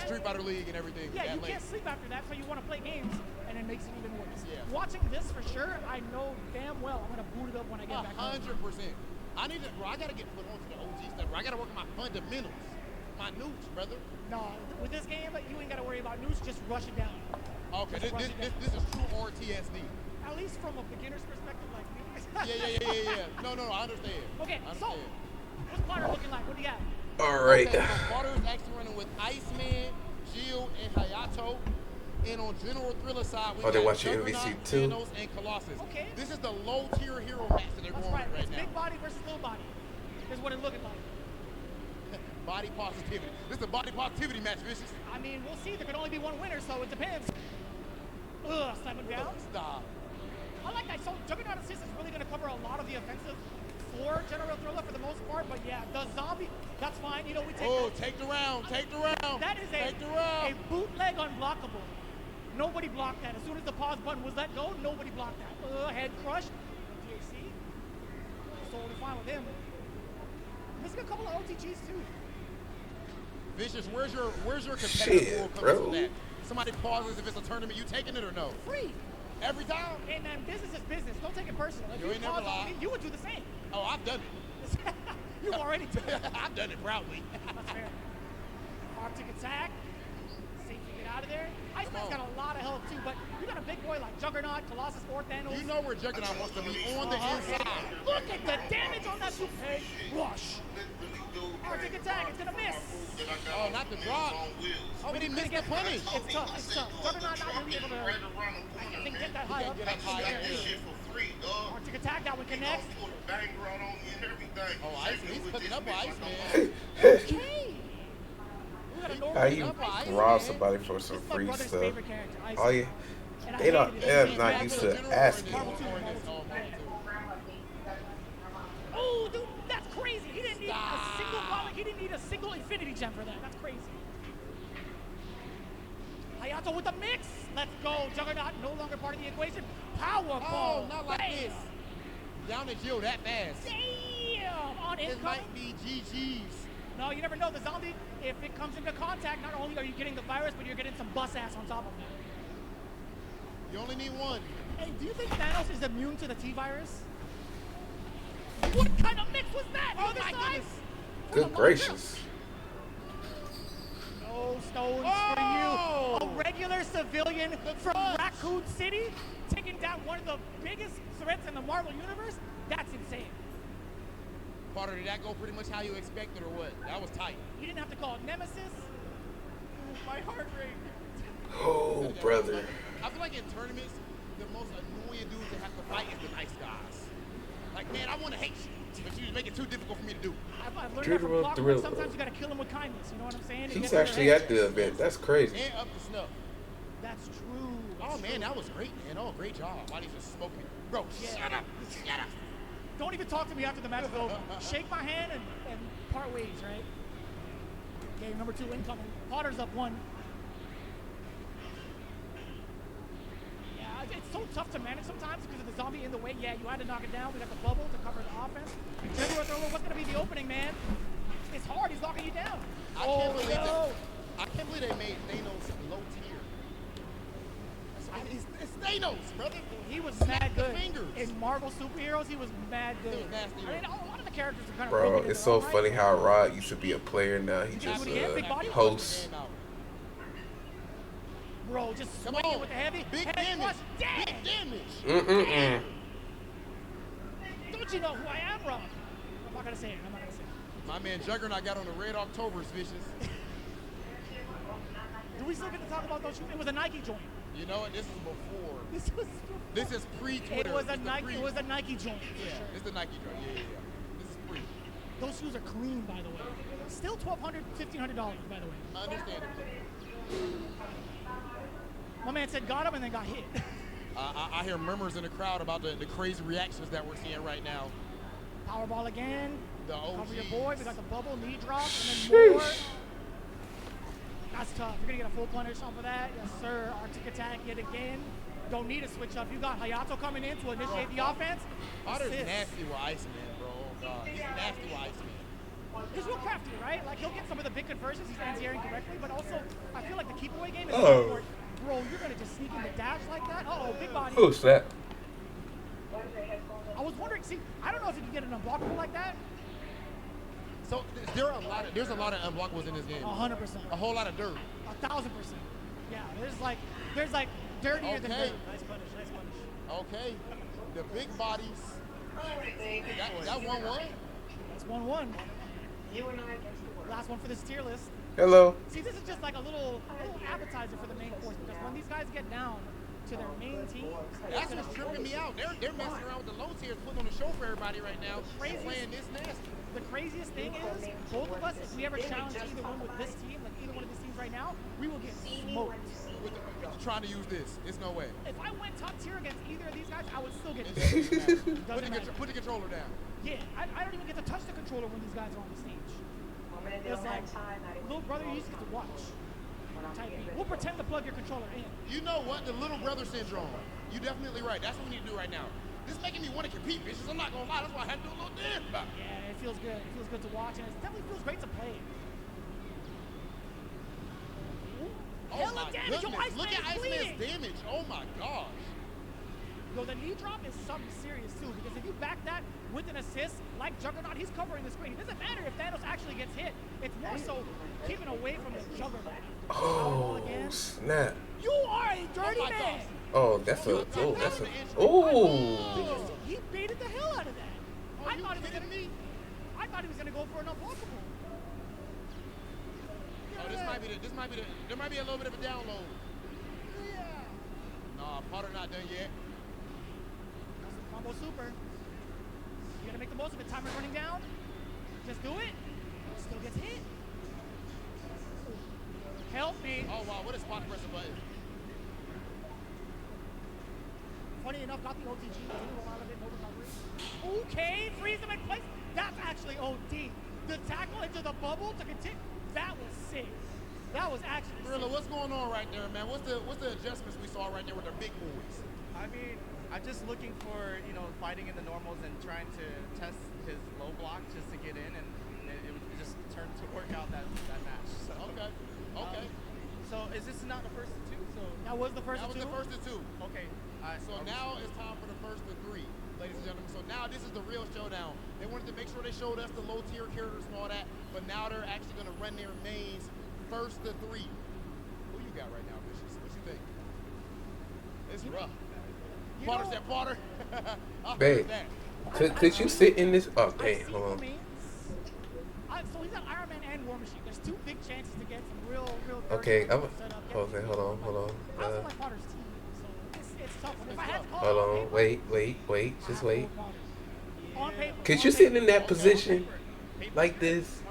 Street Fighter League and everything. Yeah, you can't sleep after that, so you want to play games, and it makes it even worse. Yeah. Watching this for sure, I know damn well I'm gonna boot it up when I get back home. 100%. I need to, bro. I gotta get put onto the OG stuff. Bro. I gotta work on my fundamentals, my nukes, brother. No, with this game, you ain't gotta worry about nukes. Just rush it down. Okay, this is true RTSD. At least from a beginner's perspective, like me. Yeah. No, I understand. Okay, I understand. so what's Potter looking like? What do you got? All right. Okay, so Potter is actually running with Iceman, Jill, and Hayato. And on General Thriller side, we got they're watching Juggernaut, MVC too. Thanos, and Colossus. Okay. This is the low-tier hero match that they're That's going right. with It's right big now. body versus little body. Is what it's looking like. Body positivity. This is a body positivity match, Vicious. I mean, we'll see. There could only be one winner, so it depends. Ugh, slam him down. Stop. I like that. So Juggernaut Assist is really going to cover a lot of the offensive for General Thriller for the most part. But yeah, the zombie, that's fine. You know, we take. Oh, take the round. Take the round. That is a bootleg unblockable. Nobody blocked that. As soon as the pause button was let go, nobody blocked that. Head crush. DAC. Totally fine with him. Missing a couple of OTGs too. Vicious, where's your competitive Shit, pool coming bro. from that? Somebody pauses if it's a tournament, you taking it or no? Free. Every time? And then business is business. Don't take it personal. If You ain't never pause on lied. me, you would do the same. Oh, I've done it. You already did it. I've done it proudly. That's fair. Arctic attack. Safe to get out of there. Iceman's got a lot of help too, but you got a big boy like Juggernaut, Colossus, or Thanos. You know where Juggernaut wants to be, on the inside. Look at the damage on that super rush. Arctic attack, it's gonna miss. Oh, not the drop. Oh, he didn't miss the punish. It's tough, it's tough. Juggernaut not really able to, I think, get that high up. Get up high up. Arctic attack, that one connects. Oh, Iceman, he's cooking up Iceman. Okay. We got a normal How you up Iceman. rob somebody for some This is my free brother's stuff? favorite character, Oh Iceman. yeah. And I They're hated it. not used to asking. Oh, dude, that's crazy. He didn't need a single volley. He didn't need a single infinity gem for that. That's crazy. Hayato with the mix. Let's go. Juggernaut no longer part of the equation. Powerball. Oh, not like Bam. this. Down the Jill that fast. Damn. On This incoming. might be GG's. No, you never know. The zombie, if it comes into contact, not only are you getting the virus, but you're getting some bus ass on top of that. You only need one. Hey, do you think Thanos is immune to the T-virus? What kind of mix was that? Oh, Other my side? goodness. Good gracious. No stones Oh! for you. A regular civilian from Raccoon City taking down one of the biggest threats in the Marvel Universe? That's insane. Potter, did that go pretty much how you expected or what? That was tight. You didn't have to call it Nemesis. My heart rate. Oh, brother. I feel like in tournaments, the most annoying dudes that have to fight is the nice guys. Like, man, I want to hate you, but you make it too difficult for me to do. I've learned that from Block, but sometimes you got to kill him with kindness. You know what I'm saying? He's actually at the event. That's crazy. And up the snuff. That's true. Oh, man, that was great, man. Oh, great job. Why did you just smoke me? Bro, shut up. Shut up. Don't even talk to me after the match is over. Shake my hand and part ways, right? Game number 2 incoming. Potter's up 1. Yeah, it's so tough to manage sometimes because of the zombie in the way. Yeah, you had to knock it down. We got the bubble to cover the offense. General Thriller, what's going to be the opening, man? It's hard. He's locking you down. I can't believe they made Thanos low tier. It's Thanos, brother. He was mad good. Fingers. In Marvel superheroes, he was mad good. He was nasty. I mean, a lot of the characters are kind of Bro, broken in it's their so own funny right. how Rod used to be a player. Now he just Big body? hosts. Bro, just Come swinging on. with the heavy. Big head damage. crush. Damn. Big damage. Mm-mm-mm. Don't you know who I am, Rob? I'm not going to say it. I'm not going to say it. My man Juggernaut got on the Red October's vicious. Do we still get to talk about those shoes? It was a Nike joint. You know what? This is before. This This is pre-Twitter. It was a It's the Nike. pre- It was a Nike joint. Yeah, For sure. it's the Nike joint. Yeah. This is pre. Those shoes are clean, by the way. Still $1,200, $1,500, by the way. Understandably. My man said got him and then got hit. I hear murmurs in the crowd about the crazy reactions that we're seeing right now. Powerball again. The Cover OGs. your boy. We got the bubble, knee drop, and then more. That's tough. You're going to get a full punish off of that. Yes, sir. Arctic attack yet again. Don't need a switch up. You got Hayato coming in to initiate the offense. Potter's Assist. nasty with Iceman, bro. Oh, God. He's nasty with Iceman. He's real crafty, right? Like, he'll get some of the big conversions. He's anti-airing correctly, but also, I feel like the keep away game is Oh. bro, you're going to just sneak in the dash like that? Uh-oh, big body. Who's that? I was wondering, see, I don't know if you can get an unblockable like that. So there's a lot of unblockables in this game. 100%. A whole lot of dirt. 1,000%. Yeah, there's like dirtier than Okay. dirt. Nice punish, nice punish. Okay. The big bodies. That 1-1. That's 1-1. Last one for this tier list. Hello. See, this is just like a little appetizer for the main course, because when these guys get down to their main team, That's what's tripping me out. They're messing around with the low tiers, putting on the show for everybody right now. They're playing this nasty. the craziest thing is, both of us, if we ever challenge either one with this team, like either one of these teams right now, we will get smoked. Trying to use this. It's no way. If I went top tier against either of these guys, I would still get smoked. Put the controller down. Yeah, I don't even get to touch the controller when these guys are on the stage. It's like, little brother, you just get to watch. Type beat. We'll pretend to plug your controller in. You know what? The little brother syndrome. You're definitely right. That's what we need to do right now. This is making me want to compete, bitches. I'm not gonna lie. That's why I had to do a little dance about it. Yeah, it feels good. It feels good to watch, and it definitely feels great to play. Oh Hella my damage. Yo, goodness. Look at Iceman's Iceman's bleeding. damage. Oh my gosh. Yo, the knee drop is something serious too, because if you back that with an assist, like Juggernaut, he's covering the screen. It doesn't matter if Thanos actually gets hit. It's more so keeping away from the Juggernaut. Oh, snap. You are a dirty my man. gosh. Oh, that's a. Oh. He baited the hell out of that. Are you kidding me? I thought he was gonna go for an unblockable. Oh, there might be a little bit of a download. Yeah. Nah, Potter not done yet. Combo super. You gotta make the most of it. Timer running down. Just do it. Still gets hit. Help me. Oh wow, what a spot to press a button. Funny enough, got the OTG. Didn't roll out of it. No recovery. Okay, freeze him in place. That's actually OD. The tackle into the bubble to continue. That was sick. That was actually Gorilla, sick. what's going on right there, man? What's the adjustments we saw right there with the big boys? I mean, I'm just looking for, fighting in the normals and trying to test his low block just to get in, and it just turned to work out that match. So, Okay. So is this not the first of two? So That was the first That was two. the first of two. okay. So now it's time for the first of three, ladies and gentlemen. So now this is the real showdown. They wanted to make sure they showed us the low tier characters and all that, but now they're actually going to run their mains first to three. Who you got right now, Vicious? What you think? It's rough. You Potter know- said Potter. I Babe. heard that. Could you sit in this? Oh, I've damn. seen Hold the on. mains. So he's got Iron Man and War Machine. There's two big chances to get some real dirty Okay, set up. hold on. I also like Potter's team, so it's tough. If I had to call Hold it on. paper, Wait. Just I wait. would Potter. On paper. Could on you sit paper. in that position like this?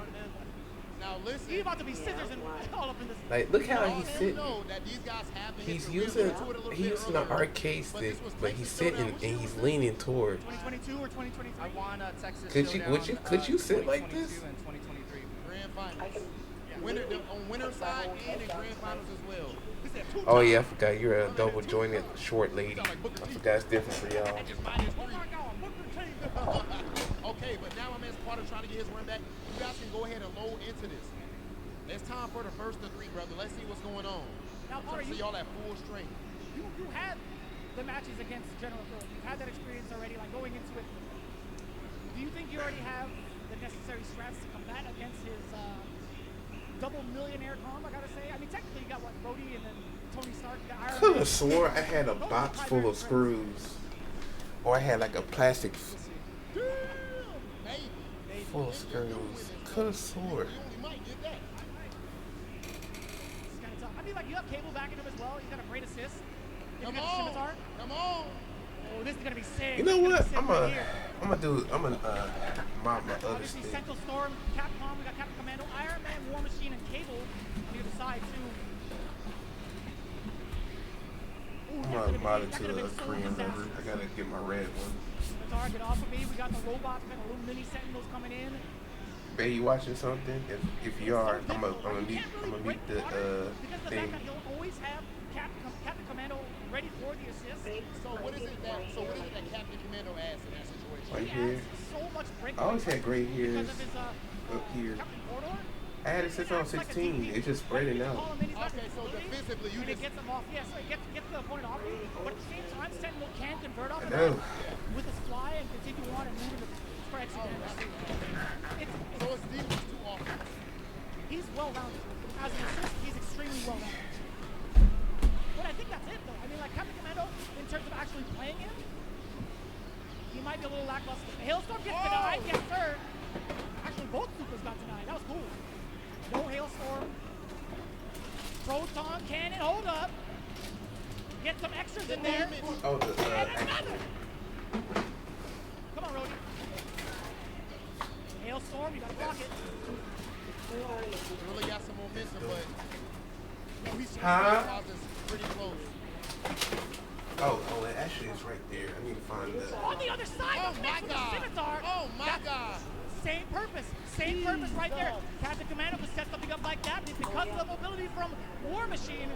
Now listen. He's about to be scissors and all up in this. Like, look how Y'all he's do sitting. know that these guys have been He's hit the using rear into it a little bit an earlier, arcade but stick, this was but he's Texas sitting Showdown. and What you he's think? leaning toward. 2022 or 2023? I won Texas Could you- Showdown, could you sit like 2022 this? and 2023. Grand finals. On winner side and in grand finals as well. He said two Oh times. yeah, I forgot you're a double jointed short lady. I forgot it's different for y'all. That just minus Oh three. my God, look at the Okay, but now my man's Potter trying to get his run back. You guys can go ahead and load into this. It's time for the first of three, brother. Let's see what's going on. Now, I'm Potter, trying to see y'all at full strength. You had the matches against General Phil. You've had that experience already, like going into it. Do you think you already have the necessary strats to combat against his double millionaire comp, I gotta say? I mean, technically you got what, Brody and then Tony Stark, you got Iron Could Man. have swore I had a box full of screws, or I had like a plastic Maybe. full of screws. Could have swore. You only might get that. It's kind of tough. I mean, like, you have Cable backing him as well. He's got a great assist. If you Come get the on. scimitar. Come on. Oh, this is gonna be sick. You know This is what? gonna I'm be sick right a, here. I'm gonna mop my other Obviously, stick. Central Storm, Capcom, we got Captain Commando, Iron Man, War Machine, and Cable on the other side, too. Ooh, I'm that gonna could've mod been- it that to could've a been so Korean number. disastrous. I gotta get my red one. Scimitar, get off of me. We got the robots, we got the little mini sentinels coming in. Babe, you watching something? If you are, I'm gonna meet the Because of the thing. fact that he'll always have Captain Commando ready for the assist. So what is it that Captain Commando adds in that situation? Right He here. adds so much break. I always had gray hairs. Because of his up here. Captain Corridor. I had it since I was 16. It's just spreading out. Okay, so defensively, you and it just gets them off. Yeah, so it gets the opponent off you. But at the same time, Sentinel can convert off I of know. that with his fly and continue on and move into for extra damage. so it's defense too often. He's well-rounded. As an assist, he's extremely well-rounded. But I think that's it, though. I mean, like, Captain Commando, in terms of actually playing him, he might be a little lackluster. The Hailstorm gets denied, yes, sir. Actually, both supers got denied. That was cool. No Hailstorm. Proton Cannon, hold up. Get some extras in there. Oh, the And another. Come on, Rody. Hailstorm, you gotta block it. Really got some momentum, but you know, he's Huh? pretty close. Oh, it actually is right there. I need to find the. On the other side, Oh the my mix with the God! scimitar. Oh my God! Same purpose right there. Captain Commando could set something up like that, but because of the mobility from War Machine,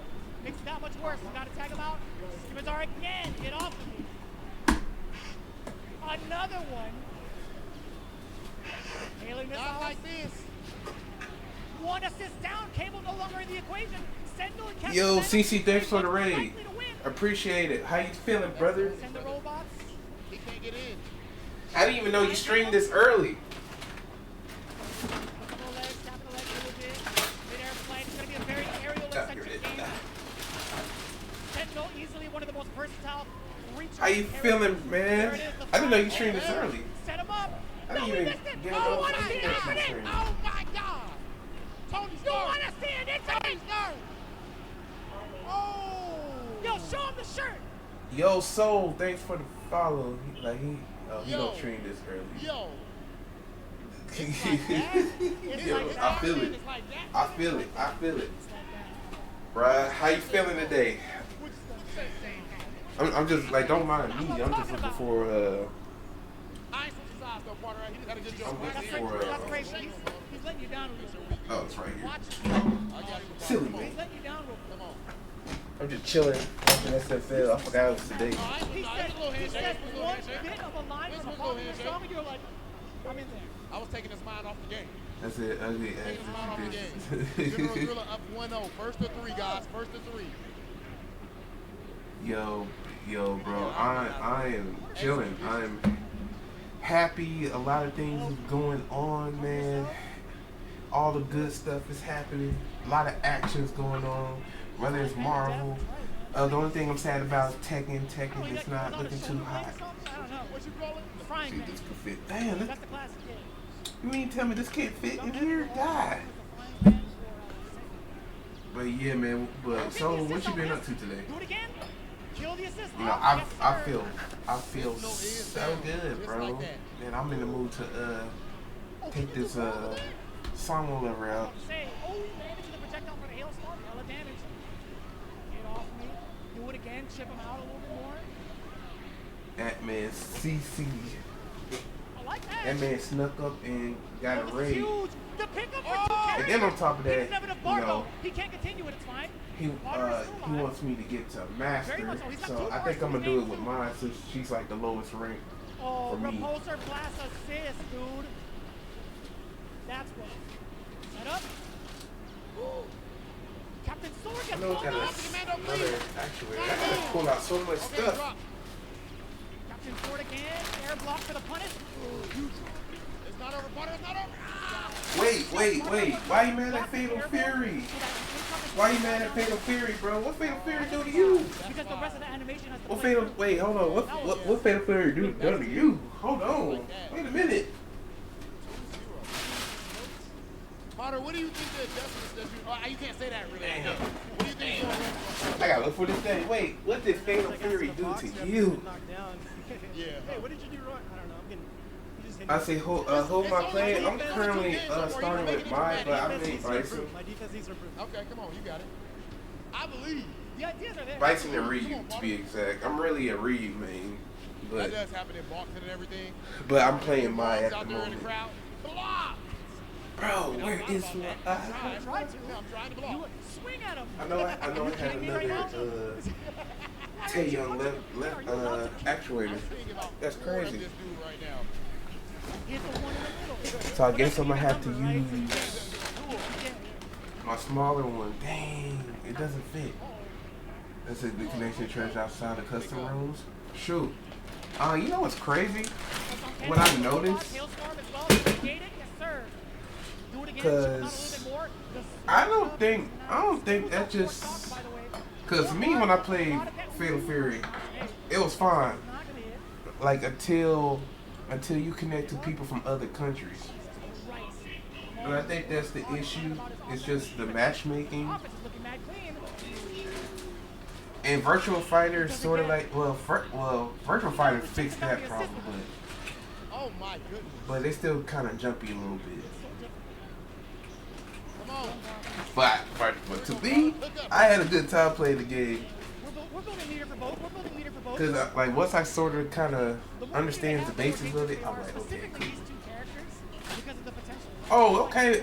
makes it that much worse. We gotta tag him out. Scimitar again, get off of me. Another one. Hailing this Not off. like this. One assist down, Cable no longer in the equation. Sentinel and Captain Yo, Commando CC, thanks for the are raid. likely to win. Appreciate it. How you feeling, brother? Send the robots. He can't get in. I didn't even know you streamed this early. Capital legs, a little bit. Mid-air plane. It's going to be a very aerial-centric game. Sentinel, easily one of the most versatile reach. How you feeling, man? I didn't know you streamed this early. Set him up. I No, didn't we even missed it. get Oh, up. what a I didn't know you streamed. Oh my God! Tony You Stark! want to see an incident? Oh! Yo, show him the shirt. Yo, Soul, thanks for the follow. He Yo. don't stream this early. Yo! Yo, It's I feel it. It's like that. I feel it. I feel it. Bruh, how you feeling today? I'm just like, don't mind me. I'm just looking for I ain't switching sides though, partner. He just had a good joke. I'm That's looking great. for That's great. He's letting you down a little bit. oh, it's right here. Watch it. I got you. Silly Come on. man. He's letting you down real quick. Come on. I'm just chilling watching SFL. I forgot it was today. All right, He no, said, it's a little he handshake. said It's a little one handshake. bit of a line It's from a a little popular handshake. song, and you're like, I'm in there. I was taking his mind off the game. That's it. Ugly ass. Taking his mind off the game. General Thriller up 1-0. First to 3, guys. First to 3. Yo, bro. I am chilling. I'm happy. A lot of things is going on, man. All the good stuff is happening. A lot of actions going on. Whether it's Marvel. The only thing I'm sad about is Tekken. Tekken is not looking too hot. I don't know. What you call it? The frying See, pan. this could fit. Damn, That's the classic game. you mean tell me this can't fit in here? God. But yeah, man. But so, what you been up to today? Do it again. Kill the assist. You know, Yes, I sir. feel so good, bro. Man, I'm in the mood to take this Samo lever out. Say, oh, he managed the projectile for the hailstorm. Hella damage. Get off me. Do it again. Chip him out a little bit more. That man CC. I like that. That man snuck up and got a That was raid. huge. The pickup for 2 And carries. then on top of He that, doesn't have enough you bar, know, though. He can't continue it. It's fine. he Water is still he alive. wants me to get to Very master. much so. He's got So 2 I bars think to I'm gonna his do name, it with too. mine since she's like the lowest rank. Oh, for me. repulsor blast assist, dude. That's what. Set up. Ooh. Captain Sword I gets know it's blown got up. another actuator. I gotta pull out so much Okay, stuff. drop. Captain Sword again. Air block for the punish. Ooh, huge. It's not over, partner. It's not over. Ah! Wait. Why you mad at Fatal Fury? Why you mad at Fatal Fury, bro? What Fatal Fury do to you? Because the rest of the animation has to What play Fatal? through. Wait, hold on. What Fatal Fury done to you? Hold on. Wait a minute. Potter, what do you think the adjustments that you... Oh, you can't say that really. Damn. What do you think is going on? I gotta look for this thing. Wait, what did Fatal Fury do to you? Yeah. Hey, what did you do wrong? I don't know. I'm getting. You just hit I me. say, hold my play. I'm currently starting with mine, but I Defense made needs to Bison. improve. My defense needs to improve. Okay, come on. You got it. I believe. The ideas are there. Bison and Ryu, to be exact. I'm really a Ryu main, That but does happen in boxing and everything. I'm playing my at out the there in the moment. crowd. Block! Bro, where is my? I'm trying to block. You swing at him. I know I had kidding me right another now? Tae Young left actuator. I'm thinking about That's flooring crazy. this dude right now. Hit the one in the middle. So I But guess that's I'm gonna the have to number, right? use my smaller one. Dang, it doesn't fit. That's it. The connection trash outside the custom rooms. Shoot. You know what's crazy? What I noticed. Cause I don't think that just. Cause me when I played Fatal Fury, it was fine. Like until you connect to people from other countries. And I think that's the issue. It's just the matchmaking. And Virtual Fighter is sort of like, well, Virtual Fighter fixed that problem, Oh my goodness. but they still kind of jumpy a little bit. Come on. But to me, I had a good time playing the game. We're building leader for both. We're building leader for both. Cause like once I sort of kind of understands the basics of it, I'm like, okay, Specifically cool. these two characters because of the potential. Oh, okay.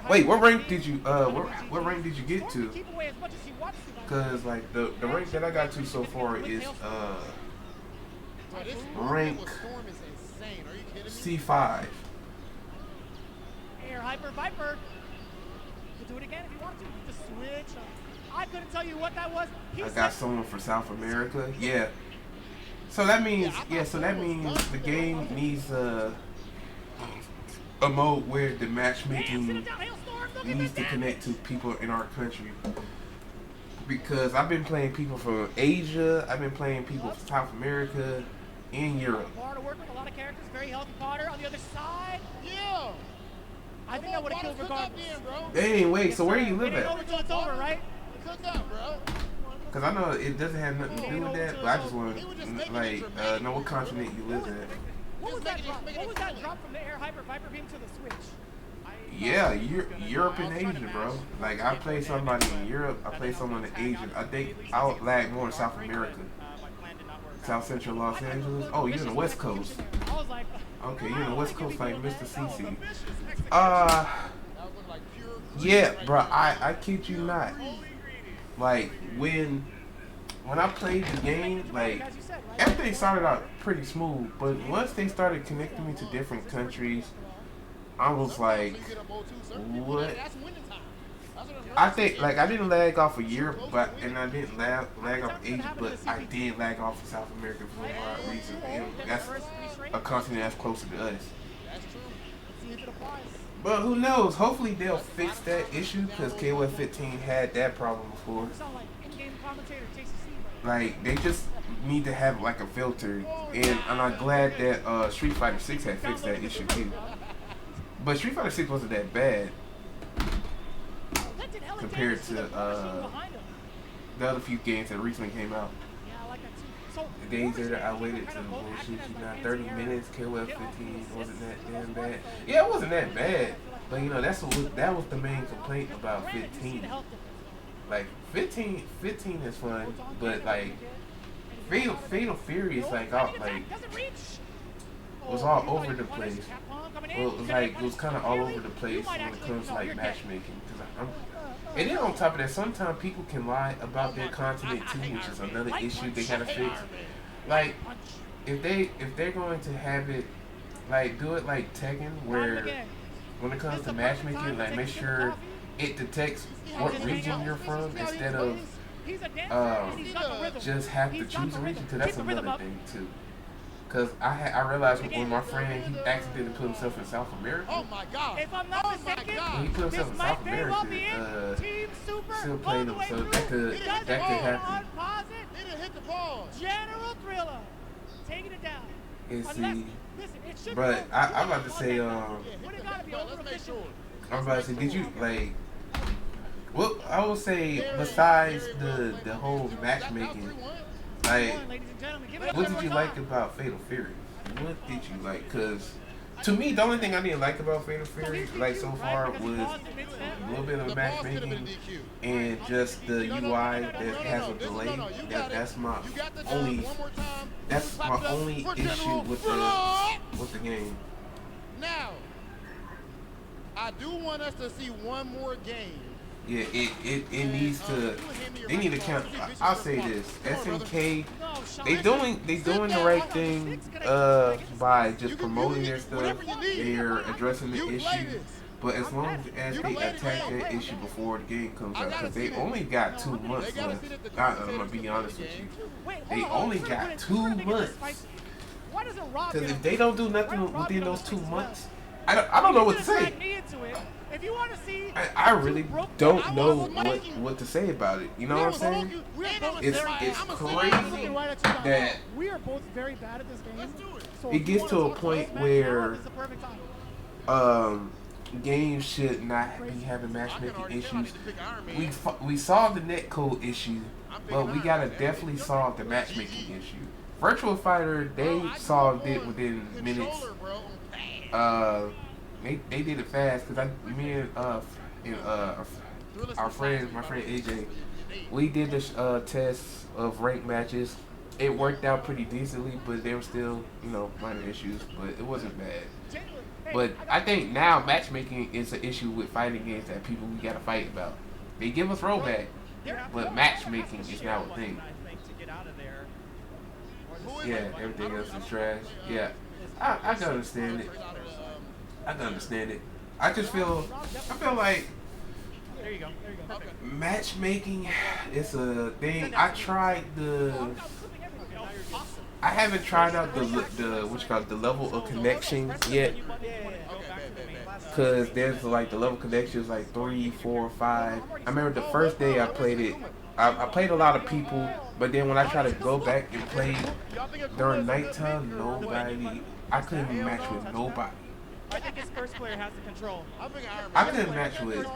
Wait, what rank did you what rank did you get to? Cause like the rank that I got to so far is rank C5. Air Hyper Viper. You can do it again if you want to. Just switch. I couldn't tell you what that was. I got someone for South America. Yeah. So that means the game needs a mode where the matchmaking needs to connect to people in our country. Because I've been playing people from Asia, I've been playing people from South America, and Europe. Potter work with a lot of characters. Very healthy Potter on the other side. Yeah. I think that would have killed regardless. Dang, wait, so where do you live It ain't at? over till it's over, right? Cook up, bro. Because I know it doesn't have nothing to do with that, but I just want to know what continent you live at. What was that drop? What was that drop from the Air Hyper Viper beam to the switch? Yeah, Europe and Asia, bro. Like I play somebody in Europe, I play someone in Asia. I think I would lag more in South America. South Central Los Angeles. Oh, you're in the West Coast. Okay, you're in the West Coast like Mr. CC. Yeah, bro. I kid you not. Like when I played the game, like everything started out pretty smooth, but once they started connecting me to different countries, I was like, what? I think like I didn't lag off of Europe, and I didn't lag off of Asia, but I did lag off of South America for a wide reason, and that's a continent that's closer to us. But who knows? Hopefully they'll fix that issue because KOF 15 had that problem before. Like they just need to have like a filter, and I'm glad that Street Fighter 6 had fixed that issue too. But Street Fighter 6 wasn't that bad compared to the other few games that recently came out. The days that I waited to bullshit you now 30 minutes, KOF 15 wasn't that damn bad. Yeah, it wasn't that bad. But you know, that was the main complaint about 15. Like 15 is fun, but like Fatal Fury is like was all over the place. Well, it was kind of all over the place when it comes to like matchmaking. And then on top of that, sometimes people can lie about their continent too, which is another issue they gotta fix. Like, if they're going to have it, like, do it like Tekken, where when it comes to matchmaking, like, make sure it detects what region you're from instead of just have to choose a region, because that's another thing too. Because I realized when my friend, he accidentally put himself in South America. Oh my God. If I'm not mistaken, when he put himself in South America, still played him, so that could happen. He didn't hit the ball. General Thriller, taking it down. And see, but I'm about to say, Let's make sure. I'm about to say, did you like? Well, I would say besides the whole matchmaking, like, what did you like about Fatal Fury? What did you like? Cause to me, the only thing I didn't like about Fatal Fury, like so far, was a little bit of matchmaking and just the UI that has a delay. That's my only issue with the game. Now, I do want us to see one more game. Yeah, it needs to. They need to count. I'll say this: SNK they doing the right thing by just promoting their stuff. They're addressing the issue. But as long as they attack that issue before the game comes out, because they only got 2 months left. I'm gonna be honest with you. They only got 2 months. Because if they don't do nothing within those 2 months, I don't know what to say. I really don't know what to say about it. You know what I'm saying? It's crazy that we are both very bad at this game. So it gets to a point where games should not be having matchmaking issues. We solved the netcode issue, but we gotta definitely solve the matchmaking issue. Virtual Fighter, they solved it within minutes. They did it fast because me and my friend AJ, we did this test of ranked matches. It worked out pretty decently, but there were still, minor issues, but it wasn't bad. But I think now matchmaking is an issue with fighting games that we gotta fight about. They give us rollback, but matchmaking is now a thing. Yeah, everything else is trash. Yeah, I can understand it. I feel like there you go. matchmaking is a thing. I haven't tried out the level of connection yet, because there's like the level connection is like 3, 4, 5. I remember the first day I played it. I played a lot of people, but then when I tried to go back and play during nighttime, I couldn't match with nobody. I think his first player has the control. I couldn't match with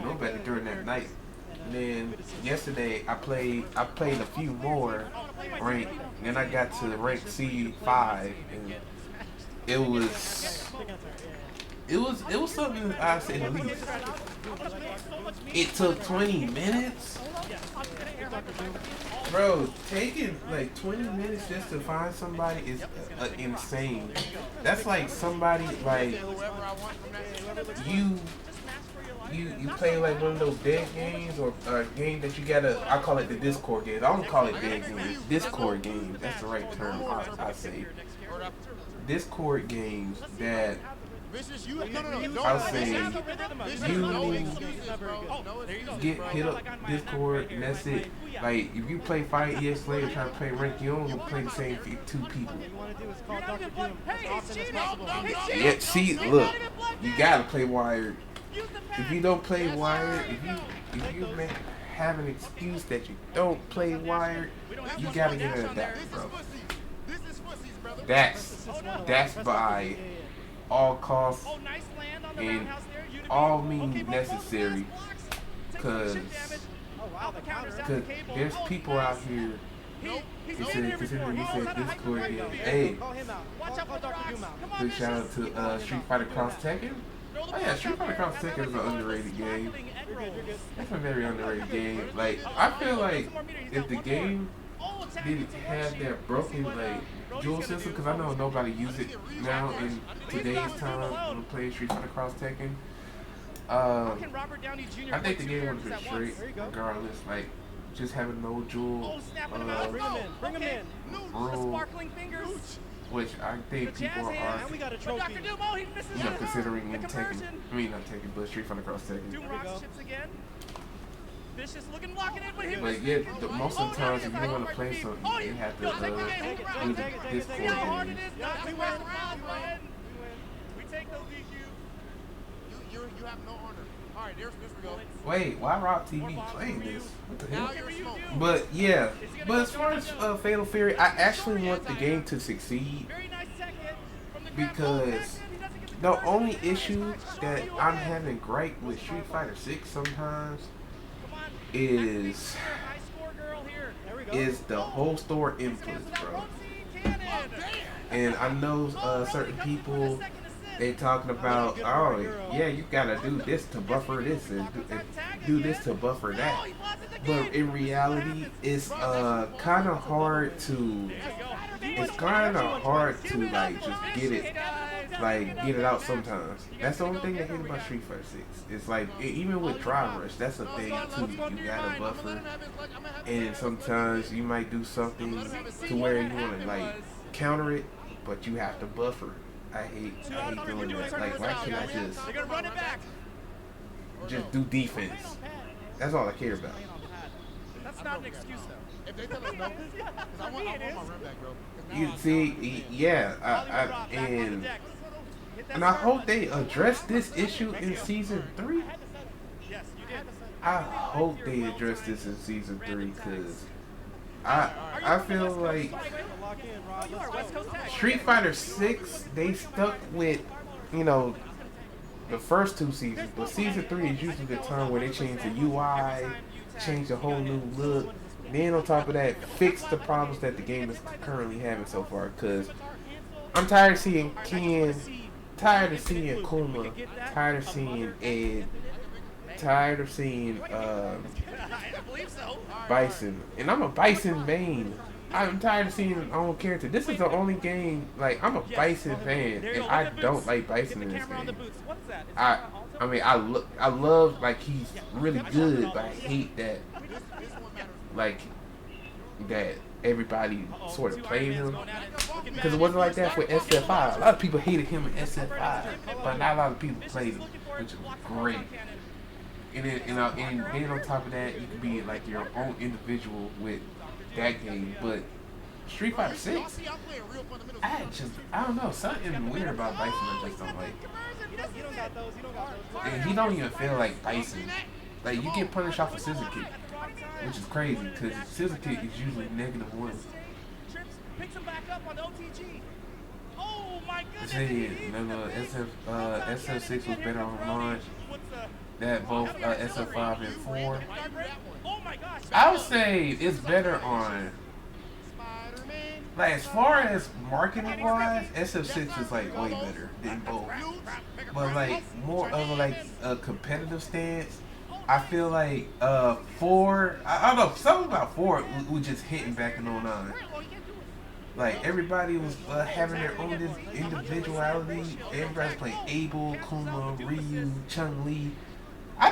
nobody during that night. And then yesterday I played a few more rank. Then I got to rank C5, and it was something I say the least. It took 20 minutes. Bro, taking like 20 minutes just to find somebody is insane. That's like somebody like you play like one of those dead games or a game that you gotta. I call it the Discord games. I don't call it dead games. Discord games. That's the right term. I say Discord games that. I'll say you get hit up Discord and that's it. Like if you play Fire EX Slayer trying to play rank, you only play the same 2 people. Yeah, see, look, you gotta play wired. If you don't play wired, if you have an excuse that you don't play wired, you gotta get out of that, bro. That's by all costs and all means necessary, cause there's people out here. Considering you said Discord game. Hey, big shout out to Street Fighter Cross Tekken. Oh yeah, Street Fighter Cross Tekken is an underrated game. That's a very underrated game. Like I feel like if the game didn't have that broken dual system, because I know nobody uses it now in today's time when playing Street Fighter Cross Tekken. I think the game would have been straight regardless. Like just having no dual Bring him in. rule, which I think people are considering in Tekken. I mean not Tekken, but Street Fighter Cross Tekken. But yeah, most of the times if you want to play something, you have to do the Discord game. We take those DQ. You have no honor. All right, there we go. Wait, why Rock TV playing this? What the hell? But yeah, but as far as Fatal Fury, I actually want the game to succeed because the only issue that I'm having gripe with Street Fighter 6 sometimes is the whole store inputs, bro. And I know certain people, they talking about, oh yeah, you gotta do this to buffer this and do this to buffer that. But in reality, it's kind of hard to like just get it like get it out sometimes. That's the only thing that hate about Street Fighter 6. It's like even with Drive Rush, that's a thing too. You gotta buffer, and sometimes you might do something to where you want to like counter it, but you have to buffer. I hate doing that. Like, why can't I just do defense? That's all I care about. That's not an excuse though. If they tell us no, because I want my rim back, bro. You see, yeah, and I hope they address this issue in season 3. Yes, you did. I hope they address this in season 3 because I feel like Lock in, Rob. Let's go. Street Fighter 6 they stuck with, you know, the first 2 seasons, but season 3 is usually the time where they change the UI, change the whole new look. Then on top of that, fix the problems that the game is currently having so far. Cause I'm tired of seeing Ken, tired of seeing Kuma, tired of seeing Ed, tired of seeing Bison, and I'm a Bison main. I'm tired of seeing his own character. This is the only game, like, I'm a Bison fan, and I don't like Bison in this game. I mean, I love, like, he's really good, but I hate that, like, that everybody sort of played him. Because it wasn't like that with SFL. A lot of people hated him in SFL, but not a lot of people played him, which is great. And then on top of that, you can be, like, your own individual with that game, but Street Fighter 6, I don't know, something weird about Bison I just don't like. You don't got those. And he don't even feel like Bison. Like, you get punished off a scissor kick, which is crazy, because scissor kick is usually -1. Trips picks him back up on OTG. Oh my goodness. SF6 was better on launch. That both SF5 and 4. Oh my gosh. I would say it's better on, like, as far as marketing wise, SF6 is like way better than both. But like more of like a competitive stance, I feel like 4. I don't know, something about 4 was just hitting back in 09. Like, everybody was having their own individuality. Everybody's playing Abel, Kuma, Ryu, Chun-Li. I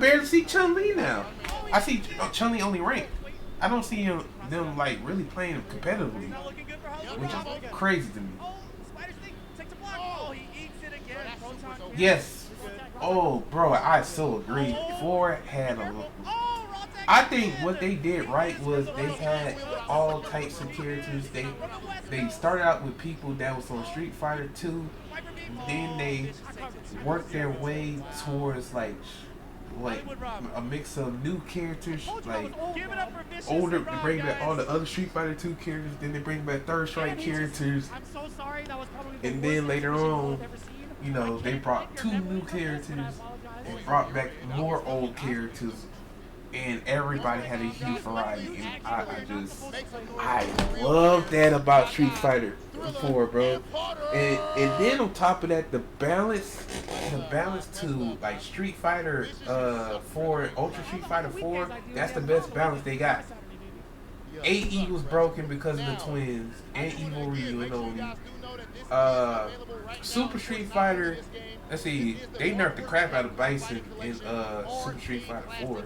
barely see Chun-Li now. I see Chun-Li only ranked. I don't see them like really playing competitively, which is crazy to me. Yes. Oh, bro, I so agree. 4 had I think what they did right was they had all types of characters. They started out with people that was on Street Fighter 2. Then they worked their way towards like a mix of new characters, like older. They bring back all the other Street Fighter 2 characters. Then they bring back Third Strike characters. And then later on, you know, they brought 2 new characters and brought back more old characters. And everybody had a huge variety, and I love that about Street Fighter 4, bro. And then on top of that, the balance to like Street Fighter 4, Ultra Street Fighter 4, that's the best balance they got. AE was broken because of the twins, and Evil Ryu and Oni. Super Street Fighter, let's see, they nerfed the crap out of Bison in Super Street Fighter 4.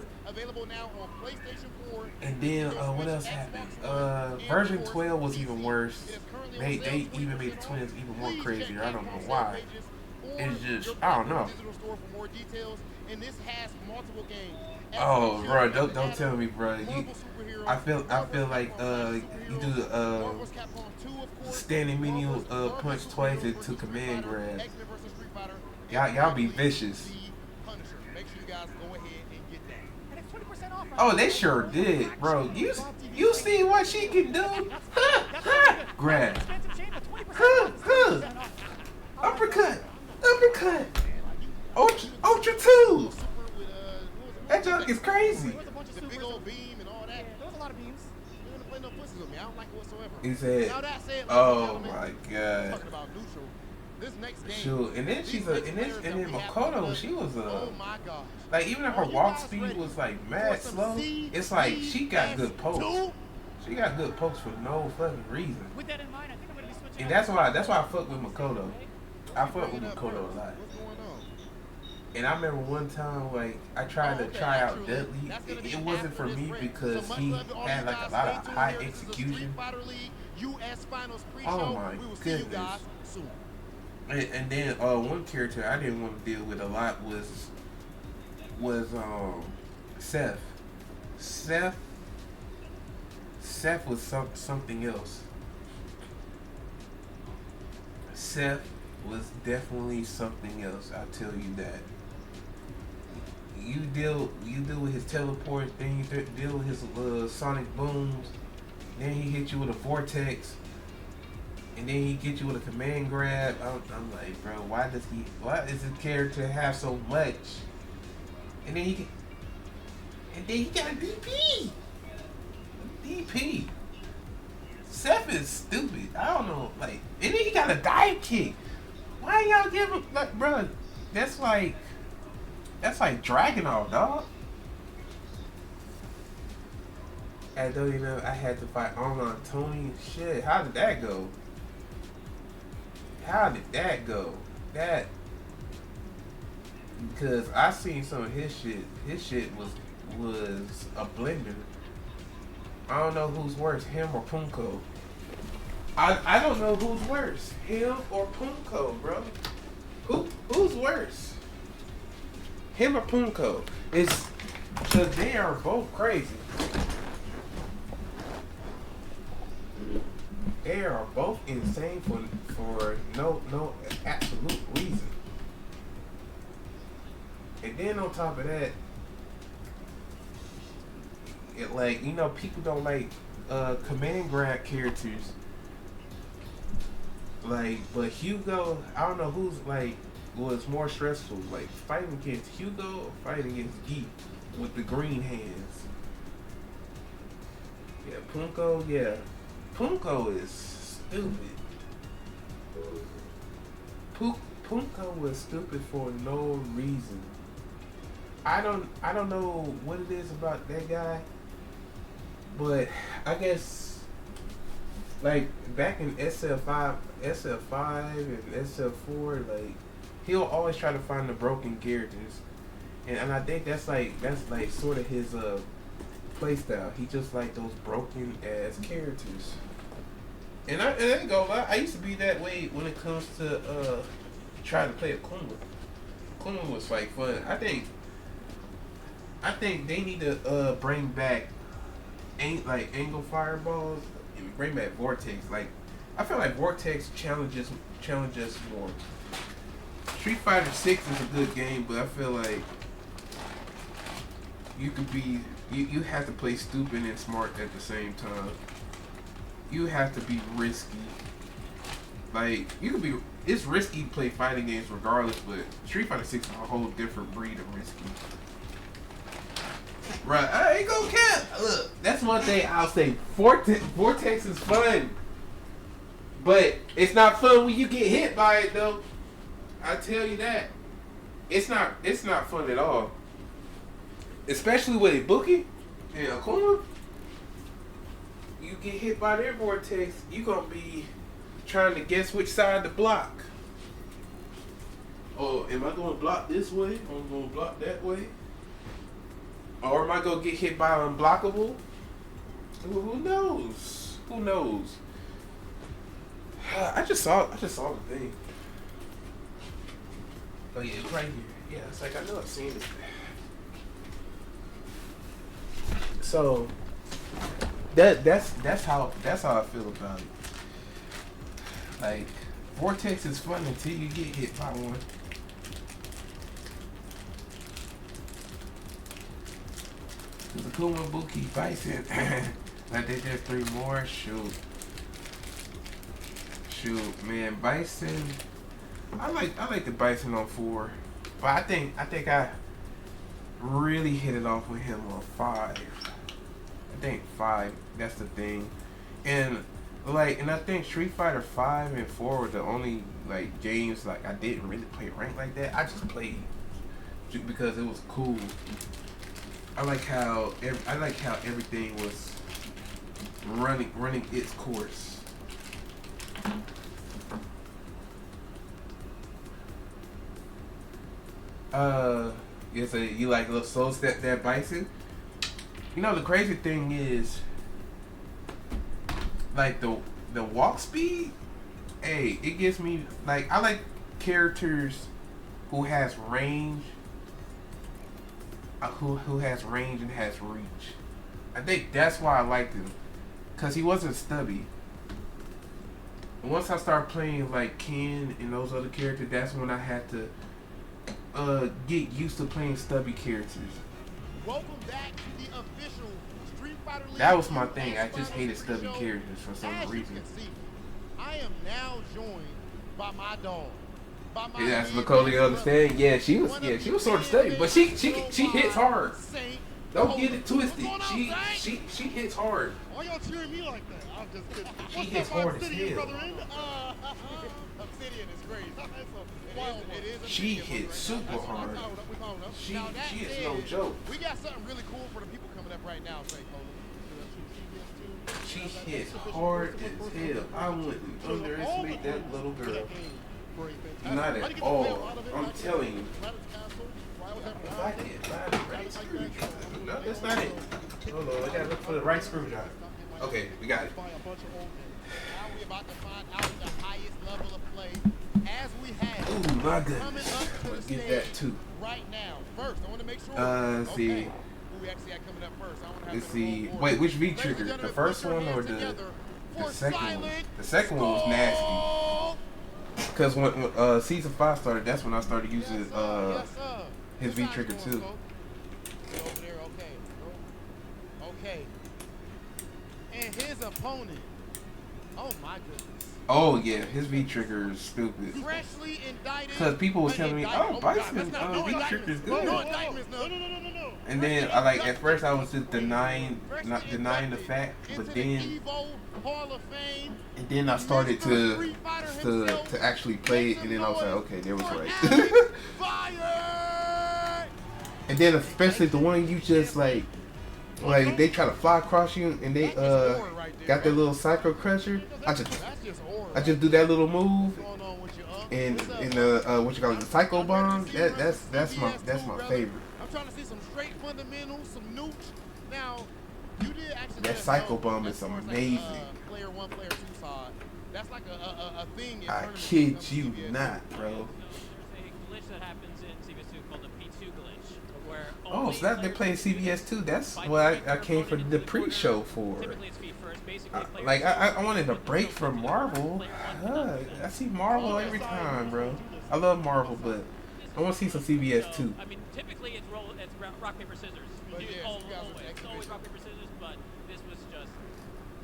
And then what else happened? Version 12 was even worse. They even made the twins even more crazier. I don't know why. It's just, I don't know. Oh, bro, don't tell me, bro. I feel like you do standing menu punch twice into command grab. Y'all be vicious. Oh, they sure did, bro. You see what she can do? Grab. Uppercut. Ultra 2. That junk is crazy. The big old beam and all that. There was a lot of beams. They didn't play no pussies with me. I don't like it whatsoever. He said, Now that said, "Oh my God." Talking about neutral. This next game. Shoot, and then Makoto, she was Oh my gosh. like, even if her walk speed was like mad slow, it's like she got good pokes. She got good pokes for no fucking reason. With that in mind, I think I'm gonna be switching. And that's why I fuck with Makoto. I You fuck with bringing up Makoto first? a lot. What's going on? And I remember one time, like, I tried Oh, to okay, try out actually, Dudley. that's gonna be It wasn't after for this me break. because so much he love to all had you like guys. a lot Stay of tuned high here. This is the Street execution. Fighter League US Finals Oh pre-show. my We will see you goodness. guys soon. And then one character I didn't want to deal with a lot was Seth. Seth was something else. Seth was definitely something else. I'll tell you that. You deal with his teleport, then you deal with his sonic booms, then he hit you with a vortex, and then he get you with a command grab. I'm like, bro, why does this character have so much? And then he got a DP. DP. Seth is stupid. I don't know, like, and then he got a dive kick. Why y'all give him, like, bro? That's like Dragunov, dog. I don't even know. I had to fight online Tony. Shit, how did that go? That because I seen some of his shit. His shit was a blender. I don't know who's worse, him or Punko. I don't know who's worse, him or Punko, bro. Who's worse? Him or Punko? It's because they are both crazy. They are both insane for no absolute reason. And then on top of that, it, like, you know, people don't like command grab characters. Like, but Hugo, I don't know who's like was more stressful, like fighting against Hugo or fighting against Geek with the green hands. Yeah, Punko, yeah. Punko is stupid. Punko was stupid for no reason. I don't know what it is about that guy, but I guess like back in SF5 and SF4, like he'll always try to find the broken characters, and I think that's like sort of his play style. He just like those broken ass characters. And I ain't gonna lie, I used to be that way when it comes to trying to play a Kuma. Kuma was like fun. I think they need to bring back angle fireballs and bring back Vortex. Like I feel like Vortex challenges more. Street Fighter 6 is a good game, but I feel like you have to play stupid and smart at the same time. You have to be risky. Like it's risky to play fighting games regardless, but Street Fighter 6 is a whole different breed of risky. Right, I ain't gonna cap. Look, that's one thing I'll say. Vortex is fun, but it's not fun when you get hit by it, though. I tell you that. It's not fun at all. Especially with Ibuki and Akuma. You get hit by their vortex, you gonna be trying to guess which side to block. Oh, am I gonna block this way? Or am I gonna block that way? Or am I gonna get hit by unblockable? Who knows? Who knows? I just saw the thing. Oh yeah, it's right here. Yeah, it's like I know I've seen it. So that's how I feel about it. Like Vortex is fun until you get hit by one. The Kuma Buki Bison. I think there's 3 more. Shoot, man, Bison. I like the Bison on 4, but I think I really hit it off with him on 5. I think 5. That's the thing, and I think Street Fighter 5 and 4 were the only like games like I didn't really play ranked like that. I just played because it was cool. I like how everything was running its course. Yeah, so you like little soul step that bison. You know the crazy thing is, like the walk speed. Hey, it gives me like I like characters who has range, who has range and has reach. I think that's why I liked him, cause he wasn't stubby. And once I started playing like Ken and those other characters, that's when I had to get used to playing stubby characters. Welcome back to the official Street Fighter League. That was my thing. I just hated stubby characters for some As reason. you can see, I am now joined by my dog. By my Yeah, that's big Macaulay brother. understand. Yeah, she was One of she the was sort of stubby, but she worldwide hits hard. Saint Don't get it What's twisted. going on, Saint? She hits hard. Why y'all cheering me like that? I'm just kidding. She What's hits up, hard as Obsidian, hell. brother? Obsidian is crazy. It is She Obsidian, hits brother. super That's- hard. we followed up. She Now, that is said, no joke. We got something really cool for the people coming up right now, St. Cola. She hits hard as hell. I wouldn't underestimate that little girl. Not at all. I'm telling you. If I did find the right screwdriver. No, that's not it. Hold on, I gotta look for the right screwdriver. Okay, we got it. Now we're about to find out the highest level of play as we have Ooh, my coming goodness. up to the Let's get stage that too. right now. First, I want to make sure. Let's see. Okay, who we actually had coming up first. I want to have Let's the see. whole board. Wait, which V Ladies and trigger? The gentlemen, first put your one or hands the together the for second one? Silent The second one was nasty. Skull. Because when season 5 started, that's when I started using Yes, sir. Yes, sir. his What V side trigger you too. going, Skull? Over there, okay. Okay. And his opponent. Oh my goodness. Oh yeah, his V trigger is stupid. Freshly indicted. Because people was telling me, oh, Bison V trigger is good. No indictments, no. And then I like at first I was just denying the fact, but then Hall of Fame. and then I started to actually play it, and then I was like, okay, they was right. Fire! And then especially the one you just like they try to fly across you, and they got their little psycho crusher. I just do that little move, and what you call it, the psycho bomb. That's my favorite. I'm trying to see some straight fundamentals, some nukes. Now, you did actually. That psycho bomb is amazing. Player 1, player 2 side. That's like a thing. I kid you not, bro. There's a glitch that happens in CVS2 called the P2 glitch, where Oh, so that they play CVS too. That's what I came for the pre-show for. typically it's feet first. Basically, Like I wanted a break from Marvel. I see Marvel every time, bro. I love Marvel, but I want to see some CVS too. I mean, typically it's rock paper scissors. But You do yeah, always, you guys with the it's always exhibition. rock paper scissors, but this was just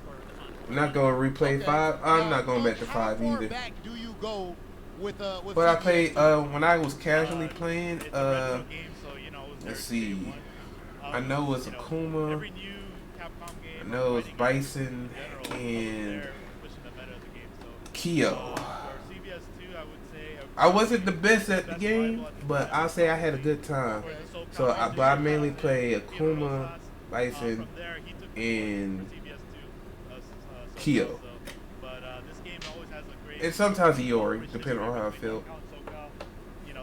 for the fun. I'm not gonna replay 5. I'm not going back to 5 How far either. back do you go with But I CBS? played when I was casually playing. Let's see. I know it's Akuma. I know it's Bison and Kyo. I wasn't the best at the game, but I'll say I had a good time. So, but I mainly play Akuma, Bison, and Kyo. And sometimes Iori, depending on how I feel.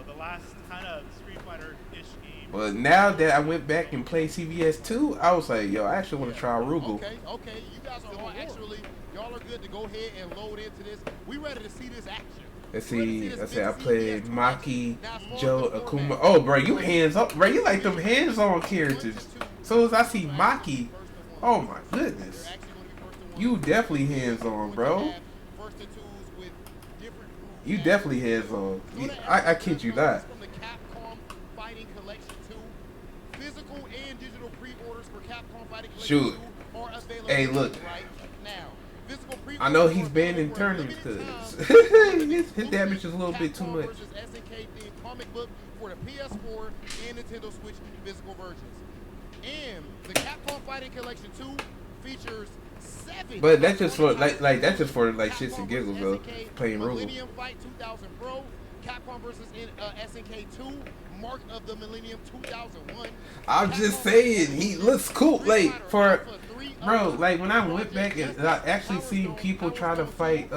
The last kind of Street Fighter-ish game. But now that I went back and played CVS 2, I was like, yo, I actually want to try Rugal. Okay. You guys are all actually, y'all are good to go ahead and load into this. We ready to see this action. Let's see, I played Maki, Joe, Akuma. Oh, bro, you hands up, bro. You like them hands-on characters. So as I see Maki, oh my goodness, you definitely hands-on, bro. You definitely hands-on. I kid you not. From the Capcom Fighting Collection 2, physical and digital pre-orders for Capcom Fighting Collection Shoot. 2 are available Hey, look. right now. Physical I know pre-orders he's are banned in available for a tournaments limited because time. his damage is a little bit too Capcom much. versus SNK themed comic book for the PS4 and Nintendo Switch physical versions. And the Capcom Fighting Collection 2 features 7. But that's just for like that's just for like shits and giggles though. SNK Playing Rugal. Millennium Fight 2000 Pro, Capcom versus SNK 2, Mark of the Millennium 2001. I'm just saying he looks cool. Like for bro, like when I went back and I actually seen people try to fight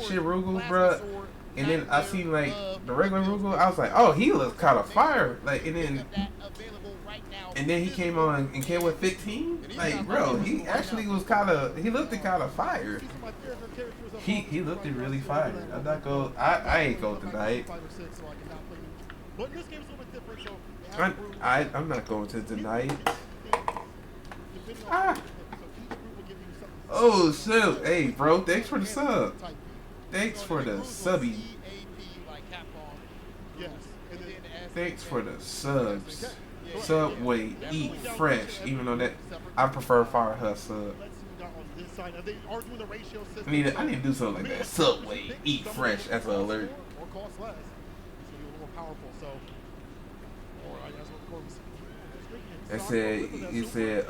shit Rugal, bro. And then I seen like the regular Rugal. I was like, oh, he looks kind of fire. Like, and then he came on and came with 15. Like, bro, he actually was kind of. He looked kind of fire. He looked really fire. I'm not go. I ain't going tonight. I'm not going to tonight. Ah. Oh shoot! Hey, bro, thanks for the sub. Thanks for the subby. Thanks for the subs. Subway, eat fresh. Even though that I prefer Fire Hut sub. I need to do something like that. Subway, eat fresh as an alert. It said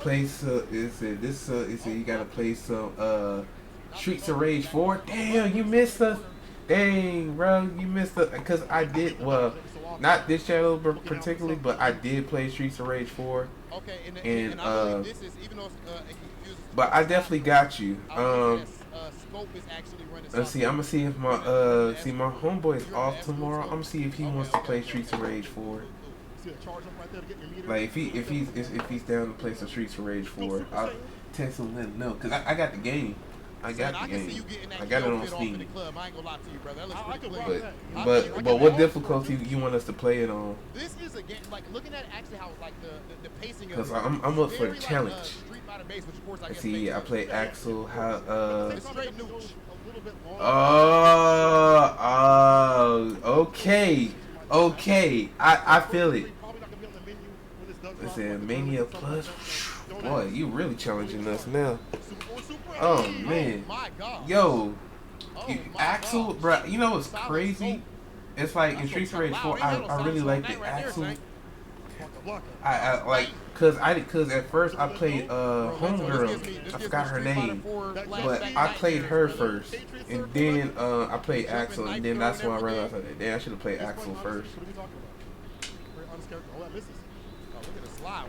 play some. It said this. It said you gotta play some Streets of Rage 4. Damn, you missed us. Dang, bro, you missed us. Cause I did not this channel particularly, but I did play Streets of Rage 4. Okay, and this is even though it confuses. But I definitely got you. Scope is actually running. Let's see. I'm gonna see if my my homeboy is off tomorrow. I'm gonna see if he wants to play Streets of Rage 4. Like if he's down to play some Streets of Rage 4, I'll text him and let him know. Cause I got the game. I got the game. I got it on Steam. But what difficulty you want us to play it on? This is a game like looking at actually how like the pacing. Because I'm up for the challenge. I see. I play Axel. How okay. I feel it. It said Mania Plus. Boy, you really challenging us now. Oh man, yo, Axel, bro. You know what's crazy? It's like in Streets of Rage 4, I really like the Axel. I like cause at first I played Homegirl. I forgot her name, but I played her first, and then I played Axel, and then that's when I realized like, damn, I should have played Axel first.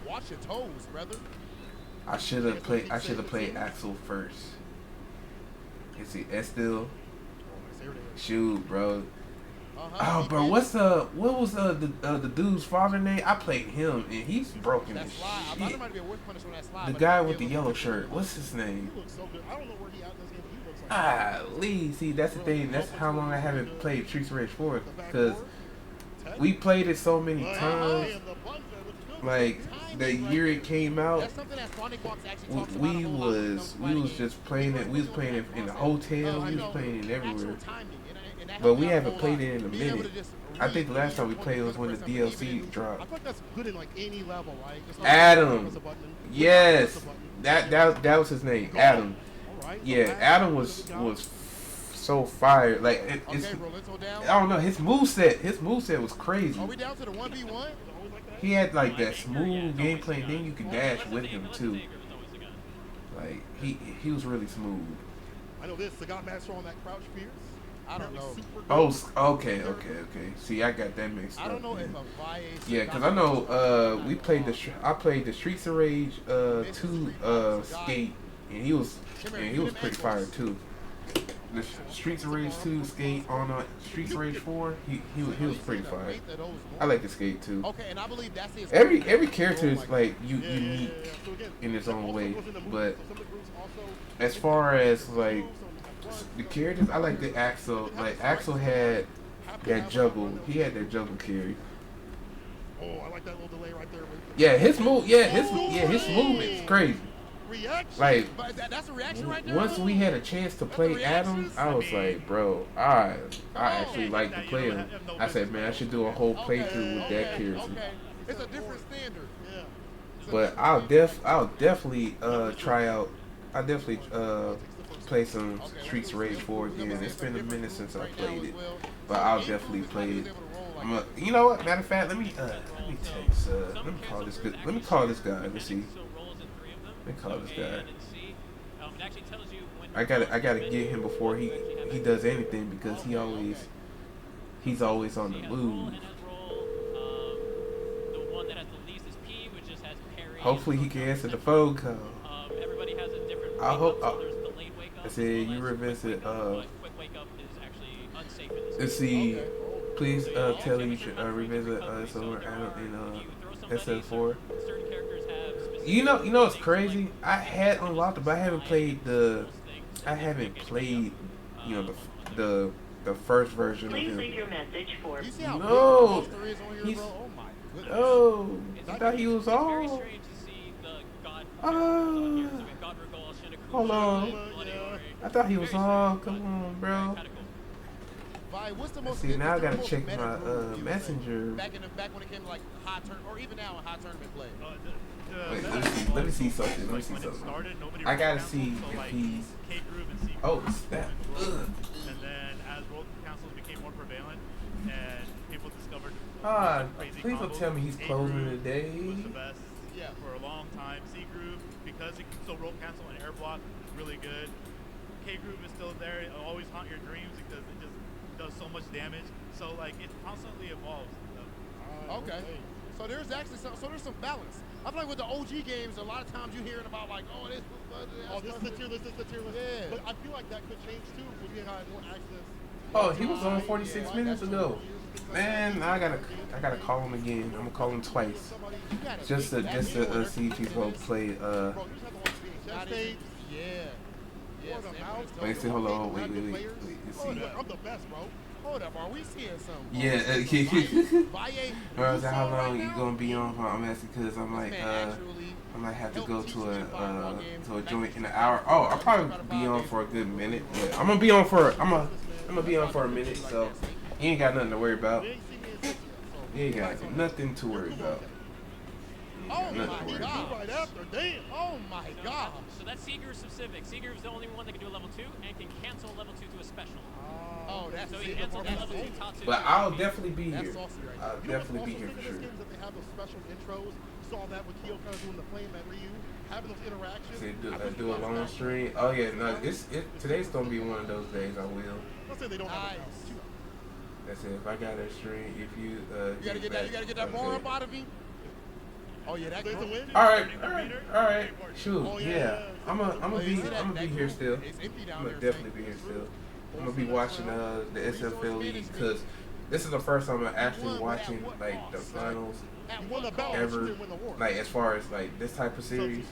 Watch your toes, brother. I should have played Axel first. You see, Estil. Shoot, bro. Oh, bro, what was the dude's father name? I played him, and he's broken as shit. The guy with the yellow shirt. What's his name? Lee. See, that's the thing. That's how long I haven't played Streets of Rage 4, because we played it so many times. Like the year it came out, we was just playing it. We was playing it in the hotel. We was playing it everywhere. But we haven't played it in a minute. I think the last time we played was when the DLC dropped. Adam, yes, that was his name, Adam. Yeah, Adam was so fire. Like it's, I don't know, his moveset was crazy. Are we down to the 1v1? He had like that smooth gameplay, and then you could dash with him too. Like he was really smooth. I know this cigar master on that Crouch Fierce. I don't know. Oh, okay. See, I got that mixed up. I don't know if yeah, cause I know I played the Streets of Rage 2 skate, and he was pretty fire too. The Streets of Rage 2 skate on Streets of Rage 4, he was pretty fire. I like the skate too. Okay, and I believe that's his every character is like unique in its own way, but as far as like the characters, I like the Axel. Like Axel had that juggle. He had that juggle carry. Oh, I like that little delay right there. Yeah, his movement's crazy. Like, that's a reaction right there. Once we had a chance to play Adam, I was like, bro, I actually like to play him. I said, man, I should do a whole playthrough with that character. Okay. It's a different standard. Yeah. But I'll definitely try out. I'll definitely play some Streets of Rage 4 again. It's been a minute since I played it, but I'll definitely play it. You know what? Matter of fact, let me text. Let me call this guy. Let's see. Let me call this guy. I gotta get him before he does anything, because he's always on the move. Hopefully he can answer the phone call. I hope. I said you revisit. unsafe in this Let's game. see. Okay. Please All tell you championship should referees and revisit recovery, so over there are- in if you throw somebody, SF4. certain characters have specific You know what's things, crazy? like, I had just unlocked it, but I haven't slide played the. those things I and then haven't pick it played, up, you know, on the first version of Please him. leave your message for. You see how No. big the roster is on here, He's- bro? Oh my goodness. Oh, It's I thought he was It's very all. strange to see the God. Ah. Heroes. I mean, God Regal, Shinaku, Hold on. Bloody Ori. I thought he was Very all. strange, Come but on, bro. kinda cool. Vi, what's the Let's most? see, is now I there a gotta most check meta my, group, you would say, messenger. Back when it came to like high turn, or even now in high tournament play. Wait, let me see something. Let me see When it something. started, nobody I was gotta canceled, see so if like he's. K Groove and C Oh, Groove snap. went the Ugh. world. And then as world councils became more prevalent and people discovered Ah, crazy please don't combos, tell me he's A closing Groove today. was the best Yeah. for a long time. C Groove, because it can still roll cancel and air block, really good. K Groove is still there. It'll always haunt your dreams because it just does so much damage. So like it constantly evolves. Okay. So there's actually there's some balance. I feel like with the OG games, a lot of times you're hearing about like, oh, this. Oh, this is the tier list, this is the tier list. Yeah. But I feel like that could change too when you had more access. Oh, he was on 46 Yeah, minutes that's ago. Man, I gotta call him again. I'm gonna call him twice, You gotta just to see if he's gonna play. Bro, you just have to watch the Not chest stage. Yeah. Yeah. Word of mouth. Wait, see, hold on, wait. Let's See. I'm the best, bro. Hold up, are we seeing something? Yeah, Valle, Bro, is that how long you gonna be on for? I'm asking because I'm like, actually I might have to helped go teach to me fireball games a back joint in in an hour. Oh, I'll probably be on for a good minute, but I'm gonna be on for I'm gonna be on for a minute, so you ain't got nothing to worry about. They ain't seen me in 6 years, so. You ain't got nothing to worry about. Oh Nothing to my worry god. about. Right after, damn. Oh my god. So that's Seagroove specific. Seagroove is the only one that can do a level 2 and can cancel a level 2 to a special. Oh, that's So it. he cancels That's level 2 it. Tatsu. But I'll definitely be That's here. saucy right I'll You know what's definitely be also here sick for in this sure. game is that they have those special intros. You saw that with Kyo kind of doing the flame at Ryu, having those interactions. Say I wish do we a got long that. stream. Oh yeah, no, today's gonna be one of those days. I will. Let's say they don't have it now. Nice. but you know. That's it. If I got a stream, if you You gotta get that. You gotta get that bar up out of him. Oh yeah, that. There's a win. All right. Shoot, Oh, yeah. yeah. I'm gonna be here group, still. It's empty down I'm gonna there. definitely be here still. I'm gonna be watching the SFL league because this is the first time I'm actually watching like the finals At You won the what battle, cost? but you ever. didn't win the war. Like as far as like this type of series,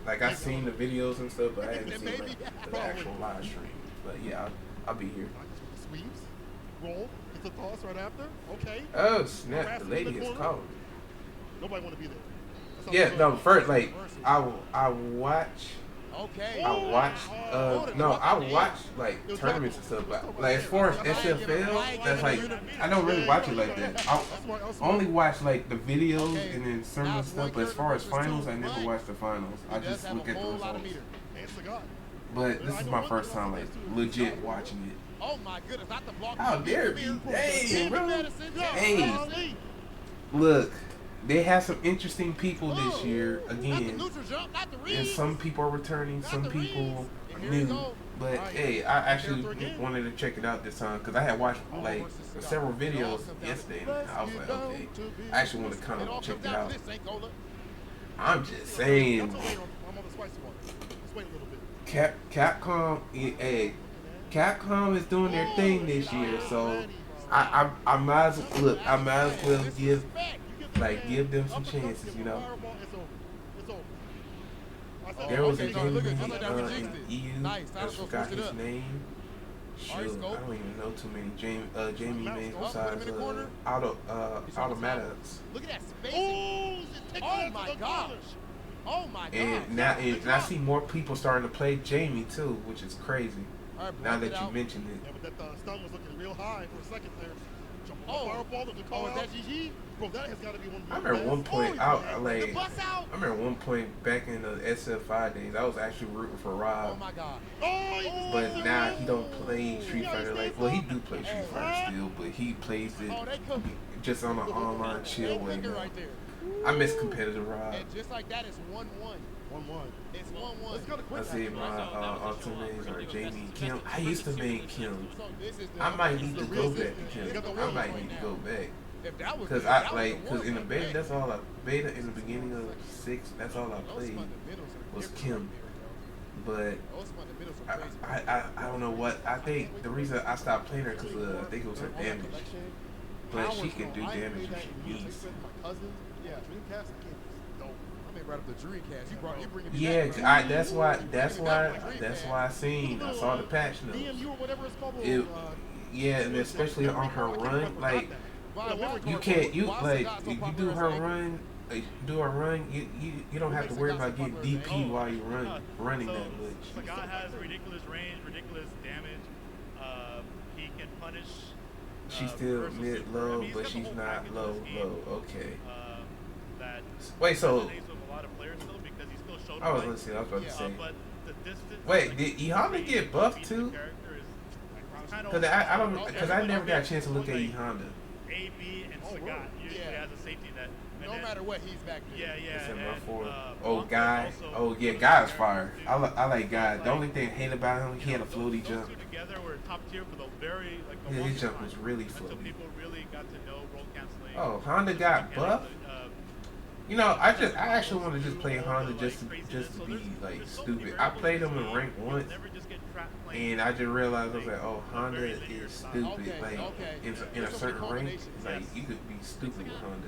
like I've seen the videos and stuff, but I haven't seen like the actual live stream. But yeah, I'll be here. Sweeps, roll, it's a toss right after. Okay. Oh snap! The lady is calling. Nobody want to be there. That's how Yeah, it no. goes. First, like I watch. Okay. I watch, I watch like tournaments and stuff, but like as far as SFL, that's like I don't really watch it like that. I only watch like the videos and then some of the stuff. But as far as finals, I never watch the finals. I just look at the results. And Sagat. But this is my first time like legit watching it. Oh my goodness, not the block. How dare Give you? me- Dang, give me bro. medicine. Hey. Ali. Look, they have some interesting people this year Not the again, neutral jump, not the read. and some people are returning, some Not the people reads. are And here we new. go. But Alright, hey, I actually character again. wanted to check it out this time because I had watched like several videos yesterday, and I was like, okay, I actually want to kind of check it out. I'm just saying, That's a wait on the spicy one. Let's wait a little bit. Capcom, hey, Capcom is doing their thing this year, so I might as well look. I might as well give them some chances, you know. There was a Jamie in EU. I just forgot his name. Shoot, I don't even know too many Jamie names besides Automatics. Look at that spacing. Oh my gosh. Oh my gosh. And I see more people starting to play Jamie too, which is crazy. All right, Now block that it you out. mentioned Yeah, it. but that stun was looking real high for a second there. Oh. Fireball to call Oh, is out. that GG? Bro, that has got to be one of the I remember one point Oh, out, yeah. like The bus out. I remember one point back in the SF5 days, I was actually rooting for Oh Rob. my god. Oh, But now he don't play Street Fighter like well he do play Street Fighter still, but he plays it Oh, they cooking. just on an online They chill way. cooking now. right there. I miss competitive Rob. And just like that, it's 1-1. 1-1. It's 1-1. Let's go to I quick. see my alternates are Jamie Kim. I used to make Kim. So this is the, I might need to the go real back to system. Kim. I might need to go back. If that was Cause if that I was like, the cause one, in the beta, man, that's all I beta in the beginning of 6. That's all I those played fundamentals are was different Kim. right but Those fundamentals are crazy. I don't know what. I think the reason I stopped playing her because I think it was her damage. But she can do damage if she needs. My cousins, yeah, Dreamcast, I can't. Dope. I mean, right up the Dreamcast. You bringing me Yeah, back, bro. that's why I seen. I saw the patch notes. DMU or whatever it's called. It, yeah, and especially on her run, like you can't you do her run. You don't have to worry about getting DP while you running So, that much. Sagat has ridiculous range, ridiculous damage. He can punish. She's still versus mid super. I low, mean, he's but got the she's whole not package in low this game, low. Okay. That Wait, so resonates with a lot of players still because he's still shoulder I was fight. listening. I was about to say. But the distance. Wait, did Ehonda get buffed too? Because I don't because I never got a chance to look at Ehonda. A, B, and Sagat usually has a safety net. And No then, matter what, he's back there. Yeah, It's in and, my four. Blanca's Guy. also Oh yeah, really Guy's good fire. too. I like Guy. The only thing I hate about him, he had a floaty Those jump. two together were top tier for the very like the Yeah, his longest jump time, was really until floaty. people really got to know roll canceling. Oh, Honda got buffed. You know, I actually want to just play Honda just to be like stupid. I played him in rank once, and I just realized I was like, oh, Honda is stupid. Like in a certain rank, like you could be stupid with Honda.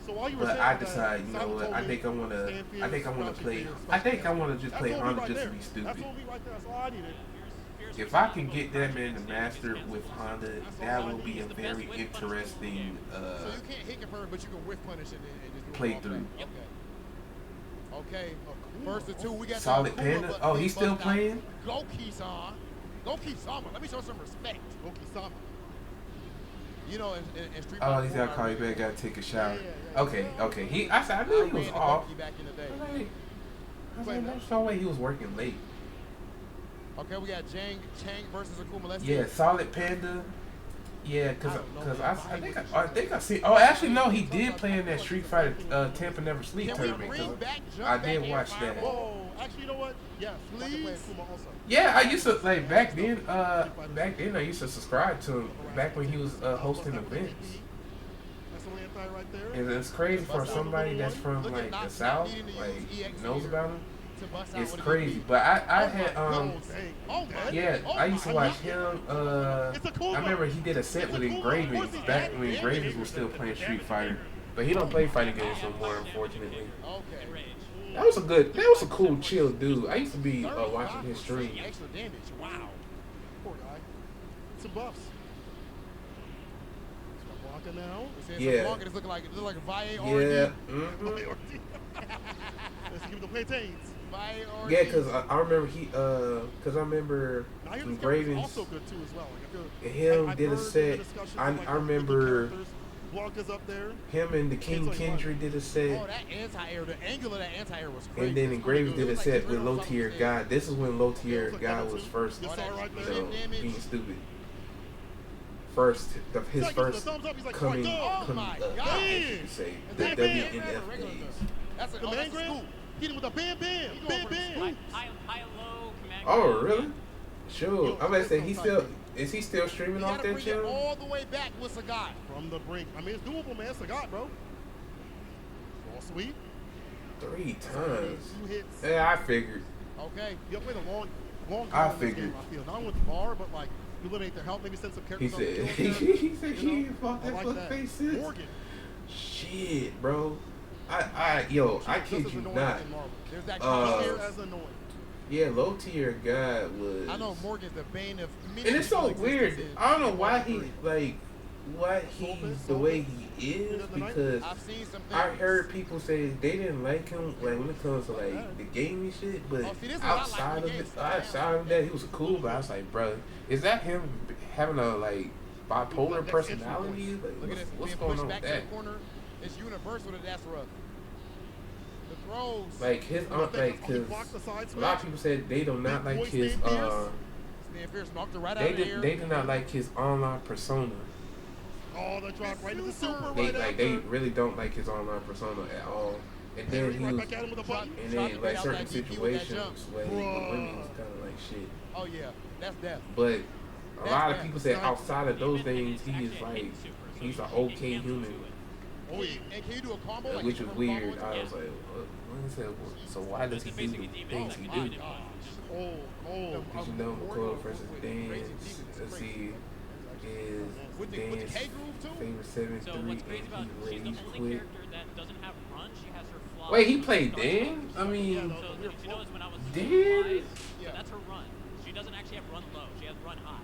So while you were But saying I that, decided, you know Simon what? told I me think I want to play. That's I think I want to just play what we Honda right just to there. be That's stupid. what we right there. That's all I needed. If I can get that man to master with Honda, that will be a very interesting So you can't hit confirm, but you can whiff punish and just do play it through. Okay. First of two, we got Solid the Panda. Akuma, Oh, but he's he still bust out. playing? Go Kisan. Go Kisama. Let me show some respect. Go Kisama. You know, in Street Oh, Fighter he's 4, got to call you back. Got to take a shower. Yeah. Okay. I knew he was ran off. Goki back in the day. I was like, there's no way he was working late. Okay, we got Chang versus Akuma. Let's Yeah, see. Solid Panda. Yeah, cause I think I see. Oh, actually no, he did play in that Street Fighter Tampa Never Sleep Can we tournament. bring 'Cause back jump I back did and watch fire? that. Whoa, actually, you know what? Yes, I can play Please. Akuma also. Yeah, I used to like back then. I used to subscribe to him back when he was hosting events. That's the anti right there. And it's crazy for somebody that's from Look at like not the South, needing to use like EX knows here about him. to bust out It's what he crazy. can But I do. had Oh my yeah, oh I used to my watch God. him. It's a cool I remember he did a set It's with a cool Engravings one. back when Engravings was still playing Street Fighter. But he don't play fighting games no more, unfortunately. Okay. That was a cool, chill dude. I used to be watching his stream. Extra damage. Wow. Poor guy. Some buffs. Blanca now. Yeah. Blanca is looking like Valle Yeah. Ortiz. Mhm. Let's give him the plantains. Valle Ortiz. Yeah, cause I remember cause I remember Now, here's Engravings also good too as well. Like, and him I've did a heard set. discussions I of, like, remember characters. Blanca's up there. him and the King It's like what? Kendry did a Oh, set. that anti-air, the angle of that anti-air was crazy. And then Engravings did a set with Low Tier guy. Guy. This is when Low Tier It was like Guy level was two. first, Yes, all right there. so damage. being stupid. He's His like, first thumbs up. He's like, coming, Oh my God. I should say, the That WNF Regular days. That's a, The oh, man that's a grab. scoop. Hit him with a bam bam. Bam bam. High-low command. Oh, grab. really? Sure. I'm about to say, is he still streaming You off gotta that bring it channel? all the way back with Sagat. From the brink. I mean, it's doable, man. Sagat, bro. All sweet. 3 times. 2 hits. Yeah, I figured. Okay. You played a long I time in this figured. game, I feel. Not with the bar, but like, you eliminate their help, maybe send some He characters on the said, field there, he said, you know? he ain't fought I that like fuck that. face since. Morgan. Shit, bro. I Just kid as you annoying not. as Marvel. There's that Uh, Chris As annoying. Yeah, Low Tier Guy was. I know Morgan's the bane of many And it's so people's weird. existences. I don't know why he's the way he is, because I've seen some things. I heard people say they didn't like him like when it comes to like the gaming shit, but Oh, see, this is what I like outside in of games. it, outside of that, he was cool. But I was like, bro, is that him having a like bipolar personality? Like, Look at this. what's Being going pushed on back with to that? the corner. It's universal that that's rough. The throws. Like his like, cause a lot of people said they do not like his Stand fierce, knocked it right out of the air. they do not like his online persona. Oh, the drop right into the super They right like after. they really don't like his online persona at all. And then he right was, back at him with a button. and Tried to then bait like out certain that DP with that jump. situations where he with women was kind of like shit. Oh yeah, that's death. But a lot of bad. people say outside of those things, he is like he's an okay human. Oh, yeah. And can you do a combo? Like which you was can combo weird. into I it? was like, what is that? So why does he It's do basically the demons things he that do? combine in one. Because you know McCullough versus Dan. Let's see, is With the Dan's K groove too? favorite So 7-3 what's crazy about and she's he the rage only quit. character that doesn't have run. She has her fly. Wait, he played Starts Dan? off. I mean, So did you notice when I was Dan? flies, Yeah. so that's her run. She doesn't actually have run low. She has run high.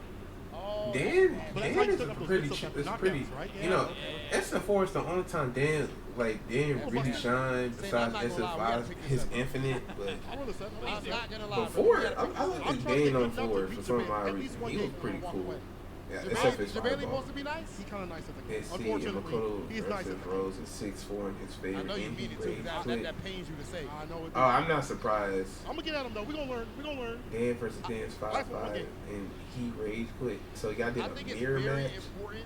Oh, Dan But that's how you is set up those pretty, mix-ups after it's knockdowns, pretty, right? you know, SFL is the only time Dan really shine See, besides I'm not gonna lie, we gotta SFL, pick this his up. infinite, but I'm really set. I'm not gonna lie. bro. before, We gotta I pick this like up. the I'm trying to Dan get on him not to forward beat for some Jermaine odd at least reason. one He game was pretty before I cool. walk away. Yeah, Jermaine SF is Jermaine fireball. supposed to be nice. He's kind of nice at the game. Let's see, Unfortunately, McCullough he's nice at versus the Rose game. is 6'4" in his I favor, know you and mean he it too. rage That quit. pains you to say. I know it. Oh, I'm not surprised. I'm gonna get at him though. We're gonna learn. We're gonna learn. Dan versus Dan's Life of 5'5", one game. and he rage quit. So y'all did I a think it's mirror very match. important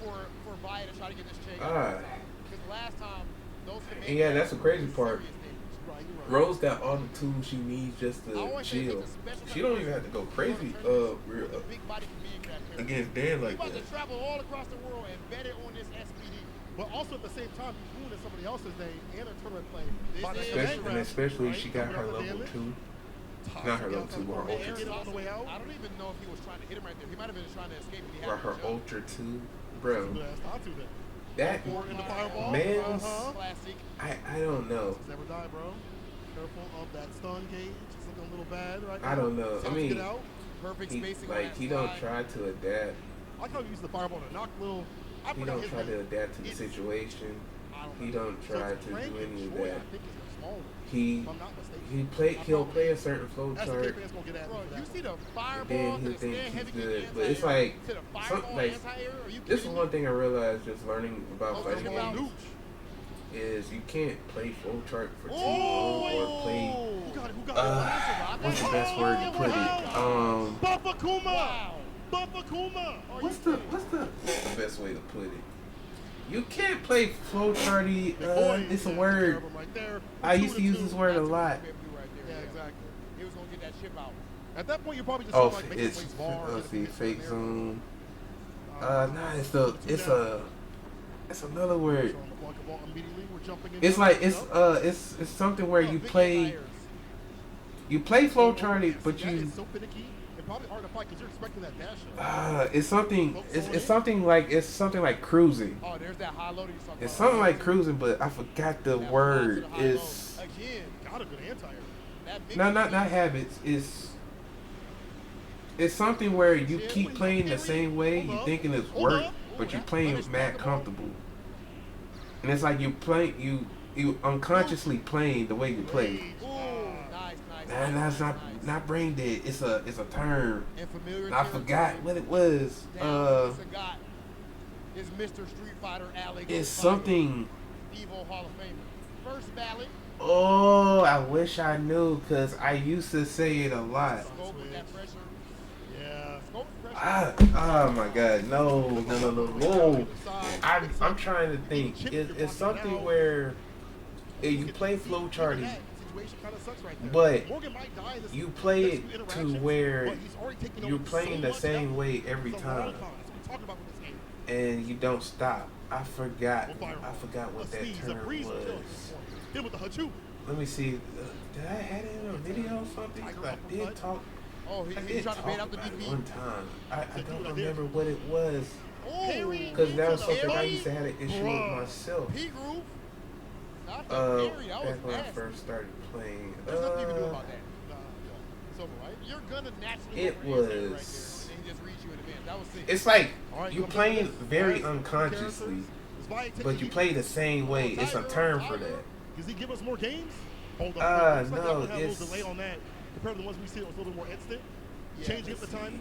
for Vaya to try to get this check. Ah. Because last time those And yeah, that's the crazy part. serious damage. Right, you're right. Rose got all the tools she needs just I to always say chill. it's a special She type don't of even have to go person crazy with a big body command character. against Dan He like about that. to travel all across the world and bet it on this SPD. But also at the same time, he's ruining somebody else's name and their tournament play. This by is- that Especially, and ref, especially right? she got Coming her out the level damage. 2. Tossing Not her it level outside 2, the her corner, ultra get it on the way out. I don't even know if he was trying to hit him right there. He might have been just trying to escape and he Or had her no jump. ultra 2. Bro, That's not too bad. that, Forward in the fireball. man's, Classic. I don't know. Never die, bro. Careful of that stun gauge. It's looking a little bad right now. I don't know. I Sounds mean, get out. Perfect He, spacing on like, that he don't slide. try to adapt. I like how he used the fireball to knock little. I He forgot don't his try to name. adapt to the It's- situation. I don't He know. don't So try it's to do Frank any and of Troy, that. I think is the small one. He If I'm not mistaken. he'll play a certain flow That's the chart. K-Fans gonna get at me Bro, for you that see the fireball Then to he'll the think stand heavy he's kick good. But it's anti-air, like to the fireball like anti-air? Are you this is kidding one me? thing I realized just learning about Oh, fighting wow. games is you can't play flow chart for too Oh! long or play. Who got it? Who got it? What's the best word to put it? Buffa Kuma! Wow. Buffa Kuma! What's the best way to put it? You can't play flow charty. It's a word. Right there. I used to use this word a That's what lot. he was gonna do right there, Yeah, exactly. He was gonna get that chip out. At that point, you're probably just Oh, like making it's waste bar. let's see, get a fake there. zone. Nah, it's another word. So on the block of ball immediately, we're jumping in. It's like it's something where you Big play anti-airs. flow charty, but That you is so finicky and probably hard to fight because you're expecting that dash. it's something like cruising. Oh, there's that high low that you talking It's about. something like cruising, but I forgot the That word. high low. It's Again, Got a good anti-air. that mix not between- habits. It's something where you keep playing the same way, you thinking it's work, but you're playing mad comfortable. And it's like you unconsciously playing the way you play. Ooh, nice. And that's not brain dead. It's a term. And familiar I forgot what it was. Is Mr. Street Fighter Alex. It's something. Evo Hall of Famer. First ballot. Oh, I wish I knew, cause I used to say it a lot. Scope with that pressure. Yeah. Scope with pressure. Oh my God, no. I'm trying to think. It's something where you play flow charty, but you play it to where you're playing the same way every time, and you don't stop. I forgot what that term was. Hit with the hachu. Let me see. Did I have it in a video or something? I did talk. Oh, I he did tried to talk bait out the about it DP. one time. I don't remember what it was. Oh, Because that was something I used to have an issue with myself. P groove. Not the parry. That was Back when I nasty. first started playing. There's nothing you can do about that. It's over, right? You're gonna naturally It go for the answer right there, was- and then he just reads you in advance. That was sick. It's like All right, you come playing in. very Nice. unconsciously, Is Vaya taking but you heat? play the same way. It's a term for that. Does he give us more games? Hold on. No, Looks like that one had a it's- little delay on that compared to the ones we see. It was a little more instant. Yeah, Changing at the time.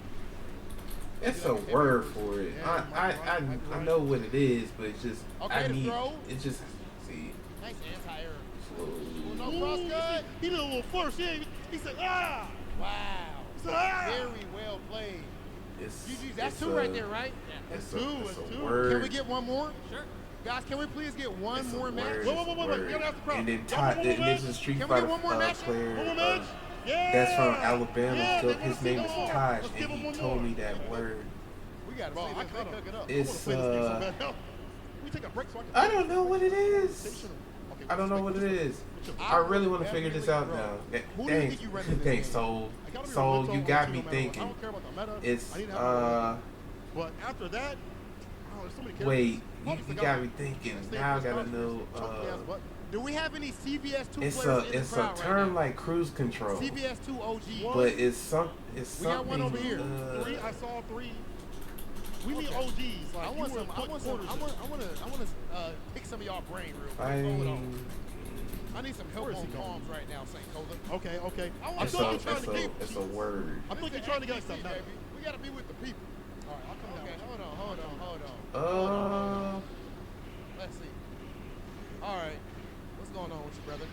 It's a word for it. I know what it is, but it's just Okay, I the need. throw. It's just see. Nice anti-air. Oh, no cross Ooh, cut. he did a little flourish. He said, ah! Wow. He said, ah! Very well played. It's GG's, that's it's two a- right there, right? It's That's a, two, it's that's a two. word. Can we get one more? Sure. Guys, can we please get one It's a more match? word, Wait, it's a wait, you word. gotta ask the crowd. And then Y'all Todd, want one more this match? is Street Can we get Fighter one more match? player. One more match? Yeah! That's from Alabama. Yeah, so they his wanna name see is more. Taj, Let's and give him he one told more. me that word. We got to Bro, see I this. cut They cook it up. It's I wanna play this game so bad. We take a break so I don't know what it is. Sensational. Okay, I don't know what it is. I really want to figure this out now. Who do you think you run in this Thanks, game? Soul. I gotta be Soul, mental you on got two me no matter what. I thinking. don't care about the meta. It's I need to have a but after that, oh, there's so many characters. wait, Obviously you got me thinking. Stay Now I first gotta conference, know. choke the ass butt. Do we have any CVS 2 It's players a in the it's a crowd term right now? like cruise control, CVS 2 OG. but it's We something. got one over here. Three, I saw three. We need Okay. OGs. Like I want some. I want to pick some of y'all brain real quick. Hold on. Fighting. I need some help Where is on he going? palms right now, St. Cola. Okay, okay. I It's feel a like you're trying it's to a keep. it's a word. I feel like you're trying to get us Listen, something. baby. We gotta be with the people. All right, I'll come down. Okay, hold on. Let's see. All right, what's going on with you, brother?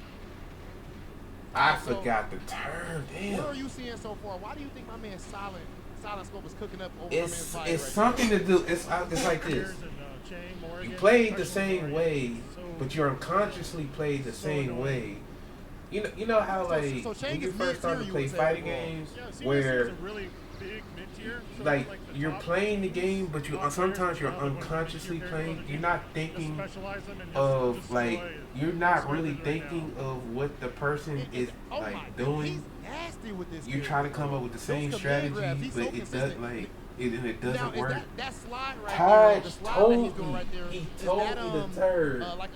I So, forgot the term. What are Damn. you seeing so far? Why do you think my man Silent Scope is cooking up over my man's It's body it's right something to do. It's like this. You played the same way, but you unconsciously played the same way. You know how like so Chang when you is first started to mid-tier, play you would say, fighting overall. games, Yeah, CBS where is a really big mid-tier. So like the you're top playing the game, but you top sometimes players you're are the ones who unconsciously make you playing. care You're about not the game, thinking specialize them and of just like destroy it. you're not Destroy really it right thinking now. of what the person is Oh my like God, doing. he's nasty with this. You kid. try to come up with the same Those command strategy, grabs, he's but so it does consistent. like it Now, doesn't is work. that slide right Taj there, the slide that told he's doing me. right there, He is told that, me the term. like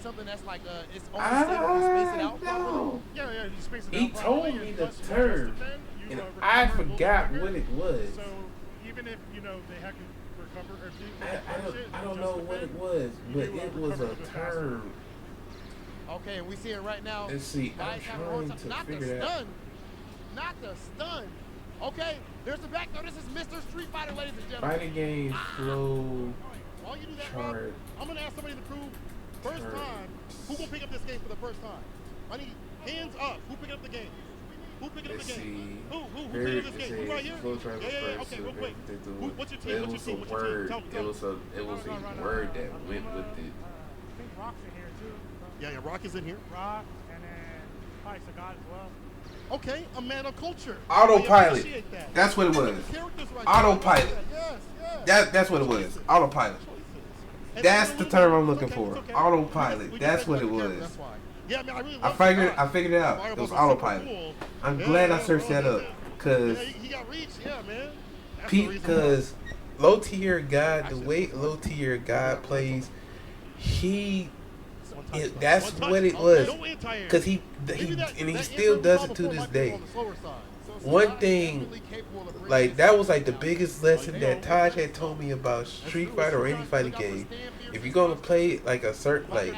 something that's like it's on the table to space it out properly? No. Yeah, you space it He out told properly, me and the plus you term, adjust the pen, you, and recover I a little forgot quicker. what it was. So even if they had to recover or I don't know what it was, but it was a term. Okay, and we see it right now. Let's see, I'm Guys having a hard trying time. to Not figure the that. stun. Not the stun. Okay, there's the back. No, this is Mr. Street Fighter, ladies and gentlemen. Fighting game flow While you do that, Rob, chart. I'm gonna ask somebody in the crew. First Chart. time, who gonna pick up this game for the first time? I need hands up. Who picking up the game? Who picking up Let's the game? see. Who Very picking up this game? Who right here? flow chart Yeah. first, Okay, so real quick. they do Who, it. what's your team? It What's was your a team? What's your team? word. Tell me. It was a word that went with it. I think Rock's in here too. Yeah, Rock is in here. Rock, and then probably Sagat as well. Okay, a man of culture. Autopilot. I appreciate that. That's what it was. Characters right Autopilot. there. Yes. That's what it was. Autopilot. And That's it's the a term little I'm bit- looking it's for. okay, it's okay. Autopilot. We can That's take what that it together, was. That's fine. Yeah, I mean, I really I figured it out. It was autopilot. I'm glad I searched that up, cause he got reach. Yeah, man. That's the Pete, reason cause low tier God, the way low tier God plays, that's what it was. Cause he still does it to this day. One thing, like that was like the biggest lesson that Taj had told me about Street Fighter or any fighting game. If you're gonna play like a certain like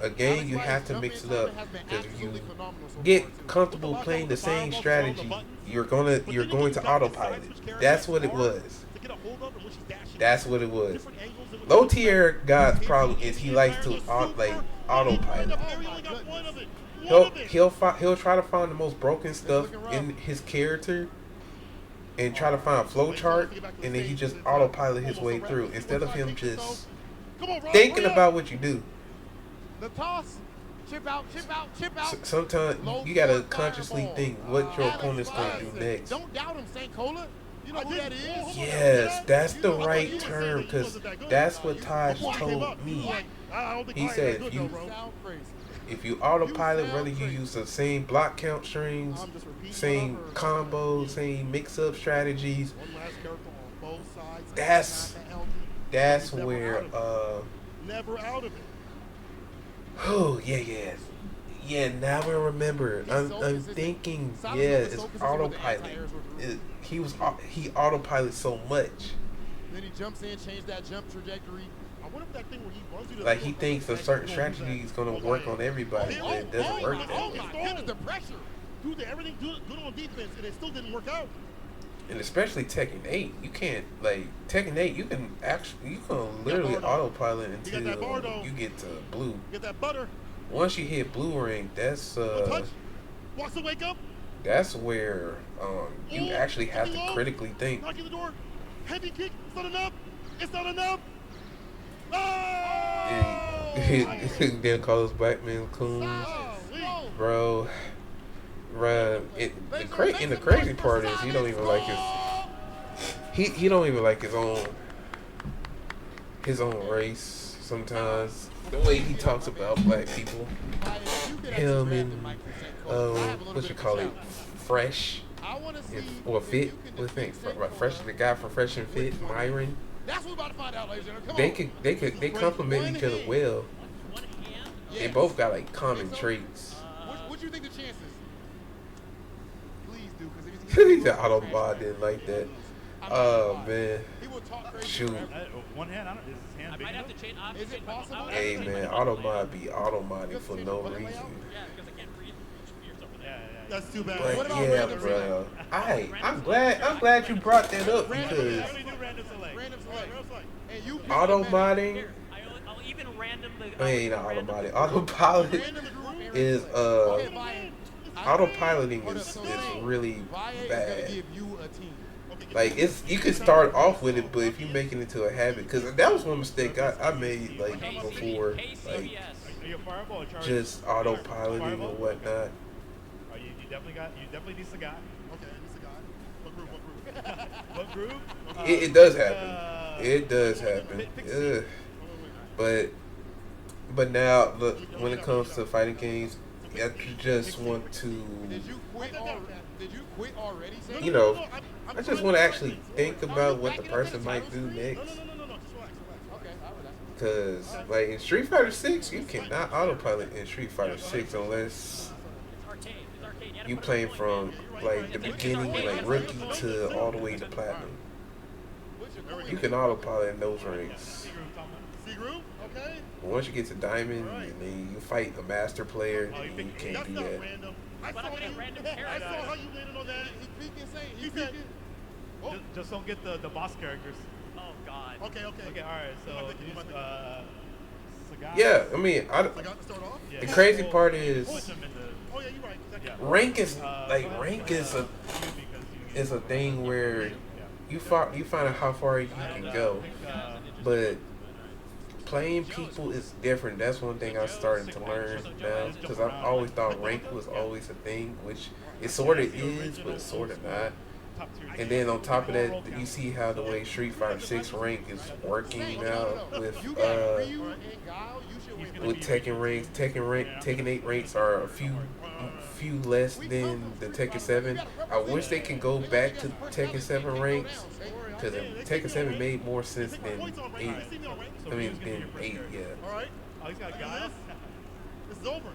a game, you have to mix it up. Cause if you get comfortable playing the same strategy, you're going to autopilot. That's what it was. That's what it was. Low tier God's problem is he likes to autopilot. He'll try to find the most broken stuff in his character and try to find a flow chart, and then he just autopilot his way through instead of him just thinking about what you do. The toss. Chip out, chip out, chip out. Sometimes you gotta consciously think what your opponent's gonna do next. Don't doubt him, St. Cola. You know who that is? Yes, that's the right term, because that's what Taj told me. He said if you autopilot, whether you use the same block count strings, same combos, same mix-up strategies, that's where never out of it. Oh yeah. Now I remember. I'm thinking. Yeah, it's autopilot. He autopilots so much. Then he jumps in, change that jump trajectory. I wonder if that thing where he runs you to Like he thinks a certain strategy is gonna work on everybody, but it doesn't work that Oh way. my goodness, the pressure. Dude, everything good on defense, and it still didn't work out. And especially Tekken 8, you can't Tekken 8. You can literally autopilot until you get to blue. Get that butter. Once you hit blue rank, that's Touch. Walks the wake up. that's where you actually have to critically think. Knocking the door. Heavy kick. It's not enough. It's not enough. Oh! And then call us black man coons, bro. The crazy part is he don't even like he don't even like his own race. sometimes. The way he talks about black people, him and what you call it, Fresh, or Fit. What think? Fresh, the guy from Fresh and Fit, Myron. That's what we're about to find out, ladies and gentlemen. Come on. They complement each other well. They Yes. both got like common traits. What do you think the chances? Please do, because if He he's said Autobot didn't like that. Oh man, he will talk crazy. shoot. One hand, I don't, is his hand I big might enough? have to change. Is it possible? Hey man, Autobot be automoting for no reason. Yeah, because I can't breathe. Ears over there. Yeah. That's too bad. But What about yeah, random bro. I'm glad you brought that up because How do you do random select? Random select. And you pick automodding. Here, I'll even random the. I mean, not automodding. Autopilot is Okay, Vian. autopiloting is So really Vian is bad. gonna give you a team. Like you could start off with it, but if you make it into a habit, because that was one mistake I made like before, like KCBS. Are you a fireball or charge? just autopiloting Fireball? and whatnot. Oh, you definitely decent guy. Okay, he's a guy. What group? What group? It does happen. It does happen. Ugh. But now look, when it comes to fighting games, I just want to, Did you quit already? Sam? you know, I just want to actually think about what the person might do next. No, just relax. Okay, I would ask. Cause like in Street Fighter 6, you cannot autopilot in Street Fighter 6 unless It's arcade. It's arcade. gotta you put it playing on from like the beginning, like rookie to all the way to platinum. You can autopilot in those ranks. C group? Okay. But once you get to diamond, and then you fight a master player, and you can't That's do not that. random. I But saw I got you. random I saw characters. how you landed on that. He's peeking, saying He he's said- peeking. Just don't get the boss characters. Oh God. Okay. Okay, all right. So Sagat. Yeah, I mean, I got to start off. Yeah. the crazy part is Put them in the- Oh yeah, you're right. Yeah. rank is like go rank ahead. is a You because you is a thing where Yeah. you find out how far you can go, but playing people is different. That's one thing I'm starting to learn now because I've always thought rank was always a thing, which it sort of is, but sort of not. top tier. And then on top of that, you see how the way Street Fighter 6 rank is working now with You got Ryu and Guile. You should win. with Tekken ranks. Tekken 8 ranks are a few less than the Tekken 7. I wish they can go back to Tekken 7 ranks because Tekken 7 made more sense than 8. I mean, than 8, yeah. All right. Oh, he's got guys. This is over.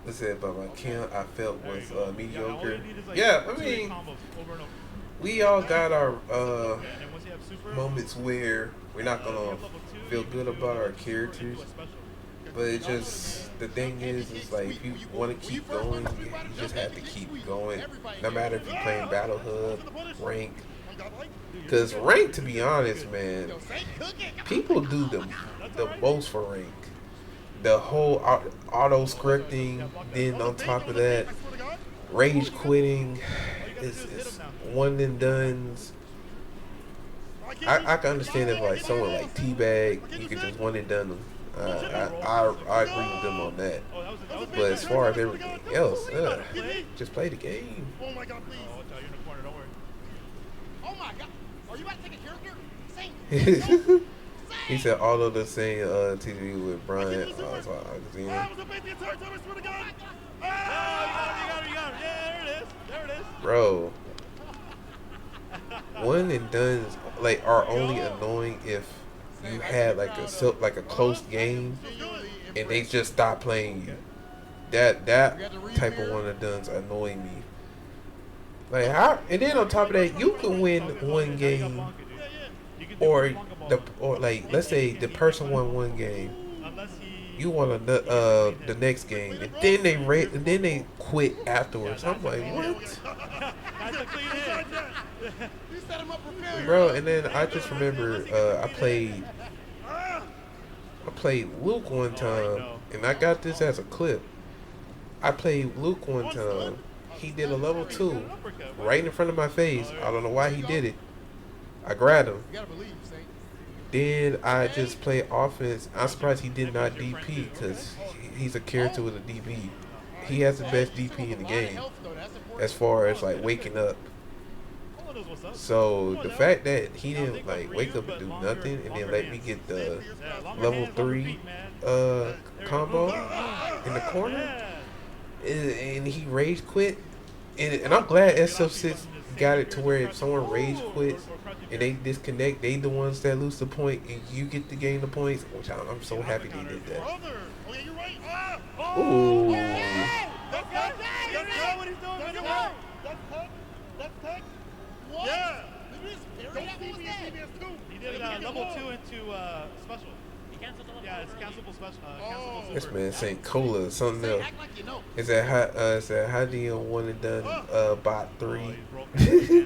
What's that about my Kim? I felt was There you go. All mediocre. you need is, like, Yeah, I 2 mean, combos over and over. we all got our And then once you have super, moments where we're not you gonna have level 2, feel you good can about our do characters. a special. But it just, the thing is like if you want to keep going, you just have to keep going. No matter if you're playing Battle Hub, rank. Because rank, to be honest, man, people do the most for rank. The whole auto scripting, then on top of that, rage quitting is one and done's. I can understand if like someone like Teabag, you could just one and done them. I agree with them on that. Oh, that was But as far as everything else, just play the game. Oh my God, please. Oh, you're in the corner, don't worry. Oh my God. Are you about to take a character? Sing. He said all of the same TV with Brian That was a bait the entire time, I swear to God. You got it. Yeah, there it is. Bro, one and done like are only annoying if you had like a close game and they just stop playing you. That type of one and done's annoy me. Like how, and then on top of that, you can win one game, or like let's say the person won one game, you won the next game, and then they quit afterwards. I'm like, what? That's a clean hit. You set him up for failure. Bro, and then I just remember I played Luke one time, and I got this as a clip. I played Luke one time. He did a level 2 right in front of my face. I don't know why he did it. I grabbed him. You gotta believe, Saint. Then I just played offense. I'm surprised he did not DP because he's a character with a DP. He has the best DP in the game as far as like waking up. knows what's up. So the now. fact that he Now didn't think like of wake Ryu, up and but do longer- nothing and then longer let me hands. get the Yeah, longer level hands, longer 3 feet, man. combo in the corner, and he rage quit. And I'm glad SF6 got it to where if someone rage quits and they disconnect, they the ones that lose the point, and you get to gain the points. Which I'm so happy they did that. Brother. Oh, yeah, you're right. Ooh. That's cut. That's cut. What he's doing. That's cut. That's cut. That's cut. What? Yeah. Don't see me in CBS 2. He did level 2 into special. He canceled the level. Yeah, it's cancelable special. Cancelable This super. man saying cola or something else. Act like you know. Is that how do you want it done? Bot 3. He's broken his hands on you.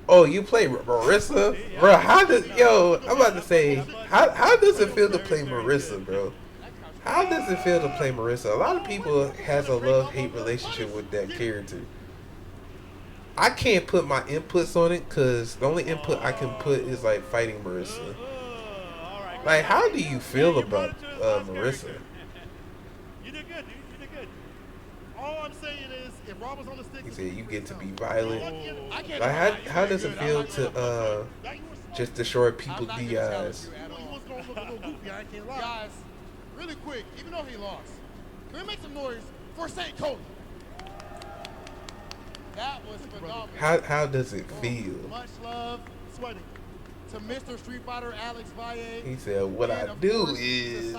Oh, you play Marissa, bro? How does I'm about to say how does it feel to play Marissa, bro? How does it feel to play Marissa? A lot of people has a love-hate relationship with that character. I can't put my inputs on it because the only input I can put is like fighting Marissa. Like, how do you feel about Marissa? You did good, dude. You did good. All I'm saying is, if Rob was on the stick, He said you get to be violent. I can't. Like, how does it feel to just destroy people's DIs? You was gonna look a little goofy. I can't lie. Guys, really quick, even though he lost, can we make some noise for St. Cody? That was phenomenal. How does it feel? Much love Sweating. to Mr. Street Fighter Alex Valle. He said, "What I do is,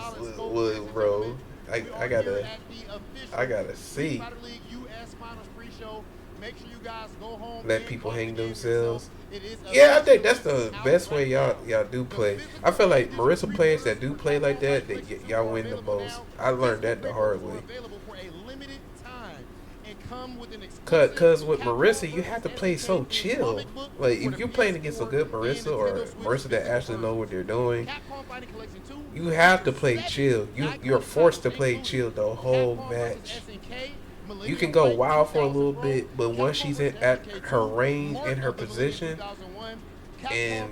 bro, I gotta see. League US Finals pre-show. Make sure you guys go home. Let and people watch hang the game themselves." yourself. It is Yeah, I think that's the best way y'all do play. I feel like Marissa players that do play like that, y'all win the most. I learned that the hard way. Available for a limited time and come with an Cause with Marissa, you have to play so chill. Like if you're playing against a good Marissa or Marissa that actually know what they're doing, you have to play chill. You're forced to play chill the whole match. You can go wild for a little bit, but once she's at her range and her position, and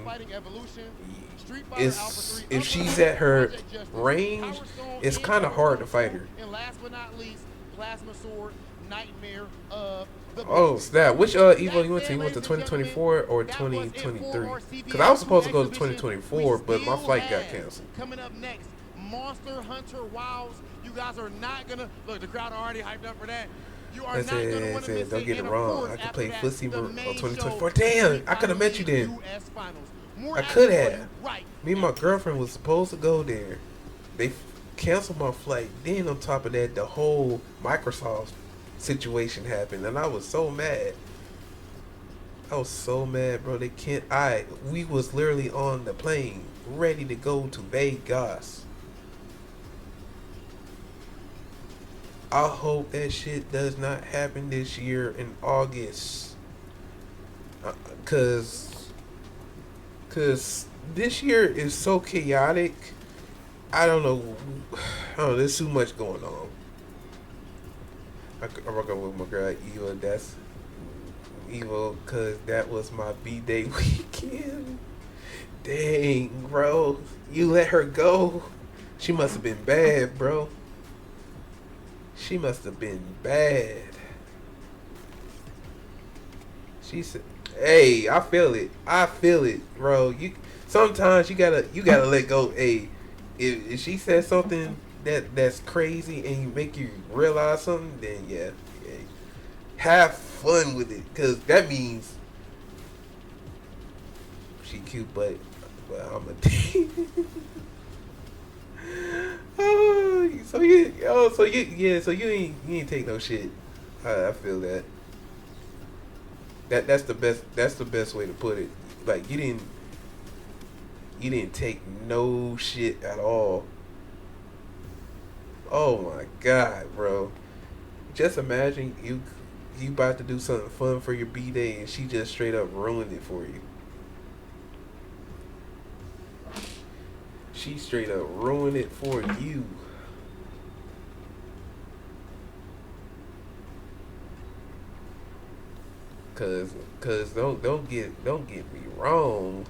if she's at her range, it's kind of hard to fight her. And last but not least, Plasma Sword, Nightmare of the Oh snap! Which Evo you went to? You went to 2024 or 2023? Because I was supposed to go to 2024, but my flight got canceled. Coming up next, Monster Hunter Wilds. You guys are not gonna look. The crowd already hyped up for that. You are not gonna want to miss don't it. get it And of wrong. course, I could after play that, Footsie the on main 2024. show, Damn, I could have met you then. US Finals. More I could action have. right. Me and my girlfriend was supposed to go there. They canceled my flight. Then on top of that, the whole Microsoft situation happened, and I was so mad. I was so mad, bro. They can't. We was literally on the plane, ready to go to Vegas. I hope that shit does not happen this year in August. Cause this year is so chaotic. I don't know. There's too much going on. I'm working with my girl Eva. That's Eva, cause that was my B-Day weekend. Dang, bro. You let her go. She must have been bad, bro. She must have been bad. She said, "Hey, I feel it. I feel it, bro. Sometimes you gotta let go. Hey, if she says something that's crazy and you make you realize something, then yeah, have fun with it, cause that means she cute, but I'm a." So you ain't take no shit. I feel that. That's the best way to put it. Like you didn't take no shit at all. Oh my god, bro. Just imagine you about to do something fun for your B-Day and she just straight up ruined it for you. She straight up ruined it for you. Cause don't get me wrong.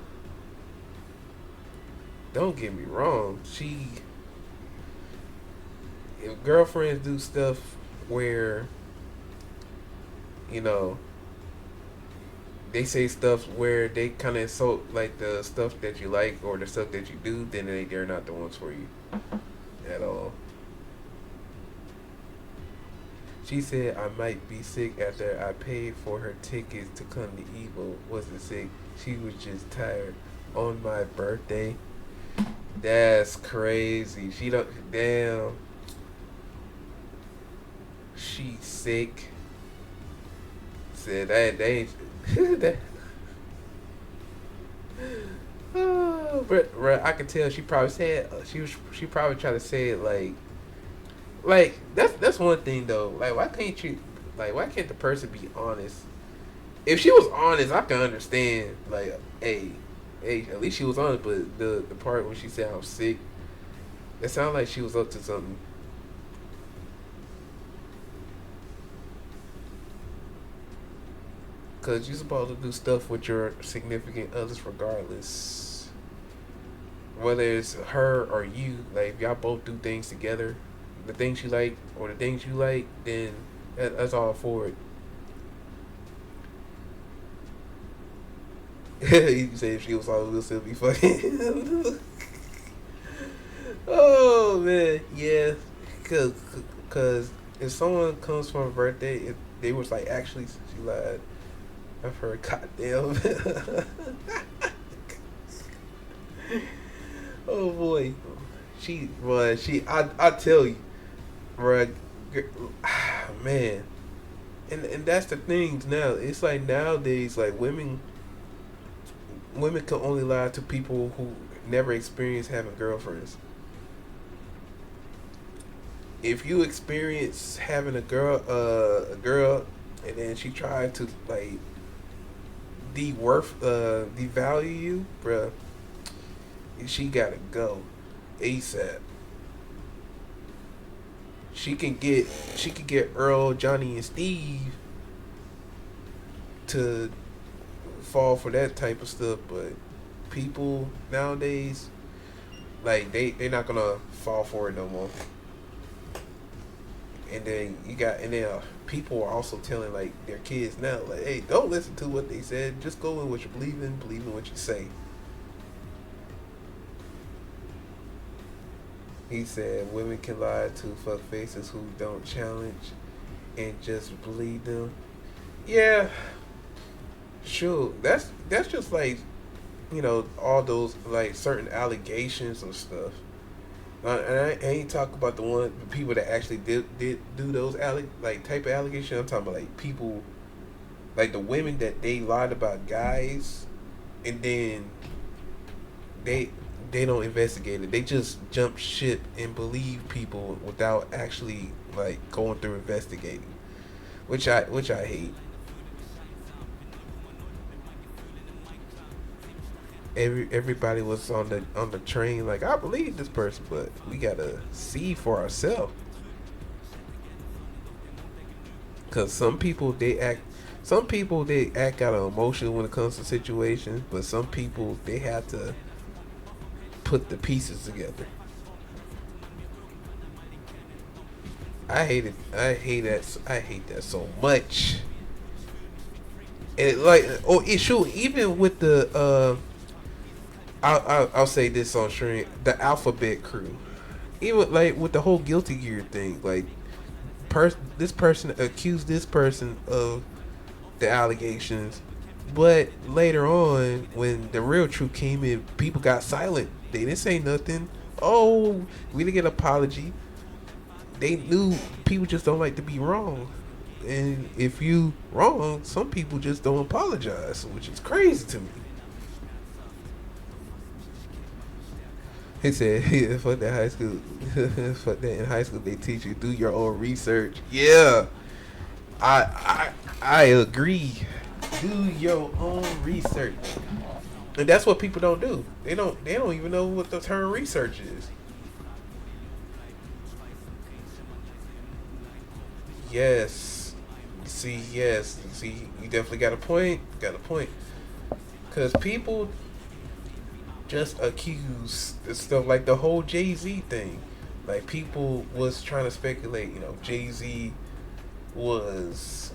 Don't get me wrong. If girlfriends do stuff where, they say stuff where they kind of insult like the stuff that you like or the stuff that you do, then they're not the ones for you at all. She said I might be sick after I paid for her tickets to come to Evo. Wasn't sick. She was just tired on my birthday. That's crazy. She don't. Damn. She's sick. Said that they ain't. That. Oh, but I can tell she probably said she probably tried to say it like that's one thing though. Like why can't the person be honest? If she was honest, I can understand. Like, hey, at least she was honest. But the part when she said I'm sick, it sounded like she was up to something. Cause you're supposed to do stuff with your significant others regardless. Whether it's her or you, like if y'all both do things together, the things you like or the things you like, then that's all for it. You say if she was all, we'll still be fucking. Oh man, yeah. Cause if someone comes for a birthday, if they was like actually she lied. I've heard goddamn. Oh boy, I tell you, bruh, man, and that's the things now. It's like nowadays, like women can only lie to people who never experienced having girlfriends. If you experience having a girl, and then she tried to like devalue you, bruh, she gotta go ASAP. She can get Earl, Johnny, and Steve to fall for that type of stuff, but people nowadays, like they're not gonna fall for it no more. And then people are also telling like their kids now, like, hey, don't listen to what they said. Just go in what you believe in what you say. He said women can lie to fuck faces who don't challenge and just believe them. Yeah, sure. That's just like, all those like certain allegations and stuff. And I ain't talking about the people that actually did do those type of allegations. I'm talking about like people, like the women that they lied about guys, and then they don't investigate it. They just jump ship and believe people without actually like going through investigating, which I hate. Everybody was on the train like, I believe this person, but we gotta see for ourselves. Cause some people they act out of emotion when it comes to situations, but some people they have to put the pieces together. I hate that so much. And even with the I'll say this on stream, the Alphabet Crew, even like with the whole Guilty Gear thing, like this person accused this person of the allegations, but later on when the real truth came in, people got silent. They didn't say nothing. Oh, we didn't get an apology. They knew people just don't like to be wrong, and if you wrong, some people just don't apologize, which is crazy to me. He said, yeah, fuck that high school. Fuck that. In high school, they teach you do your own research. Yeah, I agree. Do your own research, and that's what people don't do. They don't even know what the term research is. Yes. See, you definitely got a point. Because people just accuse stuff like the whole Jay-Z thing. Like people was trying to speculate, Jay-Z was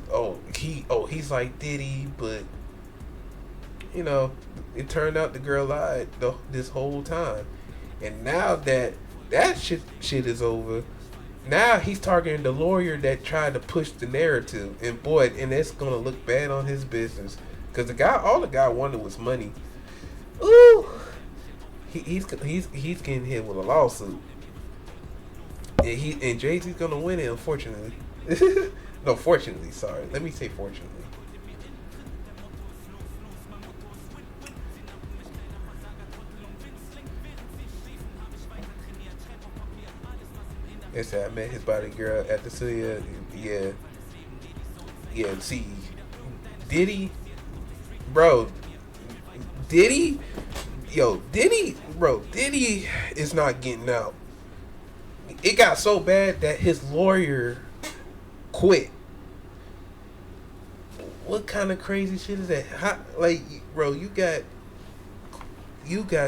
he's like Diddy, but you know, it turned out the girl lied this whole time. And now that shit is over, now he's targeting the lawyer that tried to push the narrative. And boy, and it's gonna look bad on his business. Cause all the guy wanted was money. Ooh, he's getting hit with a lawsuit. And Jay-Z's gonna win it, unfortunately. No, fortunately, sorry. Let me say fortunately. Yes, I met his body girl at the studio. Yeah. Yeah, see. Diddy? Bro. Diddy? Yo, Diddy? Bro, Diddy is not getting out. It got so bad that his lawyer quit. What kind of crazy shit is that? How, like, bro, you got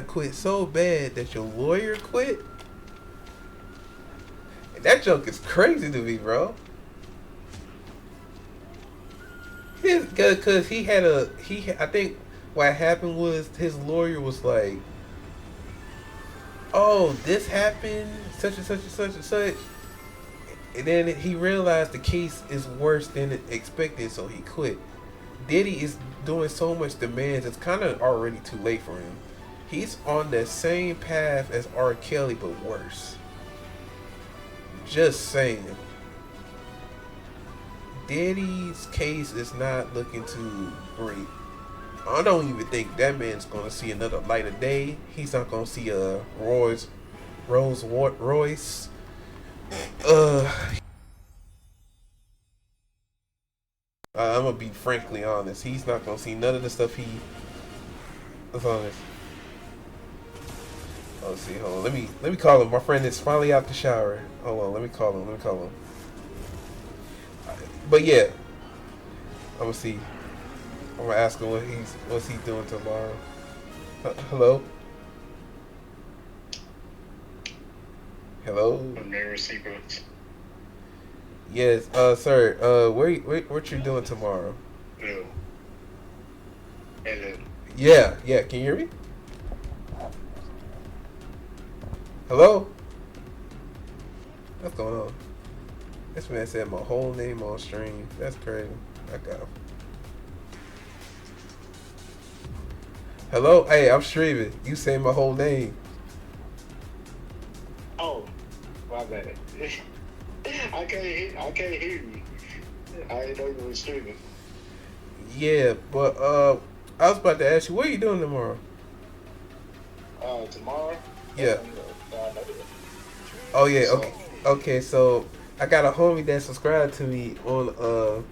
quit so bad that your lawyer quit? And that joke is crazy to me, bro. Because I think what happened was his lawyer was like, oh, this happened, such and such and such and such. And then he realized the case is worse than expected, so he quit. Diddy is doing so much demands, it's kind of already too late for him. He's on the same path as R. Kelly, but worse. Just saying. Diddy's case is not looking too great. I don't even think that man's gonna see another light of day. He's not gonna see a Rolls Royce. I'm gonna be frankly honest. He's not gonna see none of the stuff he. Let's honest. Let's see. Hold on. Let me call him. My friend is finally out the shower. Hold on. Let me call him. But yeah, I'm gonna see. I'm gonna ask him what's he doing tomorrow. Hello. Yes, sir. What you doing tomorrow? No. Hello. Yeah. Can you hear me? Hello. What's going on? This man said my whole name on stream. That's crazy. I got him. Hello? Hey, I'm streaming. You say my whole name. Oh, my bad. I can't hear you. I didn't know you were streaming. Yeah, but I was about to ask you, what are you doing tomorrow? Tomorrow? Yeah. Oh yeah, okay. Okay, so I got a homie that subscribed to me on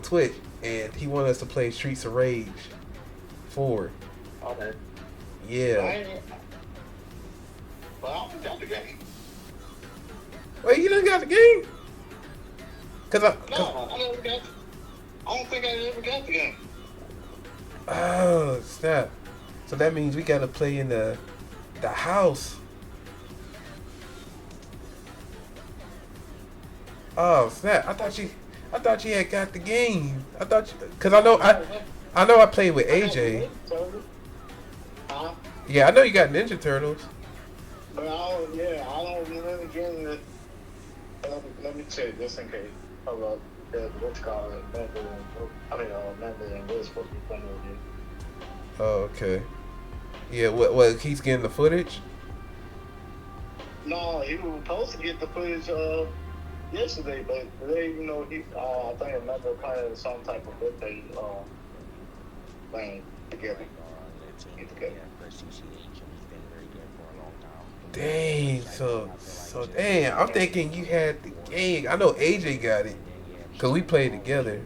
Twitch, and he wanted us to play Streets of Rage 4. Okay. Yeah. Well, I got the game. Wait, you done got the game? I don't think I ever got the game. Oh, snap. So that means we gotta play in the house. Oh, snap. I thought you had got the game. Cause I know I played with AJ. Yeah, I know you got Ninja Turtles. But I don't remember getting the. Let me check just in case. Hold up. What's called Member and Will's supposed to be playing with you. Oh, okay. Yeah, what he's getting the footage? No, he was supposed to get the footage yesterday, but today, I think another kind of some type of birthday thing together. Get together. Dang, so dang, I'm thinking you had the game. I know AJ got it, cause we played together.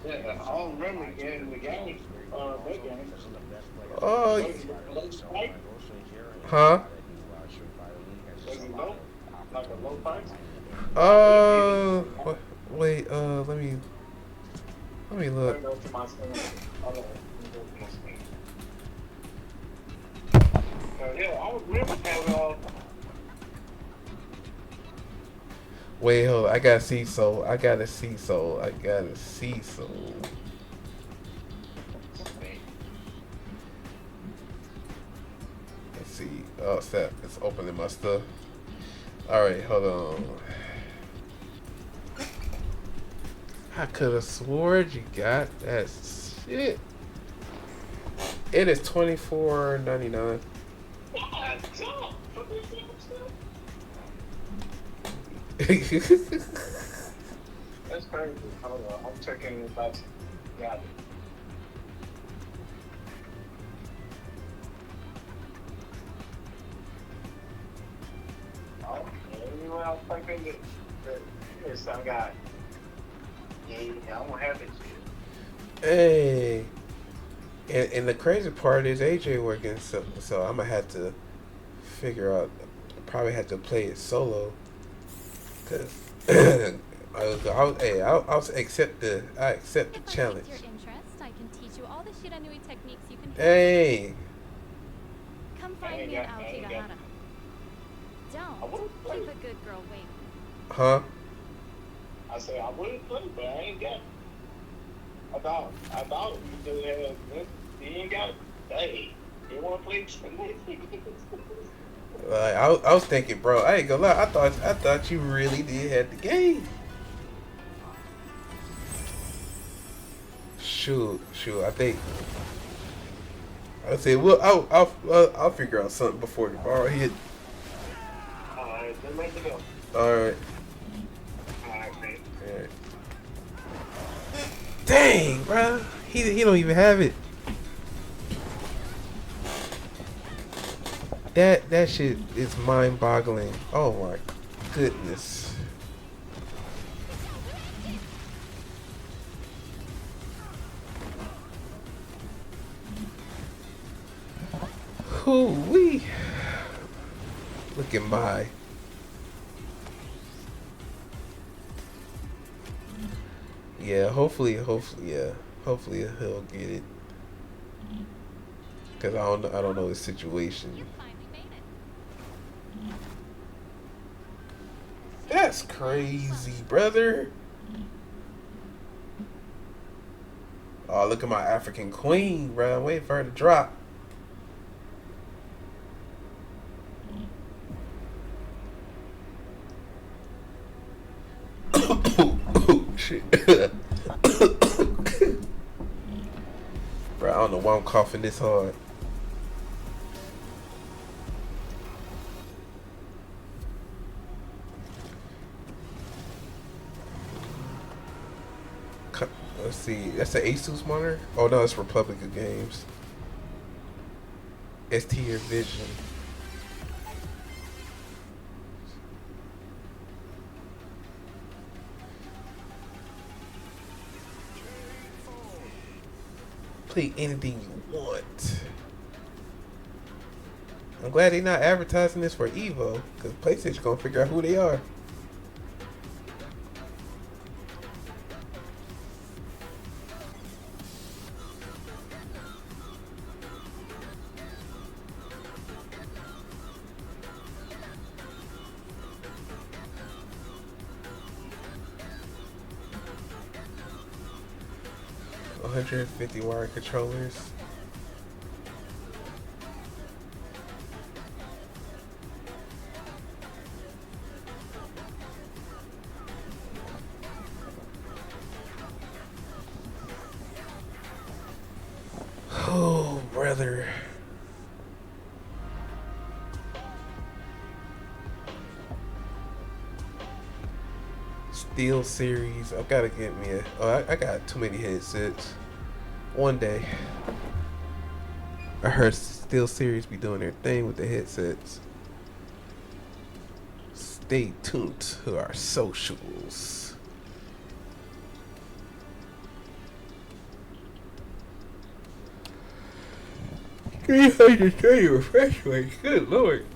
Yeah, I don't remember getting the game. That game. Oh, huh? Was it low? Like a low price? Wait, let me look. Go to my screen. Hold on. Let me go to my screen. Yeah, I was really for Wait, hold on. I gotta see so. Oh, snap. It's opening my stuff. Alright, hold on. I could have sworn you got that shit. It is $24.99. That's crazy. Hold on. I'm checking if I got it. Oh, anyway, I was thinking that yes, I got. Yeah, I don't have it yet. Hey. And the crazy part is AJ working, so I'm gonna have to figure out. Probably have to play it solo, cause I'll accept the challenge. If I pique your interest, I can teach you all the shiranui techniques you can. Hey. Come find me in Aokigahara. Don't keep a good girl waiting. Huh? I said I would play, but I ain't got it. I thought you ain't got it. Hey, you want to play? I was thinking, bro. I ain't gonna lie. I thought you really did have the game. Shoot. I think. I said, well, I'll figure out something before tomorrow hit. All right, then let me go. All right. All right, man. All right. Dang, bro. He don't even have it. That shit is mind-boggling. Oh my goodness. Hoo-wee. Look at my. Yeah, hopefully he'll get it. Cause I don't know his situation. You finally made it. That's crazy, brother. Oh, look at my African queen, bro. I'm waiting for her to drop. Shit. Bro, I don't know why I'm coughing this hard. Let's see. That's the Asus monitor? Oh no, it's Republic of Games. S-tier Vision. Play anything you want. I'm glad they're not advertising this for Evo, because PlayStation gonna figure out who they are. $150 wire controllers. Oh, brother. Steel Series. I gotta get me a. Oh, I got too many headsets. One day. I heard Steel Series be doing their thing with the headsets. Stay tuned to our socials. $330 refresh rate. Good lord.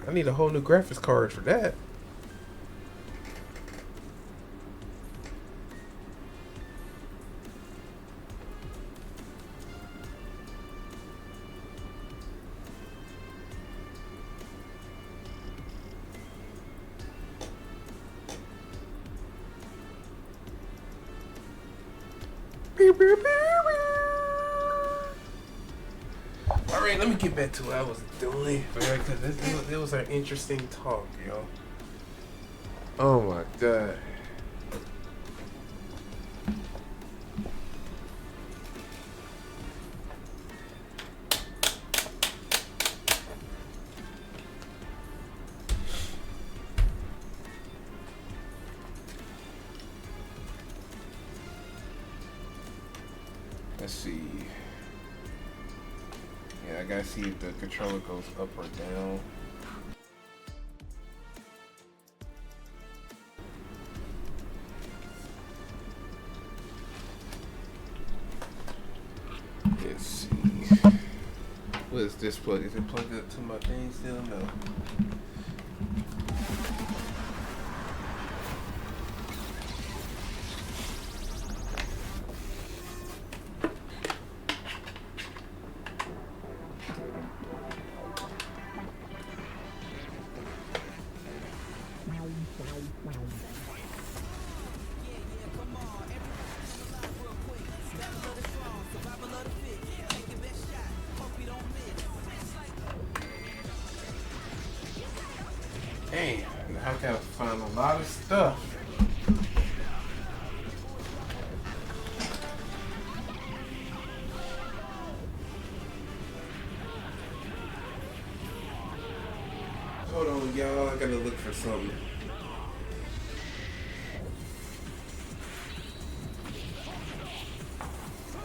I need a whole new graphics card for that. Alright, Alright, let me get back to what I was doing, man, because it was an interesting talk, yo. Oh my god. Let's see. Yeah, I gotta see if the controller goes up or down. Let's see. What is this plug? Is it plugged up to my thing still? No. Dang, I gotta find a lot of stuff. Hold on, y'all. I gotta look for something.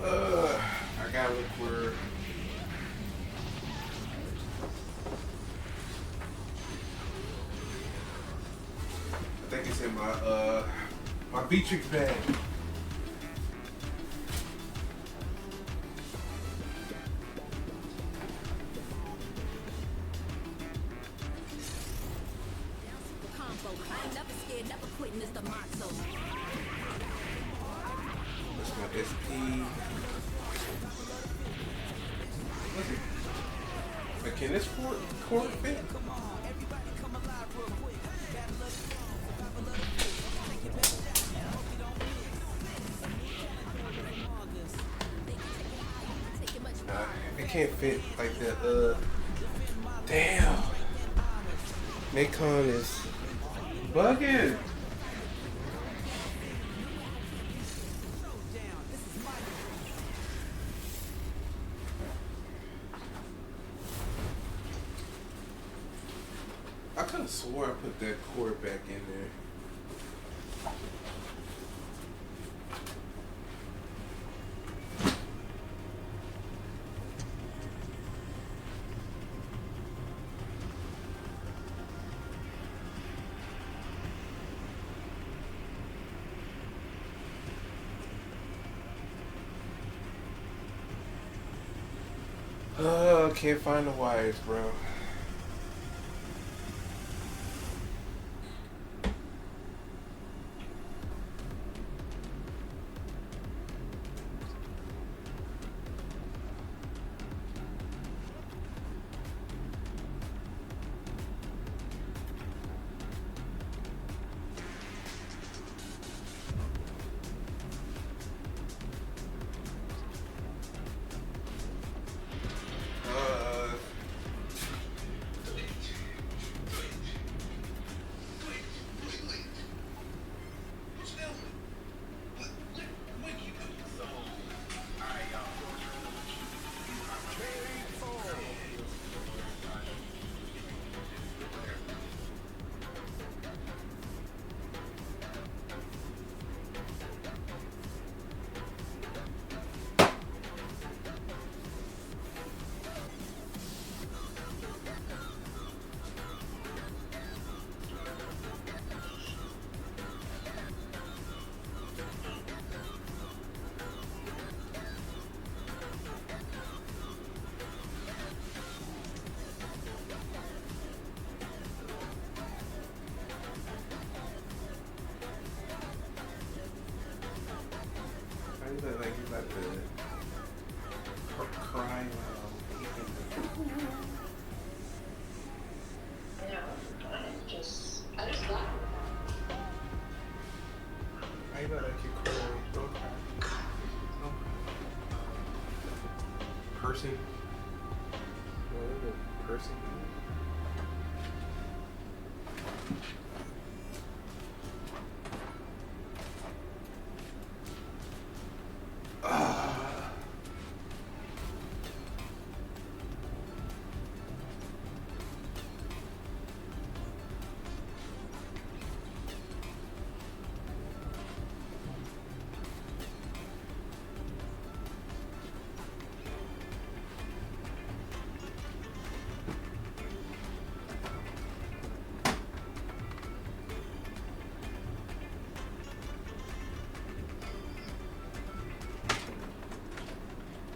I gotta look for. I think it's in my Beatrix bag. That's my SP. What's it? But can this cord fit? It can't fit like that. Damn. Nikon is bugging. I could have swore I put that cord back in there. Can't find the wires, bro. Like he's about to cry I just laugh. I know like you cry. Don't cry. Person. person.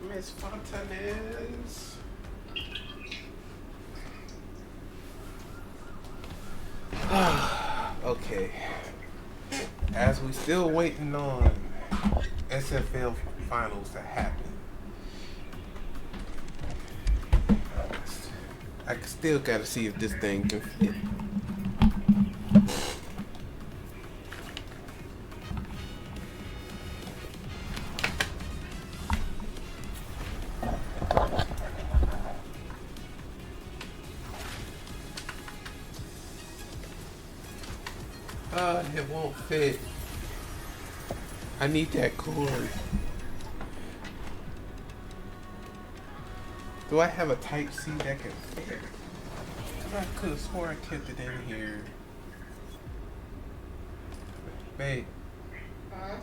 Miss Fontanez. Okay. As we still waiting on SFL finals to happen, I still gotta see if this thing can fit. It won't fit. I need that cord. Do I have a type C that can fit? I could have swore I kept it in here. Babe. Huh?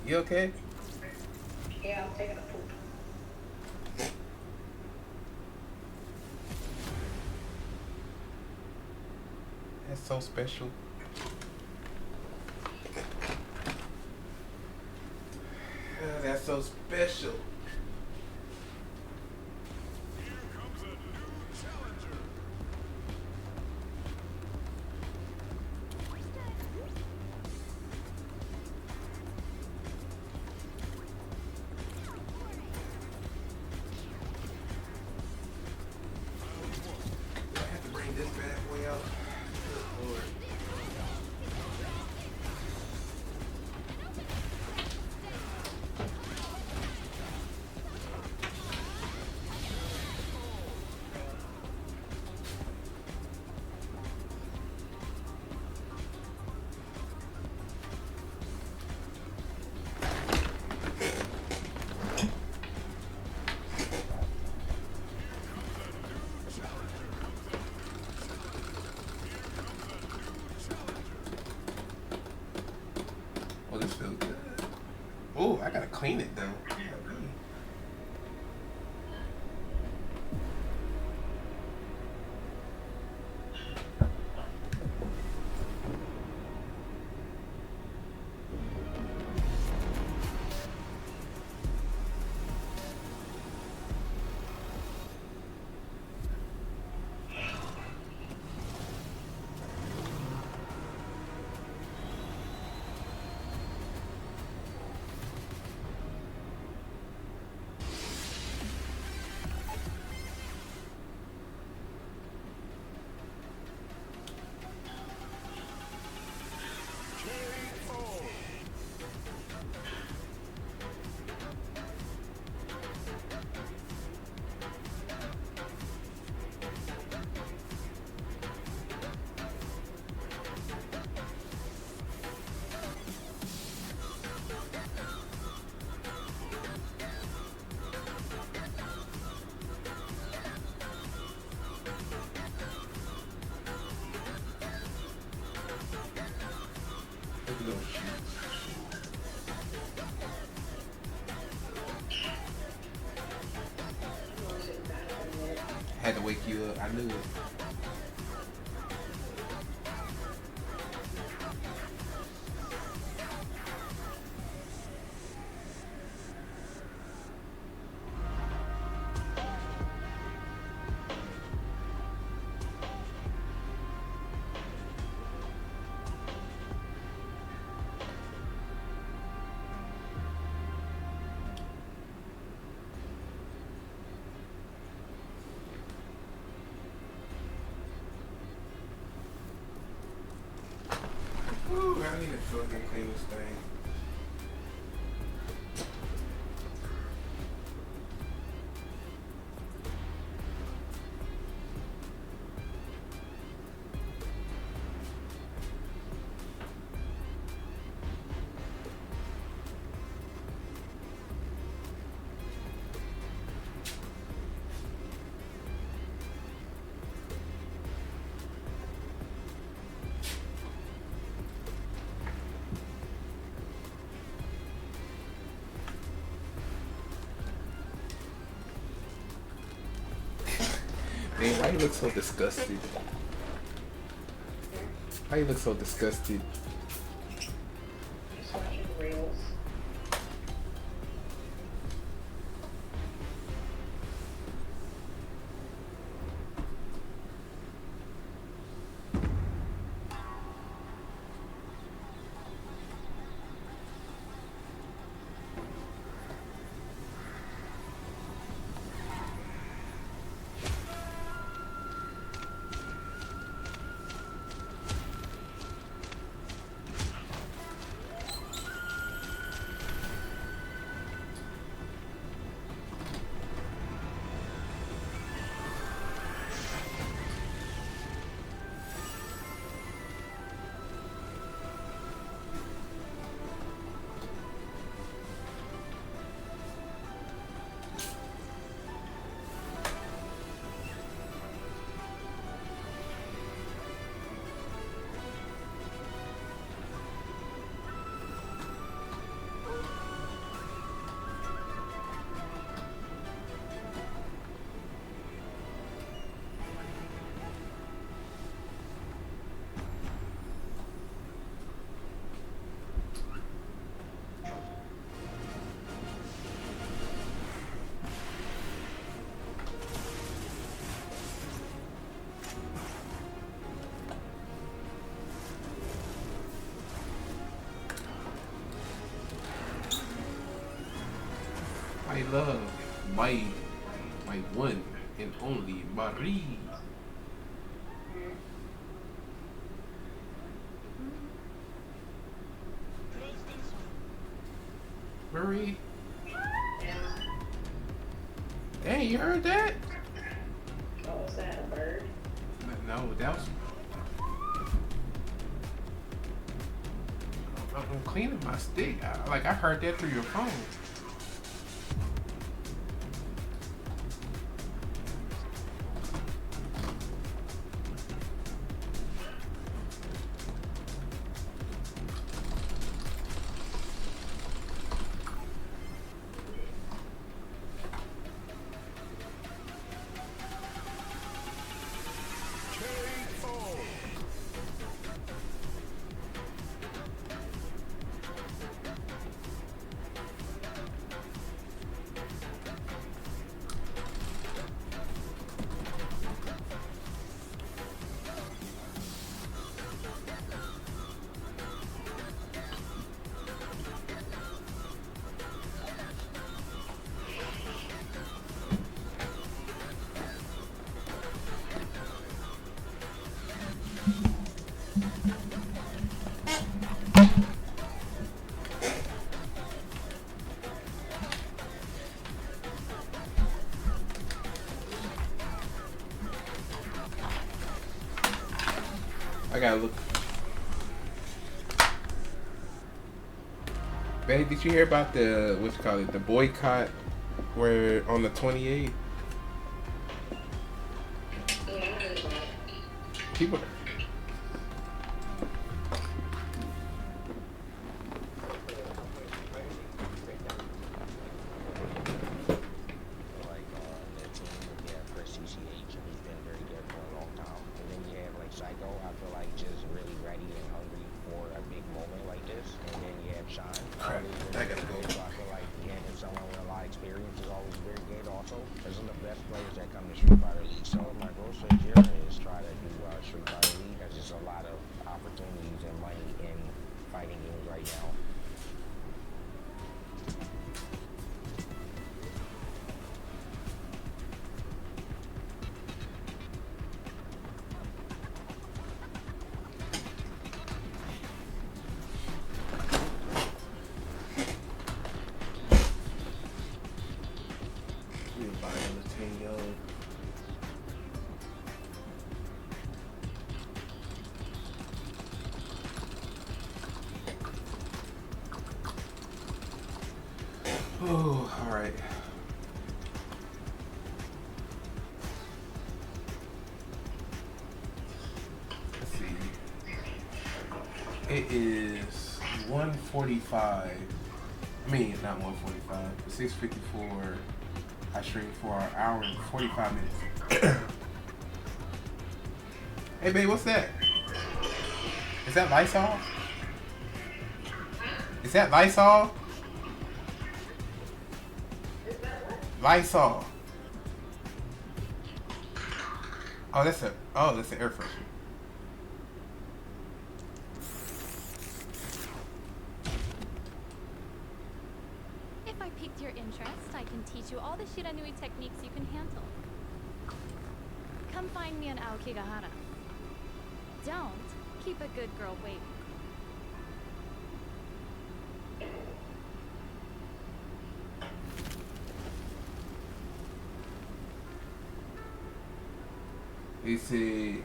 You okay? Yeah, I'm taking a poop. That's so special. That's so special. Here comes a new challenger. Do I have to bring this bad boy out? Good Lord. Oh, this feels good. Oh, I gotta clean it though. Had to wake you up. I knew it. Ooh, I need to fucking clean this thing. you look so disgusted? Why you look so disgusted? Just watching reels. I love my one and only Marie. Marie. Hey, you heard that? Oh, was that a bird? No, that was. I'm cleaning my stick. I heard that through your phone. I gotta look. Babe, did you hear about the the boycott where on the 28th? People. Oh, all right. Let's see. It is 1:45. I mean, not 1:45, but 6:54. I streamed for an hour and 45 minutes. Hey, babe, what's that? Is that Lysol? Is that Lysol? Lysol. Oh, that's an air freshener. If I piqued your interest, I can teach you all the Shiranui techniques you can handle. Come find me in Aokigahara. Don't keep a good girl waiting. He said,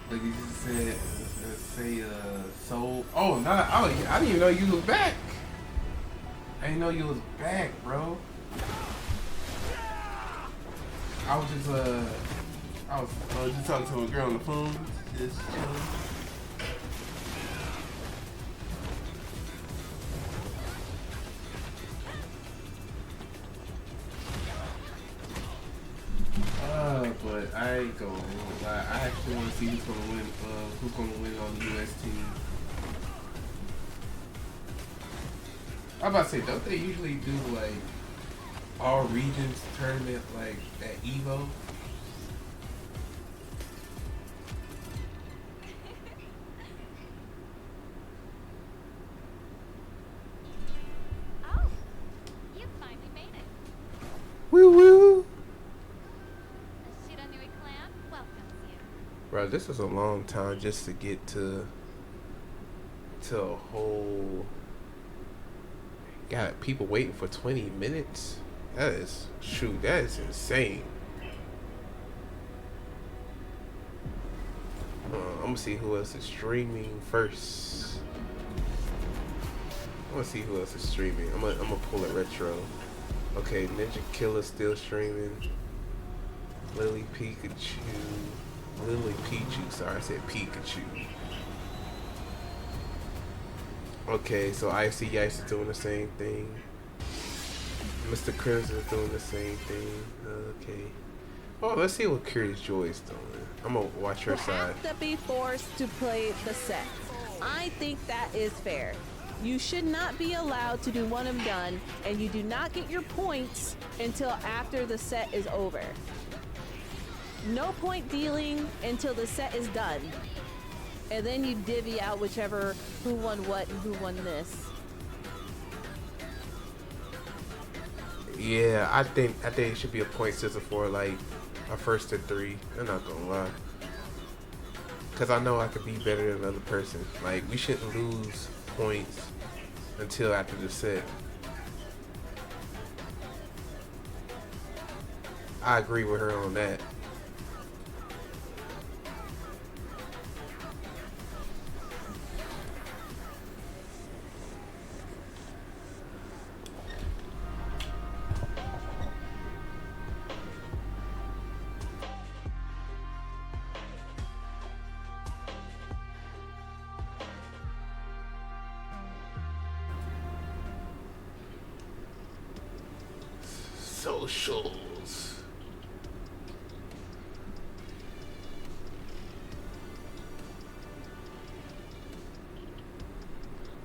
like he just said, soul. Oh, no, I didn't even know you was back. I didn't know you was back, bro. I was just talking to a girl on the phone, just chilling. But I ain't gonna lie. I actually want to see who's gonna win on the U.S. team. I'm about to say, don't they usually do like all regions tournament like at Evo? Oh, you finally made it. Woo woo! The Shiranui clan welcomes you. Bro, this was a long time just to get to a whole. Got people waiting for 20 minutes. That is insane. I'm gonna see who else is streaming first. I'm gonna see who else is streaming. I'm gonna pull it retro. Okay, Ninja Killer still streaming. Lily Pichu. Sorry, I said Pikachu. Okay, so Icy Ice is doing the same thing. Mr. Crimson is doing the same thing. Okay. Oh, let's see what Curious Joy is doing. I'm gonna watch her side. You have to be forced to play the set. I think that is fair. You should not be allowed to do one and done, and you do not get your points until after the set is over. No point dealing until the set is done. And then you divvy out whichever who won what and who won this. Yeah, I think it should be a point system for like a first to 3. I'm not gonna lie, cause I know I could be better than another person. Like we shouldn't lose points until after the set. I agree with her on that. Socials.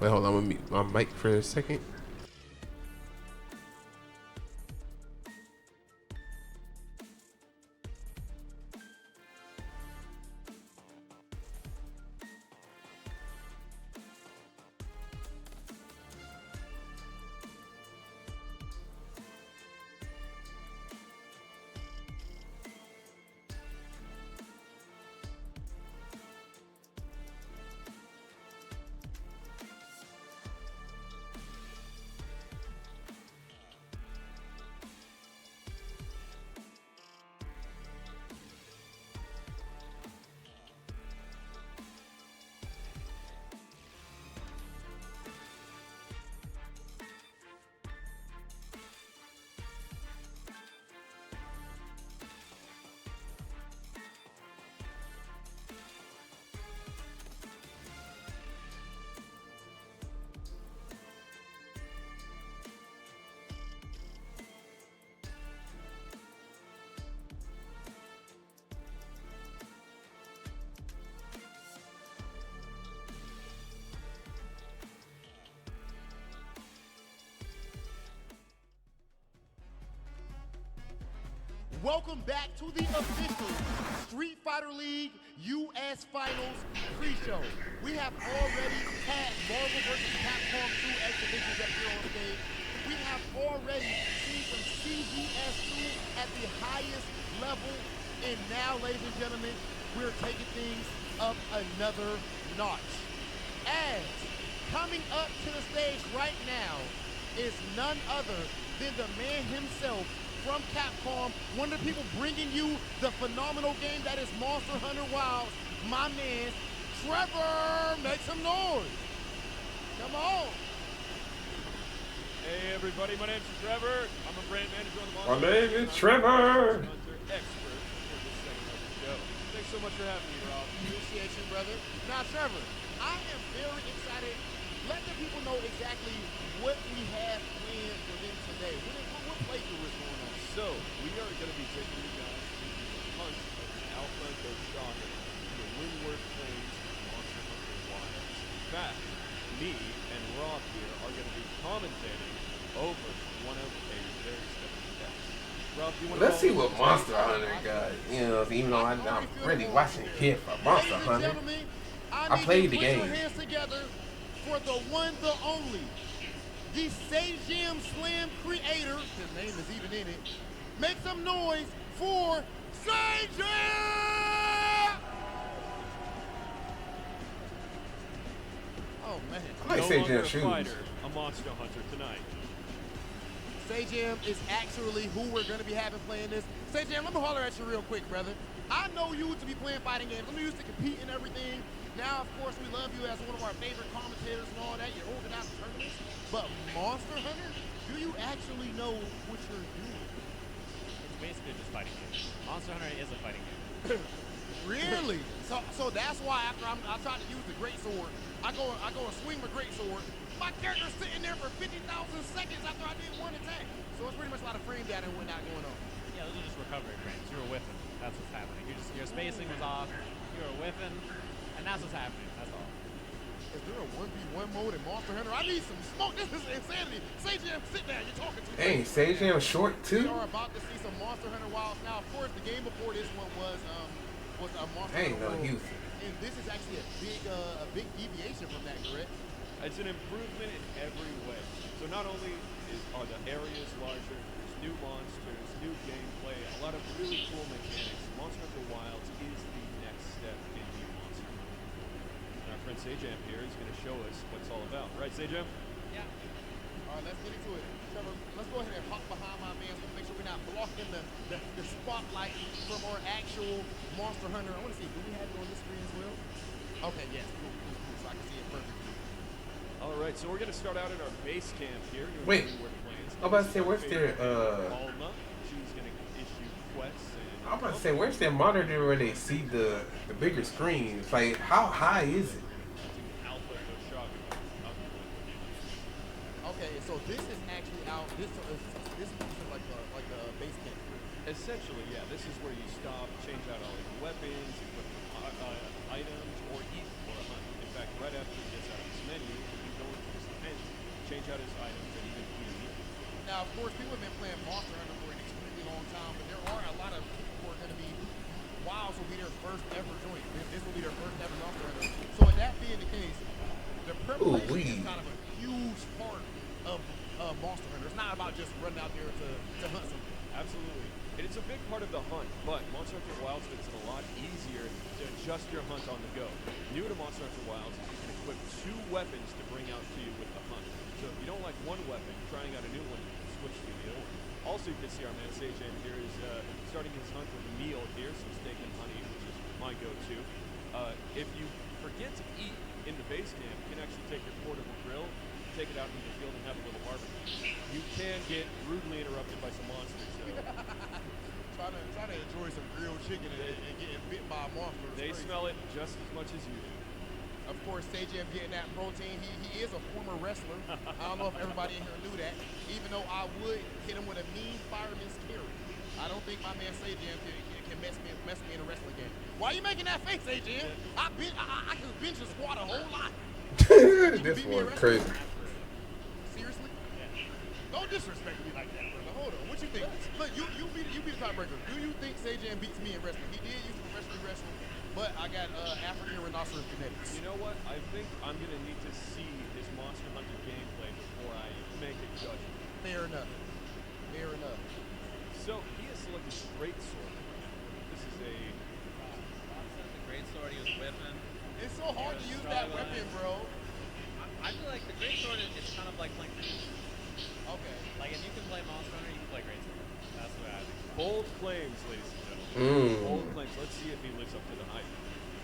Wait, hold on. I'm gonna mute my mic for a second. Welcome back to the official Street Fighter League US Finals pre-show. We have already had Marvel vs. Capcom 2 exhibitions up here on stage. We have already seen some CGS2 at the highest level. And now, ladies and gentlemen, we're taking things up another notch. As coming up to the stage right now is none other than the man himself from Capcom, one of the people bringing you the phenomenal game that is Monster Hunter Wilds, my man, Trevor. Make some noise. Come on. Hey everybody, my name's Trevor. I'm a brand manager on the Monster My name is Trevor. Hunter expert for this segment of the show. Thanks so much for having me, Rob. Appreciate you, brother. Now, Trevor, I am very excited. Let the people know exactly what we have planned for them today. What playthrough is going on? So, we are going to be taking you guys to the hunt of Alpha Goshaga in the Windward Plains Monster Hunter Wilds. In fact, me and Rob here are going to be commentating over one of a very special guest. Rob, do you want Let's see what Monster Hunter got. You know, even though I'm really watching here for Monster Hunter. I played the game. Put your hands together for the one, the only, the Sajam Slam creator. His name is even in it. Make some noise for Sajam! Oh man. I like Sajam shoes. Fighter, a Monster Hunter tonight. Sajam is actually who we're going to be having playing this. Sajam, let me holler at you real quick, brother. I know you to be playing fighting games. I know you used to compete and everything. Now, of course, we love you as one of our favorite commentators and all that. You're organizing tournaments. But Monster Hunter, do you actually know what you're doing? It's basically just fighting games. Monster Hunter is a fighting game. Really? So that's why after I tried to use the great sword, I go and swing my great sword. My character's sitting there for 50,000 seconds after I did one attack. So it's pretty much a lot of frame data and whatnot going on. Yeah, those are just recovery frames. You were whiffing. That's what's happening. Your spacing was off. You were whiffing, and that's what's happening. That's all. Is there a 1v1 mode in Monster Hunter? I need some smoke. This is insanity. Sajam, sit down. You're talking to me. Dang, Sajam short too. We are about to see some Monster Hunter Wilds. Now, of course, the game before this one was a Monster Hunter World. And this is actually a big deviation from that, correct? It's an improvement in every way. So not only are the areas larger, there's new monsters, new gameplay, a lot of really cool mechanics. Monster Hunter Wilds is the next step in new Monster Hunter. And our friend Sajam here is going to show us what it's all about. Right, Sajam? Yeah. All right, let's get into it. Trevor, let's go ahead and hop behind my man so make sure we're not blocking the spotlight from our actual Monster Hunter. I want to see, do we have it on this screen as well? Okay, yes, cool, so I can see it perfectly. All right, so we're going to start out at our base camp here. Wait, I'm about to say, where's their, Alma. She's going to issue quests. And I'm about to say, where's their monitor where they see the bigger screen? It's like, how high is it? Alpha Goshaga. Okay, so this is actually out. This is like a base camp. Essentially, yeah. This is where you stop, change out all your weapons, equip items, or eat for a hunt. In fact, right after he gets out of this menu, you can go into his tent, change out his items, and even eat. Now, of course, people have been playing Monster Hunter for an extremely long time, but there are a lot of people who are going to be Wilds will be their first ever joint. This will be their first ever Monster Hunter. So, with that being the case, the preparation is kind of a huge part of Monster Hunter. It's not about just running out there to hunt something. Absolutely. And it's a big part of the hunt, but Monster Hunter Wilds makes it a lot easier to adjust your hunt on the go. New to Monster Hunter Wilds, you can equip 2 weapons to bring out to you with the hunt. So if you don't like one weapon, trying out a new one, you can switch to the other one. Also, you can see our man Sajam here is starting his hunt with a meal here, some steak and honey, which is my go-to. If you forget to eat in the base camp, you can actually take your portable grill, take it out into the field and have a little barbecue. You can get rudely interrupted by some monsters, though. Trying to enjoy some grilled chicken and getting bit by a monster. They smell it just as much as you do. Of course, Sajam getting that protein. He is a former wrestler. I don't know if everybody in here knew that. Even though I would hit him with a mean fireman's carry. I don't think my man Sajam can mess me in a wrestling game. Why are you making that face, Sajam? I can bench and squat a whole lot. This one crazy. Seriously? Yeah. Don't disrespecting me like that, brother. Hold on. What you think? Look, you be the tiebreaker. Do you think Sajan beats me in wrestling? He did used to professionally wrestle, but I got African rhinoceros genetics. You know what? I think I'm gonna need to see his Monster Hunter gameplay before I make a judgment. Fair enough. Fair enough. So he has selected Great Sword. This is a The great sword he was whipping. It's so hard to use that weapon, bro. I feel like the great sword is kind of like playing. Okay. Like if you can play Monster Hunter, you can play great sword. That's the way I think. bold claims, ladies and gentlemen. Bold claims. Let's see if he lives up to the hype.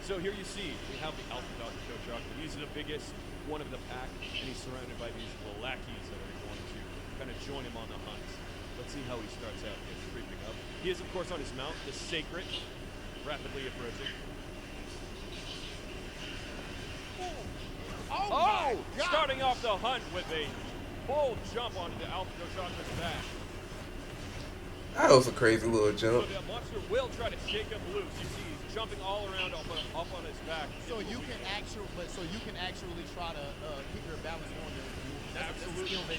So here you see, we have the Alpha Dog Coach. He's the biggest one of the pack, and he's surrounded by these lackeys that are going to kind of join him on the hunt. Let's see how he starts out. He's creeping up. He is, of course, on his mount, the Sacred, rapidly approaching. Oh! Starting off the hunt with a bold jump onto the Alpha Coach's back. That was a crazy little jump. So the monster will try to shake him loose. You see, he's jumping all around up on his back. So you can actually try to keep your balance on there. Absolutely. 100%.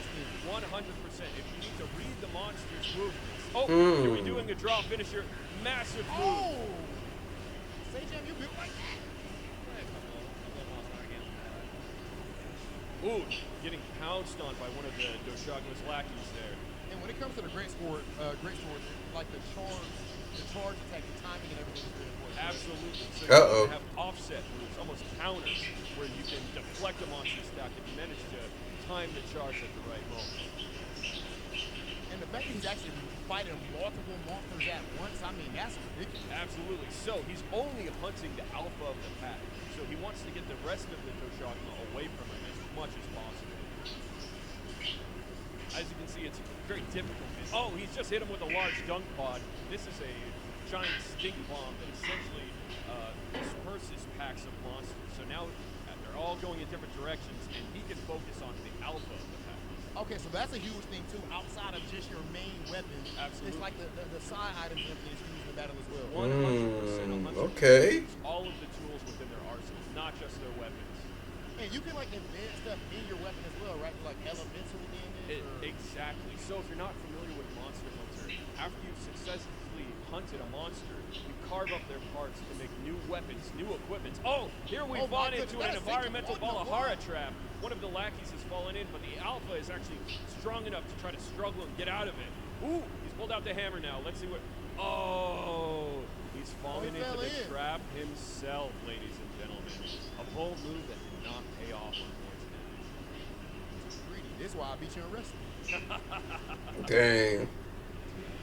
If you need to read the monster's movements. Oh, Mm. you're doing a draw finisher. Massive move. Oh! Say-Jam, you built like that? Ooh, getting pounced on by one of the Doshagma's lackeys there. And when it comes to the great sword, like the charge attack, the timing and everything is very important. Absolutely. So Uh-oh. you have offset moves, almost counters, where you can deflect a monster stack if you manage to time the charge at the right moment. And the fact that he's actually fighting multiple monsters at once, I mean, that's ridiculous. Absolutely. So he's only hunting the alpha of the pack. So he wants to get the rest of the Doshagma away from him as much as possible. As you can see, it's very difficult. Oh, he's just hit him with a large dunk pod. This is a giant stink bomb that essentially disperses packs of monsters. So now they're all going in different directions, and he can focus on the alpha of the pack. Okay, so that's a huge thing too, outside of just your main weapon. Absolutely. It's like the side items that is used in the battle as well. 100%. Okay. All of the tools within their arsenal, not just their weapons. And you can like embed stuff in your weapon as well, right? Like elemental in it. Exactly. So if you're not familiar with Monster Hunter, after you've successfully hunted a monster, you carve up their parts to make new weapons, new equipment. Oh, here we've fallen into an environmental Balahara trap. One of the lackeys has fallen in, but the alpha is actually strong enough to try to struggle and get out of it.Ooh, he's pulled out the hammer now. Let's see what... Oh, he's fallen into the trap himself, ladies and gentlemen. A bold move that did not pay off, unfortunately. This is why I beat you in wrestling. Dang.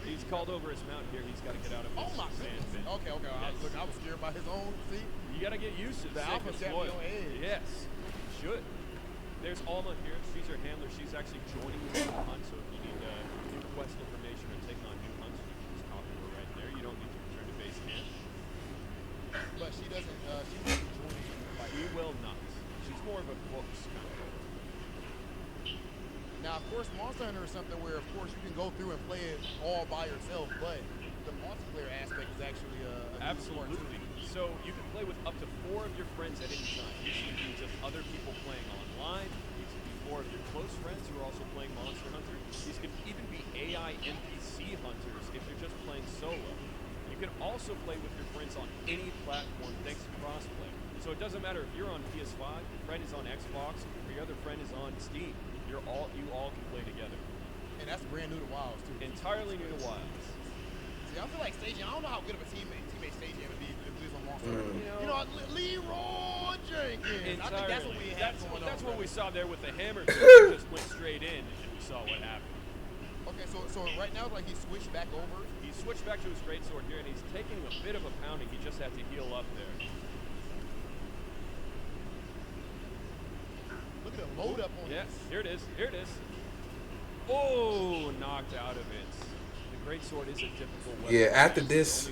He's called over his mount here. He's got to get out of his sand pit. Okay. Yes. I was scared by his own. See, you got to get used to the alpha got me on edge. Yes, you should. There's Alma here. She's your handler. She's actually joining you in the hunt. So if you need new quest information or taking on new hunts, you can just talk to her right there. You don't need to return to base camp. But she doesn't. She doesn't join you. She will not. She's more of a books kind of. Now, of course, Monster Hunter is something where, of course, you can go through and play it all by yourself, but the multiplayer aspect is actually absolutely. So you can play with up to 4 of your friends at any time. These can be just other people playing online. These can be 4 of your close friends who are also playing Monster Hunter. These can even be AI NPC hunters if you're just playing solo. You can also play with your friends on any platform thanks to crossplay. So it doesn't matter if you're on PS5, your friend is on Xbox, or your other friend is on Steam. You all can play together. And that's brand new to Wilds too. Entirely new to Wilds. See, I feel like Stage, I don't know how good of a teammate Stage would be if he was on Monster Hunter. You know, Leroy Jenkins. I think that's what we have going on. That's what we saw there with the hammer. Just went straight in, and we saw what happened. Okay, so right now, like he switched back over. He switched back to his greatsword here, and he's taking a bit of a pounding. He just had to heal up there. Look at the load up on this. Here it is. Here it is. Oh, knocked out of it. The greatsword is a difficult weapon. Yeah, after this,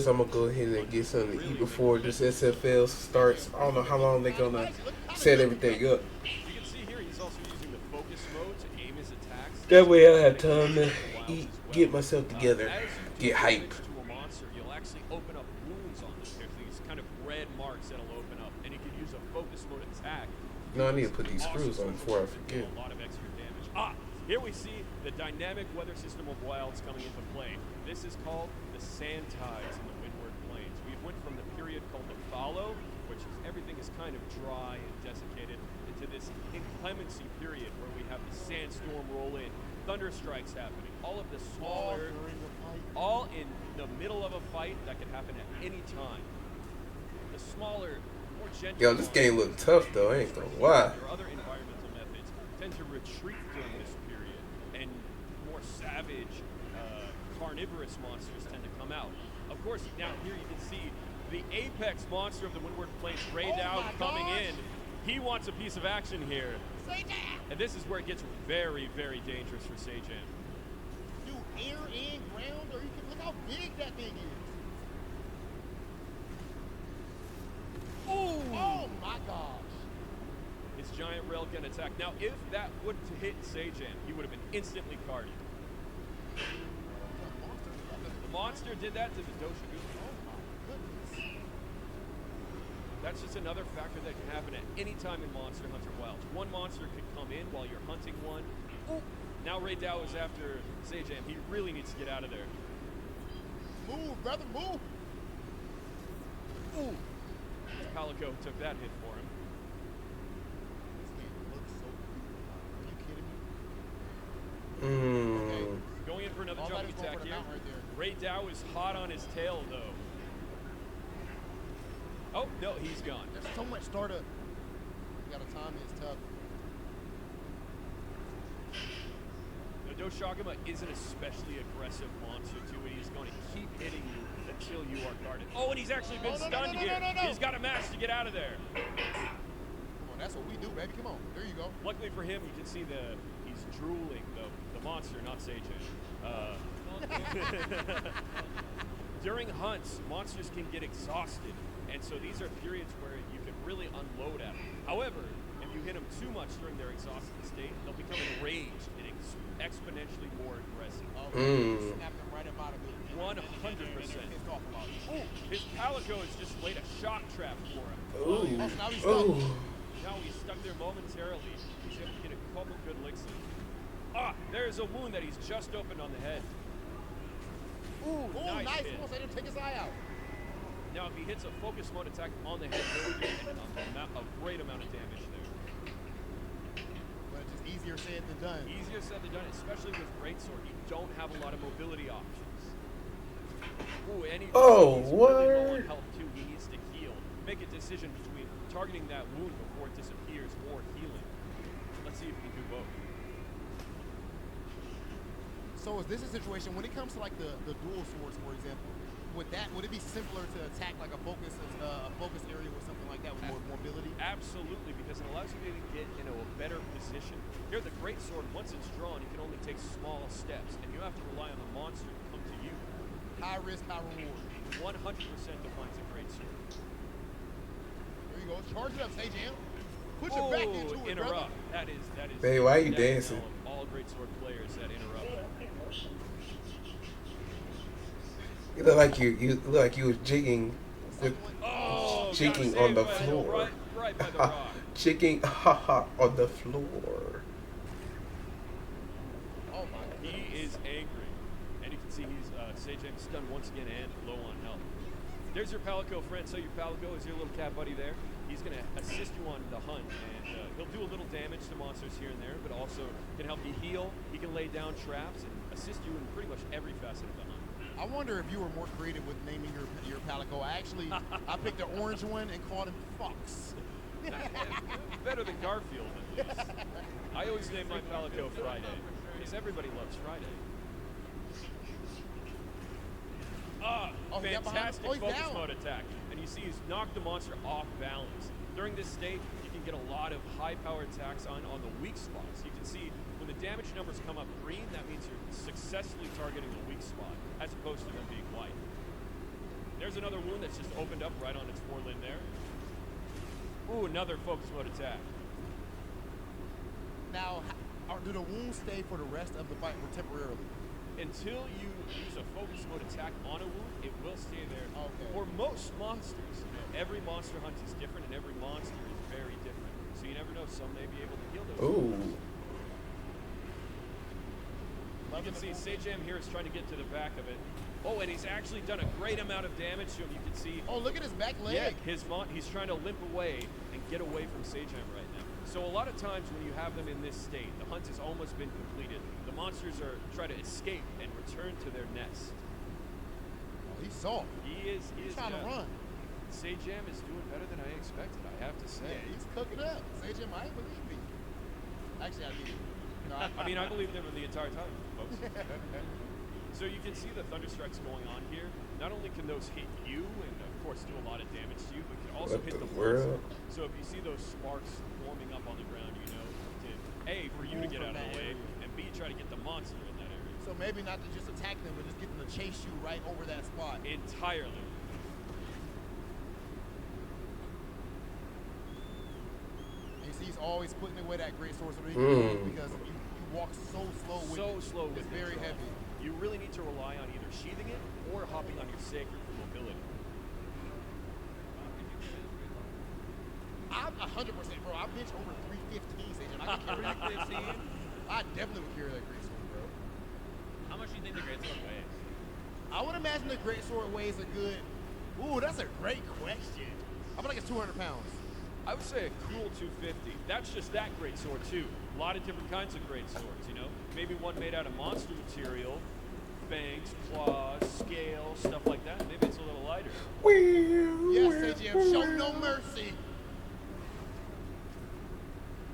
I'm gonna go ahead and get something to eat before this SFL starts. I don't know how long they're gonna set everything up. You can see here he's also using the focus mode to aim his attacks. That way I have time to eat, get myself together, get hype. To a monster, you'll actually open up wounds on them. There's these kind of red marks that'll open up, and you can use a focus mode attack. No, I need to put these screws on before I forget. A lot of extra damage. Here we see the dynamic weather system of wilds coming into play. This is called the sand tides in the Windward Plains. We went from the period called the fallow, which is everything is kind of dry and desiccated, into this inclemency period where we have the sandstorm roll in, thunder strikes happening, all of the smaller, all in the middle of a fight that can happen at any time. The smaller, more gentle. Yo, this game look tough though. I ain't gonna lie. Or other environmental methods tend to retreat during this period, and more savage, carnivorous monsters tend to come out. Of course, now here you can see the apex monster of the Windward Plains, Raydao, coming in. He wants a piece of action here. And this is where it gets very, very dangerous for Sajam. Do air and ground, or you can look how big that thing is. Ooh. Oh my gosh. His giant railgun attack. Now, if that would hit Sajam, he would have been instantly carded. The monster did that to the Doshagu. That's just another factor that can happen at any time in Monster Hunter Wilds. One monster could come in while you're hunting one. Ooh. Now Raydao is after Sajam. He really needs to get out of there. Move, brother, move. Ooh. Palico took that hit for him. This game looks so cool. Are you kidding me? Okay. Going in for another jumping attack here. Right Raydao is hot on his tail, though. Oh, no, he's gone. There's so much startup. You gotta time it, it's tough. The Doshagama is an especially aggressive monster, too, and he's going to keep hitting you until you are guarded. Oh, and he's actually been stunned here. He's got a match to get out of there. Come on, that's what we do, baby. Come on. There you go. Luckily for him, you can see he's drooling, though. The monster, not Sajam. During hunts, monsters can get exhausted, and so these are periods where you can really unload at them. However, if you hit them too much during their exhausted state, they'll become enraged and exponentially more aggressive. Snap them right up out of it. 100%. Ooh, his Palico has just laid a shock trap for him. Ooh. Now he's stuck. Now he's stuck there momentarily. He's able to get a couple good licks in. Ah, there's a wound that he's just opened on the head. Ooh, nice hit. Almost let him take his eye out. Now, if he hits a focus mode attack on the head, he'll get a great amount of damage there. But it's just easier said than done. Easier said than done, especially with Greatsword. You don't have a lot of mobility options. Ooh, and he's really low on health too. He needs to heal. Make a decision between targeting that wound before it disappears or healing. Let's see if he can do both. So is this a situation when it comes to like the dual swords, for example? Would it be simpler to attack like a focus area or something like that with more mobility? Absolutely, because it allows you to get into a better position. Here, the Greatsword, once it's drawn, you can only take small steps, and you have to rely on the monster to come to you. High risk, high reward. 100% defines a Greatsword. There you go. Charge it up, Sajam. Put your back into it, interrupt. brother. That is. Hey, why are you dancing? All Greatsword players that interrupt. You look like you was jigging on the floor. Right by the rock. Jigging on the floor. Oh my God. He is angry. And you can see he's Sajam stunned once again and low on health. There's your Palico friend. So your Palico is your little cat buddy there. He's going to assist you on the hunt, and he'll do a little damage to monsters here and there, but also can help you heal. He can lay down traps and assist you in pretty much every facet of the hunt. I wonder if you were more creative with naming your Palico. I picked the orange one and called him Fox. Better than Garfield, at least. I always name my Palico Friday, because everybody loves Friday. Fantastic focus mode attack. And you see he's knocked the monster off balance. During this state, you can get a lot of high power attacks on the weak spots. You can see when the damage numbers come up green, that means you're successfully targeting the weak spot, as opposed to them being white. There's another wound that's just opened up right on its forelimb there. Ooh, another focus mode attack. Now, do the wounds stay for the rest of the fight or temporarily? Until you use a focus mode attack on a wound, it will stay there. Okay. For most monsters, every monster hunt is different, and every monster is very different. So you never know, some may be able to heal those wounds. You can see Sajam here is trying to get to the back of it. Oh, and he's actually done a great amount of damage to him. You can see. Oh, look at his back leg. Yeah, he's trying to limp away and get away from Sajam right now. So a lot of times when you have them in this state, the hunt has almost been completed. The monsters are trying to escape and return to their nest. Oh, he's soft. He's trying to run. Sajam is doing better than I expected, I have to say. Yeah, he's cooking up. Sajam, I ain't believe me. Actually, I did. No, I mean, I believed him the entire time, folks. So you can see the thunderstrikes going on here. Not only can those hit you and, of course, do a lot of damage to you, but can also hit the monster. So if you see those sparks forming up on the ground, you know, to A, for you to get out of the way, and B, try to get the monster in that area. So maybe not to just attack them, but just get them to chase you right over that spot. Entirely. You see, he's always putting away that great sword so that he can because you walk so slow with it. So slow with it's it. very heavy. You really need to rely on either sheathing it or hopping on your sacred for mobility. I'm 100%, bro. I bench over 315, Sajam. I can carry that 15. I definitely would carry that great sword, bro. How much do you think the great sword weighs? I would imagine the great sword weighs a good. Ooh, that's a great question. I feel like it's 200 pounds. I would say a cool 250. That's just that great sword too. A lot of different kinds of great swords, you know? Maybe one made out of monster material, fangs, claws, scales, stuff like that. Maybe it's a little lighter. Yes, Sajam, show no mercy.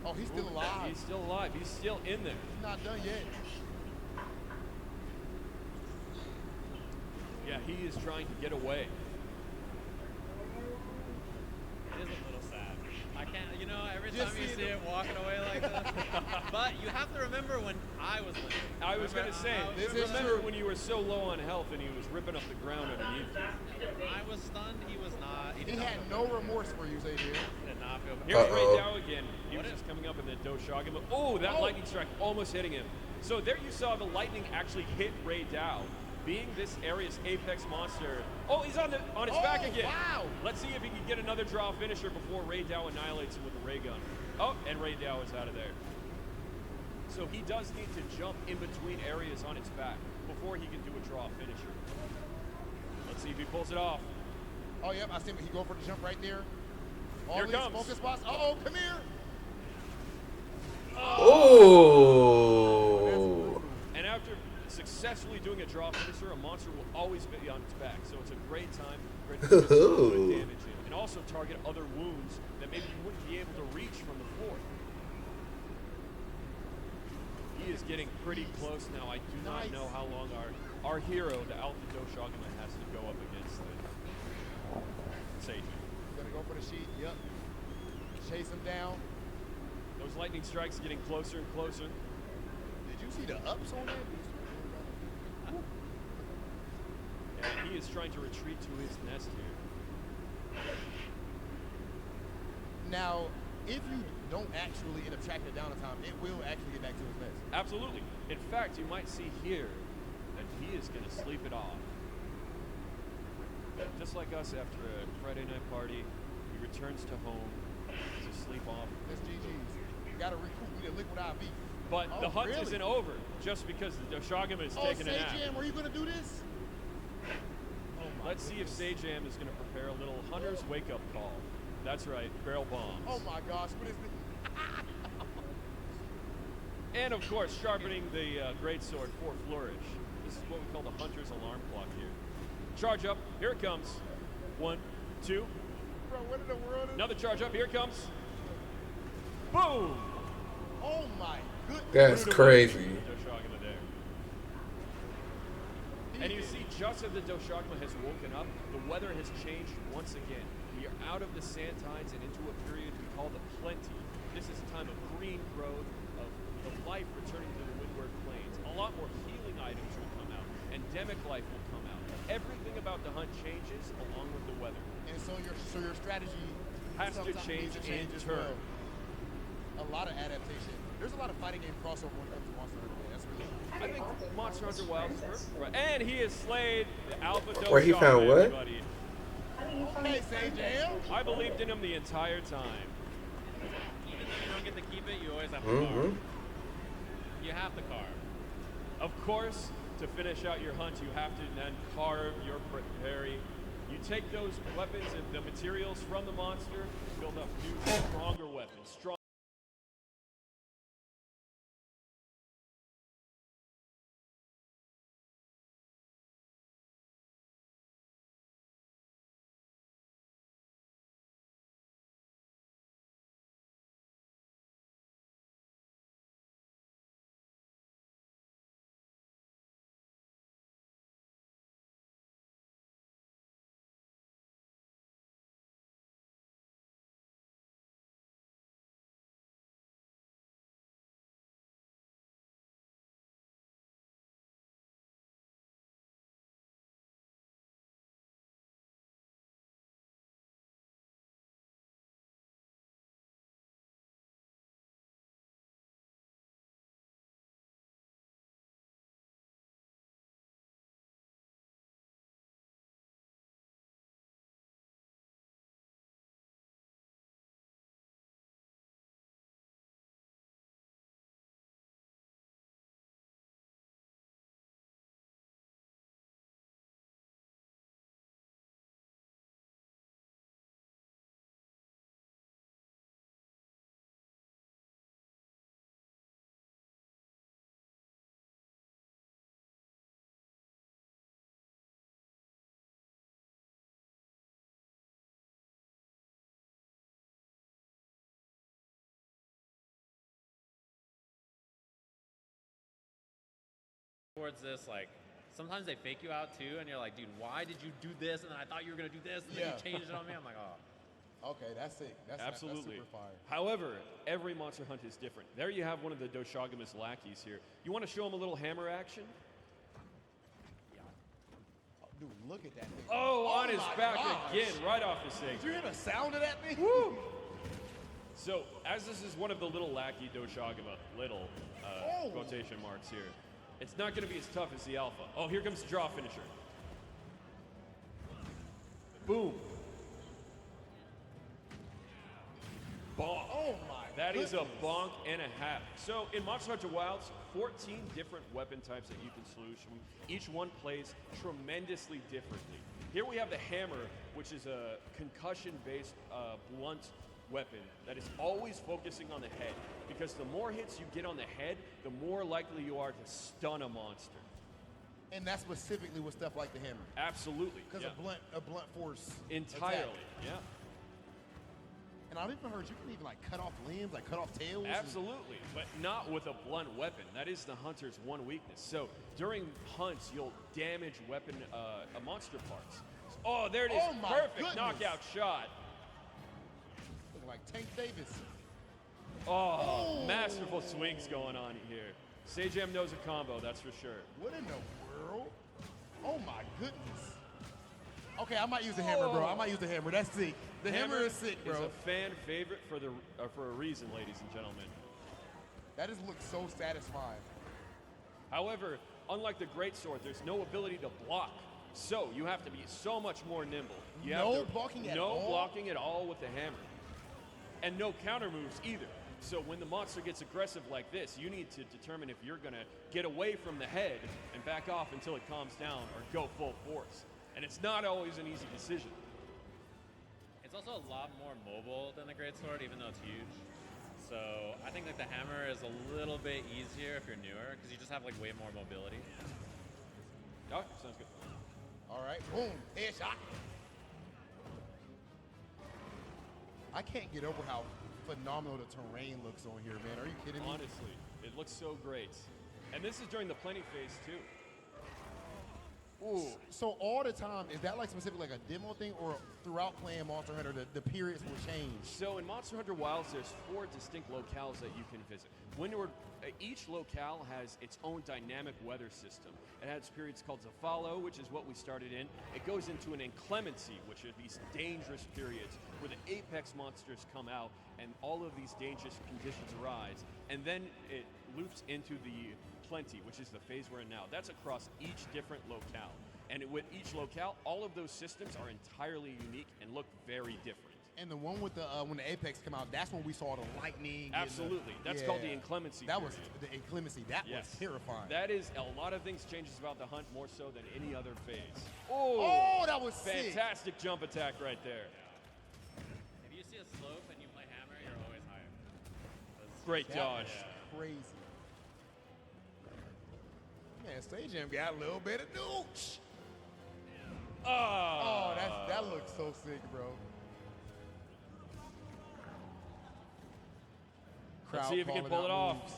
Oh, he's still alive. He's still alive. He's still in there. He's not done yet. Yeah, he is trying to get away. It is a little sad. I can't, you know, every time you see it walking away like this. But you have to remember when I was living. I was going to say, remember when you were so low on health and he was ripping up the ground underneath you. I was stunned. He was not. He had no remorse for you, Sajam. Did not feel bad. Here's Ray Dow again. He was just coming up in the Doshagama. Oh, that lightning strike almost hitting him. So there you saw the lightning actually hit Ray Dow. Being this area's apex monster. Oh, he's on his back again. Wow. Let's see if he can get another draw finisher before Ray Dow annihilates him with a ray gun. Oh, and Ray Dow is out of there. So he does need to jump in between areas on its back before he can do a draw finisher. Let's see if he pulls it off. Oh, yep, I see him. He go for the jump right there. All Here these comes. focus spots. Uh-oh, come here. Oh. And after successfully doing a draw finisher, a monster will always be on its back. So it's a great time for it to put some good damage in. And also target other wounds that maybe you wouldn't be able to reach from the floor. He is getting pretty close now. I do not know how long our hero, the Alpha Doshagama, has to go up against the Sage. Gonna go for the sheet. Yep. Chase him down. Those lightning strikes getting closer and closer. Did you see the ups on that? And he is trying to retreat to his nest here. Now, if you don't actually end up tracking it down in time, it will actually get back to his nest. Absolutely. In fact, you might see here that he is going to sleep it off. Just like us after a Friday night party, he returns to home to sleep off. That's GG's. You gotta recoup. We did liquid IV. But the hunt isn't over just because the Doshagama is taking a nap. Sajam, are you gonna do this? Let's see if Sajam is going to prepare a little hunter's wake-up call. That's right, barrel bombs. Oh my gosh, what is this? And of course, sharpening the greatsword for flourish. This is what we call the hunter's alarm clock here. Charge up, here it comes. 1, 2. Bro, what in the world is Another charge up, here it comes. Boom! Oh my goodness. That's crazy. Doshagama there. And you see, just as the Doshagama has woken up, the weather has changed once again. We are out of the sand tides and into a period we call the plenty. This is a time of green growth, of the life returning to the windward plains. A lot more healing items will come out. Endemic life will come out. Everything about the hunt changes along with the weather. And so your strategy has to change in turn. A lot of adaptation. There's a lot of fighting game crossover when it comes to Monster Hunter. That's really I think Monster Hunter Wilds is perfect. Right. And he has slayed the Alpha Doshagama. Where he found what? Everybody. Okay, Sajam. I believed in him the entire time. Even though you don't get to keep it, you always have to carve. You have to carve. Of course, to finish out your hunt, you have to then carve your prairie. You take those weapons and the materials from the monster, build up new, stronger weapons. Towards this, like, sometimes they fake you out too, and you're like, dude, why did you do this? And then I thought you were gonna do this, and then you changed it on me. I'm like, oh. Okay, that's sick. That's Absolutely. That's super fire. However, every monster hunt is different. There you have one of the Doshagamus lackeys here. You want to show him a little hammer action? Oh, dude, look at that thing. Oh, on his my back gosh. again, right off the stage. Did you hear the sound of that thing? Woo! So, as this is one of the little lackey Doshagama, little quotation marks here, it's not going to be as tough as the alpha. Oh, here comes the draw finisher. Boom. Bonk. Oh my That is a goodness. bonk and a half. So in Monster Hunter Wilds, 14 different weapon types that you can select from. Each one plays tremendously differently. Here we have the hammer, which is a concussion-based blunt weapon that is always focusing on the head, because the more hits you get on the head, the more likely you are to stun a monster. And that's specifically with stuff like the hammer. Absolutely. Because a blunt force Entirely, attack. yeah. And I've even heard you can even like cut off limbs, like cut off tails. Absolutely, but not with a blunt weapon. That is the hunter's one weakness. So during hunts, you'll damage weapon monster parts. Oh, there it is. Oh my Perfect goodness. knockout shot. Looking like Tank Davis. Oh, masterful swings going on here. Sajam knows a combo, that's for sure. What in the world? Oh my goodness. Okay, I might use the hammer, bro. I might use the hammer. That's sick. The hammer is sick, bro. It's a fan favorite for a reason, ladies and gentlemen. That just looks so satisfying. However, unlike the greatsword, there's no ability to block. So you have to be so much more nimble. You No have to, blocking at no all? blocking at all with the hammer. And no counter moves either. So when the monster gets aggressive like this, you need to determine if you're gonna get away from the head and back off until it calms down, or go full force. And it's not always an easy decision. It's also a lot more mobile than the greatsword, even though it's huge. So I think that the hammer is a little bit easier if you're newer, because you just have like way more mobility. Oh, sounds good. All right, boom, headshot. I can't get over how phenomenal the terrain looks on here, man. Are you kidding me? Honestly, it looks so great. And this is during the plenty phase too. Ooh. So all the time, is that like specific like a demo thing, or throughout playing Monster Hunter, the periods will change? So in Monster Hunter Wilds, there's 4 distinct locales that you can visit. Each locale has its own dynamic weather system. It has periods called Zafalo, which is what we started in. It goes into an inclemency, which are these dangerous periods where the apex monsters come out and all of these dangerous conditions arise. And then it loops into the plenty, which is the phase we're in now. That's across each different locale. And with each locale, all of those systems are entirely unique and look very different. And the one with the when the apex come out, that's when we saw the lightning. Absolutely. That's called the inclemency. That was period. the inclemency. That Yes. was terrifying. That is a lot of things changes about the hunt more so than any other phase. Oh, that was sick. fantastic jump attack right there. If you see a slope and you play hammer, you're always higher. Great That dodge. was crazy. Man, Stage Jam got a little bit of douche. Oh, that looks so sick, bro. Let's Crowd see if he can calling pull it out off. moves.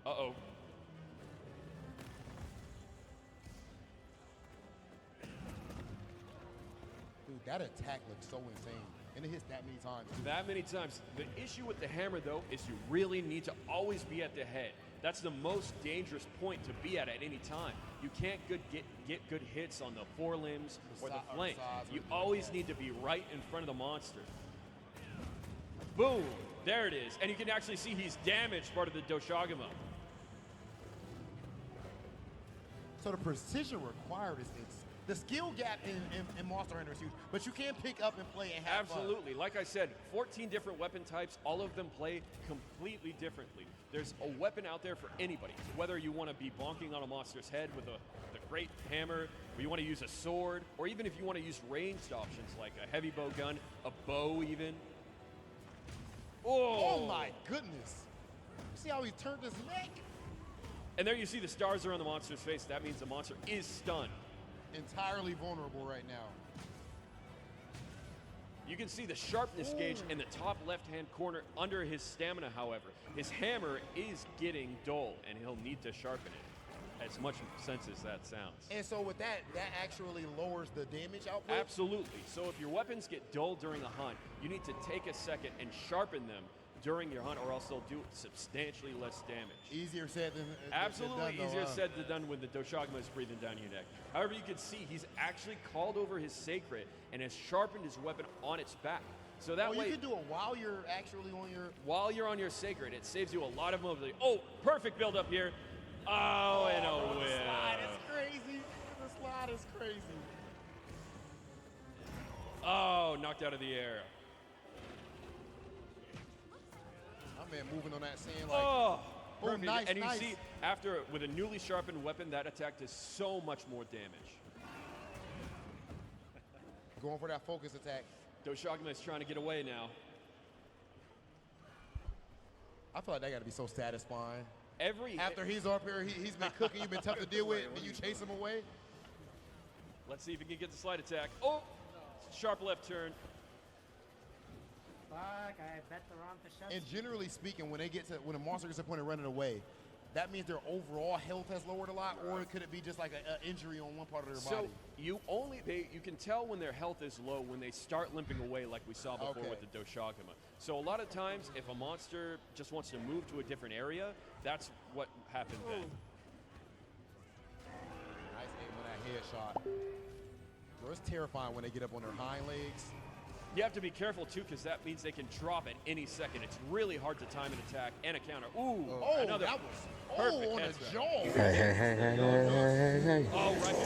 Uh-oh. Dude, that attack looks so insane. And it hits that many times. too. That many times. The issue with the hammer, though, is you really need to always be at the head. That's the most dangerous point to be at any time. You can't get good hits on the forelimbs or the flank. You always need to be right in front of the monster. Boom! There it is. And you can actually see he's damaged part of the Doshagama. So the precision required is the skill gap in Monster Hunter is huge, but you can pick up and play and have fun. Absolutely. Like I said, 14 different weapon types, all of them play completely differently. There's a weapon out there for anybody, whether you want to be bonking on a monster's head with a great hammer, or you want to use a sword, or even if you want to use ranged options like a heavy bow gun, a bow even. Oh my goodness. See how he turned his neck? And there you see the stars are on the monster's face. That means the monster is stunned. Entirely vulnerable right now. You can see the sharpness gauge in the top left-hand corner under his stamina, however. His hammer is getting dull, and he'll need to sharpen it, as much sense as that sounds. And so with that actually lowers the damage output? Absolutely. So if your weapons get dull during a hunt, you need to take a second and sharpen them during your hunt, or else they'll do substantially less damage. Easier said than Absolutely than done, easier though, said than done when the Doshagama is breathing down your neck. However, you can see he's actually called over his sacred and has sharpened his weapon on its back. So that way, you can do it while you're actually on your... While you're on your sacred, it saves you a lot of mobility. Oh, perfect build up here. Oh, and a whip. The slide is crazy. The slide is crazy. Oh, knocked out of the air. My man moving on that sand like... Oh, perfect. Nice, and you nice. see, after, with a newly sharpened weapon, that attack does so much more damage. Going for that focus attack. Doshagama is trying to get away now. I feel like that got to be so satisfying. After he's up here, he's been cooking, you've been tough to deal with, and you chase him away. Let's see if he can get the slide attack. Oh, sharp left turn. Fuck, I bet the wrong push-ups. And generally speaking, when a monster gets to the point of running away, that means their overall health has lowered a lot, or could it be just like an injury on one part of their body? So you can tell when their health is low when they start limping away, like we saw before with the Doshagama. So a lot of times, if a monster just wants to move to a different area, that's what happened then. Nice aim on that headshot. Bro, it's terrifying when they get up on their hind legs. You have to be careful too, because that means they can drop at any second. It's really hard to time an attack and a counter. Ooh, another that was perfect on head the trap. jaw. Oh, right.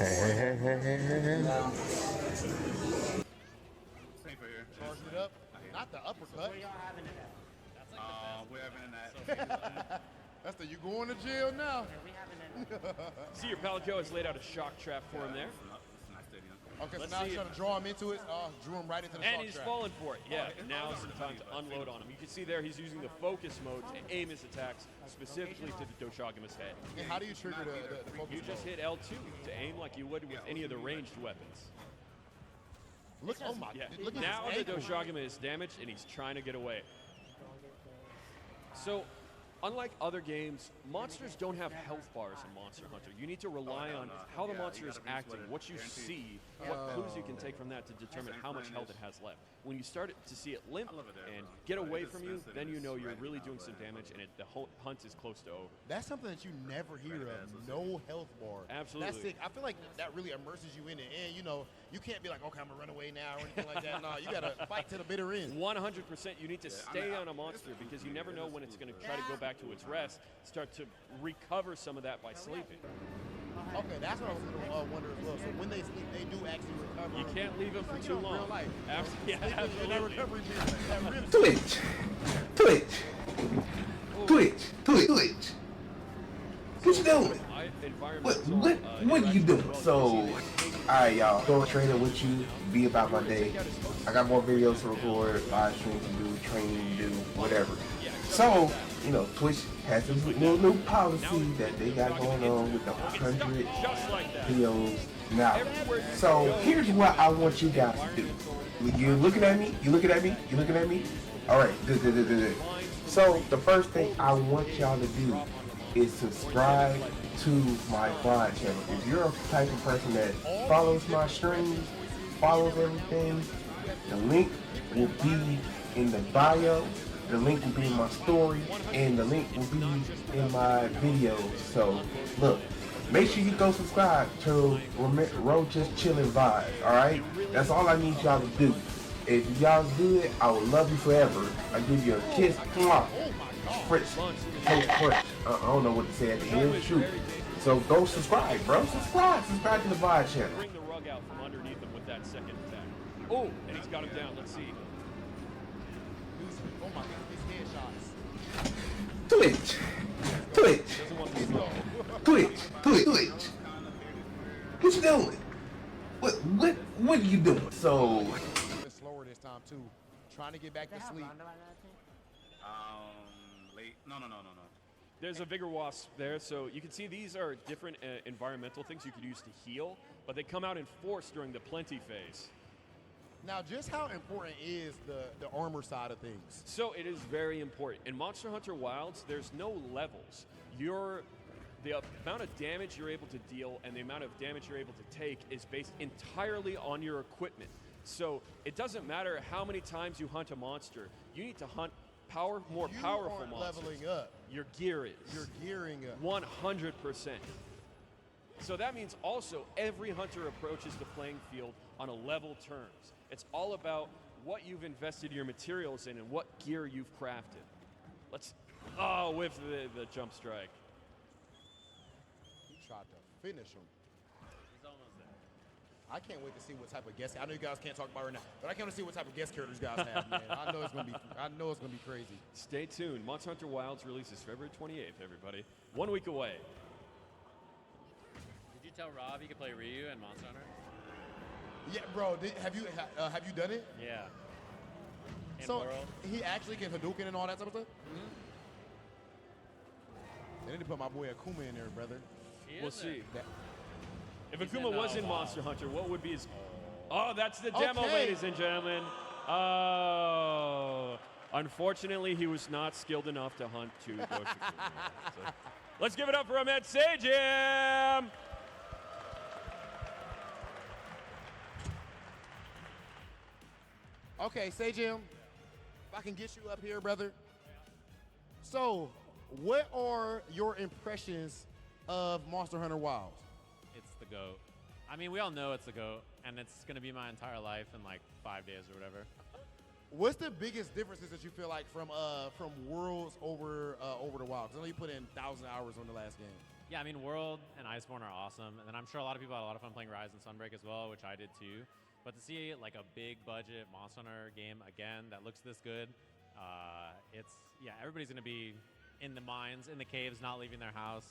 Same for here. Charging it up. Not the uppercut. Where y'all having it at? That's like We're having that. That's the you going to jail now. Yeah, we having it. See, your Palico has laid out a shock trap for him there. It's a nice stadium. Okay, Let's so now see he's trying to draw him into it. Drew him right into the And shock he's trap. falling for it. Yeah, now is the time to unload on him. You can see there he's using the focus mode to aim his attacks specifically to the Doshagama's head. And how do you trigger the focus You just mode? hit L2 to aim like you would with any of the ranged weapons. Look, oh my, Yeah. look at Now his the ankle. Doshagama is damaged and he's trying to get away. So, unlike other games, monsters don't have health bars in Monster Hunter. You need to rely on how the monster is acting, what you see, what clues you can take from that to determine how much health it has left. When you start to see it limp and get away from you, then you know you're really doing some damage and the whole hunt is close to over. That's something that you never hear of. No health bar. Absolutely. That's sick. I feel like that really immerses you in it. And, you know, you can't be like, okay, I'm going to run away now or anything like that. No, you got to fight to the bitter end. 100%. You need to stay on a monster because you never know when it's going to try to go back to its rest, start to recover some of that by sleeping. Okay, that's what I was gonna wonder as well. So when they sleep, they do actually recover. You can't leave them for Like, too in real long. life. Yeah, Sleep in that absolutely. recovery period. That rib Twitch. What you doing? What are you doing? So, alright y'all, go training with you, be about my day. I got more videos to record, live streams to do, training to do, whatever. So, you know, Twitch has this little new policy that they got going on with the 100 videos now. So, here's what I want you guys to do. You looking at me? You looking at me? You looking at me? Alright, good. So, the first thing I want y'all to do is subscribe to my VOD channel. If you're a type of person that follows my streams, follows everything, the link will be in the bio, the link will be in my story, and the link will be in my videos. So look, make sure you go subscribe to rojustchillin VOD, alright? That's all I need y'all to do. If y'all do it, I will love you forever. I give you a kiss. Mwah. French. French. I don't know what to say at the end. Shoot. So go subscribe, bro. Subscribe to the VOD channel. Bring the rug out from underneath him with that second attack. Oh, and he's got him down. Let's see. Oh my God, his headshots. Twitch. What you doing? What are you doing? So. Slower this time too. Trying to get back to sleep. Late. No. There's a Vigor Wasp there, so you can see these are different environmental things you could use to heal, but they come out in force during the plenty phase. Now, just how important is the armor side of things? So it is very important. In Monster Hunter Wilds, there's no levels. The amount of damage you're able to deal and the amount of damage you're able to take is based entirely on your equipment. So it doesn't matter how many times you hunt a monster, you need to hunt more powerful monsters. Leveling up. Your gear is. You're gearing up. 100%. So that means also every hunter approaches the playing field on a level terms. It's all about what you've invested your materials in and what gear you've crafted. With the jump strike. He tried to finish him. He's almost there. I can't wait to see what type of guest. I know you guys can't talk about it right now, but I can't wait to see what type of guest characters you guys have, man. I know it's gonna be crazy. Stay tuned. Monster Hunter Wilds releases February 28th, everybody. 1 week away. Did you tell Rob you could play Ryu in Monster Hunter? Yeah, bro. Have you done it? Yeah. So World. he actually can Hadouken and all that type of stuff? Mm-hmm. They need to put my boy Akuma in there, brother. We'll see. If He's Akuma in, was in wow. Monster Hunter, what would be his... Oh, that's the demo, Okay. ladies and gentlemen. Oh. Unfortunately, he was not skilled enough to hunt two Ghost Akuma. So, let's give it up for Ahmed Sajim! Okay, Sajim, if I can get you up here, brother. So, what are your impressions of Monster Hunter Wilds? It's the GOAT. I mean, we all know it's the GOAT, and it's going to be my entire life in like 5 days or whatever. What's the biggest differences that you feel like from Worlds over the Wild? Because I know you put in 1,000 hours on the last game. Yeah, I mean, World and Iceborne are awesome, and then I'm sure a lot of people had a lot of fun playing Rise and Sunbreak as well, which I did too. But to see like a big budget Monster Hunter game again that looks this good, everybody's gonna be in the mines, in the caves, not leaving their house,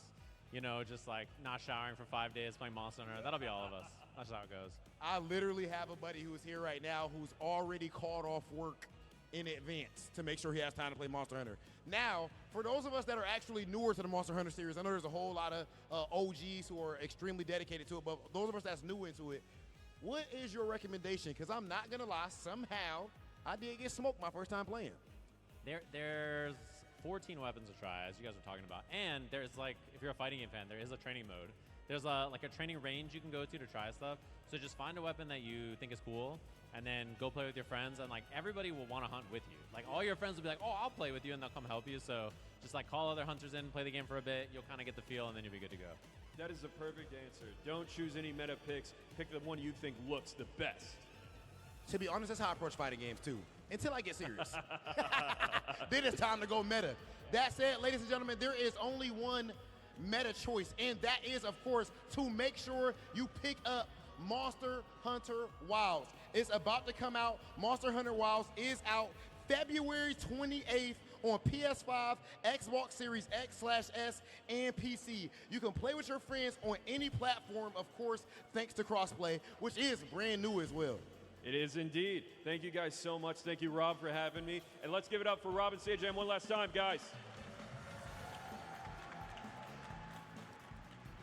just like not showering for 5 days playing Monster Hunter. That'll be all of us. That's how it goes. I literally have a buddy who's here right now who's already called off work in advance to make sure he has time to play Monster Hunter. Now, for those of us that are actually newer to the Monster Hunter series, I know there's a whole lot of OGs who are extremely dedicated to it, but those of us that's new into it, what is your recommendation? Because I'm not going to lie, somehow I did get smoked my first time playing. There's 14 weapons to try, as you guys were talking about. And there's like, if you're a fighting game fan, there is a training mode. There's a training range you can go to try stuff. So just find a weapon that you think is cool and then go play with your friends, and like everybody will want to hunt with you. Like all your friends will be like, oh, I'll play with you, and they'll come help you. So just like call other hunters in, play the game for a bit. You'll kind of get the feel, and then you'll be good to go. That is the perfect answer. Don't choose any meta picks. Pick the one you think looks the best. To be honest, that's how I approach fighting games too. Until I get serious. Then it's time to go meta. That said, ladies and gentlemen, there is only one meta choice, and that is, of course, to make sure you pick up Monster Hunter Wilds. It's about to come out. Monster Hunter Wilds is out February 28th on PS5, Xbox Series X/S, and PC. You can play with your friends on any platform, of course, thanks to crossplay, which is brand new as well. It is indeed. Thank you guys so much. Thank you, Rob, for having me. And let's give it up for Rob and Sajam one last time, guys.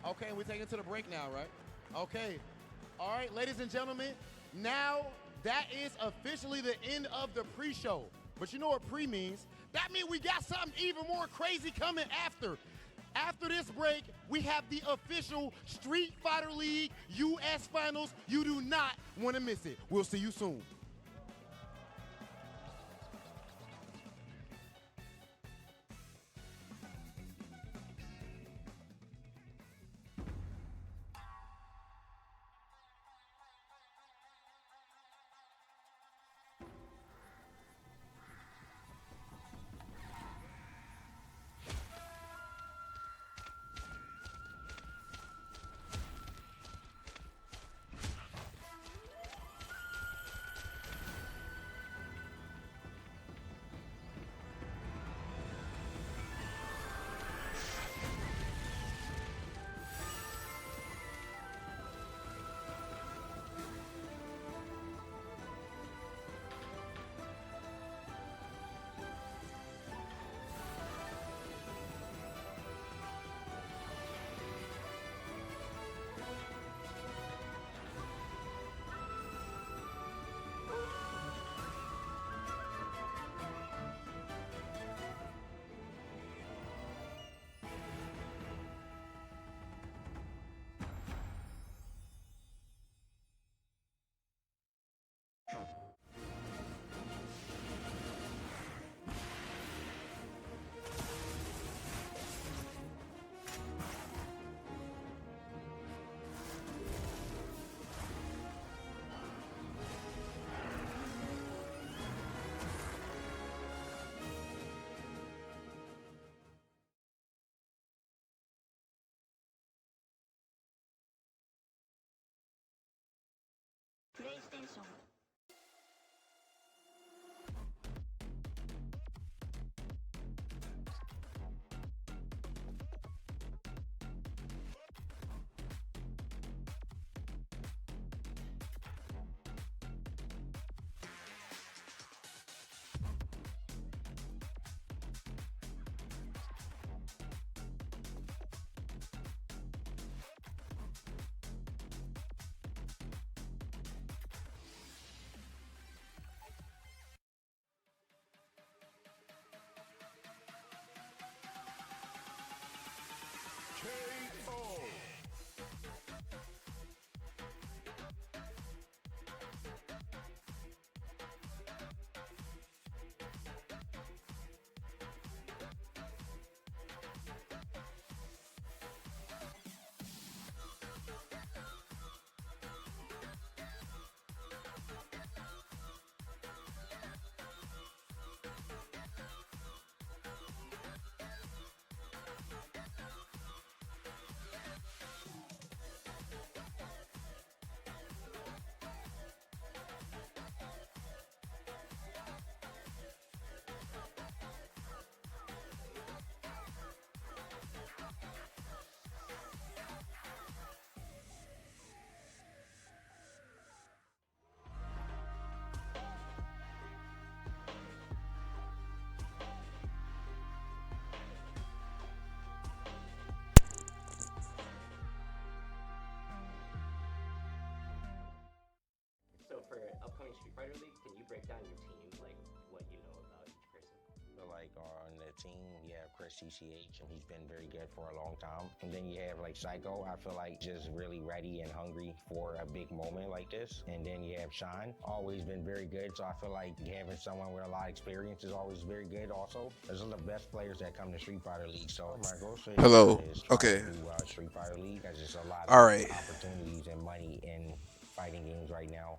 Okay, we're taking it to the break now, right? Okay. All right, ladies and gentlemen, now that is officially the end of the pre-show. But you know what pre means? That means we got something even more crazy coming after. After this break, we have the official Street Fighter League US Finals. You do not want to miss it. We'll see you soon. PlayStation. KO. So for upcoming Street Fighter League, can you break down your team, like what you know about each person? So like on the team, you have Chris CCH, and he's been very good for a long time. And then you have like Psycho, I feel like just really ready and hungry for a big moment like this. And then you have Sean, always been very good. So I feel like having someone with a lot of experience is always very good also. Those are the best players that come to Street Fighter League. So my goal is Hello. try Okay. to do Street Fighter League, because there's a lot All of right. opportunities and money in fighting games right now.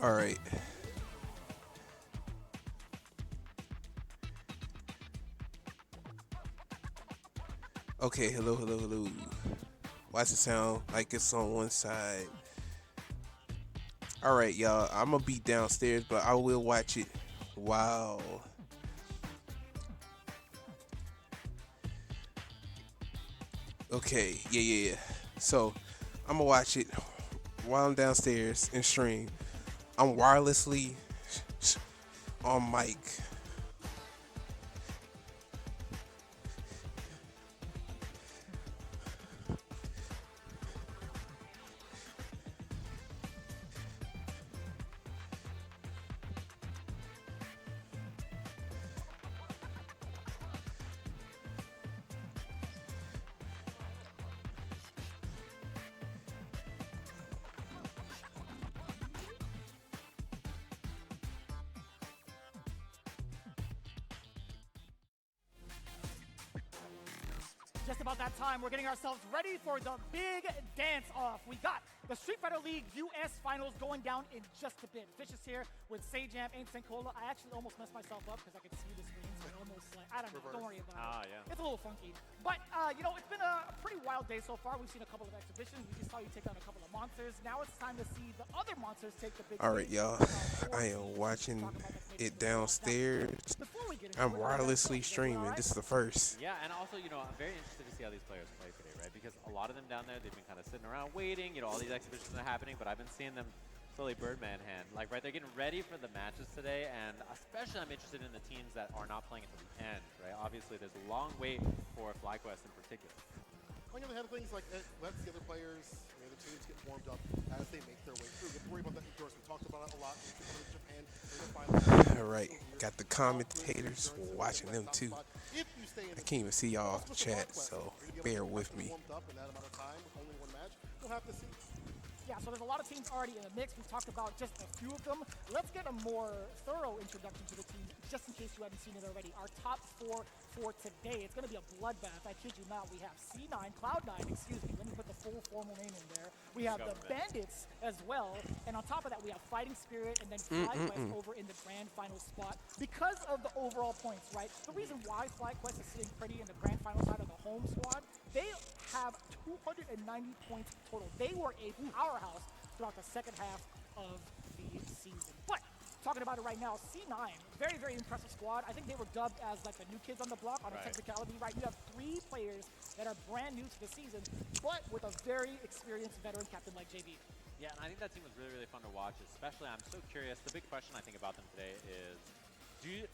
All right. Okay, hello, hello, hello. Why does it sound like it's on one side? All right, y'all. I'm gonna be downstairs, but I will watch it. Wow. Okay, yeah. So I'm gonna watch it while I'm downstairs and stream. I'm wirelessly on mic. Just about that time, we're getting ourselves ready for the big dance-off. We got the Street Fighter League US Finals going down in just a bit. Fish is here with Sajam and Senkola. I actually almost messed myself up because I could see the screen, so almost like, I don't know, don't worry about it. Yeah. It's a little funky. But, you know, it's been a pretty wild day so far. We've seen a couple of exhibitions. We just saw you take on a couple of monsters. Now it's time to see the other monsters take the big All right, stage. y'all. I am watching it downstairs. I'm wirelessly streaming. This is the first. Yeah, and also, you know, I'm very interested to see how these players play today, right? Because a lot of them down there, they've been kind of sitting around waiting. You know, all these exhibitions are happening, but I've been seeing them slowly Birdman hand. Like, right, they're getting ready for the matches today, and especially I'm interested in the teams that are not playing until the end, right? Obviously, there's a long wait for FlyQuest in particular. On the other hand of things, like, it lets the other players, the other teams get warmed up as they make their way through. Don't worry about that endurance. We talked about it a lot in Japan. All right, got the commentators watching them too. I can't even see y'all chat, so bear with me. We'll have to see. Yeah, so there's a lot of teams already in the mix. We've talked about just a few of them. Let's get a more thorough introduction to the teams, just in case you haven't seen it already. Our top four for today, it's going to be a bloodbath. I kid you not. We have C9, Cloud9, excuse me. Let me put the full formal name in there. We have the Bandits as well. And on top of that, we have Fighting Spirit and then FlyQuest over in the grand final spot. Because of the overall points, right? The reason why FlyQuest is sitting pretty in the grand final side of the home squad, they have 290 points total. They were a powerhouse throughout the second half of the season. But talking about it right now, C9, very, very impressive squad. I think they were dubbed as like the new kids on the block on a technicality, right? You have 3 players that are brand new to the season, but with a very experienced veteran captain like JB. Yeah, and I think that team was really, really fun to watch, especially I'm so curious. The big question I think about them today is,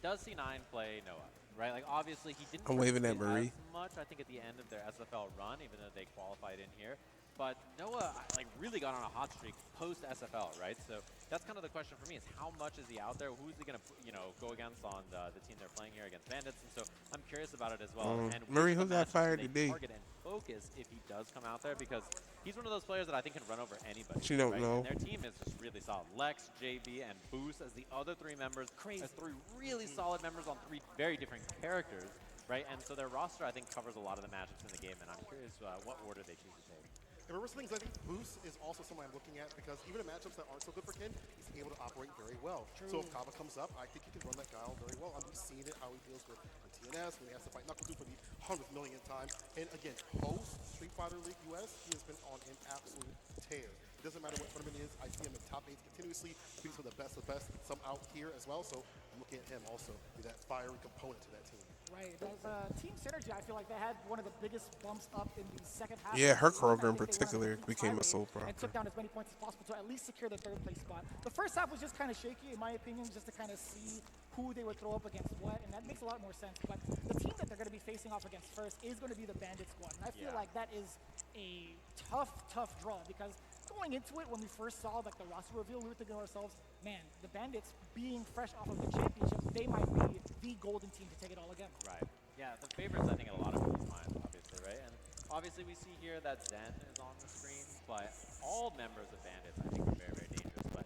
does C9 play Noah? Right, like obviously he didn't I'm waving at Marie. as much, I think, at the end of their SFL run, even though they qualified in here. But Noah, like, really got on a hot streak post SFL, right? So that's kind of the question for me: is how much is he out there? Who's he gonna, you know, go against on the team they're playing here against Bandits? And so I'm curious about it as well. And Marie, who got fired today? Target and focus if he does come out there, because he's one of those players that I think can run over anybody. She don't know. And their team is just really solid. Lex, JB, and Boost as the other 3 members. Crazy. As 3 really solid members on 3 very different characters, right? And so their roster, I think, covers a lot of the matchups in the game, and I'm curious what order they choose to take. And remember some things, I think Boost is also someone I'm looking at because even in matchups that aren't so good for Ken, he's able to operate very well. True. So if Kaba comes up, I think he can run that guy very well. I'm seeing it, how he deals with TNS, when he has to fight Knuckles for the 100th millionth time. And again, post Street Fighter League US, he has been on an absolute tear. It doesn't matter what tournament it is, I see him in top 8 continuously, competing for the best of the best, some out here as well. So I'm looking at him also, be that fiery component to that team. Right, as team synergy, I feel like they had one of the biggest bumps up in the second half. Yeah, her program in particular became a soul and took down as many points as possible to at least secure the 3rd place spot. The first half was just kind of shaky, in my opinion, just to kind of see who they would throw up against what, and that makes a lot more sense. But the team that they're going to be facing off against first is going to be the Bandit squad, and I feel like that is a tough draw because going into it, when we first saw like the roster reveal, we were thinking to ourselves, man, the Bandits being fresh off of the championship, they might be the golden team to take it all again. Right. Yeah, the favorites, I think, in a lot of people's minds, obviously, right? And obviously we see here that Zen is on the screen, but all members of Bandits, I think, are very, very dangerous. But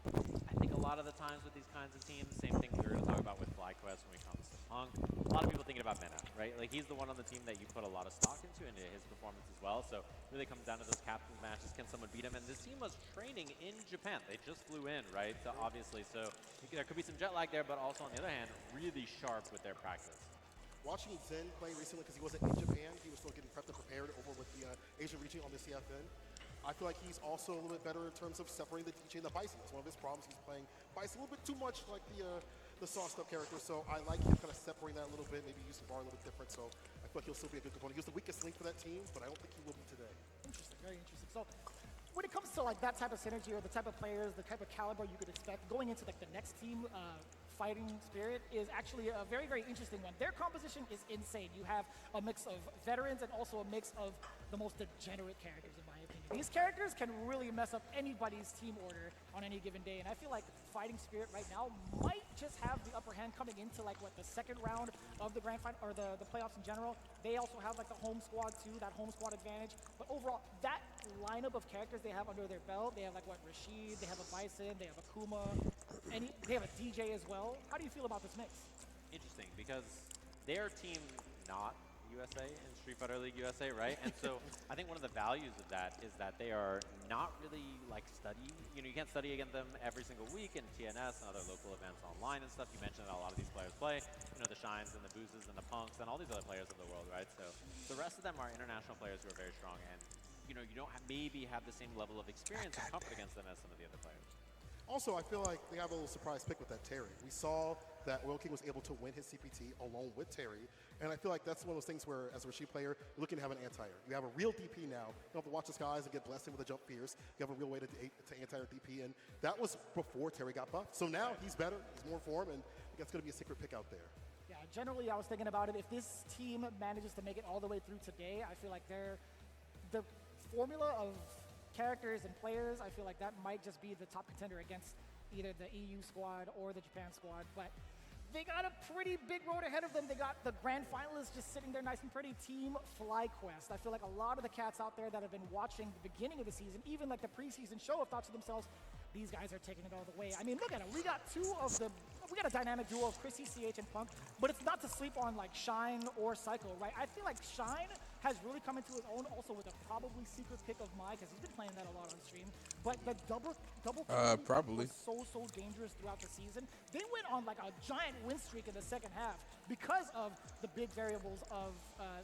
I think a lot of the times with these kinds of teams, same thing we were going to talk about with FlyQuest when it comes to Punk, a lot of people thinking about Mena, right? Like, he's the one on the team that you put a lot of stock into his performance as well. So it really comes down to those captain's matches. Can someone beat him? And this team was training in Japan. They just flew in, right? So obviously, so there could be some jet lag there, but also on the other hand, really sharp with their practice. watching Zen play recently, because he wasn't in Japan, he was still getting prepped and prepared over with the Asian region on the CFN. I feel like he's also a little bit better in terms of separating the DJ and the Bison. That's one of his problems. He's playing Bison a little bit too much like the sauced up character, so I like him kind of separating that a little bit, maybe use the bar a little bit different, so I feel like he'll still be a good component. He was the weakest link for that team, but I don't think he will be today. Interesting, very interesting. So when it comes to like that type of synergy or the type of players, the type of caliber you could expect going into like the next team, Fighting Spirit is actually a very, very interesting one. Their composition is insane. You have a mix of veterans and also a mix of the most degenerate characters, in my opinion. These characters can really mess up anybody's team order on any given day, and I feel like Fighting Spirit right now might just have the upper hand coming into like what the second round of the grand final or the playoffs in general. They also have like the home squad too, that home squad advantage. But overall, that lineup of characters they have under their belt, they have like what Rashid, they have a Bison, they have a Kuma, and they have a DJ as well. How do you feel about this mix? Interesting, because their team not USA in Street Fighter League USA, right? And so I think one of the values of that is that they are not really like study. You know, you can't study against them every single week in TNS and other local events online and stuff. You mentioned that a lot of these players play, you know, the Shines and the Boozes and the Punks and all these other players of the world, right? So the rest of them are international players who are very strong, and you know, you don't maybe have the same level of experience and comfort against them as some of the other players. Also, I feel like they have a little surprise pick with that Terry. We saw that Oil King was able to win his CPT along with Terry, and I feel like that's one of those things where, as a Rashid player, you're looking to have an anti-air. You have a real DP now. You don't have to watch the skies and get blessed with the jump fears. You have a real way to anti-air DP, and that was before Terry got buffed. So now he's better, he's more form, and I think that's going to be a secret pick out there. Yeah, generally I was thinking about it. If this team manages to make it all the way through today, I feel like the formula of characters and players, I feel like that might just be the top contender against either the EU squad or the Japan squad. But they got a pretty big road ahead of them. They got the grand finalists just sitting there nice and pretty. Team FlyQuest. I feel like a lot of the cats out there that have been watching the beginning of the season, even like the preseason show, have thought to themselves, these guys are taking it all the way. I mean, look at them. We got we got a dynamic duo of Chrissy, CH, and Punk, but it's not to sleep on like Shine or Psycho, right? I feel like Shine has really come into his own also with a probably secret pick of mine, because he's been playing that a lot on stream. But the double probably was so dangerous throughout the season. They went on like a giant win streak in the second half because of the big variables of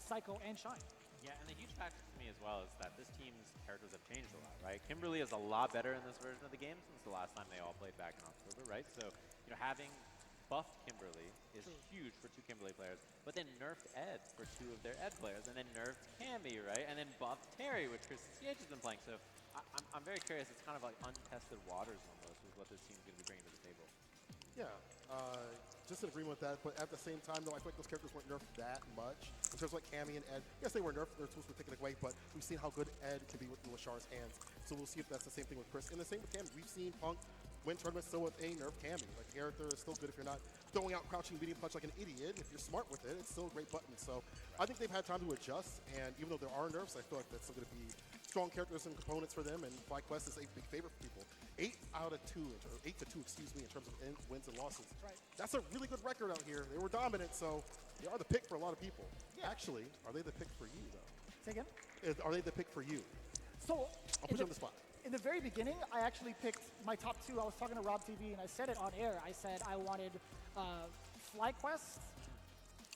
Psycho and Shine. Yeah, and the huge factor for me as well is that this team's characters have changed a lot, right? Kimberly is a lot better in this version of the game since the last time they all played back in October, right? So, you know, having buffed Kimberly is huge for two Kimberly players, but then nerfed Ed for two of their Ed players, and then nerfed Cammy, right? And then buffed Terry, which Chris CH has been playing. So I'm very curious. It's kind of like untested waters almost with what this team's going to be bringing to the table. Yeah, just in agreement with that, but at the same time, though, I feel like those characters weren't nerfed that much. In terms of like Cammy and Ed, yes, they were nerfed, their tools were taken away, but we've seen how good Ed can be with Lashar's hands. So we'll see if that's the same thing with Chris. And the same with Cammy. We've seen Punk win tournaments still with a nerfed Cammy. Like, the character is still good if you're not throwing out crouching medium punch like an idiot. If you're smart with it, it's still a great button. So I think they've had time to adjust, and even though there are nerfs, I feel like that's still going to be strong characters and components for them, and FlyQuest is a big favorite for people. 8 out of 2, or 8 to 2, excuse me, in terms of wins and losses. Right. That's a really good record out here. They were dominant, so they are the pick for a lot of people. Yeah. Actually, are they the pick for you, though? Say again? Are they the pick for you? So I'll put you on the spot. In the very beginning, I actually picked my top 2. I was talking to Rob TV, and I said it on air. I said I wanted FlyQuest.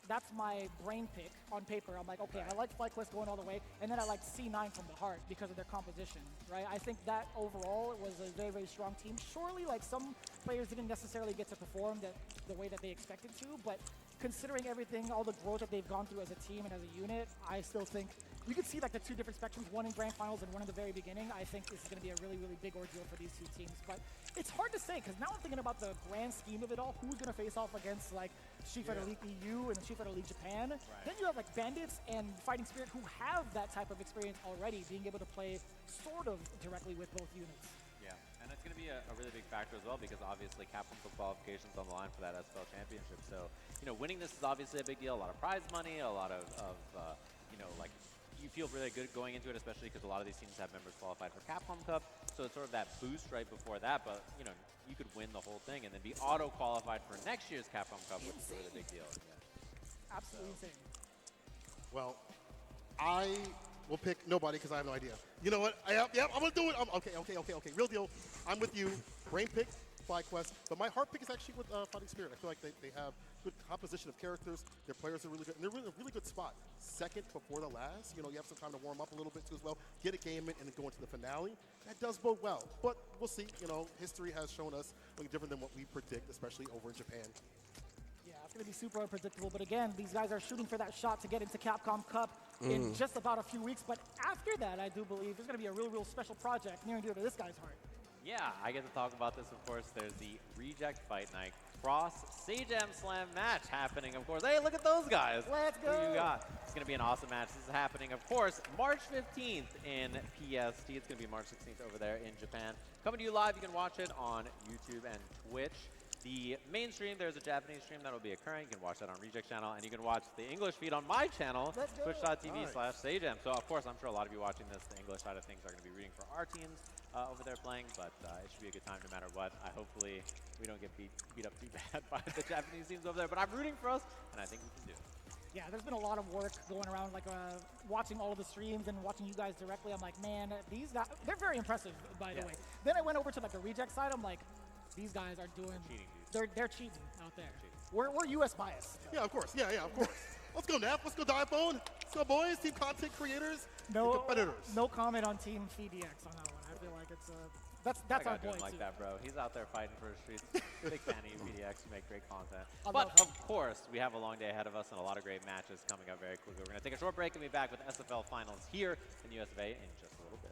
That's my brain pick on paper. I'm like, okay, I like FlyQuest going all the way, and then I like C9 from the heart because of their composition, right? I think that overall was a very, very strong team. Surely, like, some players didn't necessarily get to perform the way that they expected to, but considering everything, all the growth that they've gone through as a team and as a unit, I still think you could see like the two different spectrums, one in grand finals and one in the very beginning. I think this is going to be a really, really big ordeal for these two teams. But it's hard to say, because now I'm thinking about the grand scheme of it all. Who's going to face off against like Street Fighter League EU and Street Fighter League Japan? Right. Then you have like Bandits and Fighting Spirit, who have that type of experience already, being able to play sort of directly with both units. Yeah, and it's going to be a really big factor as well, because obviously Capcom put qualifications on the line for that SFL championship. So, you know, winning this is obviously a big deal. A lot of prize money, a lot of you know, like, you feel really good going into it, especially because a lot of these teams have members qualified for Capcom Cup. So it's sort of that boost right before that, but, you know, you could win the whole thing and then be auto-qualified for next year's Capcom Cup, which is a really big deal. Yeah. Absolutely insane. Well, I will pick nobody because I have no idea. You know what? Yep, I'm going to do it. Okay. Real deal. I'm with you. Brain pick, Supply Quest. But my heart pick is actually with Fighting Spirit. I feel like they have good composition of characters. Their players are really good, and they're in a really good spot. Second before the last. You know, you have some time to warm up a little bit too as well. Get a game in and then go into the finale. That does bode well. But we'll see. You know, history has shown us something different than what we predict, especially over in Japan. Yeah, it's going to be super unpredictable. But again, these guys are shooting for that shot to get into Capcom Cup in just about a few weeks. But after that, I do believe there's going to be a real special project near and dear to this guy's heart. Yeah, I get to talk about this, of course. There's the Reject Fight Night Cross Sajam Slam match happening, of course. Hey, look at those guys. Let's go. Who you got? It's going to be an awesome match. This is happening, of course, March 15th in PST. It's going to be March 16th over there in Japan. Coming to you live. You can watch it on YouTube and Twitch. The main stream, there's a Japanese stream that will be occurring. You can watch that on Reject channel, and you can watch the English feed on my channel, twitch.tv/Sajam. So, of course, I'm sure a lot of you watching this, the English side of things, are going to be rooting for our teams over there playing, but it should be a good time no matter what. Hopefully, we don't get beat up too bad by the Japanese teams over there, but I'm rooting for us, and I think we can do it. Yeah, there's been a lot of work going around, like watching all of the streams and watching you guys directly. I'm like, man, these guys, they're very impressive, by the way. Then I went over to like the Reject side. I'm like, these guys are doing, they're cheating out there. We're US biased. Yeah, of course. Yeah, of course. Let's go, Nap. Let's go, Diaphone. Let's go, boys. Team content creators and competitors. No comment on Team FDX on that one. I feel like it's that's our boy, like too. that, bro. He's out there fighting for the streets. Big fan of VDX, make great content. But, of course, we have a long day ahead of us and a lot of great matches coming up very quickly. We're going to take a short break and be back with SFL Finals here in the US of A in just a little bit.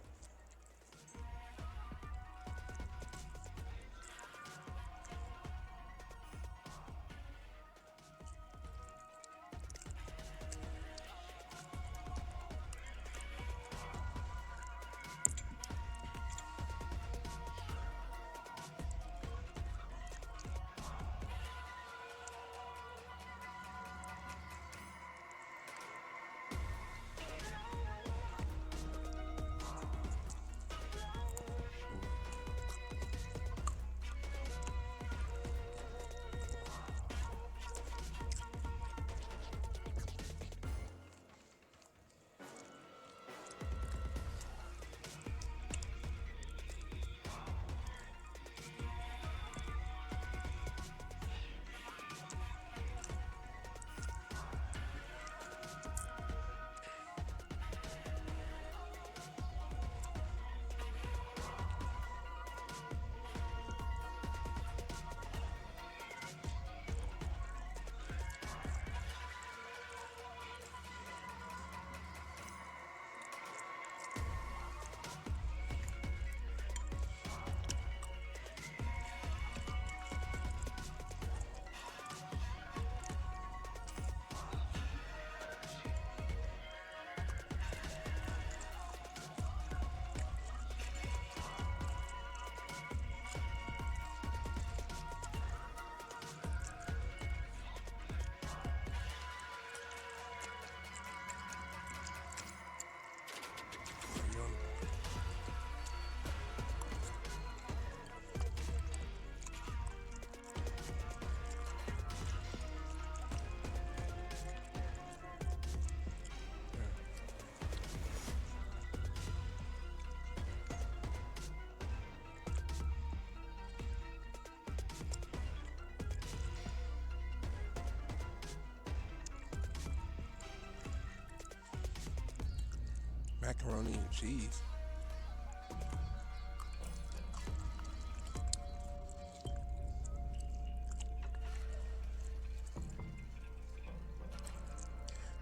Macaroni and cheese.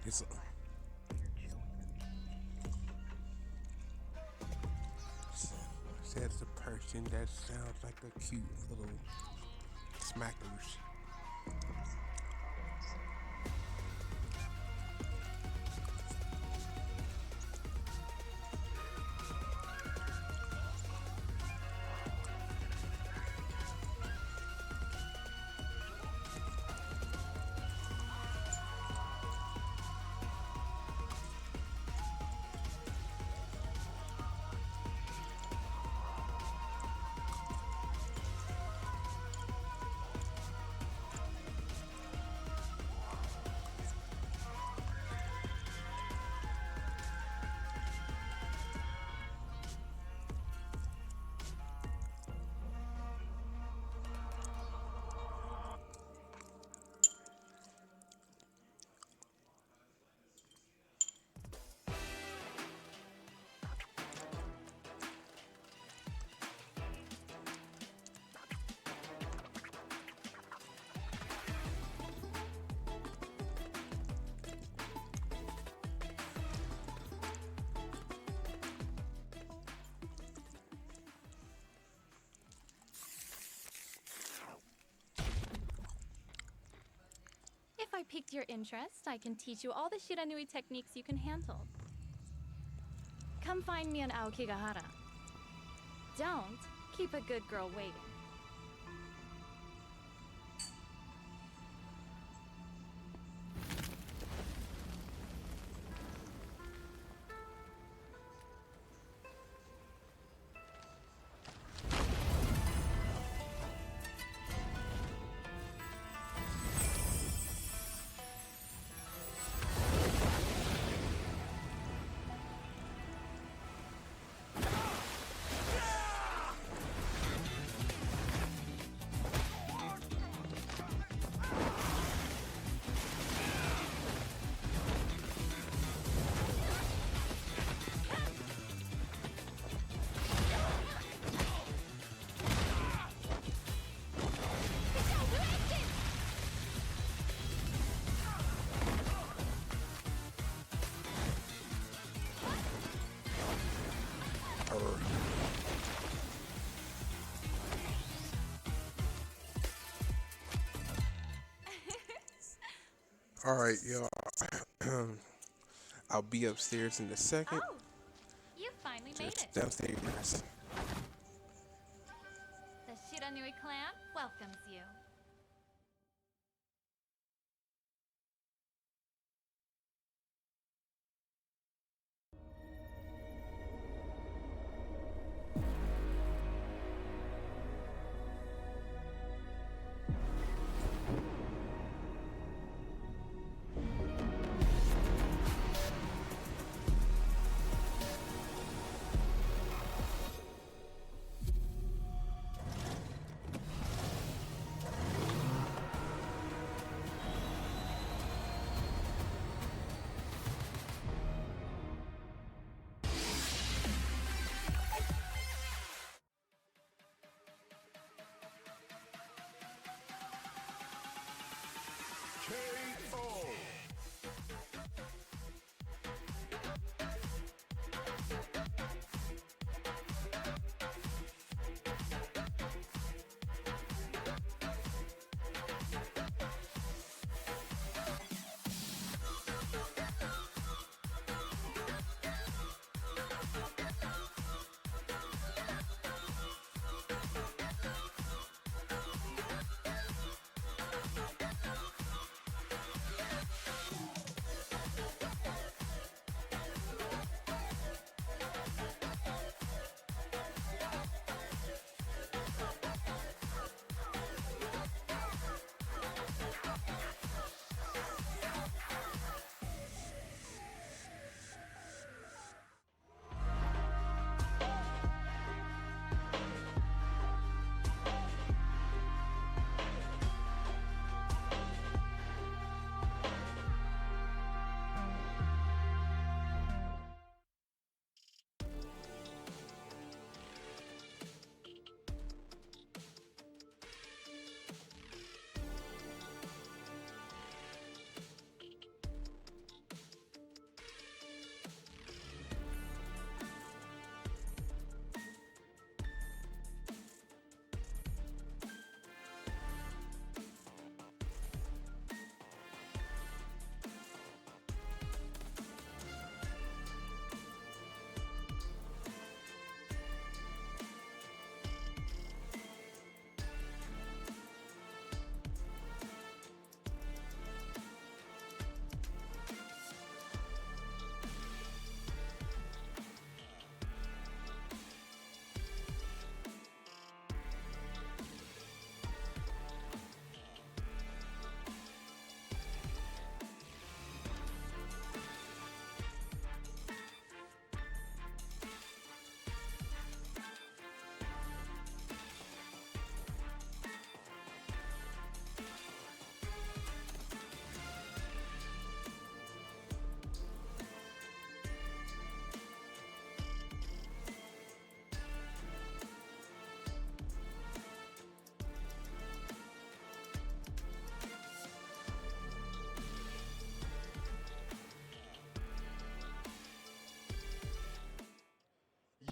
It's says the person that sounds like a cute little smackers. I piqued your interest, I can teach you all the Shiranui techniques you can handle. Come find me on Aokigahara. Don't keep a good girl waiting. All right, y'all. I'll be upstairs in a second. Oh, you finally made Just it. downstairs. The Shiranui clan welcomes you. KO.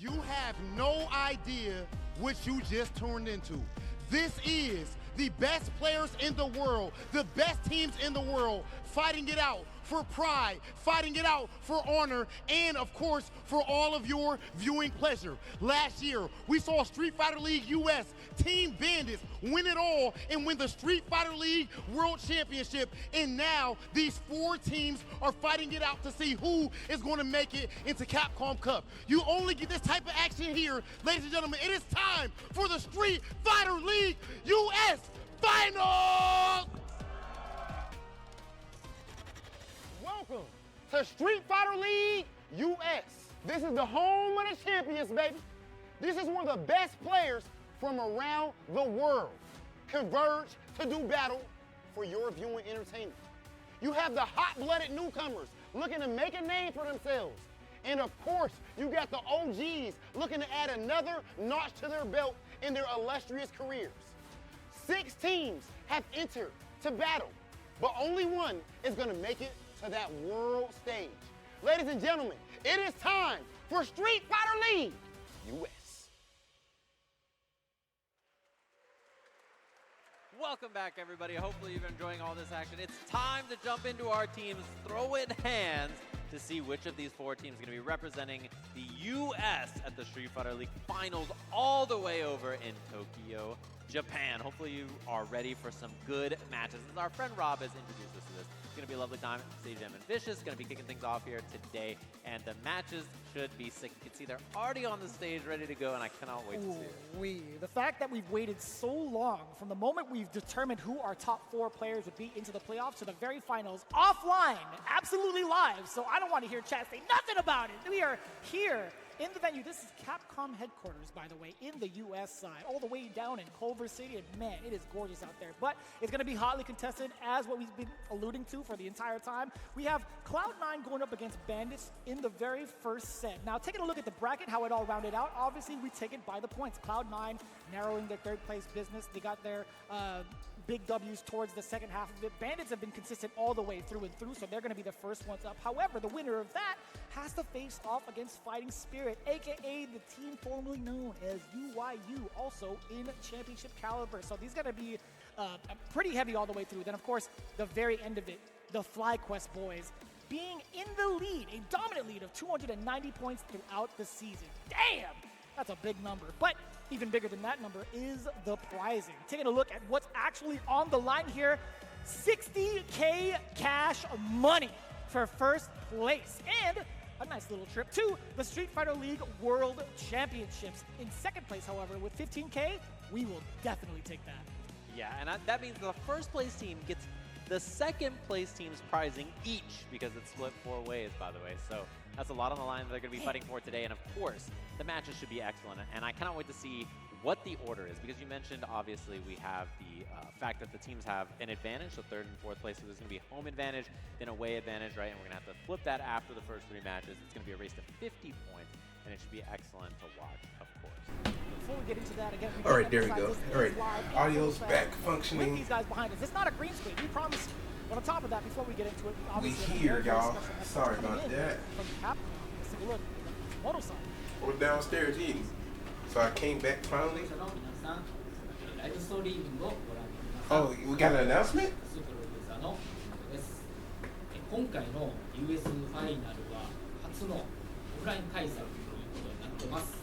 You have no idea what you just turned into. This is the best players in the world, the best teams in the world, fighting it out for pride, fighting it out for honor, and of course, for all of your viewing pleasure. Last year, we saw Street Fighter League US Team Bandits win it all and win the Street Fighter League World Championship, and now these 4 teams are fighting it out to see who is going to make it into Capcom Cup. You only get this type of action here, ladies and gentlemen. It is time for the Street Fighter League US Finals! Welcome to Street Fighter League US. This is the home of the champions, baby. This is one of the best players from around the world converge to do battle for your viewing entertainment. You have the hot-blooded newcomers looking to make a name for themselves. And of course, you got the OGs looking to add another notch to their belt in their illustrious careers. 6 teams have entered to battle, but only one is gonna make it to that world stage. Ladies and gentlemen, it is time for Street Fighter League US. Welcome back, everybody. Hopefully you've been enjoying all this action. It's time to jump into our teams, throw in hands to see which of these 4 teams are going to be representing the U.S. at the Street Fighter League Finals all the way over in Tokyo, Japan. Hopefully you are ready for some good matches. As our friend Rob has introduced us to this, it's going to be a lovely time. Sage M and Vicious going to be kicking things off here today, and the matches should be sick. You can see they're already on the stage ready to go, and I cannot wait to see it. The fact that we've waited so long from the moment we've determined who our top 4 players would be into the playoffs to the very finals, offline, absolutely live, so I don't want to hear chat say nothing about it. We are here in the venue. This is Capcom headquarters, by the way, in the U.S. side, all the way down in Culver City, and man, it is gorgeous out there. But it's going to be hotly contested, as what we've been alluding to for the entire time. We have Cloud9 going up against Bandits in the very first set. Now, taking a look at the bracket, how it all rounded out, obviously we take it by the points. Cloud9 narrowing their 3rd place business. They got their big W's towards the second half of it. Bandits have been consistent all the way through and through, so they're going to be the first ones up. However, the winner of that has to face off against Fighting Spirit, aka the team formerly known as UYU, also in championship caliber. So these are going to be pretty heavy all the way through. Then, of course, the very end of it, the FlyQuest boys being in the lead, a dominant lead of 290 points throughout the season. Damn! That's a big number. But even bigger than that number is the prizing. Taking a look at what's actually on the line here, 60K cash money for first place. And a nice little trip to the Street Fighter League World Championships. In second place, however, with 15K, we will definitely take that. Yeah, and that means the first place team gets the second place team's prizing each, because it's split 4 ways, by the way. So that's a lot on the line that they're going to be fighting for today. And of course, the matches should be excellent. And I cannot wait to see what the order is, because you mentioned, obviously, we have the fact that the teams have an advantage. So 3rd and 4th place, so there's going to be home advantage, then away advantage, right? And we're going to have to flip that after the first 3 matches. It's going to be a race to 50 points, and it should be excellent to watch, of course. Before we get into that, again, All right, there we go. All right, audio's back functioning. With these guys behind us, it's not a green screen, we promise you. But on top of that, before we get into it, We obviously here, y'all. Sorry about that. From Capcom, let's take a look. Moto-san. We're downstairs eating. So I came back finally. Oh, we got an announcement? 今回の US ファイナルは初のオフライン開催ということになってます。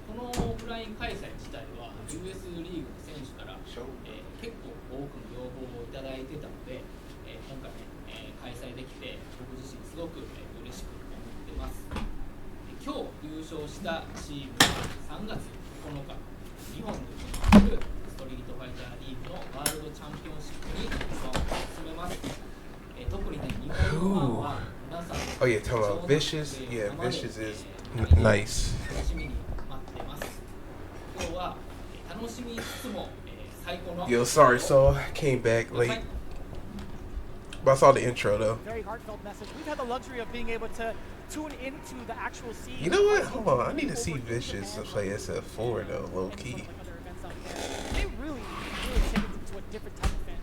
このオフライン開催自体は US リーグの選手から、結構多くの要望をいただいてたので、今回ね、開催できて僕自身すごく、嬉しく思ってます。今日優勝したチームは3月9日日本で行われるストリートファイターリーグのワールドチャンピオンシップに参加を進めます。特にね、日本のファンは皆さん Oh yeah, talking about Vicious. Yeah, Vicious is nice. 楽しみに待ってます。今日は楽しみつつも最高の Yo, sorry, so I came back late. But I saw the intro though. Very heartfelt message. We've had the luxury of being able to tune into the actual scene. You know what? Hold on, I need to see Vicious to play SF4 though, low key. They really take it to a different type of fan.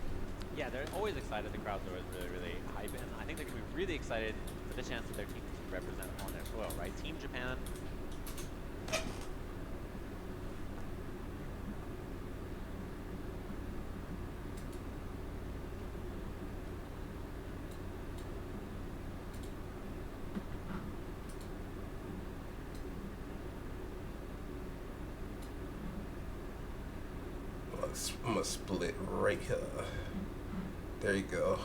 Yeah, they're always excited. The crowd's always really hype, and I think they're going to be really excited for the chance that their team can represent on their soil, right? Team Japan. I'm gonna split right here. There you go.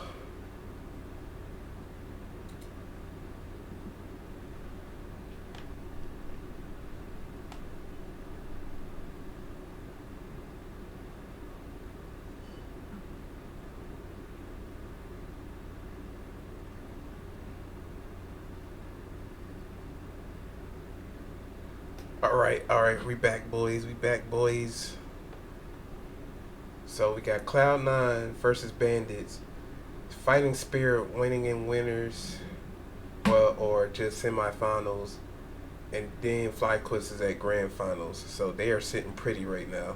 All right, we back, boys. We back, boys. So we got Cloud9 versus Bandits. Fighting Spirit winning in winners, well, or just semifinals, and then FlyQuest is at grand finals. So they are sitting pretty right now.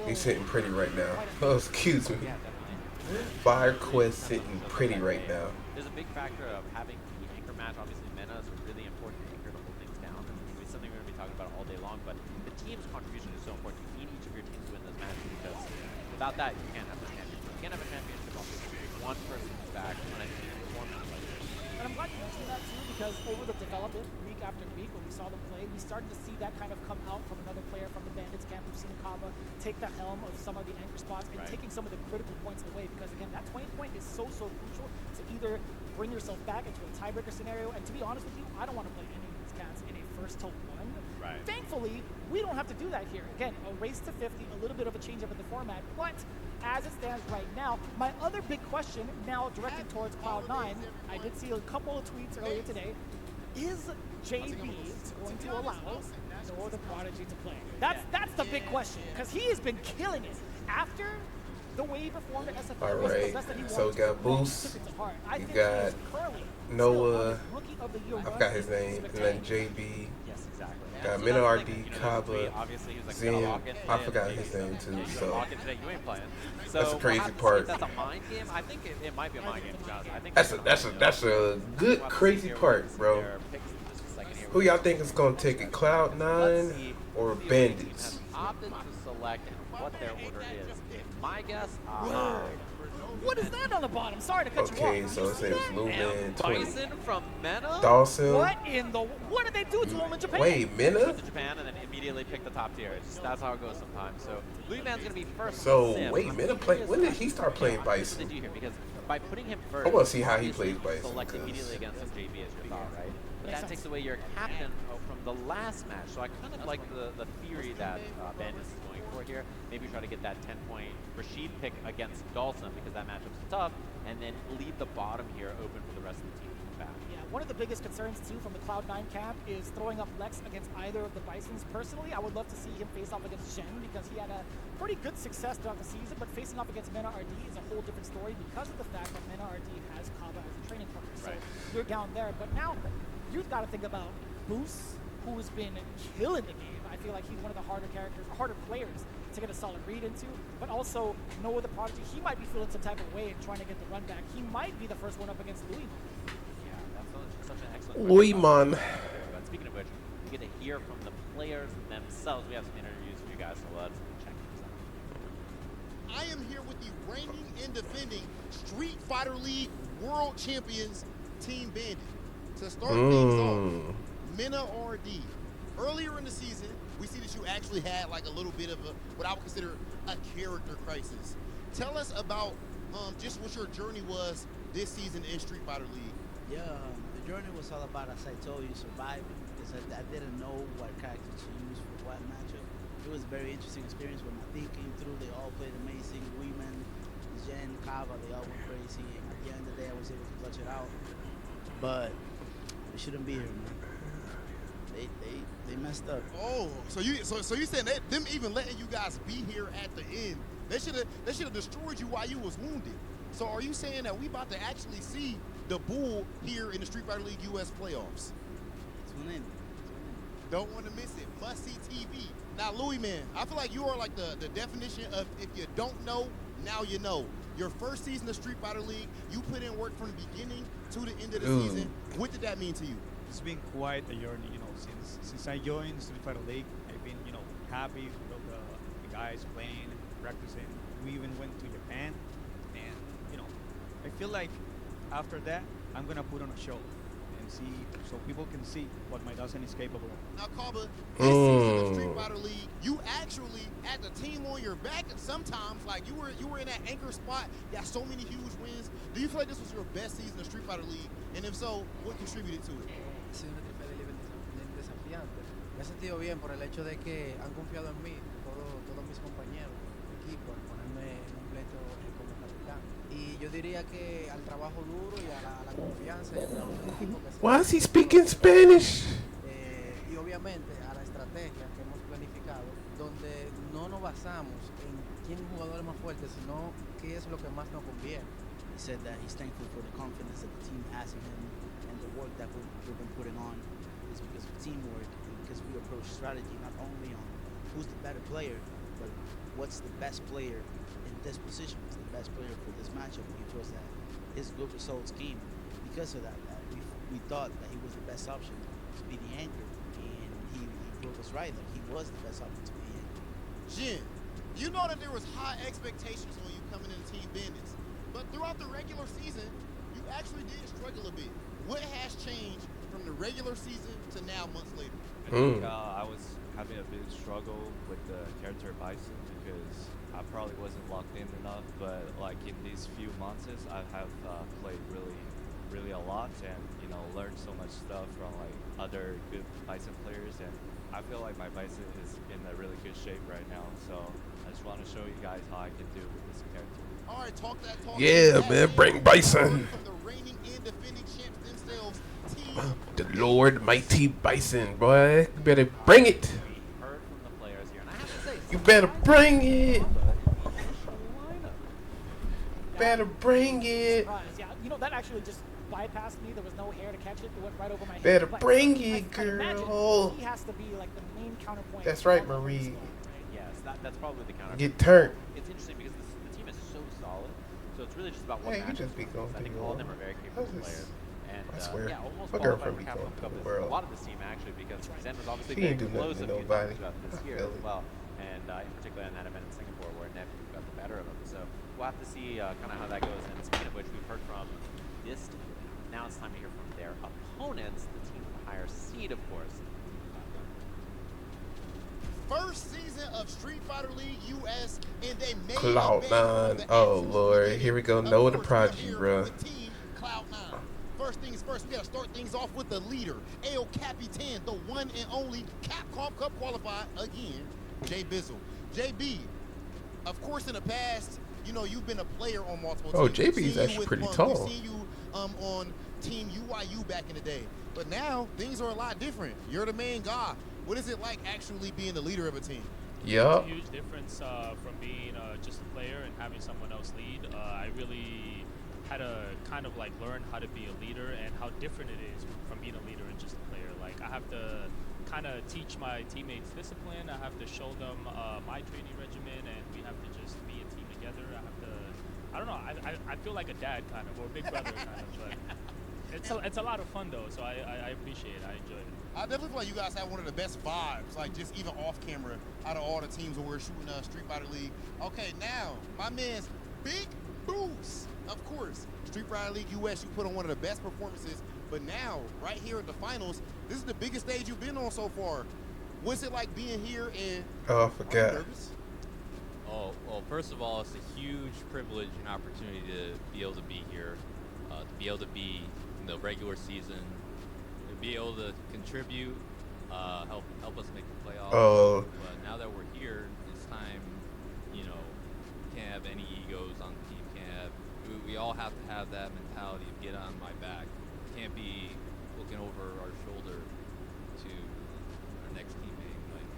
He's sitting pretty right now. Oh, excuse me. FlyQuest sitting pretty right now. There's a big factor of having the anchor match. Obviously, Mena is a really important anchor to hold things down. And it's something we're going to be talking about all day long. But the team's contribution is so important. You need each of your teams to win this match because without that, you can't have a championship. You can't have a championship on one person's back on a team performance like this. And I'm glad you mentioned that too, because over the development, week after week, when we saw them play, we started to see that kind of come out from another player from the Bandits camp. We've seen Kaba take the helm of some of the anchor spots and taking some of the critical points away, because again, that 20 point is so crucial to either bring yourself back into a tiebreaker scenario. And to be honest with you, I don't want to play any of these cats in a first to one. Right. Thankfully, we don't have to do that here. Again, a race to 50, a little bit of a change up in the format, but as it stands right now, my other big question, now directed towards Cloud9, I did see a couple of tweets earlier today. Is JB going to allow Noah the Prodigy to play? That's the big question, because he has been killing it. After the way he performed at SFL, All was the right, best that he so we wanted got to. Boost, I you think got he is currently Noah, Rookie of the Year I run forgot his is name, and then JB. Yes, exactly. Got So Mena that's the RD, thing, Kaba, obviously, he was like, Zen. "Gonna lock in I today," forgot and his then name you too. gonna So lock in today, you ain't playing. So that's the we'll crazy have to see part. if that's a mind game. I think it might be a mind game, to be honest. I think That's a good crazy part, bro. Who y'all think is gonna take it, Cloud9 or Bandits? Opted to select what their order is. My guess, what is that on the bottom? Sorry to cut you off. Okay, so it says Lumen 20. Bison from Mena? Dawson. What did they do to him in Japan? Wait, Mena? To Japan and then immediately pick the top tier. That's how it goes sometimes. So Louis Man's gonna be first. So Sim. wait, Mena play. When did he start playing Bison? Bison? What did you hear? Because by putting him first, I want to see how he plays Bison. select immediately against him, JB as your thought, right? But that takes away your captain from the last match. So I kind of like the theory that Bandits is going for here. Maybe try to get that 10-point Rashid pick against Dawson because that matchup's tough, and then leave the bottom here open for the rest of the team to come back. Yeah, one of the biggest concerns too from the Cloud9 camp is throwing up Lex against either of the Bisons. Personally, I would love to see him face off against Shen because he had a pretty good success throughout the season, but facing off against Mena RD is a whole different story because of the fact that Mena RD has Kaba as a training partner. So you're down there, but now you've got to think about Boost, who has been killing the game. I feel like he's one of the harder players to get a solid read into, but also Noah the Prodigy, he might be feeling some type of way and trying to get the run back. He might be the first one up against Louis. Yeah, that's such an excellent Louis question. Man. But speaking of which, we get to hear from the players themselves. We have some interviews for you guys, so let's check these out. I am here with the reigning and defending Street Fighter League World Champions, Team Bandit. To start things off, Mena RD. Earlier in the season, we see that you actually had like a little bit of what I would consider a character crisis. Tell us about just what your journey was this season in Street Fighter League. Yeah, the journey was all about, as I told you, surviving, because I didn't know what character to use for what matchup. It was a very interesting experience when my team came through. They all played amazing. Women, Jen, Kava, they all went crazy, and at the end of the day, I was able to clutch it out. But we shouldn't be here, man. They messed up. Oh, so you saying them even letting you guys be here at the end? They should have destroyed you while you was wounded. So are you saying that we about to actually see the Bull here in the Street Fighter League US playoffs? Tune in. Don't want to miss it. Must see TV. Now, Louis, man, I feel like you are like the definition of if you don't know, now you know. Your first season of Street Fighter League, you put in work from the beginning to the end of the season. What did that mean to you? It's been quite a journey, since I joined Street Fighter League. I've been, happy with all the guys playing, practicing. We even went to Japan, and I feel like after that I'm gonna put on a show. And so people can see what my Dawson is capable of. Now, Kaba, this season of Street Fighter League, you actually had the team on your back, and sometimes, like, you were in that anchor spot, got so many huge wins. Do you feel like this was your best season of Street Fighter League? And if so, what contributed to it? Ha sido una Street Fighter League bien desafiante. Me he sentido bien por el hecho de que han confiado en mí, todos mis compañeros de equipo, al ponerme en un pleito como capitán. Y yo diría que al trabajo duro y a la confianza y al trabajo del equipo que se Why is he speaking Spanish? y obviamente a la estrategia que hemos planificado, donde no nos basamos en quién es el jugador más fuerte, sino qué es lo que más nos conviene. He said that he's thankful for the confidence that the team has in him and the work that we've been putting on is because of teamwork and because we approach strategy not only on who's the better player, but what's the best player in this position, what's the best player for this matchup. He feels that his good results came because of that. We thought that he was the best option to be the anchor, and he proved us right that he was the best option to be the anchor. Jin, you know that there was high expectations on you coming into Team Bandits, but throughout the regular season, you actually did struggle a bit. What has changed from the regular season to now, months later? I think I was having a bit of struggle with the character Bison because I probably wasn't locked in enough, but like in these few months, I have played really a lot and learned so much stuff from like other good Bison players, and I feel like my Bison is in a really good shape right now, so I just want to show you guys how I can do with this character. All right, talk that talk. Yeah, man, bring Bison. From the reigning and defending champs themselves, Team The Lord Mighty Bison, boy. You better bring it. Heard from the players here, and I have to say, You better bring it. Better bring it. Yeah, that actually just bypassed me. There was no hair to catch it. It went right over my head. Better But bring I it, imagine girl. he has to be like the main counterpoint. That's right, Marie. yes, that's probably the counter. Get turned. It's interesting because the team is so solid, so it's really just about one Hey, you match. just be going I think through all of all them are very capable How's this? players. And I swear. yeah, almost My qualified girlfriend for be Capcom going Cup through the is world. a lot of this team actually, because Zen was obviously She very ain't do nothing close to a few nobody. times throughout this I year feel as it. well, and in particular in that event in Singapore where Nev got the better of him. So we'll have to see kind of how that goes. And speaking of which, we've heard from this team. Now it's time to hear from their opponents, the team with the higher seed, of course. first season of Street Fighter League US, and they made Cloud9. Oh, Lord. Here we go. Noah the Prodigy, bro. Team Cloud9. First things first, we got to start things off with the leader, El Capitan, the one and only Capcom Cup qualified again, Jay Bizzle. JB, of course, in the past, you know, you've been a player on multiple teams. JB is actually pretty tall. We've seen you on Team UYU back in the day. But now, things are a lot different. You're the main guy. What is it like actually being the leader of a team? Yeah. It's a huge difference from being just a player and having someone else lead. I really had to kind of like learn how to be a leader and how different it is from being a leader and just a player. Like, I have to kind of teach my teammates discipline. I have to show them my training regimen, and we have to just be a team together. I don't know, I feel like a dad kind of, or a big brother kind of, but it's a lot of fun though, so I appreciate it, I enjoy it. I definitely feel like you guys have one of the best vibes, like just even off camera, out of all the teams when we're shooting Street Fighter League. Okay, now, my man's Big Boost. Of course, Street Fighter League US, you put on one of the best performances, but now, right here at the finals, this is the biggest stage you've been on so far. What's it like being here and Oh, I forgot. Oh, well, first of all, it's a huge privilege and opportunity to be able to be here, to be able to be in the regular season, to be able to contribute, help us make the playoffs. Oh. But now that we're here, it's time, you know, can't have any egos on the team, we all have to have that mentality of get on my back. Can't be looking over our shoulder to our next teammate, like,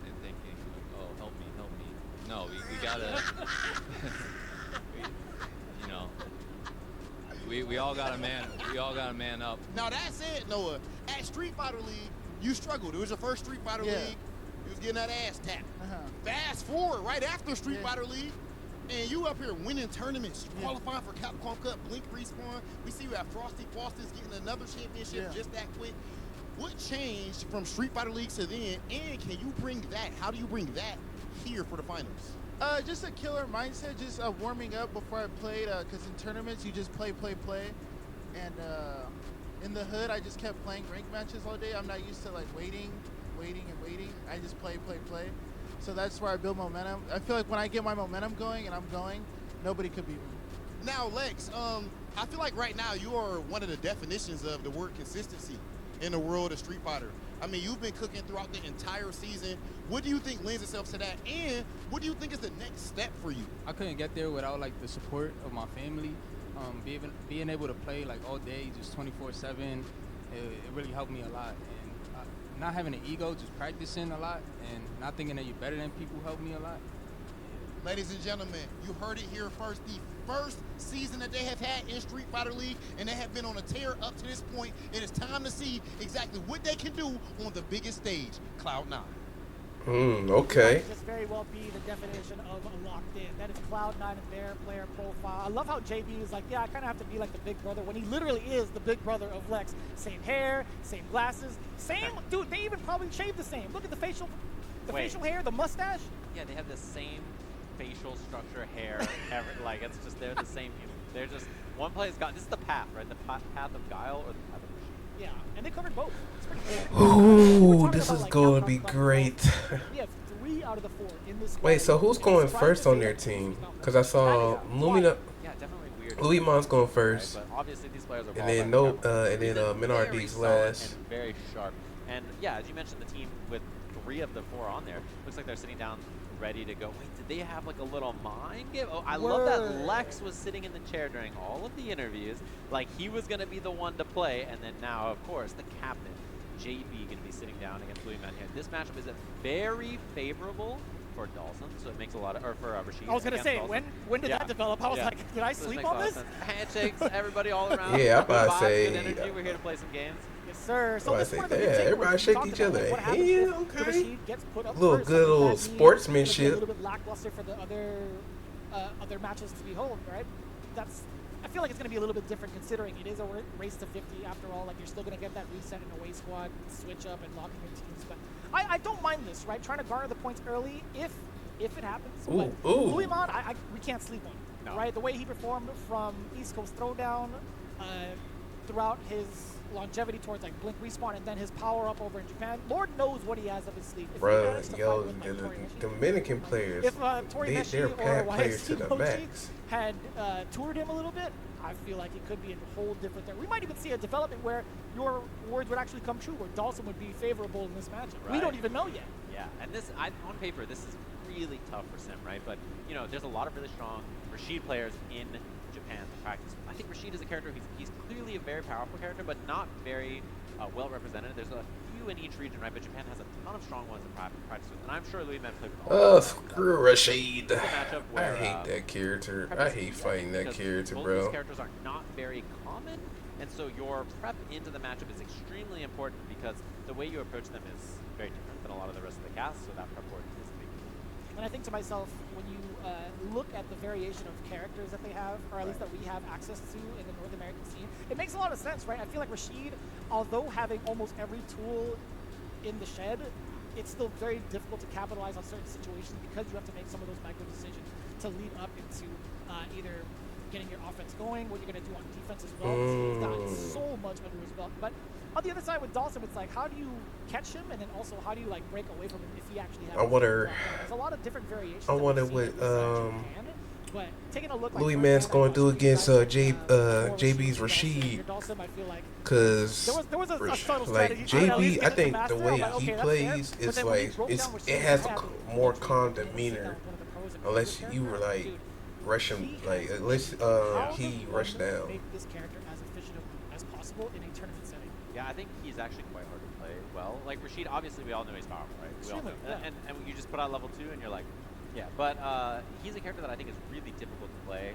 and thinking, like, oh, help me. No, we gotta, you know, we all gotta man up. Now that said, Noah, at Street Fighter League, you struggled. It was your first Street Fighter League. You was getting that ass tapped. Fast forward, right after Street Fighter League, and you up here winning tournaments, qualifying for Capcom Cup, Blink Respawn. We see you have Frosty Foster's getting another championship just that quick. What changed from Street Fighter League to then, and can you bring that? How do you bring that here for the finals? Just a killer mindset, just warming up before I played, because in tournaments you just play, and in the hood, I just kept playing ranked matches all day. I'm not used to like waiting. I just play. So that's where I build momentum. I feel like when I get my momentum going and I'm going, nobody could beat me. Now, Lex, I feel like right now you are one of the definitions of the word consistency in the world of Street Fighter. I mean, you've been cooking throughout the entire season. What do you think lends itself to that? And what do you think is the next step for you? I couldn't get there without like the support of my family. Being able to play like all day, just 24/7, it really helped me a lot. And not having an ego, just practicing a lot, and not thinking that you're better than people helped me a lot. Ladies and gentlemen, you heard it here first. The first season that they have had in Street Fighter League, and they have been on a tear up to this point. It is time to see exactly what they can do on the biggest stage, Cloud9. Okay. This very well be the definition of a locked in. That is Cloud9 and their player profile. I love how JB is like, yeah, I kind of have to be like the big brother when he literally is the big brother of Lex. Same hair, same glasses, same, dude, they even probably shave the same. Look at the facial hair, the mustache. Yeah, they have the same facial structure, hair, like it's just, they're the same human. They're just, one player's got, this is the path, right? The path of Guile or the path of Rashid. Yeah, and they covered both. It's pretty good. Ooh, this is going to be great. We have 3 out of the 4 in this. Wait, so who's going first on their team? Because I saw Lumina. Yeah, definitely weird. Luimon's going first. Right, but obviously these players are and then Minardi's last. And very sharp. And yeah, as you mentioned, the team with 3 of the 4 on there, looks like they're sitting down ready to go. Wait, did they have like a little mind game? Oh, I love that Lex was sitting in the chair during all of the interviews, like he was going to be the one to play, and then now, of course, the captain, JB, going to be sitting down against Louis Man here. This matchup is very favorable for Dawson, so it makes a lot of, or for Rashid. I was going to say, when did that develop? I was like, did I sleep on this? Handshakes, everybody all around. Yeah, I'm about to say. Good energy. We're here to play some games. Yes, sir. So I say, yeah, everybody shake each other. Yeah, okay. Good little sportsmanship. A little bit lackluster for the other matches to behold, right? I feel like it's going to be a little bit different considering it is a race to 50 after all. Like you're still going to get that reset in away squad, switch up, and locking your teams. But I don't mind this, right? Trying to garner the points early if it happens. But Louis Mon, we can't sleep on, right? The way he performed from East Coast Throwdown throughout his longevity towards like Blink Respawn and then his power up over in Japan. Lord knows what he has up his sleeve. Bruh, yo, the Dominican players, if they're pad players to the max. Had toured him a little bit, I feel like it could be a whole different thing. We might even see a development where your words would actually come true, where Dawson would be favorable in this matchup. Right. We don't even know yet. Yeah, and this, on paper, this is really tough for Sim, right? But, you know, there's a lot of really strong Rashid players in Japan to practice. I think Rashid is a character, he's clearly a very powerful character, but not very well represented. There's a few in each region, right? But Japan has a ton of strong ones to practice with, and I'm sure Louis Man played with all of them. Screw Rashid. Where, I hate that character. I hate fighting that character, both bro. These characters are not very common, and so your prep into the matchup is extremely important because the way you approach them is very different than a lot of the rest of the cast, so that prep work is big. And I think to myself, when you look at the variation of characters that they have, or at least that we have access to in the North American scene, it makes a lot of sense, right? I feel like Rashid, although having almost every tool in the shed, it's still very difficult to capitalize on certain situations because you have to make some of those micro decisions to lead up into either getting your offense going, what you're going to do on defense as well. He's got so much under his belt. But on the other side with Dawson, it's like, how do you catch him, and then also how do you like break away from him if he actually has? I wonder. There's a lot of different variations. I wonder what but taking a look Louis Man's going to do against JB's Rashid, because like JB, I think the way he plays is like it has a more calm demeanor, unless you were like rush him, like unless he rushed down. Make this character as efficient as possible in a tournament setting. Yeah, I think he's actually quite hard to play well. Like Rashid, obviously we all know he's powerful, right? We all know. And you just put out level 2 and you're like, yeah. But he's a character that I think is really difficult to play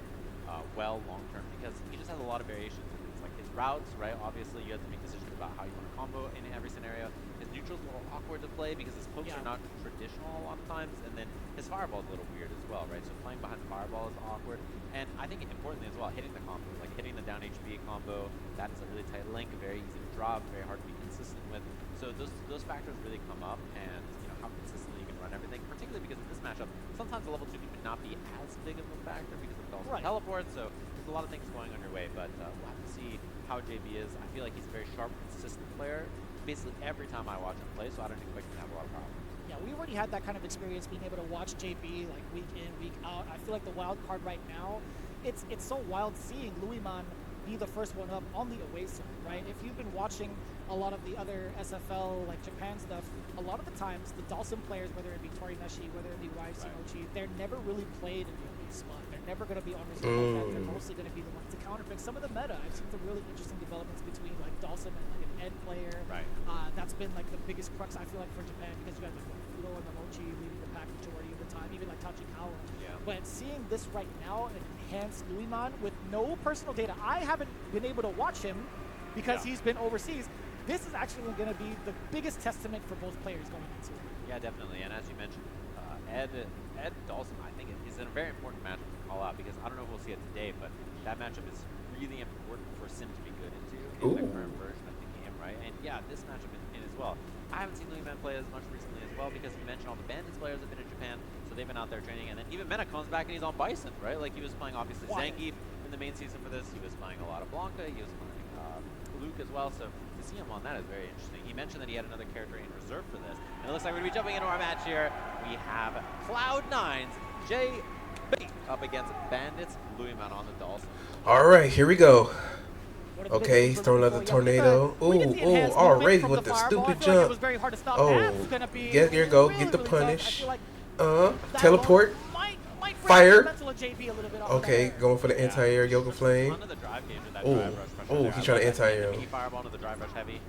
well long term because he just has a lot of variations. It's like his routes, right? Obviously you have to make decisions about how you want to combo in every scenario. His neutral's a little awkward to play because his pokes are not traditional a lot of times, and then his fireball's a little weird as well, right? So playing behind fireball is awkward. And I think importantly as well, hitting the combo, like hitting the down HP combo, that is a really tight link, very easy to drop, very hard to be consistent with. So those factors really come up, and you know how consistently you can run everything, particularly because in this matchup, sometimes the level 2 could not be as big of a factor because of the teleport, so there's a lot of things going on your way, but we'll have to see how JB is. I feel like he's a very sharp, consistent player. Basically every time I watch him play, so I don't expect him to have a lot of problems. Yeah, we already had that kind of experience being able to watch JB like week in, week out. I feel like the wild card right now, it's so wild seeing Louisman be the first one up on the away side, right? If you've been watching a lot of the other SFL, like Japan stuff, a lot of the times the Dawson players, whether it be Torimeshi, whether it be YFC Mochi, they're never really played in the away spot. They're never going to be on reserve like that. They're mostly going to be the ones to counterpick some of the meta. I've seen some really interesting developments between like Dawson and like an Ed player. Right. That's been like the biggest crux I feel like for Japan, because you got like Fudo and the Mochi leading the pack majority of the time, even like Tachikawa. Yeah. But seeing this right now, an enhanced Louisman with no personal data, I haven't been able to watch him because he's been overseas. This is actually going to be the biggest testament for both players going into it. Yeah, definitely. And as you mentioned, Ed Dawson, I think, is a very important matchup to call out, because I don't know if we'll see it today, but that matchup is really important for Sim to be good into in the current version of the game, right? And yeah, this matchup in as well. I haven't seen Louisman play as much recently as well, because you mentioned all the Bandits players have been in Japan, so they've been out there training. And then even Mena comes back and he's on Bison, right? Like he was playing obviously Zangief in the main season for this. He was playing a lot of Blanca. He was playing Luke as well. So to see him on that is very interesting. He mentioned that he had another character in reserve for this. And it looks like we're going to be jumping into our match here. We have Cloud9's JB up against Bandits Louisman on the Dawson. All right, here we go. Okay, he's throwing another tornado. Ooh, already with the stupid jump. Oh, yeah, here you go. Get the punish. Teleport. Fire. Okay, going for the anti-air Yoga Flame. Oh, he's trying to anti-air him. Fireball into the drive rush heavy.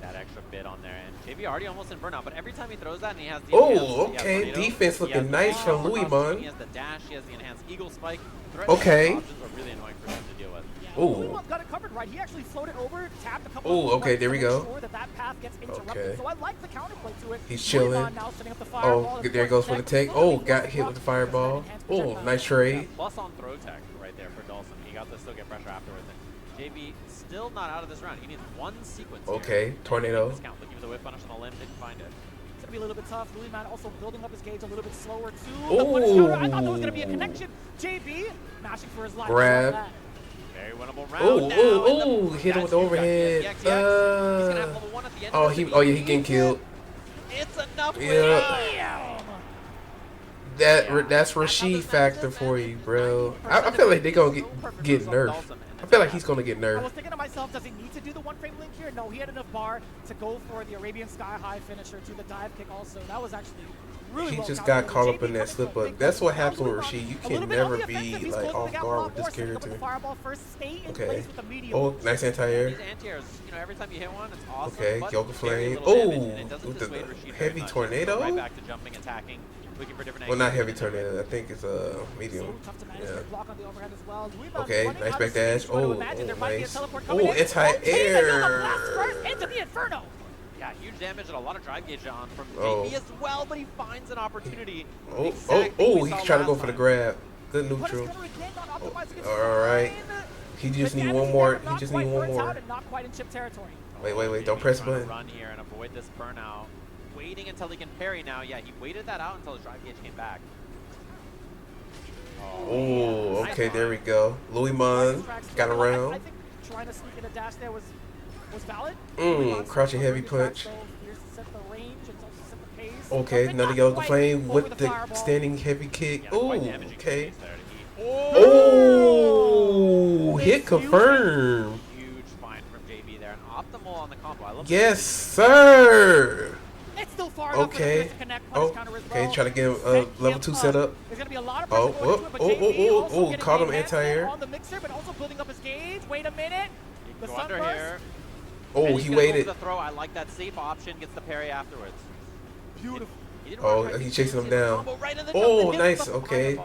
That extra bit on there. And JB already almost in burnout, but every time he throws that and he has the okay, defense looking nice from Louisman. He has the dash, he has the enhanced eagle spike. Okay. Options are really annoying for him to deal with. Louisman got it covered, right? He actually floated over, tapped a couple of okay, there we go. Sure that path gets interrupted. So I like the counterplay to it. He's chilling. Now setting up the fireball. There goes for the take. Oh, got hit with the fireball. Oh, nice trade. Plus on throw tech right there for Dawson. He got to still get pressure afterwards. And JB still not out of this round. He needs one sequence. Okay, tornado. Looking for the whip punish on the limb, didn't find it. It's gonna be a little bit tough. Louisman also building up his gauge a little bit slower too. Oh, I thought there was gonna be a connection. JB mashing for his life. Grab. Very winnable round. Hit him with the overhead. He's gonna have level 1 at the end. Oh, yeah, he getting killed. It's enough. Yeah. That's Rashid factor for you, bro. I feel like they gonna get nerfed. I feel like he's gonna get nerfed. I was thinking to myself, does he need to do the one frame link here? No, he had enough bar to go for the Arabian Sky High finisher to the dive kick also. That was actually really He just got caught up in that slip up. That's what happens with Rashid. You can never be like off guard with this character. Okay. Oh, nice anti-air. These anti-airs, you know, every time you hit one, it's awesome. Okay, Yoga Flame. Oh, with the heavy tornado. Right back to jumping, attacking. Well, not heavy tornado. I think it's medium. Yeah. Okay, nice back dash. Oh, nice. Oh, anti-air. Into the inferno. Yeah, huge damage and a lot of drive gauge on from JB as well, but he finds an opportunity. He's trying to go for the grab. Good neutral. All right. He just need one more. He just need one more. Wait. Don't press button. Run here and avoid this burnout. Waiting until he can parry now. Yeah, he waited that out until his drive gauge came back. Oh, okay, there we go. Louisman got around. I think trying to sneak in a dash there was valid. Crouching heavy punch. Okay, another Yoga Flame with the standing heavy kick. Oh, okay. Oh, hit confirmed. Huge find from JB there. An optimal on the combo. I love yes, sir. It's still far okay. Okay, try to get level 2 set up. Oh, caught him anti-air. On the mixer, but also building up his gauge. Wait a minute. The under here. Oh, he waited. The throw. I like that safe option. Gets the parry afterwards. Beautiful. He's chasing him down. Oh, nice. Okay.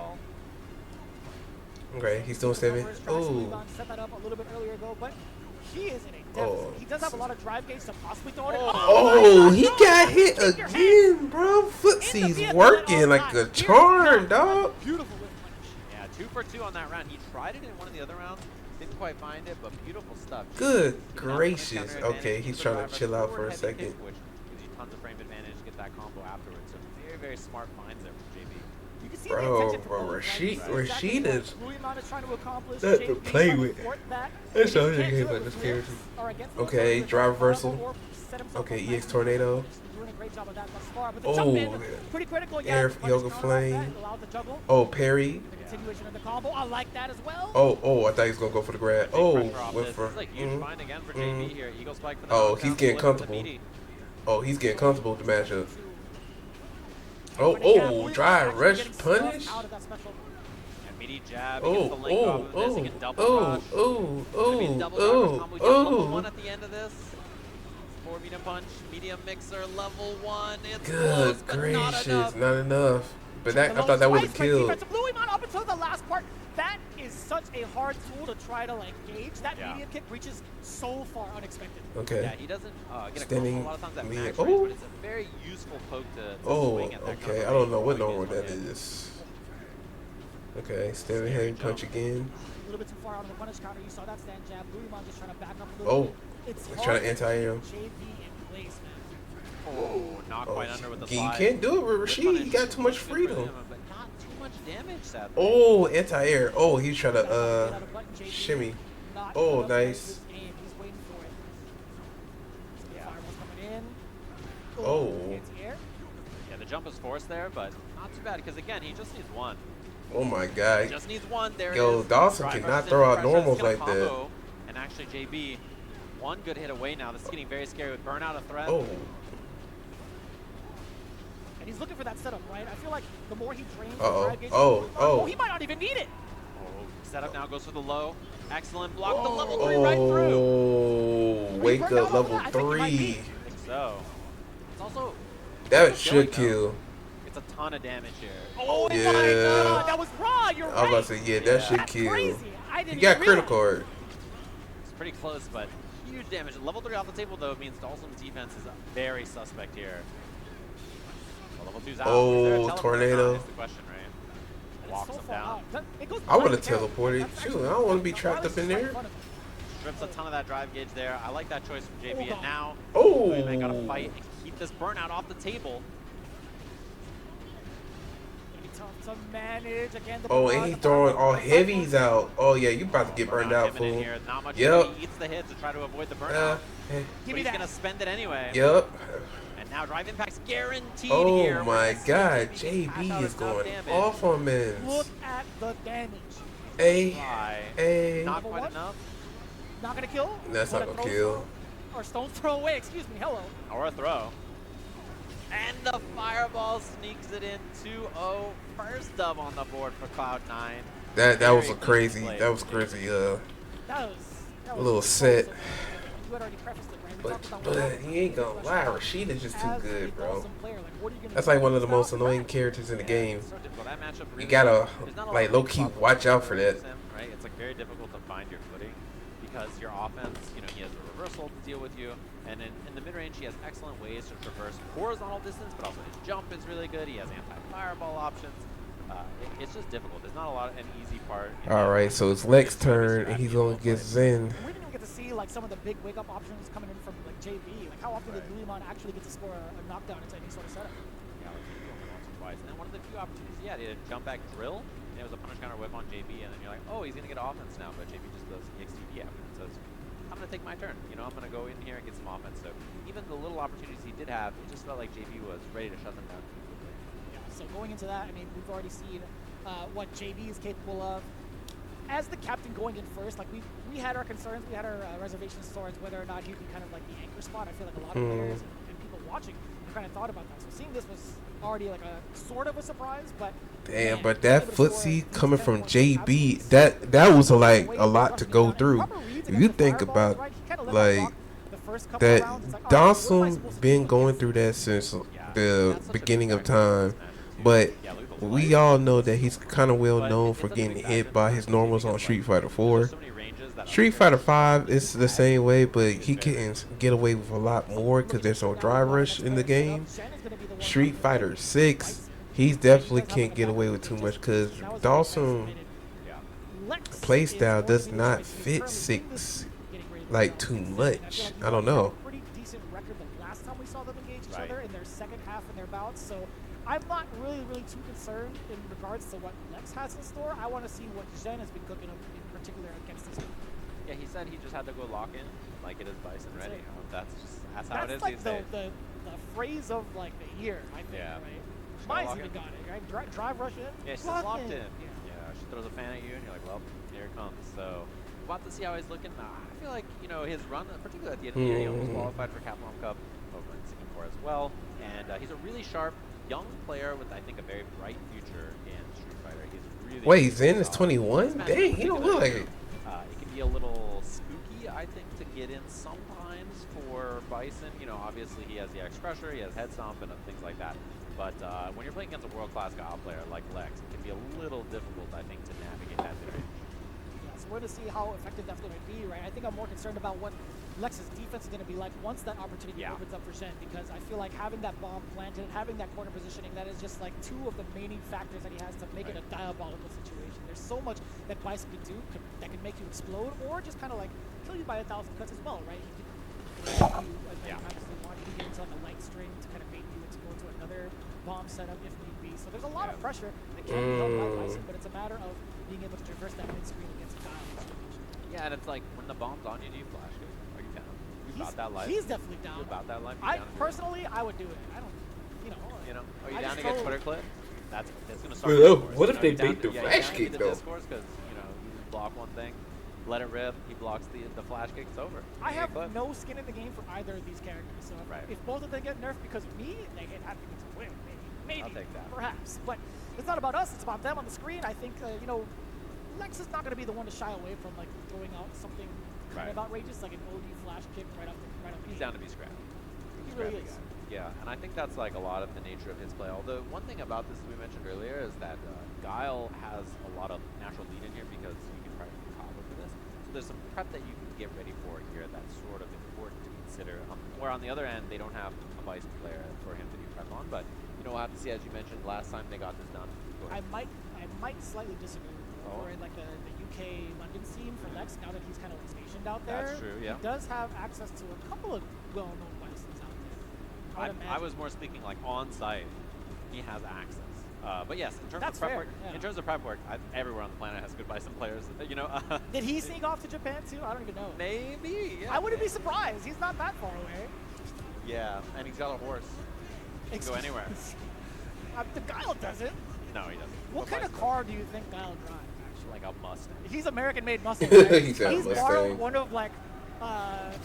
Okay, he's doing 7. Oh. Set that up a little bit earlier ago, but he is in a deficit. He does have a lot of drive gauge to possibly throw it. Oh, he got hit again, bro. Footsy's working like a charm, dog. Beautiful. Yeah, 2 for 2 on that round. He tried it in one of the other rounds. Didn't quite find it, but beautiful stuff. Good gracious. Okay, he's trying to chill out for a second. Which gives you tons of frame advantage to get that combo afterwards. So very, very smart finds there from JB. You can see Bro, the intention from bro, both, right? Rashid, This is exactly Rashid what is Louis is trying to accomplish. not to JB play trying to with. thwart that. That's And all if I he can't hate do it about with this flips character. or against Okay, the drive fireball reversal. or set himself Okay, up EX nice and tornado. he's doing a great job of that thus far. But the Oh, jump in, pretty critical. Yeah, air the punish yoga counter off that, flame. allowed the juggle. Oh, parry. The continuation of the combo. I like that as well. Oh, I thought he was gonna go for the grab. Oh, went for. This is a huge find again for JB here. Eagle spike for the Oh, knockdown, he's getting flip with the comfortable. meaty. Oh, he's getting comfortable with the matchup. Oh, drive rush punish. And meaty jab, he Oh, gets the link off of this, he can double rush. Maybe double drive rush combo. Just level 1 at the end of this. Forward medium punch, medium mixer, level 1. It's close, Good but gracious, not enough. But that, I thought that would have killed. Louis up until the last part. That is such a hard tool to try to like gauge. That medium kick reaches so far unexpected. Okay. Yeah, he doesn't get a Standing combo a lot of times at medium. max range, but it's a very useful poke to swing at that kind Okay. of I don't range know what before normal he gets that one hit. is. Okay, standing head punch again. A little bit too far out on the punish counter. You saw that stand jab. Louis just trying to back up a little bit. It's trying to anti-air him. JB in place, man. Oh, not quite under with the You slide. can't do it with Rashid. He got too much freedom. But not too much damage, sadly. Oh, anti-air. Oh, he's trying to shimmy. Oh, nice. Oh. Yeah, the jump is forced there, but not too bad because again, he just needs one. Oh my God. He just needs one. There Yo, it is. Dawson Drive cannot versus throw out pressure. normals It's gonna like that. combo. And actually, JB, one good hit away now. This is getting very scary with burnout a threat. Oh. And he's looking for that setup, right? I feel like the more he drains the Uh-oh. drive gauge, Oh. he might not even need it. Oh, setup now goes for the low. Excellent block. The level 3 right through. Oh, wake up level 3. I think so. It's also That should kill. It's a ton of damage here. Oh Yeah. my God, that was raw. You're right. I was about to say, yeah, that should That's kill. crazy. I didn't You got even critical art. It's pretty close, but huge damage. Level 3 off the table, though, means Dawson's defense is very suspect here. Well, level 2's out. Oh, Is there a teleport or tornado. not is the question, right? Walks him down. I would have teleported. Shoot, I don't want to be trapped up in there. Strips a ton of that drive gauge there. I like that choice from JB, and now Oh. they got to fight and keep this burnout off the table. Tough to manage. Again, the Oh, and he's throwing all heavies out. Oh, yeah, you about to get burned out, Coming in fool. here, not much. Yep. He eats the hit to try to avoid the burnout. But he's going to spend it anyway. Yep. And now drive impact's guaranteed Oh here. my God, JB is going off on men. Look at the damage. A. Not quite enough. Not gonna kill. That's not But a gonna throw kill. Or stone's throw away. Excuse me. Hello. Or a throw. And the fireball sneaks it in 2-0. First dub on the board for Cloud9. That Very was a clean crazy. play. That was crazy. That A was little set. You had already prefaced it, right? We talked about But he ain't gonna lie. Rashid is just too as good, a bro. Dawson player, like, what are you gonna That's do like one of the without most that? annoying characters in the game. So difficult. That matchup You really gotta, there's not a lot like, of low key watch out for that. him, right? It's like very difficult to find your footing because your offense, you know, he has a reversal to deal with you, and in the mid range he has excellent ways to traverse horizontal distance, but also his jump is really good. He has anti-fireball options. It's just difficult. There's not a lot of an easy part. All right, so it's Lex's turn, and he's gonna get Zen. We didn't even get to see like some of the big wake up options coming in from like JB. Like how often did Louis actually get to score a knockdown into any sort of setup? Yeah, like he only once or twice. And then one of the few opportunities he had, he had a jump back drill, and it was a punish counter whip on JB, and then you're like, oh, he's gonna get offense now, but JB just does EXTP after and says, I'm gonna take my turn. You know, I'm gonna go in here and get some offense. So even the little opportunities he did have, it just felt like JB was ready to shut them down too quickly. Yeah. So going into that, I mean, we've already seen what JB is capable of. As the captain going in first, like we had our concerns, we had our reservations towards whether or not he'd be kind of like the anchor spot. I feel like a lot of players and people watching kind of thought about that. So seeing this was already like a sort of a surprise, but damn, but that footsie coming from JB, that was like a lot to go through. If you think about like that, Dawson been going through that since the beginning of time, but we all know that he's kind of well known for getting hit by his normals on Street Fighter 4. Street Fighter 5 is the same way, but he can get away with a lot more because there's no drive rush in the game. Street Fighter 6, he definitely can't get away with too much because Dawson playstyle does not fit 6 like too much. I don't know. we saw them engage each Right. other in their second half in their bouts. So I'm not really too concerned in regards to what Lex has in store. I want to see what Zhen has been cooking up in particular against this team. Yeah, he said he just had to go lock in, like it is Bison That's ready. it. That's how it is like these days. the phrase of like the year, I think, Yeah. right? Just gotta Mine's lock even in. got it, right? Drive rush in. Yeah, she's lock locked in. Yeah. Yeah, she throws a fan at you, and you're like, well, here it comes. So, about to see how he's looking. I feel like, you know, his run, particularly at the end of the year, he almost qualified for Capcom Cup over in Singapore as well. And he's a really sharp, young player with, I think, a very bright future in Street Fighter. He's really Wait, Zen is 21? Dang, he don't look like it. It can be a little spooky, I think, to get in sometimes for Bison. You know, obviously he has the X Crusher, he has Head Stomp, and things like that. But when you're playing against a world-class Guile player like Lex, it can be a little difficult, I think, to navigate that mid-range. Yeah, so we're going to see how effective that's going to be, right? I think I'm more concerned about what Lex's defense is going to be like once that opportunity opens up for Shen, because I feel like having that bomb planted, having that corner positioning, that is just like two of the main factors that he has to make it a diabolical situation. There's so much that Bison can do that can make you explode or just kind of like kill you by 1,000 cuts as well, right? He can you as many times as they want. You can get into like a light string to kind of make you explode to another bomb setup if need be. So there's a lot of pressure that can be held by Bison, but it's a matter of being able to traverse that mid-screen against Guile. Yeah, and it's like, when the bomb's on you, do you flash it? Are you down? You about that life? He's definitely down. You about that life? You I down to do it? personally, I would do it. I don't, You know, are you I down just to get go- Twitter clip? That's gonna start. Well, discourse. what if You know, they you down bait to- the yeah, flash you down to kick, the though? discourse, 'cause, you know, you block one thing, let it rip. He blocks the flash kick. It's over. I You get have clipped. no skin in the game for either of these characters. So if both of them get nerfed because of me, they get happy to win. Maybe, I'll take that. perhaps. But it's not about us. It's about them on the screen. I think you know, Lex is not going to be the one to shy away from like throwing out something kind of outrageous, like an OD flash kick right off the He's down to be scrapped. He really is. Yeah, and I think that's like a lot of the nature of his play. Although one thing about this we mentioned earlier is that Guile has a lot of natural lead in here because you can prep the combo for this. So there's some prep that you can get ready for here that's sort of important to consider. Where on the other end, they don't have a Bison player for him to do prep on. But you know, we'll have to see, as you mentioned last time they got this done. I might slightly disagree. Or in like the UK London scene for Lex, now that he's kind of like stationed out there. That's true, yeah. He does have access to a couple of well-known Bisons out there. I was more speaking like on site. He has access. But yes, in terms That's of prep fair, work, yeah. in terms of prep work, everywhere on the planet has good Bison players. You know. Did he sneak off to Japan too? I don't even know. Maybe. Yeah. I wouldn't be surprised. He's not that far away. Yeah, and he's got a horse. He can go anywhere. The Guile doesn't. No, he doesn't. What kind of car do you think Guile drives? Like a Mustang. He's American-made Mustang. Right? He's a He's borrowed Mustang. one of like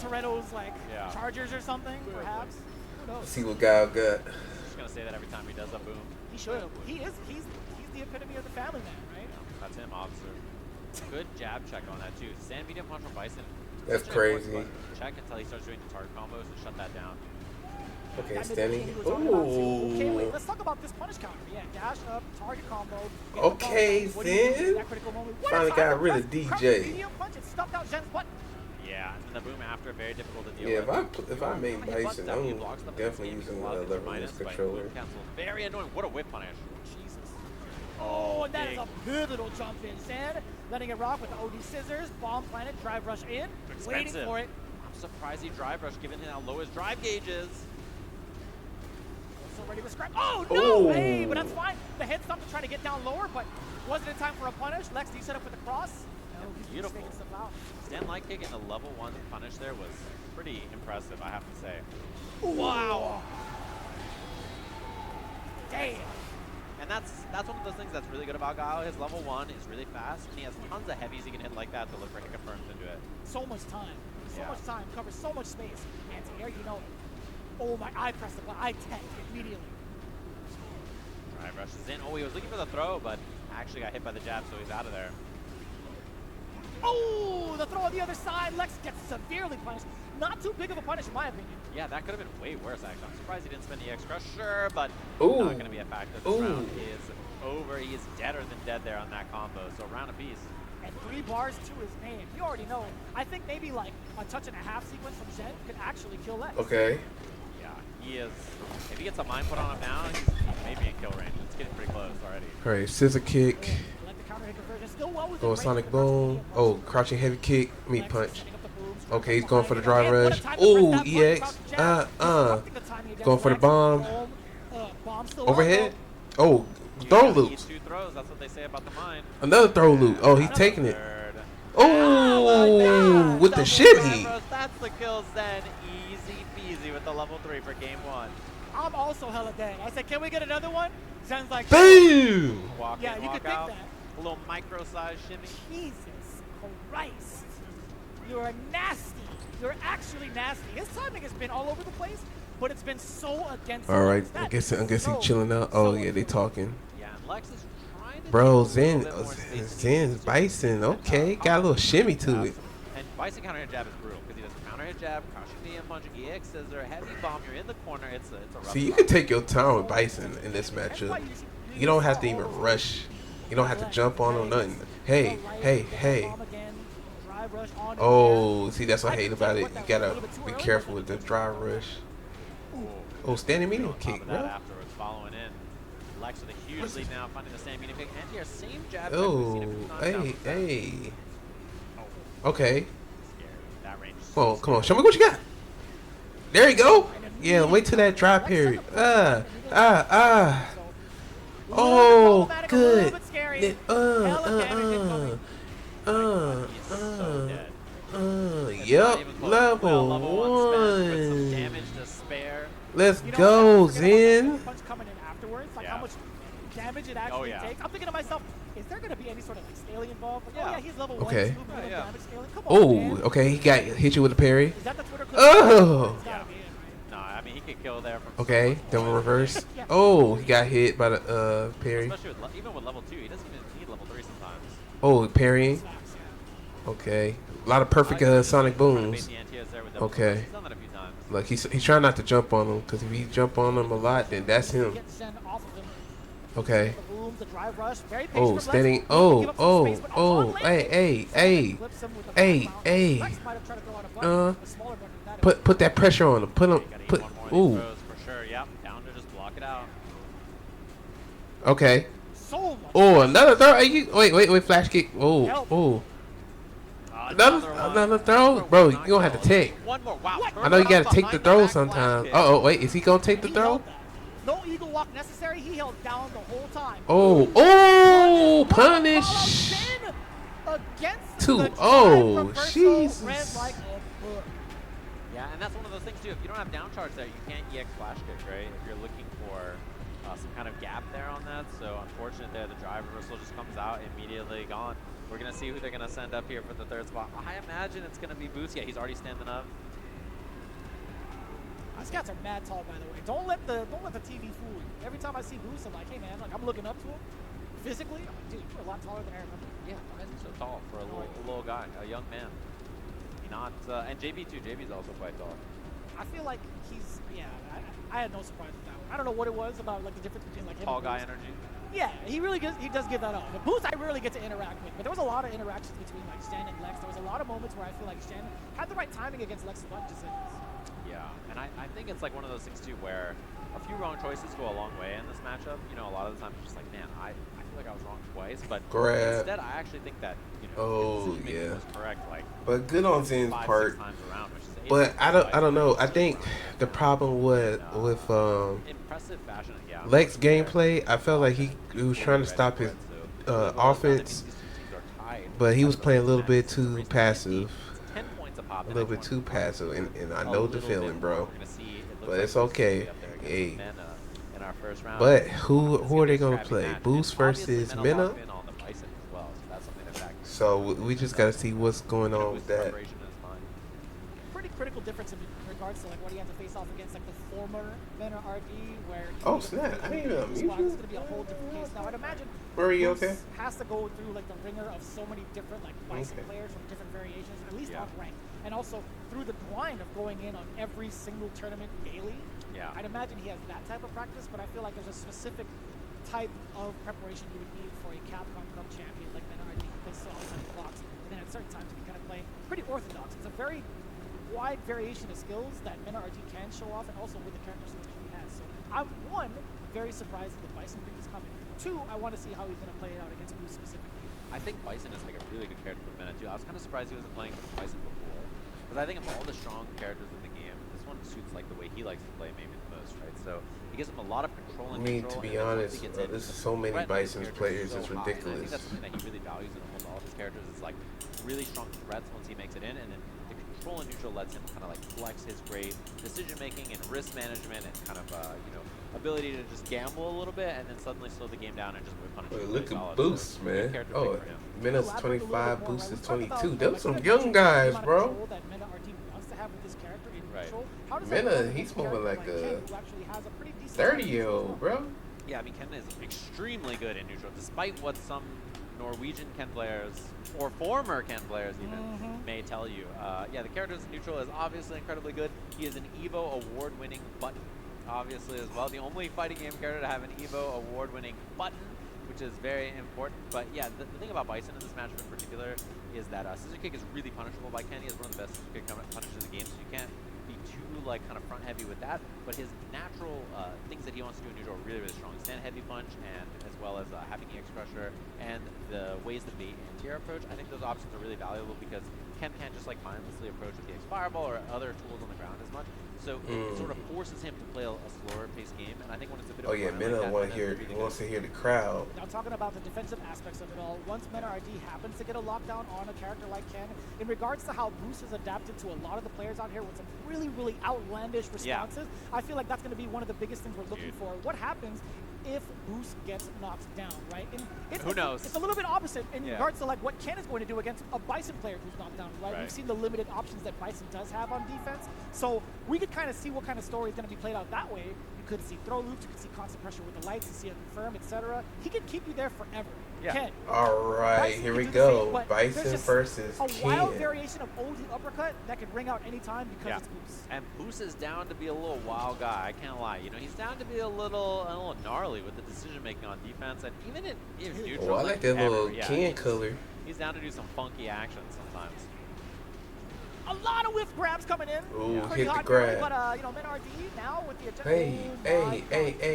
Toretto's like Yeah. Chargers or something, perhaps. Who knows? See what Guile got. Just gonna say that every time he does a boom. He should. He's the epitome of the family man, right? That's him, officer. Good jab check on that too. Stand medium punch from Bison. That's Such an important crazy. button to check until he starts doing the target combos and shut that down. Okay, That standing. mid-range we were talking about, too. Okay, wait, Ooh. let's talk about this punish counter. Yeah, dash up, target combo. get the Okay, ball. What do you do in Zen. that critical moment? What Finally a time got to rid of press- press DJ. medium punch and stuffed out Zhen's button. Yeah, and then the boom after, very difficult to deal Yeah, with. if I made He buttons Bison, out, he I'm blocks them, definitely and using a lot the of lever minus, wrist but controller. boom cancel. Very annoying. What a whip punish. Jesus. Oh, and that is big. a pivotal jump in. Zen letting it rock with the OD scissors, bomb planet, drive rush in, waiting Expensive. for it. I'm surprised he drive rush given how low his drive gauge is. So ready to scrap. Oh, no! Oh. Hey, but that's fine. The head stomp to try to get down lower, but wasn't in time for a punish. Lex, do you set up with the cross? No, he's Beautiful. faking stuff out. Stand light kick and the level 1 punish there was pretty impressive, I have to say. Wow. Damn. And that's one of those things that's really good about Guile. His level 1 is really fast, and he has tons of heavies he can hit like that to look for hit confirms into it. So much time. So Yeah. much time. Covers so much space. Anti-air, you know. Oh my, I pressed the button. I tanked immediately. Drive rushes in. Oh, he was looking for the throw, but actually got hit by the jab, so he's out of there. Oh, the throw on the other side. Lex gets severely punished. Not too big of a punish, in my opinion. Yeah, that could have been way worse, actually. I'm surprised he didn't spend the X Crusher, but Ooh. not going to be a factor. This Ooh. round is over. He is deader than dead there on that combo, so round apiece. And 3 bars to his name. You already know. I think maybe like a touch and a half sequence from Zhen could actually kill Lex. Okay. Yeah, he is. If he gets a mind put on him now, he's maybe in kill range. It's getting pretty close already. All right, scissor kick. Like the counter hit conversion. Still well within Oh, range sonic of the crouching boom. medium punch. Oh, crouching heavy kick. Meat Lex punch. setting up the booms, Okay, he's going for the drive rush. Ooh, EX. Going for the bomb. Overhead. Oh, throw loop. 2 throws. That's what they say about the mine. Another throw loop. Oh, he's taking it. Oh, with the shimmy. That's the kill, Zen. Easy peasy with the level 3 for game 1. I'm also hella dead. I said, can we get another one? Zen's like, boom. Walk yeah, in, you walk could out. think that. A little micro-sized shimmy. Jesus Christ. You're nasty. You're actually nasty. His timing has been all over the place, but it's been so against All right, him. I guess he's chilling out. Oh yeah, they talking. Yeah, and Lex is trying to Bro, Zen's Bison. Okay, got a little shimmy to it. And Bison counter hit jab is brutal because he does counter hit jab, crushing DM punch, EX scissor, heavy bomb. You're in the corner. It's a rough See, you spot. can take your time with Bison in this matchup. You don't have to even rush. You don't have to jump on or nothing. Hey. Oh, see, that's what I hate about it. You gotta be careful with the drive rush. Oh, standing medium kick, bro. Afterwards, following in. Lex with a huge lead now, finding the standing medium kick. And your same jab. Oh, hey. Okay. Come on, show me what you got. There you go. Yeah, wait till that drop period. Oh, good. Yep, level 1. Let's go, Zen. How much damage it actually takes. I'm thinking to myself, is there going to be any sort of like scaling involved? Like, oh yeah, he's level 1. Okay. Damage scaling. Come on, man. Oh, okay, he got hit you with a parry. Is that the Twitter clip? Oh. Yeah. No, I mean, he could kill there from Okay, double reverse. Oh, he got hit by the parry. Especially with, even with level 2, he doesn't even need level 3 sometimes. Oh, parrying. Okay, a lot of perfect sonic booms. Okay. Look, he's trying not to jump on him because if he jump on him a lot, then that's him. Okay. Oh, standing. Oh. Hey. Put that pressure on him. Ooh. For sure, yep. Down to just block it out. Okay. Oh, another throw. Wait, flash kick. Oh. Another throw? Bro, you don't have to take. One more. Wow. I know you got to take the throw sometimes. Wait, is he going to take the throw? No eagle walk necessary. He held down the whole time. Oh, punish. Against 2-0. Jesus. Yeah, and that's one of those things too. If you don't have down charge there, you can't EX flash kick, right? If you're looking for some kind of gap there on that. So unfortunate there, the drive reversal just comes out immediately gone. We're gonna see who they're gonna send up here for the 3rd spot. I imagine it's gonna be Boots. Yeah, he's already standing up. These cats are mad tall, by the way. Don't let the TV fool you. Every time I see Boost, I'm like, hey man, like I'm looking up to him. Physically, I'm like, dude, you're a lot taller than I remember. Yeah, why is he so tall for a little guy, a young man? Not and JB too. JB's also quite tall. I feel like he's I had no surprise with that one. I don't know what it was about like the difference between like him tall and guy Boost. energy. Yeah, he does give that up. But Boost I rarely get to interact with. But there was a lot of interactions between like Shen and Lex. There was a lot of moments where I feel like Shen had the right timing against Lex's button just Yeah, and I think it's like one of those things too where a few wrong choices go a long way in this matchup. You know, a lot of the time it's just like, man, I feel like I was wrong twice, but instead I actually think that was correct. Like, but good on Zen's 5-6 part. times around, which is But I don't know. I think the problem with impressive fashion. Yeah. Lex gameplay, I felt like he was trying to stop his offense, but he was playing a little bit too passive. A little bit too passive, and I know the feeling, bro. But it's okay. Hey. But who are they gonna play? Boost versus Mena? So we just gotta see what's going on with that. Pretty critical difference in regards to like what he had to face off against like the former Mena RD where Snap! I didn't even it's gonna be a whole different case now. I'd imagine Boost has to go through like the ringer of so many different like Bison players from different variations, at least on rank, and also through the grind of going in on every single tournament daily. Yeah. I'd imagine he has that type of practice, but I feel like there's a specific type of preparation you would need for a Capcom Cup champion like Mena RD who plays so outside the box, and then at certain times you can kind of play pretty orthodox. It's a very wide variation of skills that Mena RD can show off, and also with the character selection he has. So I'm very surprised that the Bison pick is coming. 2, I want to see how he's going to play it out against Boost specifically. I think Bison is like a really good character for Mena too. I was kind of surprised he wasn't playing with Bison before. Because I think of all the strong characters in the game, this one suits like the way he likes to play maybe the most, right? So he gives him a lot of control I and mean, neutral. to and be then once honest, he gets in, there's the so many threat of his Bison's character players, so it's high. And I think ridiculous. that's something that he really values in almost all of his characters is like really strong threats once he makes it in, and then the control and neutral lets him kind of like flex his great decision making and risk management and kind of you know, ability to just gamble a little bit and then suddenly slow the game down and just whip punish. Wait, Really look at solid. Boost, So, man. character Oh, pick for him. Mina's Elaborate a little 25, bit more, Boost right? is Let's talk about, 22. Them like, some kind of young the guys, amount of bro. control that Meta RT wants to have with this character in Right. neutral. How does that Mena, go with he's a moving character like Ken, a who actually has a pretty decent 30-year-old, bro. Yeah, I mean, Ken is extremely good in neutral, despite what some Norwegian Ken players, or former Ken players even, may tell you. Yeah, the character in neutral is obviously incredibly good. He is an EVO award-winning button, obviously, as well. The only fighting game character to have an EVO award-winning button, which is very important. But yeah, the thing about Bison in this matchup in particular is that Scissor Kick is really punishable by Ken. He is one of the best Scissor Kick punishers in the game, so you can't be too like kind of front heavy with that, but his natural things that he wants to do in neutral are really, really strong. Stand heavy punch, and as well as having EX Crusher and the ways to bait anti-air approach. I think those options are really valuable because Ken can't just like mindlessly approach with the EX Fireball or other tools on the ground as much. So it sort of forces him to play a slower paced game, and I think when it's a bit of Oh yeah, Mena wants to hear the crowd. Now talking about the defensive aspects of it all, once Meta RD happens to get a lockdown on a character like Ken, in regards to how Boost has adapted to a lot of the players out here with some really, really outlandish responses, I feel like that's going to be one of the biggest things we're looking for. What happens if Boost gets knocked down, right? And who knows? It's a little bit opposite in regards to like what Ken is going to do against a Bison player who's knocked down, right? We've seen the limited options that Bison does have on defense, so we could kind of see what kind of story is going to be played out that way. You could see throw loops, you could see constant pressure with the lights, you see it confirm, etc. He could keep you there forever. Ken. All right, Bison here can we do the go. same, but Bison there's just versus a wild Ken. variation of OG uppercut that can ring out anytime because it's Boost. And Boost is down to be a little wild guy. I can't lie. You know, he's down to be a little gnarly with the decision making on defense, and even in neutral. Oh, I like that little yeah, Ken color. He's down to do some funky action sometimes. A lot of whiff grabs coming in. Ooh, Pretty hit the hot grab. But you know, Min RD now with the agenda. Hey,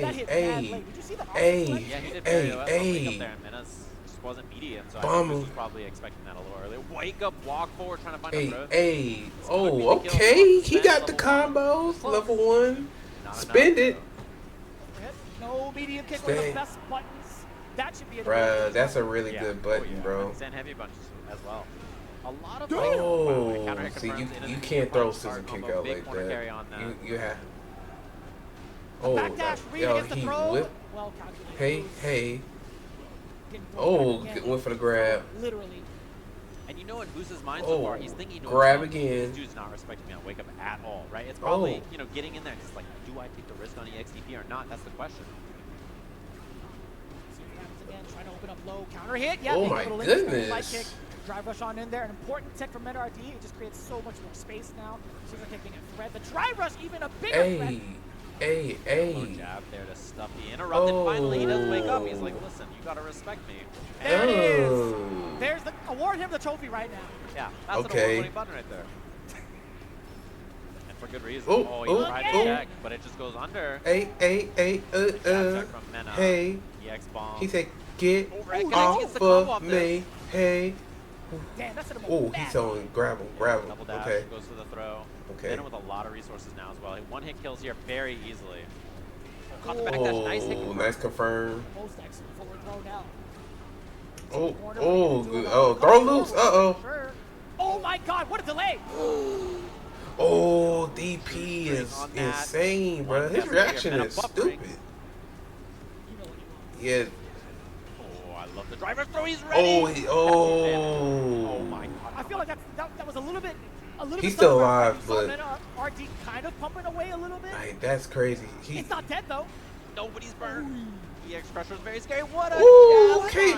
that hit mad late. Did you see the hey, Yeah, he did very well. Wake up there, and Menace just wasn't medium, so I think he was probably expecting that a little early. Wake up, walk forward, trying to find a growth. Oh, okay. He got the combos. Level 1. Spend it. No medium kick, one of the best buttons. That should be a Bruh, that's a really good button, bro. Stand heavy bunches as well. A lot of Oh, see, you can't throw Scissor Kick out like that. You have. Oh, yo, he whipped. Hey. Oh, went for the grab. Literally. And you know in Boost's mind so far, he's thinking to grab himself, again. this dude's not respecting me on Wake Up at all, right? It's probably, you know, getting in there just like, do I take the risk on EXDP or not? That's the question. Again, trying to open up low counter hit. Yeah, oh my goodness. Light kick, drive rush on in there. An important tech from Meta RT. It just creates so much more space now. Scissor kick being a threat. The drive rush even a bigger threat. Hey. Low jab there to stuff the interrupt, and finally he does wake up. He's like, listen, you gotta respect me. There it is. There's the award him the trophy right now. Yeah, that's an award-winning button right there. And for good reason. Oh, he tried to check, but it just goes under. Hey. EX bomb. He said, get off of me. Hey. Damn, that's oh, he's on grab him. Double dash, Okay. goes to the throw. Okay. Then with a lot of resources now as well. One hit kills here very easily. Caught the back dash, nice hit confirm. Nice confirm. Most excellent forward throw now. Throw loose. Oh my God, what a delay! Oh, DP is insane, bro. His reaction is stupid. Yeah. Oh, I love the driver throw. He's ready. Oh my God. I feel like that was a little bit. He's still alive, but RD kind of pumping away a little bit. Like, that's crazy. It's not dead though. Nobody's burned. EX Crusher is very scary. What a jab. Okay,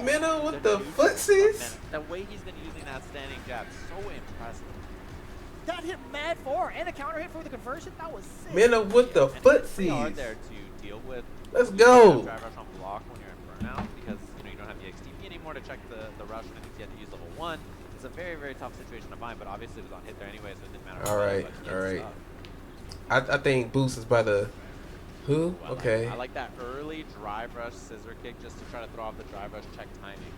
Mena with the footsies. The way he's been using that standing jab, so impressive. That hit mad forward and a counter hit for the conversion. That was sick. Mena with the footsies. It's hard there to deal with. Let's go. Drive rush on block when you're in burnout because you don't have the XTP anymore to check the rush, and I think you have to use level 1. It's a very, very tough situation to find, but obviously it was on hit there anyway, so it didn't matter. All right. I think Boost is by the who? Ooh, okay. I like that early drive rush scissor kick just to try to throw off the drive rush check timing.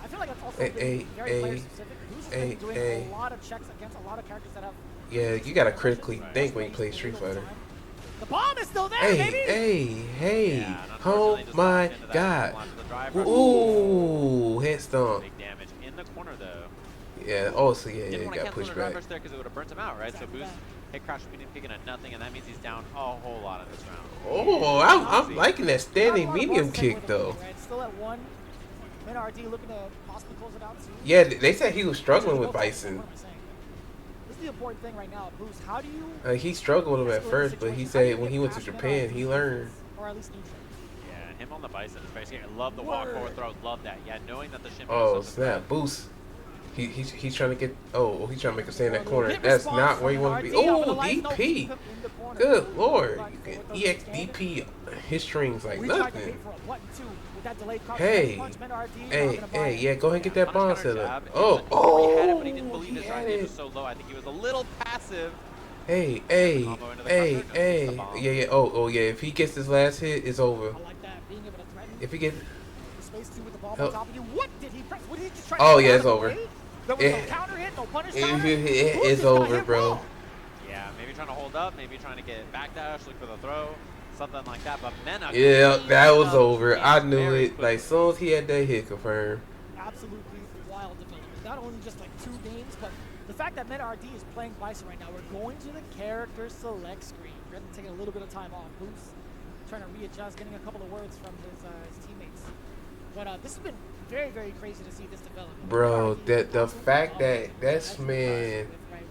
I feel like it's also Hey, been hey, very hey, player specific. Boost has hey, been doing hey. a lot of checks against a lot of characters that have. Yeah, you gotta critically think when you play Street Fighter. The bomb is still there, Hey, baby. hey. Oh my God. Ooh, head stomp. Big damage in the corner though. Yeah. Oh, so yeah, Didn't you want to got cancel pushed the drive back. rush there because it would have burnt him out, right? So Boost hit crouch medium kicking at nothing, and that means he's down a whole lot in this round. Oh, I'm liking that standing medium kick though. Still at 1. Mid RD looking to possibly close it out soon. Yeah, they said he was struggling with Bison. This is the important thing right now, Boost. How do you? He struggled with him at first, but he said when he went to Japan, he learned. Or at least neutral. Yeah, and him on the Bison is very scary. Love the walk forward throw. Love that. Yeah, knowing that the shimmy Oh is so snap! Boost. He's trying to get. Oh, he's trying to make him stay in that corner. That's not where you want to be. Oh, DP. Good lord, you can EXDP his strings like nothing. Hey, yeah, go ahead and get that bomb set up. Oh, but he didn't believe his drive gauge was so low. I think he was a little passive. Hey, yeah. Oh, yeah. If he gets his last hit, it's over. If he gets. What did he press? What did he just try Oh to yeah, it's over. Counter hit, no punish counter. It's over, bro. Yeah, maybe trying to hold up, maybe trying to get backdash, look for the throw, something like that. But Mena. Yeah, that was over. I knew it. Like, as soon as he had that hit confirmed. Absolutely wild development. Not only just like 2 games, but the fact that Meta RD is playing Bison right now. We're going to the character select screen. We're going to take a little bit of time off. Boost trying to readjust, getting a couple of words from his teammates. But this has been very, very crazy to see this develop. Bro, the fact that this man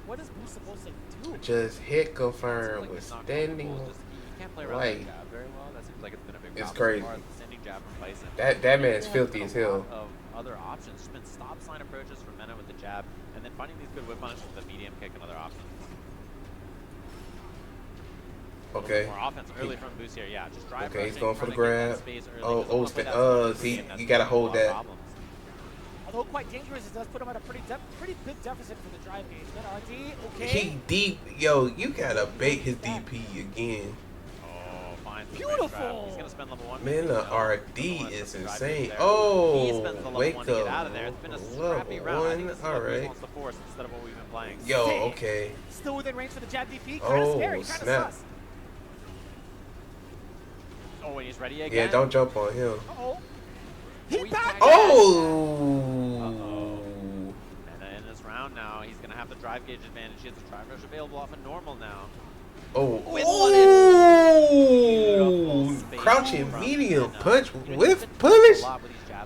what is Boost supposed to do? Just hit confirm with standing light. Very well. That seems like it's been a big It's problem crazy. so far. The standing jab from Bison. That man's filthy as hell. Of other options. Just been stop sign approaches from Mena with the jab, and then finding these good whip punishes with the medium kick and other options. Okay. More offense early from Boost here. Yeah, just drive. Okay, he's rushing, going for the trying to get that grab. space early, 'cause once You gotta hold that. Although quite dangerous, it does put him at a pretty big deficit for the drive gauge. Then RD, okay. He deep, yo. You gotta bait his DP again. Oh, fine. Beautiful. He's gonna spend level 1. Man, the RD is insane. He Oh, spends the level wake 1 to get up. out of there. It's been a scrappy round. I think this is what Boost Alright. wants to force instead of what we've been playing. Yo, okay. Still within range for the jab DP. Kind Oh, of scary, kind of snap. sus. Oh, and he's ready again. Yeah, don't jump on him. Uh-oh. He backed Oh. And in this round now, he's going to have the drive gauge advantage. He has the drive rush available off of normal now. Oh. Beautiful Crouching medium punch with punish.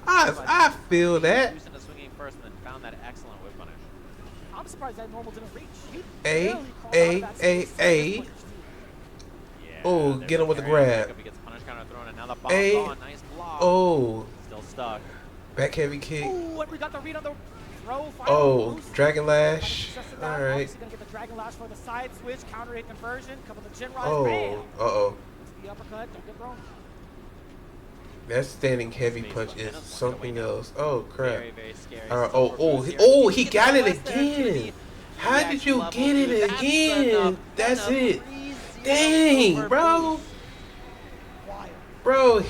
I feel that. Houston is swinging first and then found that excellent whip punish. I'm surprised that normal didn't reach. He A, barely crawled out of that space. A. Oh, get him with the grab. He gets punish counter thrown, and now the bomb's A. on. Nice block. Oh. Still stuck. Back heavy kick. Ooh, and we got the read on the throw. Oh, Dragon Lash. All Alright. Obviously gonna get the Dragon Lash for the side switch, counter hit conversion, couple of chin rise, Oh. bam. Uh-oh. The uppercut, don't get thrown. That standing heavy punch is something else. Oh crap! Very, very scary. He got it again. How did you get it again? That's it. Dang, bro. Bro,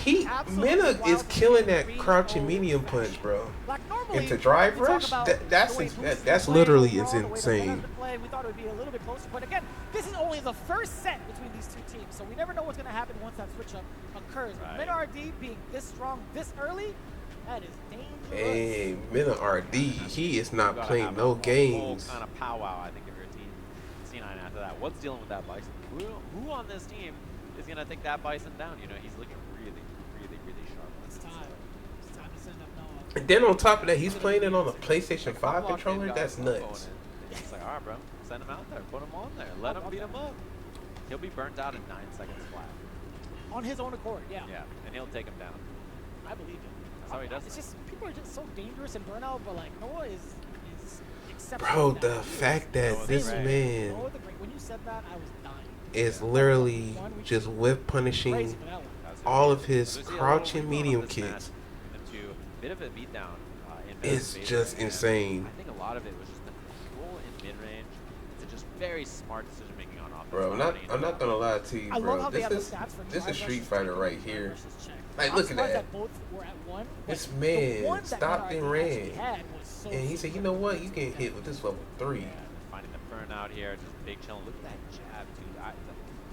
Mena is killing that crouching medium punch, bro. Into drive rush, that's literally insane. We thought it would be a little bit closer, but again, this is only the first set between these two teams, so we never know what's going to happen once that switch up occurs. Right. Mena RD being this strong this early, that is dangerous. Hey, Mena RD, he is not playing no games. Kind of powwow, I think, of your team. C9 after that. What's dealing with that Bison? Who on this team is going to take that Bison down? You know, he's looking really, really, really sharp. It's time. It's time to send up Noah. And then on top of that, he's playing it on a PlayStation 5 controller. That's nuts. It's like, all right, bro, send him out there, put him on there, let him beat him up. He'll be burnt out in 9 seconds flat. On his own accord, yeah. Yeah, and he'll take him down. I believe it. That's how he does It's it. just, people are just so dangerous in burnout, but like, Noah is exceptional. Bro, the fact that this man Noah the Great, when you said that, I was dying. is literally just whip punishing all of his crouching medium kicks. Into a bit of a beatdown. It's just insane. I think a lot of it was just the control in mid-range. It's just very smart decision-making on offense. Bro, I'm not gonna lie to you, I love bro. how they This have the is stats for this drive is Street versus Fighter takedown, right drive here. versus check. Like, I'm look at surprised that. both were at one. This but the man one that stopped NRD and actually ran, had was so and he said, "You know what? You can hit with this level 3." Finding the burnout here, just big chillin. Look at that jab, dude.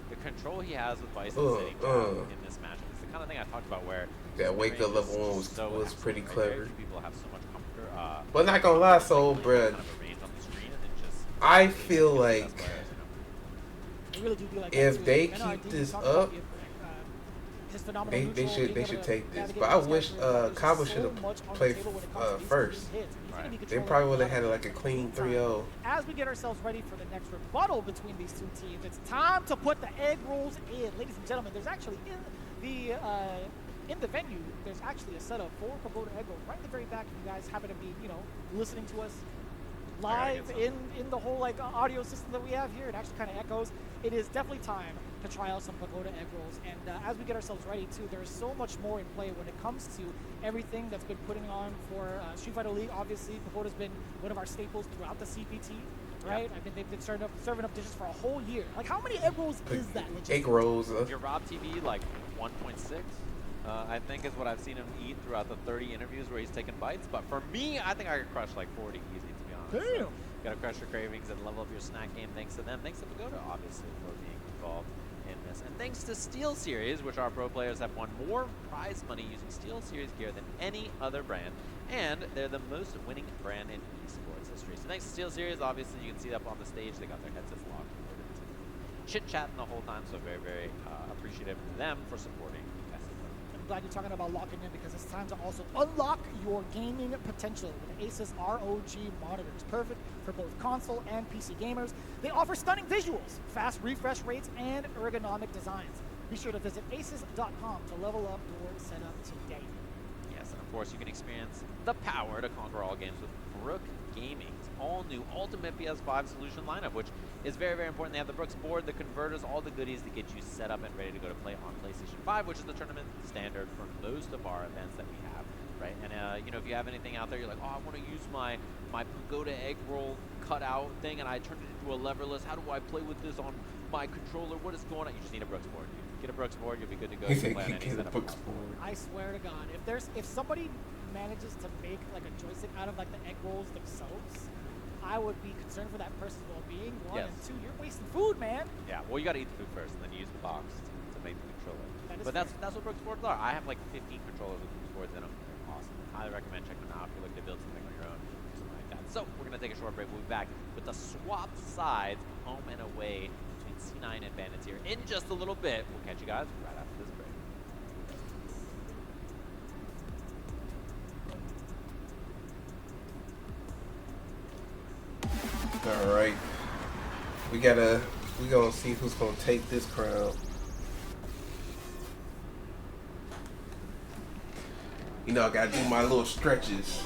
The control he has with Bison sitting down in this matchup is the kind of thing I talked about where that wake up level 1 was pretty clever. Very few people have so much comfort. But not gonna lie, so bruh, I feel like if they keep this up, they should take this. But I wish Kaba should have played first. They probably would have had like a clean 3-0. As we get ourselves ready for the next rebuttal between these two teams, it's time to put the egg rolls in. Ladies and gentlemen, there's actually in the venue, there's actually a setup for Pagoda Egg Rolls right in the very back. If you guys happen to be, listening to us live in the whole like audio system that we have here, it actually kind of echoes. It is definitely time to try out some Pagoda Egg Rolls. And as we get ourselves ready too, there's so much more in play when it comes to everything that's been putting on for Street Fighter League. Obviously, Pagoda's been one of our staples throughout the CPT. Right? I mean, they've been serving up dishes for a whole year. Like, how many egg rolls is that? Egg rolls. Your Rob TV, like 1.6, I think is what I've seen him eat throughout the 30 interviews where he's taken bites. But for me, I think I could crush like 40 easy, to be honest. Damn. So, gotta crush your cravings and level up your snack game. Thanks to them. Thanks to Pagoda, obviously, for being involved in this. And thanks to Steel Series, which our pro players have won more prize money using Steel Series gear than any other brand. And they're the most winning brand in esports history. So thanks to Steel Series, obviously you can see it up on the stage. They got their headsets locked. Chit-chatting the whole time, so very, very appreciative of them for supporting SFL. I'm glad you're talking about locking in because it's time to also unlock your gaming potential with Asus ROG monitors. Perfect for both console and PC gamers. They offer stunning visuals, fast refresh rates, and ergonomic designs. Be sure to visit asus.com to level up your setup today. Yes, and of course you can experience the power to conquer all games with Brook Gaming's all-new Ultimate PS5 solution lineup, which is very, very important. They have the Brooks board, the converters, all the goodies to get you set up and ready to go to play on PlayStation 5, which is the tournament standard for most of our events that we have, right? And, if you have anything out there, you're like, oh, I want to use my Pagoda egg roll cutout thing, and I turned it into a leverless. How do I play with this on my controller? What is going on? You just need a Brooks board, dude. Get a Brooks board, you'll be good to go. He You can said, play on any "Get a setup. Brooks board." I swear to God, if somebody manages to make like a joystick out of like the egg rolls themselves, I would be concerned for that person's well-being. One, Yes. and two, you're wasting food, man. Yeah, well, you got to eat the food first, and then you use the box to make the controller. That is But that's what Brooks boards are. I have like 15 controllers with Brooks boards in them. They're awesome. Highly recommend checking them out if you're looking to build something on your own, something like that. So we're gonna take a short break. We'll be back with the swapped sides, home and away, between C9 and Bandits here in just a little bit. We'll catch you guys right after this break. All right, we gonna see who's gonna take this crown. I gotta do my little stretches.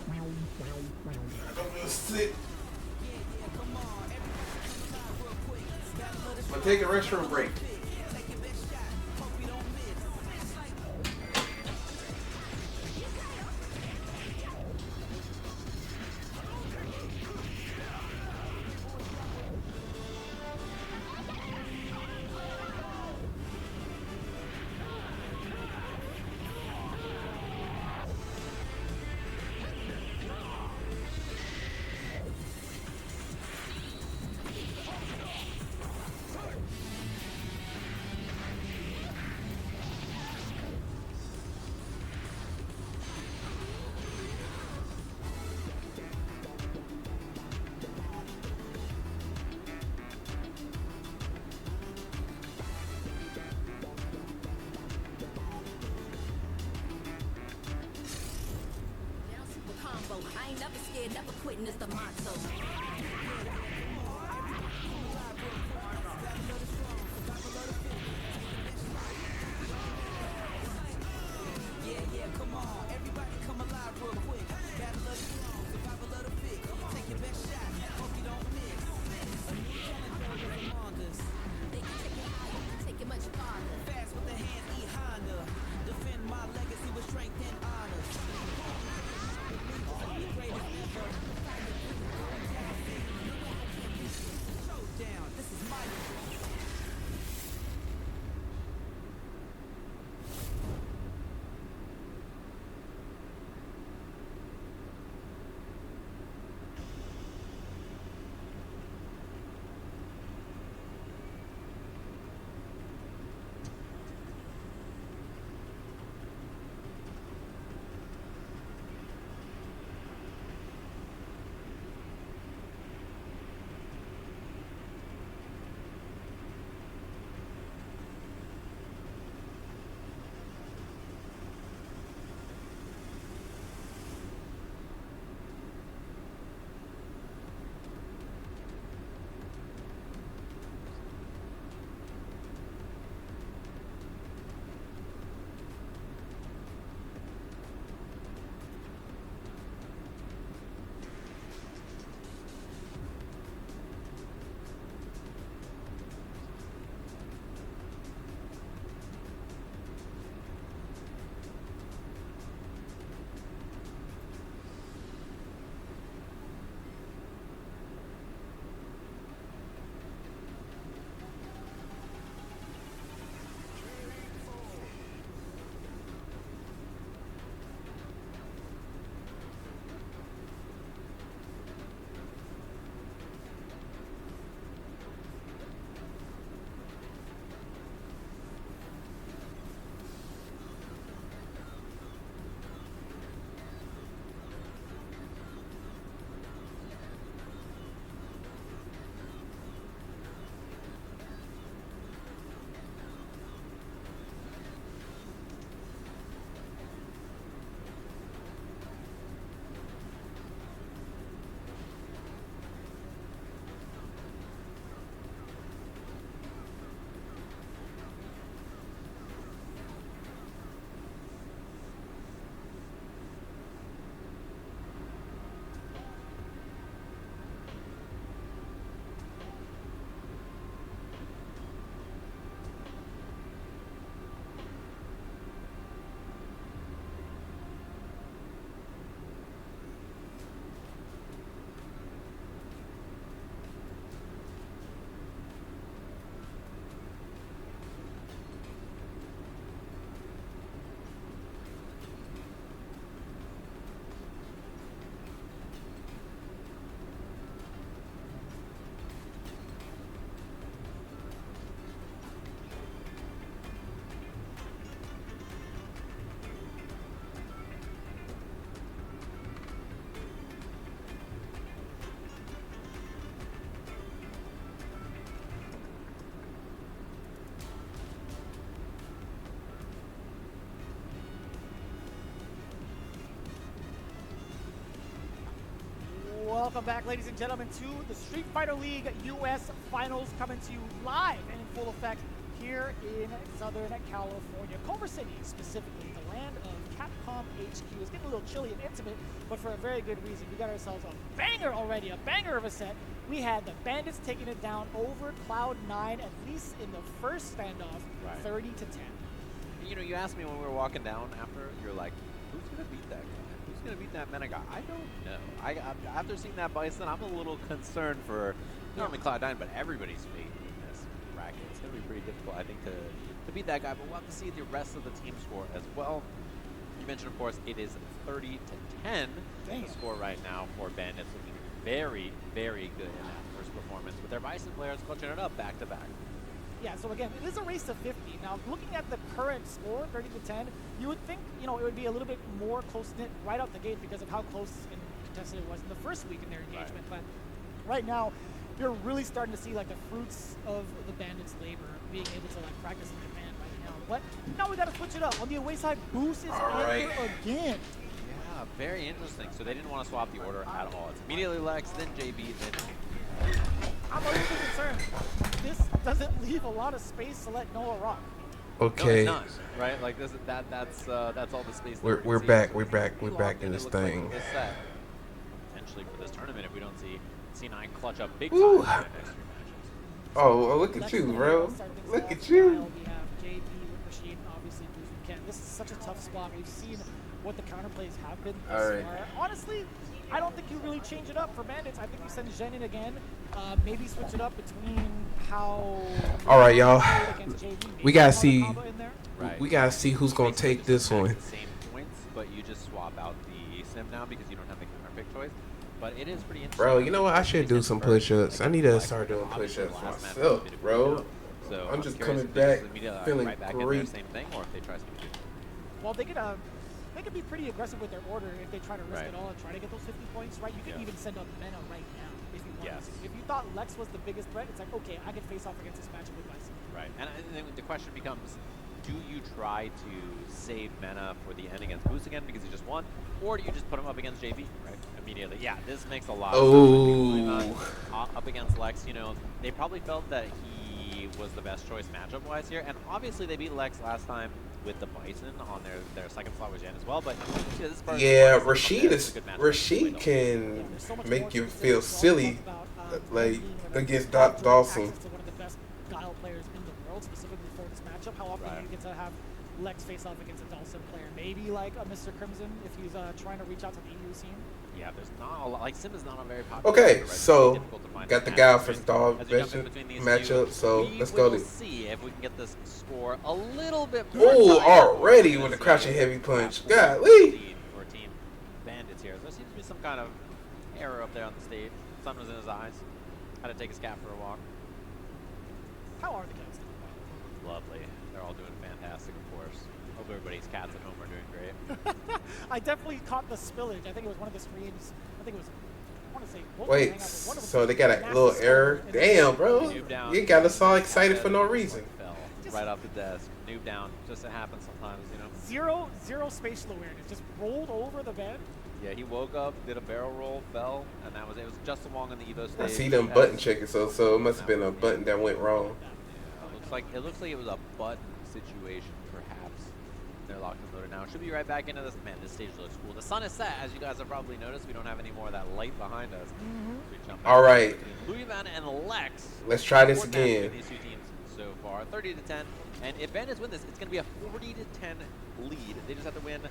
I'm gonna sit. I'm gonna take a restroom break. I ain't never scared, never quitting is the motto. welcome back, ladies and gentlemen, to the Street Fighter League US Finals, coming to you live and in full effect here in Southern California. Culver City, specifically, the land of Capcom HQ. It's getting a little chilly and intimate, but for a very good reason. We got ourselves a banger already, a banger of a set. We had the Bandits taking it down over Cloud9, at least in the first standoff, 30 to 10. You know, you asked me when we were walking down after, you're like, who's going to beat that guy? Who's going to beat that Mena guy? I don't know. After seeing that Bison, I'm a little concerned for not only Cloud9, but everybody's fate in this bracket. It's going to be pretty difficult, I think, to beat that guy, but we'll have to see the rest of the team score as well. You mentioned, of course, it is 30 to 10, the score right now for Bandits, looking very, very good in that first performance, with their Bison players clutching it up back to back. Yeah, so again, it is a race to 50. Now, looking at the current score, 30 to 10, you would think, you know, it would be a little bit more close-knit right out the gate because of how close and contested it was in the first week in their engagement. But right now, you're really starting to see like the fruits of the Bandits' labor, being able to like practice in command right now. But now we got to switch it up. On the away side, Boost is in again. Yeah, very interesting. So they didn't want to swap the order at all. It's immediately Lex, then JB, then... I'm a little bit concerned. This doesn't leave a lot of space to let Noah rock. Okay. No, it's not, right? Like this, that's all the space. We're back. We're back in this thing. Like this set, potentially for this tournament, if we don't see C9 clutch up big time in the next few matches. Oh, look at you, bro. Look at you. We have JB with Rashid, obviously Boost with Ken. This is such a tough spot. We've seen what the counterplays have been this far. Honestly, I don't think you really change it up for Bandits. I think you send Zhen in again. Maybe switch it up between how. All right, y'all. We gotta see. We gotta see who's gonna take this one. Same points, but you just swap out the sim now because you don't have the counter pick choice. But it is pretty interesting. Bro, you know what? I should do some push-ups. I need to start doing push-ups myself, bro. So I'm just coming back feeling great. Same thing, or if they try something different. Well, they could be pretty aggressive with their order if they try to risk it all and try to get those 50 points, right? You can even send up Mena right now if you want to. If you thought Lex was the biggest threat, it's like, okay, I can face off against this matchup with Bison. Right, and then the question becomes, do you try to save Mena for the end against Boost again because he just won, or do you just put him up against JB, right, immediately? Yeah, this makes a lot of sense. Up against Lex, you know, they probably felt that he was the best choice matchup-wise here, and obviously they beat Lex last time with the Bison on their second slot with Jen as well, but yeah, Rashid can make you feel silly, like against Dawson. To one of the best Guile players in the world, specifically for this matchup. How often do you get to have Lex face off against a Dawson player? Maybe like a Mr. Crimson if he's trying to reach out to the EU scene. Yeah, there's not a lot. Like Sim is not a very popular. Okay, so got the Guile versus Dog matchup. So let's go. We'll see if we can get this score a little bit more. Oh, already with a crouching heavy punch. Golly. For Team Bandits here. There seems to be some kind of error up there on the stage. Sun was in his eyes. Had to take his cat for a walk. How are the cats doing? Lovely. They're all doing fantastic, of course. Hope everybody's cats at home are doing great. I definitely caught the spillage. I think it was one of the screens. I think it was. I want to say. Wait, so they got a little error. Damn, bro. You got us all excited for no reason. Fell right off the desk. Noob down. Just it happens sometimes, you know. Zero spatial awareness. Just rolled over the bed. Yeah, he woke up, did a barrel roll, fell, and that was it. It was just along on the Evo stage. I see them button checking, so it must have been a button that went wrong. Yeah, it looks like it was a button situation, perhaps. They're locked and loaded now. Should be right back into this. Man, this stage looks cool. The sun is set, as you guys have probably noticed. We don't have any more of that light behind us. All right. Louis Van and Lex. Let's try this again. These two teams so far, 30 to 10. And if Bandits win this, it's going to be a 40 to 10 lead. They just have to win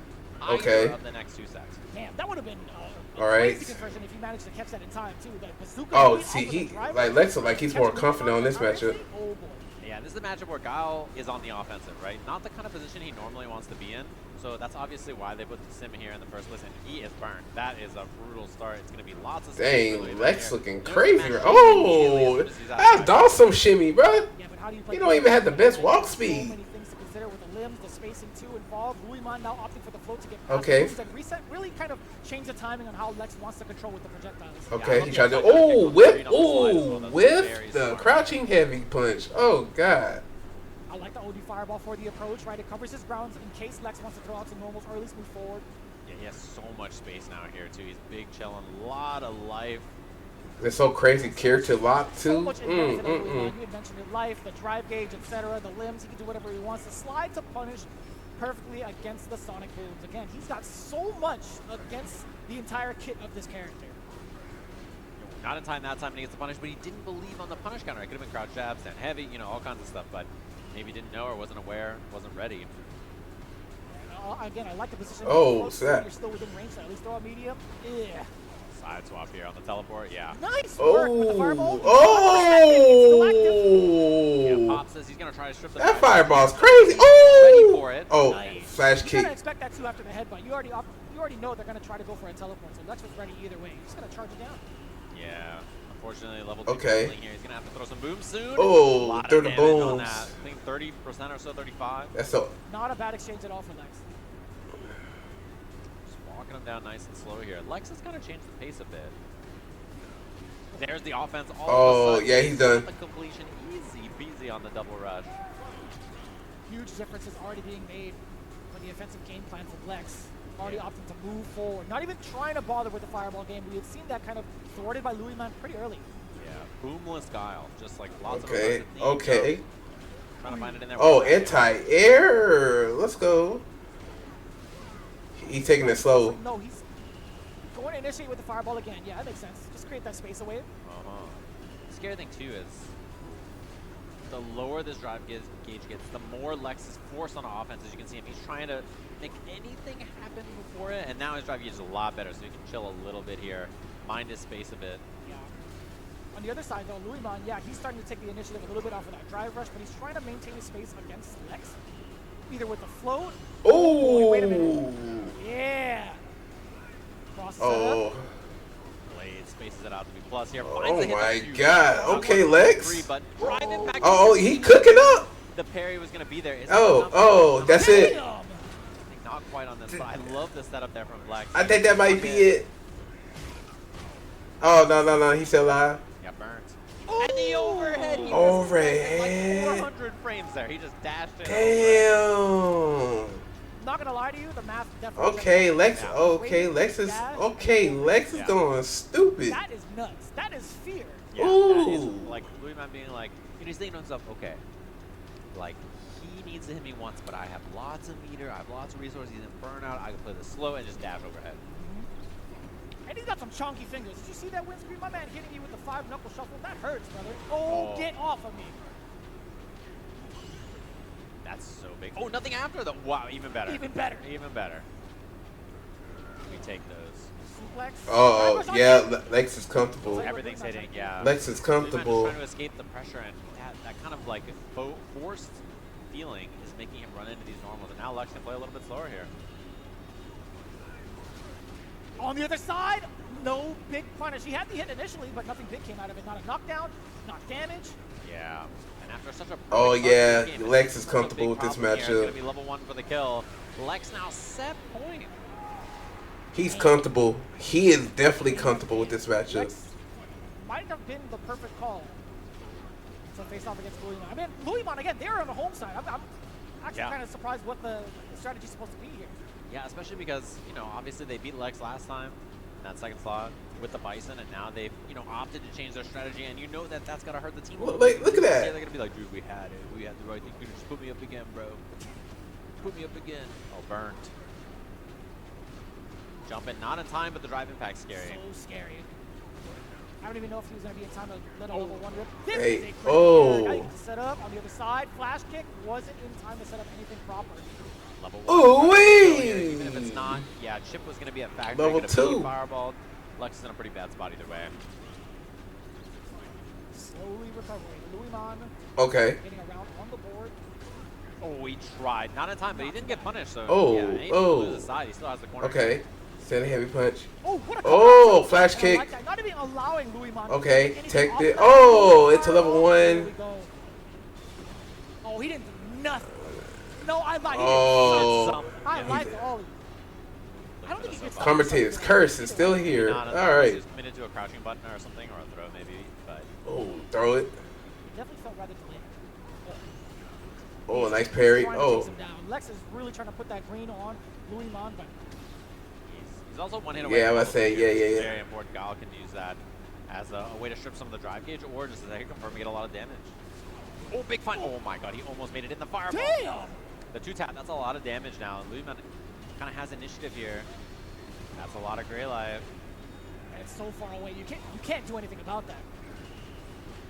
either of the next two sets. Damn, that would have been all right. crazy conversion if you managed to catch that in time too. That bazooka. Oh, see, he like Lex look like he's more confident on this matchup. Oh boy. Yeah, this is a matchup where Guile is on the offensive, right? Not the kind of position he normally wants to be in. So that's obviously why they put the Sim here in the first place, and he is burned. That is a brutal start. It's going to be lots of. Dang, Lex looking crazy. Oh, that's awesome shimmy, bro. Yeah, but how do you don't even have the best walk speed. So many things to consider with the limbs, the spacing too involved. Ruiman now opting for the float to get okay. And reset, really kind of change the timing on how Lex wants to control with the projectiles. Okay, he tried to whip with the crouching heavy punch. Oh god. I like the OD fireball for the approach, right? It covers his grounds in case Lex wants to throw out some normals or at least move forward. Yeah, he has so much space now here too. He's big chillin', a lot of life. It's so crazy. Character lock So too. much advantage of Louis Mon. You had mentioned the life, the drive gauge, etc., the limbs. He can do whatever he wants. The slide to punish perfectly against the Sonic Booms. Again, he's got so much against the entire kit of this character. Not in time that time, and he gets the punish, but he didn't believe on the punish counter. It could have been crouch jabs and heavy, you know, all kinds of stuff, but maybe didn't know or wasn't aware, wasn't ready. Again, I like the position. Oh, snap. You're still within range, so at least throw a medium. Yeah. Side swap here on the teleport, yeah. Nice work with the fireball. Yeah, Pop says he's going to try to strip the That fireball's crazy. Oh! Ready for it. Oh, nice. flash You kick. gotta expect that too after the headbutt. You already know they're gonna try to go for a teleport, so Lex was ready either way. He's gonna charge it down. Yeah. Unfortunately, level 2 Okay. here. He's going to have to throw some booms soon. Oh, a lot throw of the damage on booms. that. I think 30% or so, 35. That's so. Not a bad exchange at all for Lex. Just walking him down nice and slow here. Lex has kind of changed the pace a bit. There's the offense all of a sudden. Yeah, he's done. The completion easy peasy on the double rush. Huge differences already being made for the offensive game plan for Lex. Already opting to move forward. Not even trying to bother with the fireball game. We had seen that kind of thwarted by Louis Man pretty early. Yeah, boomless guile. Just like lots Okay. of Okay. Trying to find it in there. Oh, anti-air. Let's go. He's taking it slow. No, he's going to initiate with the fireball again. Yeah, that makes sense. Just create that space away. The scary thing too is the lower this drive gauge gets, the more Lex is forced on offense. As you can see him, he's trying to make anything happen before it, and now his drive gauge is a lot better, so he can chill a little bit here, mind his space a bit. Yeah. On the other side, though, Louis Man, yeah, he's starting to take the initiative a little bit off of that drive rush, but he's trying to maintain his space against Lex, either with the float. Oh! Wait a minute. Yeah. Cross Oh. Blade spaces it out to be plus here. Oh my God. Okay, Lex. But drive impact. Oh, he cooking up. The parry was going to be there. Oh, that's it. Not quite on this, but I love the setup there from Lex. I think that might be it. Oh, no. He's still alive. Got burnt. And the overhead. He Overhead. like 400 frames there. He just dashed in. Damn. Not gonna lie to you, the math definitely. Okay, Lex. Okay, Lex is. Okay, Lex is going stupid. That is nuts. That is fear. Yeah, that is like Louis Man being like, you know, he's thinking to himself, okay, like he needs to hit me once, but I have lots of meter, I have lots of resources. He's in burnout. I can play this slow and just dash overhead. And he's got some chunky fingers. Did you see that windscreen? My man hitting you with the 5-knuckle shuffle. That hurts, brother. Oh, get off of me. That's so big. Oh, nothing after though. Wow, even better. Even better. Even better. We take those. Suplex. Oh, yeah, Lex is comfortable. Everything's hitting, yeah. Lex is comfortable. Trying to escape the pressure, and that kind of like forced feeling is making him run into these normals. And now Lex can play a little bit slower here. On the other side, no big punish. He had the hit initially, but nothing big came out of it. Not a knockdown, not damage. Yeah. And after such a Oh yeah, game, Lex is comfortable with this matchup. It's going to be level 1 for the kill. Lex now set point. He's comfortable. He is definitely comfortable with this matchup. Lex might have been the perfect call to face off against Louis Man. I mean, Louis Man, again, they're on the home side. I'm actually kind of surprised what the strategy's supposed to be here. Yeah, especially because, you know, obviously they beat Lex last time in that second slot with the Bison, and now they've, you know, opted to change their strategy, and you know that that's got to hurt the team. Wait, look at that. Yeah, they're going to be like, dude, we had it. We had the right thing. You just put me up again, bro. Put me up again. Oh, burnt. Jump in, not in time, but the drive impact's scary. So scary. I don't even know if he was going to be in time to let a level 1 rip. This Hey, is a crazy oh. Now you can set up on the other side. Flash kick wasn't in time to set up anything proper. Level 1. Ooh-wee! Even if it's not, yeah, Chip was going to be at factory. Level Gonna be 2. Fireballed. Lex is in a pretty bad spot either way. Slowly recovering. Louis Man Okay. getting around on the board. Oh, he tried. Not in time, but he didn't get punished, so Oh, yeah, he oh. lose his side. He still has the corner. Okay. Standing heavy punch. Oh, what a Oh, comeback. flash I kick. like that. Not even allowing Louis Man to Okay, take anything take off it. that. Oh, it's a level 1. There we go. Oh, he didn't do nothing. No, I lied. He Oh. didn't do something. I lied to all of you. I don't think he gets Commentator's curse is still here. Not All right. He's committed to a crouching button or something, or a throw maybe, but... Oh, throw it. He definitely felt rather delayed. Oh, nice parry. Trying to Oh. chase him down. Lex is really trying to put that green on Louis Man, but He's also one hit away. Yeah, I from was saying, yeah, yeah, yeah. Very important. Gal can use that as a way to strip some of the drive gauge, or just as a hit confirm to get a lot of damage. Oh, big find. Oh my god, he almost made it in the fireball. Damn! The 2-tap, that's a lot of damage now. Luiman kind of has initiative here. That's a lot of gray life. And it's so far away, you can't do anything about that.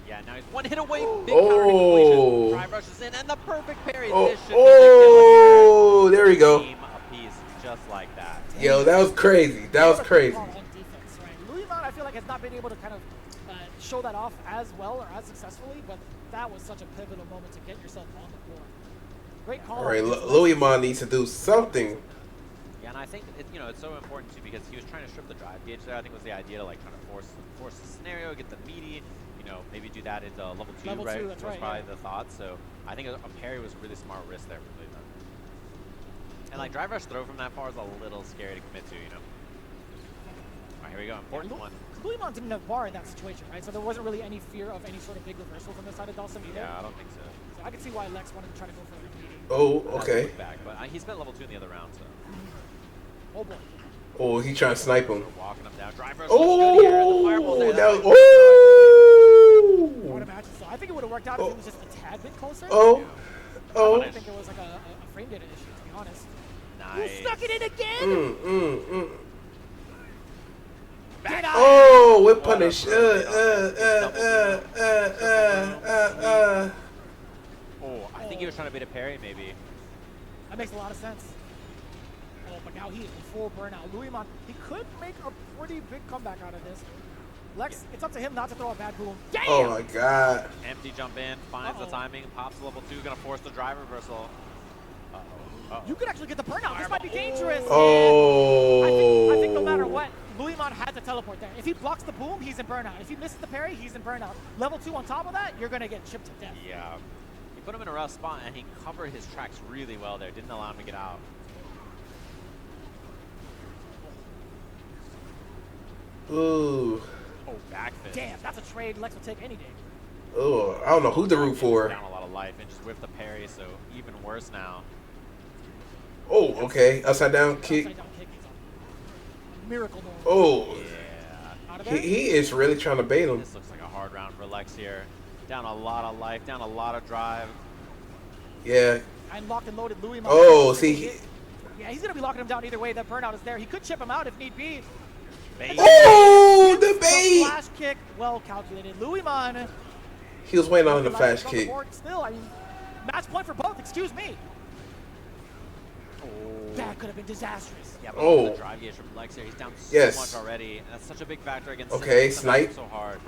Yeah, now he's one hit away. Big Oh. counter completion. Drive rushes in, and the perfect parry. Oh, This should be the kill here. there we go. Team apiece, just like that. Yo, that was crazy. That was crazy. Defense, right? Luiman, I feel like, has not been able to kind of show that off as well or as successfully, but that was such a pivotal moment to get yourself on the board. Great call. All right, Luiman needs to do something. Yeah, and I think it's so important too because he was trying to strip the drive gauge there. I think was the idea to like trying to force the scenario, get the meaty, maybe do that into level 2, Level right? 2, that's was right, probably yeah. the thought. So I think a parry was a really smart risk there for Luiman. And like drive rush throw from that far is a little scary to commit to, All right, here we go, important one. Luiman didn't have bar in that situation, right? So there wasn't really any fear of any sort of big reversal from the side of Dawson either. Yeah, I don't think so. So I can see why Lex wanted to try to go for a meeting. Oh, okay. Back, but he spent level 2 in the other round, so. Oh boy. Oh, he trying to snipe him. Walking him down. Drive rush Oh, good here. The fireball there. that was, I would imagine so. I think it would have worked out if it was just a tad bit closer. Oh. I don't think it was like a frame data issue, to be honest. Nice. You stuck it in again! Get out! Oh, whip punish. Oh, I think he was trying to beat a parry, maybe. That makes a lot of sense. Oh, but now he is in full burnout. Luiman, he could make a pretty big comeback out of this. Lex, it's up to him not to throw a bad boom. Damn! Oh my god. Empty jump in, finds the timing, pops level 2, gonna force the drive reversal. You could actually get the burnout. This might be dangerous. Oh. I think no matter what, Luiman had to teleport there. If he blocks the boom, he's in burnout. If he misses the parry, he's in burnout. Level 2 on top of that, you're gonna get chipped to death. Yeah. He put him in a rough spot, and he covered his tracks really well there. Didn't allow him to get out. Ooh. Oh, back fist. Damn, that's a trade Lex would take any day. Oh, I don't know who to root for. Down a lot of life and just whipped the parry, so even worse now. Oh, okay. Upside down kick. Upside down kick is a miracle. Oh. Yeah. He is really trying to bait him. This looks like a hard round for Lex here. Down a lot of life, down a lot of drive. Yeah. And locked and loaded Luiman. Oh, see. Yeah, he's gonna be locking him down either way. That burnout is there. He could chip him out if need be. Bait. Oh, the bait! The flash kick, well calculated. Luiman. He was waiting on the flash kick. Still, I mean, match point for both. Excuse me. Oh. That could have been disastrous. Yeah, but Oh. the drive gauge from Lex here. He's down so Yes. much already. And that's such a big factor against Okay, Simmons. snipe. So hard.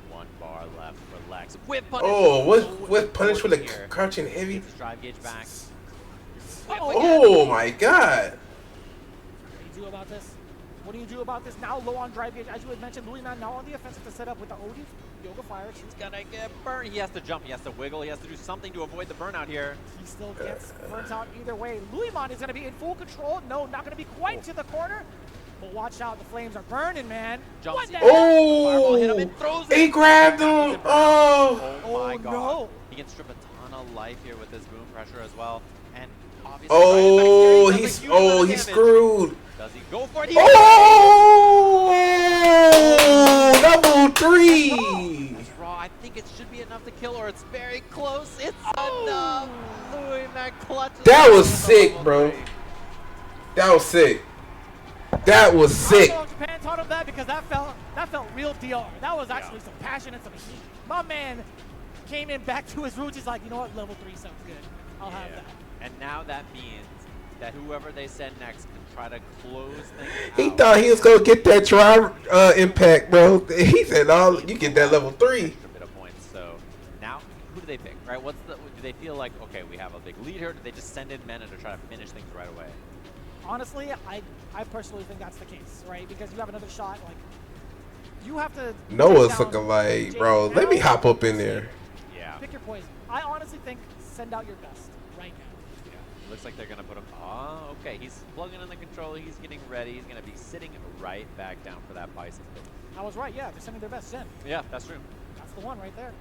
One bar left for Lex. Whip punish. Oh, what punish with a crouching heavy? Gets his drive gauge back. Oh my god. What do you do about this? What do you do about this? Now low on drive gauge, as you had mentioned, Luiman now on the offensive to set up with the OD Yoga Fire. He's gonna get burned. He has to jump. He has to wiggle. He has to do something to avoid the burnout here. He still gets burnt out either way. Luiman is gonna be in full control. No, not gonna be quite to the corner. But watch out, the flames are burning, man. Jumps. Oh, hit him and throws he it. grabbed him. Oh. Oh my god. No. He can strip a ton of life here with this boom pressure as well. And obviously, Oh, Ryan he's Max here, he does a huge amount of he's damage. screwed. Does he go for it? Oh, double 3. That's raw. I think it should be enough to kill, or it's very close. It's enough. Louis Mac clutches. That was sick, bro. That was sick. That was sick. I don't know if Japan taught him that because that felt real DR. That was actually some passion and some heat. My man came in back to his roots. He's like, you know what, level 3 sounds good. I'll have that. And now that means that whoever they send next can try to close things He out. thought he was gonna get that drive impact, bro. He said, "Oh, you get that level 3." Extra bit of points. So now, who do they pick? Right? Do they feel like, okay, we have a big lead here? Or do they just send in men and to try to finish things right away? Honestly, I personally think that's the case, right? Because you have another shot. Like, you have to. Noah's take down looking like, JD bro, let now. me hop up in there. Yeah. Pick your poison. I honestly think send out your best right now. Yeah. Looks like they're gonna put him. Oh, okay. He's plugging in the controller. He's getting ready. He's gonna be sitting right back down for that bison pit. I was right. Yeah, they're sending their best. Send. Yeah, that's true. That's the one right there.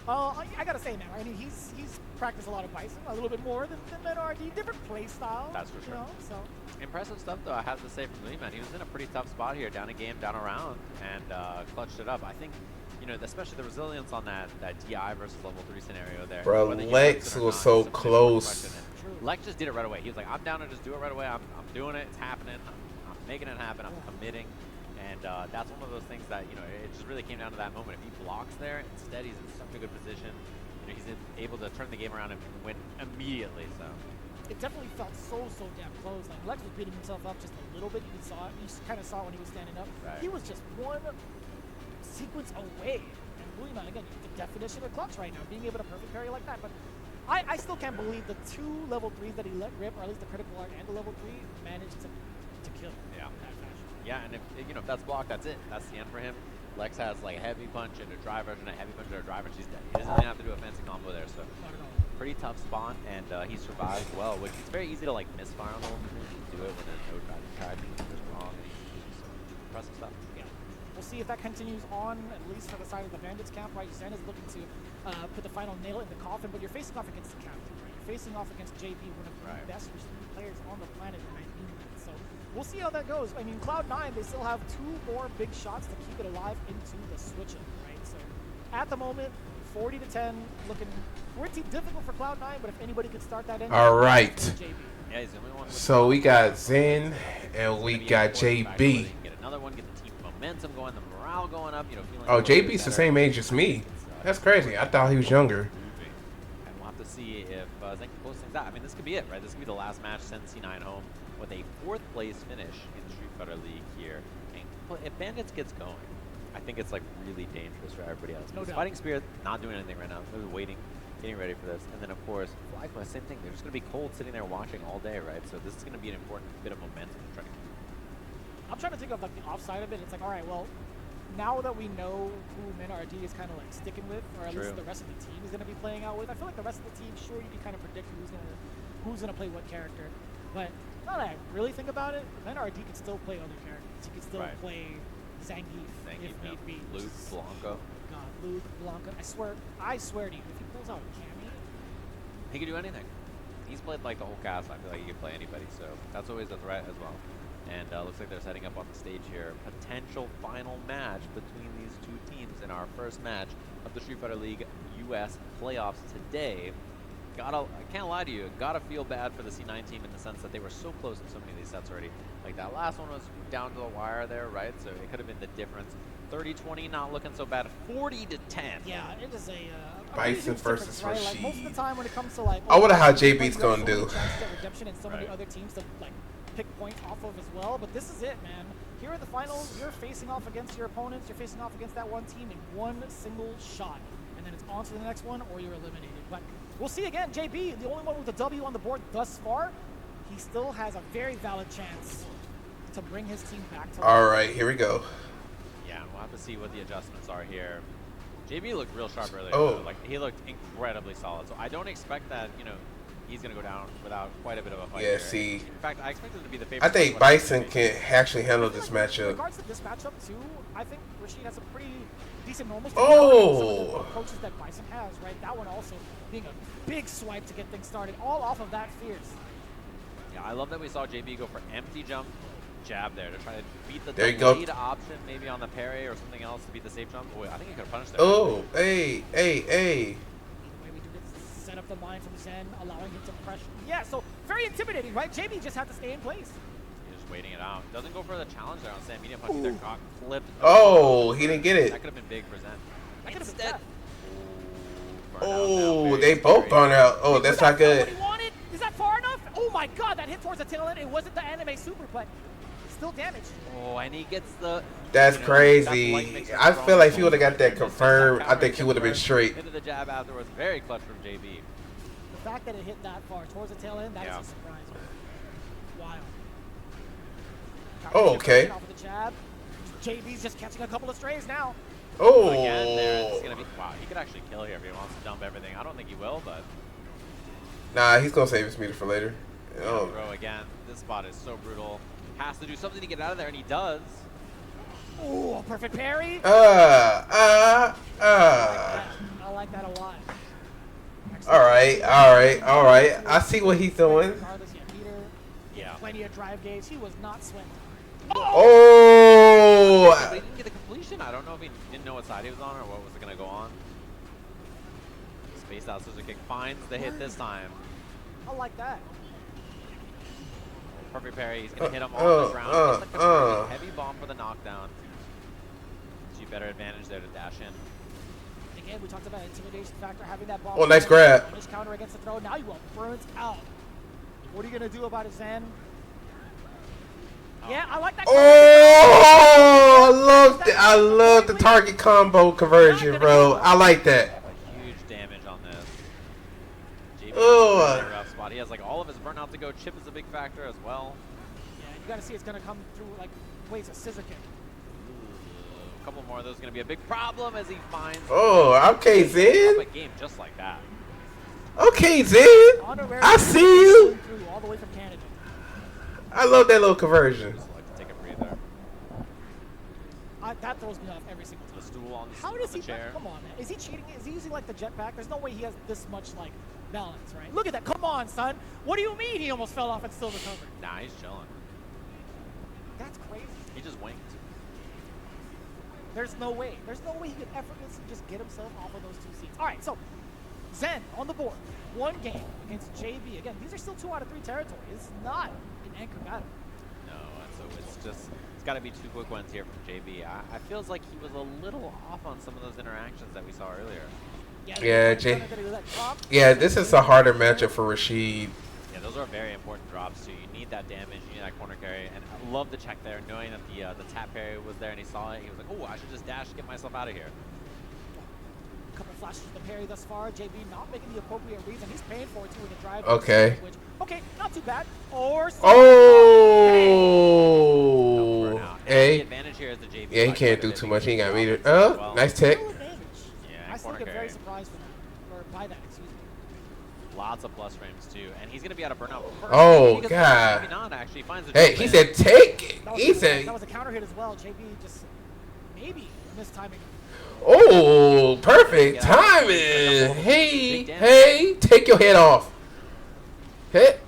I gotta say, man. I mean, he's practiced a lot of Bison, a little bit more than RD. Different play style. That's for sure. You know, so impressive stuff, though, I have to say from Lee, man. He was in a pretty tough spot here, down a game, down a round, and clutched it up. I think, you know, especially the resilience on that DI versus level 3 scenario there. Bro, Lex was so close. Lex just did it right away. He was like, I'm down to just do it right away. I'm doing it. It's happening. I'm making it happen. I'm committing. And that's one of those things that, you know, it just really came down to that moment. If he blocks there, instead he's in such a good position. You know, he's able to turn the game around and win immediately. So it definitely felt so damn close. Like Lex was beating himself up just a little bit. You saw it. You kind of saw when he was standing up. Right. He was just one sequence away. And Bullyman, again, the definition of clutch right now, being able to perfect parry like that. But I still can't believe the 2 level 3s that he let rip, or at least the critical art and the level 3, managed to kill. Yeah. Yeah, and if you know, if that's blocked, that's it. That's the end for him. Lex has like a heavy punch and a drive version, a heavy punch and a drive, and she's dead. He doesn't even have to do a fancy combo there, so pretty tough spot, and he survives well, which it's very easy to like misfire on the level 3. You do it when there's no drive goes wrong, and so impressive stuff. Yeah. We'll see if that continues on, at least for the side of the Bandits camp, right? Zen is looking to put the final nail in the coffin, but you're facing off against the captain, right? You're facing off against JP, one of the best players on the planet right now. So we'll see how that goes. I mean, Cloud9, they still have 2 more big shots to keep it alive into the switch-up, right? So at the moment, 40-10, looking pretty difficult for Cloud9, but if anybody could start that engine, all right. Yeah, he's the only one. So we got Zen and we got JB. Get another one, get the team momentum going, the morale going up. You know, feeling Oh, JB's the same age as me. That's crazy. I thought he was younger. And we'll have to see if Zen can close things out. I mean, this could be it, right? This could be the last match, send C9 home with a 4th place finish in the Street Fighter League here. And if Bandits gets going, I think it's like really dangerous for everybody else. No doubt. Fighting Spirit not doing anything right now. Maybe waiting, getting ready for this. And then of course, FlyQuest, same thing. They're just gonna be cold sitting there watching all day, right? So this is gonna be an important bit of momentum to try to keep. I'm trying to think of like the offside of it. It's like, all right, well, now that we know who MinRD is kind of like sticking with, or at least the rest of the team is going to be playing out with, I feel like the rest of the team, sure, you can kind of predict who's gonna play what character. But now that I really think about it, MinRD can still play other characters. He can still play Zangief if need be. Luke, Blanco. God, Luke, Blanco. I swear to you, if he pulls out Cammy, he can do anything. He's played like the whole cast. I feel like he can play anybody, so that's always a threat as well. And looks like they're setting up on the stage here. Potential final match between these 2 teams in our first match of the Street Fighter League US playoffs today. I can't lie to you, gotta feel bad for the C9 team in the sense that they were so close in so many of these sets already. Like that last one was down to the wire there, right? So it could have been the difference. 30-20, not looking so bad. 40-10. yeah, it is a Bison versus right? Like most of the time when it comes to like, I wonder how JB's gonna do. Redemption and so many other teams to like pick points off of as well, but this is it, man. Here are the finals. You're facing off against your opponents. You're facing off against that one team in one single shot, and then it's on to the next one, or you're eliminated. But we'll see again. JB, the only one with a W on the board thus far, he still has a very valid chance to bring his team back to life. All right, here we go. Yeah, we'll have to see what the adjustments are here. JB looked real sharp earlier. Oh. Like he looked incredibly solid. So I don't expect that, you know, he's going to go down without quite a bit of a fight. Yeah, here. see. In fact, I expect him to be the favorite. I think Bison can actually handle this In matchup. regards to this matchup too, I think Rashid has a pretty decent normal. Oh! Some of the approaches that Bison has, right? That one also being a big swipe to get things started, all off of that fierce. Yeah, I love that we saw JB go for empty jump, jab there to try to beat the There you go. lead option, maybe on the parry or something else to beat the safe jump. Oh, I think he could have punished there. Oh, hey. Set up the line from Zen, allowing him to pressure. Yeah, so very intimidating, right? JB just had to stay in place. He's just waiting it out. Doesn't go for the challenge there on Sam. Medium punch either got flipped. Oh, he didn't get it. That could have been big for Zen. That could have been death. Oh, they both burned out. Oh, that's not good. What he wanted? Is that far enough? Oh my god, that hit towards the tail end. It wasn't the anime super, but still damaged. Oh, and he gets the... That's crazy. I feel like if he would have got that confirmed, I think he would have been straight. Into the jab afterwards. Very clutch from JB. The fact that it hit that far towards the tail end, that is a surprise. Wild. Oh, okay. Off of the jab. JB's just catching a couple of strays now. Oh. Again, there, it's gonna be, wow, he could actually kill here if he wants to dump everything. I don't think he will, but... Nah, he's going to save his meter for later. Oh. Bro, again, this spot is so brutal. Has to do something to get out of there, and he does. Oh, perfect parry. All right. I see what he's doing. Regardless, yeah, Peter. Yeah. Plenty of drive gauge. He was not sweating. Oh! But he didn't get the completion. I don't know if he didn't know what side he was on or what was going to go on. Spaced out scissor kick finds the hit this time. I like that. Perfect parry. He's going to hit him on the ground. Gets the conversion. Heavy bomb for the knockdown. Gives you better advantage there to dash in. Again, we talked about intimidation factor, having that bomb. Oh, nice grab. Punish counter against the throw. Now you want burns out. What are you going to do about it, Zen? Yeah, I like that. Oh, I love the target combo conversion, bro. I like that. Huge damage on this. JB Oh. in a rough spot. He has like all of his burnout to go. Chip is a big factor as well. Yeah, you got to see it's going to come through like ways of scissor kick. A couple more of those going to be a big problem as he finds. Oh, okay, Zen. A game just like that. Okay, Zen. I see you. All the way from Canada. I love that little conversion. Just like to take a breather. That throws me off every single time. The stool on the, How does he? chair. Come on, man. Is he cheating? Is he using like the jetpack? There's no way he has this much like balance, right? Look at that. Come on, son. What do you mean he almost fell off and still recovered? Nah, he's chilling. That's crazy. He just winked. There's no way. There's no way he could effortlessly just get himself off of those two seats. All right, so Zen on the board. One game against JB. Again, these are still 2 out of 3 territory. It's not an anchor battle. No, and so it's got to be 2 quick ones here from JB. I feels like he was a little off on some of those interactions that we saw earlier. Yeah, this is a harder matchup for Rashid. Yeah, those are very important drops too. You need that damage, you need that corner carry, and I love the check there, knowing that the tap parry was there and he saw it. He was like, oh, I should just dash to get myself out of here. Couple flashes of the parry thus far. JB not making the appropriate reads, and he's paying for it too with the drive. Okay. Okay, not too bad. Or Hey. Advantage here is the JB. Yeah, he can't do too much. He got meter. Oh, nice tech. Yeah, I still corner get very carry. surprised for that, or by that, excuse me. Lots of plus frames too, and he's gonna be out of burnout. First, Oh, because God. Maybe not actually finds a Hey, jump he in. said take it. That He was said. that was a counter hit as well. JB just maybe mistiming. Oh, perfect timing. Hey, take your head off. Hit.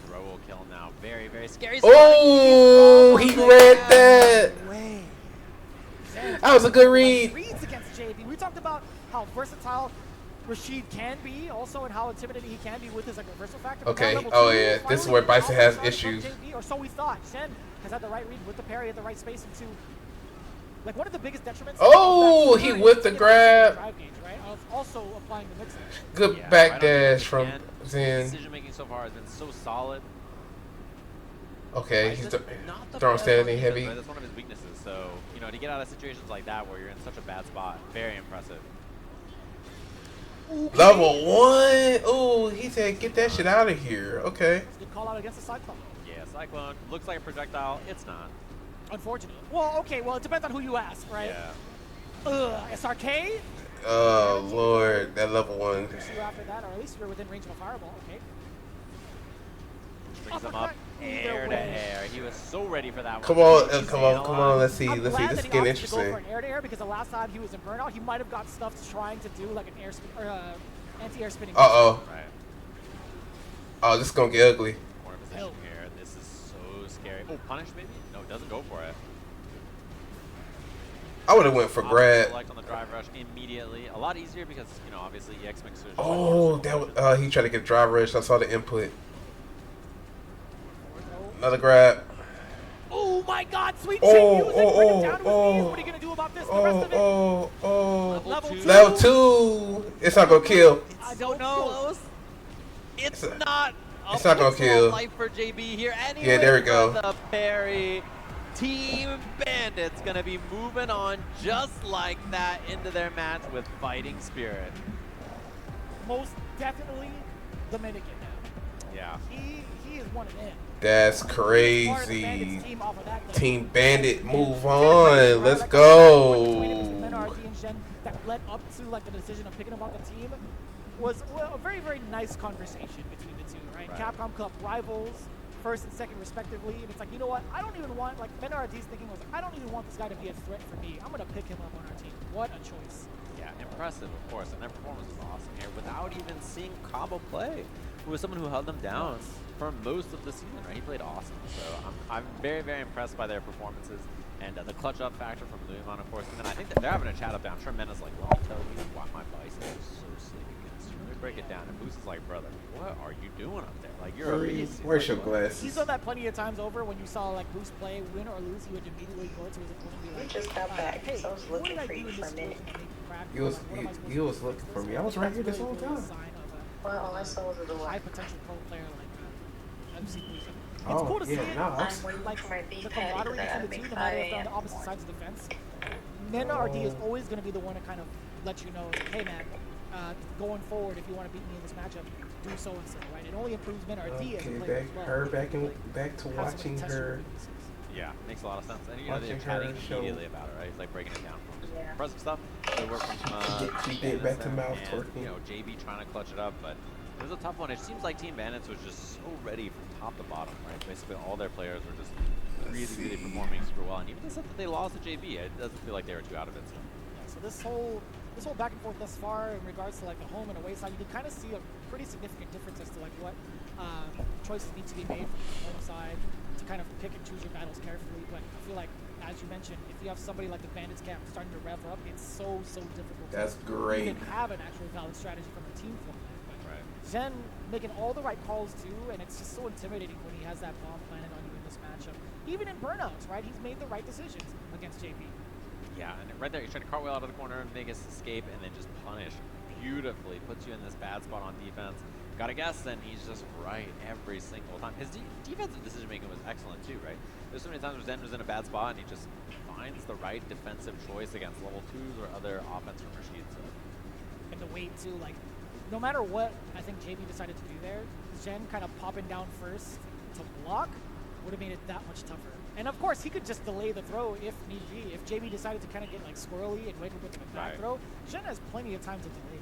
Throw will kill now. Very, very scary. Oh, he read that. That was a good read. Reads against JB. We talked about how versatile Rashid can be, also, and how intimidating he can be with his like reversal factor. Okay. Level Oh 2, yeah, this is finally where Bison has outside from issues. JB, or so we thought. Shen has had the right read with the parry at the right space into like one of the biggest detriments. Oh, of that he parry whipped is the getting grab. drive gauge, right? Also applying the mixer. Good Yeah, back right on dash the from end. Zen. Decision making so far has been so solid. Okay, he's Bison's not the throwing best standing on defense, heavy. right? That's one of his weaknesses. So, you know, to get out of situations like that where you're in such a bad spot, very impressive. Level 1. Oh, he said get that shit out of here. Okay. Good call out against the Cyclone. Yeah, Cyclone looks like a projectile. It's not. Unfortunately. Well, okay. Well, it depends on who you ask, right? Yeah. SRK. Oh Lord, that level 1. See you after that, or at least you're within range of a fireball. Okay. Brings him up air to air. He was so ready for that one. Come on, He's come staying on, come alive. on. Let's see, I'm let's see. glad This that is he getting opted to go for interesting. an air to air because the last time he was in burnout, he might have got stuff trying to do like an air spin or anti-air spinning. Uh-oh. Right. Oh, this is gonna get ugly. Corner position here. This is so scary. Oh, punish maybe? No, doesn't go for it. I would have went for grab. Select on the drive rush immediately. A lot easier because, you know, obviously EX Mixer is Oh, that was, he tried to get drive rush. I saw the input. Another grab. Oh my God, sweet Oh, chin music. Bring him oh, down to his oh, knees. What are you gonna do about this? The rest of it. Level 2. It's not gonna kill. I don't know. It's not. It's not gonna kill. Life for JB here. Anyway, Yeah, there we go. The parry. Team Bandits gonna be moving on just like that into their match with fighting spirit. Most definitely Dominican now. Yeah. He is one of them. That's Part of the Bandits crazy. team off of that, Team Bandit, move on. Let's go. RD and Shen that led up to like the decision of picking about the team was a very, very nice conversation between the two, right? Capcom Cup rivals, first and second respectively, and it's like, you know what? I don't even want, like, Ben RD's thinking was, I don't even want this guy to be a threat for me. I'm gonna pick him up on our team. What a choice. Yeah, impressive, of course, and their performance was awesome here without even seeing Cabo play, who was someone who held them down for most of the season, right? He played awesome. So I'm very, very impressed by their performances. And the clutch up factor from Luimon, of course. And then I think that they're having a chat up down. Tremendous, like, let me tell you why my bison is so sick against you. Let me break it down. And Boost is like, brother, what are you doing up there? Like, you're a beast. Where's your glasses? He's done that plenty of times over. When you saw like Boost play, win or lose, he would immediately go to his opponent and be like, just got back, hey, so I was what looking did I for do you in for this a minute. situation to make you crack? You was looking for me. I was right here this whole time. Well, all I saw was the High door. potential pro player like MC Boost. It's Oh, cool to see yeah, it, no, like waiting for my beef the patty camaraderie that I between the two, make no matter if 5 they're on the a.m. opposite sides of the fence. Nena RD is always going to be the one to kind of let you know, hey man, going forward, if you want to beat me in this matchup, do so and so, right? It only improves Nena RD as a player as well. Back to watching her. Yeah, makes a lot of sense. And you know, they're Watching chatting her show. immediately about it, right? He's like breaking it down for them. Impressive stuff. They work from She did back to mouth and, twerking. you know, JB trying to clutch it up, but it was a tough one. It seems like Team Bandits was just so ready from top to bottom, right? Basically, all their players were just really performing super well. And even they said that they lost to JB, it doesn't feel like they were too out of it. So. Yeah, so this whole back and forth thus far in regards to like the home and away side, you can kind of see a pretty significant difference as to like what choices need to be made from the home side to kind of pick and choose your battles carefully. But I feel like, as you mentioned, if you have somebody like the Bandits camp starting to rev up, it's so difficult. That's to great. even have an actual valid strategy from a team format. Zen making all the right calls too, and it's just so intimidating when he has that bomb planted on you in this matchup. Even in burnouts, right? He's made the right decisions against JB. Yeah, and right there, he's trying to cartwheel out of the corner and make his escape, and then just punish beautifully. Puts you in this bad spot on defense. Gotta guess, then he's just right every single time. His defensive decision making was excellent too, right? There's so many times where Zen was in a bad spot, and he just finds the right defensive choice against level 2s or other offense from Rashid. So. And the weight too, like, no matter what I think JB decided to do there, Zen kind of popping down first to block would have made it that much tougher. And of course, he could just delay the throw if need be. If JB decided to kind of get like squirrely and wait with the back throw, Zen has plenty of time to delay.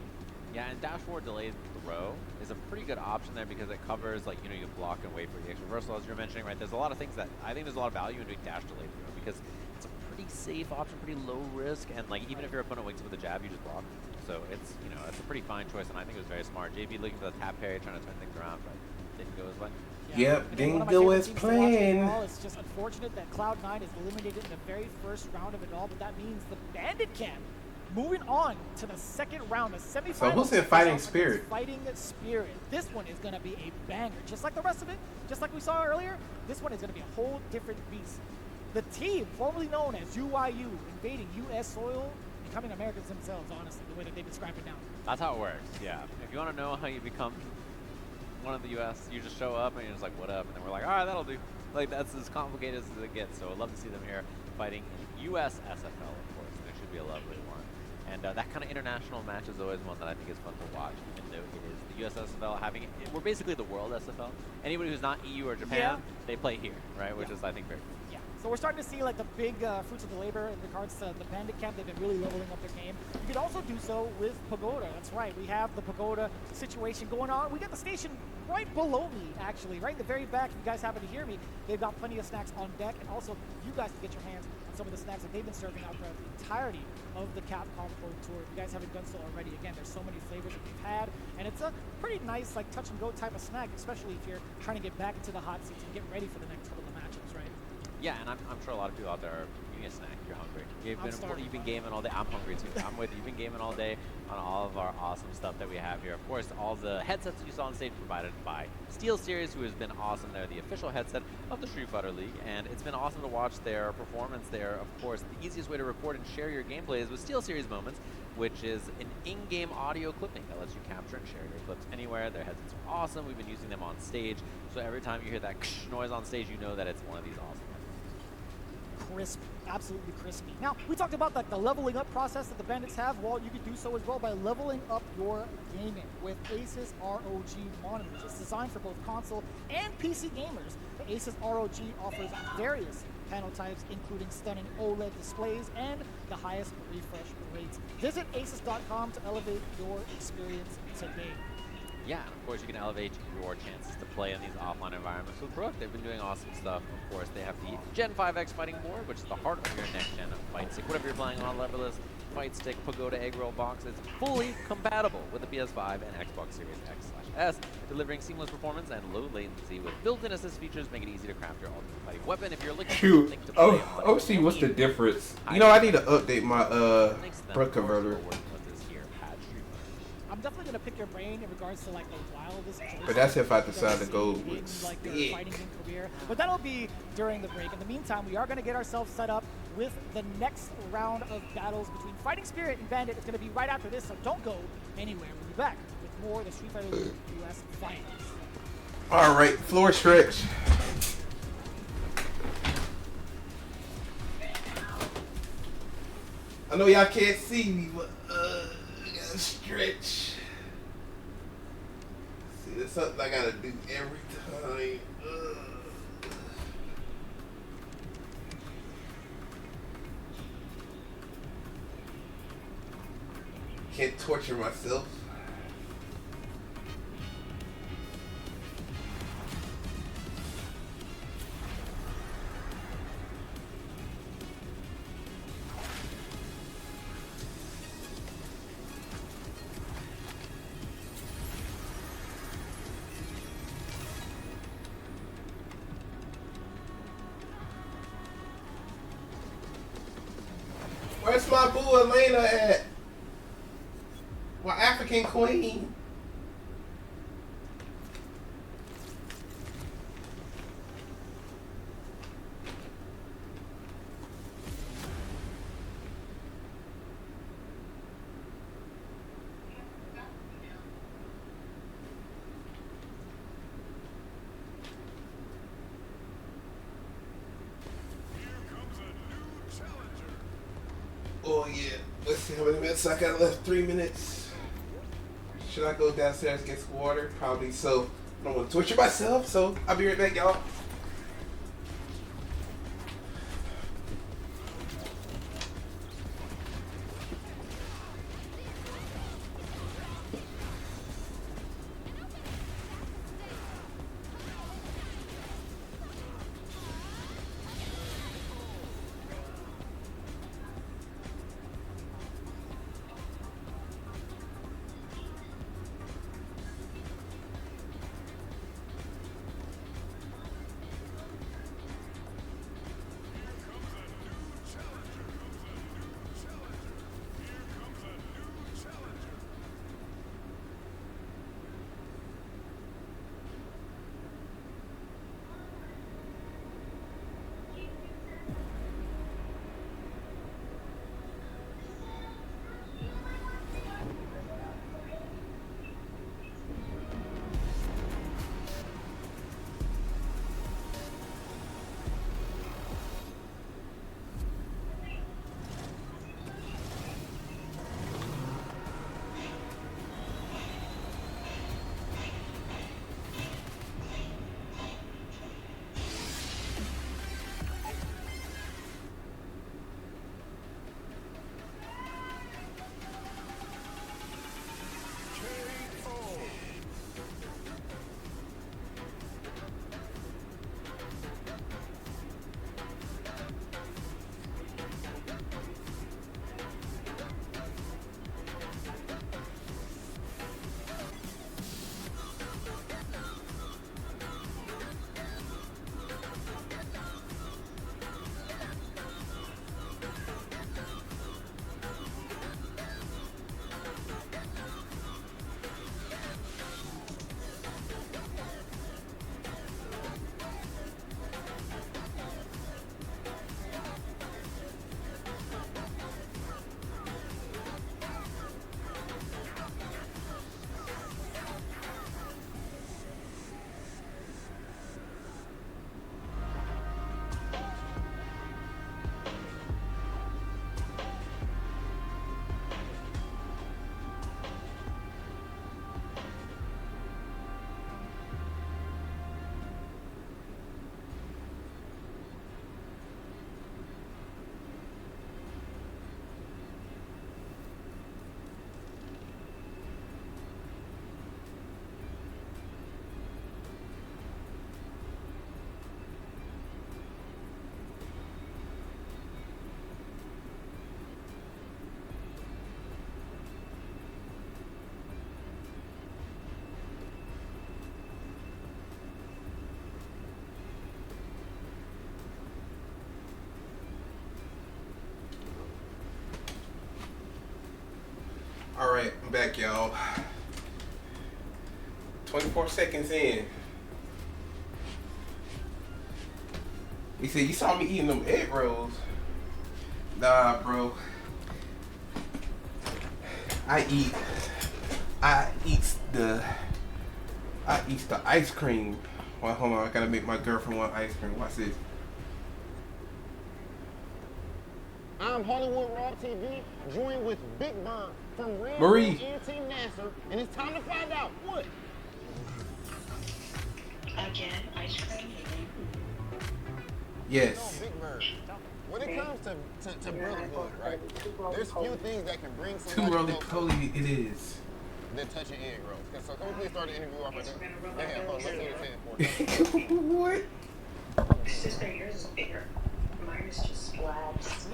Yeah, and dash forward delayed throw is a pretty good option there because it covers, like, you know, you block and wait for the extra reversal, as you're mentioning, right? There's a lot of things that I think there's a lot of value in doing dash delayed throw because it's a pretty safe option, pretty low risk, and like even if your opponent wakes up with a jab, you just block. So it's, you know, it's a pretty fine choice, and I think it was very smart. JB looking for the tap parry, trying to turn things around, but didn't go his way. Yep, didn't go as planned. It's just unfortunate that Cloud9 is eliminated in the very first round of it all, but that means the Bandit camp moving on to the second round, the semifinals. So who said Fighting Spirit? Fighting Spirit. This one is going to be a banger. Just like the rest of it, just like we saw earlier, this one is going to be a whole different beast. The team, formerly known as UIU, invading U.S. soil, becoming Americans themselves, honestly, the way that they describe it now. That's how it works, yeah. If you want to know how you become one of the U.S., you just show up and you're just like, what up? And then we're like, all right, that'll do. Like, that's as complicated as it gets. So I'd love to see them here fighting in U.S. SFL, of course. And it should be a lovely one. And that kind of international match is always one that I think is fun to watch, even though it is the U.S. SFL having it. We're basically the world SFL. Anybody who's not EU or Japan, they play here, right? Which is, I think, very cool. So we're starting to see like the big fruits of the labor in regards to the Bandit camp. They've been really leveling up their game. You can also do so with Pagoda. That's right. We have the Pagoda situation going on. We got the station right below me, actually, right in the very back. If you guys happen to hear me, they've got plenty of snacks on deck, and also you guys can get your hands on some of the snacks that they've been serving out throughout the entirety of the Capcom Pro Tour. If you guys haven't done so already, again, there's so many flavors that they've had, and it's a pretty nice, like, touch and go type of snack, especially if you're trying to get back into the hot seats and get ready for the next couple of matchups, right? Yeah, and I'm sure a lot of people out there are eating a snack. You're hungry. You've been gaming all day. I'm hungry too. I'm with you. You've been gaming all day on all of our awesome stuff that we have here. Of course, all the headsets you saw on stage provided by SteelSeries, who has been awesome. They're the official headset of the Street Fighter League, and it's been awesome to watch their performance there. Of course, the easiest way to record and share your gameplay is with SteelSeries Moments, which is an in-game audio clipping that lets you capture and share your clips anywhere. Their headsets are awesome. We've been using them on stage, so every time you hear that noise on stage, you know that it's one of these awesome headsets. Crisp, absolutely crispy. Now, we talked about the leveling up process that the Bandits have. Well, you could do so as well by leveling up your gaming with Asus ROG monitors. It's designed for both console and PC gamers. The Asus ROG offers various panel types, including stunning OLED displays and the highest refresh rates. Visit asus.com to elevate your experience today. Yeah, and of course you can elevate your chances to play in these offline environments with Brook. They've been doing awesome stuff. Of course, they have the Gen 5X fighting board, which is the heart of your next-gen fight stick. Whatever you're playing on, leverless, Fight Stick Pagoda Egg Roll box is fully compatible with the PS5 and Xbox Series X/S, delivering seamless performance and low latency with built-in assist features, make it easy to craft your ultimate fighting weapon. If you're looking for Shoot. something to play Oh, see, what's the difference? You know, I need to update my brook converter. I'm definitely gonna pick your brain in regards to like the wildest choices. But that's if I decide to that go we've seen with in, like, your stick. fighting game career. But that'll be during the break. In the meantime, we are gonna get ourselves set up with the next round of battles between Fighting Spirit and Bandit. It's gonna be right after this, so don't go anywhere. We'll be back with more of the Street Fighter League US finals. All right, floor stretch. I know y'all can't see me, but I gotta stretch. See, that's something I gotta do every time. Can't torture myself. Where's my boo Elena at? My African queen. Oh yeah. Let's see how many minutes I got left. 3 minutes. Should I go downstairs and get some water? Probably so. I don't want to torture myself, so I'll be right back, y'all. All right, I'm back, y'all. 24 seconds in. He said, you saw me eating them egg rolls. Nah, bro. I eat the ice cream. Well, hold on, I gotta make my girlfriend want ice cream. Watch this. I'm Hollywood Raw TV, joined with Big Bird from Red Marie. Bull and Team Nasser, and it's time to find out what. Again, ice cream. Yes. No, Big Bird. When it comes to brotherhood, right? There's few things that can bring Too somebody roly-poly it is. than touching egg rolls. So can we please start the interview off right there? Yeah, hold on, let's see what it's for. What? It's just that yours is bigger. Mine is just slabs.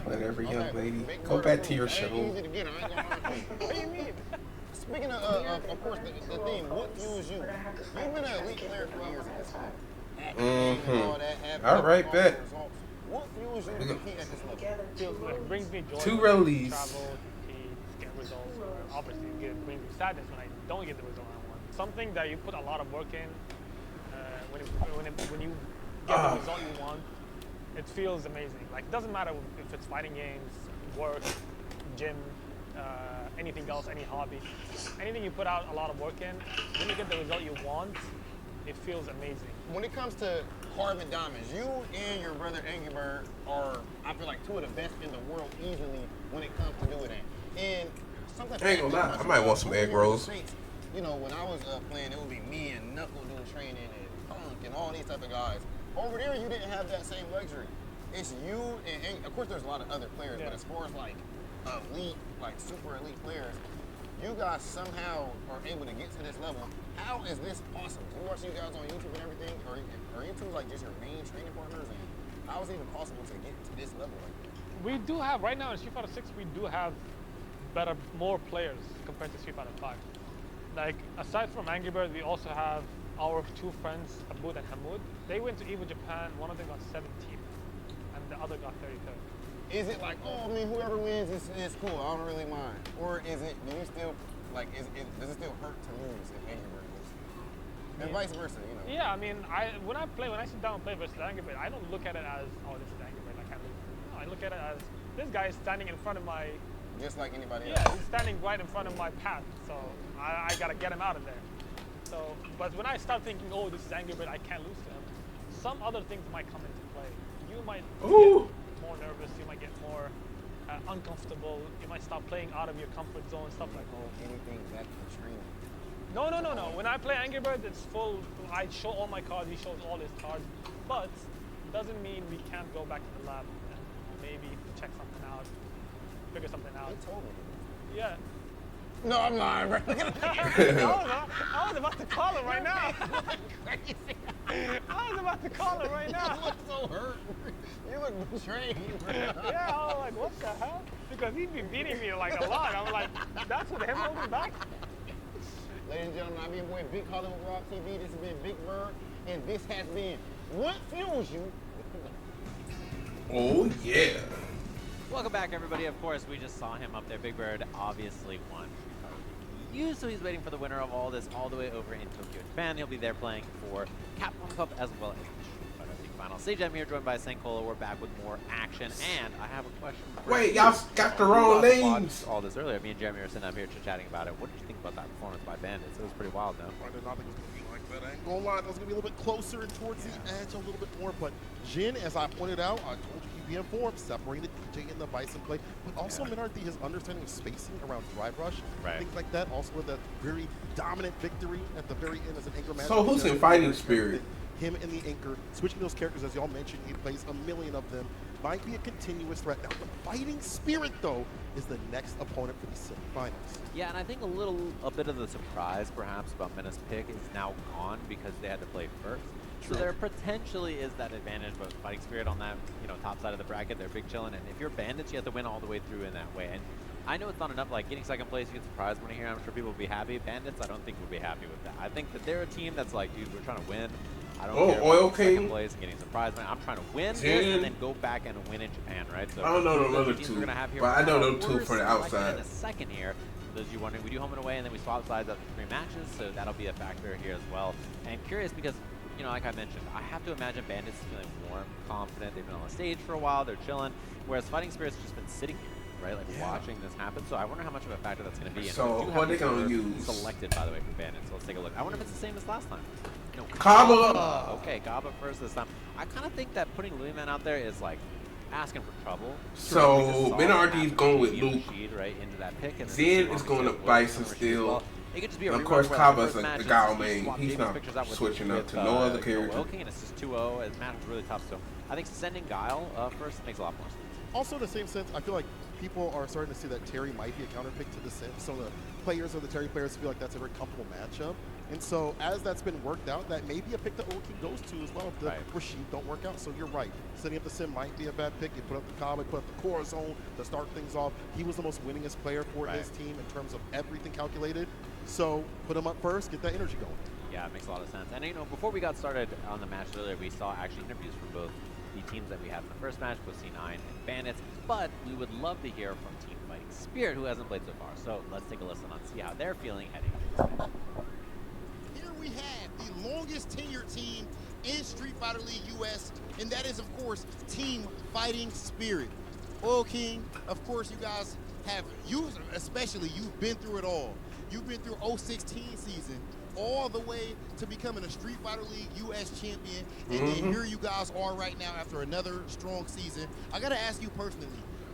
Whatever, young lady. Go back to your show. Easy to get. I ain't gonna lie. What do you mean? Speaking of course, the theme, what fuels you? You've been an elite player for years at this point. All right, bet. What fuels you to compete at this level? It brings me joy. Two when I rollies. travel, compete, get results. Obviously, it brings me sadness when I don't get the result I want. Something that you put a lot of work in, when you get the result you want, it feels amazing. Like, it doesn't matter if it's fighting games, work, gym, anything else, any hobby. Anything you put out a lot of work in, when you get the result you want, it feels amazing. When it comes to carbon diamonds, you and your brother Angry Bird are, I feel like, two of the best in the world easily when it comes to doing that. And something I ain't gonna lie, I might want some egg rolls. You know, when I was playing, it would be me and Knuckle doing training and Punk and all these type of guys. Over there, you didn't have that same luxury. It's you and of course, there's a lot of other players, but as far as like elite, like super elite players, you guys somehow are able to get to this level. How is this possible? We watch you guys on YouTube and everything. Are you two like just your main training partners? And how is it even possible to get to this level like that? We do have, right now in Street Fighter 6, we do have more players compared to Street Fighter 5. Like, aside from Angry Bird, we also have our two friends, Abud and Hamoud. They went to EVO Japan, one of them got 17th, and the other got 33rd. Is it like, oh, I mean, whoever wins is cool, I don't really mind? Or is it, do you still, like, does it still hurt to lose if Angry Bird loses? And vice versa, you know? Yeah, I mean, when I sit down and play versus Angry Bird, I don't look at it as, oh, this is Angry Bird, I can't lose. No, I look at it as, this guy is standing in front of my... Just like anybody else? Yeah, he's standing right in front of my path, so I gotta get him out of there. So, but when I start thinking, oh, this is Angry Bird, I can't lose to him, some other things might come into play. You might get more nervous, you might get more uncomfortable, you might start playing out of your comfort zone, stuff like that. Anything that can train. No. When I play Angry Bird, it's full, I show all my cards, he shows all his cards, but doesn't mean we can't go back to the lab and maybe check something out, figure something out. He told me. Yeah. No, I'm lying, bro. I was about to call him right now. I was about to call him right now. You look so hurt. You look betrayed. Yeah, I was like, what the hell? Because he'd be beating me like a lot. I was like, that's what him holding back? Ladies and gentlemen, I'm your boy Big Hollywood Raw TV. This has been Big Bird, and this has been What Fuels You. Oh, yeah. Welcome back, everybody. Of course, we just saw him up there. Big Bird obviously won. So he's waiting for the winner of all this all the way over in Tokyo, Japan. He'll be there playing for Capcom Cup as well as the Street Fighter League Final Stage. I'm here joined by Sankola. We're back with more action, and I have a question. Wait, y'all got the wrong names. All this earlier. Me and Jeremy were sitting up here chatting about it. What did you think about that performance by Bandits? It was pretty wild, though. I did not think it was going to be like that. I ain't gonna lie, that was going to be a little bit closer and towards the edge a little bit more. But Jin, as I pointed out, I told you he'd be informed, separated DJ in the Bison play, but also Minardi, his understanding of spacing around drive rush, things like that. Also with a very dominant victory at the very end as an anchor match. So who's in Fighting Spirit? Him and the anchor, switching those characters, as y'all mentioned, he plays a million of them. Might be a continuous threat. Now, the Fighting Spirit, though, is the next opponent for the semifinals. Yeah, and I think a bit of the surprise, perhaps, about Menace pick is now gone because they had to play first. True. So there potentially is that advantage, but Fighting Spirit on that, top side of the bracket, they're big chillin', and if you're Bandits, you have to win all the way through in that way. And I know it's not enough, like getting second place, you get surprised when you hear, I'm sure people will be happy. Bandits, I don't think would be happy with that. I think that they're a team that's like, dude, we're trying to win. I don't Oh, care Oil about second King. place and getting surprised. Man, I'm trying to win this Zen. and then go back and win in Japan, right? So I don't know those the are other teams two, we're gonna have here. but I know Now, them two we're from the selected outside. In a second here. For those of you wondering, we do home and away, and then we swap sides after 3 matches, so that'll be a factor here as well. And curious because, you know, like I mentioned, I have to imagine Bandits is feeling warm, confident. They've been on the stage for a while. They're chilling, whereas Fighting Spirit's just been sitting here, right? Like watching this happen. So I wonder how much of a factor that's going to be. And So we do what have they gonna another use? Selected, by the way, for Bandits. So let's take a look. I wonder if it's the same as last time. No, Kaba. Okay, Kaba first this time. I kind of think that putting Louis Man out there is like asking for trouble. So Benardi's going with Luke. Rashid, right, into that pick, and Zen is going to Bison still. It could just be a Of rerun course, where Kaba's the first a match guy is main. swap He's Davis not pictures out with- switching up with, to no other Will character. King, and it's just 2-0. The match was really tough, so I think sending Guile first makes a lot more sense. Also, in the same sense, I feel like people are starting to see that Terry might be a counter pick to the Sim. Some of the players or the Terry players feel like that's a very comfortable matchup. And so, as that's been worked out, that may be a pick that Oil King goes to as well if the Rashid don't work out. So, you're right. Setting up the Sim might be a bad pick. You put up the Kaba, put up the Corazon to start things off. He was the most winningest player for his team in terms of everything calculated. So, put him up first, get that energy going. Yeah, it makes a lot of sense. And, you know, before we got started on the match earlier, we saw actually interviews from both the teams that we had in the first match, both C9 and Bandits. But we would love to hear from Team Fighting Spirit, who hasn't played so far. So let's take a listen on see how they're feeling heading up. Here we have the longest tenured team in Street Fighter League US, and that is, of course, Team Fighting Spirit. Oil King, of course, you guys have, especially, you've been through it all. You've been through 016 season, all the way to becoming a Street Fighter League US champion, and then here you guys are right now after another strong season. I gotta ask you personally,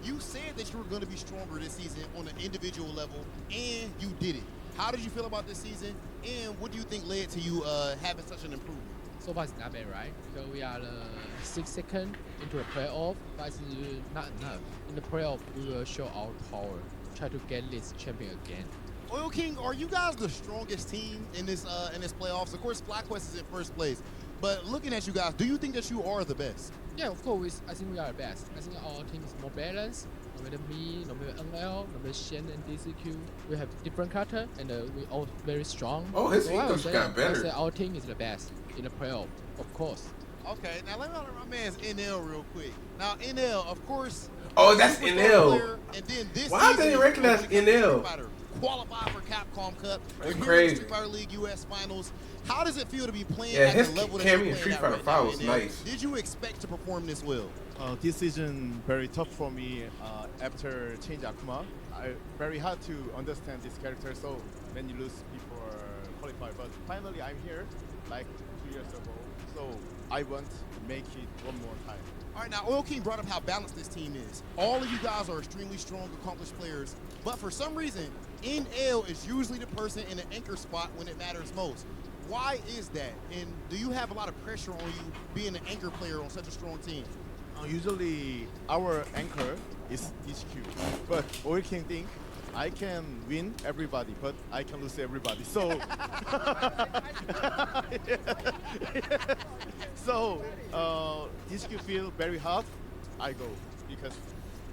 you said that you were gonna be stronger this season on an individual level, and you did it. How did you feel about this season, and what do you think led to you having such an improvement? So far it's not bad, right? Because we are the 6th second into the playoff, but it's not enough. In the playoff, we will show our power, try to get this champion again. Oil King, are you guys the strongest team in this playoffs? Of course, FlyQuest is in first place, but looking at you guys, do you think that you are the best? Yeah, of course. I think we are the best. I think our team is more balanced. No matter me, no matter NL, no matter Shen and DCQ, we have different character and we all very strong. Oh, his so I would English say- got better. I would say our team is the best in the playoff, of course. Okay, now let me know my man's NL real quick. Now NL, of course. Oh, that's superstar NL. player, and then this Why season, didn't recognize you become a NL? Street Fighter, qualify for Capcom Cup. That's You're here in the crazy. Street Fighter League US Finals. How does it feel to be playing Yeah, at his the level that cameo you're in playing Street at Fighter right 5 now, was NL? nice. Did you expect to perform this well? This season very tough for me after change Akuma. Very hard to understand this character, so when you lose before qualify. But finally I'm here, like 2 years ago. So I want to make it one more time. All right, now Oil King brought up how balanced this team is. All of you guys are extremely strong, accomplished players, but for some reason, NL is usually the person in the anchor spot when it matters most. Why is that? And do you have a lot of pressure on you being an anchor player on such a strong team? Usually our anchor is HQ, but Oil King think I can win everybody, but I can lose everybody. So, so HQ feel very hard. I go because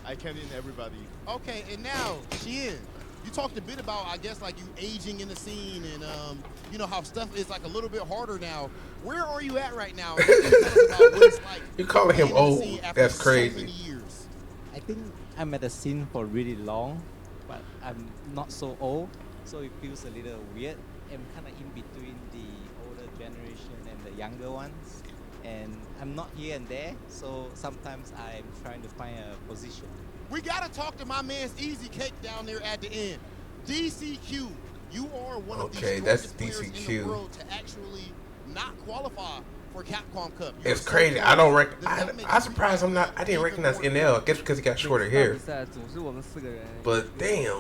I can win everybody. Okay, and now Chien, you talked a bit about, I guess, like you aging in the scene and you know how stuff is like a little bit harder now. Where are you at right now? Tell us about what it's like You calling him being in the old? scene after That's so crazy. many years. I think I'm at the scene for really long, but I'm not so old, so it feels a little weird. I'm kind of in between the older generation and the younger ones, and I'm not here and there, so sometimes I'm trying to find a position. We gotta talk to my man's Easy Cake down there at the end. DCQ, you are one of the Okay, that's strongest players in DCQ. the world to actually not qualify for Capcom Cup. You're It's so crazy. close. I don't Does that make I'm surprised I didn't recognize NL. I guess because he got shorter hair. 赛总是我们4个人。 But damn.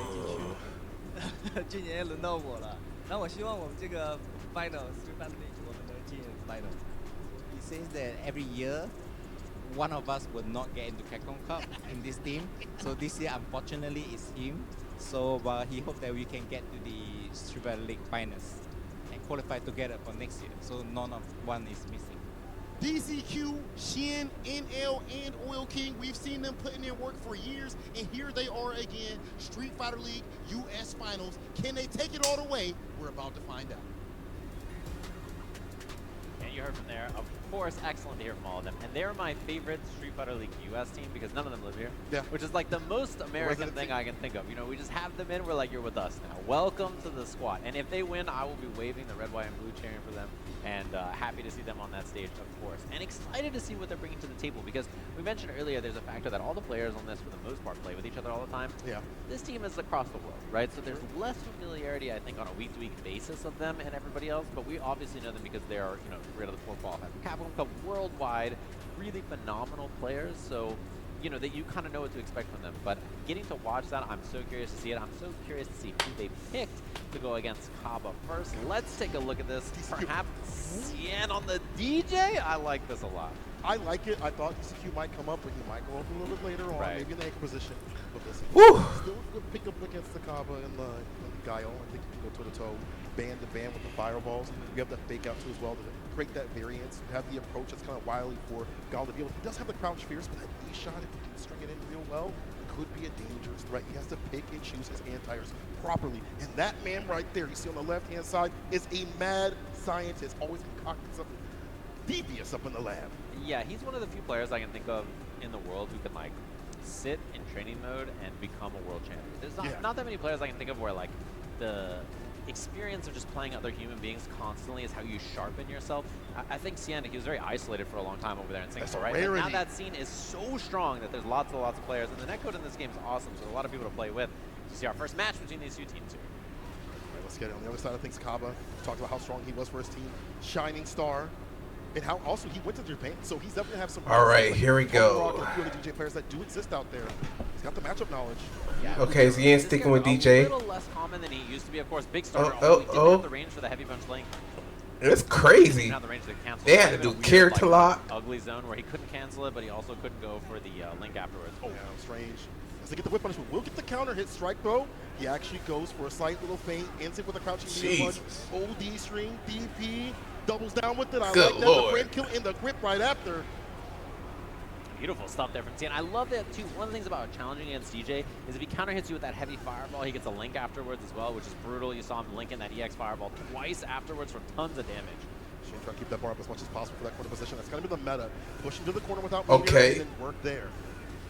今年轮到我了，然后我希望我们这个 final Street Fighter League 我们能进 final。 He says that every year, one of us will not get into Capcom Cup in this team. So this year, unfortunately, it's him. So he hopes that we can get to the Street Fighter League finals and qualify together for next year. So none of one is missing. DCQ, Shin, NL, and Oil King, we've seen them putting in work for years, and here they are again, Street Fighter League US Finals. Can they take it all the way? We're about to find out. Can you heard from there. Of course, excellent to hear from all of them. And they're my favorite Street Fighter League US team because none of them live here. Yeah. Which is like the most American thing I can think of. You know, we just have them in. We're like, you're with us now. Welcome to the squad. And if they win, I will be waving the red, white, and blue, cheering for them. And happy to see them on that stage, of course. And excited to see what they're bringing to the table because we mentioned earlier there's a factor that all the players on this, for the most part, play with each other all the time. Yeah. This team is across the world, right? So there's less familiarity, I think, on a week-to-week basis of them and everybody else. But we obviously know them because they are, you know, 3 out of the 4 qualified Capcom Cup worldwide, really phenomenal players. So, you know, that you kind of know what to expect from them. But getting to watch that, I'm so curious to see it. I'm so curious to see who they picked to go against Kaba first. Let's take a look at this. Perhaps Cien on the DJ? I like this a lot. I like it. I thought DCQ might come up, but he might go up a little bit later on, maybe in the anchor position. But this still a good pick up against the Kaba and the Guile. I think you can go toe-to-toe, band to band with the fireballs. You have that fake out too as well to create that variance. You have the approach that's kind of wily for Guile to deal with. He does have the crouch fierce, but that knee shot, if he can string it in real well, could be a dangerous threat. He has to pick and choose his anti-airs properly. And that man right there, you see on the left-hand side, is a mad scientist, always concocting something devious up in the lab. Yeah, he's one of the few players I can think of in the world who can, like, sit in training mode and become a world champion. There's not that many players I can think of where, like, the experience of just playing other human beings constantly is how you sharpen yourself. I think Cien, he was very isolated for a long time over there in Singapore, right? And now that scene is so strong that there's lots and lots of players, and the netcode in this game is awesome, so a lot of people to play with. You see our first match between these two teams here. All right, let's get it. On the other side of things, Kaba talked about how strong he was for his team. Shining star. And how also he went to Japan, so he's definitely have some. All right, here we go. A few of the DJ players that do exist out there. He's got the matchup knowledge. Yeah. Okay, so Cien's sticking with DJ. A little less common than he used to be, of course. Big starter. Didn't have the range for the heavy punch link. It's crazy. Didn't have the range to cancel. They had to do character lock. Ugly zone where he couldn't cancel it, but he also couldn't go for the link afterwards. Oh, yeah, strange. As they get the whip punishment, will get the counter hit strike throw. He actually goes for a slight little feint, ends it with a crouching knee punch. OD string, DP. Doubles down with it. I like that. The brand kill in the grip right after. Beautiful stuff there from Cien. I love that too. One of the things about challenging against DJ is if he counter hits you with that heavy fireball, he gets a link afterwards as well, which is brutal. You saw him linking that EX fireball twice afterwards for tons of damage. Should try to keep that bar up as much as possible for that corner position. That's going to be the meta. Push him to the corner without meteor and then work there.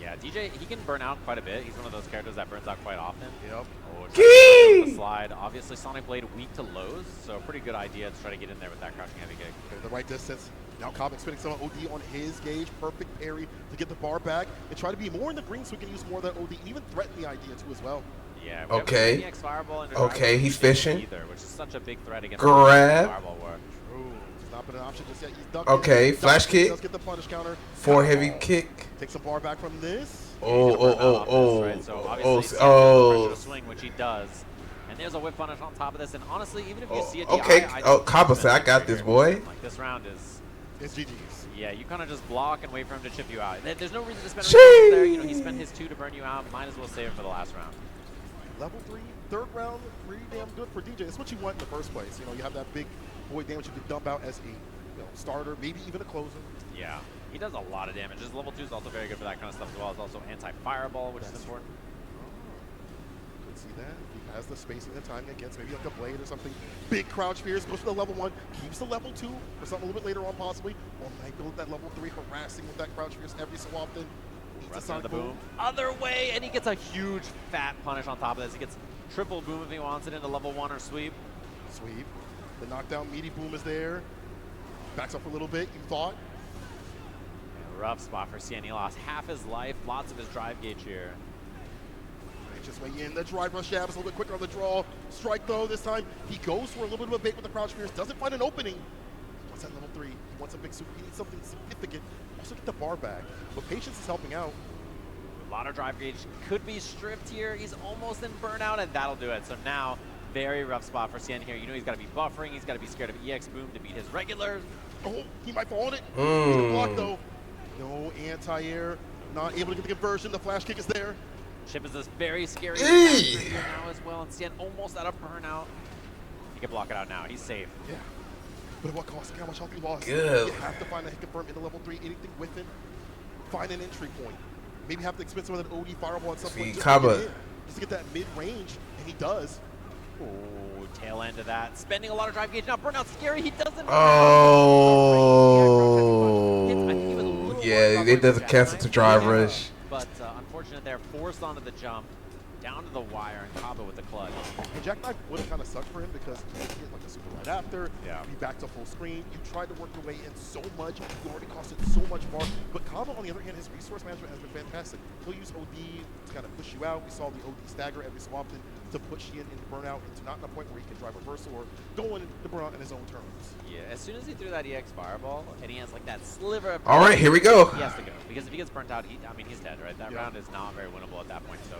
Yeah, DJ, he can burn out quite a bit. He's one of those characters that burns out quite often. Yep. Oh, the slide. Obviously, Sonic Blade weak to lows, so a pretty good idea to try to get in there with that crouching heavy kick. Okay, the right distance. Now Comic spinning some OD on his gauge. Perfect parry to get the bar back and try to be more in the green so we can use more of that OD and even threaten the idea too as well. Yeah. Okay. Fireball Okay, he's fishing. Which is such a big threat against grab. Fireball war. True. It's not been an option just yet. He's ducking. Okay, flash kick. Does get the punish counter. For heavy kick. Takes some bar back from this. Swing, which he does. And there's a whip punish on top of this. And honestly, even if you see it, Kaba said, I got this, boy. Like this round is. It's GG's. Yeah, you kind of just block and wait for him to chip you out. There's no reason to spend resources there. You know, he spent his 2 to burn you out. Might as well save it for the last round. Level 3, third round, pretty damn good for DJ. It's what you want in the first place. You know, you have that big void damage you can dump out as a starter, maybe even a closer. Yeah. He does a lot of damage. His level 2 is also very good for that kind of stuff as well. It's also anti-fireball, which is important. Could see that. He has the spacing and timing against maybe like a blade or something. Big crouch fierce, goes for the level 1, keeps the level 2 for something a little bit later on possibly. Or might go with that level 3, harassing with that crouch fierce every so often. Rest of the boom. Other way, and he gets a huge fat punish on top of this. He gets triple boom if he wants it into level 1 or sweep. Sweep. The knockdown meaty boom is there. Backs up a little bit, you thought. Rough spot for Cien. He lost half his life, lots of his drive gauge here. Just way in. The drive rush jab is a little bit quicker on the draw. Strike though, this time he goes for a little bit of a bait with the crouch fierce, doesn't find an opening. He wants that level 3. He wants a big super. He needs something significant. Also get the bar back. But patience is helping out. A lot of drive gauge could be stripped here. He's almost in burnout, and that'll do it. So now, very rough spot for Cien here. You know he's got to be buffering. He's got to be scared of EX boom to beat his regulars. Oh, he might fall on it. He's a block though. No anti-air, not able to get the conversion. The flash kick is there. Chip is this very scary here now as well, and Cien almost out of burnout. He can block it out now. He's safe. Yeah. But at what cost? How much health he lost? Good. You have to find a hit confirm into level 3. Anything with it, find an entry point. Maybe have to expend some of that OD fireball at some point. Kaba. Just to get that mid-range, and he does. Ooh, tail end of that. Spending a lot of drive gauge. Now, burnout's scary. He doesn't. Oh, yeah, it doesn't cancel to drive rush. But unfortunate there, forced onto the jump, down to the wire, and Kaba with the clutch. And Jackknife would have kind of sucked for him because he would get like a super right after, be back to full screen. You tried to work your way in so much, you already costed so much more. But Kaba, on the other hand, his resource management has been fantastic. He'll use OD to kind of push you out. We saw the OD stagger every so often to push Xian into burnout, into not in a point where he can drive reversal or go into burnout in his own terms. Yeah, as soon as he threw that EX fireball, and he has like that sliver of All right, here we go. He has to go, because if he gets burnt out, he's dead, right? That round is not very winnable at that point, so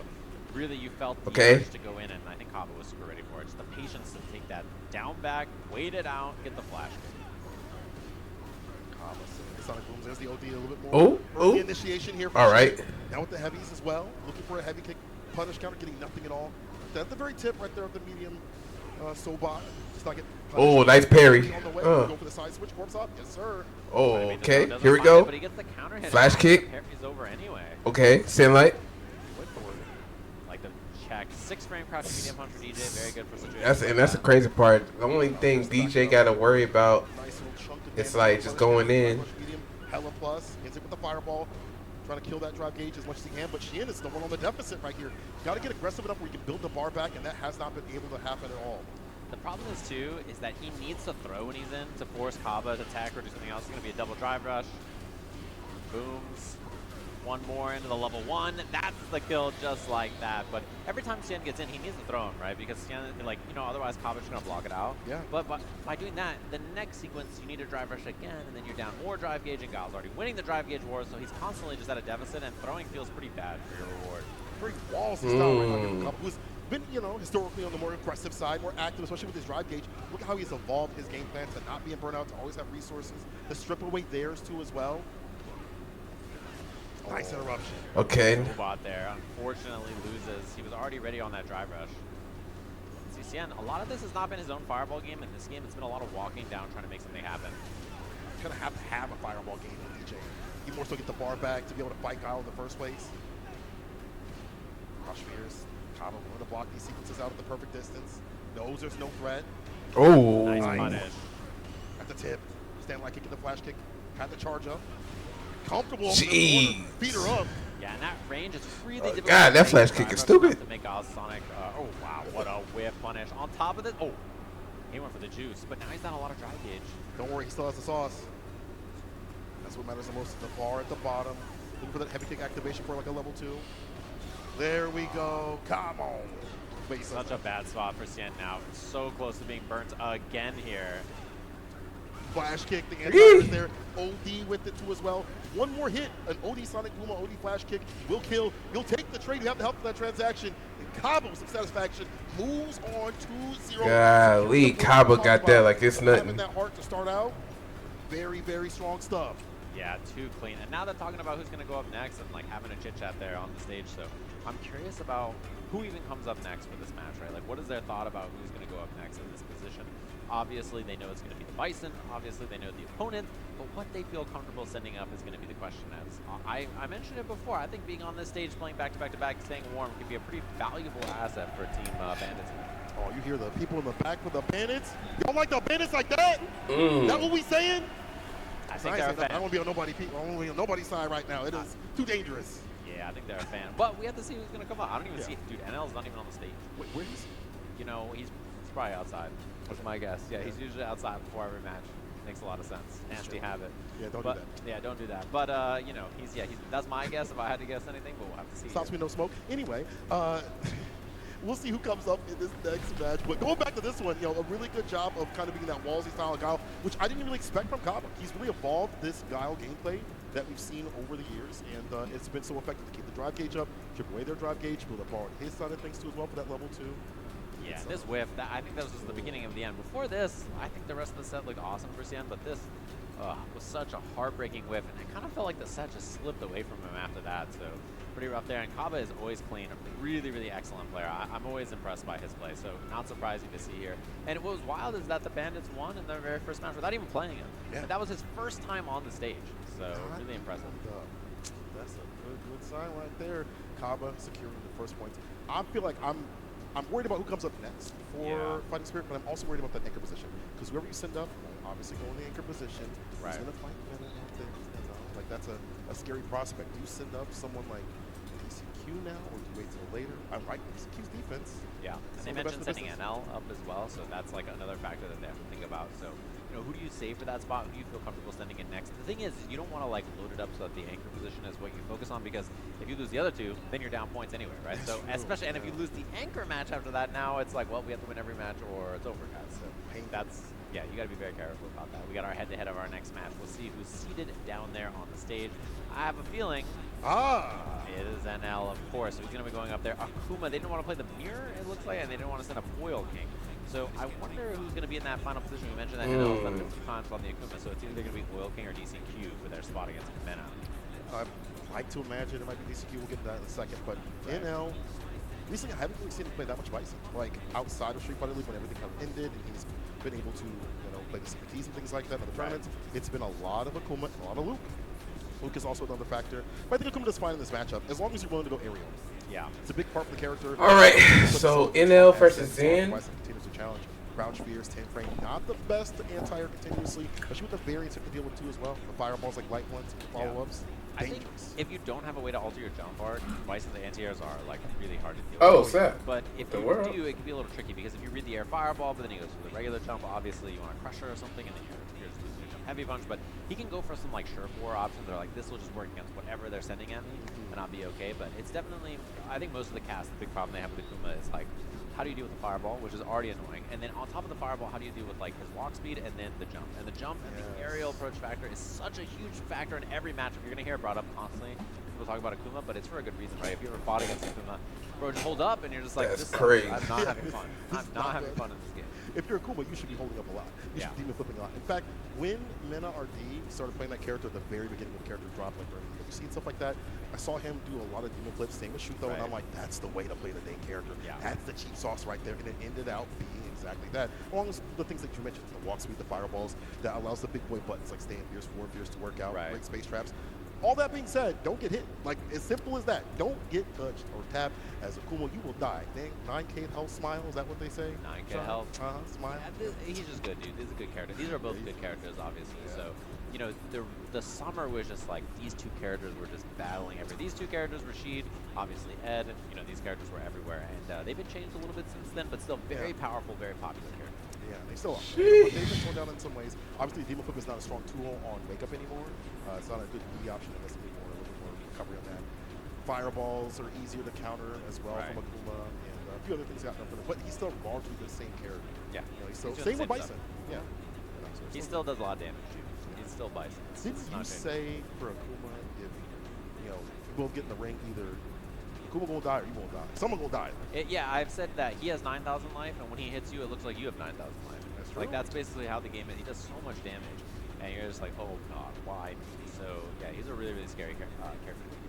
really you felt the urge to go in, and I think Kaba was super ready for it. Just the patience to take that down back, wait it out, get the flash kick. Kaba, Sonic Booms, there's the OD a little bit more. Early initiation here. All right. Now with the heavies as well, looking for a heavy kick, punish counter, getting nothing at all. At the very tip right there of the medium Sobot. Just not get punished. Oh, nice parry. On the way. Go for the side switch, corpse up. Yes, sir. Oh, okay. Here we go. But he gets the counter hit. Flash kick. Parry's over anyway. Okay, Sunlight. Like the check. 6-frame crouch medium punch for DJ. Very good for situation. That's the crazy part. The only thing DJ got to worry about is like just going in. Hella plus. Hits it with the fireball. Trying to kill that drive gauge as much as he can, but Xian is the one on the deficit right here. Got to get aggressive enough where you can build the bar back, and that has not been able to happen at all. The problem is, too, is that he needs to throw when he's in to force Kaba to attack or do something else. It's going to be a double drive rush. Booms. One more into the level 1. That's the kill just like that. But every time Xian gets in, he needs to throw him, right? Because Xian, like, otherwise Kaba's just going to block it out. Yeah. But by doing that, the next sequence, you need to drive rush again, and then you're down more drive gauge, and Gal's already winning the drive gauge war, so he's constantly just at a deficit, and throwing feels pretty bad for your reward. Very wallsy style right now. Kaba, who's been, historically on the more aggressive side, more active, especially with his drive gauge. Look at how he's evolved his game plan to not be in burnout, to always have resources, to strip away theirs, too, as well. Nice interruption. Okay. Robot there, unfortunately loses. He was already ready on that drive rush. See, Xian, a lot of this has not been his own fireball game. In this game, it's been a lot of walking down, trying to make something happen. Kind of have to have a fireball game in DJ. You more so get the bar back to be able to fight Kyle in the first place. Rush fears. Kyle willing to block these sequences out at the perfect distance. Knows there's no threat. Oh. Nice punish. At the tip. Stand like kick, the flash kick. Had the charge up. Comfortable. Jeez. Beat her up. Yeah, and that range is really difficult. God, that flash kick is stupid. To make Sonic. Oh wow, what a whiff punish. On top of it, he went for the juice, but now he's down a lot of drive gauge. Don't worry, he still has the sauce. That's what matters the most. The bar at the bottom. Looking for that heavy kick activation for like a level 2. There we go. Come on. Wait, such a bad spot for Xian now. So close to being burnt again here. Flash kick, the anti is there. OD with it too as well. One more hit, an OD Sonic Boom, OD flash kick will kill. You'll take the trade. You have the help for that transaction. And Kaba with some satisfaction moves on 2-0. Golly, Kaba got that like it's nothing. Having that heart to start out, very, very strong stuff. Yeah, too clean. And now they're talking about who's going to go up next and like having a chit chat there on the stage. So I'm curious about who even comes up next for this match, right? Like, what is their thought about who's going to go up next in this position? Obviously, they know it's going to be the Bison. Obviously, they know the opponent. But what they feel comfortable sending up is going to be the question. As I mentioned it before, I think being on this stage, playing back-to-back-to-back, staying warm can be a pretty valuable asset for Team Bandits. Oh, you hear the people in the back with the Bandits? Y'all like the Bandits like that? That what we saying? I think they're a fan. I don't want to be on nobody's side right now. It is too dangerous. Yeah, I think they're a fan. But we have to see who's going to come up. I don't even see it. Dude, NL's not even on the stage. Wait, where is he? You know, he's probably outside. That's my guess. Yeah, he's usually outside before every match. Makes a lot of sense. Nasty habit. Yeah, don't do that. Yeah, don't do that. But, he's that's my guess if I had to guess anything, but we'll have to see. Stops me no smoke. Anyway, we'll see who comes up in this next match. But going back to this one, a really good job of kind of being that Wallsy style of Guile, which I didn't really expect from Kaba. He's really evolved this Guile gameplay that we've seen over the years, and it's been so effective to keep the drive gauge up, chip away their drive gauge, build up on his side of things too as well for that level 2. Yeah, this whiff, I think that was just the beginning of the end. Before this, I think the rest of the set looked awesome for Xian, but this was such a heartbreaking whiff, and I kind of felt like the set just slipped away from him after that, so pretty rough there. And Kaba is always clean, a really, really excellent player. I'm always impressed by his play, so not surprising to see here. And what was wild is that the Bandits won in their very first match without even playing him. Yeah. And that was his first time on the stage, so really impressive. That's a good sign right there. Kaba securing the first points. I feel like I'm I'm worried about who comes up next for Fighting Spirit, but I'm also worried about that anchor position. Because whoever you send up, obviously go in the anchor position. He's going to fight Mena out there. You know? Like, that's a scary prospect. Do you send up someone like DCQ now, or do you wait till later? I like DCQ's defense. Yeah, and they mentioned sending NL up as well, so that's like another factor that they have to think about. So, you know, who do you save for that spot? Who do you feel comfortable sending in next? The thing is, you don't want to like load it up so that the anchor position is what you focus on, because if you lose the other two, then you're down points anyway, right? That's so true, especially, and if you lose the anchor match after that, now it's like, well, we have to win every match or it's over, guys. So that's, yeah, you got to be very careful about that. We got our head-to-head of our next match. We'll see who's seated down there on the stage. I have a feeling it is NL, of course. So he's going to be going up there. Akuma, they didn't want to play the mirror, it looks like, and they didn't want to send a Boil King. So I wonder who's going to be in that final position. You mentioned that NL has done a few times on the Akuma, so it's either going to be Oil King or DCQ for their spot against Mena. I'd like to imagine it might be DCQ. We'll get to that in a second. But NL, recently I haven't really seen him play that much Bison. Like outside of Street Fighter League, when everything kind of ended and he's been able to, you know, play the CPTs and things like that in the tournaments, it's been a lot of Akuma, a lot of Luke. Luke is also another factor. But I think Akuma does fine in this matchup, as long as you're willing to go aerial. Yeah. It's a big part for the character. All right, so NL versus Zen. Bison continues to challenge. Crouch Fears, 10 frame, not the best anti-air continuously, especially with the variants you have to deal with too as well. The fireballs like light ones, follow-ups, dangerous. I think if you don't have a way to alter your jump art, Bison's anti-airs are like really hard to deal Oh, with. snap. But if The you world. do, it can be a little tricky, because if you read the air fireball, but then he goes for the regular jump, obviously you want to crusher or something, and then you're just losing your jump heavy punch. But he can go for some like surefire options that are like, this will just work against whatever they're sending at me, and I'll be okay. But it's definitely, I think most of the cast, the big problem they have with Akuma is like, how do you deal with the fireball, which is already annoying, and then on top of the fireball, how do you deal with like his walk speed and then the jump? And the jump and the aerial approach factor is such a huge factor in every matchup. You're gonna hear it brought up constantly. People talk about Akuma, but it's for a good reason, right? If you ever fought against Akuma, bro, just hold up, and you're just like, That's this crazy. sucks. I'm not having fun. I'm not having fun in this game. If you're Akuma, you should be holding up a lot. You should be demon flipping a lot. In fact, when Mena RD started playing that character at the very beginning of the character drop, like during the UFC and stuff like that, I saw him do a lot of demon flips, same with Shuto, and I'm like, that's the way to play the Dane character. That's the cheap sauce right there, and it ended out being exactly that. Along with the things that you mentioned, the walk speed, the fireballs, that allows the big boy buttons like staying fierce, forward fierce to work out, break space traps. All that being said, don't get hit. Like, as simple as that. Don't get touched or tapped. As Akuma, you will die. 9K health smile, is that what they say? 9K health. Smile. Yeah, he's just good, dude. He's a good character. These are both good characters, obviously. So, you know, the summer was just like, these two characters were just battling everywhere. These two characters, Rashid, obviously Ed, you know, these characters were everywhere. And they've been changed a little bit since then, but still very powerful, very popular characters. Yeah, they still are. But they've been toned down in some ways. Obviously, Demon Flip is not a strong tool on Wake Up anymore. It's not a good B option unless you need more, a little bit more recovery on that. Fireballs are easier to counter as well from Akuma, and a few other things got done for them. But he's still largely the same character. Yeah. You know, he's still, He's same doing with the same Bison. stuff. Yeah. He still does a lot of damage, too. He's still Bison. Didn't you say for Akuma, if, you know, you both get in the ring, either Akuma gonna die or you won't die? Someone gonna die. Yeah, I've said that he has 9,000 life, and when he hits you, it looks like you have 9,000 life. That's Like, true. that's basically how the game is. He does so much damage, and you're just like, oh god, why? So, yeah, he's a really, really scary character to beat.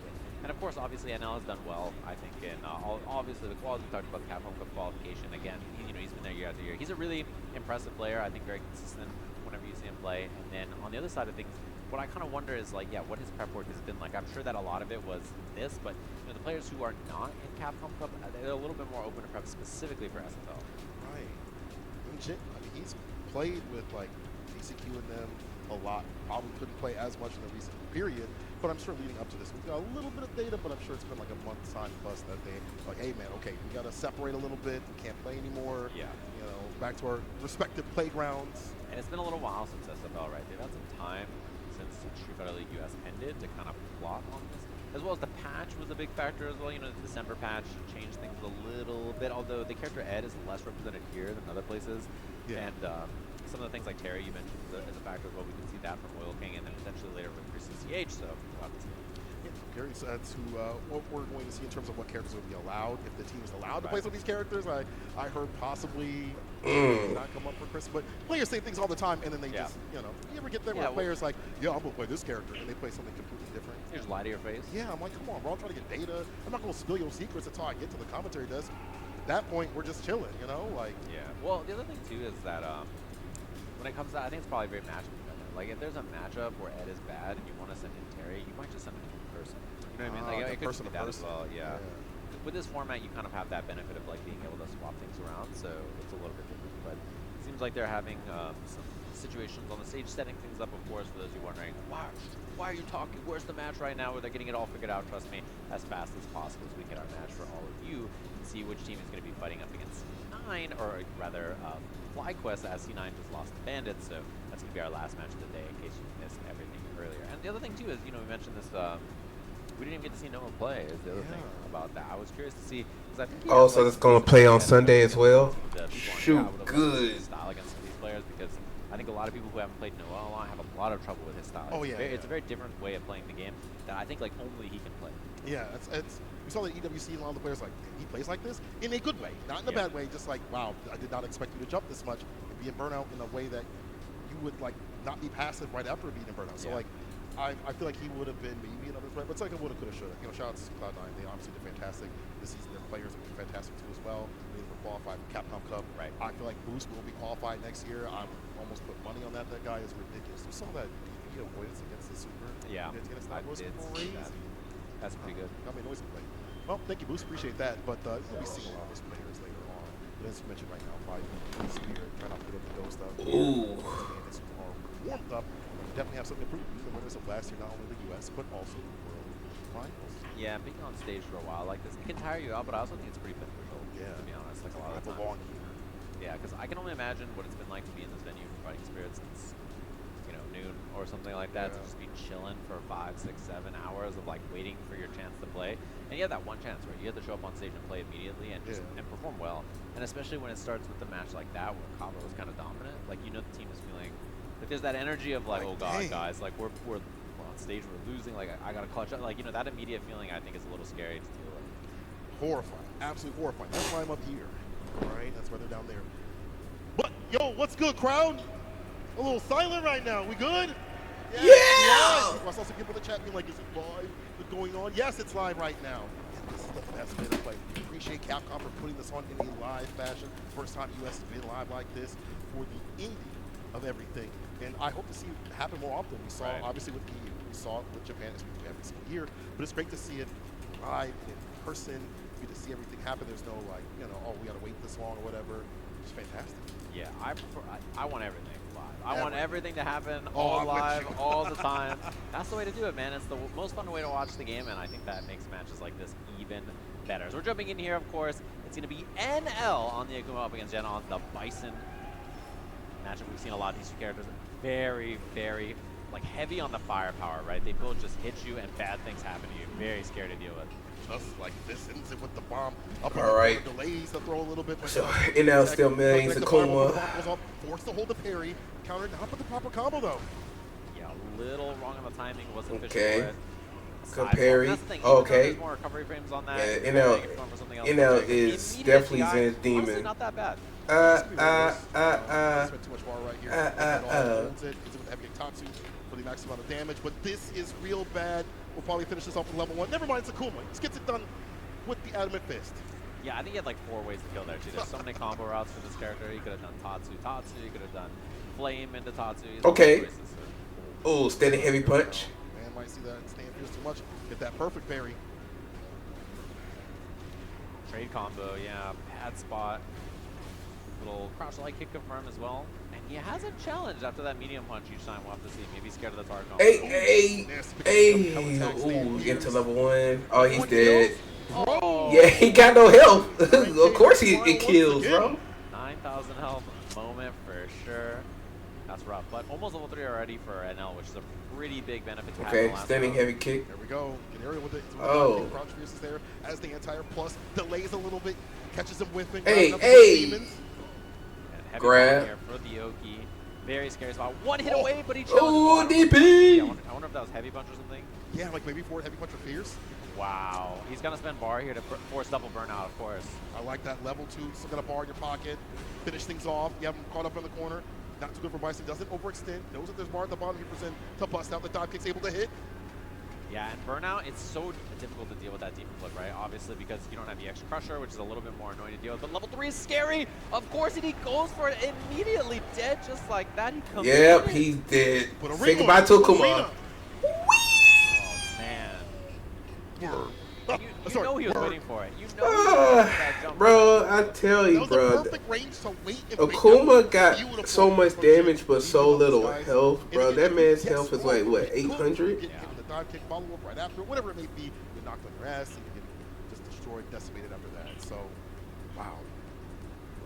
And of course, obviously, NL has done well, I think, in obviously the quality. We talked about the Capcom Cup qualification. Again, you know, he's been there year after year. He's a really impressive player, I think, very consistent whenever you see him play. And then on the other side of things, what I kind of wonder is, like, yeah, what his prep work has been like. I'm sure that a lot of it was this, but you know, the players who are not in Capcom Cup, they're a little bit more open to prep specifically for SFL. Right. I mean, he's played with, like, DCQ and them a lot. Probably couldn't play as much in the recent period, but I'm sure leading up to this, we've got a little bit of data, but I'm sure it's been like a month's time plus that they like, hey man, okay, we got to separate a little bit. We can't play anymore. Yeah. You know, back to our respective playgrounds. And it's been a little while since SFL, right? They've had some time since Street Fighter League US ended to kind of plot on this. As well as the patch was a big factor as well. You know, the December patch changed things a little bit, although the character Ed is less represented here than other places. Yeah. And some of the things like Terry you mentioned is a factor as well. We can see that from Oil King and then potentially later with Chris CCH, so we'll have to see. Curious to what we're going to see in terms of what characters will be allowed. If the team is allowed to play some of these characters, I heard possibly not come up for Chris, but players say things all the time, and then they just, you know, you ever get there where players like, yeah, I'm going to play this character, and they play something completely different. You just lie to your face. Yeah, I'm like, come on, bro, I'm trying to get data. I'm not going to spill your secrets until I get to the commentary desk. At that point, we're just chilling, you know? Like, yeah. Well, the other thing, too, is that when it comes to, I think it's probably very matchup dependent. Like, if there's a matchup where Ed is bad and you want to send in Terry, you might just send him in person. You know what I mean? Like, it could be that as well, yeah. With this format, you kind of have that benefit of, like, being able to swap things around, so it's a little bit different. But it seems like they're having some situations on the stage, setting things up, of course, for those of you wondering, why are you talking? Where's the match right now? Where they're getting it all figured out, trust me, as fast as possible as we get our match for all of you and see which team is going to be fighting up against C9, or rather FlyQuest, as C9 just lost to Bandits, so that's going to be our last match of the day in case you missed everything earlier. And the other thing, too, is, we mentioned this, we didn't even get to see Noah play, is the other thing about that. I was curious to see, because I think Oh, so it's going to play on Sunday as well? Shoot, good. Style against some of these players, because I think a lot of people who haven't played Noah a lot have a lot of trouble with his style. Oh, yeah. It's a very different way of playing the game that I think only he can play. Yeah, it's we saw that EWC, a lot of the players he plays like this in a good way, not in a bad way. Just like, wow, I did not expect you to jump this much and be in burnout in a way that you would not be passive right after being in burnout. So I feel like he would have been maybe another threat, but it's like a woulda, coulda, shoulda. Shout out to Cloud9. They obviously did fantastic this season. Their players have been fantastic too as well. They were qualified for Capcom Cup. Right. I feel like Boost will be qualified next year. I'm almost put money on that. That guy is ridiculous. You saw that DP avoidance against the Super. Yeah, I did see that. That's pretty good. Got me a noisy play. Well, thank you, Boost. Appreciate that. But we'll be seeing a lot of those players later on. But as you mentioned right now, Spirit, trying not to get up the go stuff. Ooh. Bandits are warmed up. Definitely have something to prove. The winners of last year, not only the U.S., but also the World Finals. Yeah, being on stage for a while like this, it can tire you out, but I also think it's pretty beneficial, to be honest, a lot of the time. Long yeah, because I can only imagine what it's been like to be in this venue for Fighting Spirits since, noon or something like that, to just be chilling for 5, 6, 7 hours of waiting for your chance to play. And you have that one chance, right? You have to show up on stage and play immediately and and perform well. And especially when it starts with a match like that where Cabo is kind of dominant, the team is feeling there's that energy of oh god, guys, we're on stage, we're losing, I gotta clutch up, that immediate feeling I think is a little scary to deal with. Horrifying, absolutely horrifying. That's why I'm up here. All right, that's why they're down there. But yo, what's good, crowd? A little silent right now. We good? Yeah! I saw some people in the chat being like, is it live? What's going on? Yes, it's live right now. And this is the best way to play. Appreciate Capcom for putting this on in a live fashion. First time US has been live like this for the indie of everything. And I hope to see it happen more often. We saw, obviously, with EU. We saw it with Japan every single year. But it's great to see it live in person. You get to see everything happen. There's no, oh, we got to wait this long or whatever. It's fantastic. Yeah, I want everything live. I want everything to happen all live, all the time. That's the way to do it, man. It's the most fun way to watch the game, and I think that makes matches like this even better. So we're jumping in here, of course. It's going to be NL on the Akuma up against Jen on the Bison matchup. We've seen a lot of these two characters very, very heavy on the firepower, right? They both just hit you and bad things happen to you. Very scary to deal with. Just like this, ends it with the bomb up. All right. Delays to throw a little bit. So NL still millions. Akuma. Forced to hold the parry. Countered, not with the proper combo though. Yeah, a little wrong on the timing. Wasn't okay. Good parry. Okay. There's more recovery frames on that. Yeah, NL is definitely Zen's demon. Honestly, not that bad. Spent too much bar right here. Is it with heavy Tatsu for the max amount of damage? But this is real bad. We'll probably finish this off with level 1. Never mind, it's Akuma. Just gets it done with the adamant fist. Yeah, I think he had 4 ways to kill there too. There's so many combo routes for this character. He could have done Tatsu. He could have done Flame into Tatsu. Okay. Oh, steady heavy punch. Man might see that and staying fierce too much. Get that perfect parry. Trade combo, yeah. Bad spot. Little crouch light kick confirm as well. And he hasn't challenged after that medium punch each time. We'll have to see. Maybe scared of the target. Hey. Ooh, get to level 1. Oh, he's dead. Oh. Yeah, he got no health. Of course it kills, bro. 9,000 health moment for sure. That's rough. But almost level 3 already for NL, which is a pretty big benefit to have. Okay, standing heavy kick. There we go. Get aerial with it. Oh. Crouch fierce is there as the anti-air plus delays a little bit. Catches him whiffing. Hey. Grab. Here for the Oki. Very scary spot. One hit away, but he chose. Oh, DP. Yeah, I wonder if that was heavy punch or something. Yeah, maybe forward heavy punch or fierce. Wow. He's going to spend bar here to force double burnout, of course. I like that. Level 2. Still got a bar in your pocket. Finish things off. You have him caught up in the corner. Not too good for Bison. Doesn't overextend. Knows that there's bar at the bottom. 100% to bust out. The dive kick's able to hit. Yeah, and burnout, it's so difficult to deal with that demon flip, right? Obviously, because you don't have the extra crusher, which is a little bit more annoying to deal with. But level 3 is scary. Of course, and he goes for it immediately. Dead just like that. He comes Yep, he's dead. Say goodbye to Akuma. Oh, man. You know he was waiting for it. You know he was waiting for that jump. Bro, I tell you, bro. Akuma got so much damage but so little health, bro. That man's health is like, what, 800? Get hit with the dive kick, follow up right after, whatever it may be. You're knocked on your ass and you're getting just destroyed, decimated after that. So, wow.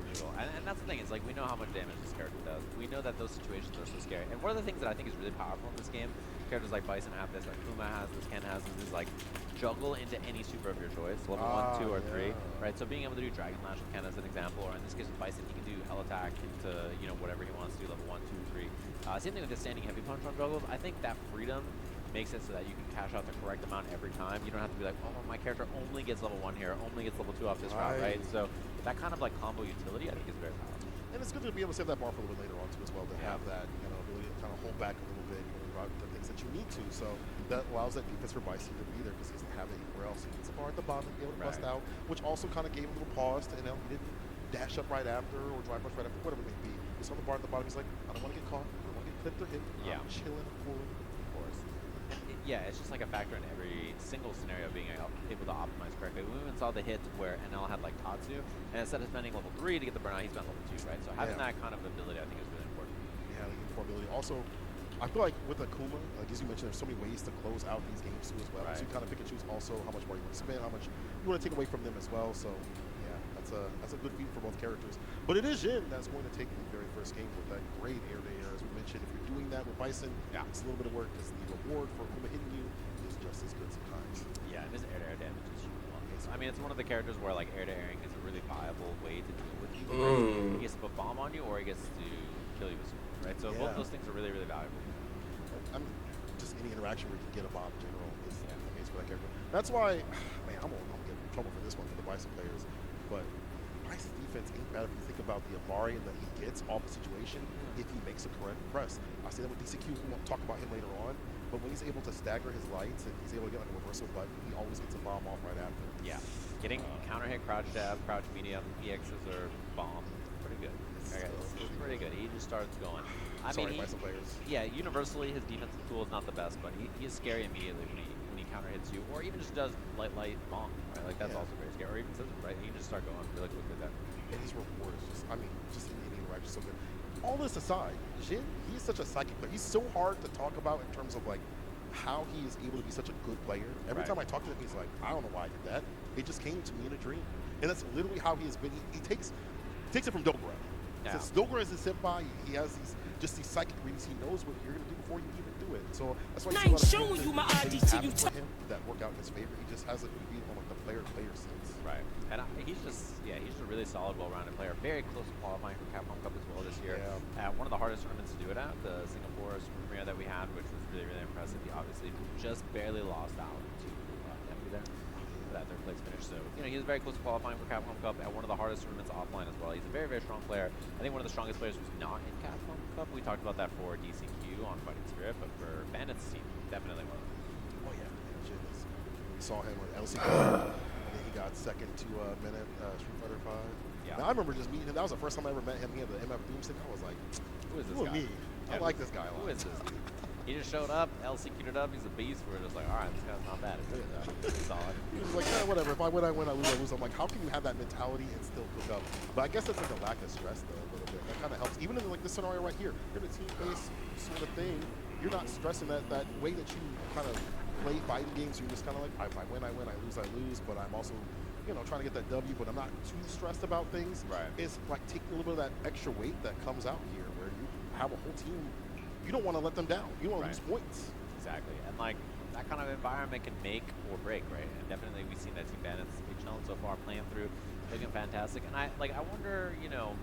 Brutal. And that's the thing, is like we know how much damage this character does. We know that those situations are so scary. And one of the things that I think is really powerful in this game, characters like Bison have this, like Kuma has this, Ken has this, is like juggle into any super of your choice, level 1, 2, or 3, right? So being able to do Dragon Lash with Ken as an example, or in this case with Bison, he can do Hell Attack into, you know, whatever he wants to do, level 1, 2, 3. Same thing with the Standing Heavy Punch on juggles. I think that freedom makes it so that you can cash out the correct amount every time. You don't have to be like, oh, my character only gets level 1 here, only gets level 2 off this route, right? So that kind of like combo utility, I think, is very powerful. And it's good to be able to save that bar for a little bit later on too as well, to have that, you know, ability to kind of hold back a little bit, you know, about the things that you need to. So that allows that defense for Bison to be there because he doesn't have it anywhere else. He needs a bar at the bottom to be able to bust out, which also kind of gave him a little pause to, you know, he didn't dash up right after or drive rush right after, whatever it may be. He saw the bar at the bottom, he's like, I don't want to get caught, I don't want to get clipped or hit. I'm chilling, cooling. Of course. Yeah, it's just like a factor in every single scenario being able to optimize correctly. We even saw the hit where NL had like Tatsu, and instead of spending level 3 to get the burnout, he spent level 2, right? So having that kind of ability, I think, is really important. Yeah, the uniformability. Also, I feel like with Akuma, like as you mentioned, there's so many ways to close out these games too as well. So you kind of pick and choose also how much more you want to spend, how much you want to take away from them as well. So yeah, that's a good feat for both characters. But it is Jin that's going to take the very first game with that great air to air. As we mentioned, if you're doing that with Bison, it's a little bit of work because the reward for Akuma hitting you is just as good sometimes. Yeah, and his air to air damage is humongous. I mean, it's one of the characters where like air to airing is a really viable way to deal with you. He gets to put bomb on you, or he gets to kill you with super, right? So both those things are really, really valuable. I mean, just any interaction where you can get a bomb in general is amazing for that character. That's why, man, I'm gonna get in trouble for this one for the Bison players, but Bison's defense ain't bad if you think about the Amari that he gets off the situation if he makes a correct press. I see that with DCQ, we won't talk about him later on, but when he's able to stagger his lights and he's able to get like a reversal button, he always gets a bomb off right after. Yeah, getting counter hit, crouch jab, crouch medium, EXs or bomb, pretty good. Okay, it's pretty good. He just starts going. I mean, yeah, universally his defensive tool is not the best, but he is scary immediately when he counter hits you, or even just does light bomb, right? Like that's also very scary. Or even scissors, right? You can just start going really quickly there. And his reward is just, I mean, just in any interaction so good. All this aside, Jin, he's such a psychic player. He's so hard to talk about in terms of like how he is able to be such a good player. Every time I talk to him, he's like, I don't know why I did that. It just came to me in a dream. And that's literally how he has been. He takes it from Dogra. Since Dogra is his senpai, he has these psychic readings. He knows what you're gonna do before you even do it. So that's why you see a lot of things for him that work out in his favor. He just has it be on like the player sense. Right. And he's just a really solid, well-rounded player. Very close to qualifying for Capcom Cup as well this year. One of the hardest tournaments to do it at, the Singapore Super Premiere that we had, which was really, really impressive. He obviously just barely lost out to Emily there for that third place finish. So, you know, he was very close to qualifying for Capcom Cup at one of the hardest tournaments offline as well. He's a very, very strong player. I think one of the strongest players who's not in Capcom Cup. We talked about that for DCQ on Fighting Spirit, but for Bandits team, definitely one of them. Oh yeah, we saw him with LC. He got second to Minute Street Fighter 5. Yeah. Now, I remember just meeting him. That was the first time I ever met him. He had the MF Doomstick. I was like, who is this guy? Me. I like this guy a lot. Who is this? He just showed up, LCQ'd it up. He's a beast. We're just like, all right, this guy's not bad. It's solid. He was like, whatever. If I win, I win. I lose, I lose. I'm like, how can you have that mentality and still cook up? But I guess that's like a lack of stress, though, a little bit. That kind of helps. Even in like this scenario right here, you're in a team-based sort of thing. You're not stressing that way that you kind of play fighting games. You're just kind of like, if I win, I win. I lose. But I'm also, you know, trying to get that W, but I'm not too stressed about things. Right. It's like taking a little bit of that extra weight that comes out here where you have a whole team. You don't want to let them down. You don't want to lose points. Exactly. And like that kind of environment can make or break, right? And definitely we've seen that Team Bandits big challenge so far playing through, looking fantastic. And I wonder, you know,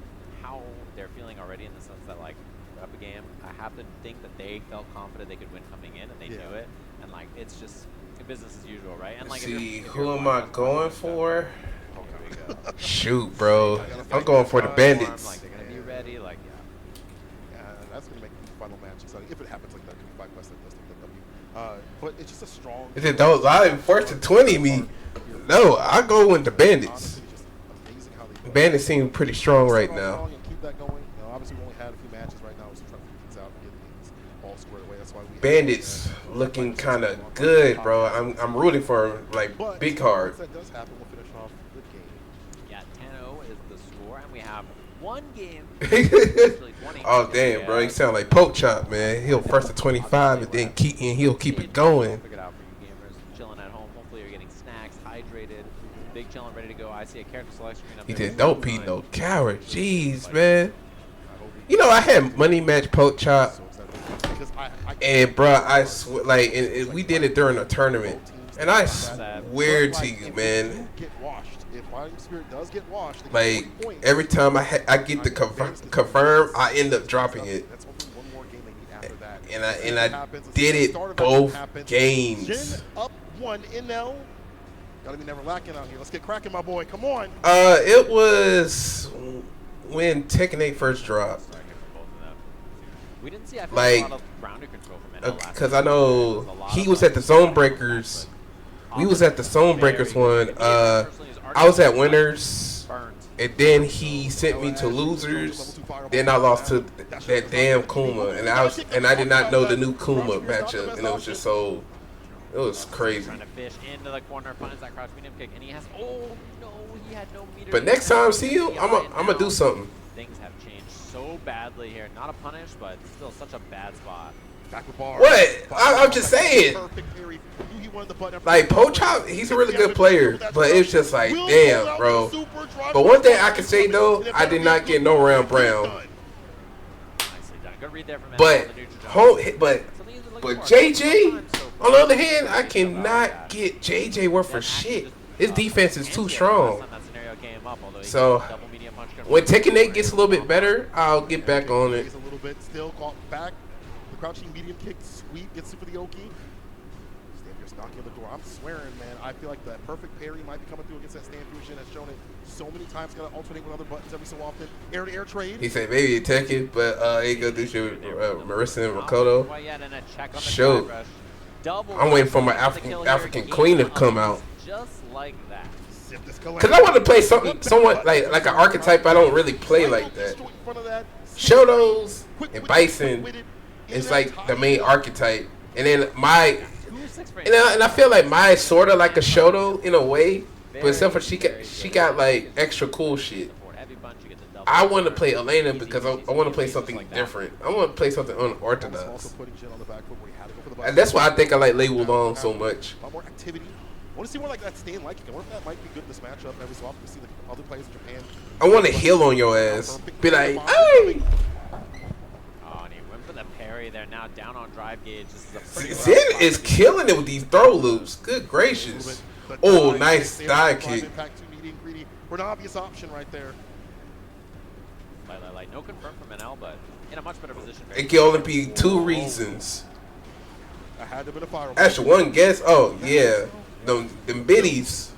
how they're feeling already in the sense that like up a game. I have to think that they felt confident they could win coming in and they knew it. And like it's just business as usual, right? And like see, who am I going for? Shoot, bro. I'm going for the Bandits. Like they're gonna be ready, like that's gonna make the final match exciting if it happens like that. Could be 5 West and W. But it's just a strong. Is it those? I forced to 20 me. No, I go with the Bandits. Bandits seem pretty strong right now. Keep that going. You know, obviously we only had a few matches right now, so trying to figure things out and get things all squared away. That's why we Bandits looking kind of good, bro. I'm rooting for him, like But big hard. once that does happen, we'll finish off the game. Yeah, 10-0 is the score, and we have one game. Oh damn, bro, he sound like Poke Chop, man. He'll first to 25 and then he'll keep it going. Figured out for you gamers, chilling at home. Hopefully you're getting snacks, hydrated, big chilling, ready to go. I see a character select screen up He there. did don't be no coward. Jeez, man. You know I had money match Poke Chop, and bro, I swear, like, and we did it during a tournament, and I swear to you, man. Get washed. If Fighting Spirit does get washed, Like every time I get the confirm, I end up dropping it. And I did it both games. Jin up 1 in L. Gotta be never lacking out here. Let's get cracking, my boy. Come on. It was when Tekken 8 first dropped. We didn't see, I feel like, a lot of grounded control from NL last because I know he was at the Zone Breakers. We was at the Zone Breakers one. I was at Winners, and then he sent me to Losers. Then I lost to that damn Kuma, and I did not know the new Kuma matchup, and it was just so, it was crazy. Trying to fish into the corner, finds that crouch medium kick, and he has, oh no, he had no meter. But next time I see him, I'm gonna do something. Things have changed so badly here. Not a punish, but still such a bad spot. Back with bar. What? I'm just saying. Like, Pochop, he's a really good player, but it's just like, damn, bro. But one thing I can say, though, I did not get no round brown. But JJ, on the other hand, I cannot get JJ worth for shit. His defense is too strong. So, when Tekken 8 gets a little bit better, I'll get back on it. A little bit still caught back. The crouching medium kick sweep gets super the Oki. Stand just knocking on the door. I'm swearing, man. I feel like that perfect parry might be coming through against that stand fusion. Has shown it so many times. Got to alternate with other buttons every so often. Air to air trade. He said maybe Tekken, but he gonna do shit with Marissa and Makoto. Show. I'm waiting for my African queen to come out. Just like that. Cause I want to play somewhat like an archetype I don't really play like that. Shotos and Bison is like the main archetype, and then and I feel like my sort of like a Shoto in a way, but except for she got like extra cool shit. I want to play Elena because I want to play something different. I want to play something unorthodox, and that's why I think I like Lei Wulong so much. A lot more activity. I want to see more like that stand like. I wonder if that might be good in this matchup. Every so often we see the other players in Japan. I want to heal on your ass. Be like, hey. Oh, and he went for the parry there. Now down on drive gauge. This is a Zen is killing it with these throw loops. Good gracious. Oh, nice dive kick. For an obvious option right there. Like no confirm from NL, but in a much better position. It can only be two reasons. I had to be a fire. Actually, one guess. Oh yeah, them biddies.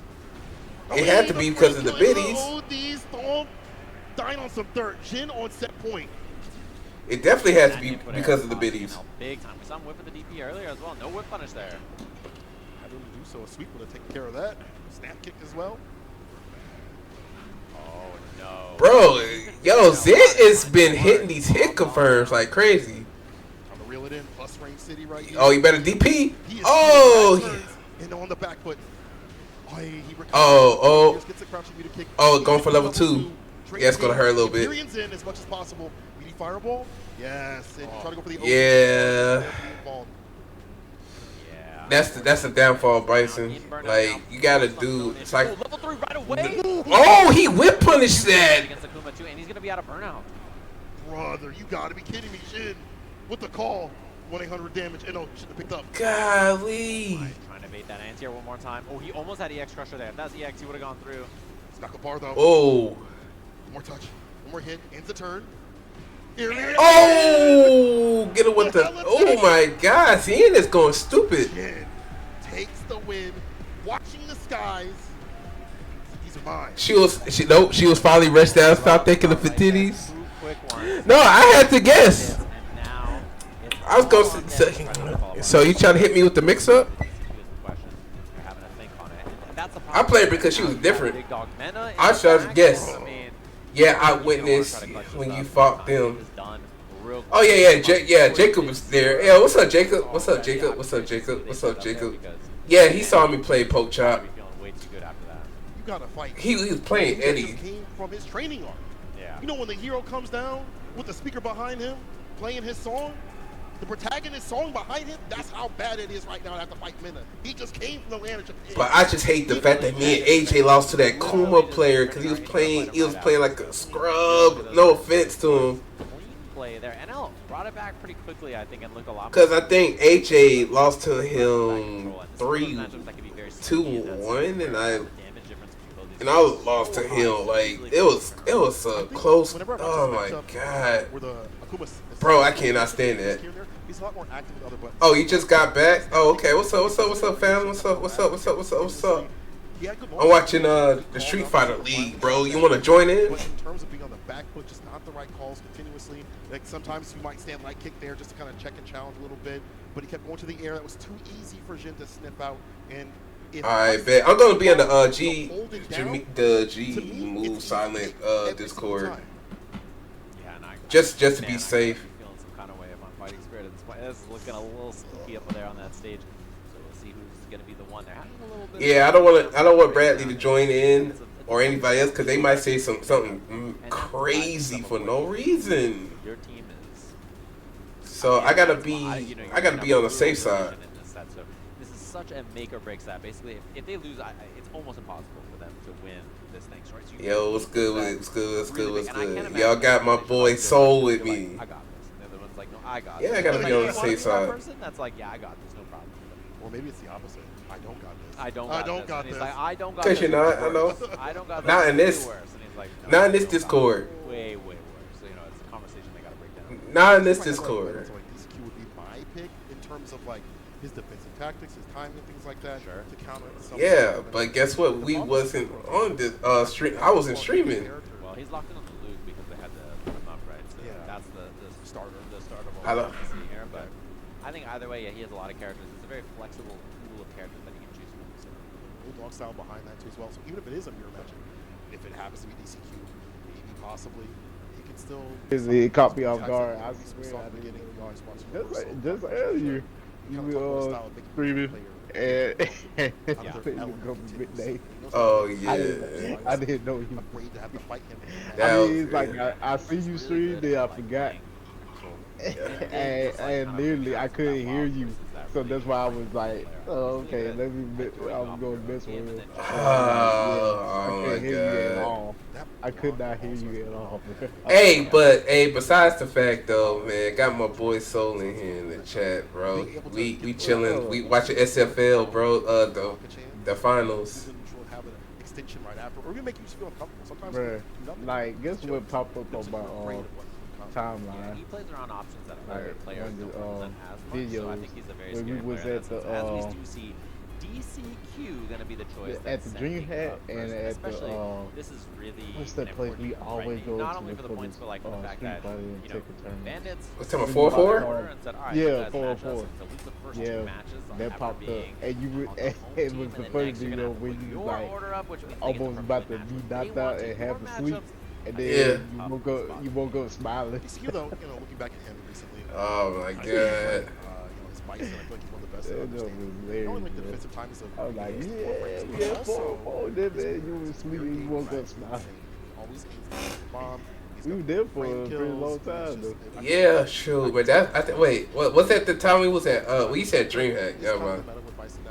It had to be because of the biddies. These dying on some dirt. Jin on set point. It definitely has to be because of the biddies. Big time. We saw him whip with the DP earlier as well. No whip punish there. Had room to do so. A sweep would have taken care of that. Snap kick as well. Oh no. Bro, yo, Zit has been hitting these hit confirms like crazy. Trying to reel it in. Plus range city right here. Oh, you better DP. Oh. And on the back foot. Going for level 2. Yeah, it's gonna hurt a little bit. In as much as possible. BD fireball. Yes, and try to go for the yeah. That's the downfall of Bison. Like you gotta do. It's like level 3 right away. Oh, he whip punished that. Against Akuma too, and he's gonna be out of burnout. Brother, you gotta be kidding me, Jin. With the call, 1-800 damage. And shouldn't have picked up. Golly. Trying to bait that anti-air one more time. Oh, he almost had EX Crusher there. If that's EX, he would have gone through. Stuck a bar though. Oh. One more touch. One more hit. Ends the turn. Oh, get it with the. Oh my God, Ian is going stupid. Jin takes the win. Watching the skies. These are mine. She was finally rest down. Stop thinking of the titties. No, I had to guess. I was going to. So you trying to hit me with the mix-up? I played because she was different. I should have guessed. Yeah, I witnessed when you fought them. real Oh yeah, quick. Jacob was there. Yeah, what's up, Jacob? What's up, Jacob? What's up, Jacob? What's up, Jacob? Yeah, he saw me play poke chop. Feeling way too good after that. You gotta fight. He was playing That Eddie. just came from his training arc. Yeah. You know when the hero comes down with the speaker behind him, playing his song, the protagonist song behind him, that's how bad it is right now to have to fight Minna. He just came from the land of Japan. But I just hate the fact that me and AJ lost to that Kuma player because he was playing like a scrub. No offense to him. Play there. NL brought it back pretty quickly, I think, and looked a lot. Because I think AJ lost to him 3-2-1, and I lost to him. Like it was a close. Oh my god, bro, I cannot stand that. He's a lot more active with other buttons. Oh, you just got back? Oh, okay. What's up, fam? What's up? I'm watching the Street Fighter League, bro. You want to join in? But in terms of being on the back foot, just not the right calls continuously. Like sometimes you might stand light kick there just to kind of check and challenge a little bit. But he kept going to the air. That was too easy for Jin to sniff out. And I bet I'm gonna be in the G move silent Discord. Just to be safe. Feeling some kind of way about fighting spirit at this point. This is looking a little spooky up there on that stage. So we'll see who's going to be the one. They're having a little bit. Yeah, I don't want Bradley to join in or anybody else because they might say something crazy for no reason. Your team is. So I gotta be on the safe side. This is such a make or break set. Basically, if they lose, it's almost impossible for them to win this thing. Right? So Yo, what's good? Y'all got my boy Soul with me. I got this. The other one's like, no, I got Yeah, I gotta be on the safe side. Person that's like, yeah, I got this, no problem. Or maybe it's the opposite. I don't got this. I don't got this. He's like, I don't got this. Because you're not, I know. I don't got this. Not in this. Worse. And he's like, no, not in this Discord. Way worse. So, you know, it's a conversation they gotta break down. Not in this Discord. So like DCQ would be my pick in terms of like his defensive tactics, his timing, things like that. Sure. To counter. Yeah, but guess what? We wasn't on this stream. I wasn't streaming. Well, he's locked in on the Luke because they had to put him up, right? So that's the starter. The start of I what we see here. But I think either way, yeah, he has a lot of characters. It's a very flexible pool of characters that he can choose from. So. Bulldog style behind that too as well. So even if it is a mirror match, if it happens to be DCQ, maybe possibly he can still. It caught me off guard. I swear. Just earlier, you were streaming and midnight. Oh yeah. I didn't know you. Afraid to have to fight him. I mean, it's like I see you stream, then I forgot. And literally I couldn't hear you, so that's why I was like, oh, okay, let me. I'm going to mess with him. I couldn't hear you at all. I could not hear you at all. Hey, besides the fact though, man, got my boy Soul in here in the chat, bro. We chilling. We watching SFL, bro. The finals. Extension right after, or we make you feel uncomfortable. Sometimes, bruh, like, guess what popped up on my timeline? Yeah, he plays around options that other players don't represent as much, videos so I think he's a very when scary we was player at in that the sense. As we do see DCQ gonna be the choice at the Dream Hat and at the this is really what's that place we always go to? Not only for the points, but like for the fact that you know Bandits. What's talking 4-4? Yeah, 4-4. Yeah, that popped up, and you it was the first video when you like almost about to be knocked out and have a sleep. And then you woke up smiling. You know, looking back at him recently. Oh my god. His Bison, I feel like he's one of the best. Only like the defensive time is I was like, yeah, 4-4. Then man, you was sleeping, you woke up smiling. Always aims the bomb. We were there for a pretty long time though. Yeah, sure, but that wait, what was that the time we was at? We said Dream Hack, yeah, man.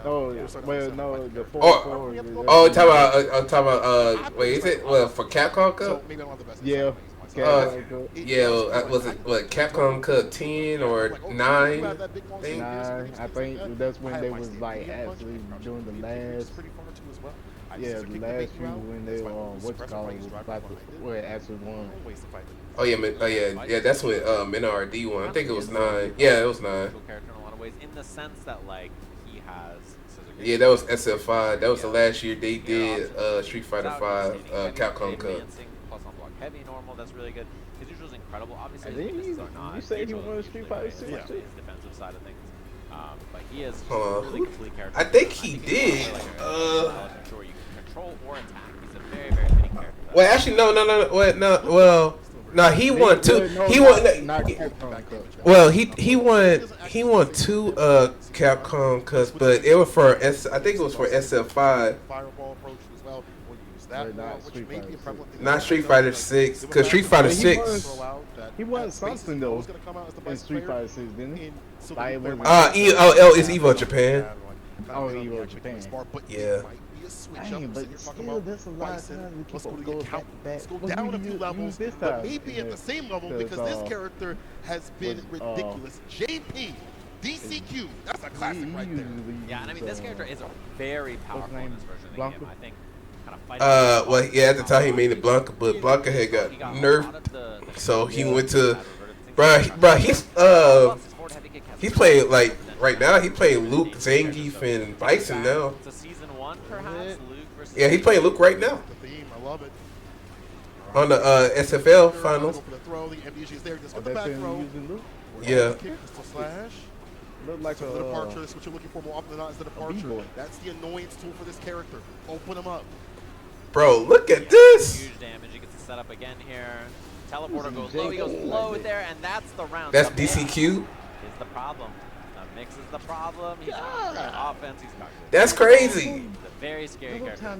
Oh, well, no, the 4-4. Oh, talking about wait, is it for Capcom Cup? Yeah. Was it what Capcom Cup 10 or 9? 9. I think that's when they was like actually doing the last. Yeah, the last few when they what's it called was about to where it actually won. Oh yeah, that's when NRD won. I think it was 9. Yeah, it was 9. Character in a lot of ways, in the sense that like he has. Yeah, that was SF5. That was the last year they did Street Fighter 5 Capcom Cup. Plus on block heavy normal, that's really good. His usual is incredible. Obviously, his you weaknesses are not. You say he won Street Fighter 6? His defensive side of things. But he is Hold on. really complete character. I think he did. Sure, you can control or attack. He's a very, very fitting character. Well, actually, no. Wait, no. Well, No, he won two. He won. Well, he won 2 Capcom cups, but it was for I think it was for SF5. Fireball approach as well. We'll use that more, which may be a prevalent thing. Not Street Fighter 6, because Street Fighter 6. He won something though in Street Fighter 6, didn't he? EOL is Evo Japan. Oh, Evo Japan. Yeah. Dang, but still, there's a lot of times Let's people go go to back to back. Let's go down a few levels, but maybe at the same level because this character has been ridiculous. JP, DCQ, that's a classic right there. Yeah, and I mean this character is very powerful in this version of the game. I think kind of fighting. Well, yeah, at the time he made it Blanca, but Blanca had got nerfed, so he went to, he's playing like right now. He playing Luke, Zangief, and Bison now. So season 1, perhaps Luke versus. Yeah, he playing Luke right now. The theme, I love it. On the SFL finals. The throw, the MDG is there. Just get the back throw. Yeah. Slash. Look like the departure. That's what you're looking for more often than not is the departure. That's the annoyance tool for this character. Open him up. Bro, look at this. Huge damage. He gets the setup again here. Teleporter goes low. He goes low there, and that's the round. That's DCQ. Is the problem. The mix is the problem. He's got offense. He's got good. That's crazy. He's a very scary character.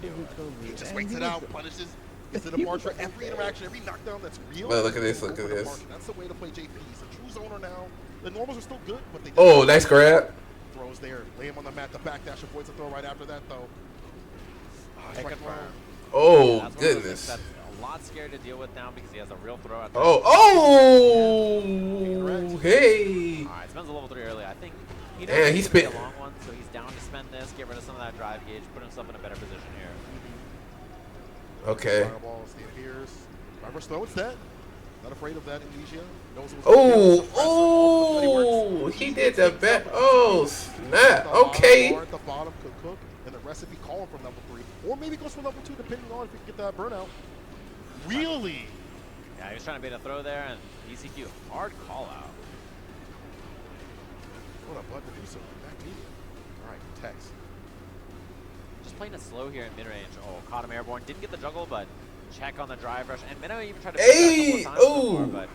He just waits it out, punishes. It's a departure. Every interaction, every knockdown that's real. Well, look at this. Look at this. That's the way to play JP. He's a true zoner now. The normals are still good, but they. Oh, nice grab. Throws there. Lay him on the mat. The backdash avoids the throw right after that, though. Oh, goodness. That's a lot scary to deal with now because he has a real throw at the hey. All right, spends a level 3 early. I think he knows he's spent a long one, so he's down to spend this, get rid of some of that drive gauge, put himself in a better position here. Okay. Fireball, here's reverse throw. It's dead. Not afraid of that, Amnesia. Oh, he did the back. Oh, snap. Okay. At the bottom could cook, and the recipe calling from level 3, or maybe goes for level 2, depending on if you can get that burnout. Really? Yeah, he was trying to bait a throw there, and DCQ hard call out. What a button to do so. Back medium. All right, text. Just playing it slow here in mid range. Oh, caught him airborne. Didn't get the juggle, but check on the drive rush. And Minnow even tried to beat that a couple times before, but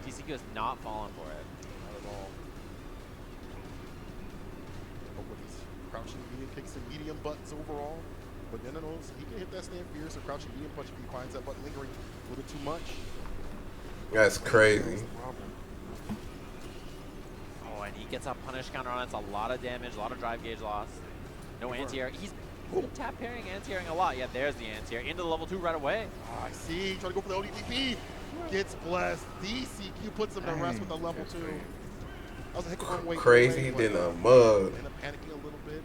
DCQ has not fallen for it. Not at all. But with his crouching medium kicks and medium buttons overall. But no, he can hit that stand fierce or crouching medium punch if he finds that button lingering a little bit too much. That's crazy. Oh, and he gets a punish counter on it. It's a lot of damage, a lot of drive gauge loss. No anti-air. He's tap pairing, anti-airing a lot. Yeah, there's the anti-air. Into the level 2 right away. Oh, I see. Trying to go for the ODDP. Gets blessed. DCQ puts him to rest with a level 2. That was a heck of a crazy than a mug. Ended up panicking a little bit.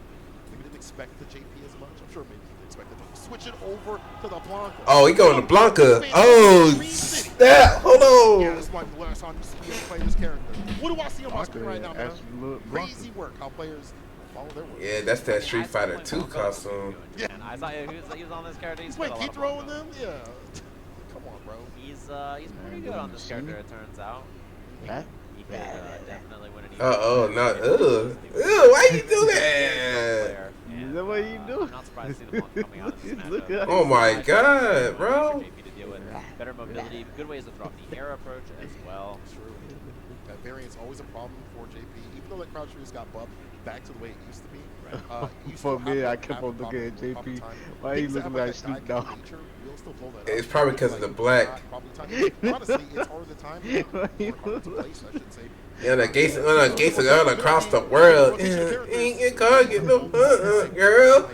Maybe didn't expect the JP as much. I'm sure maybe he expected to switch it over to the Blanca. Oh, he going to Blanca. Oh, snap. Hold on. Yeah, this might be the last time you see him play this character. What do I see on my screen right now, man? Crazy work. How players follow their work. Yeah, that's that Street Fighter 2 costume. Yeah. And I saw he was on this character. He's wait, keep throwing them? Yeah. Come on, bro. He's pretty good on this character, it turns out. He could definitely win an oh, not why you do that? Is that what you do? I'm not surprised to see the one coming out of this matchup. Oh my god, bro. Better mobility, good ways to throw off the air approach as well. True. That variant's always a problem for JP. Even though that crouch release got buffed back to the way it used to be. For me, I kept on looking at JP. Why are you looking like Snoop Dogg? It's probably because of the black. Honestly, it's harder the time. Yeah, the gates are across the world. You can't get no girl.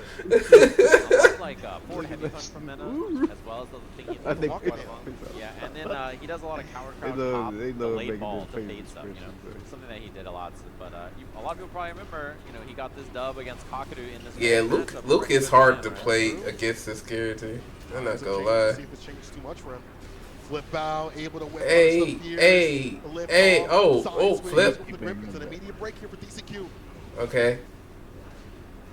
Like forward heavy punch from Minnow, as well as the thing he does. Yeah, and then he does a lot of coward crouch pop, the late ball to fade stuff, you know, something that he did a lot. But a lot of people probably remember, you know, he got this dub against Kakadu in this. Yeah, Luke is hard to play against this character. I'm not gonna lie. See if it changes too much for him. Flip out, able to whip hey, oh, flip. It's an immediate break here for DCQ. Okay.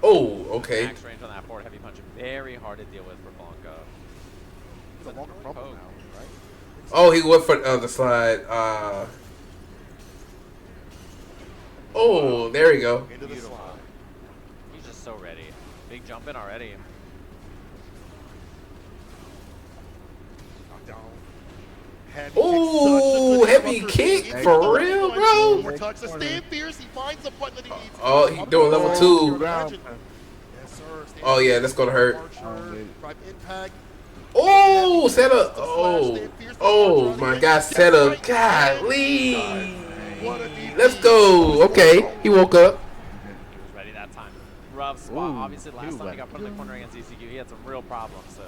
Oh, okay. Max range on that forward heavy punch, very hard to deal with for Blanca. It's a longer crumble now, right? Oh, he went for the slide. Oh, there we go. Into the slide. He's just so ready. Big jump in already. Ooh, heavy kick for real, bro. More touch to stand fierce. He finds a button that he needs. Oh, he doing level 2. Yes, sir. Oh yeah, that's gonna hurt. Drive impact. Oh, set up. Oh my God, set up. Golly. Let's go. Okay, he woke up. He was ready that time. Rough spot. Obviously, last time he got put in the corner against ECQ, he had some real problems. So.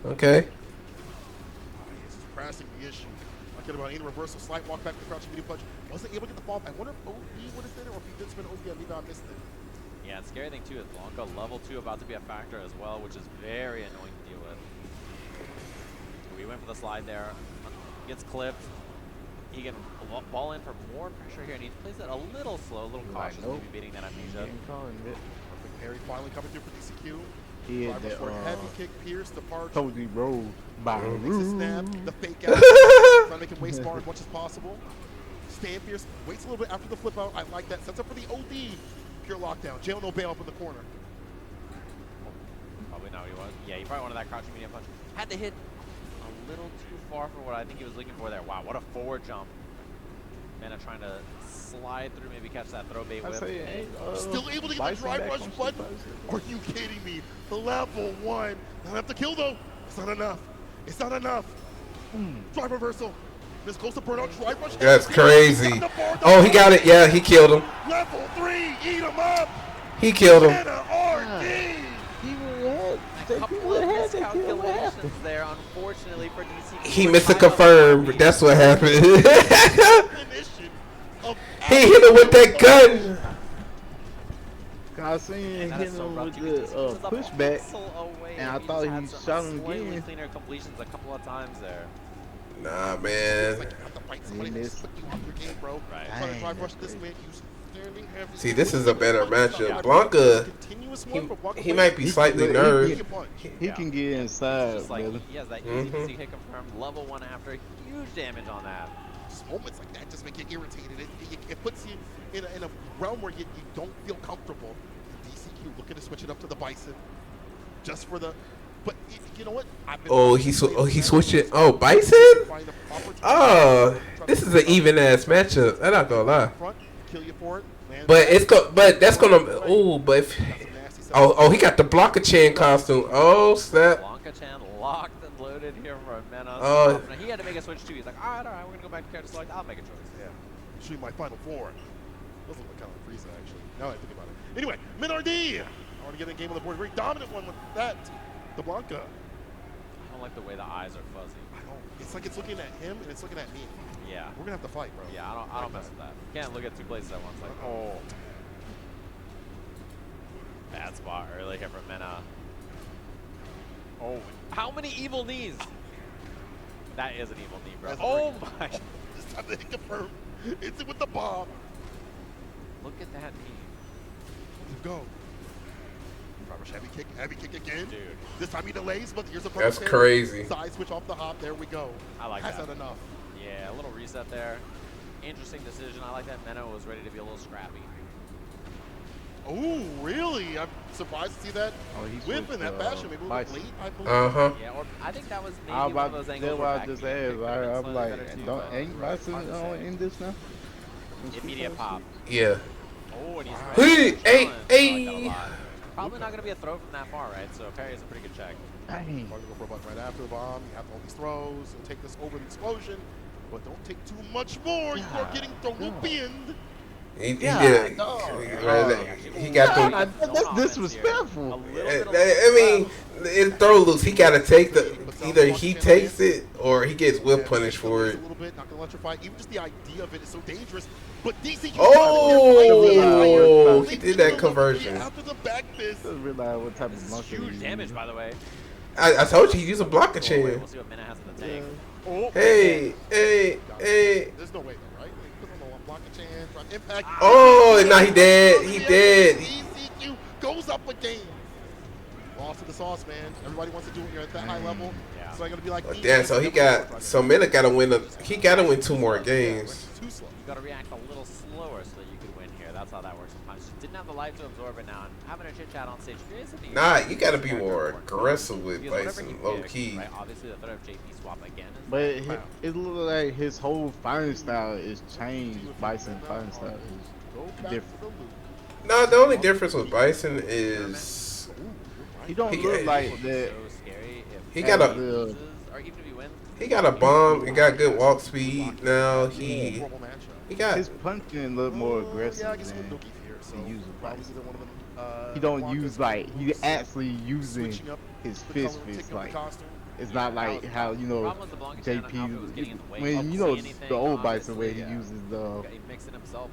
Okay. This is pressing the issue. I get about any reversal, slight walk back to crouching medium punch. Wasn't able to get the fall back. I wonder if OD would have did it or if he did spin OD. Maybe I missed it. Yeah, the scary thing too is Blanco level 2 about to be a factor as well, which is very annoying to deal with. We went for the slide there, gets clipped. He can ball in for more pressure here, and he plays it a little slow, a little cautious, maybe beating that amnesia. Perfect parry finally coming through for DCQ. He had that heavy kick, pierce, departure. Cozy roll by Makes a snap, the fake out. Trying to make him waste bar as much as possible. Stand fierce, waits a little bit after the flip out. I like that. Sets up for the OD. Pure lockdown. Jail no bail up in the corner. Probably not what he was. Yeah, he probably wanted that crouching medium punch. Had to hit a little too far for what I think he was looking for there. Wow, what a forward jump. Mana trying to slide through, maybe catch that throw bait whip. Still able to get the drive rush button? Are you kidding me? The level 1. Not enough to kill though. It's not enough. It's not enough. Drive reversal. This close to burnout. Drive rush. That's crazy. Oh, he got it. Yeah, he killed him. Level 3. Eat him up. He killed him. A couple of miscalculations there, unfortunately for DC. He missed a confirm. That's what happened. He hit him with that gun. I seen him with the pushback, and I thought he shot him again. Cleaner completions a couple of times there. Nah, man. See, this is a better matchup. Blanca, he might be slightly nerved. He can get inside, brother. He has that easy peasy hit confirmed. Level 1 after. Huge damage on that. Moments like that just make you irritated. It puts you in a realm where you don't feel comfortable. DCQ looking to switch it up to the Bison. Just for the... But you know what? He switched it. Oh, Bison? Oh, this is an even ass matchup. I'm not gonna lie. But that's gonna. Oh, but if, he got the Blanca Chan costume. Oh snap. Blanca Chan locked and loaded here for Menos. Oh. He had to make a switch too. He's like, all right, we're gonna go back to character select. I'll make a choice. Yeah. Shoot my final 4. Doesn't look kind of Frieza actually. Now that I think about it. Anyway, Minardi. I want to get a game on the board. Very dominant one with that. The Blanca. I don't like the way the eyes are fuzzy. I don't. It's like it's looking at him and it's looking at me. Yeah. We're gonna have to fight, bro. Yeah, I don't mess with that. You can't look at 2 places at once. Like, oh. Bad spot early here from Mena. Oh, how many evil knees? That is an evil knee, bro. Oh my. This time they confirm. It's it with the bomb. Look at that knee. Let's go. Heavy kick again. Dude. This time he delays, but here's a That's crazy. Side switch off the hop. There we go. I like that. That's not enough. Yeah, a little reset there. Interesting decision. I like that Meno was ready to be a little scrappy. Oh, really? I'm surprised to see that whip in that fashion. Maybe a little late, I believe. Yeah, or I think that was maybe one of those angles where just I'm like, ain't Bison in this now? Immediate pop. Yeah. Oh, and he's ready. Hey. Probably not going to be a throw from that far, right? So parry is a pretty good check. Dang. Go for a button right after the bomb. You have all these throws. You'll take this over the explosion, but don't take too much more. You are getting thrown up end. He did. He got the. That's disrespectful. I mean, in throw loose, he got to take the. Either he takes it or he gets whip punished for it. A little bit, not gonna electrify. Even just the idea of it is so dangerous. But DC. Oh, he did that conversion. After the back fist. Doesn't realize what type of blocker huge damage, by the way. I told you he used a Blanca Chan. We'll see what Mena has in the tank. Hey. There's no way though, right? Put on the Blanca Chan, impact. Oh, now he dead. He dead. DCQ goes up a game. Lost to the sauce, man. Everybody wants to do it. You're at that high level. Yeah. So I'm gonna be like. Damn. So he got. So Mena gotta win. He gotta win 2 more games. You gotta react a little slower so that you can win here. That's how that works sometimes. didn't have the life to absorb it now. And having a chit chat on stage, curious if Nah, you gotta be more aggressive with Bison, low key. Right? Obviously, the threat of JP swap again is But it looks like his whole fighting style is changed. Bison fighting style is different. No, the only difference with Bison is he don't look like that. He got a he got a bomb and got good walk speed. Now he got his punching look more aggressive than he uses Bison. He don't use like he actually using his fist like. It's not like how, you know, JP, when you know the old Bison where he uses the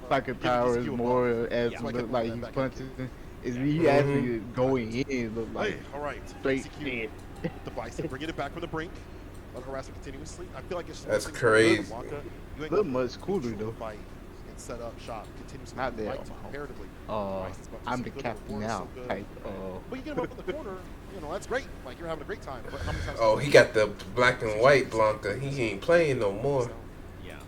psychic powers more as look like he's punching. Is he actually going in look like straight in. The Bison bringing it back from the brink, harassing continuously. I feel like it's that's crazy. Look much cooler though. Fight and set up shop continuously. Not there. Comparatively. I'm the captain now type. But you get him up in the corner. You know, that's great. Like, you're having a great time. But how many times he got the black and white Blanca. He ain't playing no more. Yeah,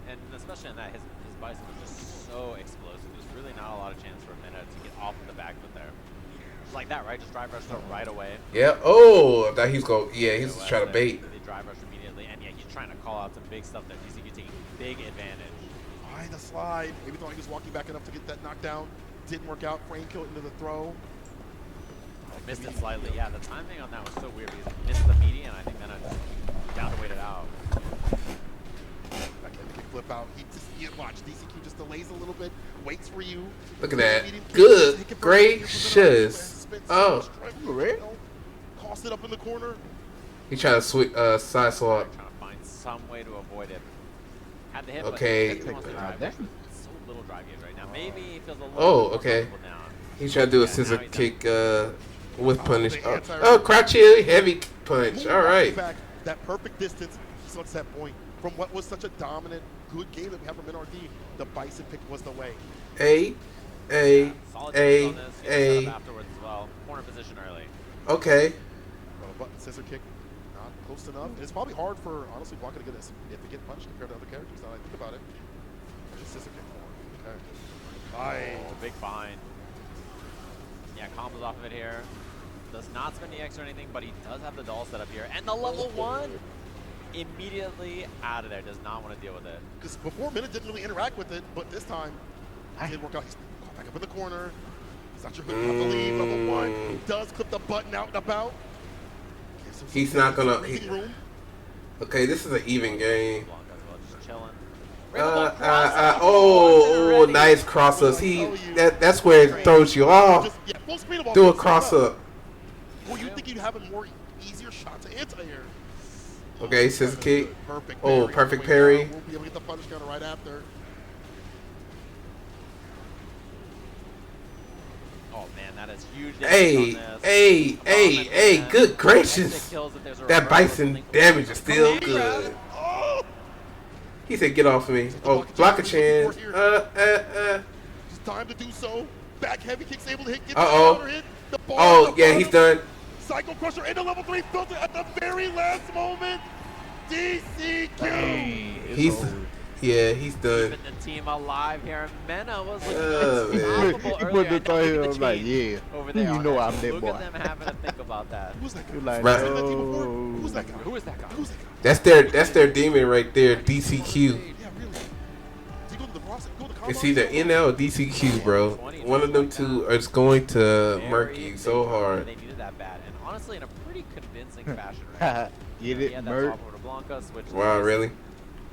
and especially in that, his Bison was just so explosive. There's really not a lot of chance for a minute to get off of the back foot there. Just like that, right? Just drive rush right away. Yeah. Oh, I thought he's going. Yeah, he's trying to bait. They drive rush immediately, and yeah, he's trying to call out some big stuff there. DCQ taking big advantage. Behind the slide. Maybe thought he was walking back enough to get that knockdown. Didn't work out. Frame kill into the throw. Missed it slightly. Yeah, the timing on that was so weird because he missed the median. I think then I just down to wait it out. Back then, flip out. He just watch DCQ just delays a little bit, waits for you. Look at that. Good gracious. Oh. Tossed it up in the corner. He tried to switch side swap. Trying to find some way to avoid it. Had the hit, okay. but so little drive gauge right now. Maybe he feels a little okay. He tried to do a scissor kick with punish. Crouch heel, heavy punch. All right. That perfect distance. He saw that point from what was such a dominant, good game that we have from NRD. The Bison pick was the way. A. Afterwards as well. Corner position early. Okay. Button scissor kick, not close enough. And it's probably hard for honestly Blanca to get a significant punch compared to other characters. Now that I think about it. Just scissor kick more. Okay. Oh, big find. Yeah, combos off of it here. Does not spend the X or anything, but he does have the doll set up here. And the level 1 immediately out of there. Does not want to deal with it. Because before Minute didn't really interact with it, but this time it did work out. He's caught back up in the corner. He's not sure who to believe. Level 1 does clip the button out and about. Okay, so he's not gonna. Okay, this is an even game. Oh, nice cross ups. That's where it throws you off. Do a cross up. Well, you think you'd have a more easier shot to anti-air. Okay, scissor kick. Perfect perfect parry. We'll be able to get the punish counter right after. Oh man, that is huge. Hey, good gracious. That Bison damage is still good. He said, "Get off of me." Oh, block a chin. Just time to do so. Back heavy kicks able to hit. Oh, yeah, he's done. Cycle Crusher into level 3 filter at the very last moment. DCQ. He's done. Keeping the team alive here. Mena was looking unstoppable earlier. I'm like, yeah. Over there, you know I'm that Look boy. at them having to think about that. Who's that guy? Like, Who's that guy? Who is that guy? Who's that guy? That's their demon right there, DCQ. Yeah, really. It's either NL or DCQ, bro. One of them two is going to murk you so hard. They needed that bad, and honestly, in a pretty convincing fashion. Right? Get it, Merc. Wow, really?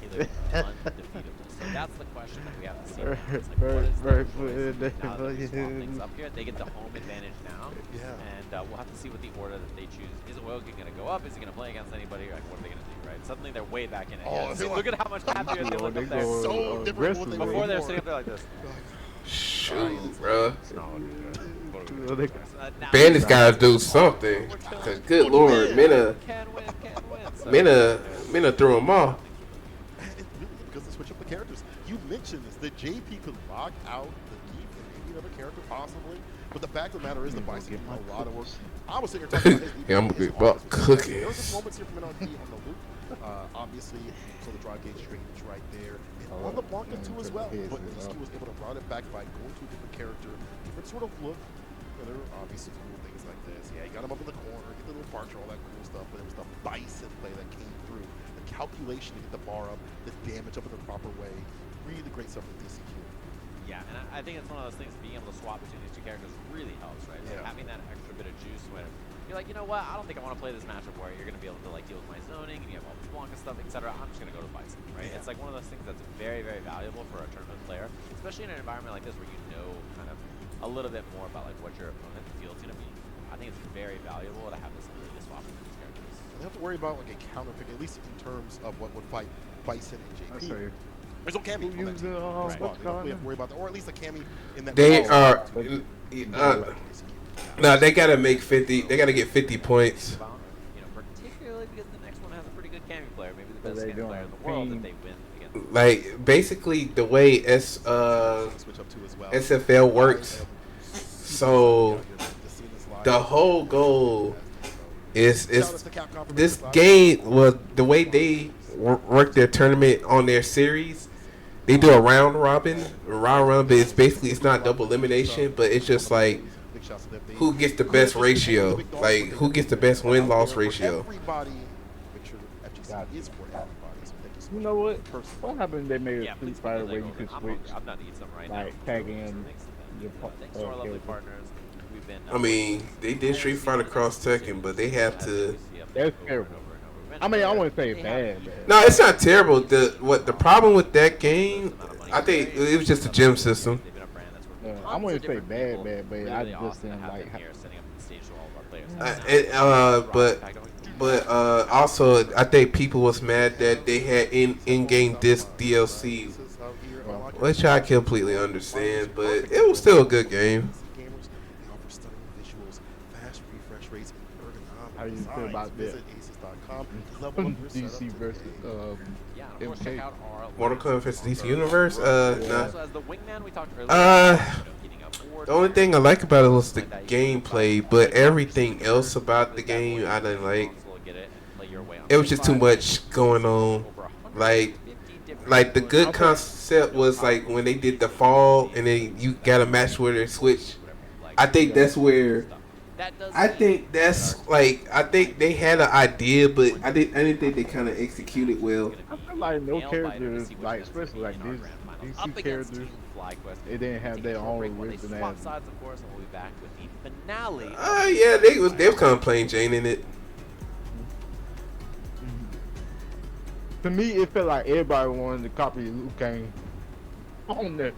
He looked undefeatable. So that's the question that we have to see. Now. It's like, what is their choice? Now that they swap things up here, they get the home advantage now. Yeah. And we'll have to see what the order that they choose. Is Wilkie going to go up? Is he going to play against anybody? Like, what are they going to do, right? Suddenly they're way back in it. Oh, See, look at how much happier they look up there. So different from what they Before they're sitting up there like this. Shoot, bro. Bandit's got to do something. Cause good lord, Mena threw him off. Because they switch up the characters. You mentioned this. The JP could lock out the Keith and maybe another character possibly. But the fact of the matter is the Bison did a lot of work. I was sitting here talking about his I'm about cooking. There was just moments here from NRD on the loop Obviously, so the draw gauge range right there. And on the Blanca too as well. But Nisky was able to round it back by going to a different character, different sort of look. There are obviously cool things like this. Yeah, he got him up in the corner, get the little Barcher, all that cool stuff, but it was the Bison play that came through. The calculation to get the bar up, the damage up in the proper way. Really great stuff from DCQ. Yeah, and I think it's one of those things, being able to swap between these two characters really helps, right? Like having that extra bit of juice when you're like, you know what, I don't think I want to play this matchup where you're going to be able to like deal with my zoning and you have all the Blanca stuff, etc. I'm just going to go to Bison, right? It's like one of those things that's very, very valuable for a tournament player, especially in an environment like this where you know kind of a little bit more about like what your opponent feels going to be. I think it's very valuable to have this ability to swap between these characters. You don't have to worry about like a counter pick, at least in terms of what would fight Bison and JP. There's no Cammy on that team. Right. We have to worry about that, or at least a Cammy in that. They are. No, they gotta make 50. They gotta get 50 points. You know, particularly because the next one has a pretty good Cammy player, maybe the best Cammy player in the world if they win against. Like basically the way SFL works. So the whole goal is this game was the way they work their tournament on their series. They do a round robin. But it's basically, it's not double elimination, but it's just like who gets the best ratio, like who gets the best win-loss ratio. You know what? What happened if they made a Street Fighter where you could switch, like tag in your partners? I mean, they did Street Fighter Cross Tekken, but they have to. That's terrible. I mean, I wouldn't say bad. No, it's not terrible. The problem with that game, I think it was just a gym system. I wouldn't say bad, but I just didn't like. But also, I think people was mad that they had in-game disc DLC, which I completely understand. But it was still a good game. How do you feel about that? DC versus MK. Mortal Kombat vs. DC Universe? Nah. The only thing I like about it was the gameplay, but everything else about the game I didn't like. It was just too much going on. Like the good concept was like when they did the fall and then you got a match where they switch. I think that's where. I think they had an idea, but I didn't think they kind of executed well. I feel like no characters, like especially like this DC characters, they didn't have their own rhythm. Yeah, they was kind of plain Jane in it. To me, it felt like everybody wanted to copy Liu Kang on there.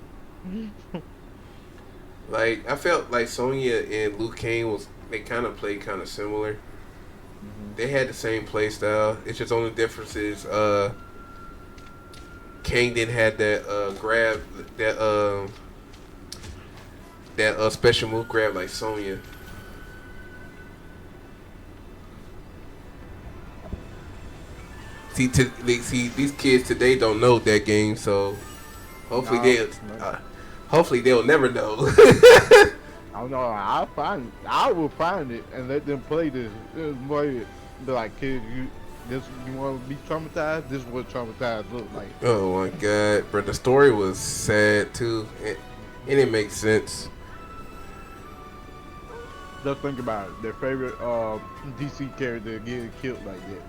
Like I felt like Sonya and Liu Kang they kind of played kind of similar. They had the same play style. It's just only difference is Kang didn't have that grab that special move grab like Sonya. See, these kids today don't know that game, so hopefully they'll never know. I don't know. I will find it and let them play this. It's more be like, kids, you want to be traumatized? This is what traumatized look like. Oh my god, but the story was sad too. It didn't make sense. Just think about it. Their favorite DC character getting killed like that.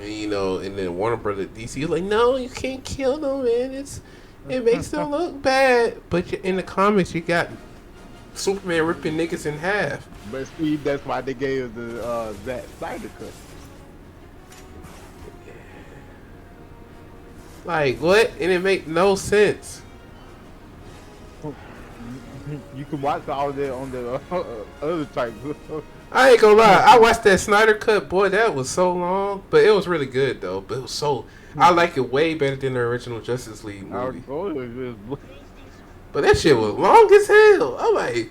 And and then Warner Brothers DC is like, no, you can't kill them, man. It makes them look bad. But in the comics, you got Superman ripping niggas in half. But see, that's why they gave the that Snyder cut. Like what? And it make no sense. You can watch all that on the other type. I ain't gonna lie. I watched that Snyder cut. Boy, that was so long, but it was really good though. But it was so. I like it way better than the original Justice League movie. But that shit was long as hell. I'm like,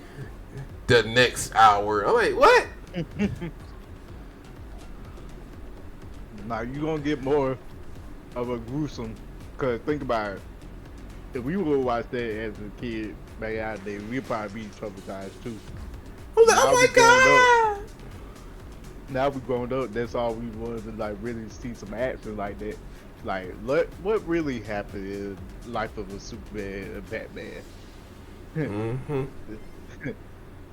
the next hour. I'm like, what? Now you gonna get more of a gruesome. Cause think about it. If we would watch that as a kid back out there, we'd probably be traumatized too. Oh my god! now we grown up. That's all we wanted to like really see some action like that. Like, what really happened in the life of a Superman and Batman? Mm-hmm.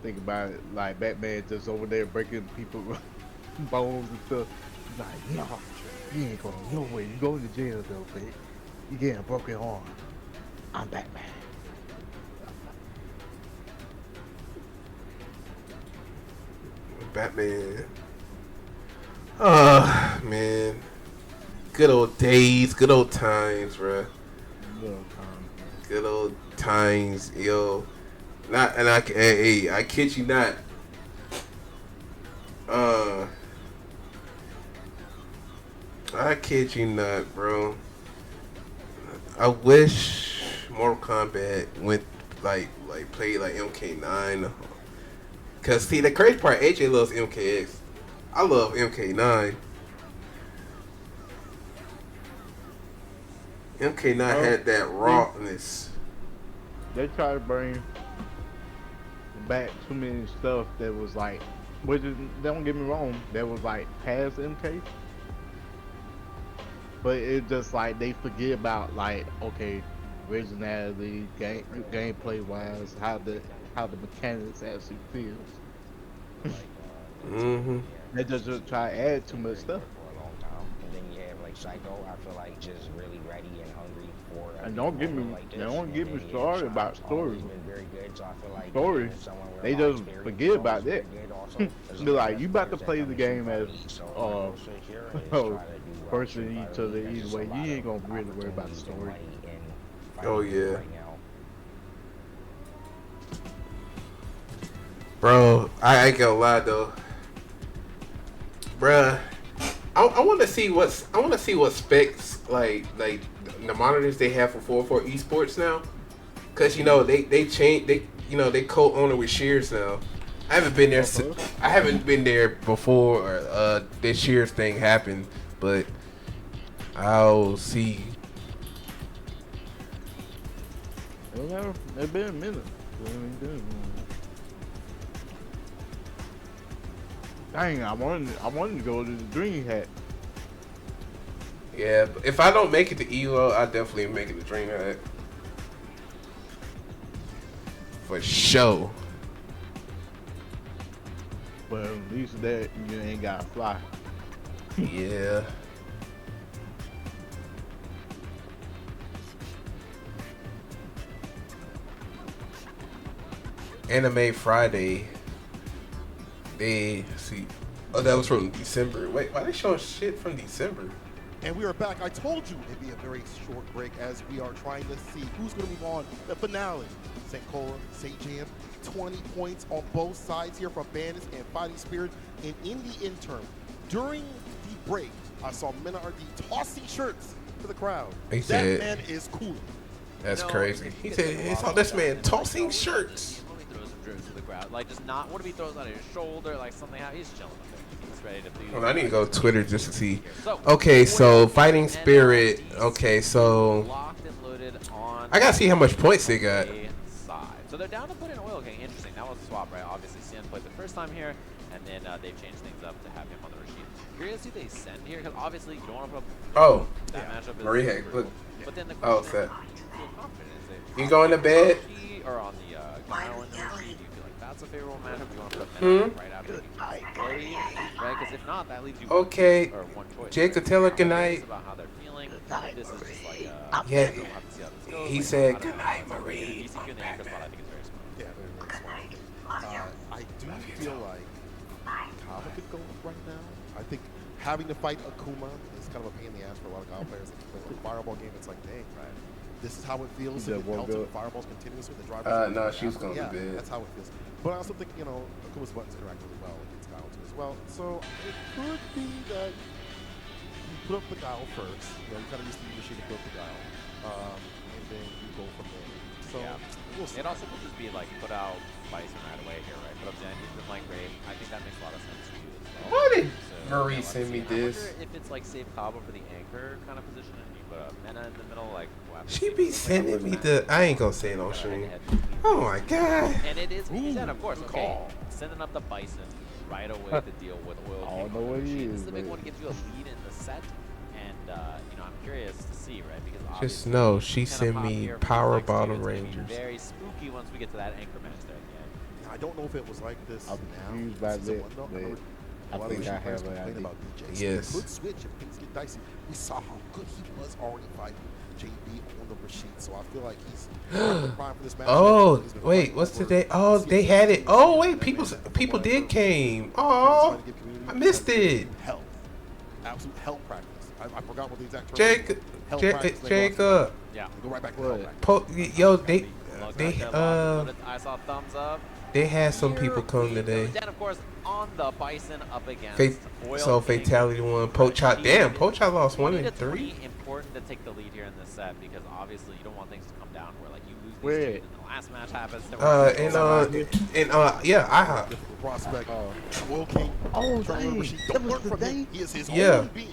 Think about it, like Batman just over there breaking people bones and stuff. Like, no, you ain't going nowhere. You going to jail though, but you getting a broken arm. I'm Batman. Batman. Man. Good old days, good old times, bruh. Good old times, yo. I kid you not. I kid you not, bro. I wish Mortal Kombat went played like MK9. Cause see, the crazy part, AJ loves MKX. I love MK9. MK9 had that rawness. They try to bring back too many stuff that was like, which is, don't get me wrong, that was like past MK. But it's just like they forget about like, okay, originality, gameplay wise, how the mechanics actually feels. They just try to add too much stuff. And then you have like Psycho, I feel like just really ready and hungry for. And don't get me started about story. Been very good, so I feel like story. They just forget about that. They're like, you about to play the game as person each other either way. You ain't gonna really worry about the story. Oh yeah. Bro, I ain't gonna lie though. Bruh, I want to see what specs like the monitors they have for 4-4 esports now, cause they changed they co-owner with Shears now. I haven't been there. I haven't been there before this Shears thing happened, but I'll see. It's been a minute. Dang, I wanted to go to the Dream Hat. Yeah, but if I don't make it to EVO, I definitely make it to Dream Hat. For sure. Well, at least that you ain't gotta fly. Yeah. Anime Friday. They see. Oh, that was from December. Wait, why are they showing shit from December? And we are back. I told you it'd be a very short break as we are trying to see who's going to move on the finale. St. Cora, St. Jam, 20 points on both sides here from Bandits and Fighting Spirit. And in the interim, during the break, I saw Menard tossing shirts to the crowd. He said, that man is cool. That's crazy. He said, he saw this man tossing shirts. To the crowd, like just not. What if he throws on his shoulder, like something? He's chilling up there. He's ready to do. Well, I need to go to Twitter just to see. Okay, so Fighting Spirit. Okay, so locked and loaded on. I gotta see how much points they got. Side. So they're down to put in oil. Okay, interesting. That was a swap, right? Obviously, Sian played the first time here, and then they've changed things up to have him on the Rashid. Curious who they send here, because obviously you don't want to put that matchup. Marie Heck. Look. But then the Oh, question set. feel confident. You going to bed? Or on the Gile and the Rashid, you feel like that's a favorable matchup. You want to put Menard right after you play, right? Because if not, that leaves you Okay. or one choice. Jacob Taylor, good night. About how they're feeling. This is just like Yeah, we'll have to see how this goes. he Like, said, how good to- night, Marie. ECQ in the anchor spot, I think is very smart. Yeah, very smart. I do feel like Kava could go right now. I think having to fight Akuma is kind of a pain in the ass for a lot of Kava players. Like the Fireball game, it's like, dang, this is how it feels to get pelted with fireballs continuously. The driver. No, she was going to bed. That's how it feels. But I also think, Akuma's buttons interact really well against Guile too as well. So it could be that you put up the Guile first. You kind of used to the machine to put up the Guile. And then you go from there. So we'll see. It also could just be like put out Bison right away here, right? Put up Zen, he's been playing great. I think that makes a lot of sense to you as well. Why did Marie send me this? I wonder if it's like save Cabo for the anchor kind of position and you put up Mena in the middle, like She be sending me the. I ain't gonna say it on stream. Oh my god. And it is Zen, of course. Okay, sending up the Bison. right away to deal with Oil I King. don't know what he This is, is a big but one, gives you a lead in the set, and you know, I'm curious to see, right? Because Just obviously, know she 10 a sent pop me here for Power these next two. Bottle It's gonna be Rangers. very spooky once we get to that anchor match there at the end. I don't know if it was like this I'm now. confused by Season that, one, though. but remember I a lot of think I Asian players have an complain idea. about DJ. So Yes. he could switch if things get dicey. We saw how good he was already fighting JB on the Rashid, so I feel like he's prime for this match. Oh wait, what's today? Oh, they had it. Oh wait, people did came. Oh, I missed it. Hell, absolute hell practice. I forgot what the exact term. Jacob, Hell practice. Jacob. Yeah. Go right back to hell practice. Yo, I saw thumbs up. they had some people come Here we today. go. Then, of course, on the Bison up against Oil So King. fatality one. Pochot. Damn, Pochot lost 1 and 3. 20 to 3, important to take the lead here in this set because obviously you don't want things to come down where like you lose these two and the last match happens. Yeah, I. Prospect. Oil King. Oh, Trying to dang. Rashid. That Don't was learn from today? him. He is his Yeah. own being.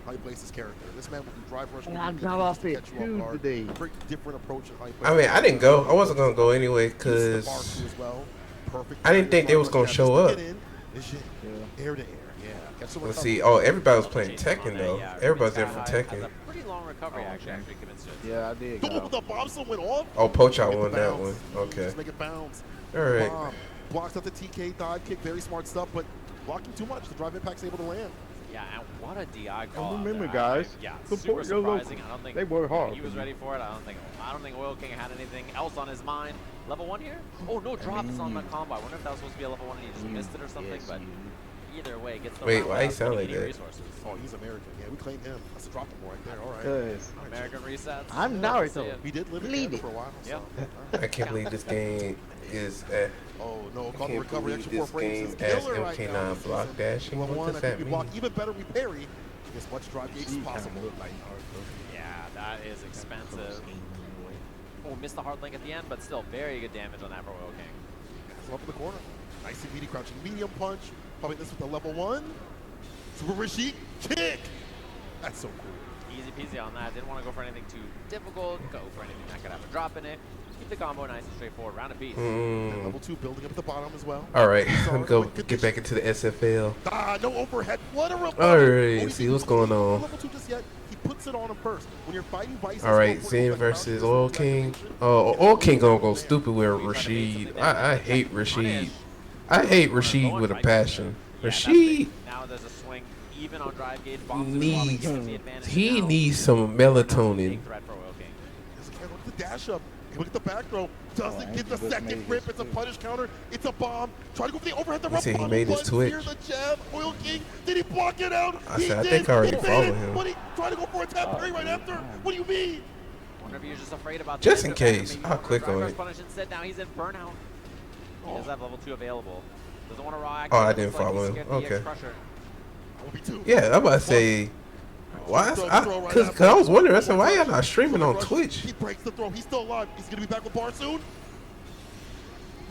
How he plays his character. This man will do drive rush. And I got off it too today. Very different approach in how he I plays. mean, I didn't go. I wasn't gonna go anyway because I didn't think they was gonna show up. Air to air. Yeah. Catch the Let's recovery. see. Oh, everybody was playing Tekken though. Everybody's there for Tekken. Pretty long recovery actually convinced it. Yeah, I did. Oh, the bomb still went off. Oh, Pochot Get won the that bounce. one. Okay. Just make it bounce. All right. Bomb. Blocks up the TK dive kick. Very smart stuff, but blocking too much. The drive impact's able to land. Yeah, and what a DI call. And remember, out there. guys, Yeah, support super your local. surprising. I don't think They work hard. he was ready for it. I don't think Oil King had anything else on his mind. Level 1 here? Oh, no drops on the combo. I wonder if that was supposed to be a level 1 and he just missed it or something, but either way, gets the Wait, round why he without sound spending like any that? resources. Oh, he's American. Yeah, we claim him. That's a drop him right there. All right. Cause American resets. I'm Love to Naruto. see it. He did live in Lead Canada it. for a while. Yeah. So. I can't believe this game is. Oh no! I Call the can't recovery. believe Extra 4 this frames game is as killer right now. MK9 block dashing. Level What 1, does I that think we block mean? even better. We parry as much drive gates as possible. Yeah, that is expensive. Oh, missed the hard link at the end, but still very good damage on that for Oil King. That's up in the corner. Nice and meaty crouching medium punch. Probably this with the level 1. Super Rashid kick. That's so cool. Easy peasy on that. Didn't want to go for anything too difficult. Go for anything that could have a drop in it. Keep the combo nice and straightforward. Round of peace. And level 2 building up at the bottom as well. All right, let me go get back into the SFL. No overhead. What a recovery. All right, see what's going on. Level 2 just yet. He puts it on him first. When you're fighting Vice. All right, Zen versus Oil King. Oh, Oil King gonna go stupid with Rashid. I hate Rashid. I hate Rashid with a passion. Rashid Now there's a swing even on drive gauge. Bombs he needs some melatonin. threat for Oil King. Look at the dash up. Look at the back throw. Doesn't get the second grip. It's a punish counter. It's a bomb. Try to go for the overhead. The He said he rough made his button. twitch. Here's the jab. Oil King. Did he block it out? I said, I think I already followed him. But he tried to go for a tap parry right after. What do you mean? Wonder if he was just afraid about Just the in extra case, maybe I'll wanted to click drive on rush it. Punish instead. Now he's in burnout. He does have level 2 available. Doesn't want to raw act. Oh, I Looks didn't like he's follow him. scared the Okay. EX Crusher. Yeah, I'm about to say. Why? Because I was wondering. I said, why y'all not streaming on Twitch? He breaks the throw. He's still alive. He's going to be back with bar soon.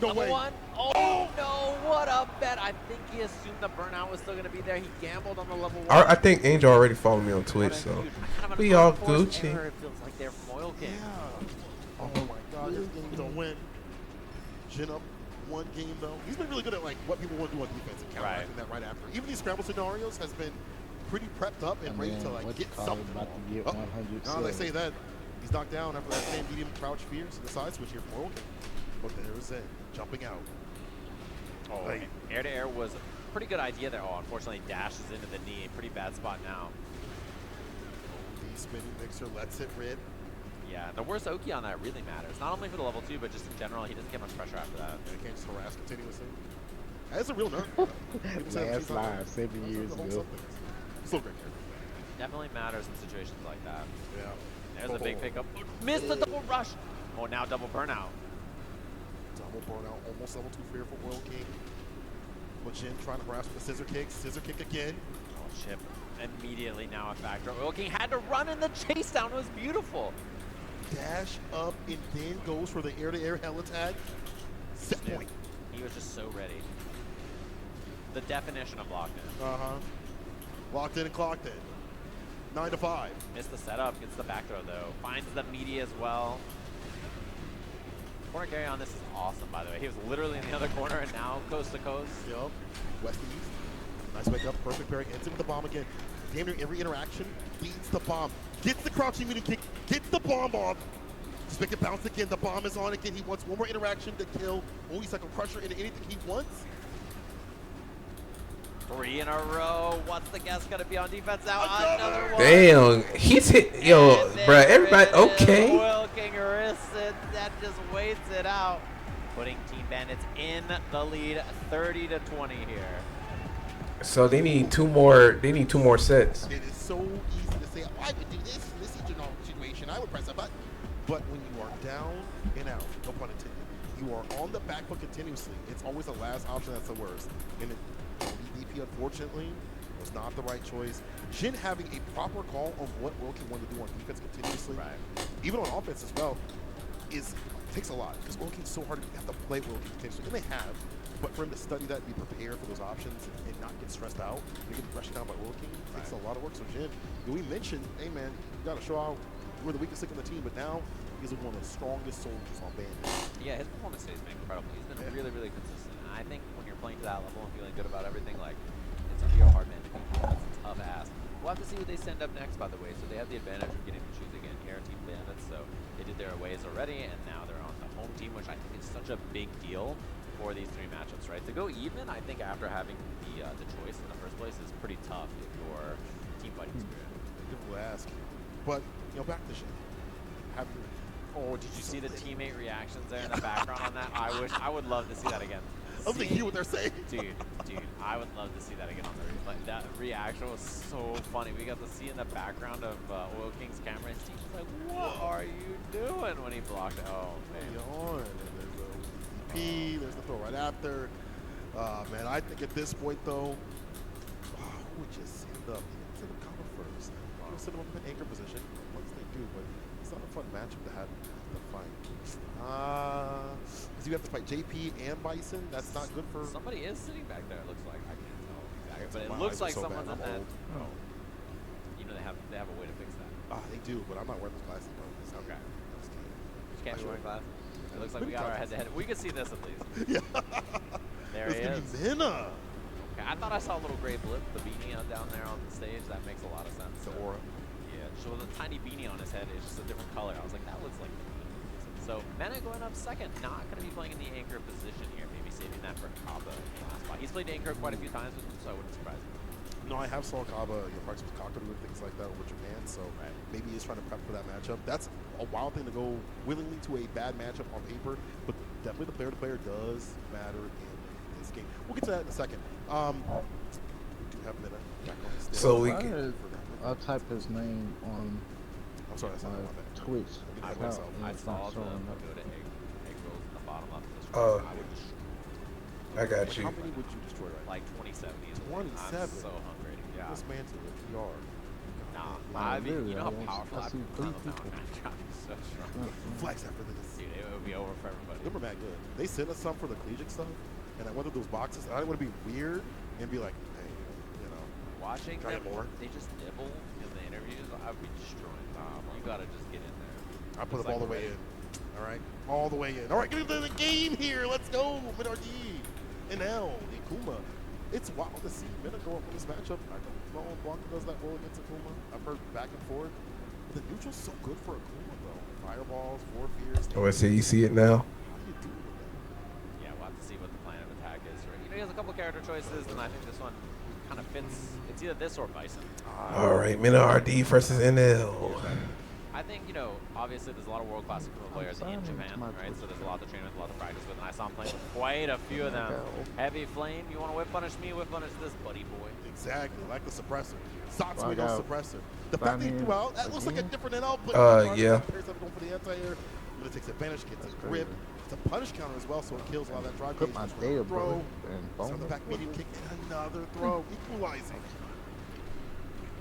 No Level way. 1. Oh, no, what a bet. I think he assumed the burnout was still going to be there. He gambled on the level 1. I think Angel already followed me on Twitch, so we all Gucci. It feels like they're from Oil King. Oh my God, this game to win. Chin up one game though. He's been really good at like what people want to do on defense and counteracting that right after. Even these scramble scenarios has been pretty prepped up and ready to like get something. About to get 100. Now they say that he's knocked down after that same medium crouch fierce and the side switch here from Oil King. But there is it, jumping out. Oh, air to air was a pretty good idea there. Oh, unfortunately dashes into the knee. Pretty bad spot now. The spinning mixer lets it rip. Yeah, the worst Oki on that really matters. Not only for the level 2, but just in general, he doesn't get much pressure after that. And he can't just harass continuously. That's a real nerve. Last live 7 years ago. So great character. Definitely matters in situations like that. Yeah. There's a big pickup. Missed the double rush. Oh, now double burnout. Double burnout, almost level 2 fear for Oil King. Jin trying to harass with the scissor kick. Scissor kick again. Oh, chip. Immediately now a factor. Oil King had to run in the chase down. It was beautiful. Dash up and then goes for the air-to-air hell attack. Set point. He was just so ready. The definition of locked in. Uh-huh. Locked in and clocked in. 9 to 5. Missed the setup. Gets the back throw, though. Finds the meaty as well. Corner carry on this is awesome, by the way. He was literally in the other corner and now coast to coast. Yup. West to east. Nice wake up. Perfect pairing. Ends it with the bomb again. Damn near every interaction beats the bomb. Gets the crouching medium kick. Gets the bomb off. Just make it bounce again. The bomb is on again. He wants one more interaction to kill. Oh, he's like a crusher into anything he wants. 3 in a row. What's the guess gonna be on defense now? Another one. Damn, he's hit. Yo, bruh, everybody, okay. Will King risks it. That just waits it out. Putting Team Bandits in the lead 30-20 here. So they need 2 more. They need 2 more sets. It is so easy to say, oh, I would do this in this situation. I would press a button. But when you are down and out, no pun intended, you are on the back foot continuously. It's always the last option that's the worst. And DP, unfortunately, was not the right choice. Jin having a proper call on what Wilkie wanted to do on defense continuously, even on offense as well, takes a lot. Because Wilkie's so hard to have to play Wilkie continuously, and they have. But for him to study that, be prepared for those options, and not get stressed out, and get rushed down by Wilkie, takes a lot of work. So Jin, we mentioned, hey man, you got to show out we're the weakest link on the team, but now he's one of the strongest soldiers on Bandit. Yeah, his performance today has been incredible. He's been really, really consistent. And I think when you're playing to that level and feeling good about everything, like, it's going to be a hard man to beat. That's a tough ask. We'll have to see what they send up next, by the way. So they have the advantage of getting to choose again here, Team Bandits. So they did their aways already, and now they're on the home team, which I think is such a big deal for these 3 matchups, right? To go even, I think after having the choice in the first place is pretty tough if you're team fighting spirit. People ask, but you know, back to Jin. Oh, did you see the teammate reactions there in the background on that? I would love to see that again. I think hear what they're saying. Dude, I would love to see that again on the replay. That reaction was so funny. We got to see in the background of Oil King's camera, and Steve was like, what are you doing when he blocked it? Oh, man. There's the there's the throw right after. Man, I think at this point, though, who would just end up? Send him cover first. Send him up in anchor position. Once they do, but it's not a fun matchup to have to fight. Because you have to fight JP and Bison. That's not good for. Somebody is sitting back there. It looks like I can't tell exactly, but it looks like someone's in that. Oh. You know they have a way to fix that. They do, but I'm not wearing those glasses. Okay. You can't be wearing glasses. It looks like we got our head-to-head. We can see this at least. Yeah. There he is. Minna. Okay, I thought I saw a little gray blip, the beanie down there on the stage. That makes a lot of sense. The aura. Yeah, so the tiny beanie on his head is just a different color. I was like, that looks like the beanie. So Mena going up second, not going to be playing in the anchor position here. Maybe saving that for Kaba in the last spot. He's played anchor quite a few times with him, so I wouldn't surprise me. No, I have saw Kaba practice with Kakaru and things like that over Japan, so maybe he's trying to prep for that matchup. That's a wild thing to go willingly to a bad matchup on paper, but definitely the player-to-player does matter in this game. We'll get to that in a second. We do have Mena back on the stage. So we can. I'll type his name on. I'm sorry, that's not my bad. Twitch. I saw the go to egg rolls in the bottom left of the screen. I would destroy. I got you. How many would you destroy right Like 27. 27? I'm so hungry. Yeah. This man to the PR. Nah, I mean, you know how powerful I see 3 people. so strong. Flex after this. Dude, it would be over for everybody. They were mad good. They sent us some for the collegiate stuff, and I went through those boxes. I didn't want to be weird and be like, hey, you know. Watching them, they just nibble in the interviews. I would be destroying them. You gotta just get in there. I put them all the way in. All right, all the way in. All right, get into the game here. Let's go, Mid-RD. And now, Akuma. It's wild to see Mena go up in this matchup. I don't know if Blanca does that well against Akuma. I've heard back and forth. But the neutral's so good for Akuma, though. Fireballs, 4 fears. Oh, so you see it now? How do you do with that? Yeah, we'll have to see what the plan of attack is. Right? You know, he has a couple character choices, and I think this one kind of fits. It's either this or Bison. All right, Mena RD versus NL. I think, you know, obviously there's a lot of world-class Akuma players in Japan, right? So there's a lot to train with, a lot to practice with, and I saw him playing with quite a few of them. Heavy Flame, you want to whip punish me, whip punish this buddy boy. Exactly, like the suppressor. Satsui no suppressor. The fact that he threw out, that looks like a different NL, but yeah. Going for the anti-air, but it takes advantage, gets a grip. It's a punish counter as well, so it kills a lot of that drive. Put my data, bro. On the back medium kick, and another throw, equalizing.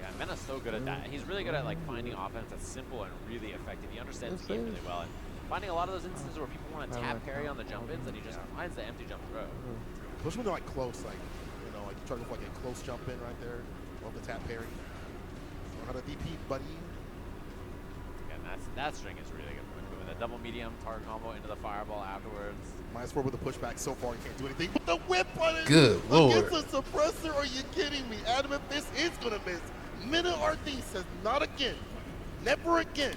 Yeah, Mena's so good at that. He's really good at like finding offense that's simple and really effective. He understands the game really well, and finding a lot of those instances where people want to tap parry on the jump-ins, and he just finds the empty jump throw. Especially when they're like close, like, you know, like you try to go for like a close jump in right there, off the tap parry. So how to DP, buddy. And that string is really good for Akuma. The double medium target combo into the fireball afterwards. -4 with a pushback. So far, you can't do anything. But the whip punish Good Lord. against a suppressor. Are you kidding me? Adamant Fist is going to miss. Mina RD says, not again. Never again.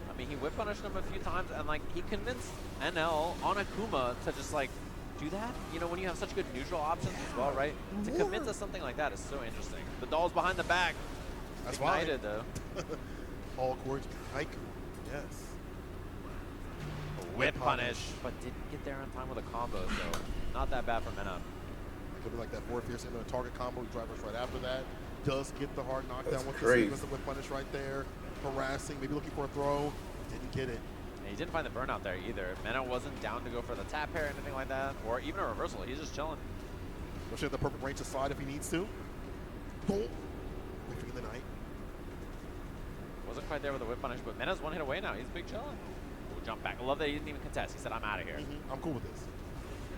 I mean, he whip punished him a few times, and like he convinced NL on Akuma to just like do that. You know, when you have such good neutral options as well, right? To commit to something like that is so interesting. The doll's behind the back. That's ignited though. All courage Haiku. Yes. Whip punish, but didn't get there in time with a combo, so not that bad for Mina. Could be like that 4 fierce into a target combo. Drive rush right after that. Does get the hard knockdown That's with crazy. the whip punish right there. Harassing, maybe looking for a throw. Didn't get it. And he didn't find the burnout there either. Mina wasn't down to go for the tap pair or anything like that, or even a reversal. He's just chilling. Especially at the perfect range to slide if he needs to. Boom. Whipping in the night. Wasn't quite there with the whip punish, but Mina's 1 hit away now. He's big chilling. Ooh, jump back. I love that he didn't even contest. He said, I'm out of here. I'm cool with this.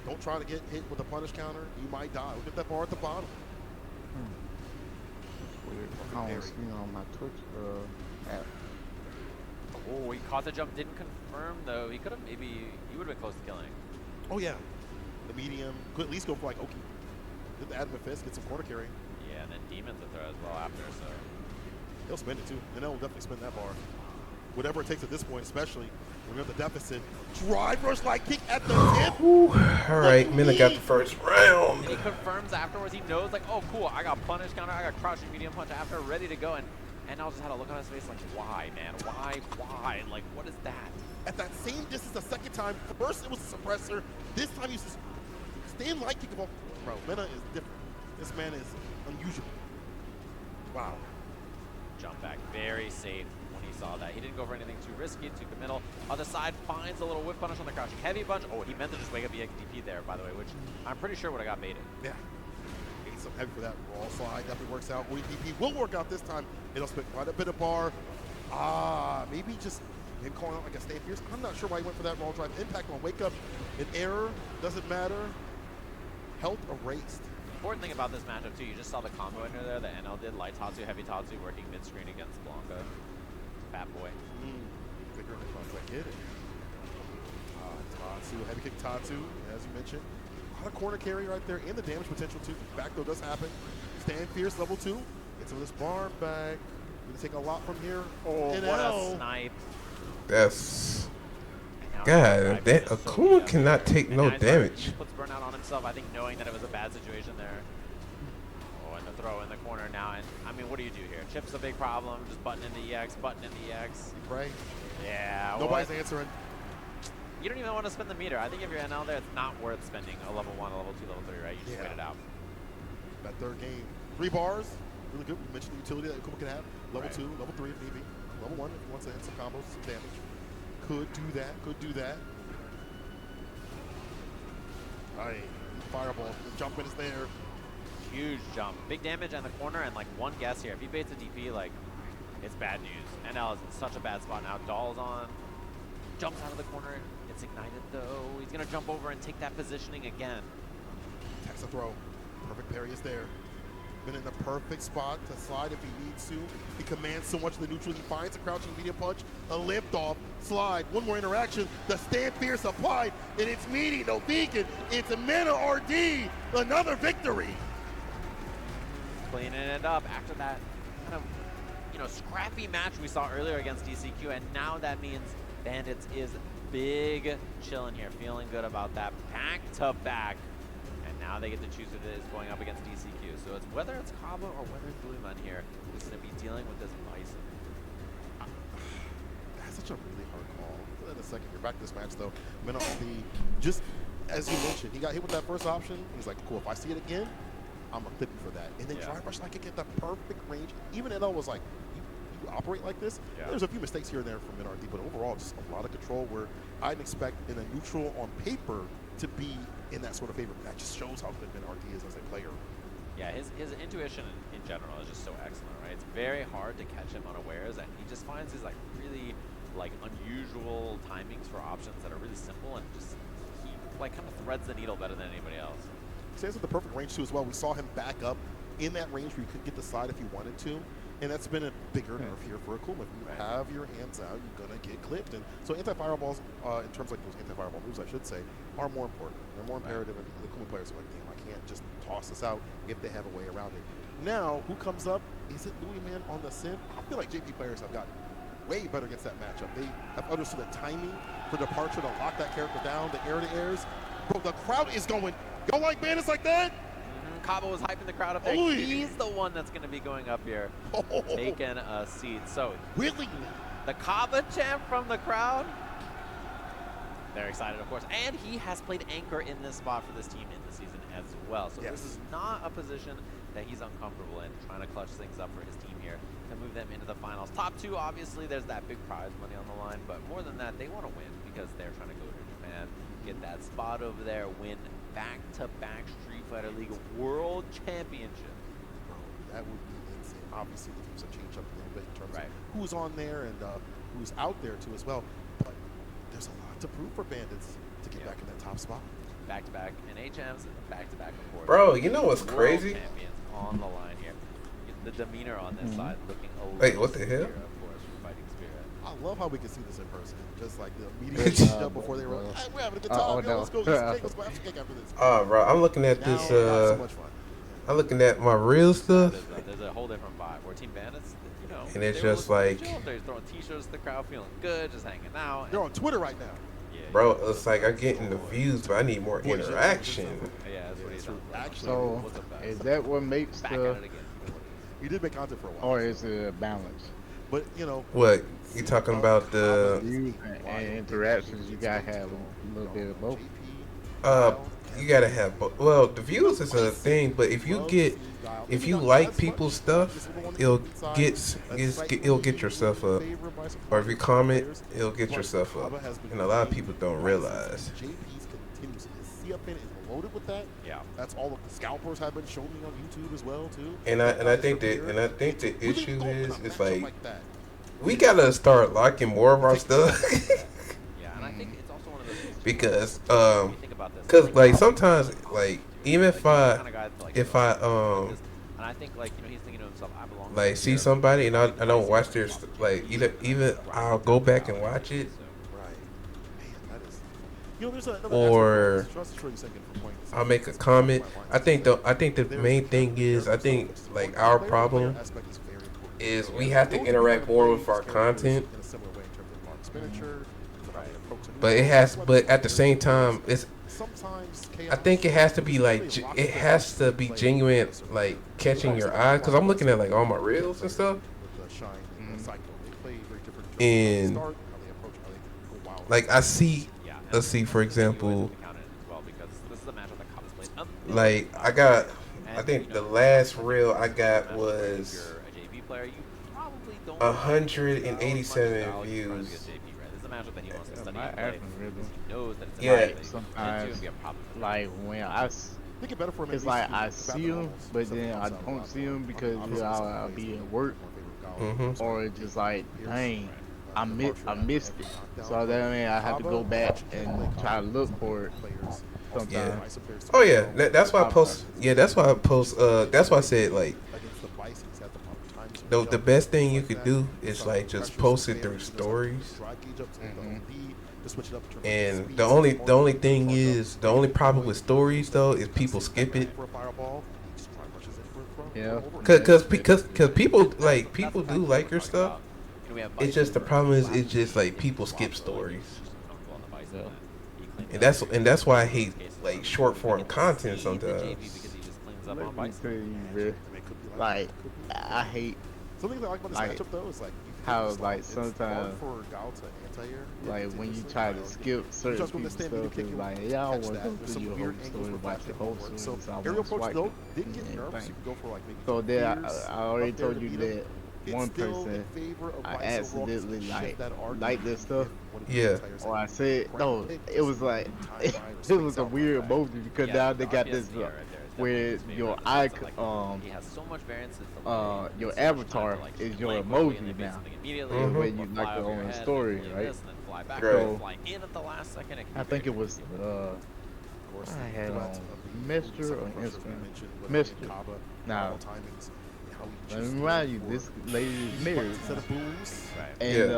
Don't try to get hit with a punish counter. You might die. Look at that bar at the bottom. Weird. I was seeing on my Twitch app. Oh, he caught the jump. Didn't confirm, though. He could have maybe, he would have been close to killing. Oh, yeah. The medium. Could at least go for like Oki. Get the Adamant Fist, get some corner carry. Yeah, and then Demon's a throw as well after, so. He'll spend it too. And they'll definitely spend that bar. Whatever it takes at this point, especially when you're at the deficit. Drive rush light kick at the tip. All right, Mina got the first round. And he confirms afterwards. He knows, like, oh, cool, I got punish counter, I got crouching medium punch after, ready to go. And I just had a look on his face like, why, man? Why? Like, what is that? At that same distance the second time, first it was a suppressor. This time he's just stand light kick off. Bro, Mina is different. This man is unusual. Wow. Jump back, very safe when he saw that. He didn't go for anything too risky, too committal. Other side finds a little whip punish on the crouching heavy punch. Oh, he meant to just wake up the XDP there, by the way, which I'm pretty sure would have got baited. Yeah. Need some heavy for that raw slide. Definitely works out. OEPP will work out this time. It'll spit quite a bit of bar. Maybe just him calling out like a stay fierce. I'm not sure why he went for that raw drive. Impact on wake up. An error. Doesn't matter. Health erased. Important thing about this matchup too, you just saw the combo enter there that NL did. Light Tatsu, heavy Tatsu working mid-screen against Blanca. Fat boy. Bigger than I get it. Tatsu, heavy kick Tatsu, as you mentioned. A lot of corner carry right there and the damage potential too. Back throw does happen. Stand fierce, level 2. Gets on this bar back. Gonna take a lot from here. Oh, what a snipe. That's... God, that Akuma cannot take no damage. He puts burnout on himself, I think, knowing that it was a bad situation there. Oh, and the throw in the corner now. And I mean, what do you do here? Chip's a big problem. Just button in the EX, button in the EX. You pray. Yeah. Nobody's answering. You don't even want to spend the meter. I think if you're NL there, it's not worth spending a level 1, a level 2, level 3, right? You just wait it out. That third game. 3 bars. Really good. We mentioned the utility that Akuma can have. Level 2, level 3 if need be. Level 1 if he wants to hit some combos, some damage. Could do that. Could do that. All right. Fireball. The jump in is there. Huge jump. Big damage in the corner and like one guess here. If he baits a DP, like, it's bad news. NL is in such a bad spot now. Doll's on. Jumps out of the corner. It's ignited though. He's going to jump over and take that positioning again. Takes a throw. Perfect parry is there. Been in the perfect spot to slide if he needs to. He commands so much of the neutral. He finds a crouching medium punch, a lift off, slide. One more interaction. The stand fierce applied, and it's meaty, no vegan. It's a Mina RD. Another victory. Cleaning it up after that kind of, scrappy match we saw earlier against DCQ, and now that means Bandits is big chilling here, feeling good about that back to back. And now they get to choose who is going up against DCQ. So it's whether it's Kaba or whether it's Blueman here who's going to be dealing with this Bison. That's such a really hard call. In a second, you're back to this match though. Mina RD, just as you mentioned, he got hit with that first option. He's like, cool, if I see it again, I'm going to clip you for that. And then Drive Rush like it get the perfect range. Even NL was like, you operate like this? Yeah. There's a few mistakes here and there from Mina RD, but overall, just a lot of control where I'd expect in a neutral on paper to be in that sort of favor. That just shows how good Mina RD is as a player. Yeah, his intuition in general is just so excellent, right? It's very hard to catch him unawares, and he just finds these like really unusual timings for options that are really simple, and just he kind of threads the needle better than anybody else. He stays with the perfect range too as well. We saw him back up in that range where you could get the side if you wanted to. And that's been a bigger nerf here for Akuma. If you have your hands out, you're going to get clipped. And so anti-fireballs, in terms of like those anti-fireball moves, I should say, are more important. They're more imperative, and the Akuma players are like, damn, I can't just toss this out if they have a way around it. Now, who comes up? Is it Louis Man on the sim? I feel like JP players have gotten way better against that matchup. They have understood the timing for departure to lock that character down, the air-to-airs. Bro, the crowd is going, y'all like bandits like that? Cabo was hyping the crowd up there. Oy. He's the one that's going to be going up here, taking a seat. So, willingly, the Kaba champ from the crowd. They're excited, of course. And he has played anchor in this spot for this team in the season as well. So this is not a position that he's uncomfortable in, trying to clutch things up for his team here to move them into the finals. Top two, obviously, there's that big prize money on the line. But more than that, they want to win because they're trying to go to Japan, get that spot over there, win back-to-back Street Fighter League World Championship. Bro, that would be insane. Obviously, the teams have changed up a little bit in terms of who's on there and who's out there too as well. But there's a lot to prove for Bandits to get back in that top spot. Back-to-back NA champs, back-to-back, of course. Bro, you know what's World crazy? Champions on the line here. The demeanor on this side looking a little Wait, what the hell? severe, of course, for Fighting Spirit. I love how we can see this in person. Just like the media before they were like, hey, we're having a good time. Yo, let's go get some cake after this. Bro, I'm looking at this. So much fun. I'm looking at my real stuff. There's a whole different vibe. Where Team Bandits, you know, And it's they were just looking like- chill. They're throwing t-shirts to the crowd, feeling good, just hanging out. They're on Twitter right now. Bro, it's like I'm getting the views, but I need more interaction. Yeah, that's what he's doing. So, is that what makes Back at the, it again. He did make content for a while. or is it a balance? But, you know. What? You talking about the... Views and interactions, you gotta have a little bit of both. You gotta have both. Well, the views is a thing, but if you like people's stuff, it'll get yourself up. Or if you comment, it'll get yourself up. And a lot of people don't realize. JP's continues. His CFN is loaded with that. Yeah. That's all of the scalpers have been showing me on YouTube as well too. And I think the issue is it's like we gotta start locking more of our stuff. Yeah, and I think it's also one of those things Because when you think about this, cause like sometimes like even if I and I think like, you know, he's thinking to himself, I belong like see somebody and I don't watch their like even I'll go back and watch it. You know, there's another Or aspect of this. I'll make a comment. I think the main thing is I think like our problem is we have to interact more with our content. But at the same time it's I think it has to be like it has to be genuine, like catching your eye. Cause I'm looking at like all my reels and stuff, and like I see. Let's see, for example, like I think the last reel I got was 187 views. Yeah, sometimes like when it's like I see them, but then I don't see them because I'll be at work, or it's just like, dang, I missed it. So that means I have to go back and try to look for it sometimes. Yeah. Oh yeah, that's why I post. Yeah, that's why I post. That's why I said like the best thing you could do is like just post it through stories. And the only thing is the only problem with stories though is people skip it. Yeah. Cause people do like your stuff. It's just the problem is it's just like people skip stories. And that's why I hate like short form content sometimes. Like I hate something that I like about this matchup though is like how like sometimes like when you try to skip certain people's stuff, it's like yeah, I want to go through your whole story, watch the whole story, so I want to swipe it. So then I already told you that one person I accidentally like this stuff. Yeah. Or I said no, it was like it was a weird emoji because now they got this where your your avatar is your emoji now. When you like your own story, right? So I think it was I had on Mr. or Instagram. Mr. Now Let me remind you, this lady is married. Set of booms. And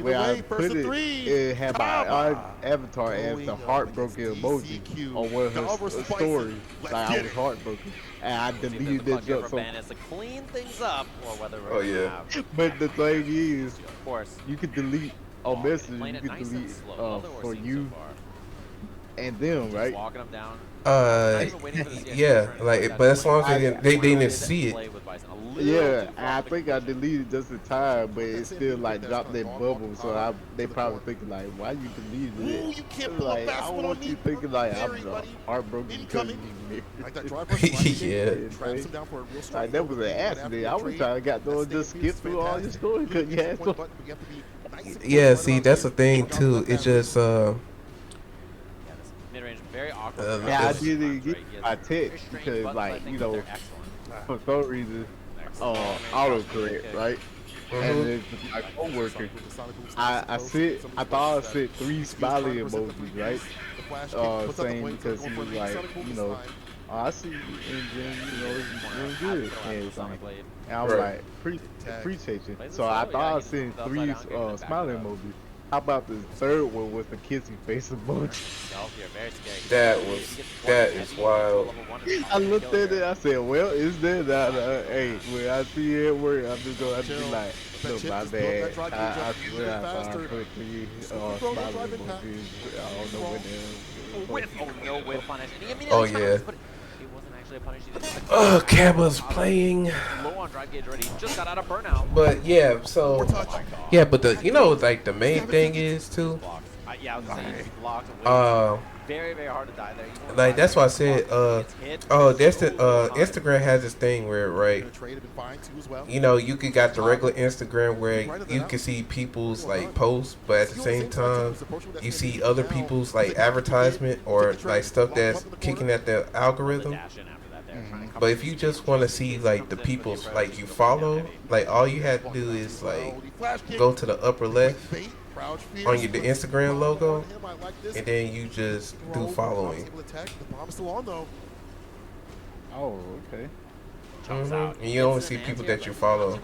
where I put it, it had my avatar as the heartbroken emoji on one of her stories. Like I was heartbroken, and I deleted that junk. So is to clean things up, or whether we're Oh, yeah. but the thing is, of course, you could delete on message. You could delete for you and them, right? walking them down. Yeah, like, but as long as they didn't see it. Yeah, I think I deleted just in time, but it still like dropped that bubble. So they probably thinking like, why you deleted it? Ooh, you can't pull a Like, fast I one want on you me. thinking like I'm Everybody, heartbroken because you married. Like that drive versus Yeah. traps him down for a real strike. Like that was an accident. I was trying to get those just skip through all your story because you had so. Yeah, see, that's the thing too. It's just Mid-range, very awkward. Yeah, I didn't get my text because like you know, for some reason, autocorrect, right? And then my coworker, I thought I sent 3 smiley emojis, right? Saying because he was like, you know, oh, I see you and then you know it's doing good and everything. And I was like, appreciate you. So I thought I sent 3 smiley emojis. How about the third one was the kissing face emoji? that is wild. I looked at it, I said, well, is that hey, when I see it at work, I'm just gonna be like, look, my bad. I swear I thought I put 3 smiley emojis. I don't know when they're no whip punish. And he immediately Oh yeah. but it wasn't actually a punish. Caba's playing. Low on drive gauge already. Just got out of burnout. But yeah, so but the like the main thing is too. Yeah, I was saying blocked. Very, very hard to die there. Like that's why I said that's the Instagram has this thing where you know you could got the regular Instagram where you can see people's like posts, but at the same time you see other people's like advertisement or like stuff that's kicking at the algorithm. But if you just want to see like the people's like you follow, like all you have to do is like go to the upper left on the Instagram logo, and then you just do following. Oh, okay. And you only see people that you follow.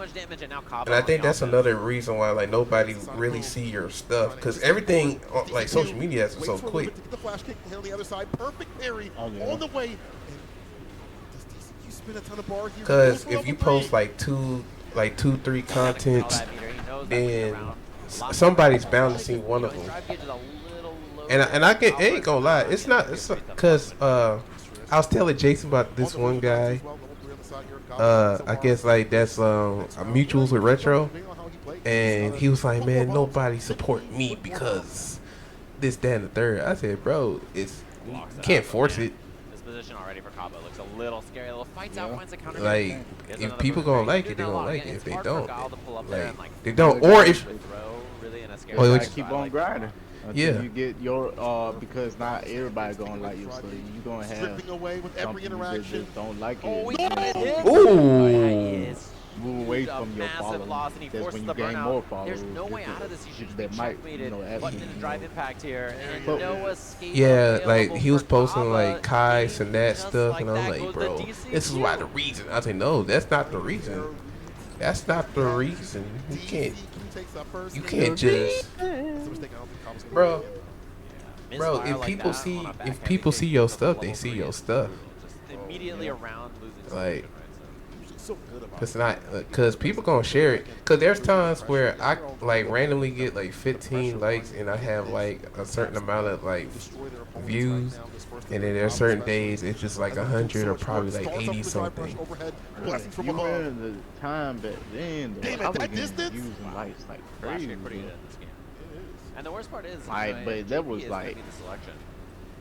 And I think that's another reason why like nobody really see your stuff, because everything like social media is so quick. Because if you post like two, 3 contents, then somebody's bound to see one of them. And I ain't gonna lie, it's because I was telling Jason about this one guy. I guess like that's mutuals with Retro, and he was like, man, nobody support me because this, that, and the third. I said, bro, you can't force it. This position already for Cabo looks a little scary. A little fights out, finds a counter. Like if people gonna like it, they gonna like it. If they don't, like they don't. Or if you gotta keep on grinding. Yeah. Until you get your because not everybody gonna like you, so you gonna have some people that just don't like it. Ooh. Move away from your following. That's when you gain more followers. There's no way out of this. You should that might, button into drive impact here, and no escape. Yeah, like he was posting like Kai and that stuff, and I'm like, bro, this is why the reason. I said, no, that's not the reason. That's not the reason. You can't just, bro. If people see your stuff, they see your stuff. Immediately around losing. Like, it's not because people gonna share it. Cause there's times where I like randomly get like 15 likes and I have like a certain amount of like views, and then there's certain days it's just like 100 or probably like 80 something. You remember the time back then? I was using likes like crazy. And the worst part is, but that was like.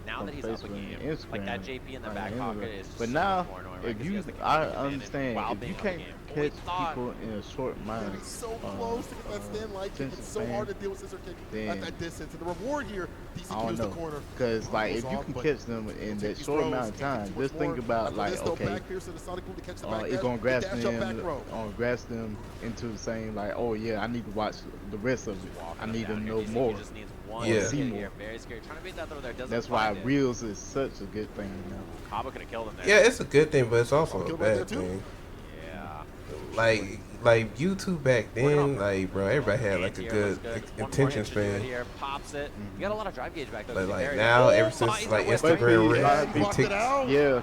Now that he's up a game, like that JP in the back pocket is just but now, more annoying, if right? you, I understand, if you can't catch people in a short amount of so close to get that stand like it. It's so hard to deal with scissor kick at that distance. And the reward here, DCQ's the corner. Because like if you can catch them in that short amount of time, just think about like, okay, it's gonna grasp them into the same like, oh yeah, I need to watch the rest of it. I need to know more. Yeah. See more. Very scary. Trying to beat that throw there doesn't. That's why reels is such a good thing now. Kaba could have killed him there. Yeah, it's a good thing, but it's also a bad thing. Yeah. like YouTube back then, like bro, everybody had like a good attention span. Here, pops it. You got a lot of drive gauge back though. But like now, ever since like Instagram Red, big ticks. Yeah,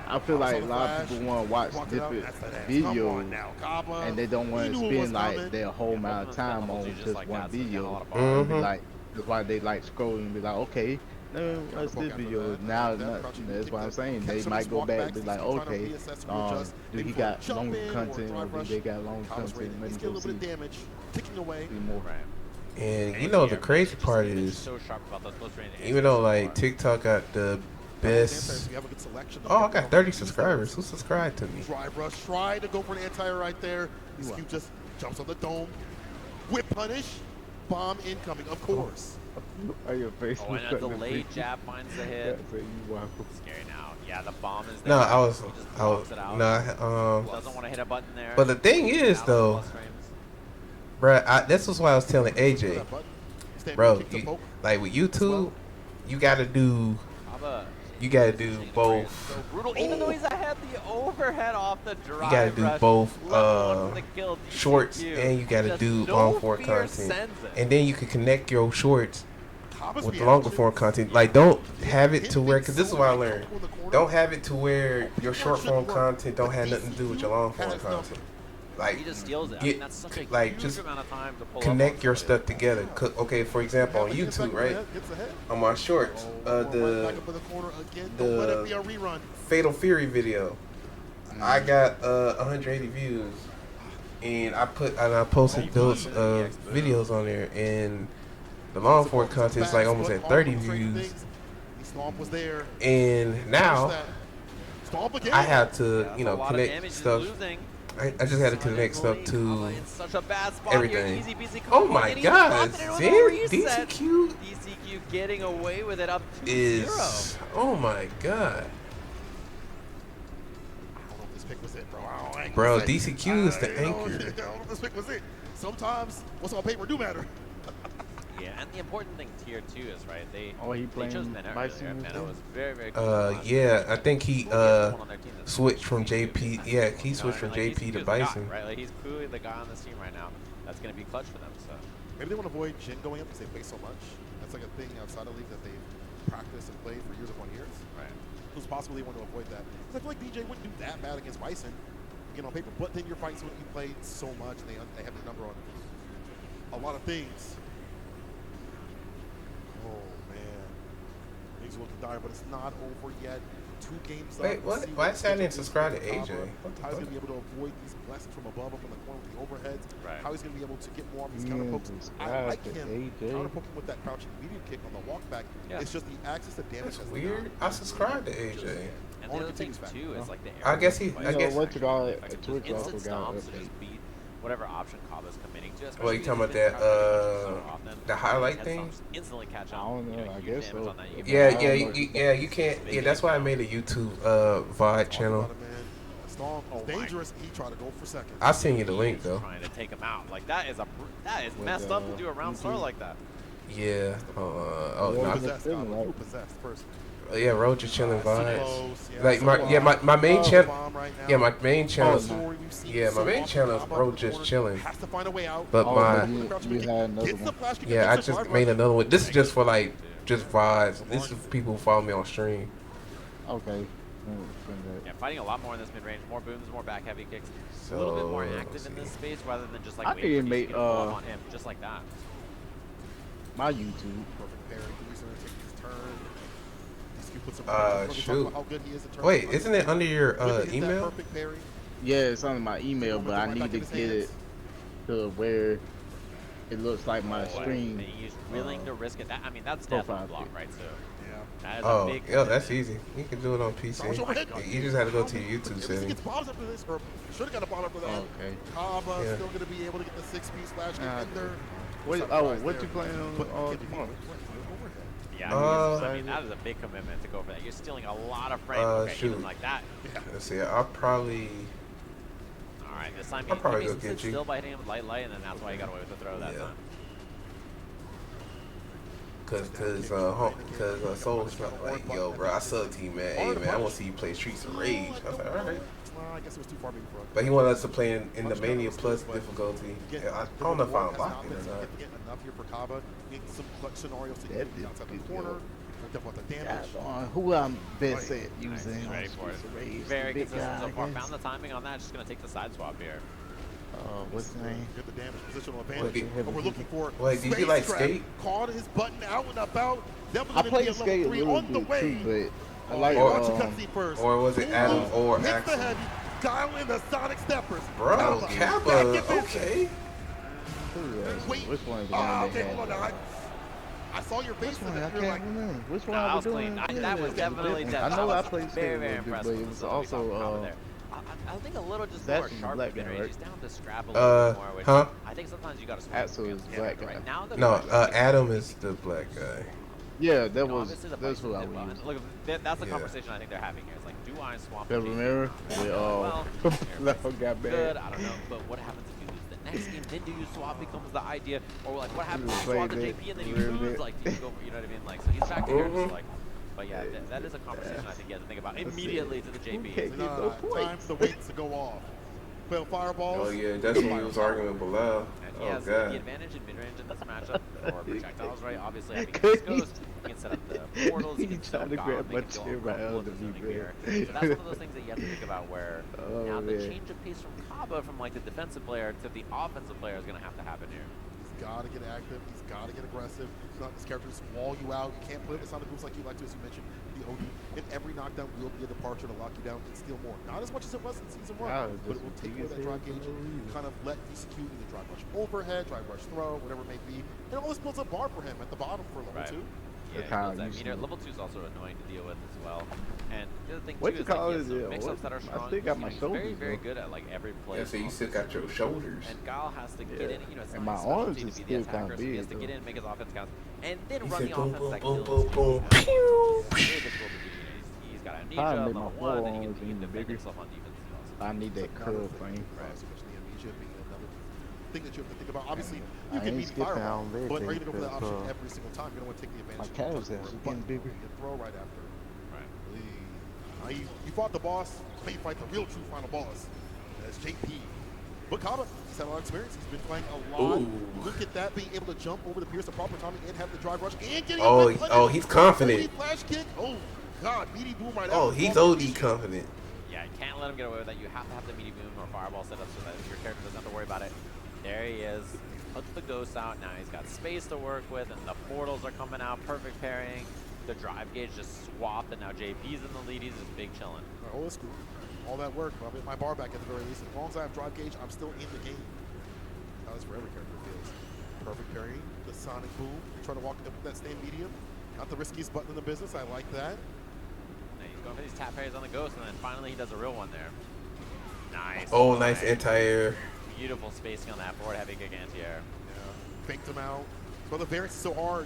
I feel like a lot of people want to watch different videos, and they don't want to spend like their whole amount of time on just one video. And be like, that's why they like scroll and be like, okay, no, what's this video? Now, that's what I'm saying. They might go back and be like, okay, do he got longer content or do they got longer content? Let me go see more. And you know the crazy part is, even though like TikTok got the best. Oh, I got 30 subscribers. Who subscribed to me? Drive rush, try to go for an anti-air right there. DCQ just jumps on the dome. Whip punish. Bomb incoming, of course. Your face and a delayed jab finds the hit. Scary now. Yeah, the bomb is there. No, I was doesn't want to hit a button there. But the thing is though, bro, this was why I was telling AJ, bro, like with YouTube, you gotta do both. So brutal, even though he's ahead, the overhead off the drive. You gotta do both shorts and you gotta do long form content, and then you can connect your shorts with the longer form content. Like, don't have it to where, because this is what I learned. Don't have it to where your short form content don't have nothing to do with your long form content. Like, he just steals it. I mean, that's such a like just connect your stuff together. Okay, for example, on YouTube, right? On my shorts, the Fatal Fury video, I got 180 views, and I posted those videos on there, and the long form content is like almost at 30 views, and now I have to connect stuff. I just had to connect stuff to everything. Oh my God, DCQ getting away with it up 2-0. is, oh my God. Bro, DCQ is the anchor. I don't know if this pick was it. Sometimes what's on paper do matter. Yeah, and the important thing here too is they playing chose Mena earlier. Mena was very yeah, I think he switched from JP. Yeah, he switched from JP to Bison. Right, like he's clearly the guy on this team right now. That's gonna be clutch for them. So maybe they want to avoid Jin going up because they play so much. That's like a thing outside of league that they've practiced and played for years upon years. Right. So it's possible they want to avoid that. Because I feel like DJ wouldn't do that bad against Bison, on paper. But then you're fighting someone you played so much, and they have the number on a lot of things. Oh man, things are looking dire, but it's not over yet. 2 games Wait, what? Why is I didn't subscribe to AJ? How he's gonna be able to avoid these blessings from above up in the corner with the overheads. Right. How he's gonna be able to get more of these counter pokes. I like him counter poking with that crouching medium kick on the walk back. Yeah. It's just the axis of damage. That's weird. I subscribed to AJ. And the other thing too is like the I guess he. I guess what you call it. Twitch instant also got stomps to just beat whatever option Kaba's committing to. Well, you talking about that the highlight thing? Instantly catch on. I don't know. I guess so. Yeah, you can't. Yeah, that's why I made a YouTube VOD channel. Dangerous. He tried to go for second. I'll send you the link though. Trying to take him out. Like that is messed up to do a round start like that. Yeah. Who possessed first? Yeah, rojustchillin vibes. Like my main channel. Yeah, my main channel. Yeah, my main channel is rojustchillin. Has to find a way out. But my you had another one. yeah, I just made another one. This is just for like just vibes. This is for people who follow me on stream. Okay. Yeah, fighting a lot more in this mid range. More booms, more back heavy kicks. A little bit more active in this space rather than just like waiting for these to pull up on him, just like that. My YouTube. Perfect parry. He's gonna take his turn. Shoot. Wait, isn't it under your email? Yeah, it's under my email, but I need to get it to where it looks like my stream. He's willing to risk it. I mean, that's definitely block, right? So that is oh, a big yeah, that's easy. You can do it on PC. You just have to go to your YouTube settings. Should have got a bomb after that. Okay. Kaba still going to be able to get the 6-piece flash defender. What you playing on tomorrow? Yeah, I mean, that is a big commitment to go for that. You're stealing a lot of frames even like that. Yeah. Let's see, I'll probably... Alright, this time I'll probably go he get you. still by hitting him with light, and then that's why he got away with the throw that time. Cause Soul's like, yo, bro, I suck to you, man. Hey, man, I want to see you play Streets of Rage. I was like, all right. Well, I guess it was too far maybe for us. But he wanted us to play in the Mania Plus difficulty. I don't know if I'm unlocking it or not. Enough here for Kaba. Need some clutch scenarios to get outside the corner. Double the damage. Who I'm best at using? He's ready for it. Very consistent so far. Found the timing on that. Just gonna take the side swap here. What's his name? Get the damage, positional advantage. What we're looking for. Wait, did you like skate? Caught his button out and about. I played skate a little bit too, but I like or was it Adam or Axel? Guile in the Sonic Steppers. Bro, Kappa, okay. Wait, which one is the one they hold on. I saw your face and you're like, which one I was was clean. That was definitely I know I played very, very impressive. but it was also I think a little just more sharp black guy, range. right? He's down to scrap a little bit more, which I think sometimes you got to Axel is black guy. right now. No, Adam is the black guy. Yeah, that's who I was. Look, that's the conversation I think they're having here. It's like, do I swap? The Romero? Well, got bad. Good, I don't know, but what happens if you lose the next game? Then do you swap becomes the idea, or like what happens if you swap the JP and then you lose? Like, do you go? You know what I mean? Like, so he's back here, just like. But yeah, that is a conversation I think you have to think about immediately to the JP. Time for the weights to go off. Well, fireballs. Oh yeah, that's when he was arguing with Bilal. He Oh has god. the advantage in mid-range in this matchup for projectiles, right? Obviously, having this ghost, he can set up the portals, he can trying to grab my chair right out of me, here. So that's one of those things that you have to think about where now the change of pace from Kaba from like the defensive player to the offensive player is going to happen here. He's got to get active. He's got to get aggressive. He's not this character just wall you out. You can't play with Sonic moves like you like to, as you mentioned. The OD. In every knockdown will be a departure to lock you down and steal more. Not as much as it was in season 1, but it will take away that drive gauge and kind of let execute either drive rush overhead, drive rush throw, whatever it may be. And all this builds a bar for him at the bottom for level 2. Yeah, that meter. Level 2 is also annoying to deal with as well. And the other thing too is like, he has some mix-ups that are strong. He's very, very good at like every play. Yeah, so you still got your shoulders. And Guile has to get in. You know, it's and not my his arms specialty is to be the still kind attacker, of so he big. has to get in, make his offense count, and then He run said the boom, offense boom, that boom, kills. boom, boom. It's very difficult to do. He's got amnesia level 1, and he can defend himself on defense as well. I need that curl frame. Right. Especially amnesia being another thing that you have to think about. Obviously, you I can ain't beat skipping fireball, on that but are you thing going to go for that because, option every single time? You don't want to take the advantage. My calves actually getting bigger. You can throw right after. Right. You fought the boss. Now you fight the real true final boss. That's JP. But Kaba, he's had a lot of experience. He's been playing a lot. Ooh. Look at that, being able to jump over the pierce, the proper timing, and have the drive rush, and getting he's confident. Flash kick. Oh, God. Meaty boom right Oh, he's OD confident. Yeah, you can't let him get away with that. You have to have the meaty boom or fireball set up so that your character doesn't have to worry about it. There he is. Puts the ghost out. Now he's got space to work with, and the portals are coming out. Perfect pairing. The drive gauge just swapped, and now JP's in the lead. He's just big chilling. Old school. All that work. I'll get my bar back at the very least. As long as I have drive gauge, I'm still in the game. That's for every character feels. Perfect parry. The sonic boom. Trying to walk up with that stand medium. Not the riskiest button in the business. I like that. Now he's going for these tap parries on the ghost, and then finally he does a real one there. Nice. Oh, nice anti-air. Beautiful spacing on that forward heavy kick anti-air. Yeah. Faked him out. So the variance is so hard.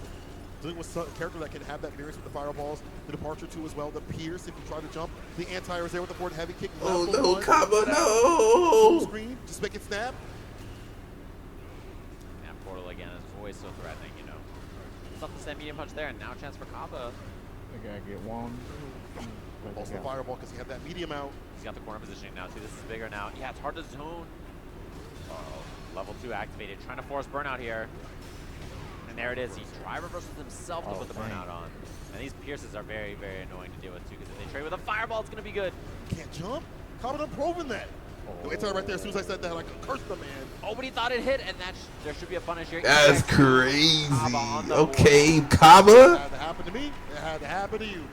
Dealing with a character that can have that variance with the fireballs, the departure too as well, the pierce if you try to jump, the anti-air is there with the forward heavy kick. Oh no, Kaba, no! Screen, just make it snap. Yeah, portal again is always so threatening, you know. Something to send medium punch there, and now a chance for Kaba. I gotta get one. Also the fireball because he had that medium out. He's got the corner positioning now too. This is bigger now. Yeah, it's hard to zone. Uh-oh. Level 2 activated, trying to force burnout here. And there it is. He drive reverses himself to put the burnout on. And these pierces are very, very annoying to deal with too, because if they trade with a fireball, it's going to be good. Can't jump. Kaba done proven that. It's right there. As soon as I said that, I could curse the man. Oh, but he thought it hit, and there should be a punish here. That's crazy. Okay, Kaba. It had to happen to me. It had to happen to you.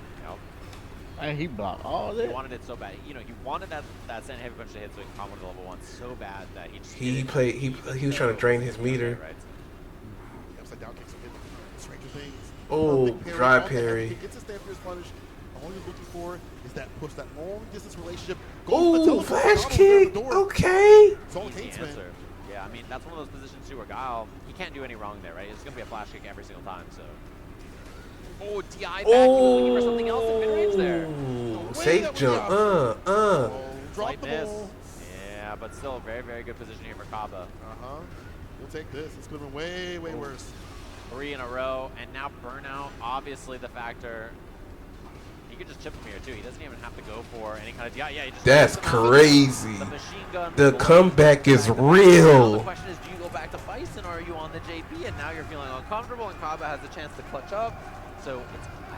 And he blocked all that. He wanted it so bad. You know, he wanted that send heavy punch to hit so he can combo to level 1 so bad that he just he was trying to drain his meter. Right. Upside down kicks him in. Stranger Things. Oh, dry parry. He gets his stamp pierce punish. All you're looking for is that push, that long distance relationship. Oh, flash kick. Okay. It's all Kate's man. Yeah, I mean, that's one of those positions too where Guile, he can't do any wrong there, right? It's going to be a flash kick every single time, so. Oh, DI back. Looking for something else in mid-range there. Safe jump. Slight miss. Yeah, but still a very, very good position here for Kaba. We'll take this. This could have been way, way worse. 3 in a row, and now burnout, obviously the factor. you could just chip him here too. He doesn't even have to go for any kind of DI. Yeah, he just That's chips him out. crazy. The machine gun. The comeback is Now the real. question is, do you go back to Bison or are you on the JP? And now you're feeling uncomfortable, and Kaba has a chance to clutch up. So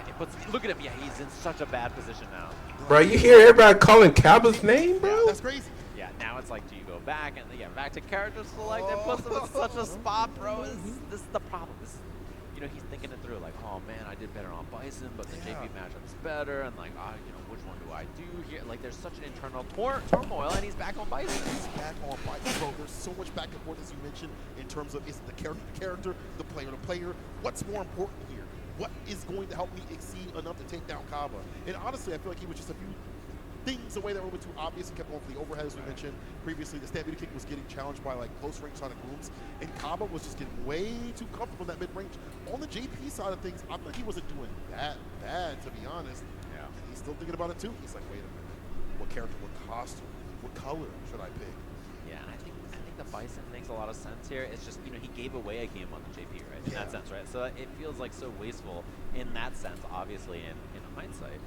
it puts. Look at him. Yeah, he's in such a bad position now. Bro, you hear everybody calling Caba's name, bro? That's crazy. Yeah, now it's like, do you go back and back to character select? It puts him in such a spot, bro. This is the problem. This is, he's thinking it through. Like, oh man, I did better on Bison, but the JP matchup's better, and like, which one do I do here? Like, there's such an internal turmoil, and he's back on Bison. He's back on Bison, bro. There's so much back and forth, as you mentioned, in terms of, is it the character, the player? What's more important here? What is going to help me exceed enough to take down Kaba? And honestly, I feel like he was just a few things away that were a bit too obvious. He kept going for the overhead, as we mentioned previously. The Stampede kick was getting challenged by like close range sonic booms, and Kaba was just getting way too comfortable in that mid range. On the JP side of things, I think he wasn't doing that bad, to be honest. Yeah. And he's still thinking about it too. He's like, wait a minute, what character, what costume, what color should I pick? Yeah, and I think the Bison makes a lot of sense here. It's just, he gave away a game on the JP, right? In that sense, right? So it feels like so wasteful in that sense, obviously, in hindsight.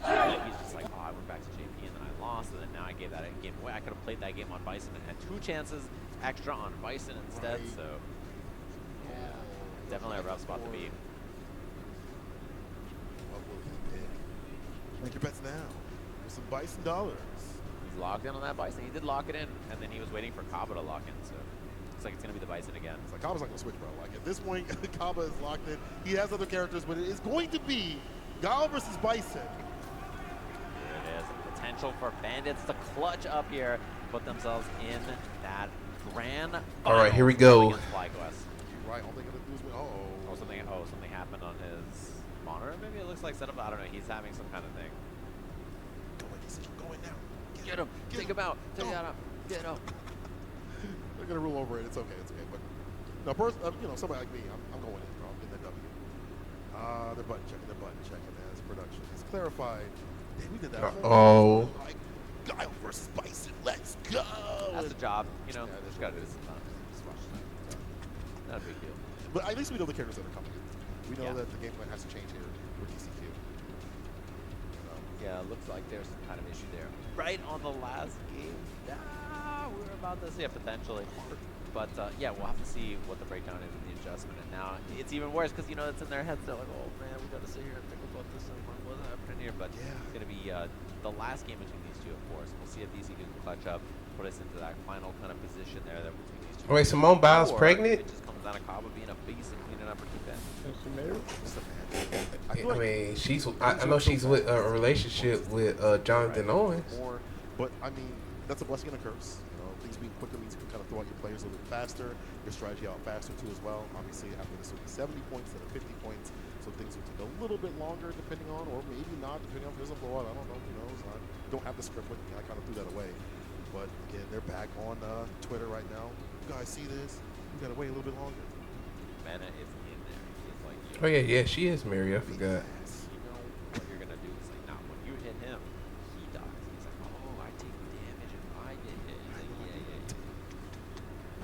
He's just like, I went back to JP and then I lost, and then now I gave that game away. I could have played that game on Bison and had 2 chances extra on Bison instead, so yeah, definitely a rough spot to be. What will he pick? Make your bets now. With some Bison dollars. He's locked in on that Bison. He did lock it in, and then he was waiting for Kaba to lock in, so looks like it's going to be the Bison again. It's like Kaba's not going to switch, bro. Like, at this point, Kaba is locked in. He has other characters, but it is going to be Gal versus Bison. Here it is. Potential for Bandits to clutch up here, put themselves in that grand final. All right, here we go. Right, all they're going to do is win. Something happened on his monitor. Maybe it looks like setup. I don't know. He's having some kind of thing. Go in now. Get him. Take him out. Take him out. Get him. They're going to rule over it. It's okay. But no, somebody like me, I'm going in, bro. I'm in the W. They're button checking as production. It's clarified. Damn, we did that. Uh-oh. Like, Guile versus Bison. Let's go. That's the job. Just got to do this sometimes. Not a big deal. But at least we know the characters that are coming in. We know that the game plan has to change here for DCQ. Yeah, it looks like there's some kind of issue there. Right on the last game. We're about to see it potentially. But yeah, we'll have to see what the breakdown is in the adjustment. And now it's even worse because it's in their heads. They're like, oh man, we got to sit here and think about this and what's happening here. But it's going to be the last game between these two, of course. We'll see if DC can clutch up, put us into that final kind of position there that between these two. Wait, Simone Biles pregnant? It just comes down to Kaba being a beast and cleaning up her defense. I mean, I know she's with a relationship with Jonathan Owens. But I mean, that's a blessing and a curse. Things being quicker means you can kind of throw out your players a little bit faster, your strategy out faster too as well. Obviously, after this will be 70 points instead of 50 points, so things will take a little bit longer depending on, or maybe not, depending on if there's a blowout. I don't know. Who knows? I don't have the script with me. I kind of threw that away. But again, they're back on Twitter right now. You guys see this? We gotta wait a little bit longer. Mana is in there. He's like, Oh yeah, she is Mary. I forgot. You know what you're gonna do. It's like, nah, when you hit him, he dies. He's like, oh, I take damage if I get hit. He's like, yeah.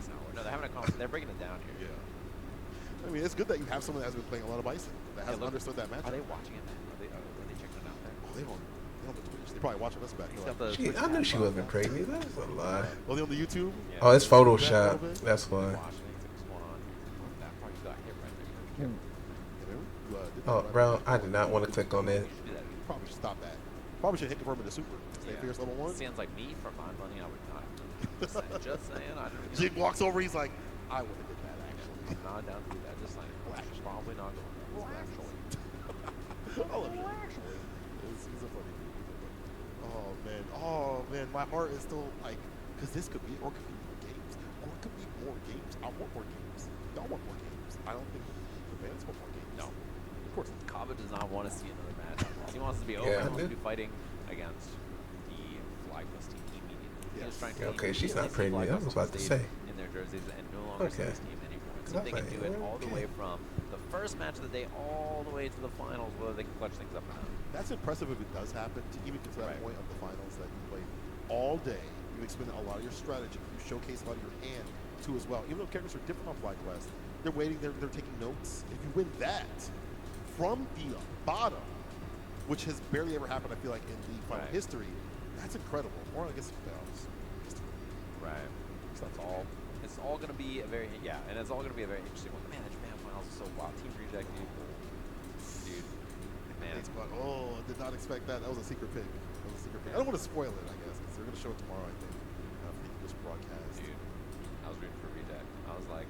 So, no, they're having a conversation. They're breaking it down here. Yeah. I mean, it's good that you have someone that has been playing a lot of Bison, that has understood that matchup. Are they watching it then? Are they checking it out there? Oh, they on the Twitch. They're probably watching us back. I knew she wasn't pregnant. That's a lie. Well, they on the YouTube? Yeah. Oh, it's Photoshop. That's why. Oh, bro, I did not want to click on that. Probably should stop that. Probably should hit confirm in the super. Stay fierce level 1. Sounds like me for my money, I would not. Just saying. Jig walks over. He's like, I would have did that actually. I'm not down to do that. Just saying. Probably not going. Well, actually. He's a funny dude. Oh man, my heart is still like, because this could be, or could be more games, or it could be more games. I want more games. Y'all want more games. I don't think the fans want more games. No. Of course. Kaba does not want to see another match. He wants to be over. He wants to be fighting against the FlyQuest team immediately. He's trying to Okay, she's not pregnant. I was about to say. In their jerseys and no longer see this team anymore. So they can do it all the way from the first match of the day all the way to the finals, whether they can clutch things up or not. That's impressive if it does happen, to even get to that point of the finals that you played all day. You expended a lot of your strategy. You showcase a lot of your hand too as well. Even though characters are different on FlyQuest, they're waiting, they're taking notes. If you win that from the bottom, which has barely ever happened, I feel like, in the final history. That's incredible. Or I guess playoffs. Right. So it's all going to be a very, and it's all going to be a very interesting one. Man, the Japan finals is so wild. Team Reject, dude. Man. Oh, I did not expect that. That was a secret pick. I don't want to spoil it, I guess, because they're going to show it tomorrow, I think, for the English broadcast. Dude, I was rooting for Reject. I was like,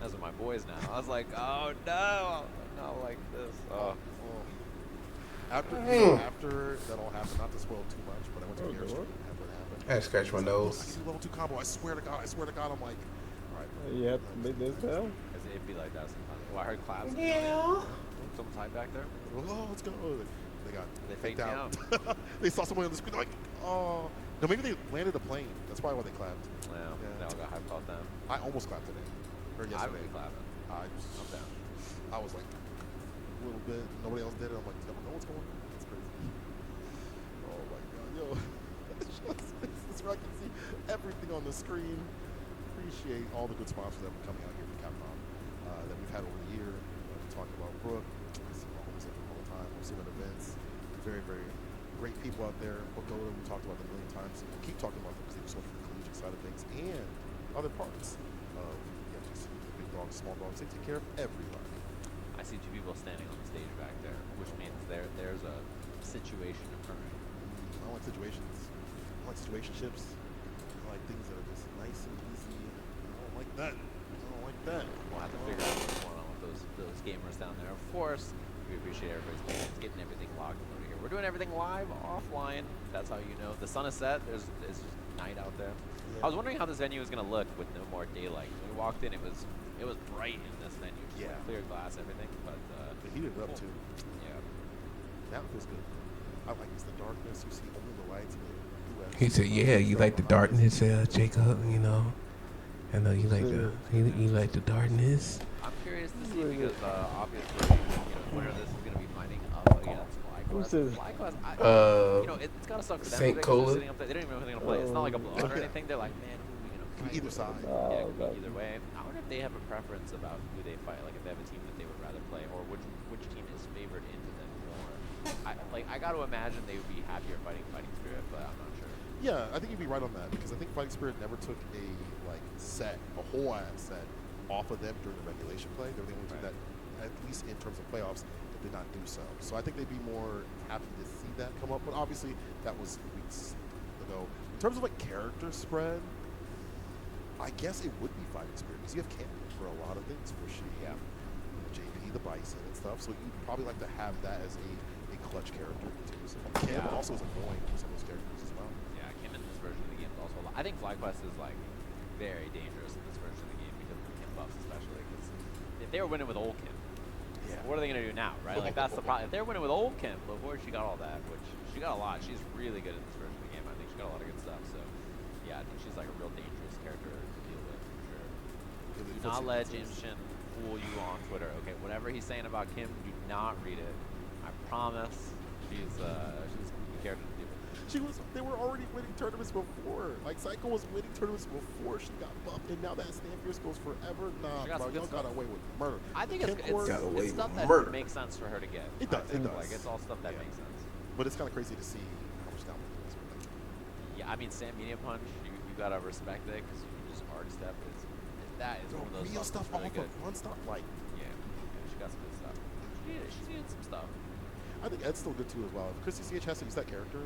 those are my boys now. I was like, oh no, not like this. After that all happened, not to spoil too much, but I went to the airstream after it happened. I scratched my nose. I can do level 2 combo. I swear to God. I'm like, all right. You have to make this down. It'd be like that sometimes. Well, I heard claps. Yeah. Someone's hiding back there. Oh, let's go. They faked out. me out. They saw someone on the screen. They're like, oh. No, maybe they landed a plane. That's probably why they clapped. Yeah. They all got hyped about them. I almost clapped today. Or yesterday. I would be clapping. I'm down. I was like, a little bit. Nobody else did it. I'm like, do you know what's going on? It's crazy. Oh my God, yo. This is where I can see everything on the screen. Appreciate all the good sponsors that are coming out here from Capcom that we've had over the year. We talked about Brooke. I see all this all the time. We've seen at events. Very, very great people out there. Bokoda, we talked about them a million times. We'll keep talking about them because they do so much for the collegiate side of things and other parts of big dogs, small dogs. They take care of everybody. I see two people standing on the stage back there, which means there's a situation occurring. I don't like situations. I like situationships. I like things that are just nice and easy. I don't like that. We'll have to figure out what's going on with those gamers down there. Of course, we appreciate everybody's patience, getting everything logged and loaded here. We're doing everything live, offline. That's how you know. The sun is set. There's just night out there. Yeah. I was wondering how this venue was going to look with no more daylight. When we walked in, it was bright in this venue. Just like clear glass, everything. But the heat it up too. Yeah. That feels good. I like the darkness. You see only the lights in the US. He said, "Yeah, you like the darkness, Jacob. You know, I know you like the darkness." I'm curious to see because obviously, where this is going to be fighting up against FlyQuest. It's got to suck for them. Saint Cola. Sitting up there. They don't even know who they're going to play. It's not like a blowout or anything. They're like, man, who are we going to fight? Either side. Yeah, it could be either way. I wonder if they have a preference about who they fight. Like if they have a team that they would rather play, or which team is favored into them more. I got to imagine they would be happier fighting Spirit, but I'm not sure. Yeah, I think you'd be right on that because I think Fighting Spirit never took a whole ass set off of them during the regulation play. They were the only team that, at least in terms of playoffs, that did not do so. So I think they'd be more happy to see that come up. But obviously, that was weeks ago. In terms of character spread, I guess it would be Fighting Spirit because you have Cam for a lot of things for she, JB, the Bison and stuff. So you'd probably like to have that as a clutch character too. So Kim also is annoying for some of those characters as well. Yeah, Kim in this version of the game is also a lot. I think FlyQuest is very dangerous in this version of the game because of the Kim buffs especially. Because if they were winning with old Kim, what are they going to do now, right? That's the problem. If they're winning with old Kim, before she got all that, which she got a lot. She's really good in this version of the game. I think she got a lot of good stuff. So yeah, I think she's a real dangerous character to deal with for sure. Do not let James Shin fool you on Twitter. Okay, whatever he's saying about Kim, do not read it. I promise. She's a character to deal with. They were already winning tournaments before. Psycho was winning tournaments before she got buffed, and now that Stan Fierce goes forever. Nah, bro, y'all got away with murder. I think it's stuff that makes sense for her to get. It does. It's all stuff that makes sense. But it's kind of crazy to see how much down it is. Yeah, I mean, Sam Medium Punch, you gotta respect it because you can just hard step. That is one of those real stuff really good. One stuff she got some good stuff. She needed some stuff. I think Ed's still good too as well. If Christy CH has to use that character,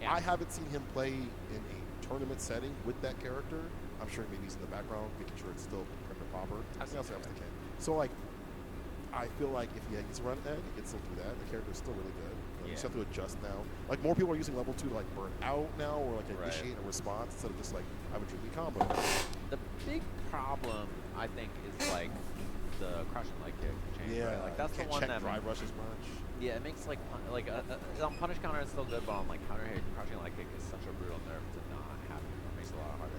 I haven't seen him play in a tournament setting with that character. I'm sure maybe he's in the background making sure it's still prim and proper. I think that's the case. So I feel like if he needs to run Ed, he can still do that. The character is still really good. You just have to adjust now. More people are using level 2 to burn out now, or initiate a response instead of just have a tricky combo. The big problem I think is the crushing light kick change. Yeah, right? That's the one that drive rush as much. Yeah, it makes on punish counter it's still good, but on counter hit, crushing light kick is such a brutal nerf to not have. It makes it a lot harder.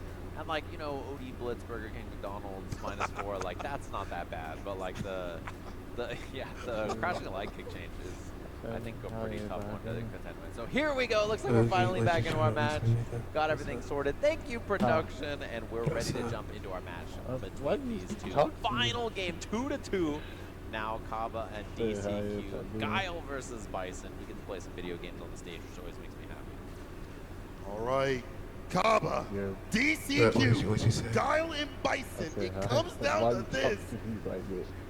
And OD Blitz, Burger King, McDonald's -4, that's not that bad. But the crashing light kick change is I think a pretty tough one to contend with. So here we go. Looks like we're finally back into our match. Got everything sorted. Thank you, production, and we're ready to jump into our match between these two. Final game, 2-2. now Kaba and DCQ. Guile versus Bison. We get to play some video games on the stage, which always makes me happy. All right. Kaba, DCQ, What you say? Guile, and Bison. It comes down to this.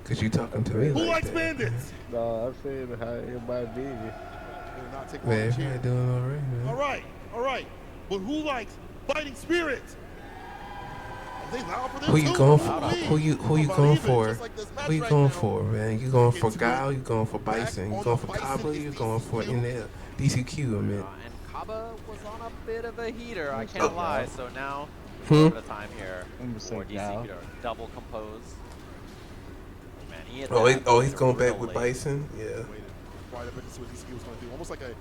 Cause you talking to me Who like likes that. bandits? No, I'm saying how everybody be. Not take Man, one everybody doing all right, man. All right. But who likes fighting spirit? Are they loud for them Who you too? going for? Who you About going even, for? just like this match Who you right going now. for, man? You going for Into Guile? it. You going for Bison? You going for Kaba? You going for NL? DCQ, I mean. And Kaba was on a bit of a heater, I can't lie. So now, a Hmm? little bit of time here I'm for DCQ to double compose. Man, he hit He's going back with Bison? Yeah. Right up into what DCQ was going to do. Almost like a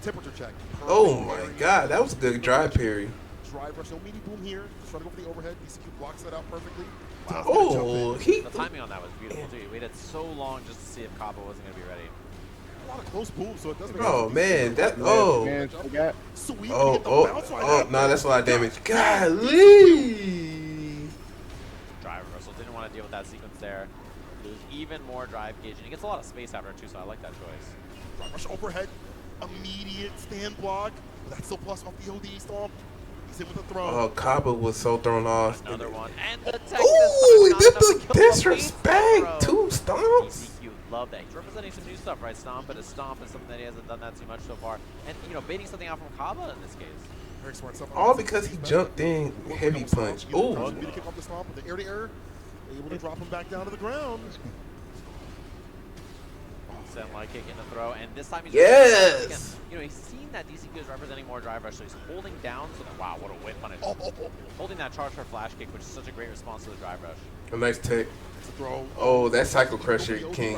temperature check. Oh my God, that was a good drive parry. Drive rush, no meaty boom here. Just trying to go for the overhead. DCQ blocks that out perfectly. Oh, The timing on that was beautiful too. He waited so long just to see if Kaba wasn't going to be ready. A lot of close booms, so it does make Oh sense. man, that Sweet, no, that's a lot of damage. Golly. Drive reversal, didn't want to deal with that sequence there. Lose even more drive gauge, and he gets a lot of space after it too, so I like that choice. Drive rush overhead, immediate stand block. That's still plus off the OD stomp. He's in with the throw. Oh, Kaba was so thrown off. Another one, and the Texas. Ooh, this is disrespect. 2 stomps. DCQ, love that. He's representing some new stuff, right? Stomp, but a stomp is something that he hasn't done that too much so far. And, you know, baiting something out from Kaba in this case. Very smart stuff. All because he jumped in heavy punch. Ooh. Be to kick off the stomp with the air to air. Able to drop him back down to the ground. Send light kick in the throw, and this time he's Yes! you know, he's seen that DCQ is representing more drive rush, so he's holding down. So that, wow, what a whip punish! Holding that charge for flash kick, which is such a great response to the drive rush. A nice tech. Throw. Oh, that cycle crusher king.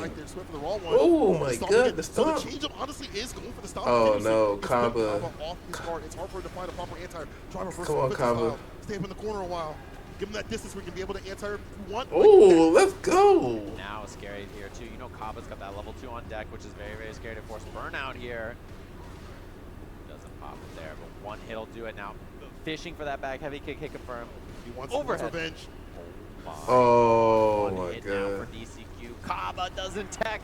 Oh my God, the stomp. So the change-up honestly is going for the stomp. Oh no, It's Kaba. off his guard. It's hard for him to find a proper anti. Drive reversal. Come on, Kaba. Stay up in the corner a while. Give him that distance where he can be able to anti if you want. Oh, let's go. Now scary here too. You know, Kaba's got that level 2 on deck, which is very, very scary to force burnout here. Doesn't pop it there, but one hit'll do it now. Fishing for that back heavy kick, hit confirm. He wants overhead. Revenge. Oh One my hit now for God. DCQ. Kaba doesn't tech.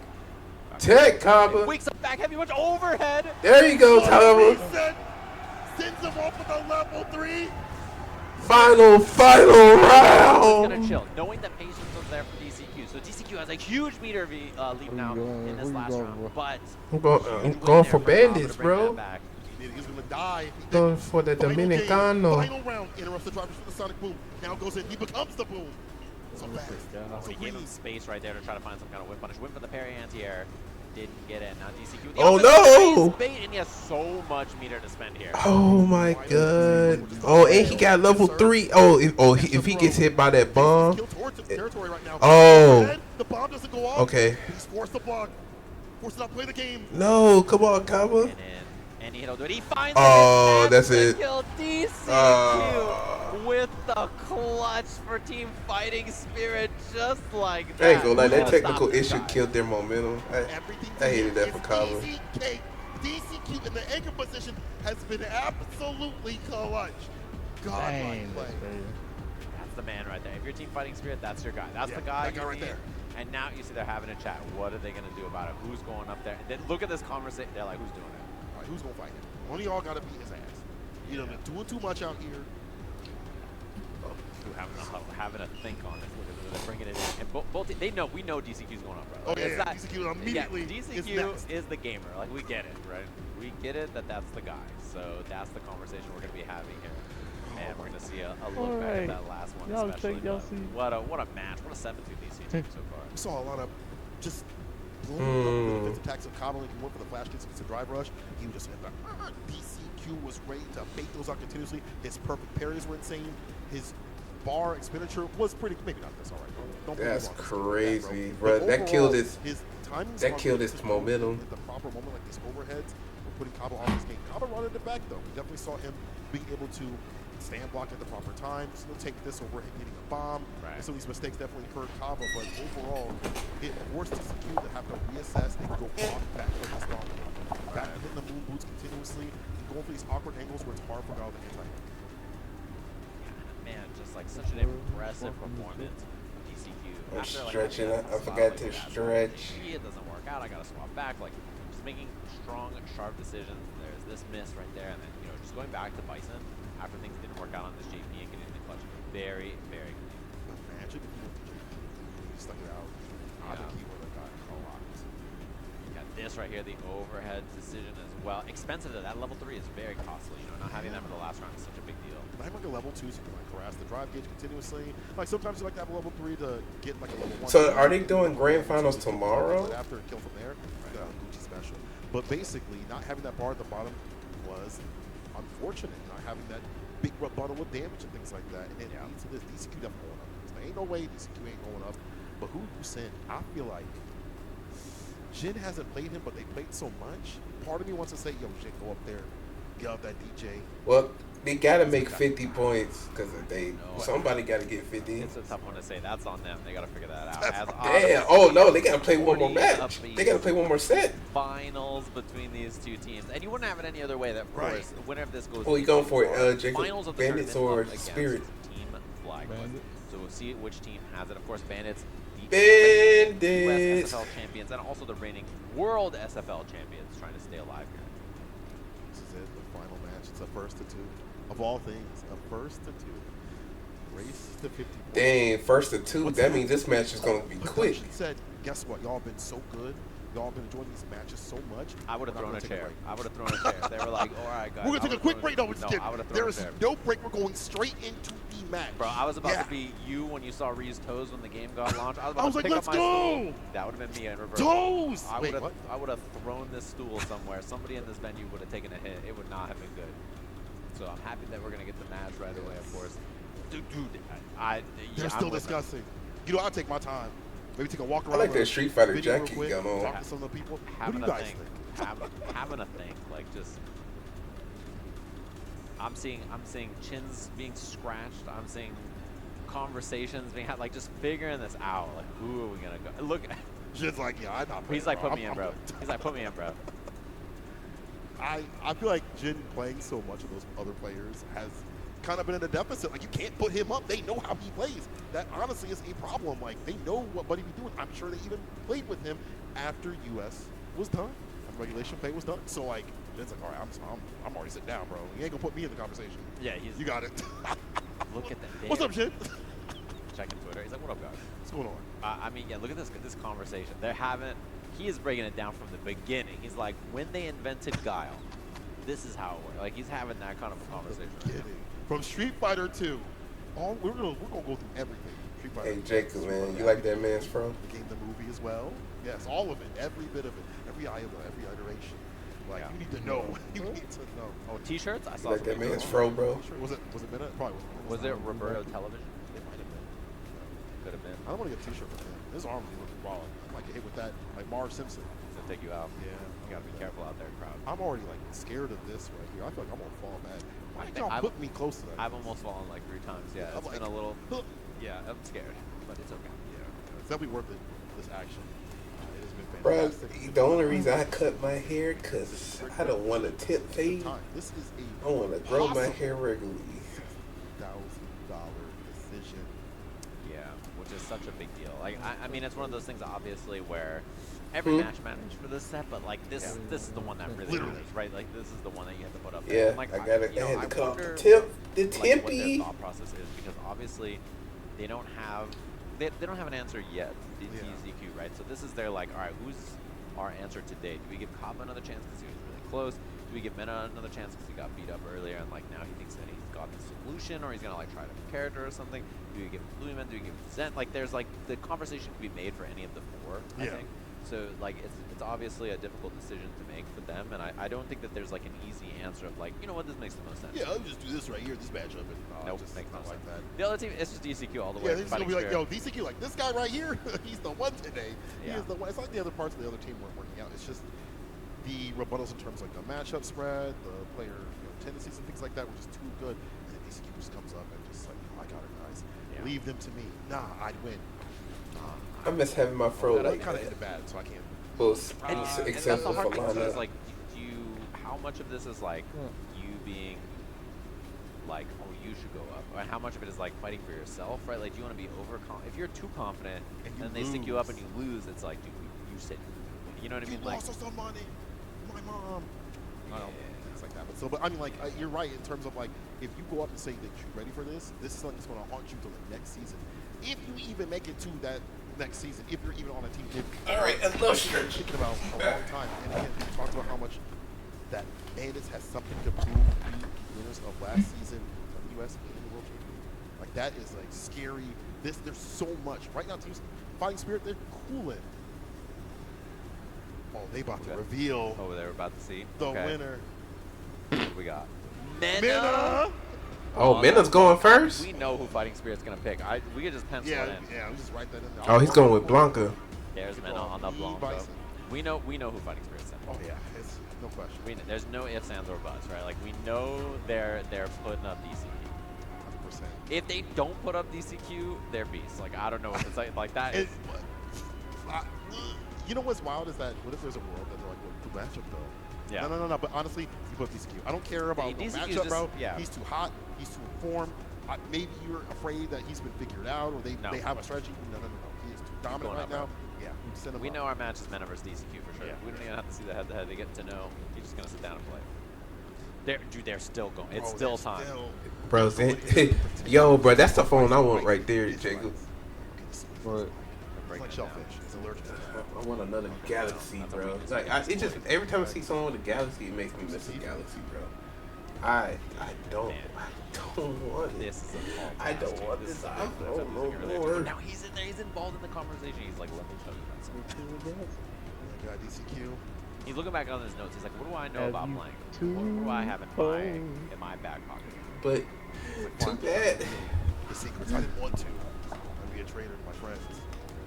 Tech, Kaba. Wakes up back heavy punch overhead. There you go, Kaba. Sends him off with a level 3. Final He's round. gonna chill, knowing that patience was there for DCQ. So DCQ has a huge meter lead now in this last round. But I'm going for bandits, bro. He's gonna die. Going for the Dominicano. Final round interrupts the driver for the sonic boom. Now goes in. He becomes the boom. So fast. So he gave him space right there to try to find some kind of whip punish. Went for the parry anti-air. Didn't get in. Now DCQ. Oh, no! Bait, and he has so much meter to spend here. Oh my God. Oh, and he got level 3. Oh, if he gets hit by that bomb. Oh. The bomb doesn't go off. Okay. He's forced to block. Forced to not play the game. No, come on, Kaba. And he'll do it. He finds Oh, it. that's it. Kill DCQ with the clutch for Team Fighting Spirit, just like that. I ain't gonna lie, that Stop technical this issue guy. killed their momentum. I hated that for Kaba. DCQ in the anchor position has been absolutely clutch. Godlike play. That's the man right there. If you're Team Fighting Spirit, that's your guy. That's the guy. That guy right there. And now you see they're having a chat. What are they going to do about it? Who's going up there? Then look at this conversation. They're like, who's doing it? All right, who's going to fight him? One of y'all got to beat his ass. You know, doing too much out here. Having a think on it. Look at this. They're bringing it in. And both we know DCQ's going up, bro. Oh, yeah, DCQ immediately DCQ is the gamer. Like, we get it, right? We get it that that's the guy. So that's the conversation we're going to be having here. And we're going to see a look back at that last one, especially. What a match. What a 7-2 DC team so far. We saw a lot of just blowing up attacks of Kaba. He went for the flash kicks against the drive rush. He was just DCQ was ready to bait those out continuously. His perfect parries were insane. His bar expenditure was pretty, maybe not this, all right. Don't That's crazy, that, bro. That killed his timing. That killed his momentum. At the proper moment, like these overheads, were putting Kaba off his game. Kaba running it back though. We definitely saw him being able to stand block at the proper time, still take this over hitting a bomb. Right. Some of these mistakes definitely hurt Kaba, but overall, it forced DCQ to have to reassess and go back for this bomb. Back hitting the moon boots continuously, going for these awkward angles where it's hard for Kaba to anti. Man, just like such an impressive performance from DCQ. I'm after like stretching. having that I spot, forgot like, to that's stretch. It doesn't work out. I gotta swap back. Like just making strong, sharp decisions. There's this miss right there, and then just going back to Bison after things didn't work out on this JP and getting the clutch. Very, very clean. Imagine if he stuck it out. I think he would have gotten a lot. Got this right here, the overhead decision as well. Expensive though. That level 3 is very costly. Not having that for the last round is such a big deal. Not like a level 2, so you can like harass the drive gauge continuously. Like sometimes you like to have a level 3 to get like a level 1. So are they doing grand finals tomorrow? After kill from there, Gucci special. But basically, not having that bar at the bottom was unfortunate. Not having that big rebuttal with damage and things like that, and it leads to this DCQ definitely going up. So there ain't no way DCQ ain't going up. But who you send? I feel like Jin hasn't played him, but they played so much. Part of me wants to say, yo, Jin, go up there, get out that DJ. Well, they gotta make 50 points because somebody gotta get 50. It's a tough one to say. That's on them. They gotta figure that out. Damn. Oh no, they gotta play one more match. They gotta play one more set. Finals between these two teams, and you wouldn't have it any other way. That of course, the winner of this goes. Oh, you going for Jacob, Finals of the Bandits or against Spirit? Team Flag. So we'll see which team has it. Of course, Bandits. Bandits. US SFL champions and also the reigning world SFL champions trying to stay alive here. This is it, the final match. It's a first to 2. Of all things, a first to 2. Race to 50 points. Dang, first to 2. That means this match is gonna be quick. She said, guess what? Y'all been so good. Y'all been enjoying these matches so much. I would have thrown a chair. I would have thrown a chair. They were like, all right, guys. We're going to take a quick break. No, we're just I would have thrown There a is chair. no break. We're going straight into the match. Bro, I was about to be you when you saw Ree's toes when the game got launched. I was about I was to like, pick let's up my go. stool. That would have been me in reverse. Toes! I Wait, would have thrown this stool somewhere. Somebody in this venue would have taken a hit. It would not have been good. So I'm happy that we're going to get the match right away, of course. Dude, They're still discussing. You know, I'll take my time. Maybe take a walk around. I like that Street Fighter video jacket real you quick, got on. Talk to some of the people. What do Having you a guys think. think? Having a think. Like, just... I'm seeing chins being scratched. I'm seeing conversations being had. Like, just figuring this out. Like, who are we going to go? Look... Jin's like, yeah, I'm not playing. He's like, put me in, bro. He's like, put me in, bro. I feel like Jin playing so much of those other players has kind of been in a deficit. Like, you can't put him up. They know how he plays. That honestly is a problem. Like, they know what Buddy be doing. I'm sure they even played with him after US was done, and regulation play was done. So like, Jin's like, all right, I'm already sitting down, bro. You ain't gonna put me in the conversation. Yeah, you got it. Look at that. What's up, Jin? Checking Twitter. He's like, what up, guys? What's going on? I mean, yeah, look at this conversation. He is breaking it down from the beginning. He's like, when they invented Guile, this is how it worked. Like, he's having that kind of a conversation. From Street Fighter 2, we're gonna go through everything. Street Fighter. Hey Jacob, man, you like that man's fro? The game, the movie as well. Yes, all of it, every bit of it, every item, every iteration. Like, you need to know. You need to know. Oh, T-shirts? I saw. You like that man's fro, bro? Was it Minute? Probably was. Was it Roberto Television? It might have been. Could have been. I don't want to get a T-shirt from him. His arms are looking raw. I might get hit with that, like Marv Simpson. It'll take you out. Yeah. You gotta be careful out there, crowd. I'm already like scared of this right here. I feel like I'm gonna fall back. Why did y'all put me close to that? I've almost fallen like 3 times. Yeah, it's been a little. Yeah, I'm scared, but it's okay. Yeah, it's definitely worth it. This action. It has been fantastic. Bro, the only reason I cut my hair because I don't want to tip fade. This is I want to grow my hair regularly. $1,000 decision. Yeah, which is such a big deal. Like, I mean, it's one of those things, obviously, where every match matters for this set, but like this is the one that really matters, right? Like, this is the one that you have to put up there. Yeah, And, like, I had to cut off the tip, the like, what their tippy. thought process is, because obviously they don't have an answer yet to TZQ, right? So this is their like, all right, who's our answer today? Do we give Kaba another chance because he was really close? Do we give Mena another chance because he got beat up earlier and like now he thinks that he's got the solution, or he's gonna like try a different character or something? Do we give Blueman? Do we give Zen? Like, there's like the conversation can be made for any of the 4, I think. So like it's obviously a difficult decision to make for them, and I don't think that there's like an easy answer of like, you know what, this makes the most sense. Yeah, I'll just do this right here, this matchup, and nope, just makes no not sense. like that. The other team, it's just DCQ all the way. Yeah, they're gonna be like, yo, DCQ, like this guy right here, he's the one today. He Yeah. is the one. It's like the other parts of the other team weren't working out. It's just the rebuttals in terms of like the matchup spread, the player tendencies and things like that were just too good. And then DCQ just comes up and just like, I got it, guys. Leave them to me. Nah, I'd win. I miss having my fro That like kind of that. ended bad, so I can't. And Except that's the for hard thing too, is lineup. like, how much of this is like you being like, oh, you should go up, or how much of it is like fighting for yourself, right? Like, do you want to be if you're too confident and then they stick you up and you lose, it's like, dude, you sit. You know what I mean? You Like, lost to somebody. My mom. I don't think it's like that. But so, but I mean, like, you're right in terms of like, if you go up and say that you're ready for this, this is something that's going to haunt you till the next season. If you even make it to that next season, if you're even on a team. All right, that's no stretch. Thinking about a long time, and again, we talked about how much that Bandits has something to prove to the winners of last season of the U.S. and the World Championship. Like, that is like scary. There's so much right now. Teams Fighting Spirit, they're cooling. Oh, they about to reveal. Oh, they're about to see the winner. What do we got? Mena. Oh, Mena's going first? We know who Fighting Spirit's going to pick. We could just pencil it in. Yeah, I'm just write that in there. Oh, he's going with Blanca. There's Mena on the Blanca. We know who Fighting Spirit's in. Oh, yeah. It's no question. There's no ifs, ands, or buts, right? Like, we know they're putting up DCQ. 100%. If they don't put up DCQ, they're beasts. Like, I don't know if it's like that. You know what's wild is that what if there's a world that they're like, well, good matchup though? Yeah. No. But honestly, you put DCQ. I don't care about the matchup, bro. Yeah. He's too hot. He's too informed. Maybe you're afraid that he's been figured out, or they have a strategy. No. He is too dominant right now. Yeah. Send him We up. know our match is Mena versus DCQ for sure. Yeah. We don't even have to see the head-to-head to get to know. He's just gonna sit down and play. They're still going. It's still time. Bro, yo, bro, that's the phone I want right there, Jacob. What? It's like shellfish. It's allergic to that. I want another Galaxy, bro. Like, it just every time I see someone with a Galaxy, it makes me miss a Galaxy, bro. I don't want it. This is I don't want this. I don't know more. Now he's in there. He's involved in the conversation. He's like, let me tell you about something. Got DCQ. He's looking back on his notes. He's like, what do I know about playing? What do I have in my back pocket? But too bad. The secrets. I didn't want to. I'd be a traitor to my friends.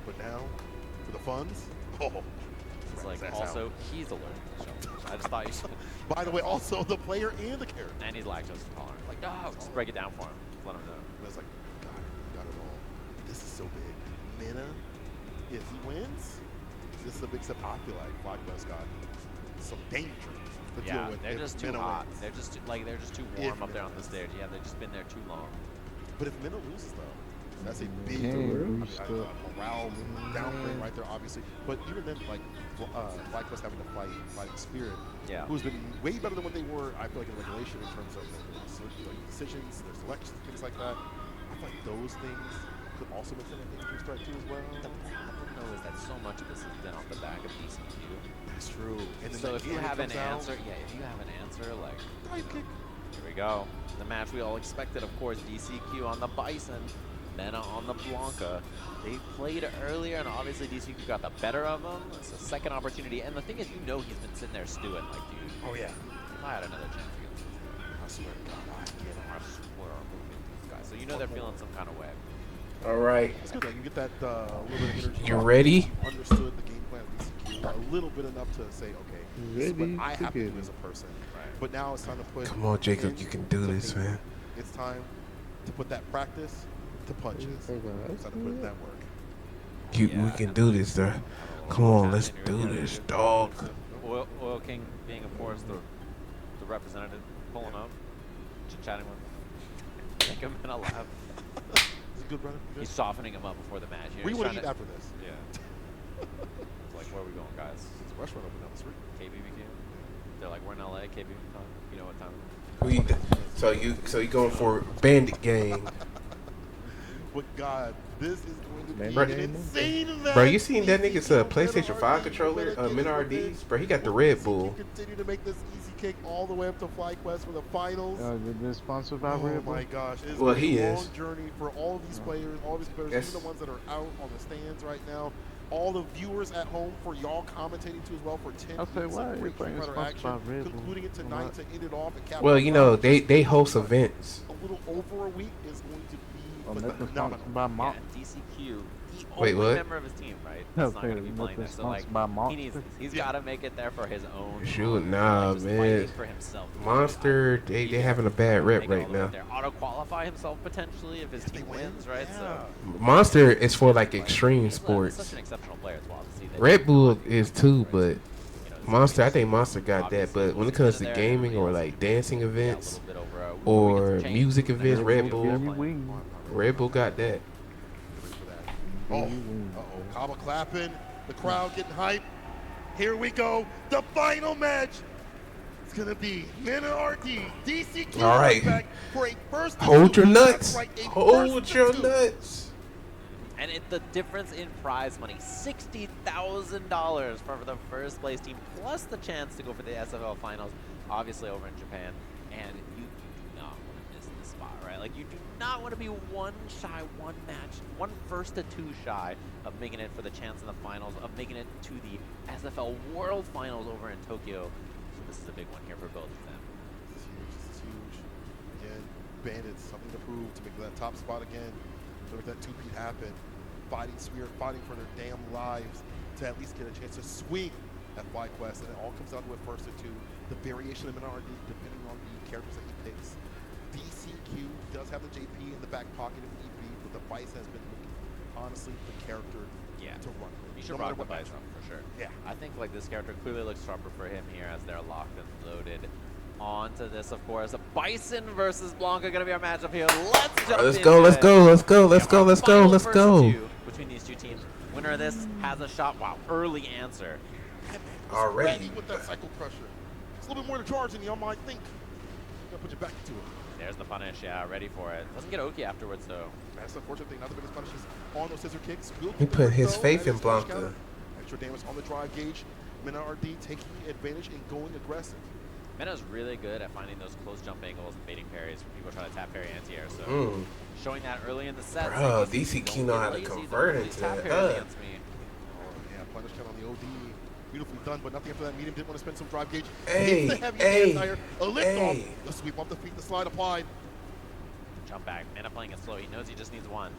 But now, for the funds, it's like also he's allergic to shellfish. I just thought you should. By the way, also the player and the character. And he's lactose intolerant. Like, no, just break it down for him. Let him know. And it's like, God, you got it all. This is so big. Mena, if he wins, this is a big step. I feel like FlyQuest got some danger to deal with. They're just too Mena hot. wins. they're just too warm up there on the stage. Yeah, they've just been there too long. But if Mena loses, though, that's a big morale downgrade right there, obviously. But even then, like, FlyQuest having to fight Spirit, who's been way better than what they were, I feel like, in regulation in terms of their decisions, their selections, things like that. I feel like those things could also make them an increased threat too as well. The problem, though, is that so much of this has been off the back of DCQ. That's true. And so if you have an answer, like, here we go. The match we all expected, of course, DCQ on the Bison, Mena on the Blanca. They played earlier, and obviously DCQ got the better of them. It's a second opportunity, and the thing is, he's been sitting there stewing, like, dude. Oh yeah. If I had another chance against this guy, I swear to God, I swear I'm moving these guys. So you know they're feeling some kind of way. All right. It's good that you get that little bit of energy. You ready? Understood the game plan of DCQ a little bit enough to say, okay, this is what I have to do as a person. Right. But now it's time to put. Come on, Jacob, you can do this, man. It's time to put that practice to punches. It's time to put in that work. We can do this, sir. Come on, let's do this, dog. Oil King being, of course, the representative, pulling up, chit-chatting with him, making him laugh. Is he good, brother? He's softening him up before the match. We would eat after this. Yeah. It's like, where are we going, guys? There's a restaurant open down the street. KBBQ. They're like, we're in LA, KBBQ time. You know what time? So you going for Bandit Gang? But God, this is going to be an insane event. Bro, you seen that nigga's PlayStation 5 controller, MinRDs? Bro, he got the Red Bull. Continue to make this easy kick all the way up to FlyQuest for the finals. They're sponsored by Red Bull. Oh my gosh, it's well, been he a long is. journey for all these players, even the ones that are out on the stands right now. All the viewers at home, for y'all commentating too as well, for 10 weeks of great Street action, concluding it tonight to end it off at Capitol. Well, you know, they host events. A little over a week is going to be phenomenal. DCQ, the Wait, only what? member of his team, right? That's not going to be playing there. So, like, he's got to make it there for his own. Shoot, nah, man. For himself. Monster, they having a bad rep right now. Auto qualify himself potentially if his team wins, right? So Monster is for like extreme sports. such an exceptional player. It's wild to see that. Red Bull is too, but Monster, I think Monster got that. But when it comes to gaming or like dancing events, or music events. Red Bull. Wing. Red Bull got that. Oh, Kaba clapping, the crowd getting hyped. Here we go, the final match. It's gonna be Mina RD, DCQ. All right. Back for a first. Hold your nuts. Right, Hold your nuts. And the difference in prize money, $60,000 for the first place team, plus the chance to go for the SFL finals, obviously over in Japan. And you do not want to miss this spot, right? Like, you do not want to be one first to two shy of making it for the chance in the finals, of making it to the SFL World Finals over in Tokyo. So this is a big one here for both of them. This is huge. Again, Bandits, something to prove to make that top spot again, to make that two-peat happen. Fighting spirit, fighting for their damn lives to at least get a chance to swing at FlyQuest, and it all comes down to a first or two. The variation of NRD, depending on the characters that he picks. DCQ does have the JP in the back pocket if need be, but the Vice has been, honestly, the character to run with. You should rock the Bison for sure. Yeah. I think like this character clearly looks sharper for him here as they're locked and loaded. Onto this, of course, Bison versus Blanca gonna be our matchup here. Let's jump Let's go. Let's go. Let's go. Let's go. Let's go. Let's go. Between these two teams, winner of this has a shot. Wow, early answer. Already. With that cycle pressure, it's a little bit more to charge than y'all might think. Gotta put you back into it. There's the punish, yeah, ready for it. Doesn't get Oki afterwards, though. That's the unfortunate thing. Not the biggest punishes on those scissor kicks. He put his faith in Blanca. Extra damage on the drive gauge. Mina RD taking advantage and going aggressive. Mina's really good at finding those close jump angles and baiting parries when people try to tap parry anti-air. So showing that early in the set. Bro, DCQ know how to convert into that. Yeah, punish count on the OD. Beautifully done, but nothing after that. Medium didn't want to spend some drive gauge. Hey, the heavy a lift off. The sweep off the feet, the slide applied. Jump back. Mina playing it slow. He knows he just needs one.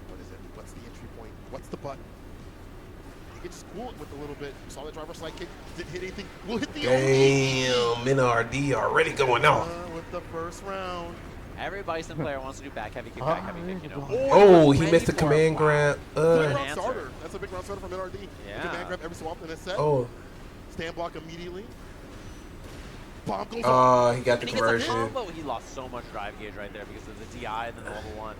What is it? What's the entry point? What's the button? He can just cool it with a little bit. Saw the driver slide kick. Didn't hit anything. We'll hit the Damn, Mina RD already going off. With the first round. Every Bison player wants to do back heavy kick, you know. Oh, he missed the command grab. Big round starter. That's a big round starter from NRD. Yeah. Command grab every so often in this set. Oh. Stand block immediately. Bomb goes off. He got the and conversion. He gets a combo. He lost so much drive gauge right there because of the DI and then the level 1.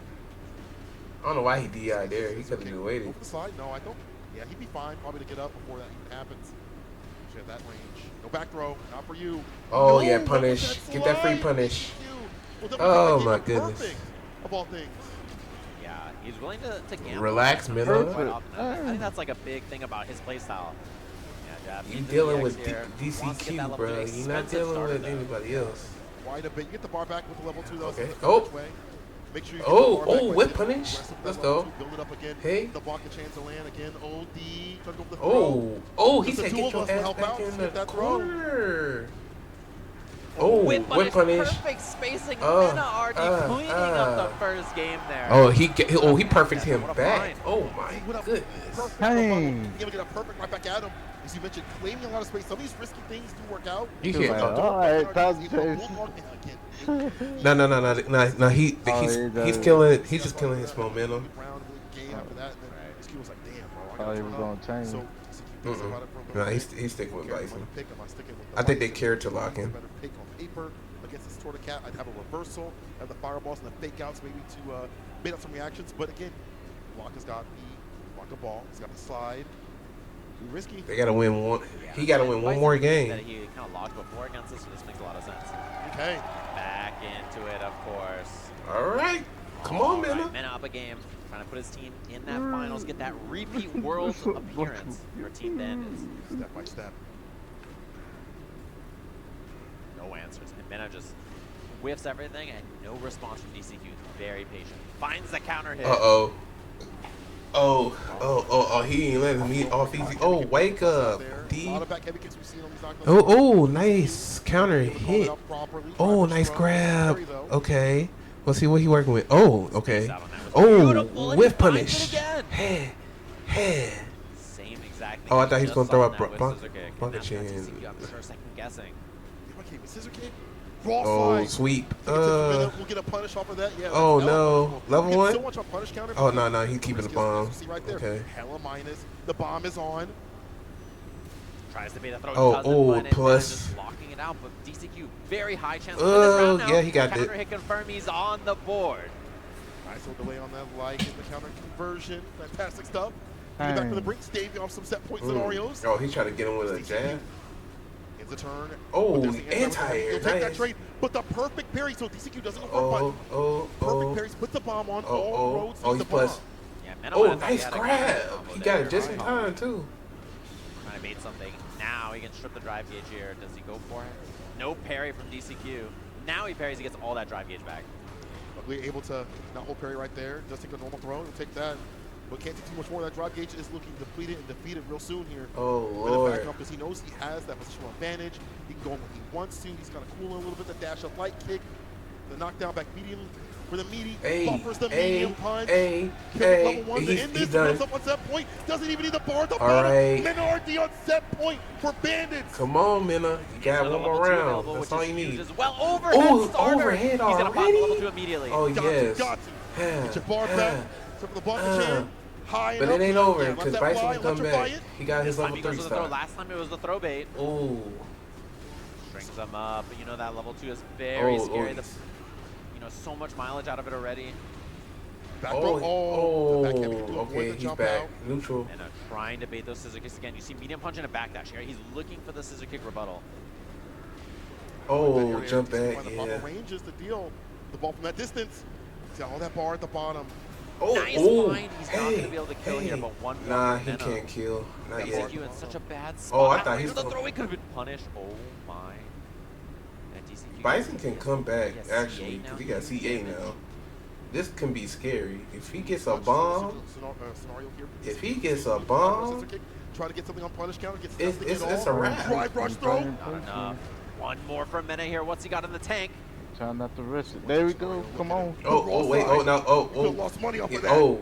I don't know why he DI there. He could have been waiting. Over the slide? No, I don't. Yeah, he'd be fine probably to get up before that even happens. Should have that range. No back throw. Not for you. Oh, no, yeah, punish. Get that free punish. Well, oh, my goodness. Perfect, of all things. Yeah, he's willing to gamble. Relax, Mina. I think that's like a big thing about his playstyle. Yeah, You dealing with DCQ, bro. You're not dealing with anybody else. Wide a bit. You get the bar back with the level 2, though. Okay. Oh. Make sure you whip punish. Let's go. Build it up again. Hey. The block a chance to land again. OD. Try to go for the throw. He said get your ass back in the corner. Oh, whip punish. Perfect spacing. Mina RD cleaning up the first game there. Oh, he perfect him back. Oh my goodness. Dang. You're gonna get a perfect right back at him. As you mentioned, claiming a lot of space. Some of these risky things do work out. You can't. No. He's killing. He's just killing his momentum. Oh, he was gonna change. No, he's sticking with Bison. I think they character locking. Pick on paper against this Torta Cat. I'd have a reversal, have the fireballs and the fake outs maybe to bait out some reactions. But again, Blanca's got the Blanca ball. He's got the slide. Too risky. They gotta win one. He gotta win one more game. He kind of locked before against this, so this makes a lot of sense. Okay. Back into it, of course. All right. Come on, Mina. Mina up a game. Trying to put his team in that finals, get that repeat world appearance for Team Bandits. Step by step. No answers. And Mina just whiffs everything and no response from DCQ. Very patient. Finds the counter hit. He ain't letting me off easy. Oh, wake up. D. Nice counter hit. Oh, nice grab. Okay. Let's see what he working with. Oh, okay. Oh, whiff punish. Hey. Same exact thing. Oh, I thought he was going to throw up Blanca chin. Second guessing. Scissor kick. Oh, sweep. We'll get a punish off of that. Yeah. Oh, no. Level 1? So much on punish counter. Oh, no. He's keeping the bomb. See right there. Okay. Hella minus. The bomb is on. Tries to bait the throw. Oh, doesn't win it. plus. Just blocking it out, but DCQ, very high chance to win this round now. Yeah, he got counter it. hit confirm. He's on the board. Nice little delay on that light in the counter conversion. Fantastic stuff. Getting back to the brink, staving off some set point scenarios. Oh, he's trying to get him with a jab. Ends a turn. Oh, anti-air. He'll take that nice. trade, but the perfect parry, so DCQ doesn't go for a button. Perfect parries, put the bomb on. All roads lead he's the plus. bomb. Yeah, Oh, nice grab. He got it just in time, too. Trying to bait something. Now he can strip the drive gauge here. Does he go for it? No parry from DCQ. Now he parries, he gets all that drive gauge back. Luckily able to not hold parry right there. Just take a normal throw and take that. But can't take too much more. That drive gauge is looking depleted and defeated real soon here. Oh, Let Lord. it back up because he knows he has that positional advantage. He can go when he wants to. He's kind of cooling a little bit. The dash up light kick. The knockdown back medium for the meaty. Buffers the medium punch. Level one to end this. Comes up on set point. Doesn't even need the bar at the bottom. Menardi on set point for Bandits. Come on, Minna. You got one more round. That's all you need. Well, overhead starter. Overhead He's going to pop already? level 2 immediately. Oh, yes. Got to. Get your bar back. Except for the block chair. High But enough. it ain't over Yeah, because let that Bison fly, can come back. electrify it. He got his This time level he goes 3 for the throw. start. Last time it was the throw bait. Oh. Strings him up. But you know that level 2 is very scary. Yes. You know, so much mileage out of it already. Back row. The back heavy can do Okay, avoid the he's jump back. out. Neutral. And trying to bait those scissor kicks again. You see medium punch and a backdash here. He's looking for the scissor kick rebuttal. Oh, jump back. The Yeah. range is the deal. The ball from that distance. See all that bar at the bottom. Oh, nice find. He's not going to be able to kill here, but one Nah, from he Minna. can't kill. Not yet. DCQ in such a bad spot. Oh, I thought he was the gonna- throw. He could have been punished. Oh my. And DCQ Bison can come back, He has actually, CA because now. he got CA now. This can be scary. If he gets a bomb, Scenario here. if he gets a bomb, Try to get something on punish counter. Gets it's a wrap. Drive rush throw. Not enough. One more from Minna here. What's he got in the tank? Trying not to rush it. There we go. Come on. Oh, wait. Oh, no. Oh. Lost money off of that. Oh.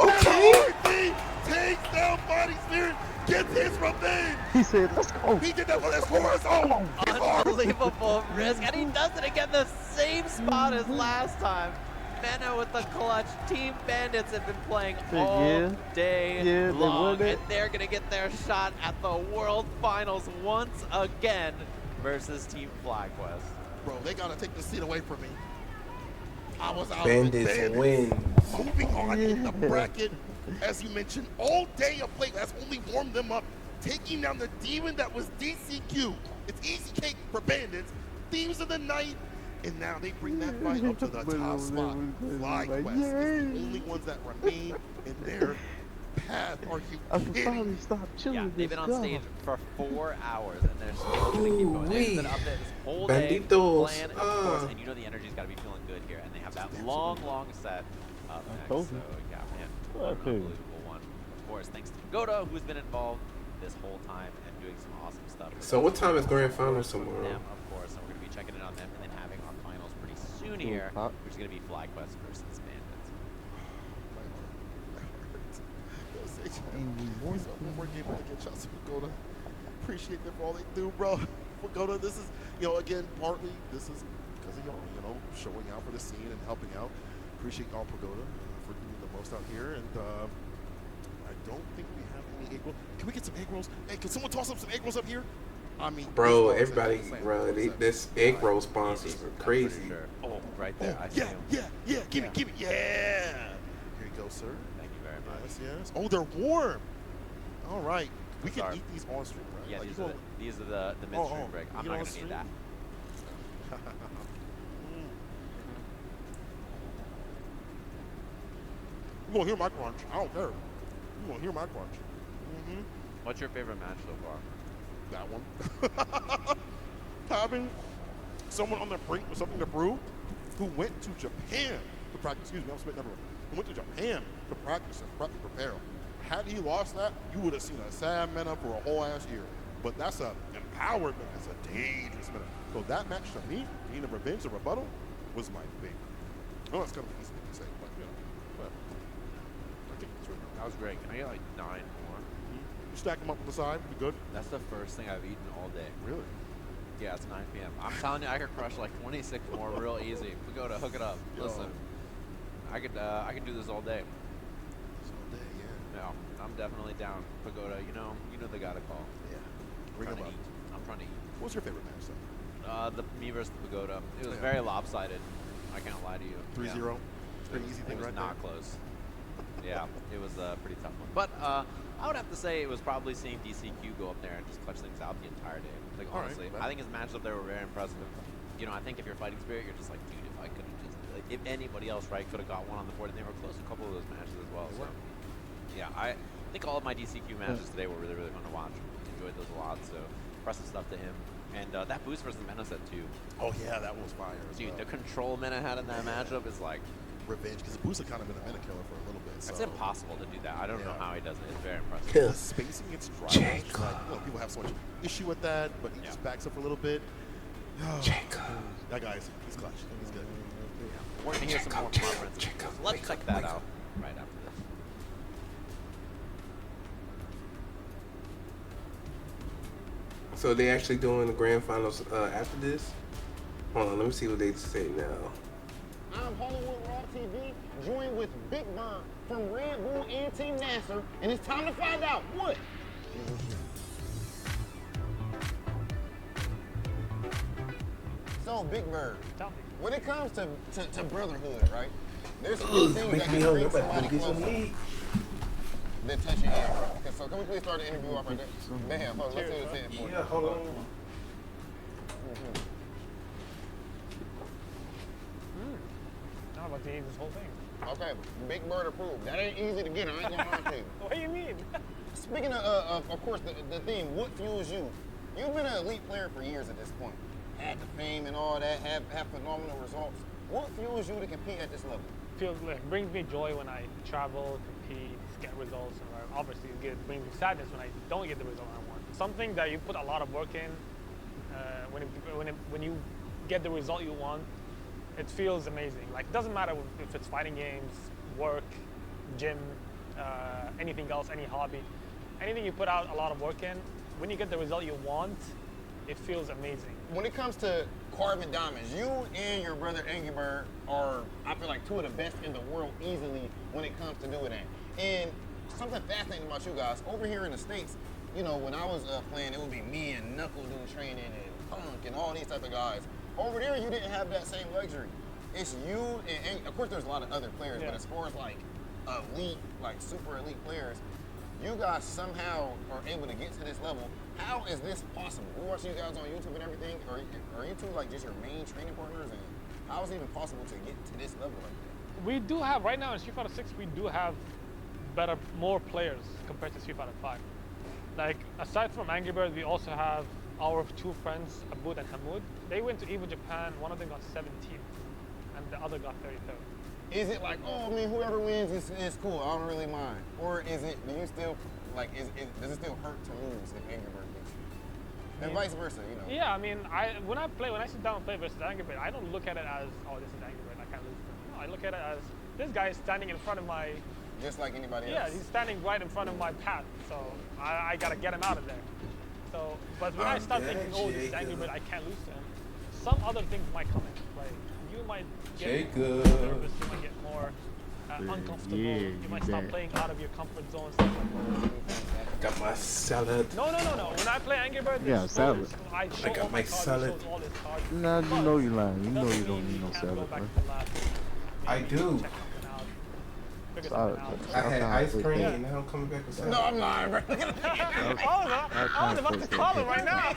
Okay. Takes down Body Spirit. Gets his revenge. He said, let's go. He did that for his horse. Oh, Unbelievable risk. And he does it again the same spot as last time. Minna with the clutch. Team Bandits have been playing all day long. And they're going to get their shot at the World Finals once again versus Team FlyQuest. Bro, they got to take the seat away from me. I was out. Bandits win. Moving on in the bracket. As you mentioned, all day of play has only warmed them up. Taking down the demon that was DCQ. It's easy cake for Bandits. Thieves of the night. And now they bring that fight up to the top spot. FlyQuest is the only ones that remain in their path. Are you kidding? Yeah, they've been on stage for 4 hours, and they're still going to keep going. They've been up there this whole day playing, of course, and you know the energy's got to be feeling good here. And they have that long set up next. So, yeah, man, what an unbelievable one. Of course, thanks to Pagoda, who's been involved this whole time and doing some awesome stuff. So what time is Grand Finals tomorrow? Them, of course, and we're going to be checking in on them and then having our finals pretty soon here, which is going to be FlyQuest versus Bandits. One more game to get shots to Pagoda. Appreciate them for all they do, bro. Pagoda, this is, again, partly this is because of y'all, showing out for the scene and helping out. Appreciate y'all, Pagoda, for doing the most out here. And I don't think we have any egg rolls. Can we get some egg rolls? Hey, can someone toss up some egg rolls up here? I mean, bro, everybody, bro, this egg roll sponsors are crazy. Oh, right there. Yeah. Give me. Yeah. Here you go, sir. Thank you very much. Yes. Oh, they're warm. All right. We can eat these on stream, right? Yeah, like these are the midstream break. I'm not going to need that. You're going to hear my crunch. I don't care. You're going to hear my crunch. What's your favorite match so far? That one. Having someone on the brink with something to prove who went to Japan to practice. Excuse me, I'm spitting everywhere. Who went to Japan to practice and prepare. Had he lost that, you would have seen a sad Minna for a whole ass year. But that's a empowered Minna. It's a dangerous Minna. So that match to me, being a revenge and rebuttal, was my favorite. Oh, that's kind of easy to say, but whatever. I think it's right. That was great. Can I get like 9 more? You stack them up on the side, you good? That's the first thing I've eaten all day. Really? Yeah, it's 9 p.m. I'm telling you, I could crush like 26 more real easy. Pagoda, hook it up. Listen, I could do this all day. All day, yeah. No, I'm definitely down. Pagoda, you know they gotta call. Yeah. Bring him up. I'm trying to eat. What's your favorite match, though? Me versus the Pagoda. It was very lopsided. I can't lie to you. 3-0. Pretty easy thing, it was right not there. close. Yeah, it was a pretty tough one. But I would have to say it was probably seeing DCQ go up there and just clutch things out the entire day. Like, honestly, I think his matches up there were very impressive. You know, I think if you're fighting spirit, you're just like, dude, if I could have just, like, if anybody else, right, could have got one on the board, and they were close to a couple of those matches as well. So, yeah, I think all of my DCQ matches today were really, really fun to watch. Enjoyed those a lot. So, impressive stuff to him. And that boost versus Mena set too. Oh yeah, that was fire. Dude, the control Mena had in that matchup is like revenge, because the boost had kind of been a Mena killer for a little bit. So. It's impossible to do that. I don't know how he does it. It's very impressive. The spacing against drivers, like, people have so much issue with that, but he just backs up for a little bit. That guy's he's clutch. He's good. We're gonna hear some more from our friends. So let's check that out right after this. So they actually doing the grand finals after this? Hold on, let me see what they say now. I'm Hollywood Raw TV, joined with Big Bird from Red Bull and Team NASA, and it's time to find out what. So, Big Bird, when it comes to brotherhood, right? There's a few things that can bring somebody closer that touch your hand. Okay, so can we please start the interview off right there? Bam, let's see what it's saying for you. Yeah, hold on. I'm about to eat this whole thing. Okay, Big Bird approved. That ain't easy to get, I ain't gonna lie to you. What do you mean? Speaking of course, the theme, what fuels you? You've been an elite player for years at this point. Had the fame and all that, have phenomenal results. What fuels you to compete at this level? Brings me joy when I travel, compete, get results, and obviously it brings me sadness when I don't get the result I want. Something that you put a lot of work in, when you get the result you want, it feels amazing. Like, it doesn't matter if it's fighting games, work, gym, anything else, any hobby. Anything you put out a lot of work in, when you get the result you want, it feels amazing. When it comes to carving diamonds, you and your brother Angry Bird are, I feel like, two of the best in the world easily when it comes to doing that. And something fascinating about you guys, over here in the States, you know, when I was playing, it would be me and Knuckle doing training and Punk and all these type of guys. Over there, you didn't have that same luxury. It's you and of course there's a lot of other players, but as far as like elite, like super elite players, you guys somehow are able to get to this level. How is this possible? We watch you guys on YouTube and everything. Are you two like just your main training partners? And how is it even possible to get to this level like that? We do have, right now in Street Fighter 6, we do have more players compared to Street Fighter 5. Like, aside from Angry Bird, we also have our two friends, Abud and Hamoud. They went to EVO Japan, one of them got 17th, and the other got 33rd. Is it like, oh, I mean, whoever wins is cool, I don't really mind? Or is it, do you still, like, does it still hurt to lose if Angry Bird beats you? And vice versa, you know? Yeah, I mean, when I sit down and play versus Angry Bird, I don't look at it as, oh, this is Angry Bird, I can't lose to him. No, I look at it as, this guy is standing in front of my... Just like anybody else? Yeah, he's standing right in front of my path, so I gotta get him out of there. So, but when I start thinking, oh, this is Angry Bird, I can't lose to him, some other things might come into play. You might get more nervous, you might get more uncomfortable, you might start playing out of your comfort zone, stuff like that. Got my salad. No. When I play Angry Bird, salad. I got my salad. Nah, you know you're lying. You know you don't need no salad, man. I do. I had ice cream and now I'm coming back with salad. No, I'm lying, bro. I was about to call him right now.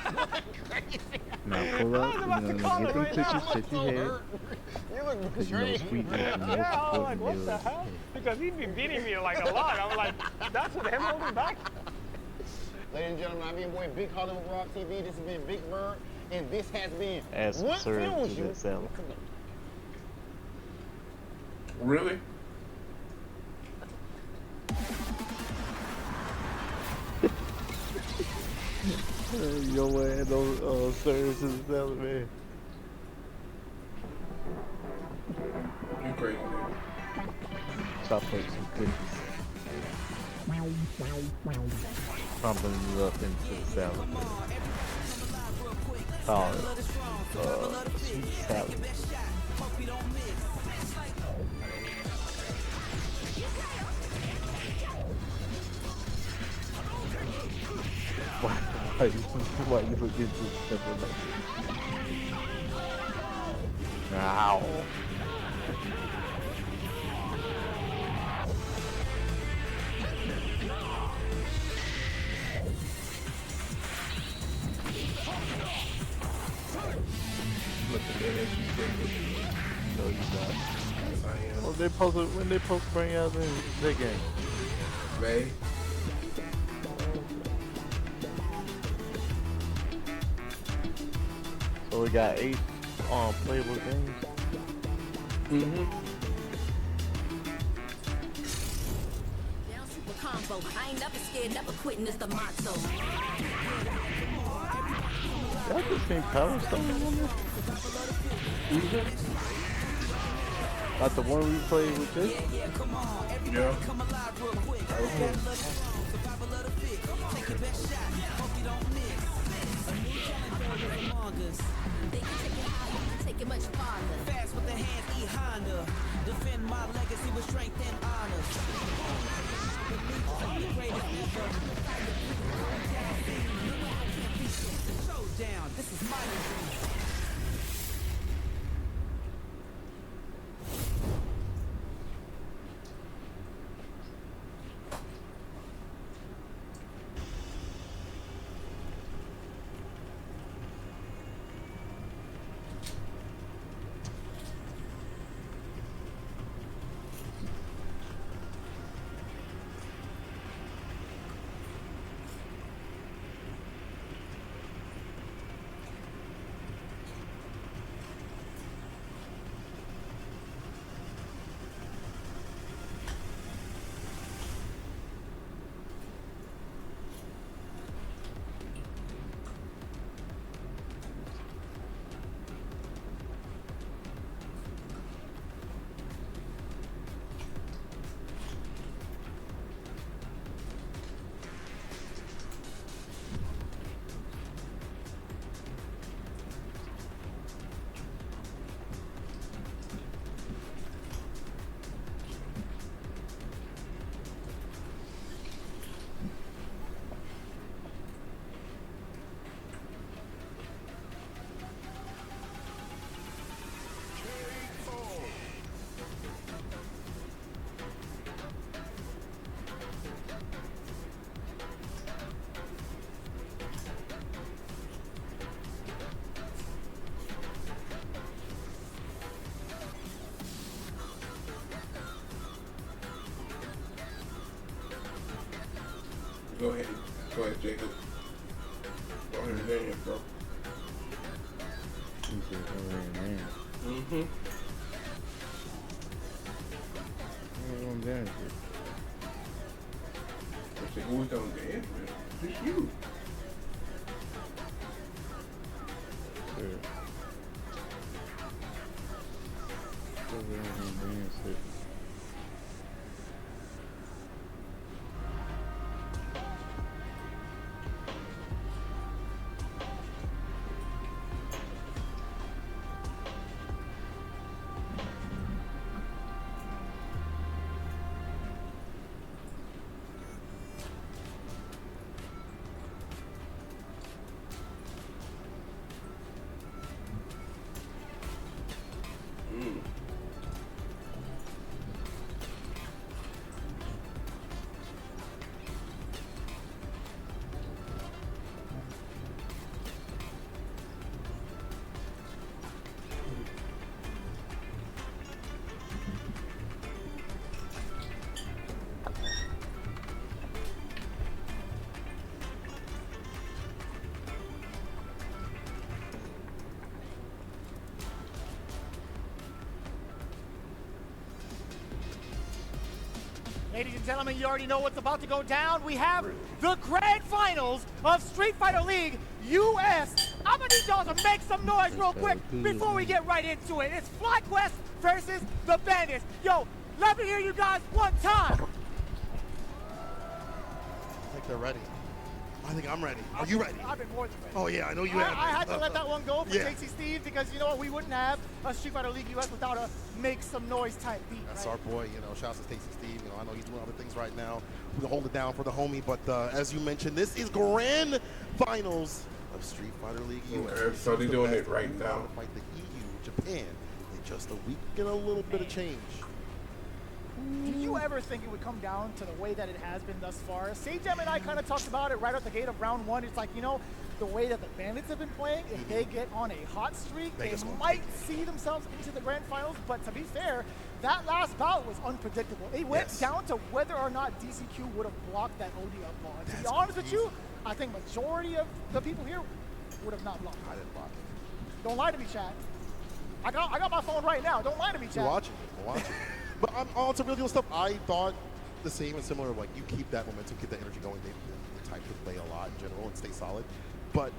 Now pull up, get them pictures, check your head. You look because you know sweetness is the most I was like, important what meal. the hell? Because he'd been beating me like a lot. I was like, that's what him holding back. Ladies and gentlemen, I'm your boy Big Hollywood Rock TV. This has been Big Bird, and this has been As What served Fuels to You? that salad. Really? Yo, man, those serves to the salad, man. You crazy, man. Chop up some cookies. Crumbling it up into the salad. Call it sweet salad. Why you forget to step on that? Ow. Look at that, she's breaking. No, you not. Yes, I am. Well, when they supposed to bring out their game? May. So we got 8 playable games. Down super combo. I ain't never scared, never quitting is the motto. Y'all just seen Power Stone on this? Not the one we played with this? Yeah. Take it much farther. Fast with the hands, E-Honda. Defend my legacy with strength and honor. Showdown, this is my dream. Go ahead, Jacob. Go ahead and dance, bro. Mm-hmm. I'm dance. I said, who's gonna dance, man? Just you. Sure. Go ahead and dance it. Ladies and gentlemen, you already know what's about to go down. We have the grand finals of Street Fighter League US. I'm gonna need y'all to make some noise real quick before we get right into it. It's FlyQuest versus the Bandits. Yo, let me hear you guys one time. I think they're ready. I think I'm ready. Are you ready? I've been more than ready. Oh yeah, I know you have. I had to let that one go for Yeah. Tasty Steve because you know what? We wouldn't have a Street Fighter League US without a make some noise type beat. That's right? our boy, shout out to Stacey Steve. I know he's doing other things right now. We're gonna hold it down for the homie, but as you mentioned, this is grand finals of Street Fighter League US. So they're doing it right now. Fight the EU, Japan, in just a week and a little bit of change. Do you ever think it would come down to the way that it has been thus far? Sajam and I kind of talked about it right out the gate of round one. It's like, the way that the Bandits have been playing, if they get on a hot streak, they might see themselves into the grand finals. But to be fair, that last bout was unpredictable. It went down to whether or not DCQ would have blocked that OD up ball. And to be honest with you, I think majority of the people here would have not blocked it. I didn't block it. Don't lie to me, chat. I got my phone right now. Don't lie to me, chat. We're watching. But on some real deal stuff, I thought the same and similar. Like, you keep that momentum, keep that energy going. They type to play a lot in general and stay solid. But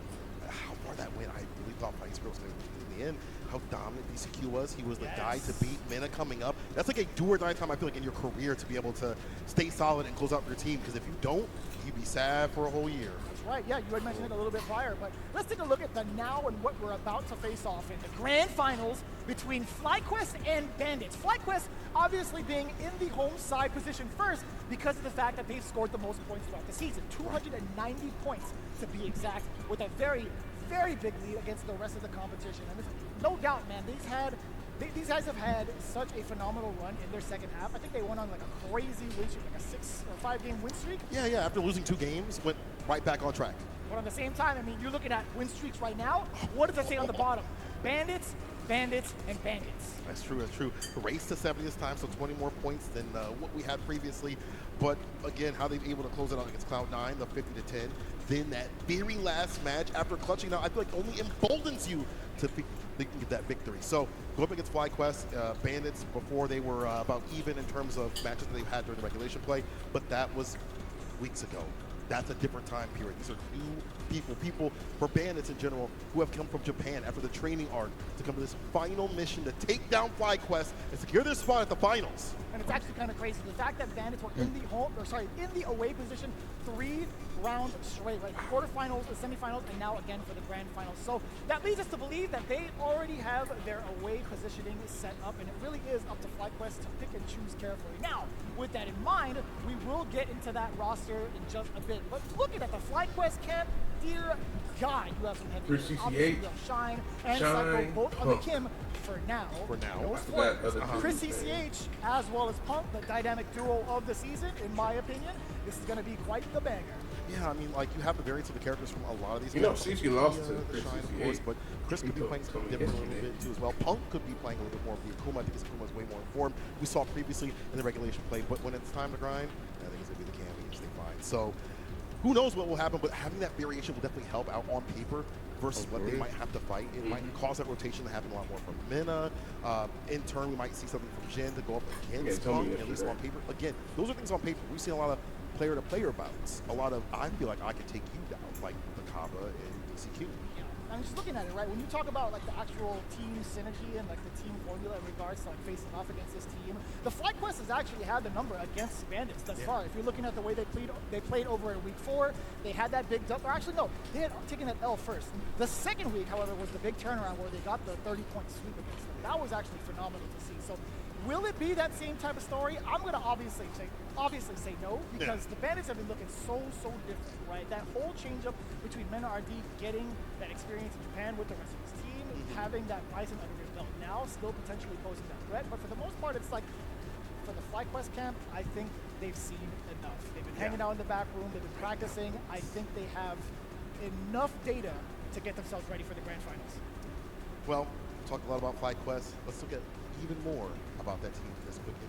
how far that went, I really thought Ice Girl was going to win in the end. How dominant DCQ was. He was the guy to beat. Mena coming up. That's like a do or die time, I feel like, in your career to be able to stay solid and close out your team. Because if you don't, you'd be sad for a whole year. That's right. Yeah, you had mentioned it a little bit prior. But let's take a look at the now and what we're about to face off in the grand finals between FlyQuest and Bandits. FlyQuest obviously being in the home side position first because of the fact that they've scored the most points throughout the season. 290 points to be exact, with a very, very big lead against the rest of the competition. And no doubt, man, these guys have had such a phenomenal run in their second half. I think they went on like a crazy win streak, like a 6 or 5 game win streak. Yeah, after losing 2 games, went right back on track. But at the same time, I mean, you're looking at win streaks right now. What does it say on the bottom? Bandits, Bandits, and Bandits. That's true. The race to 70 this time, so 20 more points than what we had previously. But again, how they've been able to close it out against Cloud9, the 50-10. Then that very last match, after clutching out, I feel like only emboldens you to they can get that victory. So go up against FlyQuest, Bandits, before they were about even in terms of matches that they've had during the regulation play, but that was weeks ago. That's a different time period. These are new people for Bandits in general, who have come from Japan after the training arc to come to this final mission to take down FlyQuest and secure their spot at the finals. And it's actually kind of crazy. The fact that Bandits were in the away position 3 rounds straight, right? Quarterfinals, the semifinals, and now again for the grand finals. So that leads us to believe that they already have their away positioning set up, and it really is up to FlyQuest to pick and choose carefully. Now, with that in mind, we will get into that roster in just a bit. But looking at the FlyQuest camp, dear God, you have some heavy hitters. 368. Obviously, you have Shine and Psycho both on the Kim for now. No spoilers. Chris CCH as well as Punk, the dynamic duo of the season, in my opinion. This is going to be quite the banger. Yeah, I mean, like, you have the variants of the characters from a lot of these. CC lost to Chris Shine, of course, but Chris could be playing something different a little bit too as well. Punk could be playing a little bit more of the Akuma. I think his Akuma is way more informed. We saw previously in the regulation play, but when it's time to grind, I think it's going to be the Cammy and stay fine. So who knows what will happen, but having that variation will definitely help out on paper versus what they might have to fight. It might cause that rotation to happen a lot more from Mena. In turn, we might see something from Jin to go up against Punk, at least on paper. Again, those are things on paper. We've seen a lot of player-to-player bouts. A lot of, I feel like I could take you down, like the Kaba and DCQ. I'm just looking at it, right? When you talk about like the actual team synergy and like the team formula in regards to like facing off against this team, the FlyQuest has actually had the number against Bandits thus far. If you're looking at the way they played over in week 4, they had that big or actually no, they had taken that L first. The second week, however, was the big turnaround where they got the 30-point sweep against them. That was actually phenomenal to see. So will it be that same type of story? I'm going to obviously say no, because the Bandits have been looking so different, right? That whole change-up between Mena RD getting that experience in Japan with the rest of his team, having that Bison under his belt now, still potentially posing that threat. But for the most part, it's like, for the FlyQuest camp, I think they've seen enough. They've been hanging out in the back room, they've been practicing. I think they have enough data to get themselves ready for the grand finals. Well, we talked a lot about FlyQuest. Let's look at even more about that team this quick interview.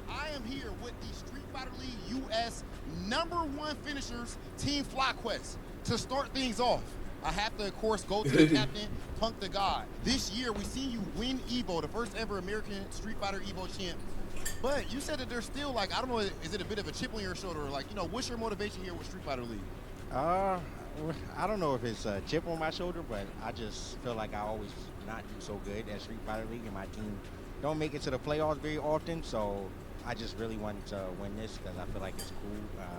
I am here with the Street Fighter League US #1 finishers, Team FlyQuest. To start things off, I have to, of course, go to the captain, Punk the God. This year, we've seen you win EVO, the first ever American Street Fighter EVO champ. But you said that there's still, like, I don't know, is it a bit of a chip on your shoulder? Like, what's your motivation here with Street Fighter League? I don't know if it's a chip on my shoulder, but I just feel like I always not do so good at Street Fighter League, and my team don't make it to the playoffs very often. So I just really wanted to win this because I feel like it's cool.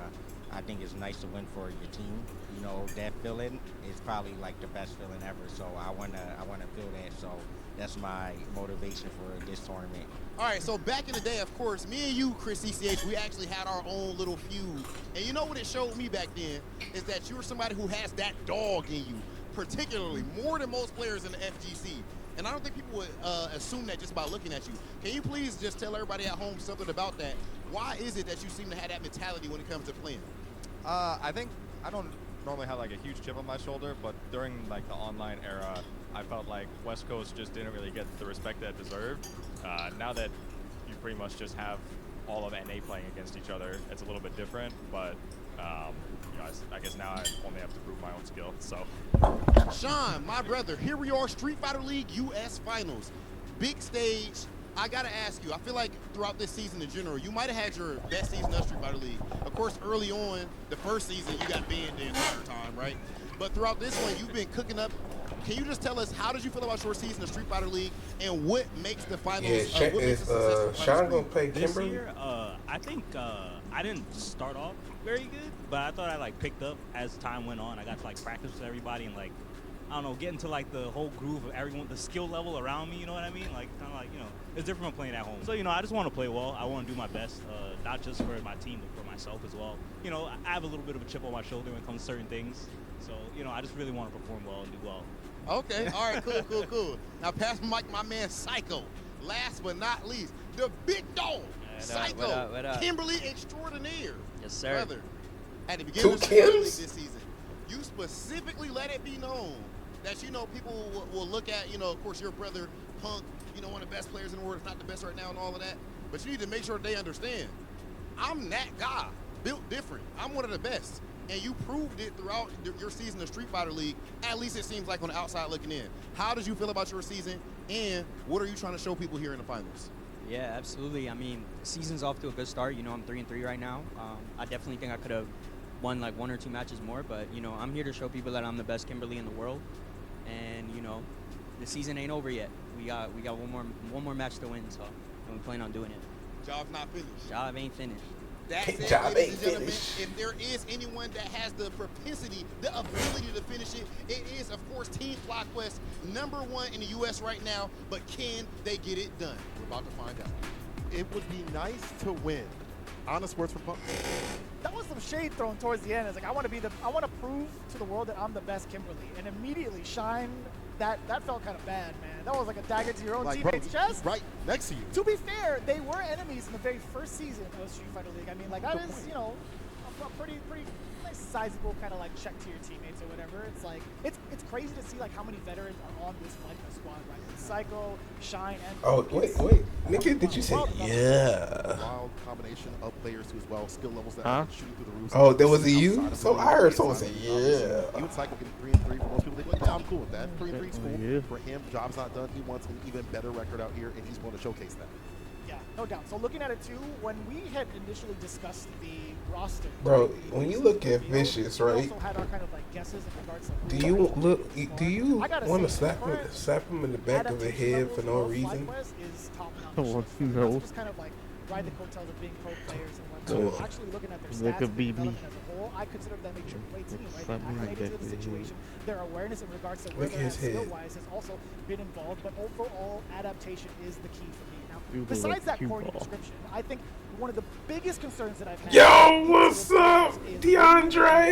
I think it's nice to win for your team. You know, that feeling is probably like the best feeling ever. So I wanna feel that. So that's my motivation for this tournament. All right, so back in the day, of course, me and you, Chris CCH, we actually had our own little feud. And you know what it showed me back then is that you were somebody who has that dog in you, particularly more than most players in the FGC. And I don't think people would assume that just by looking at you. Can you please just tell everybody at home something about that? Why is it that you seem to have that mentality when it comes to playing? I think I don't normally have like a huge chip on my shoulder, but during like the online era, I felt like West Coast just didn't really get the respect that it deserved. Now that you pretty much just have all of NA playing against each other, it's a little bit different, but you know, I guess now I only have to prove my own skill. So, Sean, my brother, here we are, Street Fighter League US Finals. Big stage. I gotta ask you, I feel like throughout this season in general, you might have had your best season of Street Fighter League. Of course, early on, the first season, you got banned the entire time, right? But throughout this one, you've been cooking up. Can you just tell us, how did you feel about your season of Street Fighter League, and what makes the finals? Yeah, is Sean gonna play This Kimberly? year, I think I didn't start off very good, but I thought I like picked up as time went on. I got to like practice with everybody and like, I don't know, get into like the whole groove of everyone, the skill level around me, you know what I mean? Like, kind of like, you know, it's different from playing at home. So, you know, I just want to play well. I want to do my best, not just for my team, but for myself as well. You know, I have a little bit of a chip on my shoulder when it comes to certain things. So, you know, I just really want to perform well and do well. Okay, all right, cool. Now pass the mic, my man Psycho. Last but not least, the big dog, Psycho, what up? Kimberly extraordinaire. Yes, sir. Brother, at the beginning of the Street Fighter League this season, you specifically let it be known that, you know, people will look at, you know, of course, your brother, Punk, you know, one of the best players in the world, if not the best right now and all of that, but you need to make sure they understand, I'm that guy, built different. I'm one of the best. And you proved it throughout your season of Street Fighter League, at least it seems like on the outside looking in. How did you feel about your season, and what are you trying to show people here in the finals? Yeah, absolutely. I mean, season's off to a good start. You know, I'm 3-3 right now. I definitely think I could have won like 1 or 2 matches more, but you know, I'm here to show people that I'm the best Kimberly in the world. And you know, the season ain't over yet. We got one more match to win, so we plan on doing it. Job's not finished. Job ain't finished. That's it, ladies and gentlemen. If there is anyone that has the propensity, the ability to finish it, it is, of course, Team FlyQuest, #1 in the U.S. right now. But can they get it done? We're about to find out. It would be nice to win. Honest words from Punk. That was some shade thrown towards the end. It's like, I want to prove to the world that I'm the best Kimberly, and immediately Shine. That felt kind of bad, man. That was like a dagger to your own teammate's chest. Right next to you. To be fair, they were enemies in the very first season of Street Fighter League. I mean, like, that is, you know, a pretty nice, sizable kind of like check to your teammates or whatever. It's like, it's crazy to see like how many veterans are on this FlyQuest squad, right? Psycho, Shine, and wait, Nigga, did you say yeah? Wild combination of players too as well, skill levels that are shooting through the roof. Oh, there was a you? So I heard someone say yeah. You and Psycho getting 3-3 for most people. They go, yeah, I'm cool with that. 3-3 is cool. Yeah. For him, job's not done. He wants an even better record out here, and he's going to showcase that. Yeah, no doubt. So looking at it too, when we had initially discussed the roster, Bro, when you look at Vicious, right? We also had our kind of like guesses in regards to Do you want to slap him in the back of the head for no reason? Oh, no. Just kind of like ride the coattails of being pro players and whatnot. Actually looking at their stats and development as a whole, I consider them a AAA team, right? They're acclimated to the situation. Their awareness in regards to where they're at skill-wise has also been involved, but overall adaptation is the key for me. Now, besides that corny description, I think one of the biggest concerns that I've had. Yo, what's up, DeAndre?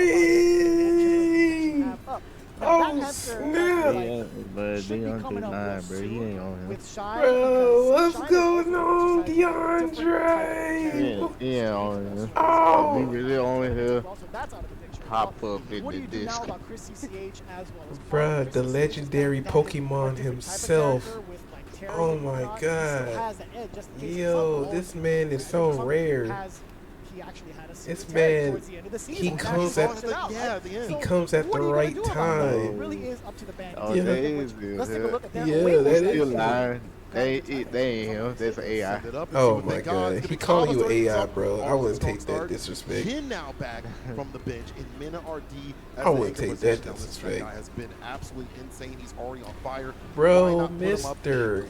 Oh, snap. Yeah, but DeAndre lying, bro. He ain't on him. Bro, what's going on, DeAndre? Yeah, on him. Oh. He really on here. Pop up in the disc. Bruh, the legendary Pokemon himself. Oh my god. Yo, this man is so rare. This man, he comes at the right time. It really is up to the band. Oh, that is good. Let's take a look at that. Yeah, that is still lying. They ain't him. That's an AI. Oh my god, he calling you AI, bro. I wouldn't take that disrespect. Jin now back from the bench in Mina RD. I wouldn't take that disrespect. That guy has been absolutely insane. He's already on fire. Bro, Mr.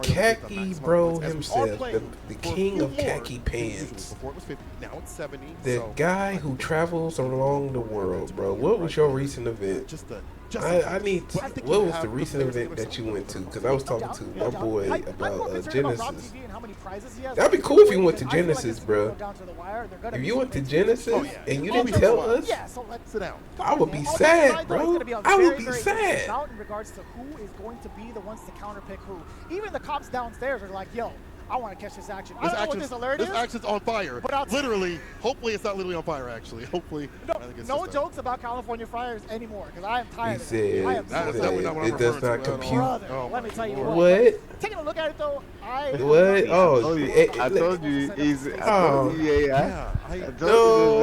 Khaki Bro himself, the king of khaki pants. Before it was 50, now it's 70. The guy who travels along the world, bro. What was your recent event? I need. What was the recent event that you went to? Because I was talking to my boy about Genesis. That'd be cool if you went to Genesis, bro. If you went to Genesis and you didn't tell us, sit down. I would be sad, bro. I would be sad. In regards to who is going to be the ones to counterpick who. Even the cops downstairs are like, yo, I want to catch this action. I don't know what this alert is. This action's on fire. But literally, hopefully it's not literally on fire, actually. Hopefully. No jokes about California fires anymore, because I am tired He of said it. I am so it does not compute. Brother, let me tell you What? Taking a look at it, though, What? Oh, I told you he's. Oh. Yeah. I told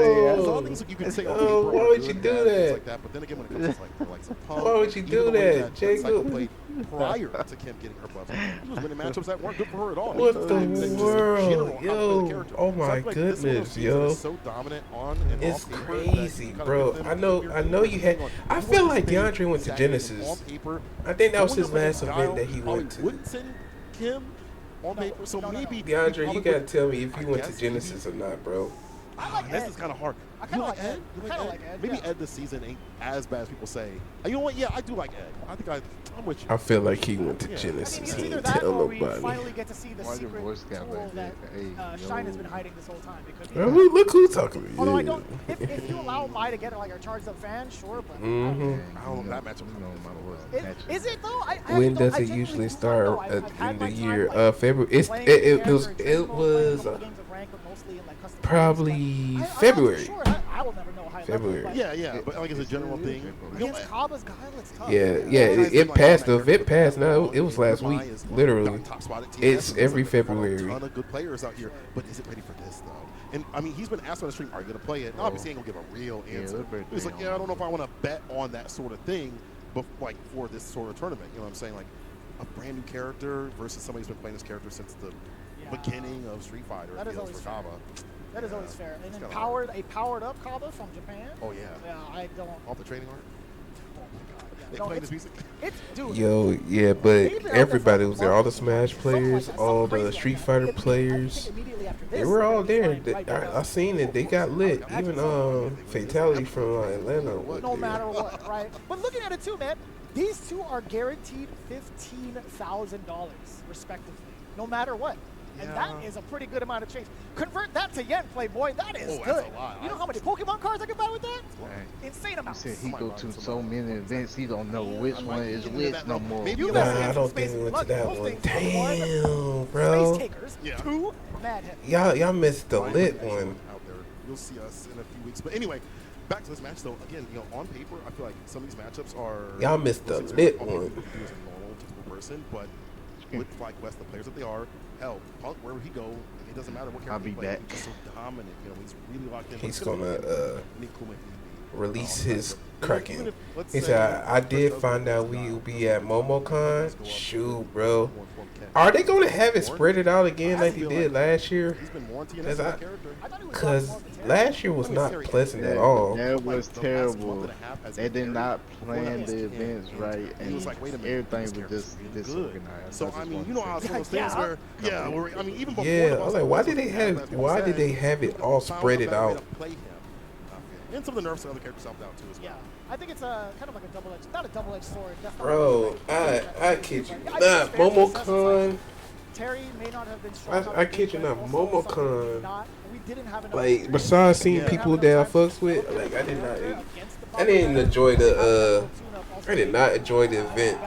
There's all things that you can say. Oh, why would you do that? Like that? But then again, when it comes to like some punk, Why would you do that, Jacob? Played prior to Kim getting her buff. She was winning matchups that weren't good for her at all. What the world, yo? Oh my goodness, yo! So dominant on and it's off crazy, bro. I know you had. I feel like DeAndre went to Genesis. I think that was his last event that he went to. Woodson, Kim, on paper. So maybe DeAndre, you gotta tell me if you went to Genesis or not, bro. This is kind of hard. I kind of like Ed. Maybe Ed this season ain't as bad as people say. You know what? Yeah, I do like Ed. I think I'm with you. I feel like he went to Genesis. He didn't tell we nobody. finally get to see the secret tool that Shine has been hiding this whole time. Because Look who's talking to you. Although I don't, if you allow Mai to get like a charged up fan, sure, but I don't know that matchup. Is it though? When does it usually start in the year? February. It was probably February. I will never know high February. level. Yeah, but like it's a general thing. Against Kaba's guy, it's tough. Yeah. It passed. The event passed. No, it was last week. Literally, it's every February. A ton of good players out here, but is it ready for this though? And I mean, he's been asked on the stream, "Are you gonna play it?" And obviously, he ain't gonna give a real answer. He's like, "Yeah, I don't know if I want to bet on that sort of thing, but like for this sort of tournament, you know what I'm saying? Like a brand new character versus somebody who's been playing this character since the beginning of Street Fighter. That is always for fair. Kaba. That is always fair. And then a powered up Kaba from Japan. Oh yeah. Yeah, I don't. Off the training art. Oh my god. They No, playing this music. Dude. Yo, yeah, but everybody was there. All the Smash players, all the Street Fighter players, they were all there. I seen it. They got lit. Even Fatality from Atlanta was No there. matter what, right? But looking at it too, man, these two are guaranteed $15,000 respectively, no matter what. And that is a pretty good amount of change. Convert that to yen, Playboy. That is good. That's a lot. You know how many Pokemon cards I can buy with that? Insane amounts. He said he go to so many events, he don't know which one is which no more. Nah, I don't think we went to that one. Damn, bro. Space Takers, 2 Mad Heavy. Y'all missed the lit one. Out there. You'll see us in a few weeks. But anyway, back to this match though. Again, on paper, I feel like some of these matchups are. Y'all missed the lit one. As a normal, typical person, but with Fly Quest, the players that they are, hell, Punk, wherever he go, it doesn't matter what character he plays. He's so dominant. He's really locked in. He's gonna release his Kraken. He said, I did find out we will be at MomoCon. Shoot, bro. Are they going to have it spread it out again like they did last year? Because last year was not pleasant at all. That was terrible. They did not plan the events right, and everything was just disorganized. So I mean, you know how some of those things where, I mean, even before. Yeah, I was like, why did they have it all spread it out? And some of the nerfs and other characters helped out too as well. Yeah, I think it's a kind of like a double-edged, not a double-edged sword. Bro, I kid you not, MomoCon. Terry may not have been strong. I kid you not, MomoCon. We didn't have enough. Like besides seeing people that I fucks with, like I didn't enjoy the I did not enjoy the event.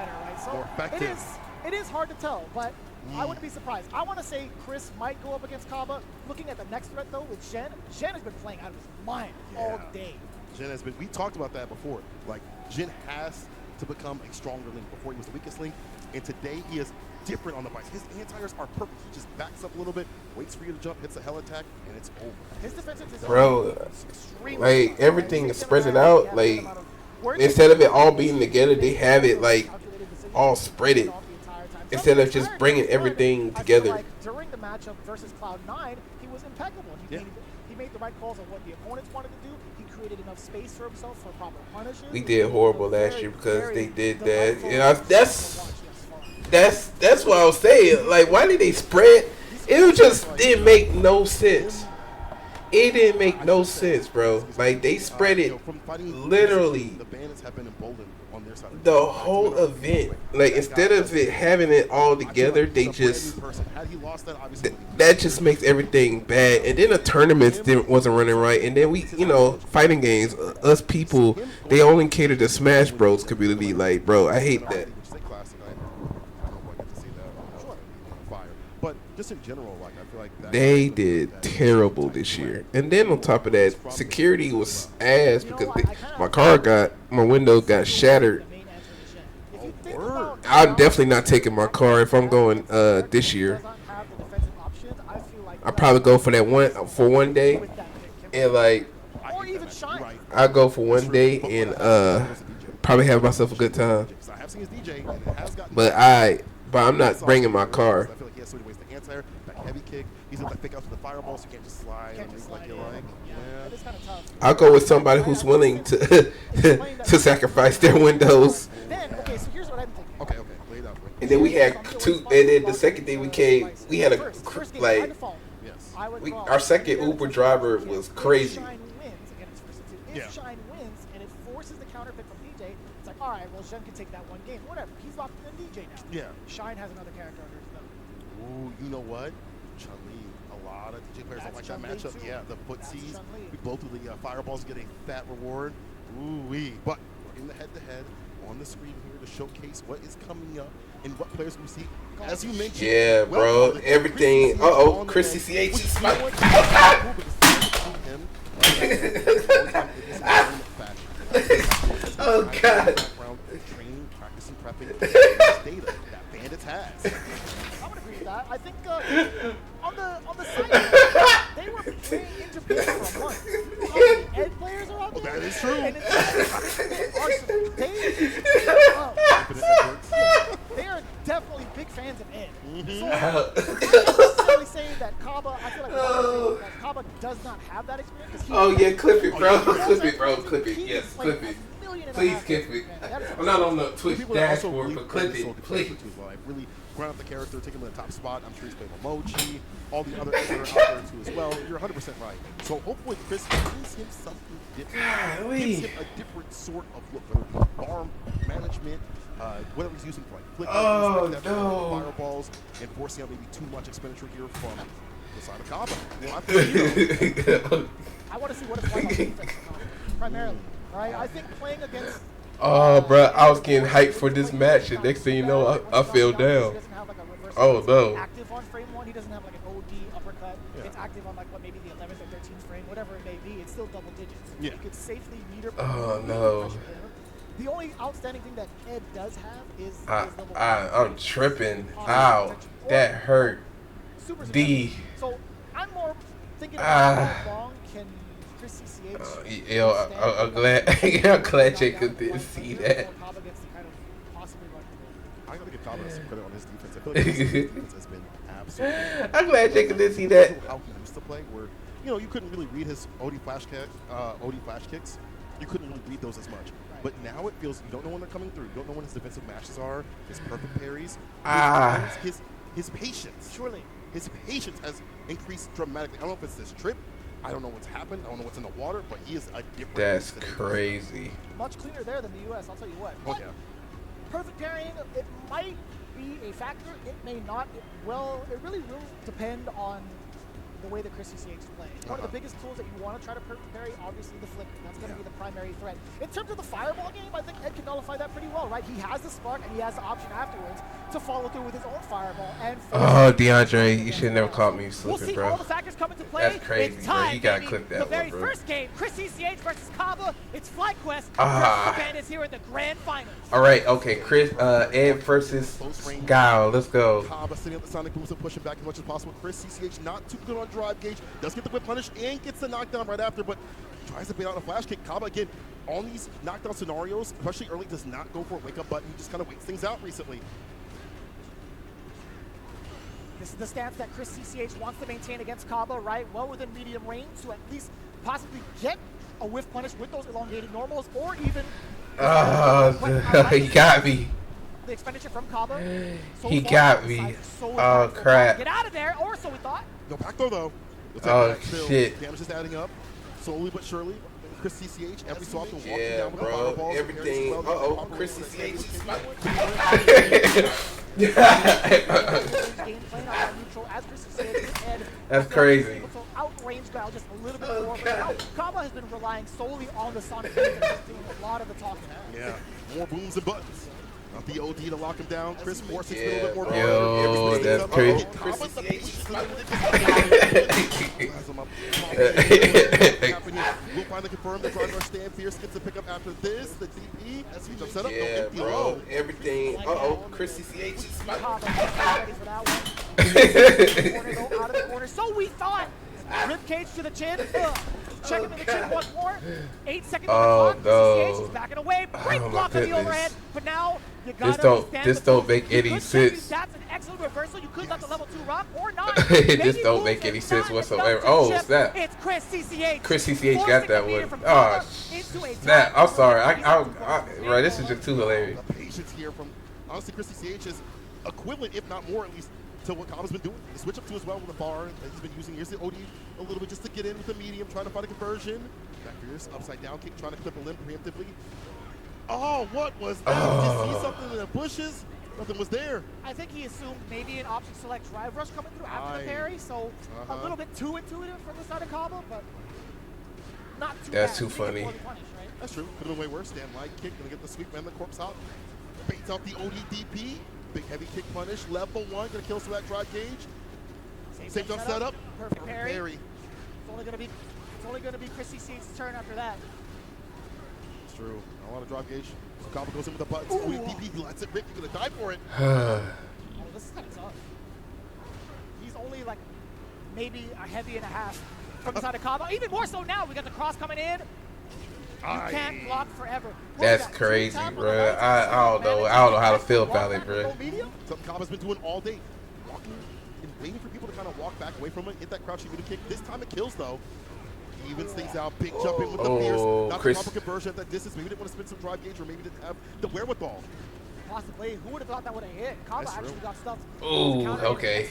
It is hard to tell, but I wouldn't be surprised. I want to say Chris might go up against Kaba. Looking at the next threat though with Jen has been playing out of his mind all day. Jen has been. We talked about that before. Like Jen has to become a stronger link. Before he was the weakest link, and today he is different on the bikes. His anti-airs are perfect. He just backs up a little bit, waits for you to jump, hits a hell attack, and it's over. His defensive design, bro, like everything is spread it out. Like instead of it all being together, they have it like all spread it. instead of just bringing everything together. Like during the matchup versus Cloud9, he was impeccable. He made the right calls on what the opponents wanted to do. He created enough space for himself for proper punishes. We did horrible last year because they did that. You know, that's what I was saying. Like, why did they spread? It just didn't make no sense. It didn't make no sense, bro. Like, they spread it literally The bandits have been emboldened on their side. the whole event. Like, instead of it having it all together, they just that just makes everything bad. And then the tournaments wasn't running right. And then we, you know, fighting games, us people, they only cater to Smash Bros community. Like, bro, I hate that. But just in general, like I feel like They did terrible this year. And then on top of that, security was ass because my window got shattered. I'm definitely not taking my car if I'm going this year. I'll probably go for that one day, and like I'll go for one day and probably have myself a good time. But I'm not bringing my car. So he wastes the anti-air, that heavy kick. He's able to pick out to the fireball, so you can't just slide and things like you like. Yeah. It's kind of tough. I'll go with somebody who's willing to to sacrifice their windows. Then, okay, so here's what I'm thinking. Okay, lay it out. And then we had two. And then the second day we had a like. Our second Uber driver was crazy. If Shine wins and it forces the counter pick from DJ, it's like, all right, well, Shen can take that one game, whatever. He's locked in DJ now. Yeah. Shine has another character under his belt. Ooh, you know what? Chun-Li. A lot of DJ players don't like that matchup. Too. Yeah, the footsies. We both of the fireballs get a fat reward. Ooh-wee. But we're in the head-to-head on the screen here to showcase what is coming up and what players we see. As you mentioned. Yeah, bro. Everything. Chris CCH is smiling. Oh, God. Training, practicing, prepping. Data that Bandits has. I would agree with that. I think on the side, they were playing into people for a month. Ed players are out there. That is true. And they are definitely big fans of Ed. So I'm not necessarily saying that Kaba, I feel like Kaba does not have that experience. Oh yeah, clip it, bro. Clip it, bro. Clip it. Yes, clip it. Please clip it. I'm not on the Twitch dashboard, but clip it, please. Really ground up the character, take him to the top spot. I'm sure he's playing Mochi, all the other that are out there too as well. You're 100% right. So hopefully Chris gives him something different. Gives him a different sort of look, whether it's farm management, whatever he's using for like flickers, fireballs, and forcing out maybe too much expenditure here from the side of Kaba. Well, I want to see what it's like on defense primarily. Right? I think playing against. Oh, bro, I was getting hyped for this match, and next thing you know, I fell down. Oh no. Active on frame 1, he doesn't have like an OD uppercut. Yeah. It's active on like what maybe the 11th or 13th frame, whatever it may be. It's still double digits. Yeah. You could safely meter. Oh no. The only outstanding thing that Ed does have is. I'm tripping. Ow, that hurt. D. So I'm more thinking about how long can Chris CCH. Yo, I'm glad Jacob didn't see that. I gotta give Kaba some credit on his defense. I feel like his defense has been absolutely. I'm glad Jacob didn't see that. How he used to play, where you couldn't really read his OD flash kicks. You couldn't really read those as much. But now it feels you don't know when they're coming through. You don't know when his defensive mashes are. His perfect parries. His patience. Surely. His patience has increased dramatically. I don't know if it's this trip. I don't know what's happened. I don't know what's in the water, but he is a different. That's crazy. Much cleaner there than the U.S. I'll tell you what. Oh yeah. Perfect parrying, it might be a factor. It may not. It really will depend on the way that Chris CCH is playing. One of the biggest tools that you want to try to perfect parry, obviously the flicker. That's going to be the primary threat. In terms of the fireball game, I think Ed can nullify that pretty well, right? He has the spark and he has the option afterwards to follow through with his own fireball. And DeAndre, you should never caught me slipping, we'll see bro. all the factors come into play. That's crazy, it's time, bro. You gotta baby. clip that the very one, bro. first game, Chris CCH versus Kaba. It's FlyQuest versus the Bandits here in the grand finals. All right, okay, Chris, Ed versus Guile. Let's go. Kaba sitting up the Sonic Booms and pushing back as much as possible. Chris CCH not too good on drive gauge. Does get the whip punish and gets the knockdown right after, but tries to bait out a flash kick. Kaba again on these knockdown scenarios, especially early, does not go for a wake up button. He just kind of waits things out recently. This is the stance that Chris CCH wants to maintain against Kaba, right? Well within medium range to at least possibly get a whiff punish with those elongated normals, or even he got me. the expenditure from Kaba. He got me. Oh crap. Get out of there, or so we thought. No back throw though. Oh shit. Damage is adding up, slowly but surely. Chris CCH every so often walking Yeah, down with the bro. fireballs. Everything. Chris CCH. That's crazy. So outrange Guile just a little bit more. But now Kaba has been relying solely on the Sonic Boom and just doing a lot of the talking. Yeah, more booms and buttons. Not the OD to lock him down. Chris forcing a little bit more. Yo, that's crazy. We'll finally confirm the driver stand. Fierce gets a pickup after this. The DP as he jumps set up. Yeah, No, bro. Everything. Chris CCH is smart. Out of the corner. So we thought. Rib cage to the chin. Check him in the chin once more. 8 seconds on the clock. CCH is backing away. Great block on the overhead. But now you gotta this don't make any sense. That's an excellent reversal. You could let the level 2 rock or not. This don't make any sense whatsoever. Oh snap! It's Chris CCH. Chris CCH got that one. Oh snap! I'm sorry. Bro, this is just too hilarious. The patience here from honestly Chris CCH is equivalent, if not more, at least, to what Kaba's been doing. The switch up to as well with the bar that he's been using. Here's the OD a little bit just to get in with the medium, trying to find a conversion. Back Fierce, upside down kick, trying to clip a limb preemptively. Oh, what was that? Did you see something in the bushes? Nothing was there. I think he assumed maybe an option select drive rush coming through after the parry, so a little bit too intuitive from the side of Kaba, but not too That's bad. too funny. Punish, right? That's true. Could have been way worse. Stand light kick, gonna get the sweep man the corpse hop. Baits out the OD DP. Big heavy kick punish. Level 1, gonna kill some of that drive gauge. Same jump setup. Perfect parry. It's only gonna be Chris CCH's turn after that. It's true. A lot of drive gauge. So Kaba goes in with the buttons. OD DP, he lets it rip. He's gonna die for it. This is kind of tough. He's only like maybe a heavy and a half from the side of Kaba. Even more so now. We got the cross coming in. You can't block forever. That's crazy, bro. I don't know. I don't know how to feel about it, bro. Something Kaba's been doing all day. Walking and waiting for people to kind of walk back away from it, hit that crouching middle kick. This time it kills, though. He evens things out. Big jump in with the Fierce. Not the proper conversion at that distance. Maybe didn't want to spin some drive gauge, or maybe didn't have the wherewithal. Possibly. Who would have thought that would have hit? Kaba actually got stuffed. Ooh, okay.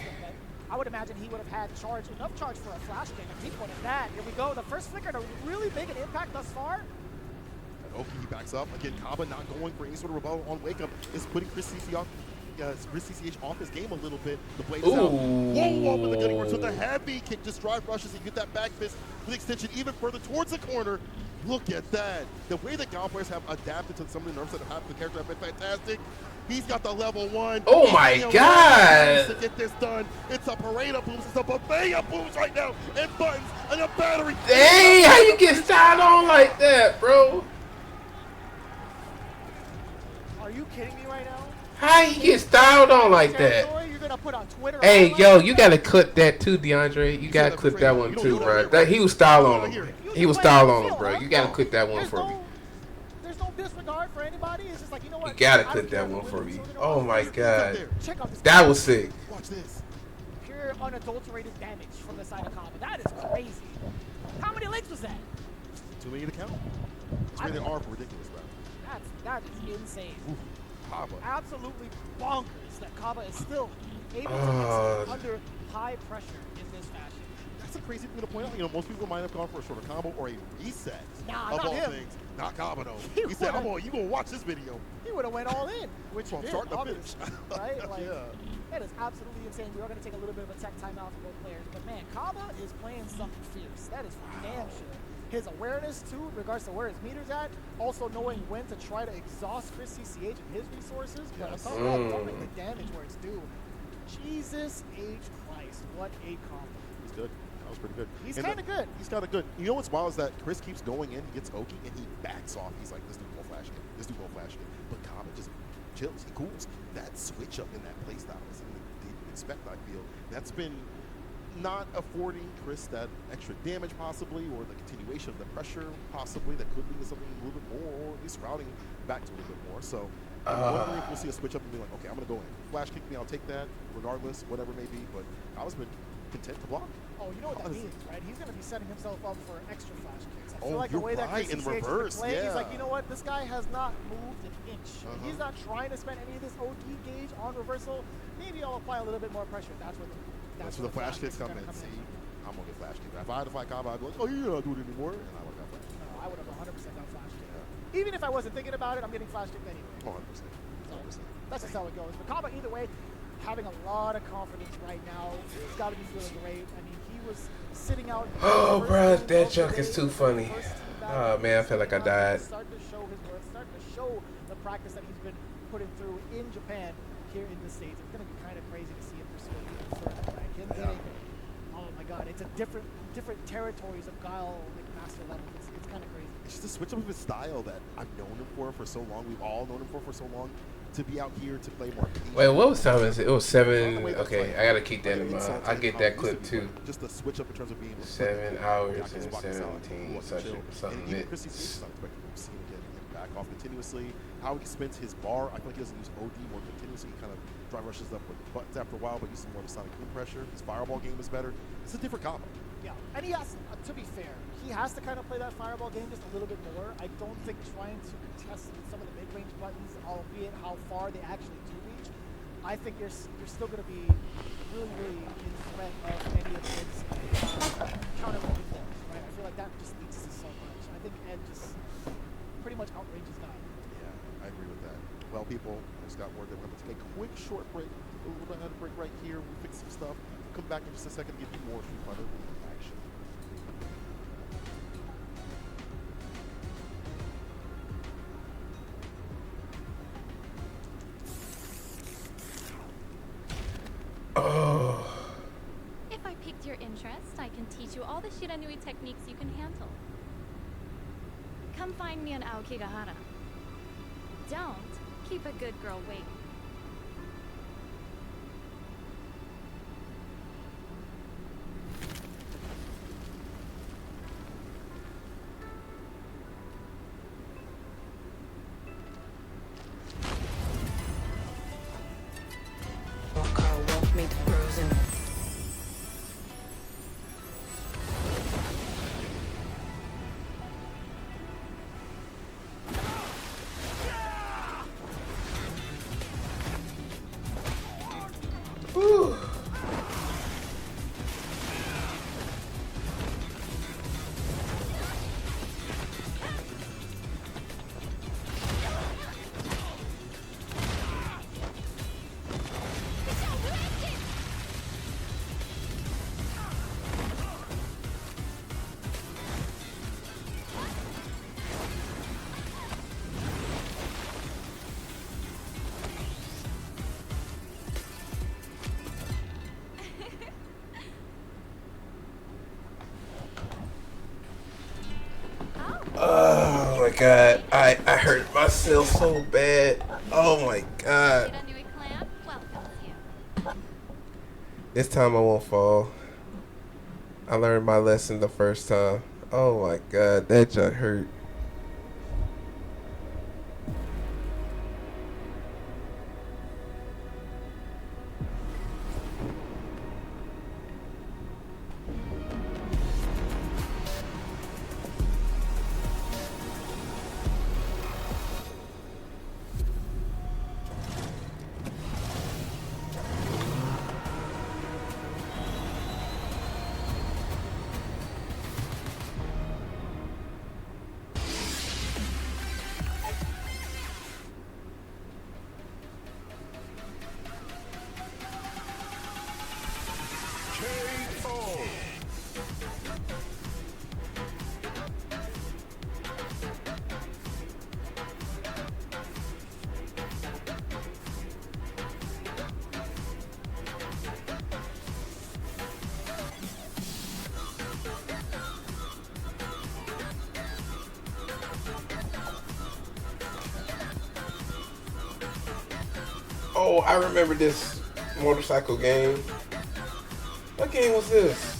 I would imagine he would have had enough charge for a flash game. And he put it that. Here we go. The first flicker to really make an impact thus far. And Oki backs up. Again, Kaba not going for any sort of rebuttal on wake up is putting Chris CCH off his game a little bit. The blade is out. Whoa, but the gunning works with a heavy kick. Just drive rushes and get that back fist with extension even further towards the corner. Look at that. The way that Gal players have adapted to some of the nerfs that have the character have been fantastic. He's got the level 1. Oh my God! To get this done, it's a parade of booms. It's a buffet of booms right now, and buttons, and a battery. Hey, how you get styled on like that, bro? Are you kidding me right now? How you get styled on like that? You're gonna put on Twitter. Hey, yo, you gotta clip that too, DeAndre. You gotta clip that one too, bro. He was styled on him. He was styled on him, bro. You gotta clip that one for me. There's no disregard for anybody. It's just like, you know what? You gotta clip that one for me. Oh my God, that was sick. Watch this. Pure unadulterated damage from the side of Kaba. That is crazy. How many links was that? Too many to count. It's really are for ridiculous, bro. That is insane. Kaba. Absolutely bonkers that Kaba is still able to execute under high pressure in this fashion. That's a crazy thing to point out. You know, most people might have gone for a shorter combo or a reset Nah, of not all him. things. Not Kaba though. He said, you gonna watch this video. He would have went all in, which From he did, start to obviously, finish. right? Like, Yeah. That is absolutely insane. We are going to take a little bit of a tech timeout for both players, but man, Kaba is playing something fierce. That is for damn sure. His awareness too, in regards to where his meter's at, also knowing when to try to exhaust Chris CCH and his resources, but on top of that, throwing the damage where it's due. Jesus H. Christ, what a combo. He's good. That was pretty good. He's kind of good. He's kind of good. You know what's wild is that Chris keeps going in, he gets Oki, and he backs off. He's like, this dude won't flash again. This dude won't flash again. But Kaba just chills. He cools. That switch up in that playstyle is something they didn't expect, I feel. That's been not affording Chris that extra damage possibly, or the continuation of the pressure possibly that could lead to something a little bit more, or at least routing back to a little bit more. So I'm wondering if we'll see a switch up and be like, okay, I'm gonna go in. Flash kick me, I'll take that, regardless, whatever it may be. But I was been content to block. Oh, you know what that means, right? He's going to be setting himself up for extra flash kicks. I Oh, feel like you're the way that right, in KCCH reverse, is playing, he's like, yeah. you know what? This guy has not moved an inch. He's not trying to spend any of this OD gauge on reversal. Maybe I'll apply a little bit more pressure. That's where the flash kicks come in. See, I'm gonna get flash kicked. If I had to fight Kaba, I'd be like, oh, you're not doing it anymore, and I would have got flash. No, I would have 100% done flash kick. Yeah. Even if I wasn't thinking about it, I'm getting flash kicked anyway. 100%. 100%. That's just how it goes. But Kaba, either way, having a lot of confidence right now. He's got to be feeling great. I mean, he was sitting out. Oh, bro, that joke is too funny. Oh man, I feel like I died. Starting to show his worth, starting to show the practice that he's been putting through in Japan, here in the States. It's going to be kind of crazy to see him pursue it further, right? Him hitting, oh my God, it's a different territories of Guile, like master level. It's kind of crazy. It's just a switch up of his style that I've known him for so long. We've all known him for so long. To be out here to play more. Wait, what was time is it? It was 7. Okay, I gotta keep that in mind. I get that clip too. Just the switch up in terms of being 7 hours and 17 something minutes. He's not expecting to see him get him back off continuously. How he spends his bar, I feel like he doesn't use OD more continuously. He kind of drive rushes up with buttons after a while, but uses more of the sonic boom pressure. His fireball game is better. It's a different combo. Yeah, and he has, to be fair, he has to kind of play that fireball game just a little bit more. I don't think trying to contest with some of the mid-range buttons, albeit how far they actually do reach, I think you're still going to be really, really in threat of any of his counter-moving moves, right? I feel like that just leads to so much. I think Ed just pretty much outranges guy. Yeah, I agree with that. Well, people, I just got word that we're going to take a quick short break. We're going to have a break right here. We'll fix some stuff. We'll come back in just a second to give you more Street Fighter action. Oh. If I piqued your interest, I can teach you all the Shiranui techniques you can handle. Come find me in Aokigahara. Don't keep a good girl waiting. Walk me to frozen. Whew. Oh my God, I hurt myself so bad. Oh my God. This time I won't fall. I learned my lesson the first time. Oh my God, that just hurt. Oh, I remember this motorcycle game. What game was this?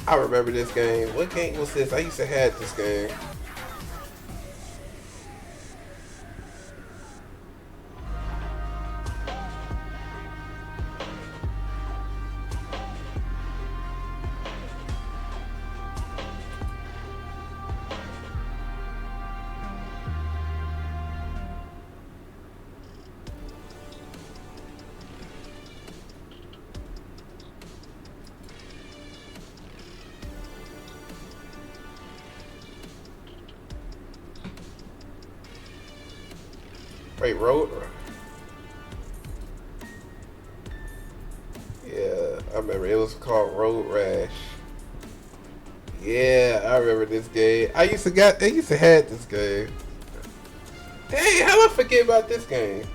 I remember this game. What game was this? I used to have this game. Wait, Road? Yeah, I remember. It was called Road Rash. Yeah, I remember this game. I used to have this game. Dang, how did I forget about this game?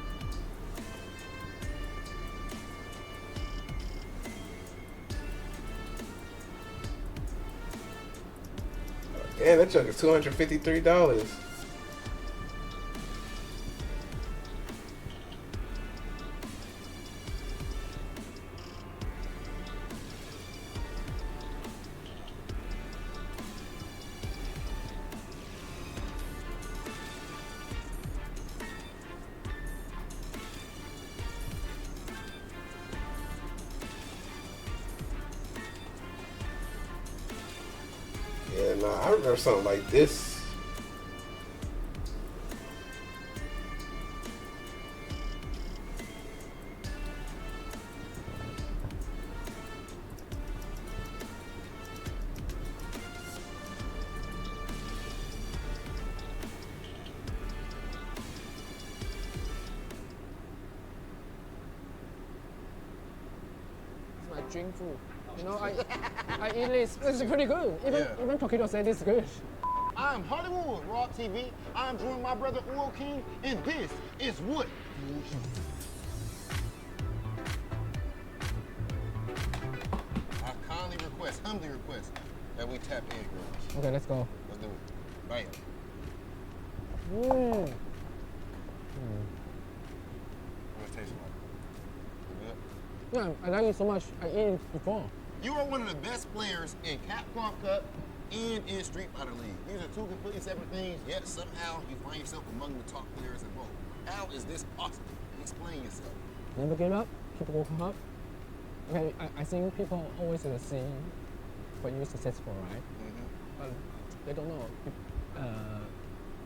Damn, that junk is $253. Yeah, nah, I remember something like this. My dream food. You know, I eat this. This is pretty good. Even Tokido said this is good. I'm Hollywood Raw TV. I'm joined my brother Oil King, and this is what. I humbly request that we tap in, girls. Okay, let's go. Let's do it. Bam. What's it taste like? Good? Yeah, I like it so much. I ate it before. You are one of the best players in Capcom Cup and in Street Fighter League. These are two completely separate things, yet somehow you find yourself among the top players in both. How is this possible? Explain yourself. Never give up, keep working hard. Okay, I think people always the same when you're successful, right? But they don't know.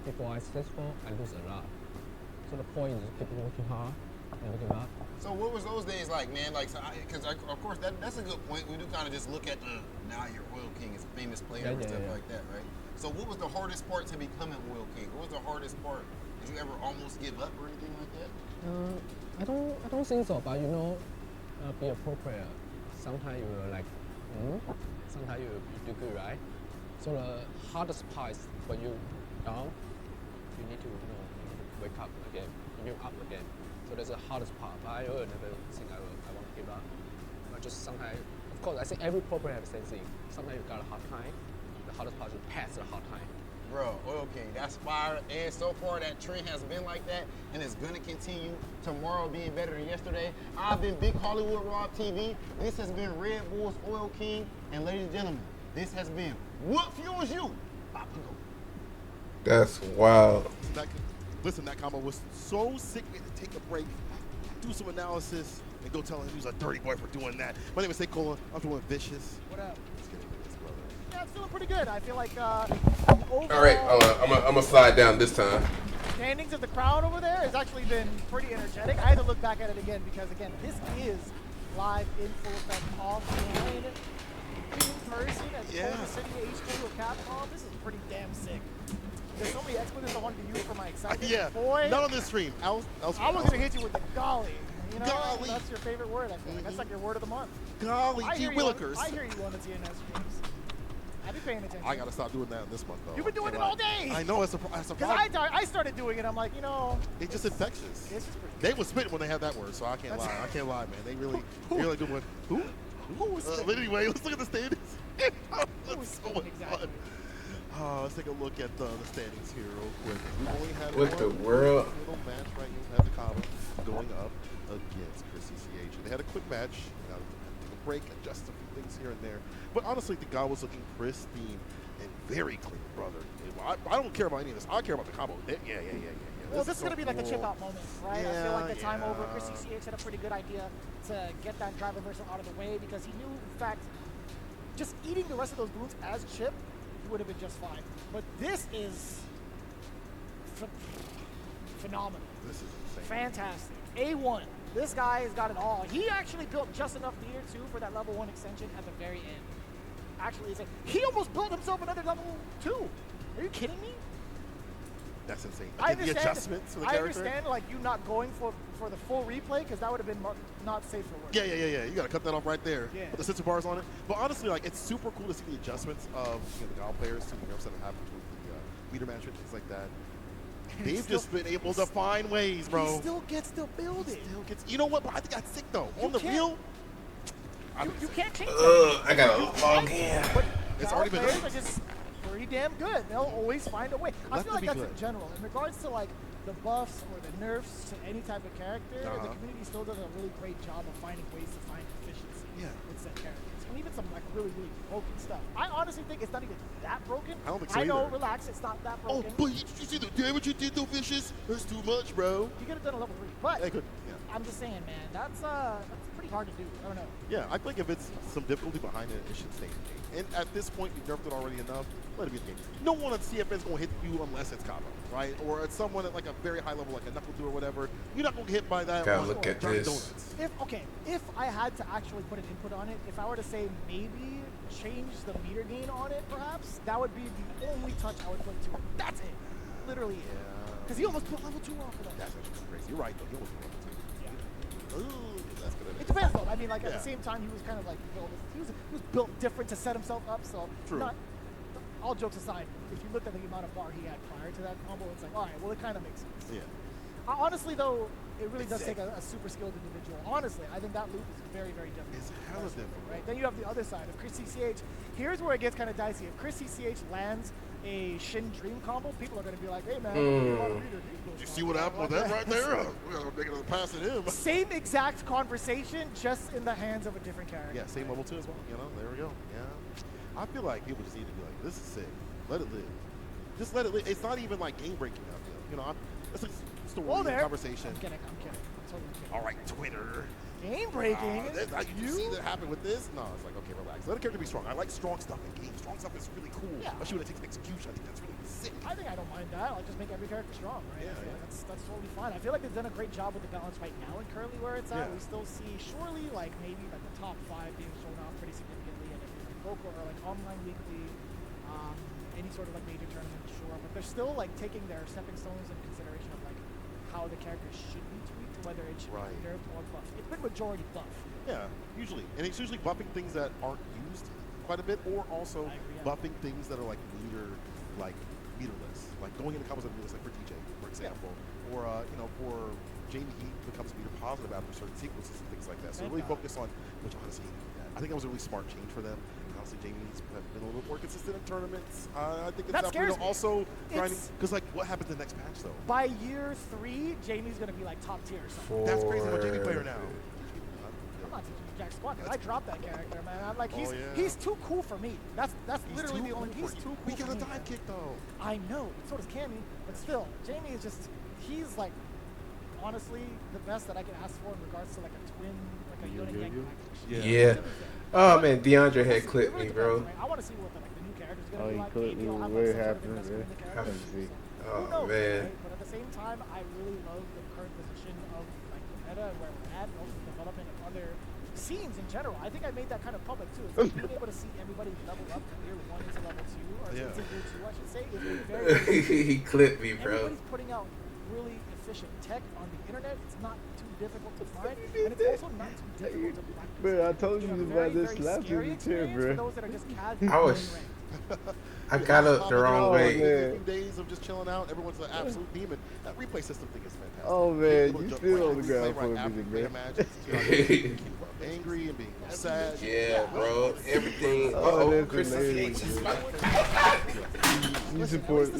People are successful, I lose a lot. So the point is keep working hard, never give up. So what was those days like, man? Like, because of course that's a good point. We do kind of just look at now you're Oil King is a famous player and stuff like that, right? So what was the hardest part to becoming Oil King? What was the hardest part? Did you ever almost give up or anything like that? I don't think so. But you know, be a pro player. Sometimes you like, sometimes you do good, right? So the hardest part is when you down, you need to wake up again, you need up again. So that's the hardest part. But I never think I want to give up. But just sometimes, of course, I think every pro player has the same thing. Sometimes you got a hard time. The hardest part is to pass the hard time. Bro, Oil King, that's fire. And so far, that trend has been like that, and it's gonna continue. Tomorrow being better than yesterday. I've been Big Hollywood Raw TV. This has been Red Bull's Oil King, and ladies and gentlemen, this has been What Fuels You. That's wild. Listen, that combo was so sick. We had to take a break, do some analysis, and go tell him he was a dirty boy for doing that. My name is Cola. I'm doing Vicious. What up? Let's get into this, brother. Yeah, it's feeling pretty good. I feel like All right, I'm gonna slide down this time. standings of the crowd over there has actually been pretty energetic. I had to look back at it again because, again, this is live in full effect offline in person at the City HQ of Capcom. This is pretty damn sick. There's so many expletives I wanted to use for my excitement. Yeah, boy. not on this stream. I was gonna hit you with the golly. You know, golly. That's your favorite word. I feel like that's like your word of the month. Golly I gee hear willikers. I hear you on the TNS streams. I've been paying attention. I gotta stop doing that this month though. You've been doing it all day. I know, it's a Because problem. I started doing it. I'm like, you know, It's just infectious. It's just pretty. They were spitting when they had that word, so I can't lie. I can't lie, man. They really good one. Who? Who was But anyway, let's look at the standings. Who was so much exactly? fun. Let's take a look at the standings here real quick. We've only had What the world? little match, right? You have the combo going up against Chris CCH. And they had a quick match. Now, take a break, adjust a few things here and there. But honestly, the guy was looking pristine and very clean, brother. I don't care about any of this. I care about the combo. Yeah. Well, this is going to be like a cool. chip out moment, right? I Yeah, feel like the time yeah. over, Chris CCH had a pretty good idea to get that drive reversal out of the way because he knew, in fact, just eating the rest of those boots as chip would have been just fine. But this is phenomenal. This is insane. Fantastic. A1. This guy has got it all. He actually built just enough meter, too, for that level 1 extension at the very end. Actually, he almost built himself another level 2. Are you kidding me? That's insane. I The understand, adjustments for the character. understand, like, you not going for the full replay, because that would have been not safe for work. Yeah. You got to cut that off right there. Yeah. Put the sensor bars on it. But honestly, like, it's super cool to see the adjustments of the Gal players to the nerfs that have happened with the meter management, things like that. They've just been able to find ways, bro. He still gets to build it. You know what? But I think that's sick, though. On the real, you can't change I gotta log in. It's already been players done. are just pretty damn good. They'll always find a way. I Let feel them like be that's in good. general. In regards to like the buffs or the nerfs to any type of character, the Uh-huh. community still does a really great job of finding ways to find efficiency with said characters. And even some like really broken stuff. I honestly think it's not even that broken. I don't think so I know, either. relax, it's not that Oh, broken. but you see the damage you did, though, Vicious? That's too much, bro. You could have done a level 3, but They could, I'm just saying, man, that's pretty hard to do. I don't know. Yeah, I think if it's some difficulty behind it, it should stay in the game. And at this point, you've nerfed it already enough. Let it be in the game. No one on CFN is going to hit you unless it's combo, right? Or it's someone at like a very high level, like a Knuckle 2 or whatever. You're not going to get hit by that. Gotta on look at Dunkin' this. Donuts. If I had to actually put an input on it, if I were to say maybe change the meter gain on it, perhaps, that would be the only touch I would put to it. That's it. Literally it. Because he almost put level 2 off of that. That's actually crazy. You're right, though. He almost put level 2. Ooh, that's good. It depends, though. I mean, like, at Yeah. the same time, he was kind of like built. He was built different to set himself up. So, True. all jokes aside, if you looked at the amount of bar he had prior to that combo, it's like, all right, well, it kind of makes sense. Yeah. Honestly, though, it really does Sick. take a super skilled individual. Honestly, I think that loop is very, very different. It's hella different. Right? Then you have the other side of Chris CCH. Here's where it gets kind of dicey. If Chris CCH lands a Shin Dream combo, people are going to be like, hey, man, Did you see what happened with that right there? We're going to make another pass at him. Same exact conversation, just in the hands of a different character. Yeah, same level 2 as well. You know, there we go. Yeah. I feel like people just need to be like, this is sick. Let it live. Just let it live. It's not even like game breaking out there. You know, it's like story conversation. I'm kidding. I'm totally kidding. All right, Twitter. Game breaking. You see that happen with this? No, it's like, okay, relax. Let a character be strong. I like strong stuff in games. Strong stuff is really cool. Yeah. Especially when it takes execution. I think that's really sick. I think I don't mind that. I'll just make every character strong, right? Yeah, I feel like that's totally fine. I feel like they've done a great job with the balance right now and currently where it's at. Yeah. We still see surely like maybe like the top 5 being shown off pretty significantly and if like local or like online weekly, any sort of like major tournament, sure. But they're still like taking their stepping stones into consideration of like how the characters should be tweaked, whether it should be nerfed or buffed. It's been majority buff. Yeah, usually. And it's usually buffing things that aren't used quite a bit or also buffing things that are like meterless. Like going into combos that are meterless, like for DJ, for example. Or, you know, for Jamie, he becomes meter positive after certain sequences and things like that. So really focus on, which honestly, I think that was a really smart change for them. Honestly, Jamie's been a little bit more consistent in tournaments. I think it's That scares me. also grinding. It's- Because, like, what happens in the next patch, though? By year 3, Jamie's gonna be like top tier or something. That's crazy. I'm a Jamie player now. I'm not teaching you jack squat because I dropped that character, man. I'm like, Oh, he's too cool for me. That's He's literally too the only. cool He's for too you. cool. We got for a me, dive man. kick, though. I know. So does Cammy, but still, Jamie is just. He's like, honestly, the best that I can ask for in regards to like a twin, like a Yun and Yang package. Yeah. Oh man, DeAndre had clipped me, bro. I want to see what the new character's Oh, gonna be he like. clipped Maybe me. I'll have We're like some sort of happy, investment in the man. character. Happy. Who Oh knows, man. right? But at the same time, I really love the current position of like the meta and where we're at, and also the development of other scenes in general. I think I made that kind of public too. It's like being able to see everybody level up from year 1 into level 2, or into year 2, I should say, is very, very He clipped me, bro. Everybody's putting out really efficient tech on the internet. It's not too difficult to find, and it's also not too difficult to practice. Bro, I told you It's a about very, this very slap scary in the chair, experience for bro. those that are just casual I was, playing ranked. I got up the wrong way. A few days of just chilling out. Everyone's an absolute demon. That replay system thing is fantastic. Oh man, you still on the ground for a minute, man. Angry and being sad. Yeah, bro. Everything. Oh, Chris hilarious. You supposed to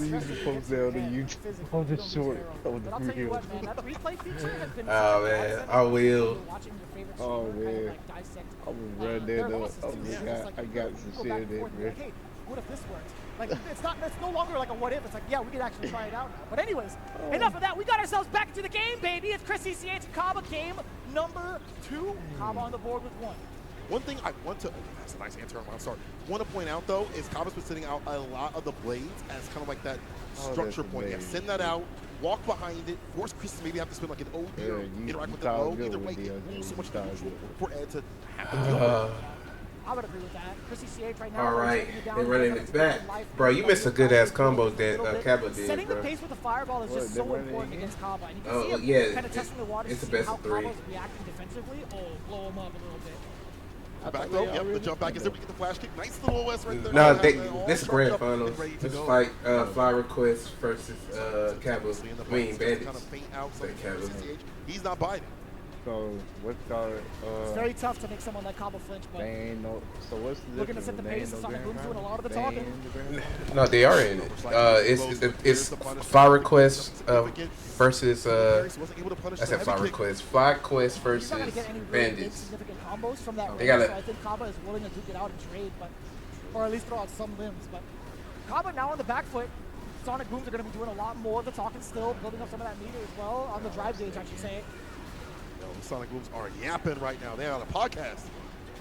on the YouTube on the short of the video. Oh man, I will. Oh man, I was right there though. Oh my god, I got some shit in there, man. Hey, what if this works? Like, it's no longer like a what if. It's like, yeah, we could actually try it out now. But anyways, enough of that. We got ourselves back into the game, baby. It's Chris CCH and Kaba, game number 2. Kaba on the board with 1. One thing I want to, that's a nice answer, I'm sorry. Want to point out though, is Kaba's been sitting out a lot of the blades as kind of like that structure point. Yeah, send that out, walk behind it, force Chris to maybe have to spin like an OD or interact with the low. Either way, it moves so much neutral for Ed to have to deal with it. I would agree with that. Chris CCH right now. All right, they're running it back. Bro, you missed a good ass combo that Kaba did, Setting bro. the pace with the fireball is just so important against Kaba. And you can see him yeah, kind of testing the water to it's the see best how of 3. Kaba's reacting defensively. Blow him up a little bit. Back throw, yep, the jump back is there. We get the flash kick. Nice little OS right there. No, this is grand finals. This fight, Fly Request versus Kaba. I mean, Bandits. Kind of faint out some CCH. He's not biting. So what's called? It's very tough to make someone like Kaba flinch, but So what's the looking to set the pace. Sonic Boom's doing a lot of the talking. No, they are in it. It's Fly Request versus I said Fly Request. Fly Quest versus Bandits. Combos from that They range, got so I think Kaba is willing to duke it out and trade, or at least throw out some limbs. But Kaba now on the back foot. Sonic Booms are going to be doing a lot more of the talking still, building up some of that meter as well on the drive gauge, I should say. The Sonic Booms are yapping right now. They're on a podcast.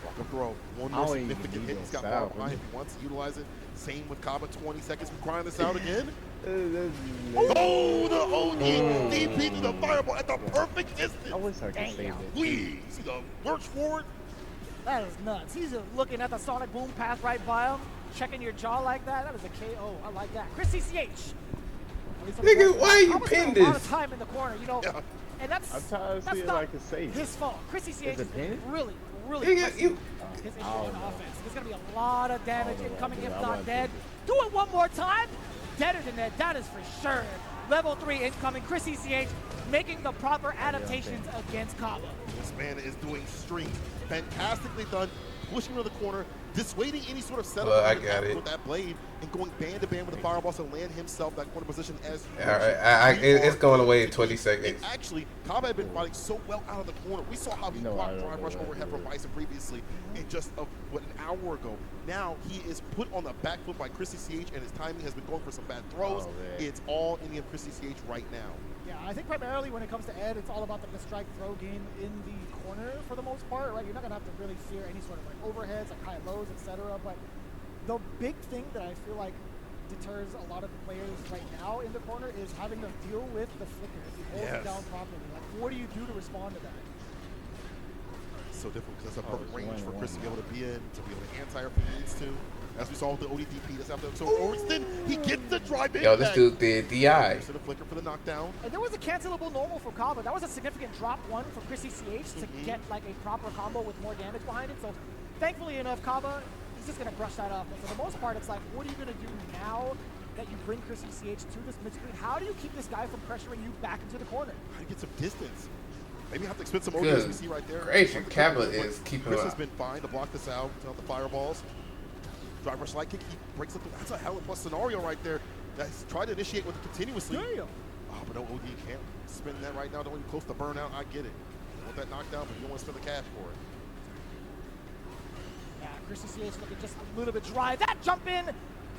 Walk up throw. One more significant hit. He's got more behind if he wants to utilize it. Same with Kaba. 20 seconds. We grind this out again. Oh, the OD DP to the fireball at the perfect distance. I wish I could save it. Please. See the lurch forward. That is nuts. He's looking at the Sonic Boom pass right by him, checking your jaw like that. That is a KO. I like that. Chris CCH. Nigga, why you pinned this? A lot of this? time in the corner, you know. Yeah. And that's not his fault. Chris CCH is really pressing his issue on offense. There's going to be a lot of damage incoming, if not dead. Do it one more time. Deader than dead, that is for sure. Level 3 incoming. Chris CCH making the proper adaptations against Kaba. This man is doing strings. Fantastically done. Pushing to the corner, dissuading any sort of setup with that blade, and going band to band with the fireballs to land himself that corner position as. All right, it's going away in 20 seconds. And actually, Kaba had been fighting so well out of the corner. We saw how he blocked drive rush overhead from Bison previously, in just an hour ago. Now he is put on the back foot by Chris CCH, and his timing has been going for some bad throws. It's all in the Chris CCH right now. Yeah, I think primarily when it comes to Ed, it's all about the strike throw game in the corner for the most part, right? You're not gonna have to really fear any sort of like overheads, like high lows, etc. But the big thing that I feel like deters a lot of players right now in the corner is having to deal with the flicker. If he holds it down properly, like what do you do to respond to that? It's so difficult because that's a perfect range for Chris to be able to be in, to be able to anti if he needs to. As we saw with the ODDP, that's after so Overston, he gets the drive in. Yo, this dude did DI. The flicker for the knockdown. And there was a cancelable normal for Kaba. That was a significant drop one for Chris CCH to get like a proper combo with more damage behind it. So thankfully enough, Kaba, he's just gonna brush that off. But for the most part, it's like, what are you gonna do now that you bring Chris CCH to this mid-screen? How do you keep this guy from pressuring you back into the corner? How do you get some distance? Maybe have to expend some OD as we see right there. Gracious, Kaba is keeping Chris has been fine to block this out, the fireballs. Driver slide kick, he breaks up. That's a hell of a scenario right there. That's tried to initiate with it continuously. Damn. Oh, but no OD can't spin that right now. Don't even close to burnout. I get it. You want that knockdown, but you don't want to spend the cash for it. Yeah, Chris CCH looking just a little bit dry. That jump in,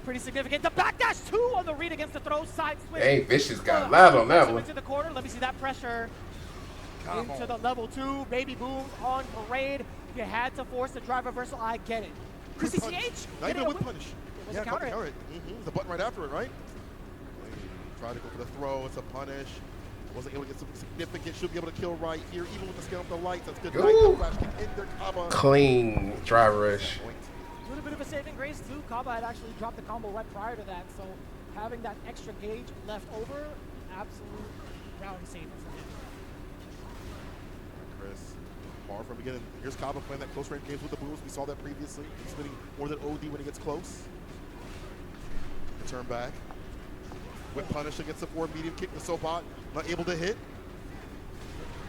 pretty significant. The backdash 2 on the read against the throw side switch. Hey, Vicious got loud on that one. Into the corner. Let me see that pressure. Into the level 2. Baby Boom on parade. You had to force the drive reversal. I get it. Chris CCH. Not even with punish. It was a counter hit. The button right after it, right? Try to go for the throw. It's a punish. Wasn't able to get something significant. Should be able to kill right here, even with the scale of the lights. That's good. Clean drive rush. A little bit of a saving grace too. Kaba had actually dropped the combo right prior to that, so having that extra gauge left over, absolute round saver for him. Chris, far from beginning. Here's Kaba playing that close range games with the booms. We saw that previously. He's spinning more than OD when he gets close. turn back. With punish against the forward medium kick. The Sobot not able to hit.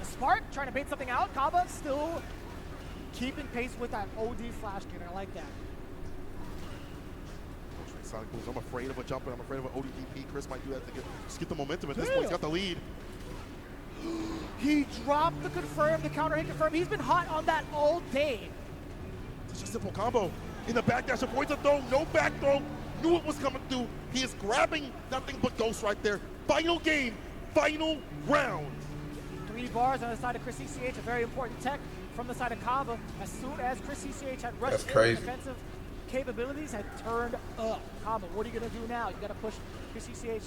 Smart, trying to bait something out. Kaba still keeping pace with that OD flash kick. I like that. Sonic moves. I'm afraid of a jump, and I'm afraid of an ODDP. Chris might do that to just get the momentum at this point. He's got the lead. He dropped the confirm, the counter hit confirm. He's been hot on that all day. It's a simple combo. In the backdash, avoids a throw, no back throw. Knew it was coming through. He is grabbing nothing but ghost right there. Final game, final round. 3 bars on the side of Chris CCH, a very important tech from the side of Kaba. As soon as Chris CCH had rushed in, defensive capabilities had turned up. Kaba, what are you going to do now? You got to push Chris CCH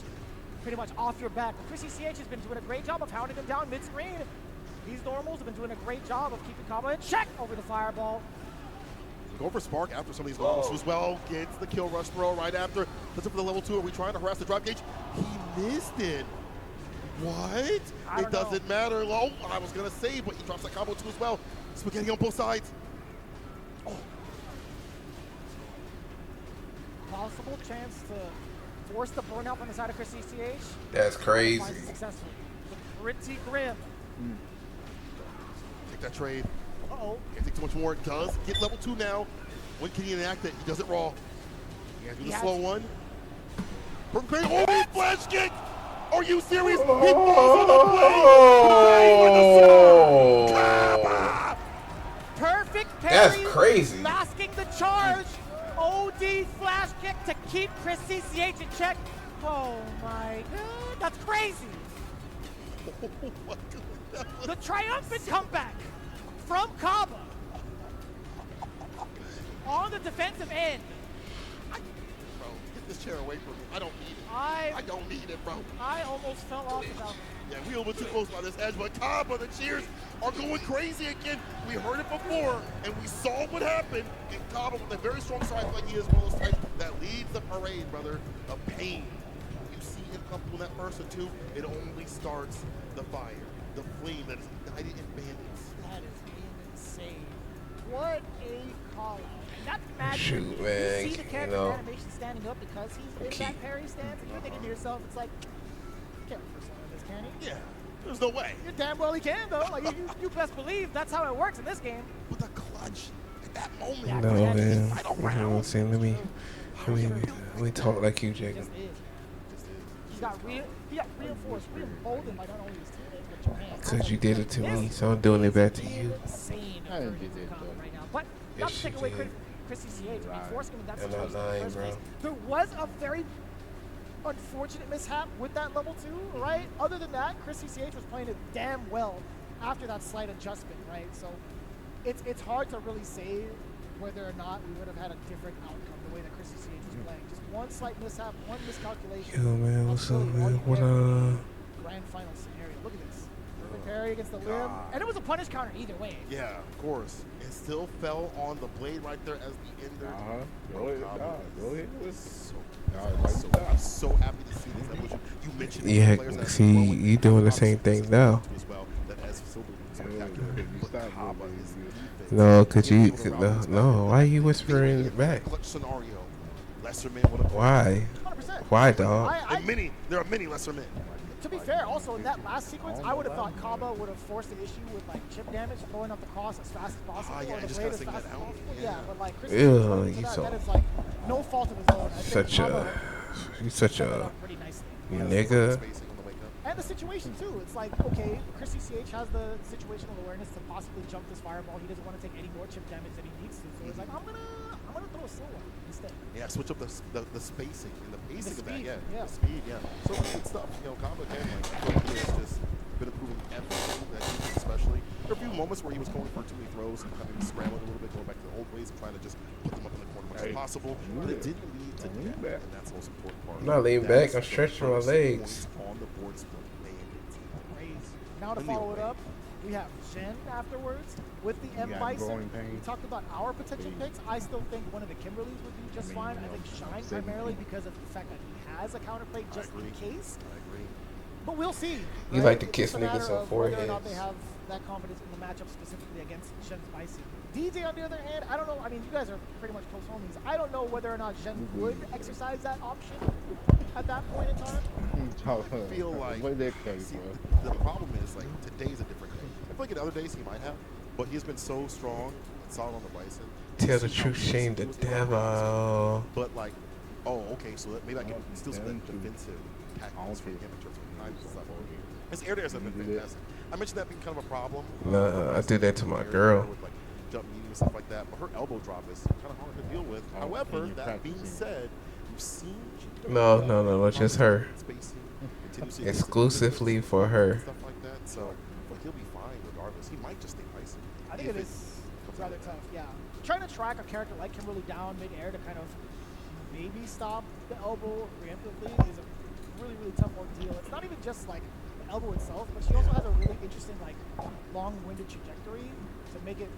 pretty much off your back. But Chris CCH has been doing a great job of hounding him down mid-screen. These normals have been doing a great job of keeping Kaba in check over the fireball. Go for Spark after some of these normals as well. Gets the kill rush throw right after. Puts it for the level 2. Are we trying to harass the drop gauge? He missed it. What? It doesn't matter. Oh, I was going to say, but he drops that combo too as well. Spaghetti on both sides. Oh. Possible chance to force the burnout on the side of Chris CCH. That's crazy. Successful. Pretty grim. Take that trade. Uh-oh. Can't take too much more. It does get level 2 now. When can he enact it? He does it raw. He has to do the slow one. Oh, flash kick! Are you serious? He falls on the blade! Perfect parry. That's crazy. Masking the charge. OD flash kick to keep Chris CCH in check. Oh my god, that's crazy. The triumphant comeback from Kaba on the defensive end. Bro, get this chair away from me. I don't need it. I don't need it, bro. I almost fell off the balcony. Yeah, we a little bit too close by this edge, but Kaba, the cheers are going crazy again. We heard it before, and we saw what happened. And Kaba, with a very strong side like he is, one of those types that leads the parade, brother, of pain. You see him come through that burst or two, it only starts the fire, the flame that is ignited in bandits. That is insane. What a call out. And that's magic. Shoot, man, you see the character animation standing up because he's in that parry stance, and you're thinking to yourself, it's like, you can't reverse on this, can he? Yeah, there's no way. You're damn well he can, though. Like, you best believe that's how it works in this game. But the clutch at that moment. No, man. You know what I'm saying? Let me talk like you, Jacob. He got reinforced, re-emboldened by not only his teammates, but your hands. Because you did it to me, so I'm doing it back to you. Insane right now. But not to take away Chris CCH, forcing him in that situation in the first place. There was a very unfortunate mishap with that level 2, right? Other than that, Chris CCH was playing it damn well after that slight adjustment, right? So it's hard to really say whether or not we would have had a different outcome the way that Chris CCH was playing. Just one slight mishap, one miscalculation. Yo, man, what's up, man? What grand final scenario. Look at this. Perfect parry against the limb. And it was a punish counter either way. Yeah, of course. It still fell on the blade right there as the ender. Go ahead. I'm so happy to see this. That you mentioned yeah, players that see, you doing the same thing now. As well, that has spectacular. But Kaba is No, could you? No, why are you whispering it back? Clutch scenario. Lesser men would have. Why? 100%. Why, dog? There are many lesser men. To be fair, also in that last sequence, I would have thought Kaba would have forced the issue with like chip damage, throwing up the cross as fast as possible, or the blade as fast as possible. Yeah, but like Chris, that is like no fault of his own. You're such a nigga. And the situation too. It's like, okay, Chris CCH has the situational awareness to possibly jump this fireball. He doesn't want to take any more chip damage than he needs to. So he's like, I'm gonna throw a slow one instead. Yeah, switch up the spacing and the pacing of that. Yeah, the speed. Yeah. So good stuff. You know, Kaba again, has just been improving everything that he did, especially. There were a few moments where he was going for too many throws and having to scramble a little bit, going back to the old ways and trying to just put them up in the corner as much as possible. But it didn't lead to that, and that's the most important part. I'm not leaning back. I'm stretching my legs. On the board still. Now to follow it up, we have Shen afterwards with the M Bison. We talked about our potential picks. I still think one of the Kimberleys would be just fine. I think Shine primarily because of the fact that he has a counterplay just in case. I agree. But we'll see. You right? like to kiss It's just a niggas matter on of whether or not foreheads. they have that confidence in the matchup specifically against Shen Spicy. DJ, on the other hand, I don't know. I mean, you guys are pretty much close homies. I don't know whether or not Shen would exercise that option at that point in time. I feel like see, the problem is like today's a different day. I feel like in other days he might have, but he's been so strong and solid on the Bison. Tell the truth, shame the devil. But like, oh, okay, so maybe I can still see that defensive tactics for him in terms of time stuff. His air dares have been fantastic. I mentioned that being kind of a problem. Nah, I do that to my girl. With like jump medium and stuff like that, but her elbow drop is kind of hard to deal with. However, that being said, you've seen No, just her. spacing, continuously Exclusively for her. stuff like that. So like he'll be fine regardless. He might just stay Bison. I think it is rather tough, yeah. Trying to track a character like Kimberly down mid-air to kind of maybe stop the elbow preemptively is a really, really tough ordeal. It's not even just like the elbow itself, but she also has a really interesting, like, long-winded trajectory to make it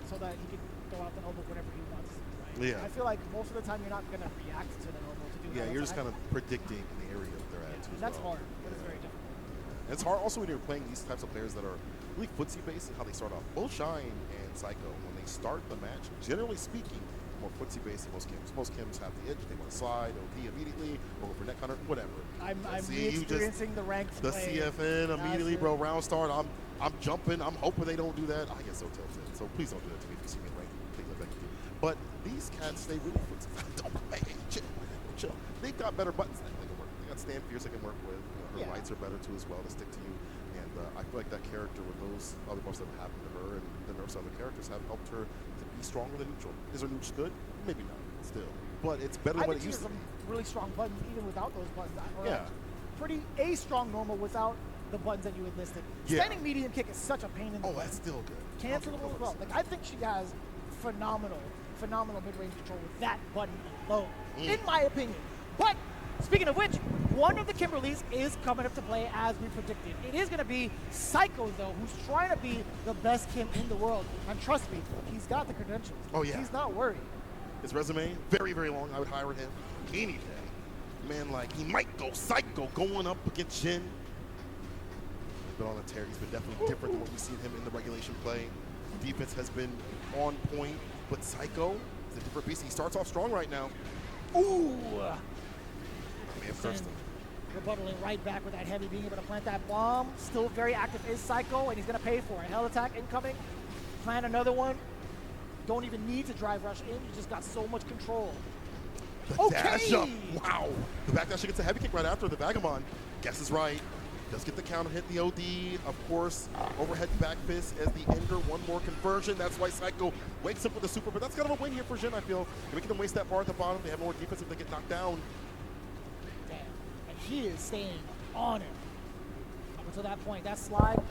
so that he can throw out the elbow whenever he wants. Right? Yeah. I feel like most of the time you're not going to react to the elbow to do that. Yeah, you're just kind of predicting the area that they're at too. And that's hard, but it's very difficult. And it's hard also when you're playing these types of players that are really footsie based and how they start off. Both Shine and Psycho, when they start the match, generally speaking, more footsie based than most Kims. Most Kims have the edge, they want to slide, OD immediately, or go for neck hunter, whatever. I'm See, you experiencing the ranked the play. CFN immediately, bro. Round start, I'm jumping. I'm hoping they don't do that. I get so tilted. So please don't do that to me if you see me in rank. Please let that you. But these cats, they really footsie. Don't chill. They've got better buttons that they can work. They got stand fears they can work with. Her lights are better too as well to stick to you. And I feel like that character with those other buffs that have happened to her and the nerfs other characters have helped her to be stronger than neutral. Is her neutral good? Maybe not. Still, but it's better than what it used to be. Some really strong buttons even without those buttons. Or Yeah. Pretty strong normal without the buttons that you had listed. Yeah. Standing medium kick is such a pain in the butt. That's still good. Cancelable as well. Like I think she has phenomenal mid-range control with that button alone, in my opinion. But speaking of which, one of the Kimberlys is coming up to play as we predicted. It is going to be Psycho, though, who's trying to be the best Kim in the world. And trust me, he's got the credentials. Oh, yeah. He's not worried. His resume, very, very long. I would hire him any day. Man, like, he might go Psycho going up against Jin. He's been on a tear. He's been definitely different than what we've seen him in the regulation play. Defense has been on point, but Psycho is a different beast. He starts off strong right now. Ooh! May have cursed him. Rebuttaling right back with that heavy, being able to plant that bomb. Still very active is Psycho, and he's going to pay for it. Hell attack incoming. Plant another one. Don't even need to drive rush in. You just got so much control. The dash up. Wow. The back dash gets a heavy kick right after the Vagabond. Guesses right. Does get the counter hit, the OD. Of course, overhead back fist as the ender. One more conversion. That's why Psycho wakes up with the super. But that's kind of a win here for Jin, I feel. You're making them waste that bar at the bottom. They have more defense if they get knocked down. Damn. And he is staying on it. Up until that point, that slide,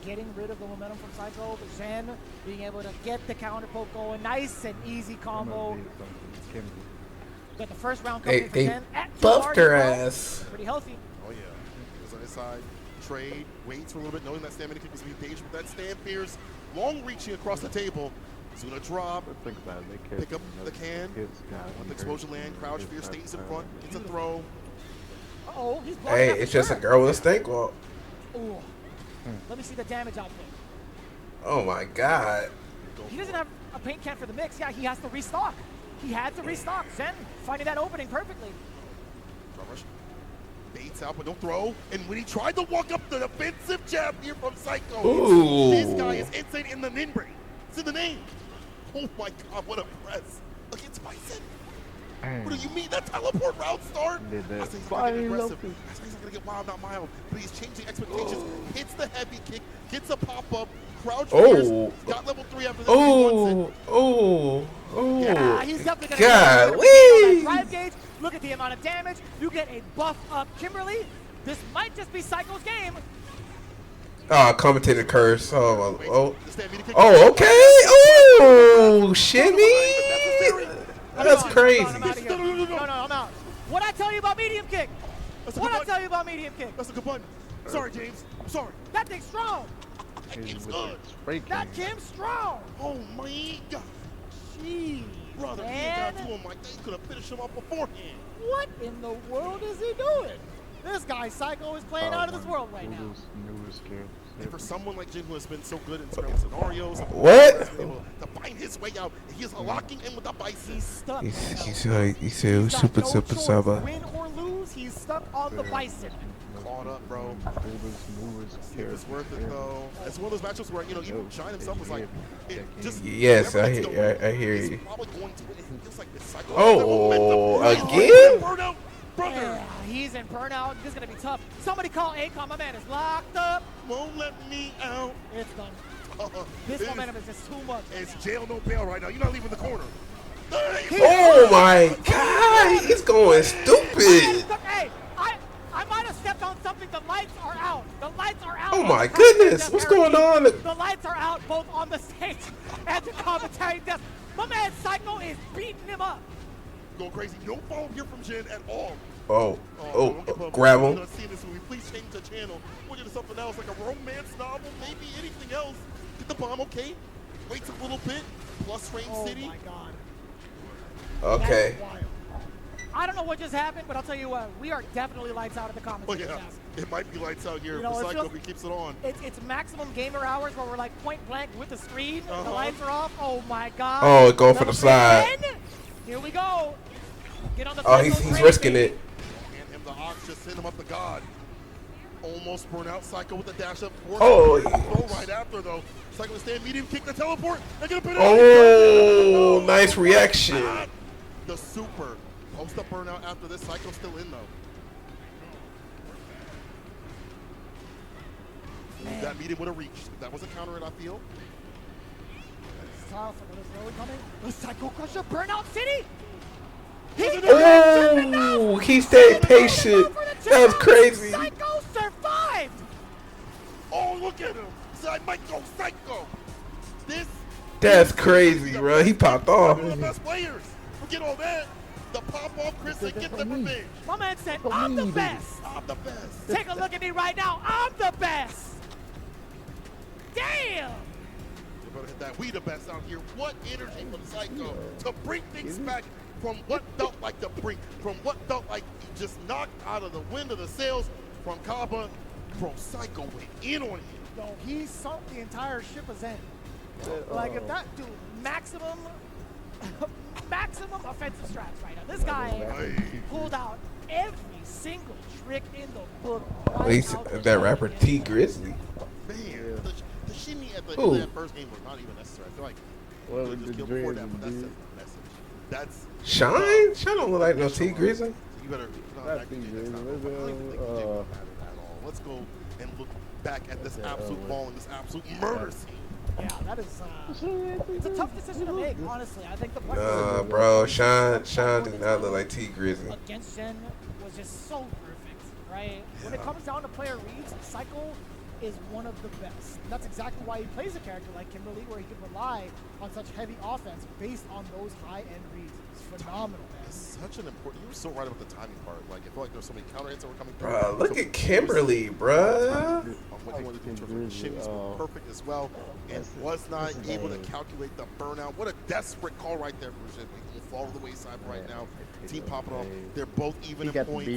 getting rid of the momentum from Psycho. But Zen being able to get the counter poke going. Nice and easy combo. Got the first round coming for Zen. Buffed her ass. Pretty healthy. Oh, yeah. Goes on his side. Trade. Waits for a little bit, knowing that stamina kick is going to be dangerous. That stand fierce. Long reaching across the table. He's going to drop. Pick up the can. Let the explosion land. Crouch fierce. Stays in front. Gets a throw. Uh-oh. He's Hey, it's just a girl with a stank walk. Ooh. Let me see the damage output. Oh my god. He doesn't have a paint can for the mix. Yeah, he has to restock. He had to restock. Zen finding that opening perfectly. Rush. Baits out, but don't throw. And when he tried to walk up the defensive jab here from Psycho, Ooh. this guy is insane in the name brain. It's in the name. Oh my god, what a press. Against Bison. What do you mean? That teleport route start? I say he's not getting aggressive. I say he's not going to get wild, not mild. But he's changing expectations. Hits the heavy kick. Gets a pop-up. Crouch fierce. Got level 3 after that. Yeah, he's definitely going to God, drive gauge. Look at the amount of damage. You get a buff up Kimberly. This might just be Psycho's game. Commentator curse. Oh, okay. Oh, shimmy. That's crazy. No, I'm out. What'd I tell you about medium kick? What'd I tell you about medium kick? That's a good button. Sorry, James. I'm sorry. That thing's strong. That Kim's good. That Kim's strong. Oh my god. Jeez, brother, he ain't got to do him like that. He could have finished him off beforehand. What in the world is he doing? This guy, Psycho, is playing out of this world right now. And for someone like Jin who has been so good in scramble scenarios, What? has been able to find his way out, he is locking in with the bison. He's stuck. He's super saba. Win or lose, he's stuck on the bison. Caught up, bro. It was worth it though. It's one of those matchups where even Shine himself was like, Yes, I hear you. Probably going to win. It feels like this Psycho. Oh, again? Yeah, he's in burnout. This is gonna be tough. Somebody call ACOM. My man is locked up. Won't let me out. It's done. This momentum is just too much. It's jail, no bail right now. You're not leaving the corner. Oh my God, he's going stupid. Hey, I might have stepped on something. The lights are out. The lights are out. Oh my goodness, what's going on? The lights are out both on the stage and the commentary desk. My man Psycho is beating him up. Go crazy. No follow here from Jin at all. Grab him. See this movie. Please change the channel. We'll get to something else, like a romance novel, maybe anything else. Get the bomb, okay? Waits a little bit. Plus Frame City. Oh my God. Okay. I don't know what just happened, but I'll tell you what, we are definitely lights out at the commentary desk. It might be lights out here for Psycho if he keeps it on. It's maximum gamer hours where we're like point blank with the screen. The lights are off. Oh my God. Oh, go for the slide. Here we go. Get on the he's risking it. And him, the Ox just sent him up to God. Almost burn out. Psycho with the dash up. Oh, right after though. Psycho to stand medium, kick the teleport. Oh, nice reaction. The super. Post up burnout after this. Psycho still in though. That medium would have reached. That was a counter, I feel. It's tough. Another coming. The Psycho Crusher Burnout City. Oh, he stayed patient. That was crazy. Psycho survived. Oh, look at him. I might go Psycho. That's crazy, bro. He popped off. One of the best players. Forget all that. The pop off, Chris, and get the revenge. My man said, I'm the best. I'm the best. Take a look at me right now. I'm the best. Damn. You better hit that. We the best out here. What energy from Psycho to bring things back from what felt like the brink, from what felt like just knocked out of the wind of the sails from Kaba. Bro, Psycho went in on him. No, he sunk the entire ship of Zen. Like if that dude, maximum offensive strats right now. This guy pulled out every single trick in the book. That rapper T Grizzly. Man, the shimmy at the first game was not even necessary. I feel like well, just killed before that, but that's a message. That's Shine don't look like no T Grizzly. You better let's go and look back at this absolute ball and this absolute murder scene. Yeah, that is. It's a tough decision to make, honestly. I think the bro, Shine did not look like T Grizzly. Against Zen was just so perfect, right? When it comes down to player reads, Psycho is one of the best. And that's exactly why he plays a character like Kimberly, where he can rely on such heavy offense based on those high-end reads. It's phenomenal, man. It's such an important. You were so right about the timing part. Like I feel like there's so many counter hits that were coming through. Bro, look at Kimberly, bro. Shimmies were perfect as well, and was not able to calculate the burnout. What a desperate call right there for Jin. He will fall to the wayside right now. Team popping off. They're both even in points.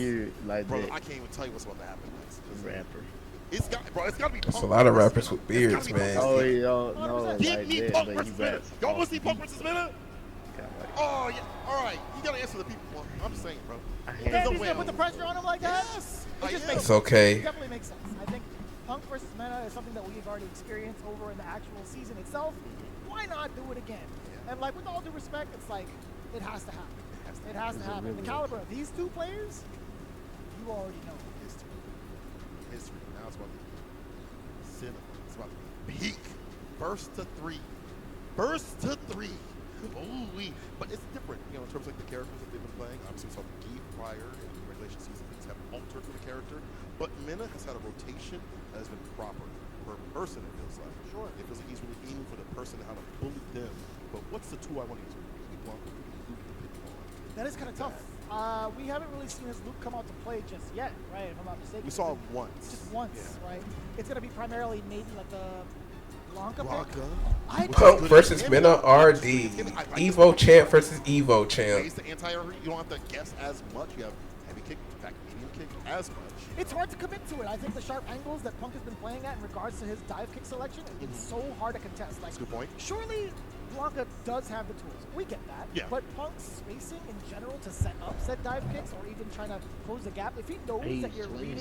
Bro, I can't even tell you what's about to happen next. Rapper. It's got to be. There's a lot of rappers with beards, man. Oh, no. Give me Punk versus Minna. Y'all want to see Punk versus Minna? Oh, yeah. All right. You got to answer the people. I'm saying, bro. He's going to put the pressure on him like that? Yes. It's okay. It definitely makes sense. I think Punk versus Minna is something that we've already experienced over in the actual season itself. Why not do it again? And, like, with all due respect, it's like, it has to happen. It has to happen. The caliber of these two players, you already know. History. Now it's about to be cinema. It's about to be peak. Burst to three. Ooh-wee. But it's different, in terms of like the characters that they've been playing. Obviously, we saw Geef prior in the regulation season. Things have altered for the character. But Minna has had a rotation that has been proper. Per person, it feels like. Sure. It feels like he's really aiming for the person and how to bully them. But what's the two I want to use? That is kind of tough. We haven't really seen his Luke come out to play just yet, right? If I'm not mistaken. We saw him once. Just once, right? It's going to be primarily maybe like the Blanca. Punk versus Minna RD. Evo champ versus Evo champ. The anti-armor, you don't have to guess as much. You have heavy kick, attack medium kick as much. It's hard to commit to it. I think the sharp angles that Punk has been playing at in regards to his dive kick selection, it's so hard to contest. Like, That's a good point. Surely Blanca does have the tools. We get that. Yeah. But Punk's spacing in general to set up said dive kicks or even trying to close the gap, if he knows that you're reading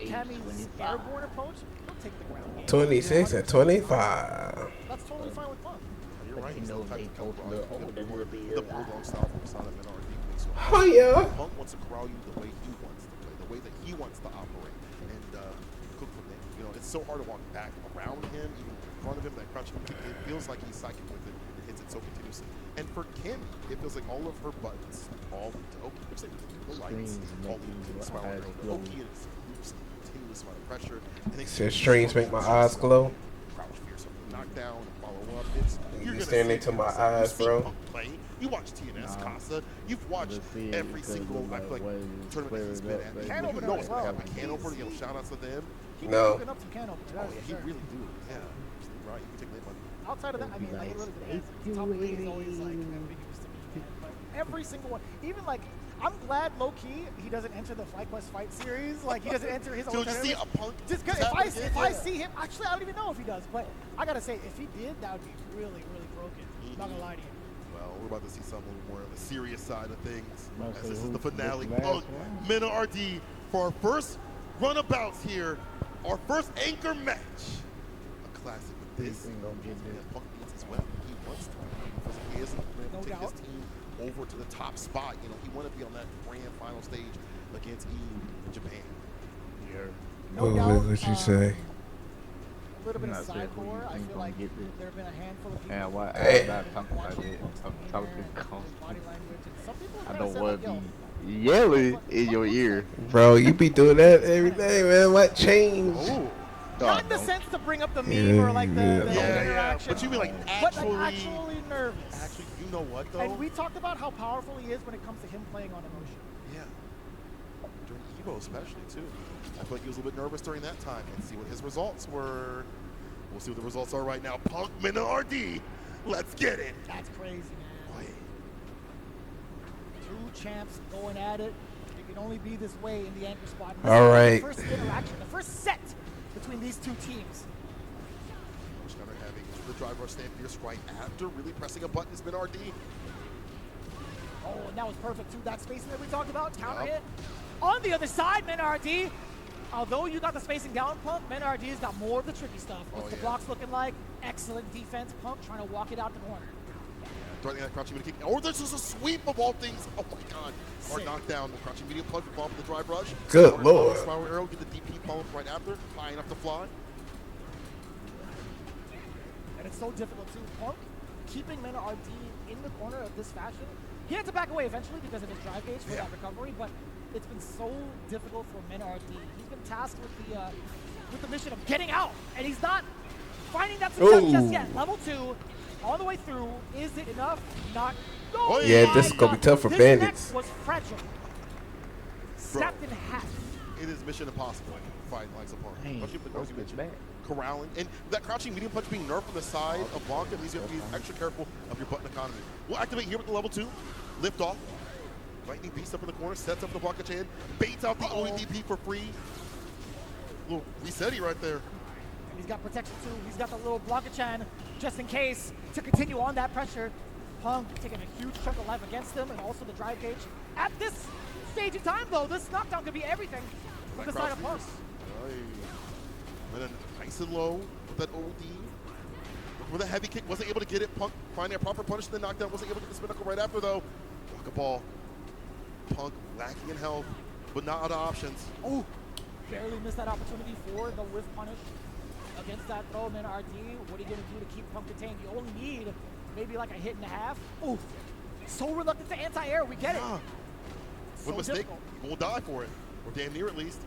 Cammy's airborne approach, he'll take the ground game. 26 and 25. That's totally fine with Punk. You're right. He's the type to come around. The bulldog style from Sonic and RD makes you. Oh, yeah. Punk wants to corral you the way he wants to play, the way that he wants to operate, and cook from there. You know, it's so hard to walk back around him, even in front of him, that crouch. It feels like he's psychic with it. It hits it so continuously. And for Kim, it feels like all of her buttons all lead to Oki. I'm saying the lights all lead to the spiral arrow. Oki and his continuous amount of pressure. Says streams make my eyes glow. Crouch fears from the knockdown and follow up. You're You staring into my eyes, bro. You watch TNS Casa. You've watched every single I feel like tournament he's been at. Can You opener know as it's well. gonna happen. Can opener. You know, shout outs to them. No. Up some can openers, Oh that's yeah, for he sure. really do. Yeah, right. You can take that money. Outside of that, I mean, like, it really depends. Top of the league is always, like, ambiguous to me, man. But every single one, even, like, I'm glad, low-key, he doesn't enter the FlyQuest Fight series. Like, he doesn't enter his own Dude, you see a Punk? Just 'cause if I see him, actually, I don't even know if he does. But I got to say, if he did, that would be really, really broken. Not going to lie to you. Well, we're about to see something more on the serious side of things. Well, As so this is who- the finale. this last Punk, one? Mena RD for our first runabouts here. Our first anchor match. A classic with this. Punk needs as well. He wants to. Because he isn't going to take his team over to the top spot. You know, he want to be on that grand final stage against EU in Japan. What would you say? A little bit of sidebar. I feel like there have been a handful of people. Yeah, why Hey. I'm not talking about it? I'm talking body language, and some people I are don't kinda want said, to like, be yelling in your ear. Bro, you be doing that every day, man. What changed? Not in the sense to bring up the meme or like the interaction. But you mean like but actually, like actually nervous. Actually, you know what though? And we talked about how powerful he is when it comes to him playing on emotion. Yeah. During Evo especially too. I feel like he was a little bit nervous during that time, and see what his results were. We'll see what the results are right now. Punk, Mena RD. Let's get it. That's crazy, man. Two champs going at it. It can only be this way in the anchor spot. This All is right. The first interaction, the first set between these two teams. Gunner having the drive rush stand fierce right after really pressing a button has been RD. Oh, and that was perfect too. That spacing that we talked about, counter Yup. hit. On the other side, Menardi, although you got the spacing down, Punk, Menardi's got more of the tricky stuff. What's the blocks looking like? Excellent defense. Punk trying to walk it out the corner. Threatening that crouching medium kick. Or there's just a sweep of all things. Oh my god. Hard knockdown. The crouching medium punch with bump with the drive rush. Good Hard lord. Spiral arrow. Get the DP pump right after. High enough to fly. And it's so difficult too. Punk keeping Menardi in the corner of this fashion. He had to back away eventually because of his drive gauge for that recovery, but it's been so difficult for Menardi. He's been tasked with the mission of getting out, and he's not finding that success just yet. Level 2, all the way through. Is it enough? Not. Oh Yeah, this is gonna be tough for this Bandits. neck was fragile. Snapped in half. It is mission impossible fighting like Punk. Especially with those you mentioned. Corralling. And that crouching medium punch being nerfed from the side of Blanca means you have to be extra careful of your button economy. We'll activate here with the level 2. Lift off. Lightning Beast up in the corner, sets up the Blanca Chan, baits out the ODP for free. Little resetty right there. And he's got protection too. He's got the little Blanca-chan just in case to continue on that pressure. Punk taking a huge chunk of life against him, and also the drive gauge. At this stage of time, though, this knockdown could be everything from the side of Punk. And then nice and low with that OD. With a heavy kick, wasn't able to get it. Punk finding a proper punish in the knockdown, wasn't able to get the spinnacle right after though. Walk a ball. Punk lacking in health, but not out of options. Oh, barely missed that opportunity for the whiff punish against that throw. And then RD, what are you going to do to keep Punk contained? You only need maybe like a hit and a half. Oh, so reluctant to anti-air. We get it. One mistake, you will die for it, or damn near at least.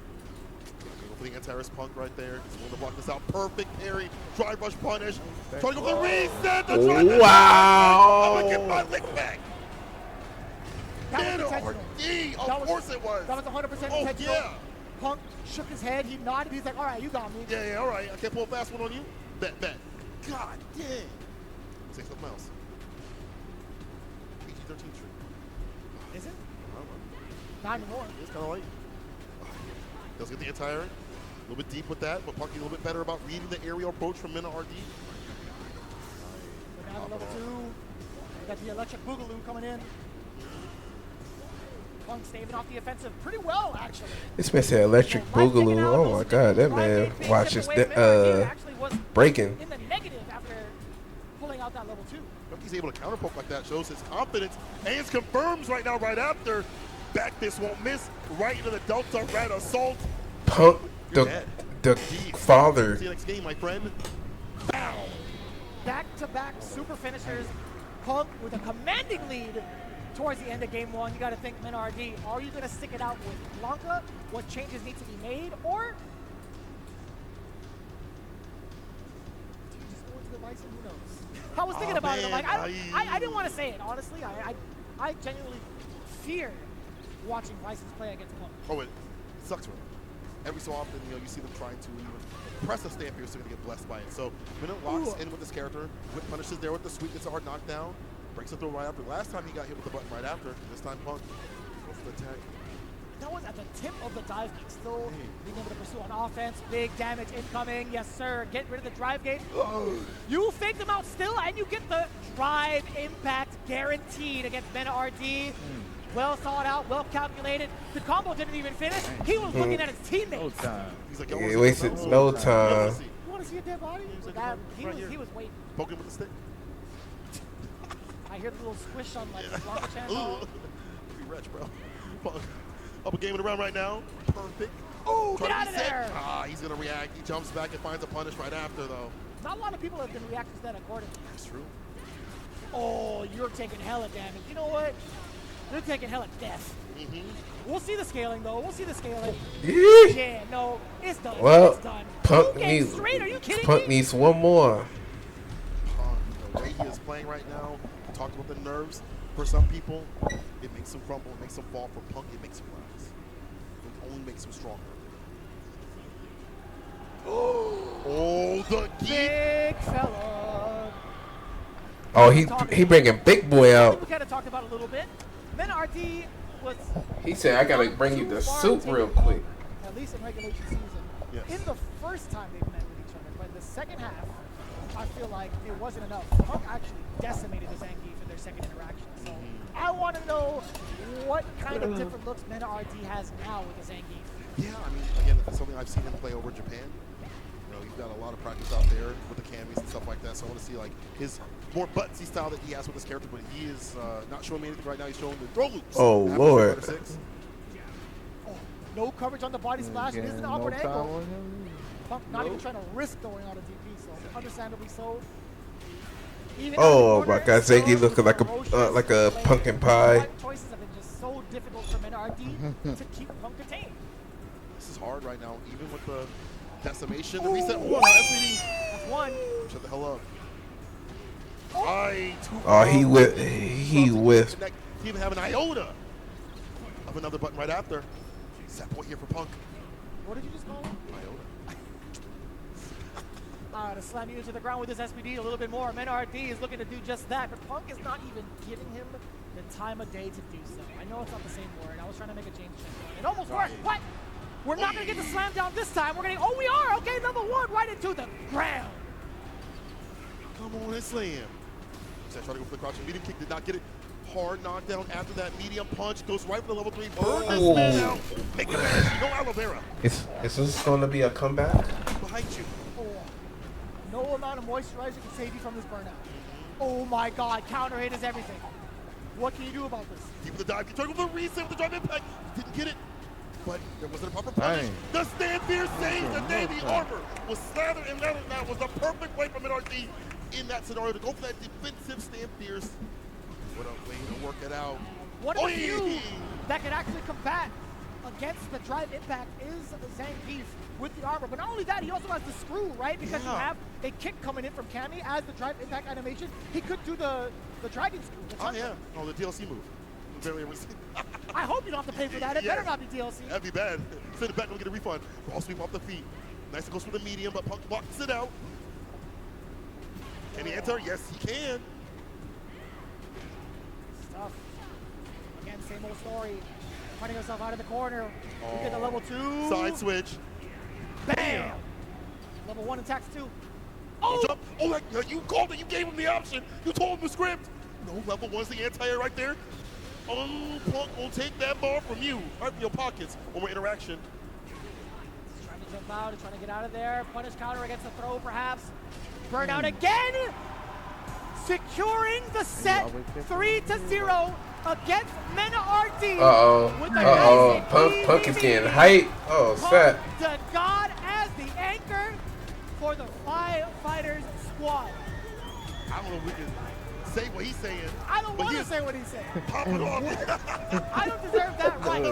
For the anti-air Punk right there. He's willing to block this out. Perfect parry. Drive rush punish. Trying to go for the reset. The drive Wow. I'm going to get my lick back. That was Mena intentional. RD. Of course it was. That was 100% Oh, intentional. yeah. Punk shook his head. He nodded. He's like, all right, you got me. Yeah, all right. I can't pull a fast one on you. Bet. God damn. Say something else. PG-13 tree. Is it? I don't know. Not anymore. It's kind of late. Does get the anti-air. A little bit deep with that, but Punky a little bit better about reading the aerial approach from Mina RD. But now the level 2. Got the electric boogaloo coming in. Punk staving off the offensive pretty well, actually. This man said electric boogaloo. Oh my god, that man watches breaking. In the negative after pulling out that level 2. Punky's able to counterpoke like that, shows his confidence. Ains confirms right now, right after. Back this won't miss. Right into the Delta Red Assault. Punk, the father. See you next game, my friend. Bow. Back-to-back super finishers. Punk with a commanding lead towards the end of game 1. You got to think, Min RD, are you going to stick it out with Blanca? What changes need to be made? Or do you just go into the Bison? Who knows? I was thinking about it. I'm like, I didn't want to say it, honestly. I genuinely fear watching Bisons play against Punk. Oh, it sucks for them. Every so often, you see them trying to even press a stand here, so they're going to get blessed by it. So Minute locks in with this character. Whip punishes there with the sweep, gets a hard knockdown. Breaks the throw right after. Last time he got hit with the button right after. This time Punk goes for the attack. That was at the tip of the dive kick. Still being able to pursue on offense. Big damage incoming. Yes, sir. Get rid of the drive gate. You fake them out still, and you get the drive impact guaranteed against Mena RD. Well thought out, well calculated. The combo didn't even finish. He was looking at his teammates. No time. He's like, he wasted no time. You want to see a dead body? He was waiting. Poking with the stick. I hear the little squish on like Blanca channel. Be wretched, bro. Up a game in the round right now. Perfect. Oh, get out of there! He's gonna react. He jumps back and finds a punish right after, though. Not a lot of people have been reacting to that accordingly. That's true. Oh, you're taking hella damage. You know what? They're taking hella death. We'll see the scaling, though. We'll see the scaling. Yeah, no, it's done. Well, it's done. Punk needs. Are you kidding me? needs one more. The way he is playing right now, we talked about the nerves. For some people, it makes them crumble, it makes them fall. For Punk, it makes them rise. It only makes them stronger. Oh, the big fella. Oh, he bringing big boy out. We kind of talked about it a little bit. Then RD was. He said, "I gotta bring you the soup real quick." At least in regulation season. Yes. In the first time they've met with each other, but in the second half, I feel like it wasn't enough. Punk actually decimated the Zangief in their second interaction. So I want to know what kind of different looks Mena RD has now with the Zangief. Yeah, I mean, again, it's something I've seen him play over Japan. You've got a lot of practice out there with the camis and stuff like that, so I want to see like his more buttsy style that he has with his character, but he is not showing me anything right now. He's showing the throw loops. Oh, Lord. Oh, no coverage on the body splash. It is an awkward angle. Punk not even trying to risk throwing out a DP, so understandably so. Oh my God, Zangief looking like a pumpkin pie. Choices have been just so difficult for Mena RD to keep Punk contained. This is hard right now, even with the decimation, the reset. SVD. That's one. Shut the hell up. He whiffed. He even have an iota of another button right after. Set point here for Punk. What did you just call him? Iota. To slam you into the ground with his SPD a little bit more. Mena RD is looking to do just that, but Punk is not even giving him the time of day to do so. I know it's not the same word. I was trying to make a James Chen. It almost worked. What? We're not going to get the slam down this time. We're going to, we are. Okay, number one, right into the ground. Come on and slam. Tried to go for the crouching medium kick, did not get it. Hard knockdown after that medium punch. Goes right for the level 3. Burn this man out. Make it no aloe vera. Is this going to be a comeback? Behind you. Oh, no amount of moisturizer can save you from this burnout. Oh my God, counter hit is everything. What can you do about this? Keep the dive. You try to go for the reset with the drive impact. Didn't get it. But there wasn't a proper punish. The stand fear saves the day. The armor was slathered and leathered. That was the perfect way for MidRD in that scenario to go for that defensive stand fierce. What a way to work it out. One of the few that can actually combat against the drive impact is Zangief with the armor. But not only that, he also has the screw, right? Because you have a kick coming in from Cammy as the drive impact animation. He could do the dragon screw. Oh, yeah. Oh, the DLC move. I hope you don't have to pay for that. It better not be DLC. That'd be bad. Send it back, don't get a refund. Ball sweep off the feet. Nice, it goes for the medium, but Punk blocks it out. Can he enter? Yes, he can. It's tough. Again, same old story. Finding himself out of the corner. We get the level 2. Side switch. Bam! Level 1 attacks 2. Oh! Jump. Oh, like, you called it. You gave him the option. You told him the script. No, level 1's the anti-air right there. Oh, Punk will take that ball from you. Right from your pockets. One more interaction. Trying to jump out and trying to get out of there. Punish counter against the throw, perhaps. Burn out again. Securing the set 3-0 against Mena RD. Punk is getting hype. Oh, set. The God as the anchor for the Five Fighters squad. I don't know if we can say what he's saying. I don't want to say what he's saying. Pop it on. I don't deserve that right.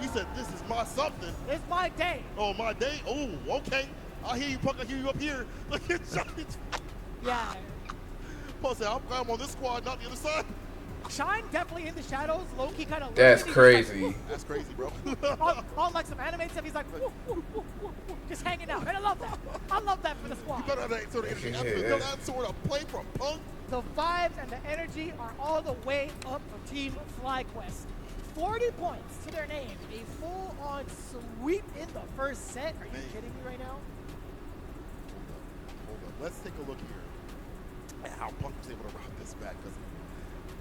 He said, this is my something. It's my day. Oh, my day? Oh, okay. I hear you, Punk. I hear you up here. Look at Johnny. Yeah. Punk said, I'm on this squad, not the other side. Shine definitely in the shadows. Low-key kind of. That's crazy. Like, that's crazy, bro. on like some anime stuff, he's like, woo, woo, woo, woo, just hanging out. And I love that. I love that for the squad. You better have that sort of energy. That sort of play from Punk. The vibes and the energy are all the way up for Team FlyQuest. 40 points to their name. A full-on sweep in the first set. Are you kidding me right now? Hold up. Let's take a look here at how Punk was able to route this back. Because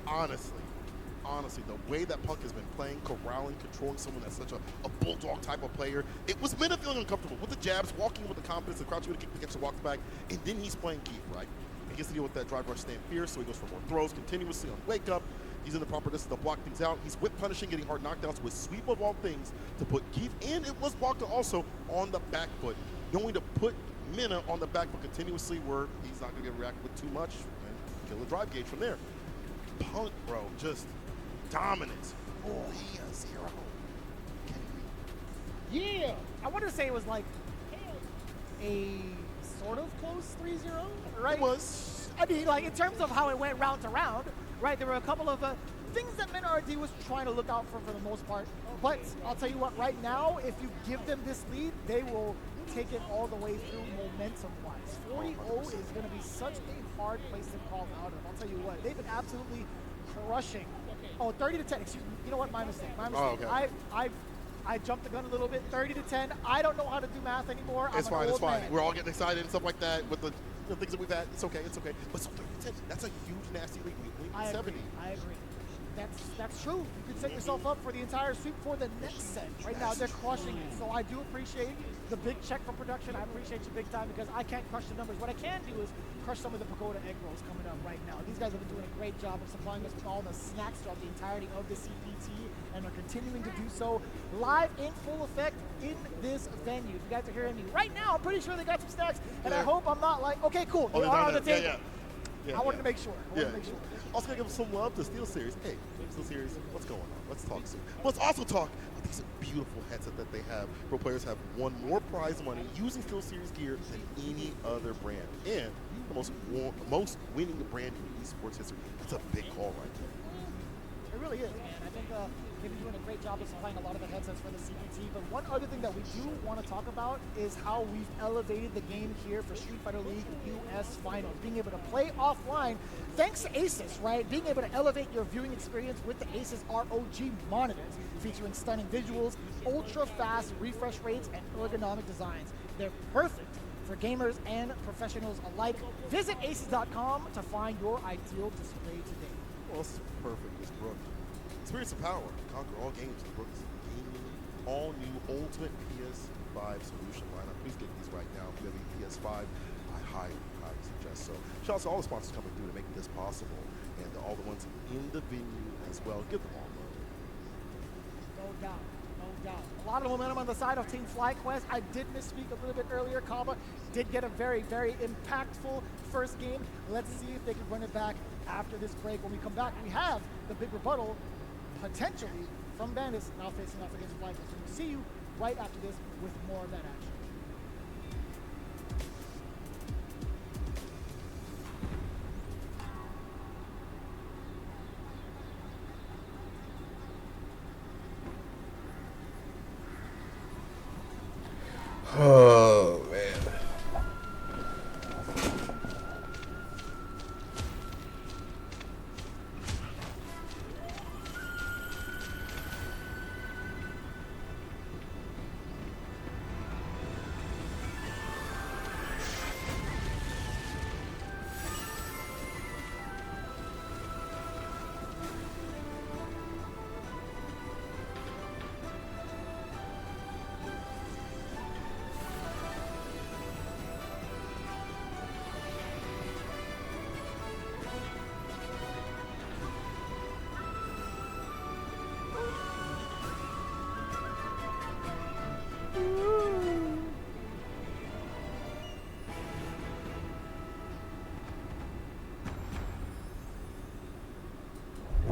honestly, the way that Punk has been playing, corralling, controlling someone that's such a bulldog type of player, it was Mena feeling uncomfortable with the jabs, walking with the confidence, the crouch with the kick against the walk back, and then he's playing Keith, right? He gets to deal with that drive rush stand fierce, so he goes for more throws continuously on wake up. He's in the proper distance to block things out. He's whip punishing, getting hard knockdowns with sweep of all things to put Keith, and it was blocked also on the back foot, knowing to put Mena on the back foot continuously where he's not going to get reacted with too much and kill the drive gauge from there. Punk, bro, just dominant. Oh, he a 0. Yeah. I want to say it was like a sort of close 3-0, right? It was. I mean, like in terms of how it went round to round, right? There were a couple of things that Mena RD was trying to look out for the most part. But I'll tell you what, right now, if you give them this lead, they will take it all the way through momentum-wise. 40-0 is going to be such a hard place to call out of. I'll tell you what, they've been absolutely crushing. Oh, 30-10. Excuse me. You know what? My mistake. My mistake. Oh, okay. I jumped the gun a little bit. 30-10. I don't know how to do math anymore. It's fine. It's fine. Man. We're all getting excited and stuff like that with the things that we've had. It's okay. It's okay. But so 30-10. That's a huge nasty lead. We need 70. I agree. That's true. You can set yourself up for the entire sweep for the next set. Right now, they're crushing it. So I do appreciate the big check from production. I appreciate you big time because I can't crush the numbers. What I can do is crush some of the pagoda egg rolls coming up right now. These guys have been doing a great job of supplying us with all the snacks throughout the entirety of the CPT and are continuing to do so live in full effect in this venue. If you guys are hearing me right now, I'm pretty sure they got some snacks, and I hope I'm not like, okay, cool, they are on the table. I wanted to make sure. Also, gonna give some love to Steel Series. Hey, Steel Series, what's going on? Let's talk soon. Let's also talk about these beautiful headset that they have. Pro players have won more prize money using Steel Series gear than any other brand, and the most winning brand in esports history. That's a big call right there. It really is, man. I think they've been doing a great job of supplying a lot of the headsets for the CPT. But one other thing that we do want to talk about is how we've elevated the game here for Street Fighter League US Finals. Being able to play offline thanks to Asus, right? Being able to elevate your viewing experience with the Asus ROG monitors, featuring stunning visuals, ultra-fast refresh rates, and ergonomic designs. They're perfect for gamers and professionals alike. Visit asus.com to find your ideal display today. Well, it's perfect. It's Brook. Experience the power. Conquer all games with Brook's gaming, all new Ultimate PS5 solution lineup. Please get these right now. If you have a PS5, I highly suggest so. Shout out to all the sponsors coming through to make this possible, and all the ones in the venue as well. Give them all love. No doubt. No doubt. A lot of momentum on the side of Team FlyQuest. I did misspeak a little bit earlier. Kaba did get a very, very impactful first game. Let's see if they can run it back after this break. When we come back, we have the big rebuttal, potentially, from Bandits, now facing off against FlyQuest. So we'll see you right after this with more of that action. Oh, man.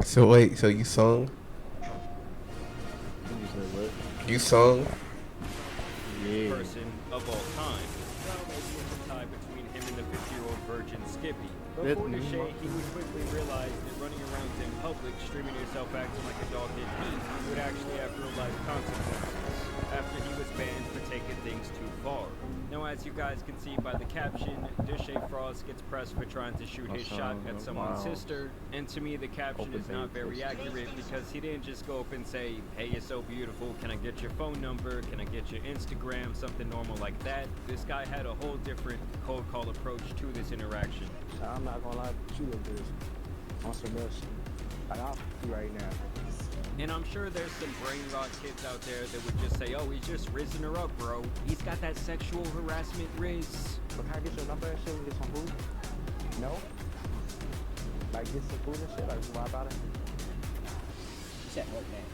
So wait, so you sung? You sung? Yeah. Person of all time. Well, maybe it's a tie between him and the 50-year-old virgin Skippy. But for Deshay, he would quickly realize that running around in public, streaming yourself acting like a dog in heat, would actually have real-life consequences. After he was banned for taking things too far. Now, as you guys can see by the caption, Deshay Frost gets pressed for trying to shoot his shot at someone's sister, and to me the caption is not very accurate because he didn't just go up and say, hey, you're so beautiful, can I get your phone number, can I get your Instagram, something normal like that. This guy had a whole different cold call approach to this interaction. I'm not gonna lie, you look good on some real shit. Like, I'll be right now. And I'm sure there's some brain rot kids out there that would just say, oh, he's just rizzing her up, bro. He's got that sexual harassment rizz. But can I get your number and shit and get some food? No? Like, get some food and shit? Like, why about it? You said what, man?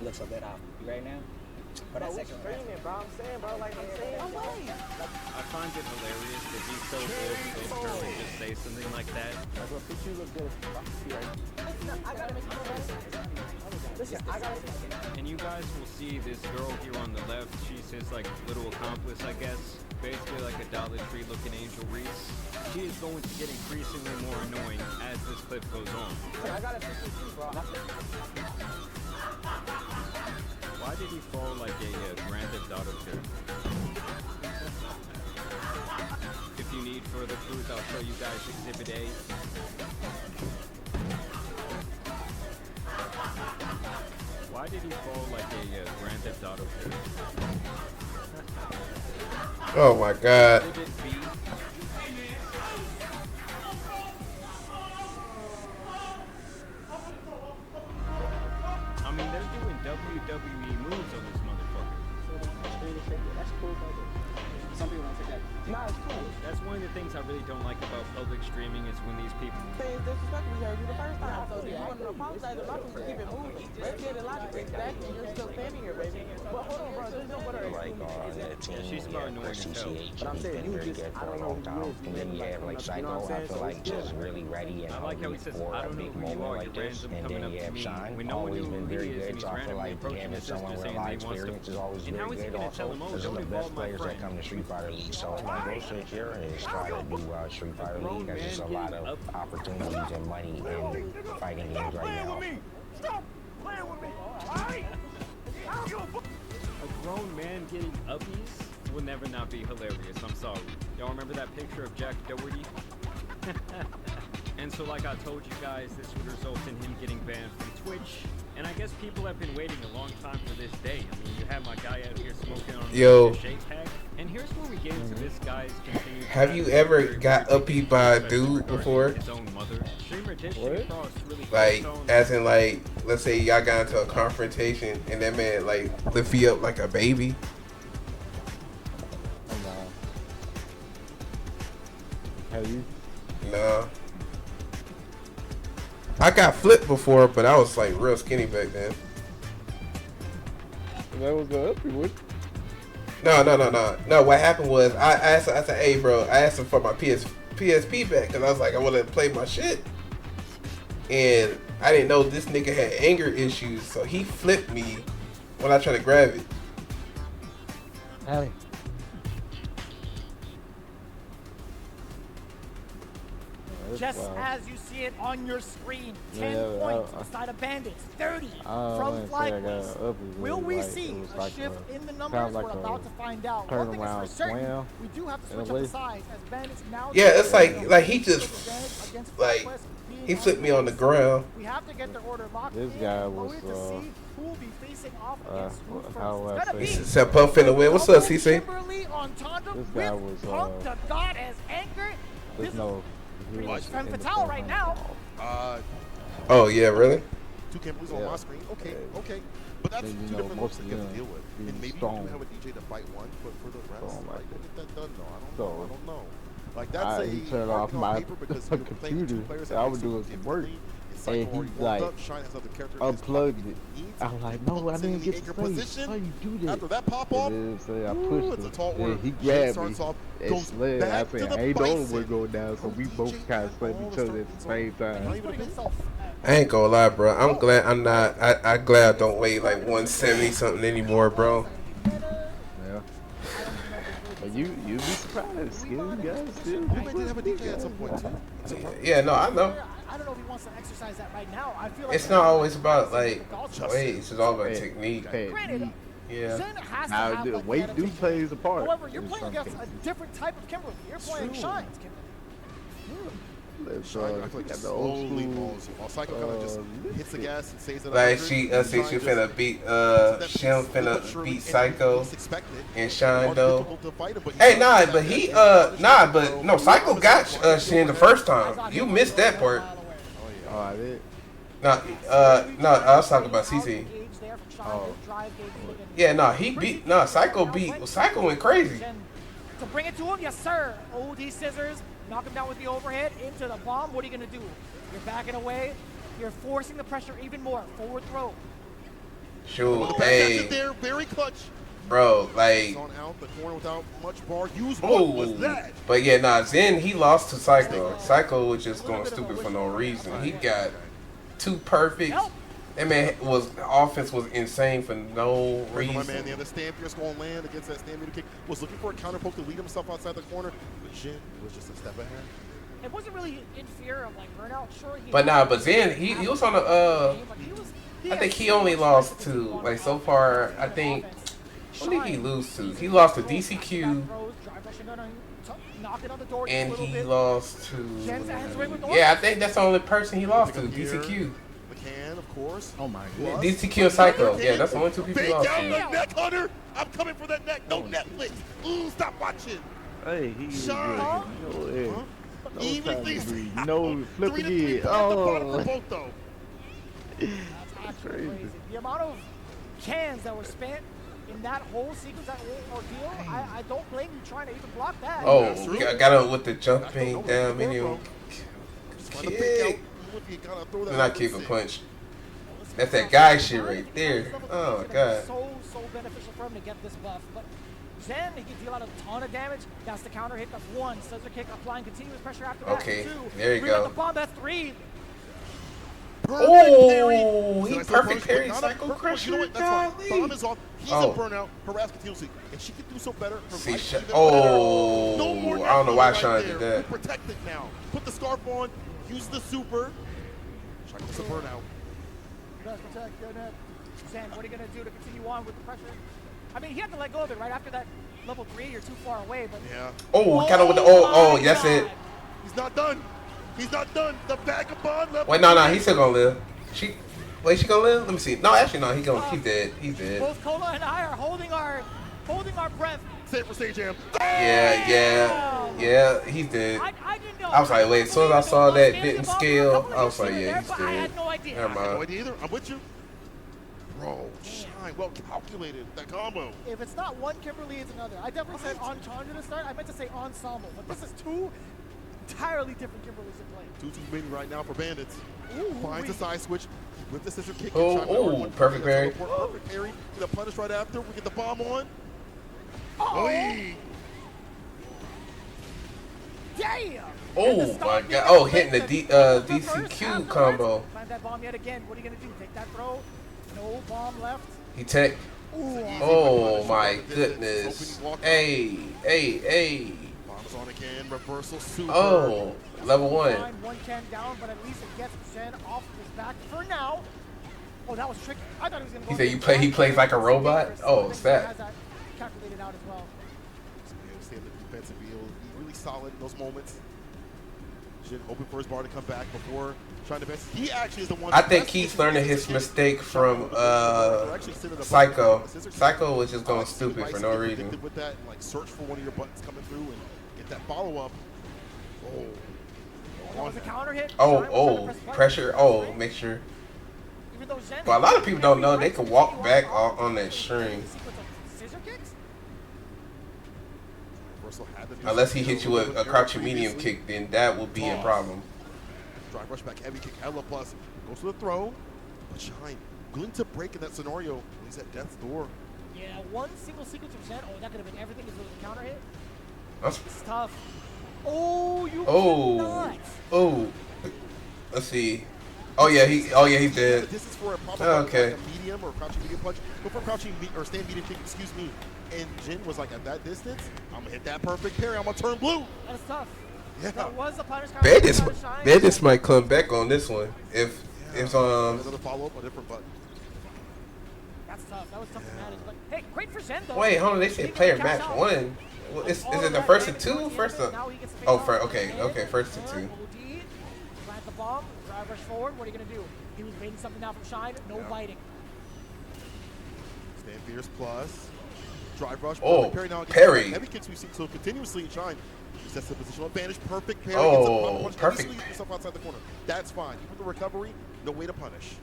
You look so good out. You right now? For that second round. Bro, I'm saying, bro, like, I'm saying. I find it hilarious that he's so old to currently just say something like that. Like, well, bitch, you look good. You right. I gotta make you listen, I gotta. And you guys will see this girl here on the left. She's his like little accomplice, I guess. Basically like a Dollar Tree looking Angel Reese. She is going to get increasingly more annoying as this clip goes on. I gotta fix this too, bro. Why did he fall like a Grand Theft Auto character? If you need further proof, I'll show you guys Exhibit A. Why did he fall like a Grand Theft Auto character? Oh my god. Exhibit B. I mean, they're doing WWE moves on this motherfucker. That's cool, brother. Some people don't take that. Nah, it's cool. That's one of the things I really don't like about public streaming is when these people. Saying disrespectful, we heard you the first time. So if you want to apologize or not, to keep it moving. Let's get it logic. Exactly. You're still standing here, baby. But hold on, bro. There's no better excuse. She's about annoying as hell. But I'm saying, you just, I don't know who you is. And then you have like Psycho, I feel like just really ready and hungry for a big moment like this. And then you have Shine, always been very good. So I feel like having someone with a lot of experience is always very good also. Those are the best players that come to Street Fighter League. So my goal sit here is try to do Street Fighter League. There's just a lot of opportunities and money in fighting games right now. Stop playing with me, alright? A grown man getting uppies will never not be hilarious. I'm sorry. Y'all remember that picture of Jack Doherty? And so like I told you guys, this would result in him getting banned from Twitch. And I guess people have been waiting a long time for this day. I mean, you have my guy out here smoking on the shake pack. And here's where we get into this guy's continued. Have you ever got upbeat by a dude before? His own mother. Streamer Dish Frost really like, as in like, let's say y'all got into a confrontation and that man like lift you up like a baby. Have you? No. I got flipped before, but I was like real skinny back then. That was the uppy one. No, what happened was I said, hey bro, I asked him for my PSP back because I was like, I want to play my shit. And I didn't know this nigga had anger issues, so he flipped me when I tried to grab it. Hey. Just as you see it on your screen, 10 points beside a Bandits, 30 from Flyquest. Will we see a shift in the numbers? We're about to find out. One thing is for certain, we do have to switch up the sides as Bandits now. Yeah, it's like he just like he flipped me on the ground. We have to get the order locked. This guy was who will be facing off against who first. Except Puff finna win. What's up, CC? This guy was Punk the God as anchor. There's no. Pretty much Femme Fatale right now. Oh yeah, really? 2 cameras on my screen. Okay. But that's two different looks that you have to deal with. And maybe you do have a DJ to fight one, but for the rest, like, we'll get that done though. I don't know. Like that's he turned off my computer. I would do some work. and he like unplugged it. I'm like, no, I didn't get the face. How you do that? After that pop off, and then, I pushed it's a him. tall order. Then he Shane grabbed starts me off, and goes slid. I back said, to the I ain't the only bison. one going down, so we both kind of slammed each other at the same time. I ain't gonna lie, bro. I'm glad I'm not. I'm glad I don't weigh like 170 something anymore, bro. Yeah. But you be surprised, skinny guys still. You may did have a DK at some point too. Yeah, no, I know. I don't know if he wants to exercise that right now. I feel like It's not always about like weight. It's just all about technique. Granted, Yeah. Zen has to Now, have the like weight that do advantage. plays a part. However, you're in playing some against a cases. different type of Kimberly. You're playing Shine's Kimberly. Let's, I feel like we got the slowly old school. falls. While Psycho kind of just hits the gas and stays at Like 100, she Shine said she just finna beat gets Shim that pace, finna but beat surely, Psycho least expected. and Shine though. Difficult to fight him, but Hey, nah, but he no, Psycho got Shin the first time. You missed that part. Oh, I did. No, I was talking about CC. Oh. Yeah, no, Psycho went crazy. To bring it to him, yes sir. OD scissors, knock him down with the overhead, into the bomb. What are you gonna do? You're backing away. You're forcing the pressure even more. Forward throw. Shoot, hey, There, very clutch. bro, like, On out the corner without much bar. Use what was ooh. that? But yeah, nah, Zen, he lost to Psycho. Psycho was just going stupid for no reason. He got two perfect. That man offense was insane for no reason. My man, the other Stampier's going to land against that Stampede kick. Was looking for a counter poke to lead himself outside the corner, but Jin was just a step ahead. It wasn't really in fear of like burnout. Sure, But Zen, he was on the I think he only lost to, like, so far, I think, what did he lose to? He lost to DCQ, and he lost to, yeah, I think that's the only person he lost to, DCQ. McCann, of course. Oh my Yeah, god. DCQ and Psycho, yeah, that's the only two people he Bait lost down the to. neck, Hunter. I'm coming for that neck. No Netflix. Ooh, stop watching. Hey, he Shine. no, hey, no Even time to things. breathe. No, flip 3 to 3 again. at the bottom Oh, for both, though. That's actually crazy. The amount of cans that were spent in that whole sequence, that whole ordeal, I don't blame you trying to even block that. Oh, got him with the jumping down, medium kick. Not kick, a punch. That's that guy shit right there. Oh my god. So beneficial for him to get this buff. But Zen, he can deal out a ton of damage. That's the counter hit. That's 1. Scissor kick, applying continuous pressure after that. Okay, 2. there you Bring out go. the bomb. That's 3. Oh, he perfect parry Psycho Crusher. You know what? That's fine. Bomb is off. He's a Oh. burnout. Harass continuously. And she can do so better. Her See, life even oh, better. No more I don't know why right Sean there. did that. We protect it now. Put the scarf on. Use the super. Try to get a burnout. Does protect your net. Zen, what are you going to do to continue on with the pressure? I mean, he had to let go of it right after that level 3. You're too far away. But yeah. Oh, kind of with the that's it. He's not done. He's not done. The vagabond level. Wait, no, he's still gonna live. She gonna live? Let me see. No, actually, no, he's dead. He's dead. Both Cola and I are holding our breath. Save for stage jam. Yeah, he's dead. I didn't know. I was like, wait, as soon as I saw that didn't scale, I was like, yeah, he's I dead. had no idea. Never I had no mind. idea either. I'm with you. Bro, Shine, well calculated, that combo. If it's not one Kimberly, it's another. I definitely said Entendre to start. I meant to say Ensemble, but this is 2 entirely different Kimberlys in play. 2-2 mini right now for Bandits. Finds the side switch with the scissor kick. Oh, perfect parry. Perfect parry. Get a punish right after. We get the bomb on. Damn! Oh my god. Oh, hitting the DCQ combo. Find that bomb yet again. What are you going to do? Take that throw? No bomb left. He tech. Oh my goodness. Hey. Bombs on again. Reversal super. Oh, level 1. 1 can down, but at least it gets Zen off his back for now. Oh, that was tricky. I thought he was going to go. He plays like a robot? Oh, it's He that. has that calculated out as well. Stay in the defensive field. Really solid in those moments. Jin hoping for his bar to come back before trying to best. He actually is the one. I think he's learning his mistake from Psycho. Psycho was just going stupid for no reason. With that, like search for one of your buttons coming through and get that follow up. Oh. That was a counter hit. Oh, pressure. Oh, make sure. But a lot of people don't know they can walk back on that string. Unless he hits you with a crouching medium kick, then that would be a problem. Drive rush back, heavy kick, hella plus. Goes for the throw, but Shine willing to break in that scenario. He's at death's door. Yeah, one single sequence from Zen. Oh, that could have been everything if it was a counter hit. That's It's tough. Oh, you oh cannot. oh. Let's see. Oh yeah, he's dead. This is for a probably Okay. like a medium or crouching medium punch. Go for crouching or stand medium kick. Excuse me. And Jin was like, at that distance, I'm gonna hit that perfect parry. I'm gonna turn blue. That's tough. Yeah. That was a punish counter. Bandits might come back on this one if Another follow up, a different button. That's tough. That was tough to manage. But hey, great for Zen though. Wait, hold on. They said player match 1. Well, is it the first of 2? First of okay, first of 2. OD, plant the bomb, drive rush forward. What are you gonna do? He was waiting something out from Shine. No biting. Stand fierce plus. Drive rush. Oh, parry now. parry. Heavy kicks we see so continuously in Shine. He sets the positional advantage. Perfect parry. Oh, gets a perfect. Easily yourself outside the corner. That's fine. Even the recovery, no way to punish.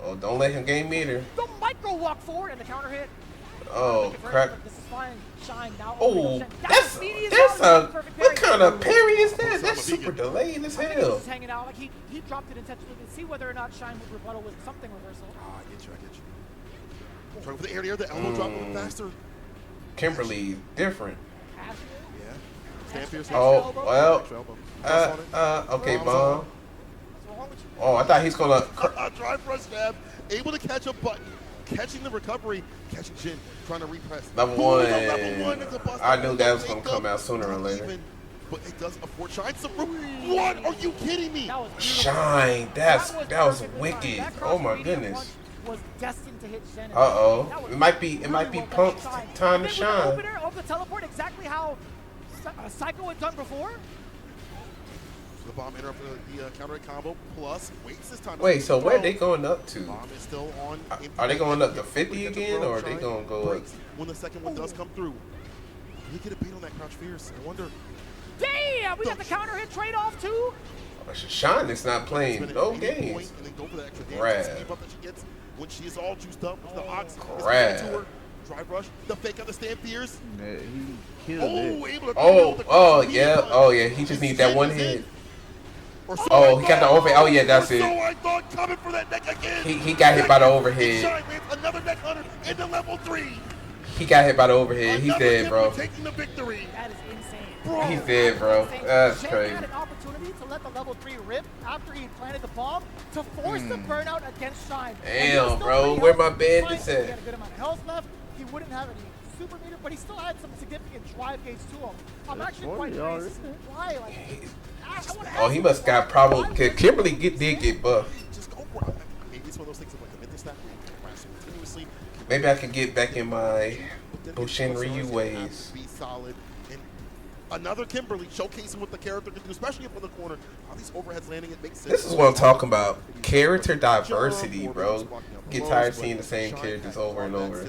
Oh, don't let him gain meter. The micro walk forward and the counter hit. Oh, crap. This is fine. Shine now. Oh, that's a what kind of parry is that? That's super delayed as I think he's hell. just hanging out. Like he dropped it intentionally to see whether or not Shine would rebuttal with something reversal. I get you. Trying for the air to air, the elbow drop a little faster. Kimberly different. Yeah. Stand fierce. Oh, well. Okay, bomb. Oh, I thought he's gonna. Drive rush jab, able to catch a button, catching the recovery, catching Jin, trying to repress. Level Boom, one. level 1 is a bust. I knew that was gonna come out sooner or later. But it does afford Shine some room. What? Are you kidding me? Shine. That was wicked. Oh my goodness. Was destined to hit Zen. Uh-oh. It might be Punk's time to shine. Opener of the teleport, exactly how Psycho had done before. So the bomb interrupt the counter combo plus waits this time. Wait, so where are they going up to? Bomb is still on. Are they going up to 50 again, or are they going to go up? When the second one does come through, you get a beat on that crouch fierce. I wonder. Damn, we got the counter hit trade off too. Shine is not playing no games. And then go for the extra damage Grab. speed up that she gets when she is all juiced up with the ox. Grab. Drive rush, the fake out the stand fierce. Man, he killed it. Able to Oh yeah. He just needs that one hit. Oh, he got the overhead. Oh yeah, that's it. So I thought coming for that neck again. He got hit by the overhead. Shine lands another neck hunter into level 3. He got hit by the overhead. He's dead, bro. Taking the victory. That is insane. Bro. He's dead, bro. That's Jen crazy. had an opportunity to let the level 3 rip after he planted the bomb to force the burnout against Shine. Damn, bro. Where my bandits He at? had a good amount of health left. He wouldn't have any super meter, but he still had some significant drive gauge to him. I'm actually quite curious why. Like, Ash, I wanna Oh, he must got probably. Cause Kimberly did get buffed. Just go for it. Maybe it's one of those things of like the mid stat continuously. Maybe I can get back in my Bushin Ryu ways. Be solid. And another Kimberly showcasing what the character can do, especially up on the corner. How these overheads landing, it makes sense. This is what I'm talking about. Character diversity, bro. Get tired of seeing the same characters over and over.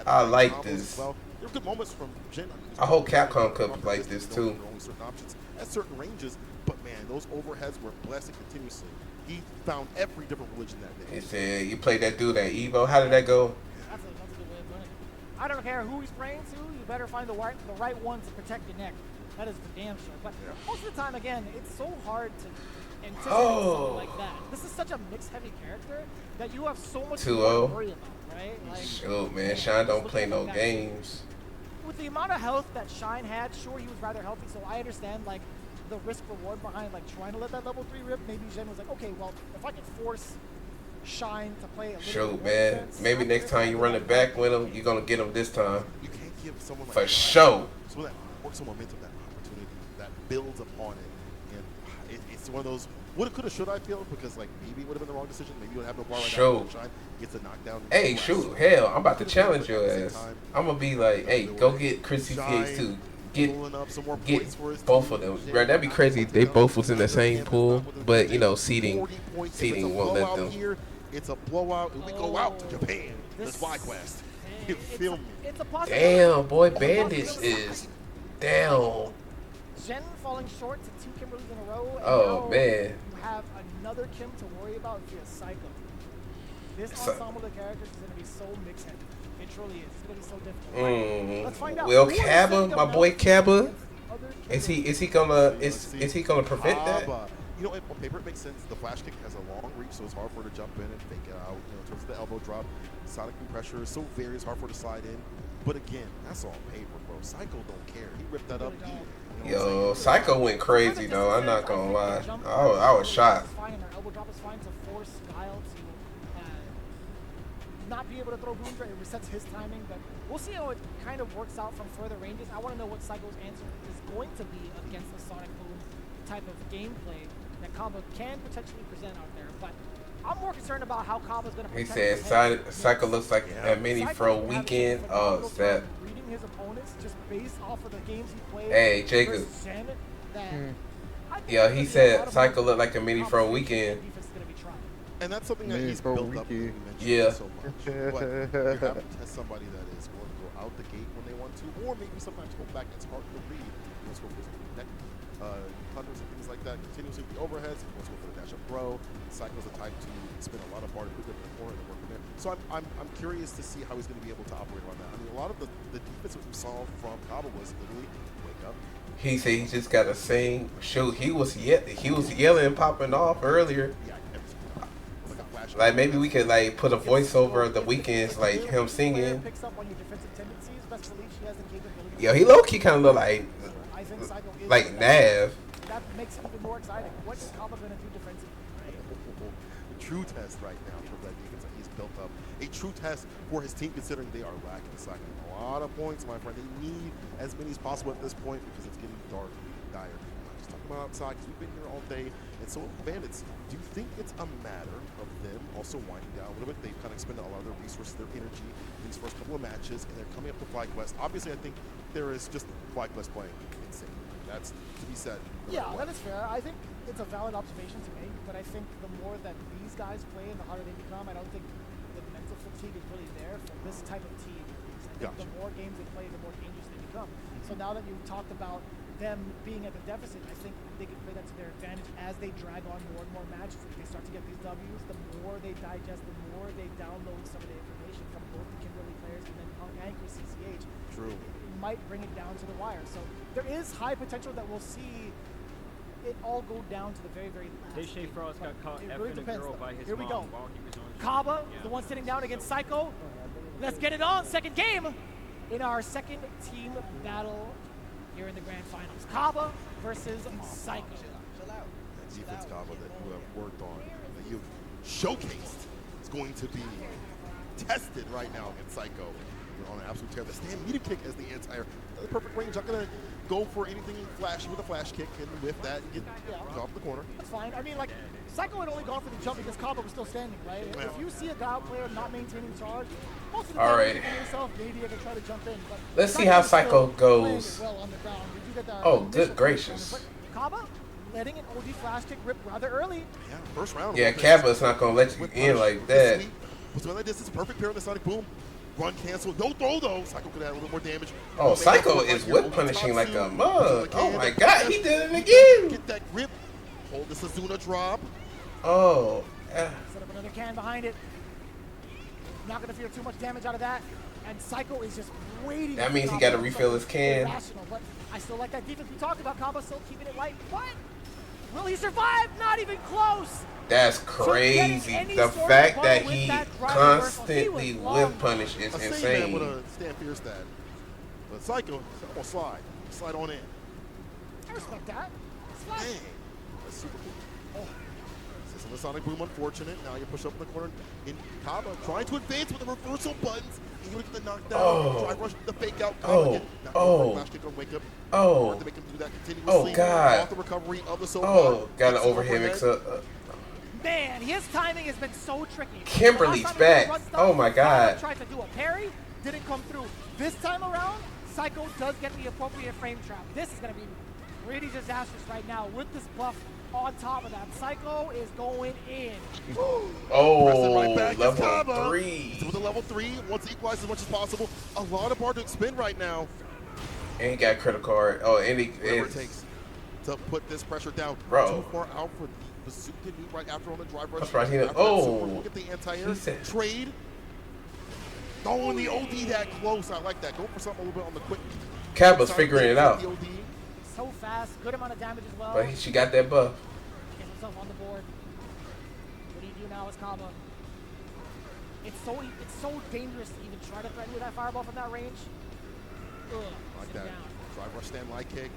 I like this. There were good moments from Jin. I hope Capcom could like this too. Only certain options at certain ranges, but man, those overheads were blasting continuously. He found every different religion that day. He said, you played that dude at Evo. How did that go? That's a good way of putting it. I don't care who he's praying to, you better find the right one to protect your neck. That is for damn sure. But most of the time, again, it's so hard to anticipate something like that. This is such a mix-heavy character that you have so much more to worry about, right? Like, Shoot, man. Shine don't play no games. with the amount of health that Shine had, sure, he was rather healthy, so I understand, like, the risk-reward behind, like, trying to let that level 3 rip. Maybe Jen was like, okay, well, if I can force Shine to play a little Shoot, bit man. defense, Maybe next time you run it back with him, you're going to get him this time. You can't give someone like For that, sure. So that works on momentum, that opportunity, that builds upon it. And it's one of those, woulda, coulda, should I feel? Because, like, maybe it would have been the wrong decision. Maybe you would have no bar right Shoot. now. Shine gets a knockdown. Hey, shoot. Hell, I'm about to challenge your ass. I'm going to be like, hey, go get Chrissy PH too. Get both of them. Bro, that'd be crazy if they both was in the same pool. But, you know, seating won't let them. Here, it's a blowout, and we go out to Japan. That's FlyQuest. You feel me? It's a possibility. Damn, boy, Bandits is down. Jen falling short to 2 Kimberlys in a row. And Oh, now man. You have another Kim to worry about via Psycho. This ensemble of characters is going to be so mix-heavy. It truly is. It's going to be so difficult. Let's find out. Will Who is Cabba, Psycho my now? boy Cabba, is he gonna prevent that? you know, on paper it makes sense. The flash kick has a long reach, so it's hard for her to jump in and fake it out. You know, in terms of the elbow drop, sonic boom pressure is so various, hard for her to slide in. But again, that's on paper, bro. Psycho don't care. He ripped that up. Yo, Psycho went crazy though. I'm not gonna lie. I was shocked. Her elbow drop is fine to force Guile to not be able to throw booms right. It resets his timing, but we'll see how it kind of works out from further ranges. I want to know what Psycho's answer is going to be against the Sonic Boom type of gameplay that Kaba can potentially present out there. But I'm more concerned about how Kaba's going to. He said Psycho looks like a mini Fro weekend. Oh, snap. Reading his opponents just based off of the games he played. Hey, Jacob. Yeah, he said Psycho looked like a mini Fro weekend. And that's something that he's built up. Yeah. So much. But you have to test somebody that is willing to go out the gate when they want to, or maybe sometimes go back. It's hard to read. He wants to go for his neck hunters and things like that. Continuously with the overheads. He wants to go for the dash up throw. Psycho's the type to spin a lot of bar to put them in the corner and work from there. So I'm curious to see how he's going to be able to operate around that. I mean, a lot of the defense we saw from Kaba was literally wake up. He said he just got to sing. Shoot, he was yelling, popping off earlier. Like maybe we could like put a voiceover of the weekends, like him singing. Yo, he low key kind of look like Nav. That makes it even more exciting. What is Kaba going to do defensively? The true test right now for that defense that he's built up. A true test for his team, considering they are lacking a lot of points, my friend. They need as many as possible at this point because it's getting dark, dire. I'm just talking about outside because we've been here all day. And so, Bandits, do you think it's a matter of them also winding down a little bit? They've kind of expended a lot of their resources, their energy in these first couple of matches, and they're coming up to Flag West. Obviously, I think there is just Flag West playing insane. That's to be said. Yeah, that is fair. I think it's a valid observation to make, but I think the more that these guys play and the harder they become, I don't think the mental fatigue is really there for this type of team. I think the more games they play, the more dangerous they become. So now that you've talked about them being at the deficit, I think they can play that to their advantage as they drag on more and more matches. If they start to get these W's, the more they digest, the more they download some of the information from both the Kimberly players and then Punk and Chris CCH. True. It might bring it down to the wire. So there is high potential that we'll see it all go down to the very, very last. Deshae Frost got caught really effing a depends, girl by his Here we mom go. while he was on Kaba, the one sitting down against Psycho. Let's get it on. Second game in our second team battle here in the grand finals. Kaba versus Psycho. That defense, Kaba, that you have worked on, that you've showcased, is going to be tested right now against Psycho. You're on an absolute tear. The stand meter kick as the entire perfect range. I'm going to go for anything flashy with a flash kick, and with that, get off the corner. That's fine. I mean, like, Psycho had only gone for the jump because Kaba was still standing, right? Yeah. If you see a Guile player not maintaining charge, most of the All time right. you think to yourself, maybe I can try to jump in. But Let's see how Psycho's Psycho still playing goes. it well on the ground. We do get that Oh, initial good corner. gracious. But Kaba letting an OD flash kick rip rather early. Yeah, first round. Yeah, Kaba's not gonna let you in like that. So like this is a perfect pair of the Sonic Boom. Run cancel. No throw though. Psycho could add a little more damage. Oh, Psycho is whip punishing like a mug. Oh my god, he did it again. Get that grip. Hold the Sazuna drop. Oh. Set up another can behind it. Not going to fear too much damage out of that. And Psycho is just waiting. That means he got to refill his can. Irrational, but I still like that defense we talked about. Kaba still keeping it light. What? Will he survive? Not even close. That's crazy. The fact that he constantly whip punish is insane. With a stand fear stat. But Psycho, on slide. Slide on in. I respect that. Dang. That's super cool. Oh. System of Sonic Boom, unfortunate. Now you push up in the corner. In Kaba trying to advance with the reversal buttons. And you get the knockdown. Oh. Drive rush, the fake out. Oh. Oh. Flash kick on wake up. Oh. Hard to make him do that continuously. Oh, God. Off the recovery of the Oh, got an overhead mix up. Man, his timing has been so tricky. Kimberly's back. Oh my God. Tried to do a parry, didn't come through. This time around, Psycho does get the appropriate frame trap. This is going to be pretty disastrous right now with this buff on top of that. Psycho is going in. Oh, right back level Kaba. 3. With a level 3, wants to equalize as much as possible. A lot of bar to expend right now. And he got critical card. Oh, and he Whatever it takes to put this pressure down. Bro. Too far out for Bazooka Knee right after on the drive rush. That's right. He After that oh. super, look at the anti-air trade. Throwing the OD that close. I like that. Go for something a little bit on the quick. Kaba's figuring it out. So fast, good amount of damage as well. But she got that buff. himself on the board. What do you do now as Kaba? It's so dangerous to even try to threaten with that fireball from that range. Ugh, Like sit that. down. Drive rush stand light kick.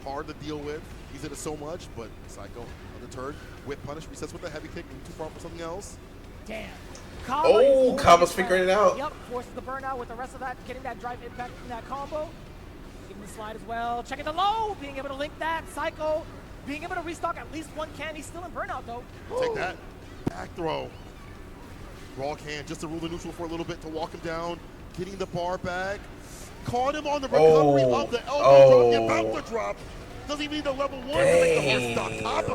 Hard to deal with. He's in it so much, but Psycho undeterred. Whip punish resets with the heavy kick. Maybe too far for something else. Damn. Oh, Kaba's figuring it out. Yep, forces the burnout with the rest of that, getting that drive impact in that combo. Getting the slide as well. Checking the low, being able to link that. Psycho being able to restock at least one can. He's still in burnout though. Take that. Back throw. Raw can just to rule the neutral for a little bit to walk him down. Getting the bar back. Caught him on the recovery of the elbow drop. About to drop. Doesn't even need the level 1 to make the hard stop.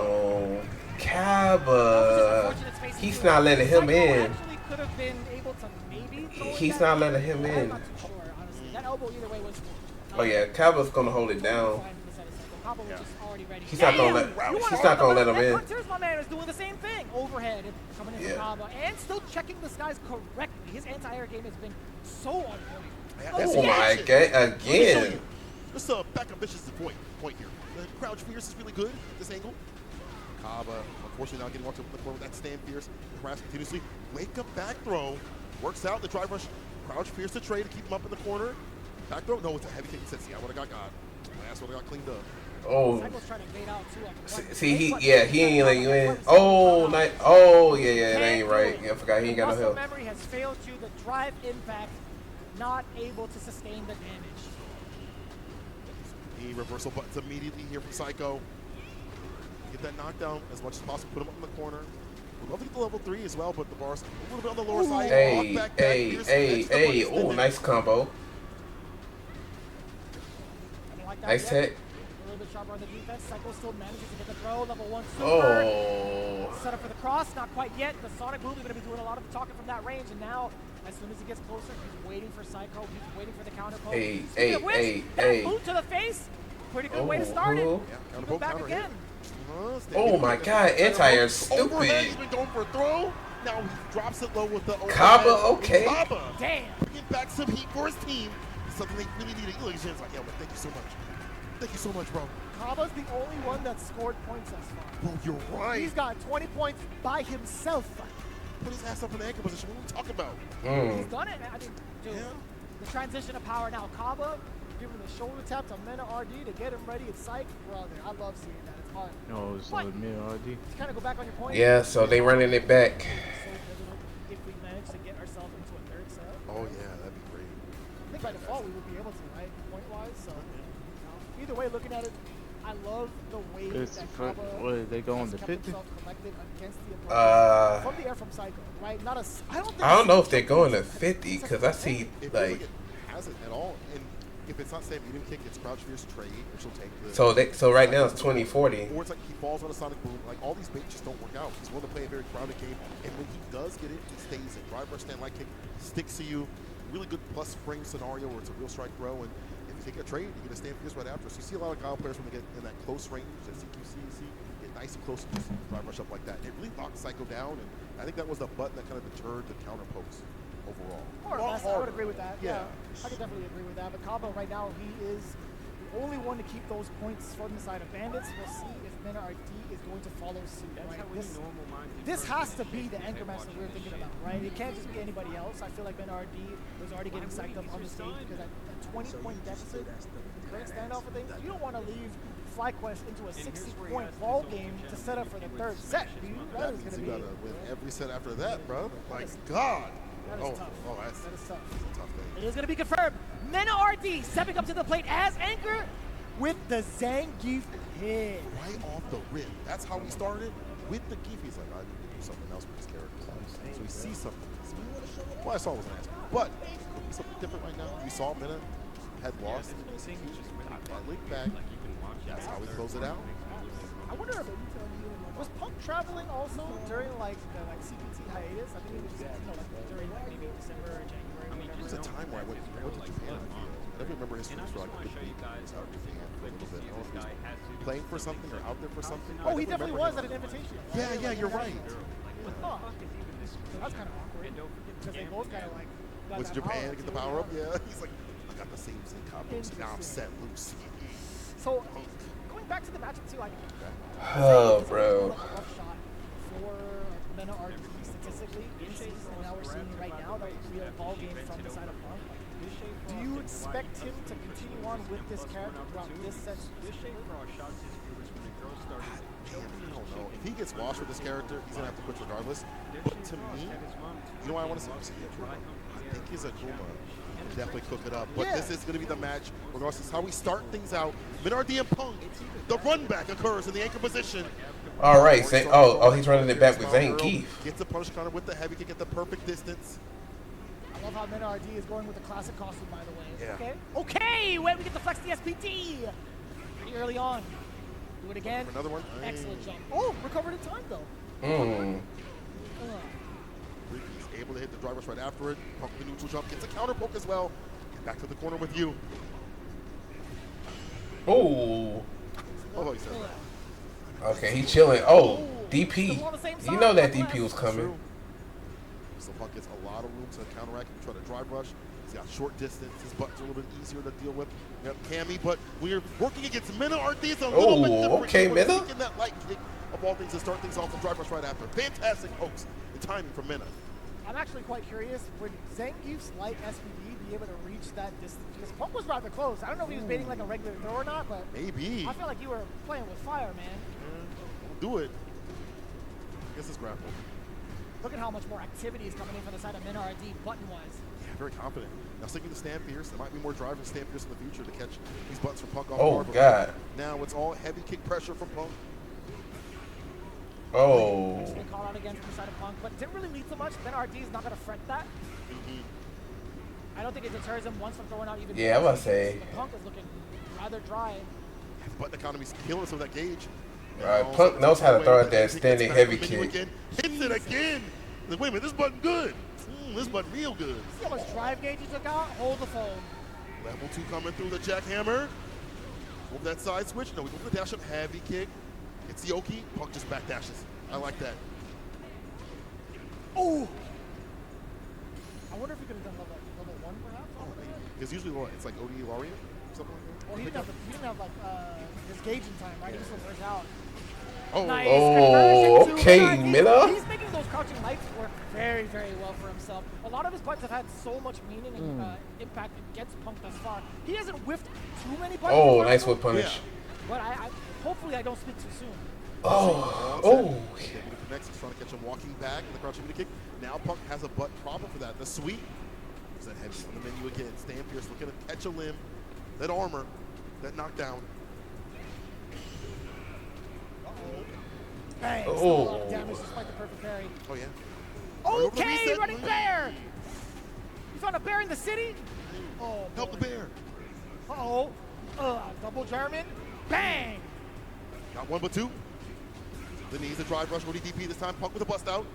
Kaba. He's not letting him in. Could have been able to maybe He's not letting him in. I'm not too sure, honestly. That elbow either way was. Oh yeah, Kaba's gonna hold it down. Kaba was just already ready. He's not gonna let him in. Here's my man is doing the same thing. Overhead coming in from Kaba and still checking the skies correctly. His anti-air game has been so on point. Oh my god, again. Just a back ambitious point here. The crouch fierce is really good at this angle. Kaba, unfortunately, now getting off to the corner with that stand fierce. Harass continuously. Wake up back throw. Works out the drive rush. Crouch fierce to trade to keep him up in the corner. Back throw. No, it's a heavy kick. He said, see, I would have got. My ass would have got cleaned up. Oh. Cycle's trying to bait out too. See, he ain't letting you in. Oh, nice. Oh, yeah, that ain't right. Yeah, I forgot he ain't got no Muscle help. memory has failed you. The drive impact not able to sustain the damage. The reversal buttons immediately here from Psycho. Get that knockdown as much as possible. Put him up in the corner. We'd love to get the level 3 as well, but the bar's a little bit on the lower side. Hey. Oh, nice combo. Nice hit. A little bit sharper on the defense. Psycho still manages to get the throw. Level 1 super. Oh. Set up for the cross. Not quite yet. The Sonic Boom is going to be doing a lot of the talking from that range. And now, as soon as he gets closer, he's waiting for Psycho. He's waiting for the counter poke. That boot to the face. Pretty good way to start it. Keep him back again. Oh my god, anti-air stupid. Overhead, he's been going for a throw. Now he drops it low with the overhead. Kaba, okay. Kaba. Damn. Bringing back some heat for his team. Something they really needed. Like, yeah, well, thank you so much. Thank you so much, bro. Kaba's the only one that scored points thus far. Bro, you're right. He's got 20 points by himself. Put his ass up in the anchor position. What are we talking about? He's done it, man. I mean, dude, the transition of power now. Kaba giving the shoulder tap to Mena RD to get him ready. It's psych, brother. I love seeing that. It's hard. No, it's Mena RD. To kind of go back on your point. Yeah, so they running it back. If we manage to get ourselves into a third set. Oh yeah, that'd be great. I think by default we would be able to, right? Point-wise. So either way, looking at it, I love the way that Kaba what, they going to 50? from the air from Psycho, right? I don't know if they're going to 50 because I see like. It hasn't at all. And if it's not Sam medium kick, it's crouch fierce trade, which will take the. So right now it's 20-40. Or it's like he falls on a Sonic Boom. Like all these baits just don't work out. He's willing to play a very crowded game, and when he does get it, he stays in. Drive rush stand light kick sticks to you. Really good plus frame scenario where it's a real strike throw, and if you take a trade, you get a stand fierce right after. So you see a lot of Kyle players when they get in that close range, that CQC, get nice and close and just drive rush up like that. And it really locked Psycho down, and I think that was the button that kind of deterred the counter pokes overall. More or less, I would agree with that. Yeah, I could definitely agree with that. But Kaba right now, he is the only one to keep those points from the side of Bandits. We'll see if Mena RD is going to follow suit. Right? This has to be the anchor match that we're thinking about, right? It can't just be anybody else. I feel like Mena RD was already getting psyched up on the stage because at a 20-point deficit, current standoff of things, you don't want to leave FlyQuest into a 60-point ball game to set up for the third set, dude. That is going to be. You gotta win every set after that, bro. My God. That is tough. Oh, that is tough. It's a tough thing. It is going to be confirmed. Mena RD stepping up to the plate as anchor with the Zangief hit. Right off the rip. That's how we started with the Geef. He's like, I need to do something else with this character. So we see something. Well, I saw it was an answer. But something different right now. We saw Mena had lost. That link back. That's how we close it out. I wonder if was Punk traveling also during like the CPT hiatus? I think it was during maybe December or January. I mean, there was a time where I went to Japan. I never remember his moves for like a good week. I was out in Japan for a little bit. I don't know if he was playing for something or out there for something. Oh, he definitely was at an invitation. Yeah, you're right. Oh, so that's kind of awkward because they both kind of like got was that Japan to get the power up? Yeah. Yeah, he's like, I got the same combos. Now I'm set loose. So going back to the matchup too, Oh, bro. a rough shot for Mena RD statistically in season, and now we're seeing right now that we have a ball game from the side of Punk. Do you expect him to continue on with this character throughout this set? I don't know. If he gets lost with this character, he's gonna have to quit regardless. But to me, you know what I want to see? I think his Akuma can definitely cook it up. But this is gonna be the match, regardless of how we start things out. Minardi and Punk, the run back occurs in the anchor position. All right, he's running it back with Zangief. Gets the punish counter with the heavy kick at the perfect distance. I love how Mena RD is going with the classic costume, by the way. Yeah. Okay. Okay, wait, we get the flex the SPD pretty early on. Do it again. Another one. Excellent jump. Oh, recovered in time though. He's able to hit the drive rush right after it. Punk with the neutral jump, gets a counter poke as well. Get back to the corner with you. Oh. Oh, he said that. Okay, he chilling. Oh, DP. You know that DP was coming. So Punk gets a lot of room to counteract and try to drive rush. He's got short distance. His buttons are a little bit easier to deal with. We have Cammy, but we're working against Mena RD. It's a little bit different. Okay, Mena. Taking that light kick of all things to start things off and drive rush right after. Fantastic hooks and timing from Mena. I'm actually quite curious, would Zangief's light SPD be able to reach that distance? Because Punk was rather close. I don't know if he was baiting like a regular throw or not, but maybe. I feel like you were playing with fire, man. Do it. I guess it's grapple. Look at how much more activity is coming in from the side of Mena RD button-wise. Yeah, very confident. Now sticking to Stand Fierce, there might be more drive and Stand Fierce in the future to catch these buttons from Punk off guard. God. Now it's all heavy kick pressure from Punk. Oh. Actually call out again from the side of Punk, but it didn't really lead to much. Mena RD is not going to fret that. I don't think it deters him once from throwing out even. Yeah, I'm about to say. The Punk is looking rather dry. The button economy's killing some of that gauge. Punk knows how to throw out that standing heavy kick. Hits it again. Like, wait a minute, this button good. This button real good. See how much drive gauge he took out? Hold the phone. Level 2 coming through the jackhammer. Move that side switch. No, we go for the dash up heavy kick. It's the Oki. Punk just back dashes. I like that. Oh! I wonder if he could have done level 1 perhaps? Because usually it's like OD Larian, something like that. Well, he didn't have like his gauge in time, right? He just reversed out. Oh, nice. Okay, Mena. He's making those crouching lights work very, very well for himself. A lot of his buttons have had so much meaning and impact against Punk thus far. He hasn't whiffed too many buttons. Oh, nice whip punish. Yeah. But hopefully I don't speak too soon. Next, he's trying to catch him walking back in the crouching mini kick. Now Punk has a butt problem for that. The sweep is that heavy on the menu again. Stand Fierce looking to catch a limb, that armor, that knockdown. Bang, still a lot of damage despite the perfect parry. Oh yeah. Okay, running bear. You found a bear in the city? Oh, help the bear. Uh-oh. Double German. Bang. Not one but two. Then he's a drive rush ODDP this time. Punk with a bust out.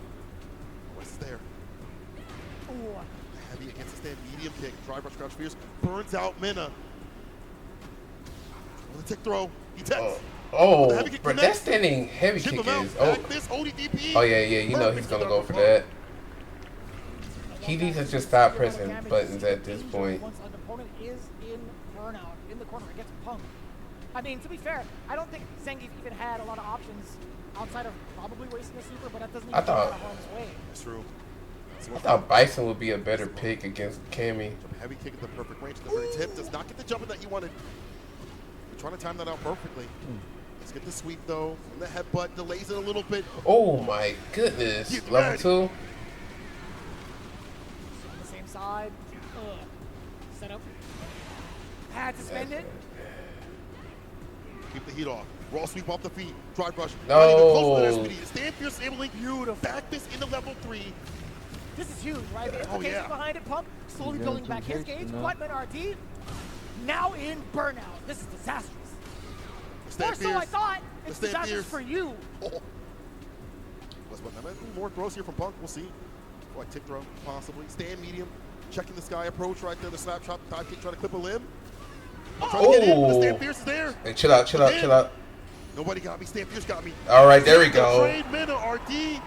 West is there. Ooh. Heavy against the stand. Medium kick. Drive rush crouch fierce. Burns out Mena. With a tick throw. He techs. But that standing heavy kick is. Oh yeah, you know he's gonna go for that. He needs to just stop pressing buttons at this point. Once an opponent is in burnout in the corner against Punk. I mean, to be fair, I don't think Zangief even had a lot of options outside of probably wasting a super, but that doesn't even get out of harm's way. That's true. I thought Bison would be a better pick against Cammy. Heavy kick at the perfect range at the very tip. Does not get the jumping that you wanted. We're trying to time that out perfectly. Let's get the sweep though. And the headbutt delays it a little bit. Oh my goodness. Level 2. On the same side. Set up. Had to spend it. Keep the heat off. Raw sweep off the feet. Drive rush. No. Stand Fierce able to back this into level 3. This is huge, right? The implications behind it. Punk slowly building back his gauge. Buttman RD now in burnout. This is disastrous. Or so I thought. It's disastrous for you. More throws here from Punk. We'll see. Like tick throw, possibly. Stand medium. Checking the sky approach right there. The slap chop, dive kick, trying to clip a limb. Trying to get in. The Stand Fierce is there. Hey, chill out. Nobody got me. Stand Fierce got me. All right, there we go. Trade Mena RD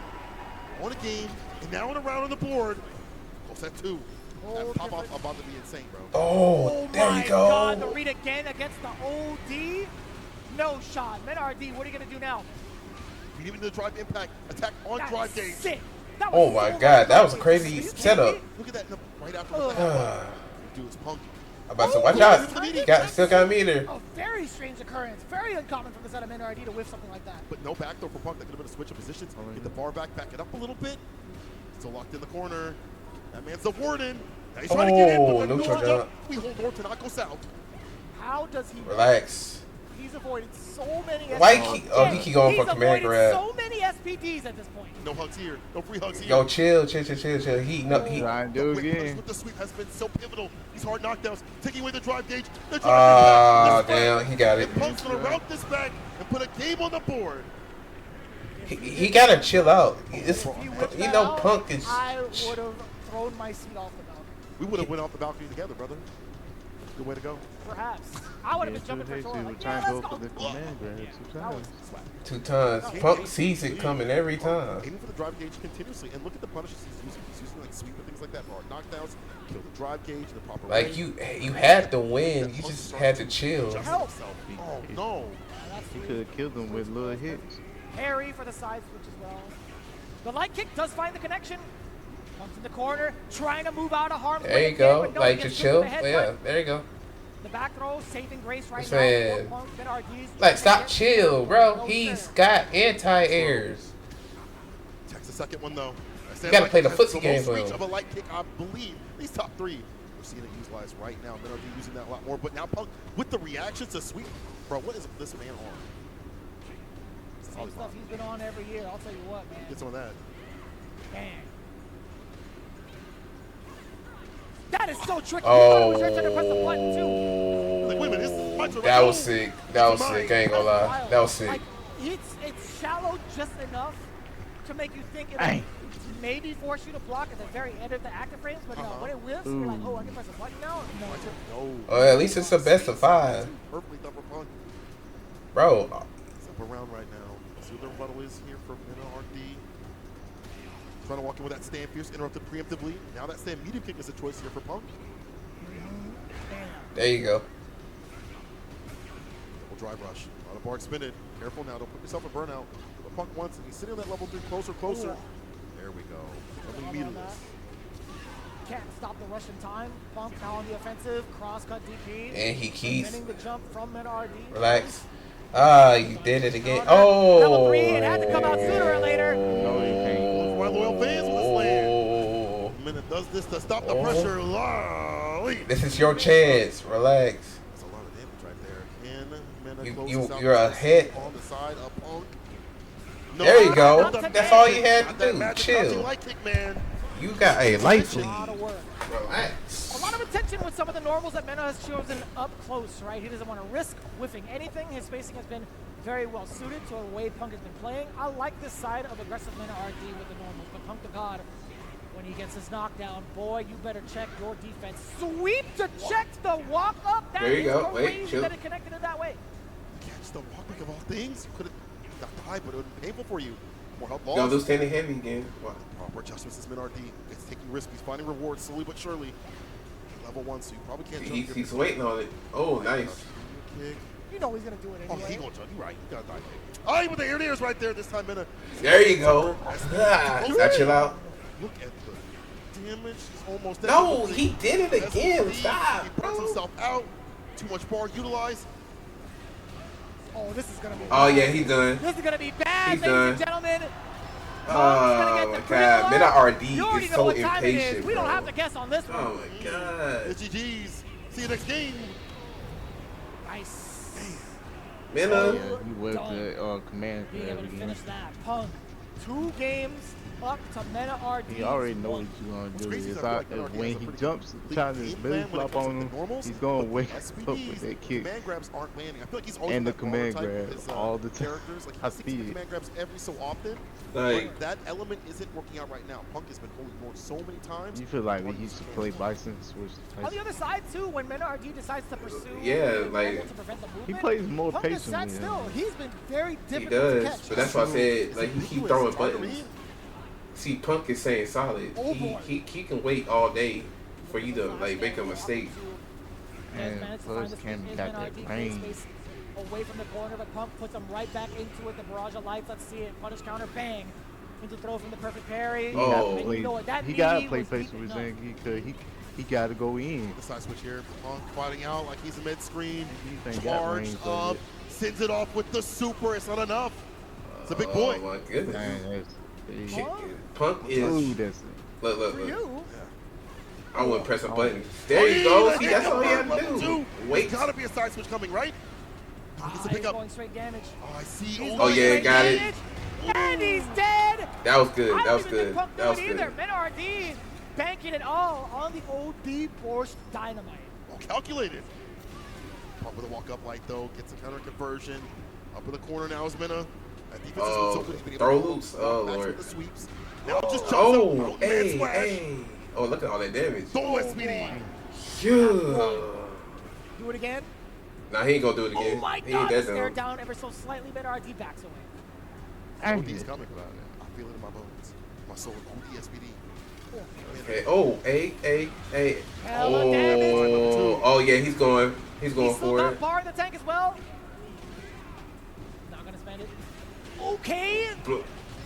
on a game, and now on a round on the board. Oh, set 2. That pop off about to be insane, bro. Oh, there you go. Oh my God, the read again against the OD. No shot. Men RD, what are you going to do now? Even the drive impact attack on That drive is gauge. sick. That Oh was my so God, that was a much crazy setup. Look at that right after the dude, it's Punk. I'm about to watch out. Still got me there. A very strange occurrence. Very uncommon from the side of Men RD to whiff something like that. But no backdoor for Punk. That could have been a switch of positions. Get the bar back it up a little bit. Still locked in the corner. That man's the warden. Now he's trying to get in, but neutral jump. We hold more to not go south. How does he? Relax. He's avoided so many. Why he keep going for command grab? So many SPDs at this point. No hugs here. No free hugs here. Yo, chill. He trying to do it again. With the sweep has been so pivotal. These hard knockdowns, taking away the drive gauge. Damn, he got it. And Punk's gonna route this back and put a game on the board. He gotta chill out. Punk is. I would have thrown my seat off the balcony. We would have went off the balcony together, brother. Good way to go. Perhaps. I would have been jumping for Tor. Like, yeah, let's go. Two times. Punk sees it coming every time. Aiming for the drive gauge continuously, and look at the punishes he's using. He's using like sweep and things like that for hard knockdowns. Kill the drive gauge in the proper way. Like you had to win. You just had to chill. Help! Oh no! He could have killed him with little hits. Harry for the side switch as well. The light kick does find the connection. Comes in the corner, trying to move out of harm's way. There you go. Like just chill. Yeah, there you go. The back throw, saving grace right Man. now. Like stop, chill, bro. He's got anti-airs. Checks the second one though. You gotta play the footsie game for reach him. of a light kick, I believe. These top three. We're seeing it utilized right now. Men are using that a lot more. But now Punk with the reactions to sweep. Bro, what is this man on? Same stuff he's been on every year. I'll tell you what, man. Get some of that. Bang. That is so tricky. Oh, Trying to press the button too. Like, wait a minute, that was sick. That was sick. I ain't gonna lie. That was sick. Like, it's shallow just enough to make you think it would maybe force you to block at the very end of the active frames, but no, when it whiffs, you're like, oh, I can press a button now? No. Oh, at least it's a best of 5. Perfectly done for Punk. Bro. It's up around right now. Let's see what the rebuttal is here from NRD. Trying to walk in with that stand fierce, interrupted preemptively. Now that stand medium kick is a choice here for Punk. There you go. Double drive rush. A lot of bar spinning. Careful now, don't put yourself in burnout. But Punk wants it. He's sitting on that level 3 closer. Ooh. There we go. Something meaningless. Can't stop the rush in time. Punk now on the offensive. Cross-cut DP. And he keeps. The jump from NRD. Relax. Ah, you did it again. Oh. Level 3, it had to come out sooner or later. No, he can't. My loyal fans with this land. Minute does this to stop the pressure. This is your chance. Relax. That's a lot of damage right there. And You're ahead. On the side of Punk. No, there you go. That's all you had to do. Chill. Light kick, man. You got a life lead. Relax. A lot of attention with some of the normals that Mena has chosen up close, right? He doesn't want to risk whiffing anything. His spacing has been very well suited to the way Punk has been playing. I like this side of aggressive Mena RD with the normals, but Punk the God, when he gets his knockdown, boy, you better check your defense. Sweep to check the walk up. That there you go. Crazy Wait, chill. that it connected it that way. Catch the walk back of all things. You could have got high, but it would have been painful for you. More help lost. Don't do standing heavy again. Proper adjustments is Min-RD. It's taking risks. He's finding rewards slowly but surely. Level 1, so you probably can't jump. He's waiting on it. Oh, nice. Kick. You know he's going to do it anyway. Oh, he's going to jump. You're right. You got to dive kick. Oh, with the air airs right there this time, Minna. There you go. Now chill out. Look at the damage. He's almost no, he did it again. Stop. He puts himself out. Too much bar utilized. Oh, this is going to be Oh, yeah, he's done. This is going to be bad, he's ladies done. and gentlemen. Oh, my God. Mena-RD is so impatient, We don't have to guess on this one. Oh, my God. It's GG's. See you next game. Nice. Mena. Oh, yeah, he whipped the command being grab able to again. finish that. Punk, 2 games up to Mena-RD. He already knows what you're going to do. It's out, when he jumps, trying to belly flop on him, he's going to wake up with that kick. Command grabs aren't landing. I feel like he's always And the that command type grab with his, all the time. Characters. Like, I he see it. command grabs every so often. Like, but that element isn't working out right now. Punk has been holding more so many times. You feel like he used to play Bison, switch to On the other side, too, when Mena-RD decides to pursue yeah, like, to prevent the movement, he plays more Punk is sat patiently. still. He's been very he difficult to does. catch. But that's why I said, like, he keep throwing buttons. See, Punk is saying solid. He can wait all day for you to, like, make a mistake. And plus, Cam got that range. away from the corner, but Punk puts him right back into it. The barrage of lights, let's see it. Punish counter, bang. Into throw from the perfect parry. Oh, And you know what, that he got to knee play was face deep with enough. Zing. He got to go in. The side switch here. Punk fighting out like he's a mid-screen. Ain't got Charged range up. of it. Sends it off with the super. It's not enough. It's a big boy. Oh my goodness. Man, Punk is. that's Look. You? I wouldn't press a button. There you go. See, that's all you have to do. Wait. There's gotta be a side switch coming, right? It's a He's pickup. going straight damage. Oh, I see. He's Oh going yeah, straight got it. damage, and he's dead. That was good. I That was don't even think good. Punk That knew was it either. good. Men RD banking it all on the OD Borscht Dynamite. Well calculated. Punk with a walk-up light though. Gets a counter conversion. Up in the corner now is Minna. That defense has been so good. He's been able Throw to loose. Oh match lord. with the sweeps. Now just jumps Oh, up. hey, Splash. hey. Oh, look at all that damage. Go SPD. Yeah. Do it again. Nah, he ain't gonna do it again. Oh my He ain't God! that Stare dumb. down ever so slightly. Men RD backs away. OD's coming. I feel it in my bones. My soul. OD SPD. Okay. Oh, hey. Hella damage. Oh, yeah, he's going He's still for got it. bar in the tank as well. Not gonna spend it. Okay.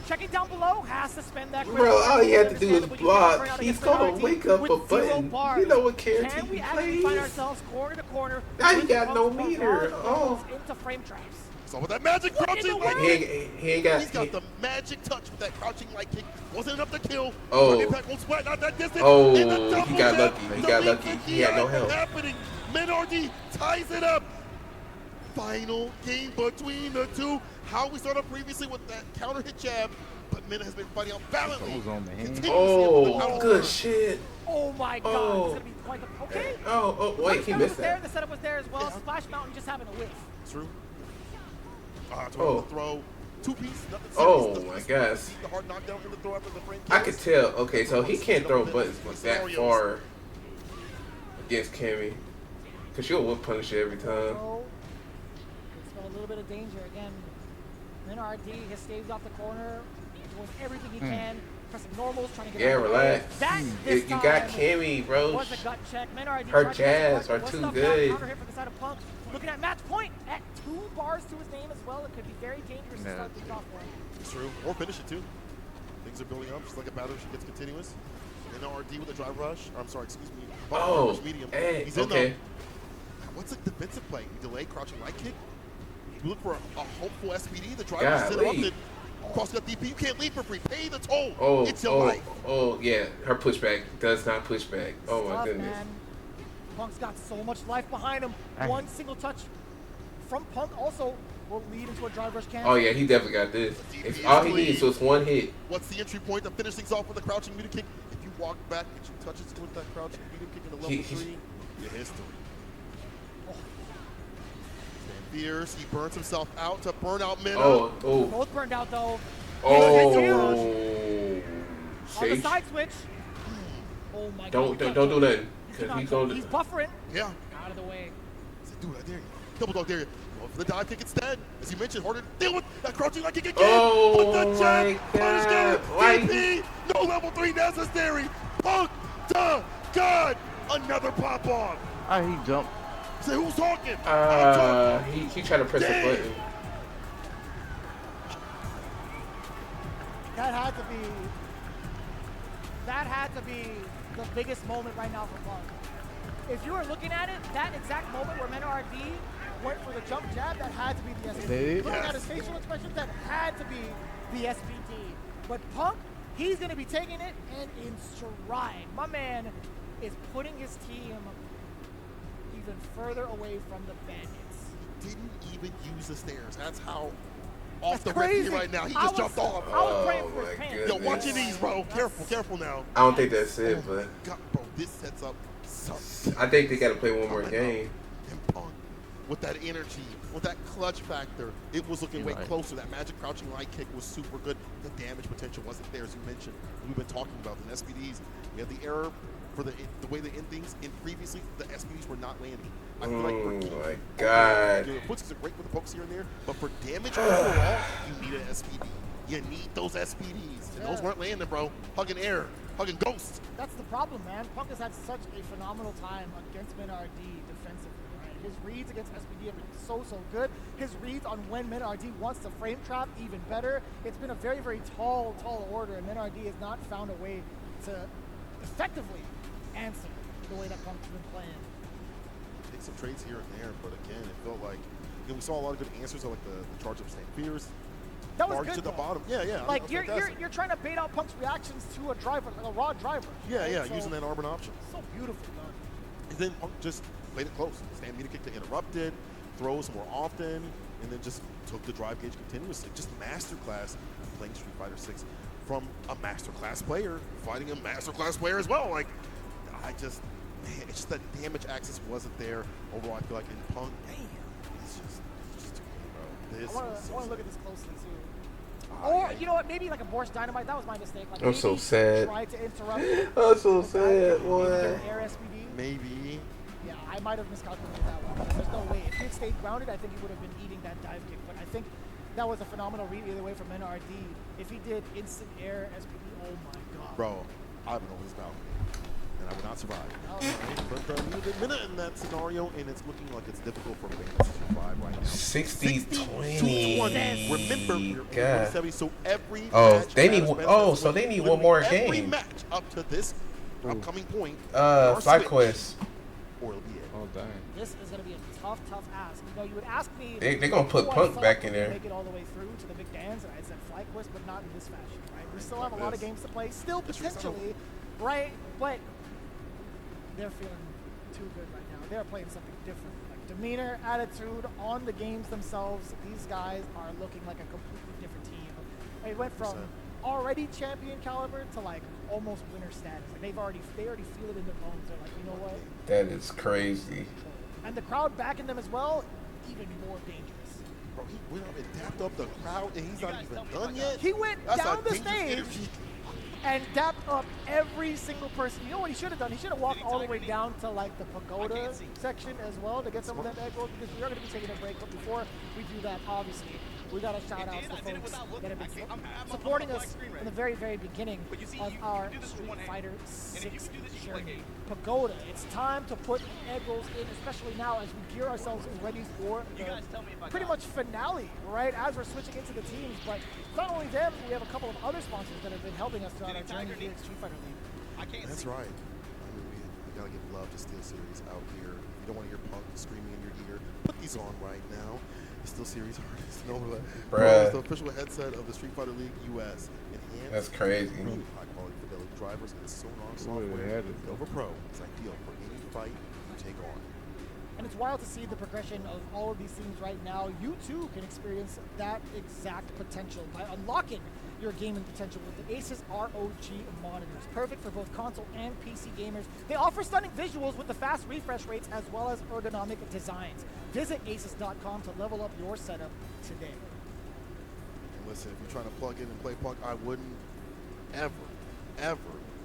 Checking down below, has to spend that. Bro, all he had to do is Understandable, you can't burn block. out He's against gonna RD wake up with a 0 button. bars. You know what character Can we he actually plays? find ourselves corner to corner? Now he with got no Punk's meter. barrage Oh. into frame traps. So with that magic What in crouching the light world? kick, He ain't got. he's got the magic touch with that crouching light kick. Wasn't enough to kill. Oh. But impact won't splat, not that distance. Oh, And the he double got tap, lucky. He the got leap lucky. to He had no DI help. happening. Men RD ties it up. Final game between the two. How we started previously with that counter hit jab, but Minna has been fighting out valiantly. Oh, good shit. Oh my God, Oh. it's gonna be quite the okay. Oh, wait, he The missed was there, that. the setup was there as well. Splash Mountain just having a whiff. True. Oh. Throw. Two-piece, nothing Oh serious. my gosh. The hard knockdown in the throw after the frame I could kills. tell. Okay, so he can't throw buttons that far against Cammy. Because she'll whip punish it every time. So, it's been a little bit of danger again. Then RD has staved off the corner, doing everything he can, pressing normals, trying to get Yeah, out of the way. relax. That You this got time Cammy, bro. was a gut check. Men RD Her tried to jabs press the are button, too was good. Counter hit from the side of Punk. Looking at match point at 2 bars to his name as well. It could be very dangerous to start things off for him. It's true. Or finish it too. Things are building up. Just like a battle, she gets continuous. And now RD with a drive rush. Or, I'm sorry, excuse me. Oh, rush medium. hey, He's in okay. though. What's a defensive play? You delay crouching light kick. You look for a hopeful SPD. The drive rush is Golly. interrupted. Cross got DP. You can't leave for free. Pay the toll. Oh, It's your life. oh, yeah. Her pushback does not push back. Oh my Tough, goodness. man. Punk's got so much life behind him. Dang. One single touch from Punk also will lead into a drive rush cancel. Oh yeah, he definitely got this. If all he needs was one hit. What's the entry point to finish things off with a crouching medium kick? If you walk back and you touch it with that crouching medium kick in the level 3, your history. Stand fierce. He burns himself out to burn out Minna. Oh. Both burned out though. Oh. On the Sage. side switch. Oh my Don't God. do nothing. He's Cause not- he's gonna. He's buffering. Yeah. Out of the way. Dude, I dare you. Double dog dare you. Go for the dive kick instead. As you mentioned, harder to deal with that crouching like kick again. Oh With the jab. my Punish God. counter. Why DP. No level 3 necessary. Punk to God. Another pop off. He jumped. Say who's talking? He tried to press a button. That had to be the biggest moment right now for Punk. If you were looking at it, that exact moment where Men RD went for the jump jab, that had to be the SPD. Looking at his facial expressions, that had to be the SPD. But Punk, he's going to be taking it and in stride. My man is putting his team even further away from the Bandits. Didn't even use the stairs. That's how off That's the crazy. rip right now. He I just was- jumped off. I was praying for his pants. Yo, watch your knees, bro. Careful now. I don't think that's it, but God, bro, this sets up something. I think they got to play one more game. And Punk, with that energy, with that clutch factor, it was looking way closer. That magic crouching light kick was super good. The damage potential wasn't there, as you mentioned. We've been talking about the SPDs. We had the error for the way they end things. And previously, the SPDs were not landing. I feel like for my God. The footsies are great with the pokes here and there, but for damage overall, you need an SPD. You need those SPDs. And those weren't landing, bro. Hugging air, hugging ghosts. That's the problem, man. Punk has had such a phenomenal time against Men RD defensively, right? His reads against SPD have been so good. His reads on when MinRD wants to frame trap, even better. It's been a very, very tall order, and MinRD has not found a way to effectively answer the way that Punk's been playing. Take some trades here and there, but again, it felt like we saw a lot of good answers on like the charge up St. Fears. That was good to the though. bottom. Yeah. Like you're trying to bait out Punk's reactions to a driver, like a raw driver. Yeah, So, using that Arbor option. So beautiful done. And then Punk just played it close. Stand meter kick to interrupt it, throws more often, and then just took the drive gauge continuously. Just masterclass playing Street Fighter 6 from a masterclass player fighting a masterclass player as well. Like, it's just that damage axis wasn't there. Overall, I feel like in Punk, it's just too good, bro. I want to look at this closely too. Or you know what? Maybe like a Borscht Dynamite. That was my mistake. Like, I'm so sad. Tried to interrupt. I'm so sad, boy. Air SPD. Maybe. Yeah, I might have miscalculated that one. There's no way. If he had stayed grounded, I think he would have been eating that dive kick. But I think that was a phenomenal read either way from NRD. If he did instant air SPD, oh my god. Bro, I've been over this balcony. And I would not survive. But we need a minute in that scenario, and it's looking like it's difficult for Bane to survive right now. 60-20. Remember, we're God. 70, so every match they need so they need one more every game. match up to this upcoming point. FlyQuest. Or it'll be it. Oh dang. This is going to be a tough ask. You know, you would ask me. They're gonna put Punk back in there. Make it all the way through to the big dance, and I said FlyQuest, but not in this fashion, right? We still have a lot of games to play, still potentially, right? But they're feeling too good right now. They're playing something different. Like demeanor, attitude, on the games themselves, these guys are looking like a completely different team. They went from already champion caliber to like almost winner status. Like they already feel it in their bones. They're like, you know what? That is crazy. And the crowd backing them as well, even more dangerous. Bro, he went up and dapped up the crowd, and he's not even done yet. He went That's down a the dangerous stage energy. and dapped up every single person. You know what he should have done? He should have walked all the way down to like the pagoda section as well to get some of that egg rolls, because we are going to be taking a break. But before we do that, obviously, we got to shout out to folks that have been supporting us from the very, very beginning of our Street Fighter 6 journey. Pagoda, it's time to put egg rolls in, especially now as we gear ourselves ready for the pretty much finale, right? As we're switching into the teams. But not only them, we have a couple of other sponsors that have been helping us throughout our journey here at Street Fighter League. That's right. I mean, we gotta give love to SteelSeries out here. You don't want to hear Punk screaming in your ear. Put these on right now. SteelSeries artist, it's the official headset of the Street Fighter League US. Enhanced, That's crazy. High quality fidelity drivers and sonar software. Nova Pro is ideal for any fight you take on. And it's wild to see the progression of all of these teams right now. You too can experience that exact potential by unlocking your gaming potential with the Asus ROG monitors. Perfect for both console and PC gamers. They offer stunning visuals with the fast refresh rates as well as ergonomic designs. Visit asus.com to level up your setup today. And listen, if you're trying to plug in and play Punk, I wouldn't ever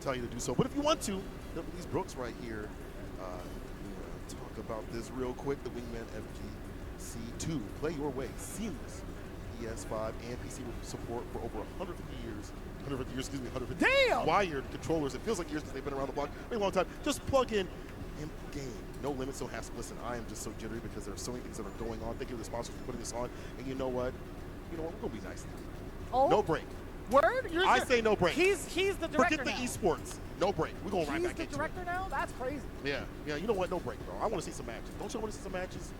tell you to do so. But if you want to, these Brooks right here, talk about this real quick. The Wingman FGC2. Play your way. Seamless PS5 and PC support for over 150 years. 150 Damn! Wired controllers. It feels like years because they've been around the block a long time. Just plug in and game. No limits, no hassle. Listen, I am just so jittery because there are so many things that are going on. Thank you to the sponsors for putting this on. And you know what? We're going to be nice now. Oh? No break. Word? I say no break. He's the director Forget the now. esports. No break. We're going right back into it. He's the director now? That's crazy. Yeah. You know what? No break, bro. I want to see some matches. Don't you want to see some matches?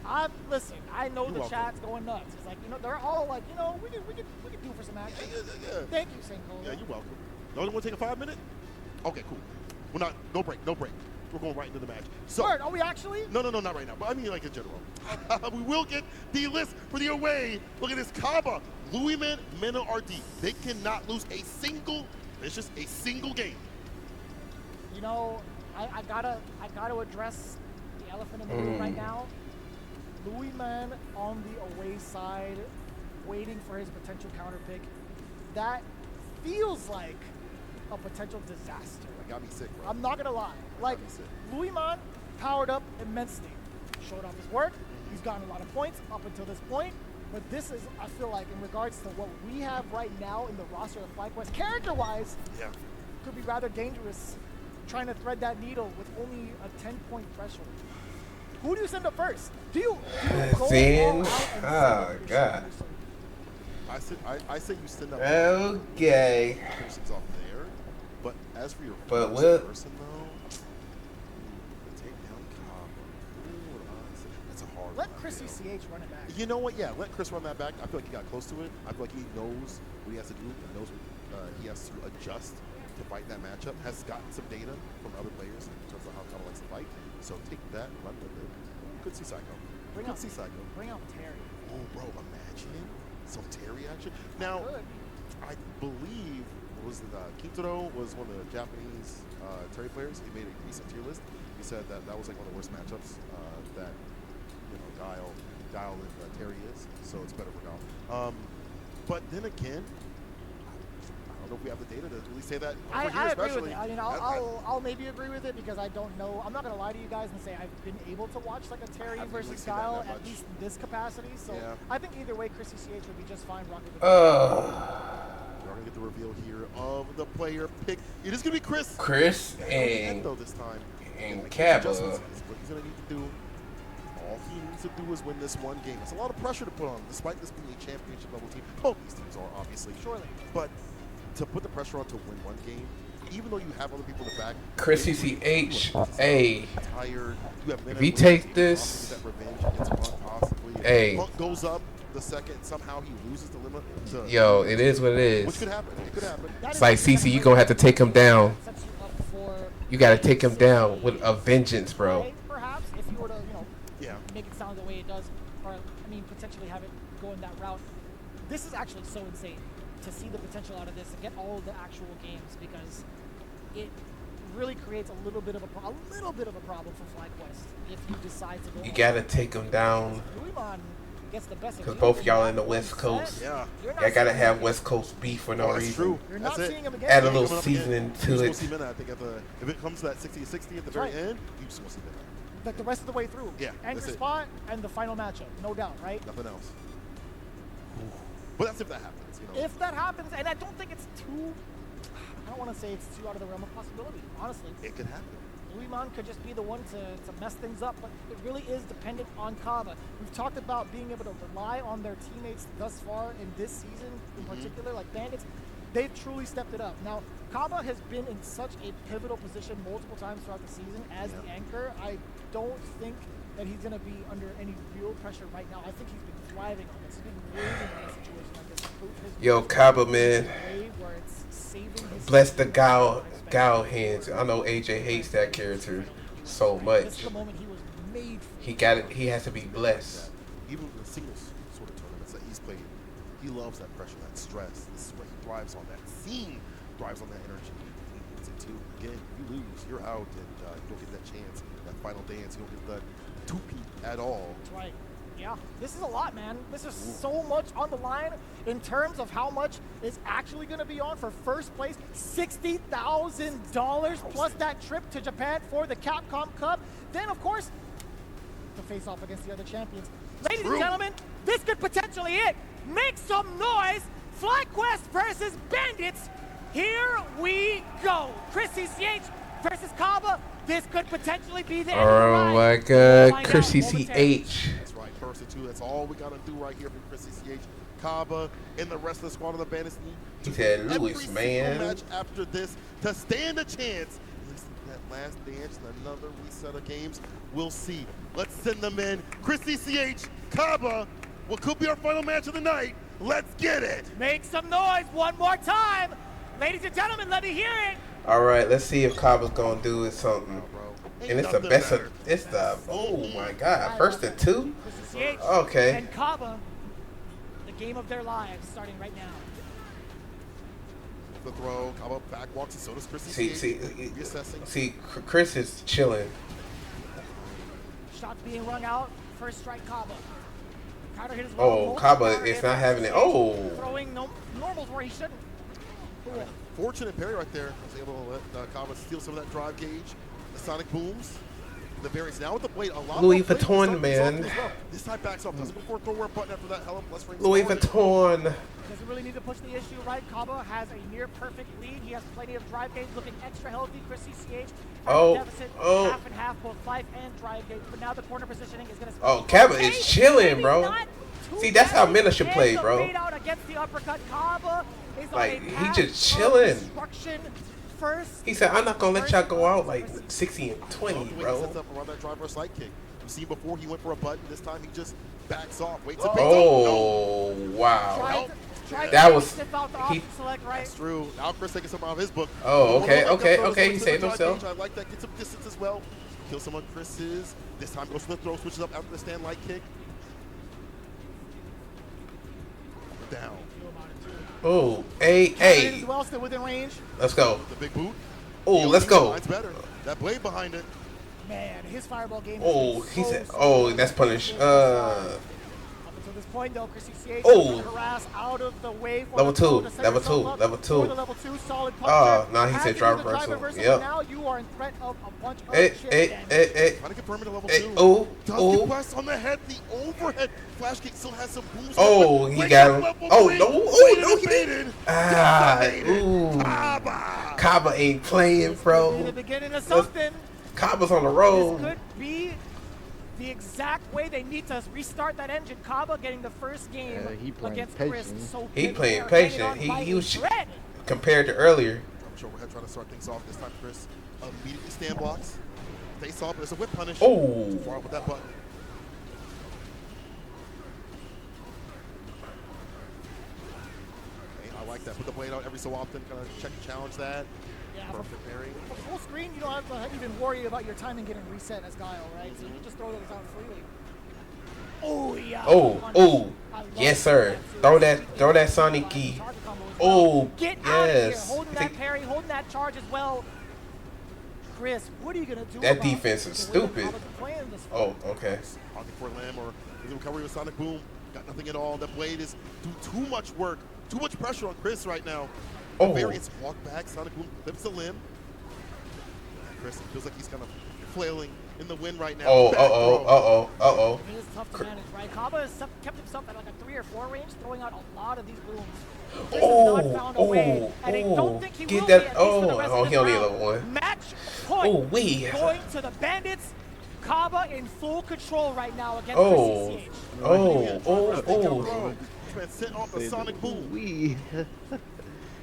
Listen, I know You're the welcome. chat's going nuts. It's like, they're all like, we could do for some action. Yeah. Thank you, Senko. Yeah, you're welcome. No one want to take a 5 minute? Okay, cool. We're not, no break. We're going right into the match. So, Word, are we actually? No, not right now. But I mean, like in general. We will get the list for the away. Look at this Kaba, Louisman, Mena RD. They cannot lose a single game. I gotta address the elephant in the room right now. Louisman on the away side, waiting for his potential counter pick. That feels like a potential disaster. That got me sick, bro. I'm not gonna lie. Like, Louisman powered up immensely. Showed off his work. He's gotten a lot of points up until this point. But this is, I feel like, in regards to what we have right now in the roster of FlyQuest, character-wise, could be rather dangerous trying to thread that needle with only a 10-point threshold. Who do you send up first? Do you go Sin. all out and Oh God. I say you send up. Okay. Person's off there, but as for your But first what? person though, take down Cobb. That's a hard. Let Chrissy CH run it back. You know what? Yeah, let Chris run that back. I feel like he got close to it. I feel like he knows what he has to do and knows what he has to adjust to fight that matchup. Has gotten some data from other players in terms of how Cobb likes to fight. So take that, run with it. Could see Psycho. Bring Could out see Psycho. Bring out Terry. Oh, bro, imagine some Terry action. Now, I believe was it Kintaro was one of the Japanese Terry players. He made a recent tier list. He said that that was like one of the worst matchups that Guile and Terry is. So it's better for Guile. But then again, I don't know if we have the data to really say that. I agree with it. I mean, I'll maybe agree with it because I don't know. I'm not gonna lie to you guys and say I've been able to watch like a Terry versus Guile at least in this capacity. So yeah. I think either way, Chrissy CH would be just fine. We're gonna get the reveal here of the player pick. It is gonna be Chris. Chris and this time. And Cabba. Cabba. Is what he's gonna need to do. All he needs to do is win this one game. It's a lot of pressure to put on, despite this being a championship level team. Both these teams are obviously. Surely. But to put the pressure on to win one game, even though you have other people in the back. Chris CCH. Hey. Tired. You have If he takes this. Hey. Punk goes up the second. Somehow he loses the limit. Yo, it is what it is. Which could happen. It could happen. It's like CC, you gonna have to take him down. You gotta take him down with a vengeance, bro. Perhaps if you were to, yeah, make it sound the way it does, or I mean, potentially have it go in that route. This is actually so insane to see the potential out of this and get all of the actual games because it really creates a little bit of a problem for FlyQuest if you decide to go. You gotta take him down. Gets the best of Because you both in y'all that in the one West set. Coast. Yeah. Y'all gotta have West Coast beef for no that's reason. True. You're not That's seeing him again. Add a little Coming up seasoning again. to You're it. supposed to see Mena, I think if it comes to that 60-60 at the very end, you're supposed to see Mena. Like the rest of the way through. Yeah. Anchor that's it. spot and the final matchup, no doubt, right? Nothing else. But that's if that happens, If that happens, and I don't think it's too, I don't want to say it's too out of the realm of possibility, honestly. It could happen. Uiman could just be the one to mess things up, but it really is dependent on Kava. We've talked about being able to rely on their teammates thus far in this season in particular, like Bandits. They've truly stepped it up. Now, Kava has been in such a pivotal position multiple times throughout the season as the anchor. I don't think that he's going to be under any real pressure right now. I think he's been thriving on this. He's been waiting on a situation like this. Yo, Kaba, man. Bless the Gao hands. I know AJ hates that character so much. He got it. He has to be blessed. Even the singles sort of tournaments that he's played, he loves that pressure, that stress. This is what he thrives on. That scene thrives on that energy. He needs it too. Again, you lose, you're out, and you don't get that chance, that final dance. You don't get that two-peat at all. That's right. Yeah, this is a lot, man. This is so much on the line in terms of how much is actually going to be on for first place. $60,000 plus that trip to Japan for the Capcom Cup. Then, of course, to face off against the other champions. Ladies and gentlemen, this could potentially it. Make some noise. FlyQuest versus Bandits. Here we go. Chris CCH versus Kaba. This could potentially be the end of the Oh line. my God, Chris CCH. That's right, first and two. That's all we got to do right here for Chris CCH. Kaba and the rest of the squad of the Bandits need He said, every Lewis, single man. match after this to stand a chance. At least that last dance and another reset of games. We'll see. Let's send them in. Chris CCH, Kaba, what could be our final match of the night. Let's get it. Make some noise one more time. Ladies and gentlemen, let me hear it. All right, let's see if Kaba's gonna do it something. And it's the best of, it's the, oh my God, first and two? Okay. And Kaba, the game of their lives, starting right now. The throw, Kaba back walks, and so does Chris CCH. See, Chris is chilling. Shots being rung out, first strike Kaba. Counter hit as Oh, well. Kaba is not having it. Oh. Throwing normals where he shouldn't. Cool. Fortunate parry right there. Was able to let Kaba steal some of that drive gauge. The sonic booms. The variance now with the blade. A lot Louis more blade Vuitton, this time man. as well. This time backs off. Doesn't go for a throw button after that. Hell, less frames. Louis Vuitton. Doesn't really need to push the issue, right? Kaba has a near perfect lead. He has plenty of drive gauge, looking extra healthy. Chris CCH has a deficit half and half, both life and drive gauge. But now the corner positioning is going to. Oh, Kaba is chilling, bro. See, that's how Mena should play, bro. Against the uppercut. Kaba is like, he just chilling. First, he said, I'm not going to let y'all go out like 60 and 20, bro. He sets up around that driver side kick. We've seen before he went for a button. This time he just backs off. Waits a big Oh, wow. That was That's true. Now Chris taking some out of his book. Oh, okay. He saved himself. I like that. Get some distance as well. Kill some of Chris's. This time goes for the throw. Switches up after the stand light kick. Down. Oh, hey. Well, still within range. Let's go. The big boot. Oh, let's go. It's better. That blade behind it. Man, his fireball game. Oh, he said. Oh, that's punish. Up until this point, though, Chris CCH harass out of the way. Level 2. Level 2, solid punch. Nah, he said drive reversal. Yep. Now you are in threat of a bunch of Hey. Trying to confirm it at level 2. Does get pressed on the head. The overhead flash kick still has some booms. Oh, he got him. Oh, no, he didn't. Kaba ain't playing, bro. The beginning of something. Kaba's on the road. This could be the exact way they need to restart that engine. Kaba getting the first game against Chris. So he playing patient. He was compared to earlier. I'm sure we're trying to start things off this time, Chris. Immediately stand blocks. Face off, but there's a whip punish. Oh. Too far with that button. Okay, I like that. Put the blade out every so often. Kind of check and challenge that. Yeah, perfect parry. For full screen, you don't have to even worry about your timing getting reset as Guile, right? So you just throw those out freely. Oh yeah. Oh. Yes, sir. Throw that Sonic key. Oh, get out of here. yes. Holding that parry, holding that charge as well. Chris, what are you gonna do? That defense is stupid. Oh, okay. Looking for a limb or the recovery with Sonic Boom. Got nothing at all. The blade is doing too much work, too much pressure on Chris right now. Oh. Variance walk back. Sonic Boom flips the limb. Chris feels like he's kind of flailing in the wind right now. Uh-oh. It is tough to manage, right? Kaba has kept himself at like a 3 or 4 range, throwing out a lot of these booms. Chris has not found a way, and I don't think he will that. Be, at least for the rest of He only round. level 1. Match point. Going to the Bandits. Kaba in full control right now against Chris CCH. This man sent off the Sonic Boom.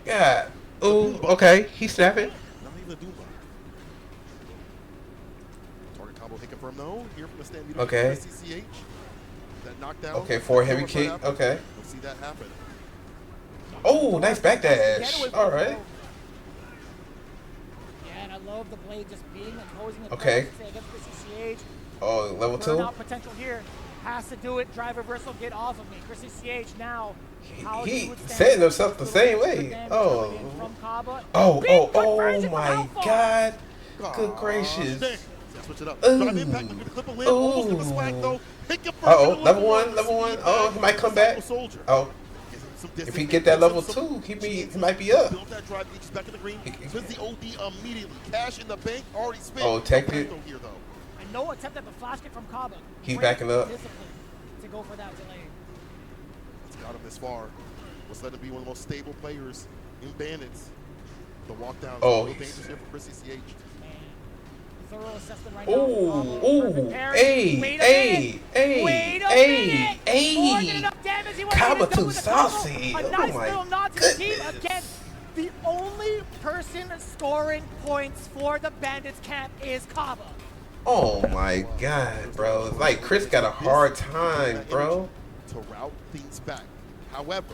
Yeah. Ooh, okay. He's snapping. Not even a Doom block. Target combo hit confirmed though. Here from the stand leader. Okay. CCH. That knockdown. Okay, 4 heavy kick. Okay. We'll see that happen. Oh, nice backdash. All right. Yeah, and I love the blade just being imposing a Okay. against the CCH. Oh, level 2. Burnout potential here. Has to do it. Drive reversal. Get off of me. Chris CCH now. He setting himself the same way. Oh. Oh my God. Good gracious. Switch it up. Ooh. Drive impact. We're gonna clip a limb. Almost gonna swag though. Hit your Uh-oh. Level 1. Oh, he might come back. Oh. If he get that level 2, he might be up. Build that drive. He's back in the green. Spins the OD immediately. Cash in the bank. Already spent. Oh, take it. And no attempt at the flash kick from Kaba. He's backing up. To go for that delay. It's got him this far. Let's let him be one of the most stable players in Bandits. The walk down is a little dangerous here for Chris CCH. Thorough assessment right now. Ooh. Hey. Kaba too saucy. A nice little nod to the team. Again, the only person scoring points for the Bandits camp is Kaba. Oh my God, bro. It's like Chris got a hard time, bro. To route things back. However,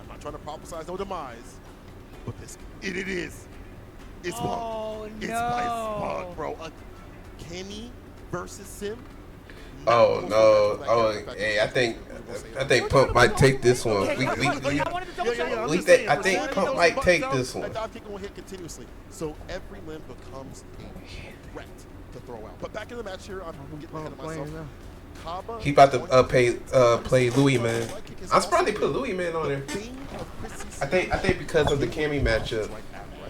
I'm not trying to prophesize no demise, but it is. It's bug. It's bug, bro. Kenny versus Sim. Oh no! Oh, hey, I think Pump might take this one. I think Pump might take this one. That dive kick will hit continuously, so every limb becomes a threat to throw out. But back in the match here, I'm getting ahead of myself. Kaba. He about to play Louis, man. I'm surprised they put Louis, man, on there. I think because of the Cammy matchup.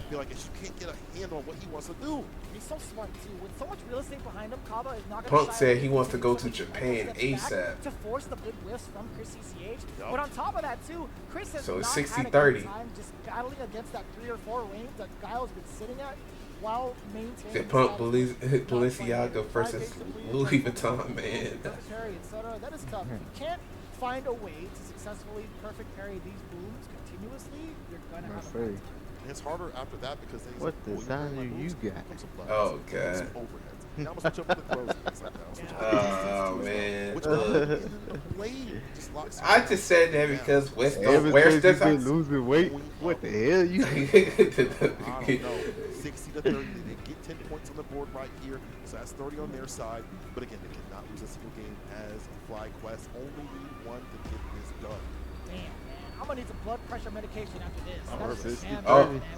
feel like you can't get a handle on what he wants to do. He's so smart too. With so much real estate behind him, Kaba is not going to Punk said he wants to go to Japan ASAP. to force the big whiffs from Chris CCH. But on top of that too, Chris has So it's not had a 60-30. good time just battling against that 3 or 4 range that Guile's been sitting at while maintaining. Said Punk Balenciaga versus Louis Vuitton, man. Parry, etc. That is tough. If you can't find a way to successfully perfect parry these booms continuously, you're gonna have a hard time. It's harder after that because then he's What like, designer you got? Oh, God. Now I'm gonna switch up with the throws and things like that. Oh, man. Which the blade just locks I just said that because West don't Ever wear since you stuff. been losing weight, what the hell you? I don't know. 60 to 30. They get 10 points on the board right here. So that's 30 on their side. But again, they cannot lose a single game as FlyQuest. Only need one to get this done. Damn, man. I'm gonna need some blood pressure medication after this.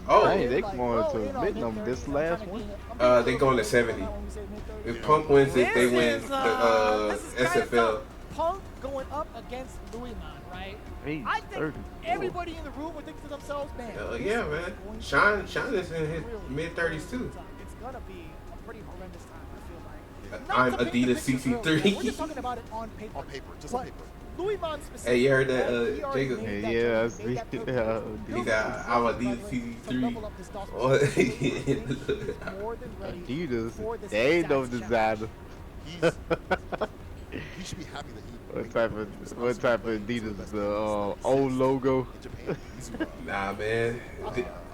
Oh, they going to mid-number this last one. They going to 70. If Punk wins it, they win the SFL. Punk going up against Louis Man, right? I think everybody in the room would think to themselves, man. Yeah, man. Sean is in his mid-30s too. It's gonna be a pretty horrendous time, I feel like. I'm Adidas CC3. We're just talking about it on paper. On paper, just on paper. Louis Man specifically. Hey, you heard that, Jacob? Yeah, I see. He got I'm Adidas CC3. Adidas. They ain't no designer. He should be happy that he. What type of Adidas? The old logo. Nah, man.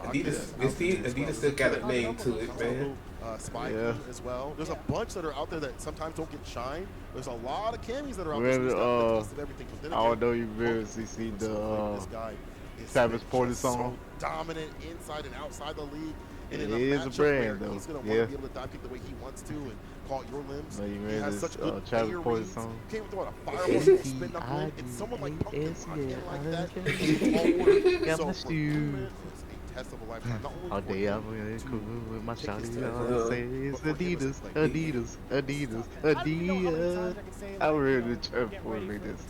Adidas still got a name to it, man. Spy as well. There's a bunch that are out there that sometimes don't get shine. There's a lot of camis that are out there that everything. But then I don't know you really see the Travis Porter song. So dominant inside and outside the league. And It in is a brand, though. He's going to want to be able to dive kick the way he wants to and call your limbs. You he has this, such good Travis player Porter reads. song. Came with what, a fireball spin up limb. And someone like Punk can lock in like that. So for Newman, it's a test of a lifetime. Not only All for day him I'm cool with my to take his shawty. Say it's Adidas, Adidas. I really trying to pull me this.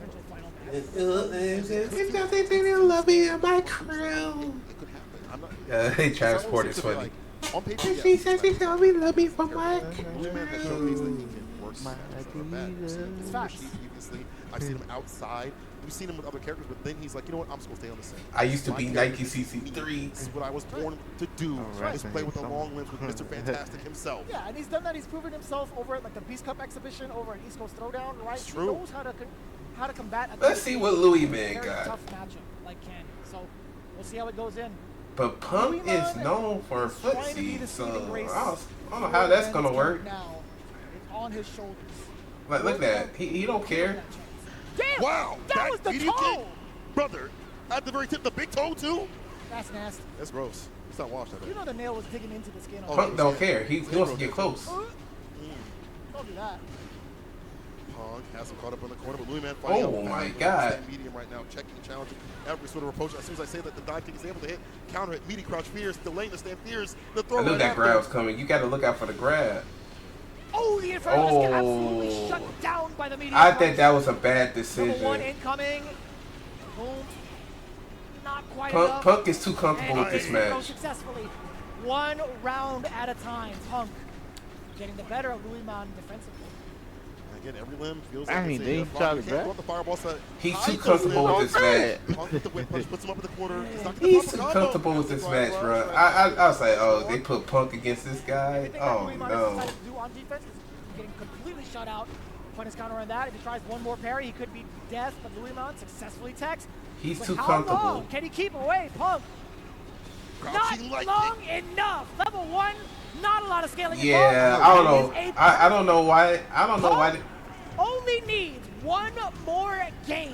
It's nothing they didn't love me and my crew. Hey, Travis Porter is funny. On paper, She said she told me love me for my crew. It's facts. I've seen him outside. We've seen him with other characters, but then he's like, you know what? I'm just gonna stay on the same. I used to be Nike CC3. This is what I was born to do. Is play with the long limbs with Mr. Fantastic himself. Yeah, and he's done that. He's proven himself over at like the Beast Cup exhibition over at East Coast Throwdown, right? It's true. He knows how to combat. Let's see what Louis Man very got. Tough matchup like Canyon. So we'll see how it goes in. But Punk is known for footsie, so I don't know how that's gonna work. Now it's on his shoulders. Like, look at that. He don't care. Damn! Wow! That was the medium toe! kick, brother. At the very tip, the big toe too. That's nasty. That's gross. It's not washed. You know the nail was digging into the skin. Punk don't care. He wants to get close. Don't do that. Punk has him caught up in the corner, but Louis Man Oh fighting my God. Medium right now, checking, challenging every sort of approach. As soon as I say that, the dive kick is able to hit, counter hit, meaty crouch fears, delaying the stand fears, the throw. I knew right that after. grab was coming. You got to look out for the grab. Oh, the Inferno just got absolutely shut down by the medium. I think that was a bad decision. Number one incoming. Boom. Not quite enough. Punk is too comfortable with this And match. successfully. One round at a time. Punk getting the better of Louis Man defensively. Again, every limb feels I like mean, it's they a try to can't grab. go up the fireball side. He's too comfortable with this match. Punk with the whip punch, puts him up in the corner. He's too comfortable with this match, bro. I was like, oh, they put Punk against this guy? Oh, no. Do on defense is getting completely shut out. Point his counter on that. If he tries one more parry, he could be death, but Louis Man successfully techs. He's But too how comfortable. long can he keep away? Punk. Not long enough. Level 1, not a lot of scaling. Yeah, I don't know. I don't know why. I don't know why. Only needs one more game.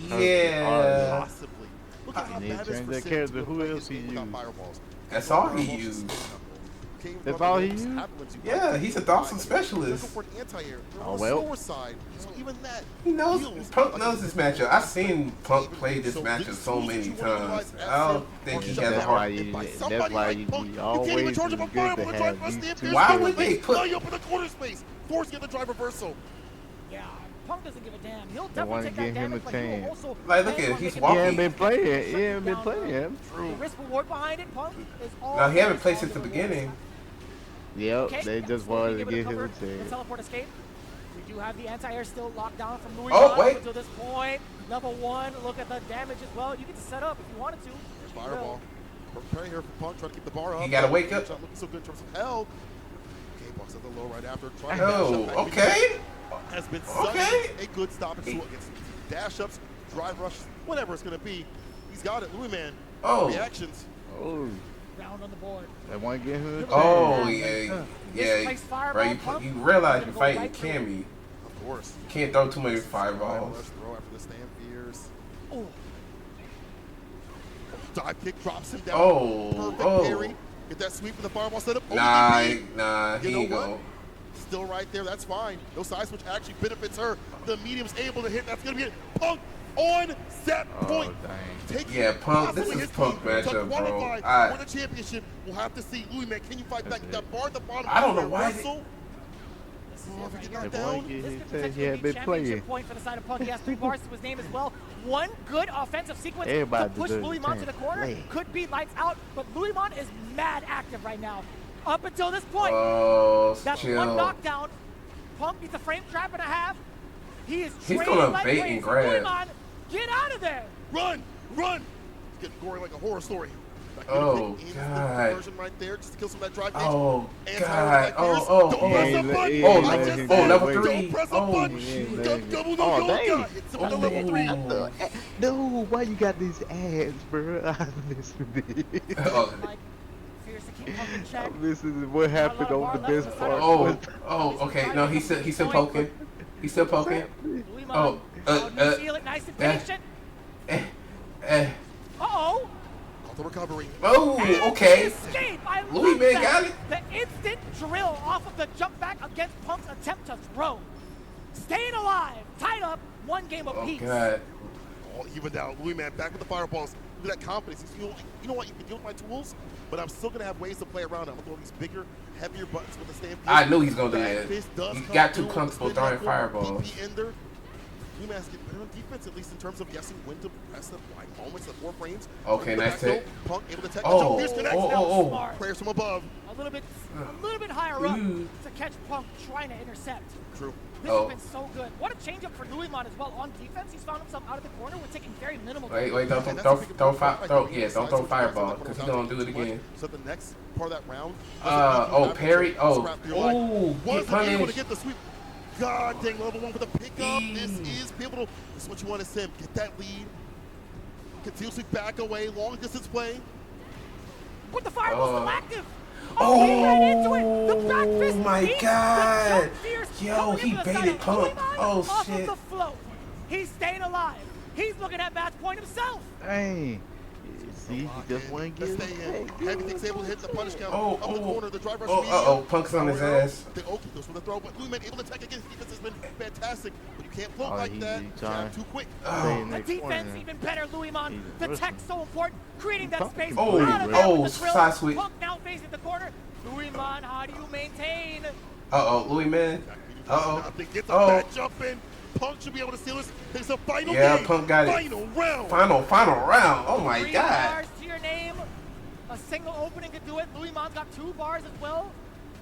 Yeah. Possibly. Look at how He bad his changed that percentage character. will Who play else his he game without used? fireballs. That's all he used. That's all he used? Yeah, he's a Dawson specialist. Oh, well. So even that, He knows. Punk knows this matchup. I've seen Punk play this matchup so many times. I don't think he has a hard. That's why you always is good to have these two. Why would they put? Now you up in the corner space. Force get the drive reversal. Yeah, Punk doesn't give a damn. He'll They want definitely to take give that him a damage, but he will chance. also Like, look plan at on he's making walking. He ain't been playing. He shut ain't been down playing him. The risk reward behind it, Punk, is all. No, he haven't based played on since the rewards. beginning. Yep, Okay, they yeah, just Smokey wanted to able give him cover a the chance. teleport escape. We do have the anti-air still locked down from Louis Oh, Vuitton wait. up until this point. Level 1, look at the damage as well. You get to set up if you wanted to. There's Fireball. We're preparing here for Punk, trying to keep the bar up. He gotta wake up. Not looking so good in terms of health. Okay, Bucks at the low right after. Trying Oh, to dash up. okay. Has been Okay. such a good stoppage tool against dash ups, drive rush, whatever it's going to be. He's got it. Louis Man. Oh. Reactions. Oh. Round on the board. They want to give him a chance. Oh, yeah. Misplaced Yeah. fireball Bro, pump. you realize you're Go fighting right through. Cammy. Of course. You can't throw too many Let's fireballs. throw after the stand fears. Oh. Dive kick drops him down. Oh, Perfect parry. Get that sweep with the fireball setup. Nah, ODB. nah, You he know ain't what? go. Still right there. That's fine. No side switch actually benefits her. The medium's able to hit. That's going to be it. Punk on set point. Take Yeah, Punk. This possibly is his Punk team to matchup, bro. qualify for the championship. We'll have to see. Louis, man, can you fight back? That bar at the bottom. I don't know that why wrestle. If you get knocked They down. want to This he could said he potentially had be been championship playing. point for the side of Punk. He has 3 bars to his name as well. One good offensive sequence Everybody to push deserves Louis a Mon to the chance. corner. Play. Could be lights out, but Louis Mon is mad active right now. Up until this point, Oh, that's chill. one knockdown. Punk needs a frame trap and a half. He is He's training gonna like bait crazy. and grab. Louis Mon, get out of there! Run! Run! It's getting gory like a horror story. That Oh, kick is God. The version right there, just to kill some of that drive. Oh, edge. God. Anti-air like Oh, Don't oh, press oh. the button. Yeah, Oh, I level- just oh, said, level don't 3. press the Oh, button. shoot. Double no Oh, go dang. got it. It's the level 3. No, why you got these ads, bro? I listen to this. Oh. Fierce to keep Punk in check. This is what happened on the best part. Oh, okay. No, he's still poking. He's still poking. Louis Oh, Mon, how do you feel it? Nice and patient. Uh-oh. The recovery. Oh, And okay. escape. I Louis love Man that. got it. The instant drill off of the jump back against Punk's attempt to throw. Staying alive, tied up, 1 game apiece. Oh, God. All evened out. Louis Man back with the fireballs. Look at that confidence. You know what? You can deal with my tools, but I'm still going to have ways to play around. I'm going to throw these bigger, heavier buttons with the stand. I knew he's gonna do Back that. fist does He come got too through comfortable with the spin throwing knuckle, fireballs. PP ender. Louis Man's getting better on defense, at least in terms of guessing when to press the right moments, the 4 frames. Okay, Look at nice the back take. throw. Punk able to take Oh, the jump. Fierce connects. oh. Prayers from above. A little bit higher up to catch Punk trying to intercept. True. This has been so good. What a change-up for Louis Mon as well. On defense, he's found himself out of the corner. We're taking very minimal. Wait, damage. don't throw fireball, because he's gonna do it again. So the next part of that round. Oh, parry. Oh, Wasn't get able to punished. get the sweep. God dang, level 1 with a pickup. This is pivotal. This is what you want to sim. Get that lead. Continuously back away. Long distance play. But the fireball's still active. Oh, he ran into it. The back fist my beat God. the jump fierce Yo, coming he into the side baited of Punk. Louis Mon Oh, off shit. Of the float. He's staying alive. He's looking at match point himself. Dang. See, he just want to get it. Heavy thing's able to hit the punish count. Oh, up the corner. The drive rush. Punk's on his ass. The Oki goes for the throw, but Louis Man able to attack against defense has been fantastic. But you can't float Oh, like he that. trying. Jab too quick. The defense even better, Louis Mon. The tech's so important, creating that space. Oh, out of there with the drill. side switch. Punk now facing the corner. Louis Mon, how do you maintain? Louis Man. Nothing. Gets a bad jump in. Punk should be able to steal this. It's a final game. Punk got it. Final round. Final round. Oh my 3 God. bars to your name. A single opening could do it. Louis Mon's got 2 bars as well.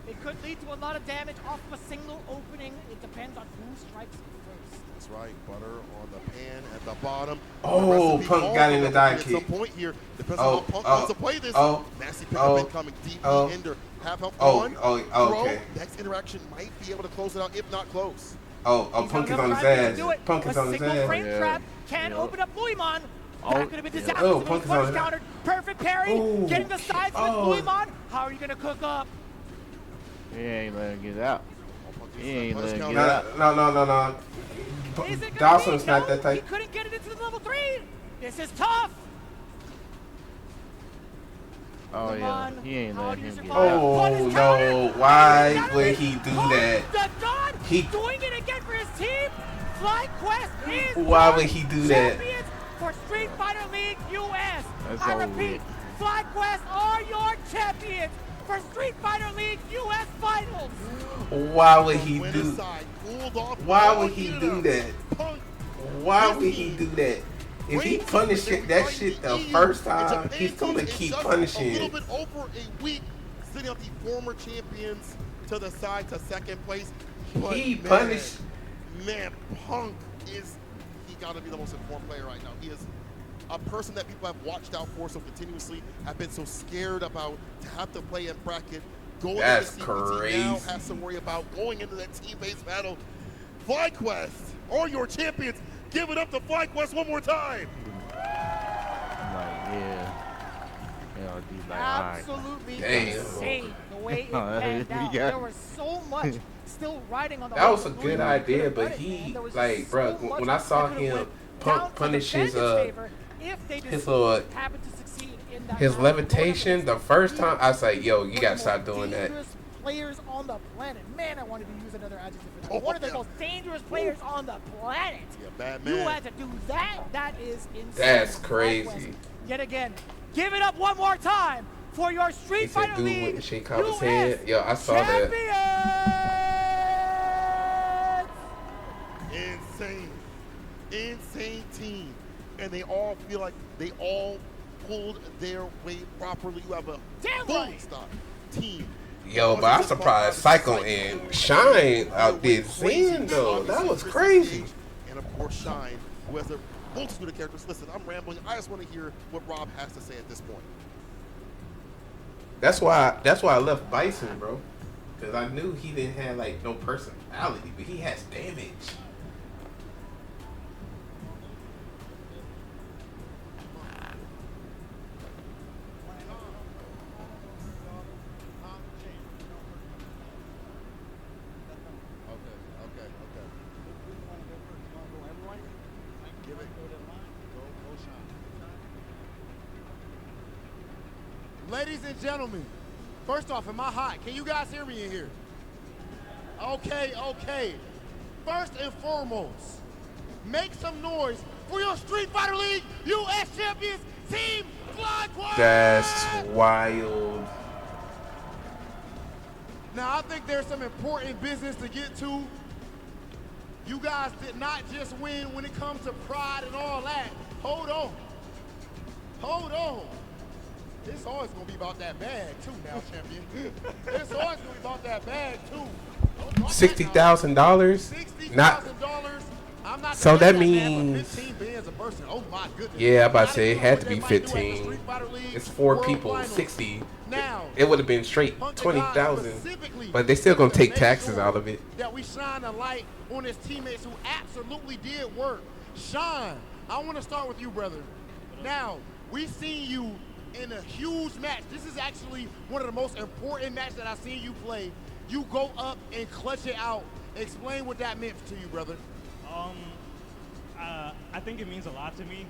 It could lead to a lot of damage off of a single opening. It depends on who strikes first. That's right. Butter on the pan at the bottom. Oh, The Punk got in the dive at kick. some point here, depends on how Punk wants to play this. Nasty pickup incoming. Deep ender. Half health on. Throw. Okay. Next interaction might be able to close it out, if not close. Punk is on his ass. Punk is on his single ass. frame trap can open up Louis Mon. That could have been disastrous. Oh, If Punk it is was on punch his countered. Perfect parry. Getting the sides with Louis Mon. How are you going to cook up? He ain't letting get out. He ain't letting get No. Is it Dawson's gonna not be? that type. He couldn't get it into the level 3. This is tough. Oh yeah, he ain't letting him get out. Oh no! Why would he do that? The God He. doing it again for his team. FlyQuest is Why would he do that? champions for Street Fighter League US. That's I over repeat, with. FlyQuest are your champions for Street Fighter League US Finals. Why would he Went do? inside, cooled off, Why oh, would he heated do up. that? Punk, Why his would he team, do that? If he Great punished team, that shit the first time, Japan he's gonna teams in keep just punishing a little it. bit over a week, sitting up the former champions to the side to second place. But He man, punished. Man, Punk he got to be the most informed player right now. He is a person that people have watched out for so continuously, have been so scared about to have to play in bracket. Going That's into CPT now crazy. has to worry about going into that team-based battle. FlyQuest are your champions. Give it up to FlyQuest one more time. Absolutely insane the way it panned out. There was so much still riding on the That was a good idea, but he, like, bro, when I saw him punish his little his levitation the first time, I was like, yo, you gotta stop doing that. Players on the planet. Man, I wanted to use another adjective for that. One of the most dangerous players on the planet. Yeah, bad You man. had to do that. That is insane. That's FlyQuest. crazy. Yet again, give it up one more time for your Street He said, Fighter dude, League wouldn't shake off his US head. Yo, I saw that. Insane. Insane team. And they all feel like they all pulled their weight properly. You have a fully stocked team. Yo, but I'm surprised Psycho and Shine outdid Zen though. That was crazy. And of course, Shine, who has a multitude of characters. Listen, I'm rambling. I just want to hear what Rob has to say at this point. That's why I left Bison, bro. Cause I knew he didn't have like no personality, but he has damage. Ladies and gentlemen, first off, am I hot? Can you guys hear me in here? Okay. First and foremost, make some noise for your Street Fighter League US champions, Team FlyQuest! That's wild. Now, I think there's some important business to get to. You guys did not just win when it comes to pride and all that. Hold on. It's always gonna be about that bag too now, champion. It's always gonna be about that bag too. $60,000? Not. I'm not So that bad, means. 15 bands a person. Oh my goodness. Yeah, I'm about to say it had to be 15. It's 4 people, 60. Now, it would have been straight 20,000. But they still gonna take taxes out of it. That we shine a light on his teammates who absolutely did work. Sean, I want to start with you, brother. Now, we seen you in a huge match. This is actually one of the most important matches that I've seen you play. You go up and clutch it out. Explain what that meant to you, brother. I think it means a lot to me.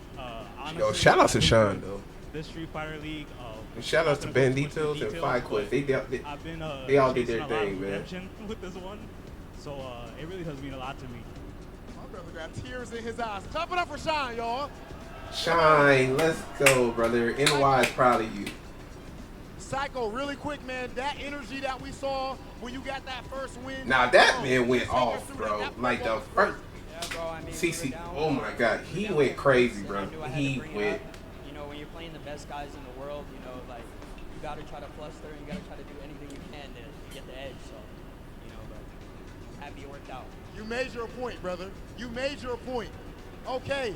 Honestly, Yo, shout out to Sean though. This Street Fighter League. And shout out to Banditos and FlyQuest. They all did their thing, man. With this one, so it really does mean a lot to me. My brother got tears in his eyes. Clap it up for Sean, y'all. Shine, let's go, brother. NY is proud of you. Psycho, really quick, man. That energy that we saw when you got that first win. Now that man went off, bro. Like the first. CC, oh my God, he went crazy, bro. He went. You know, when you're playing the best guys in the world, you know, like you gotta try to fluster and you gotta try to do anything you can to get the edge. So, you know, but I'm happy it worked out. You made your point, brother. You made your point. Okay.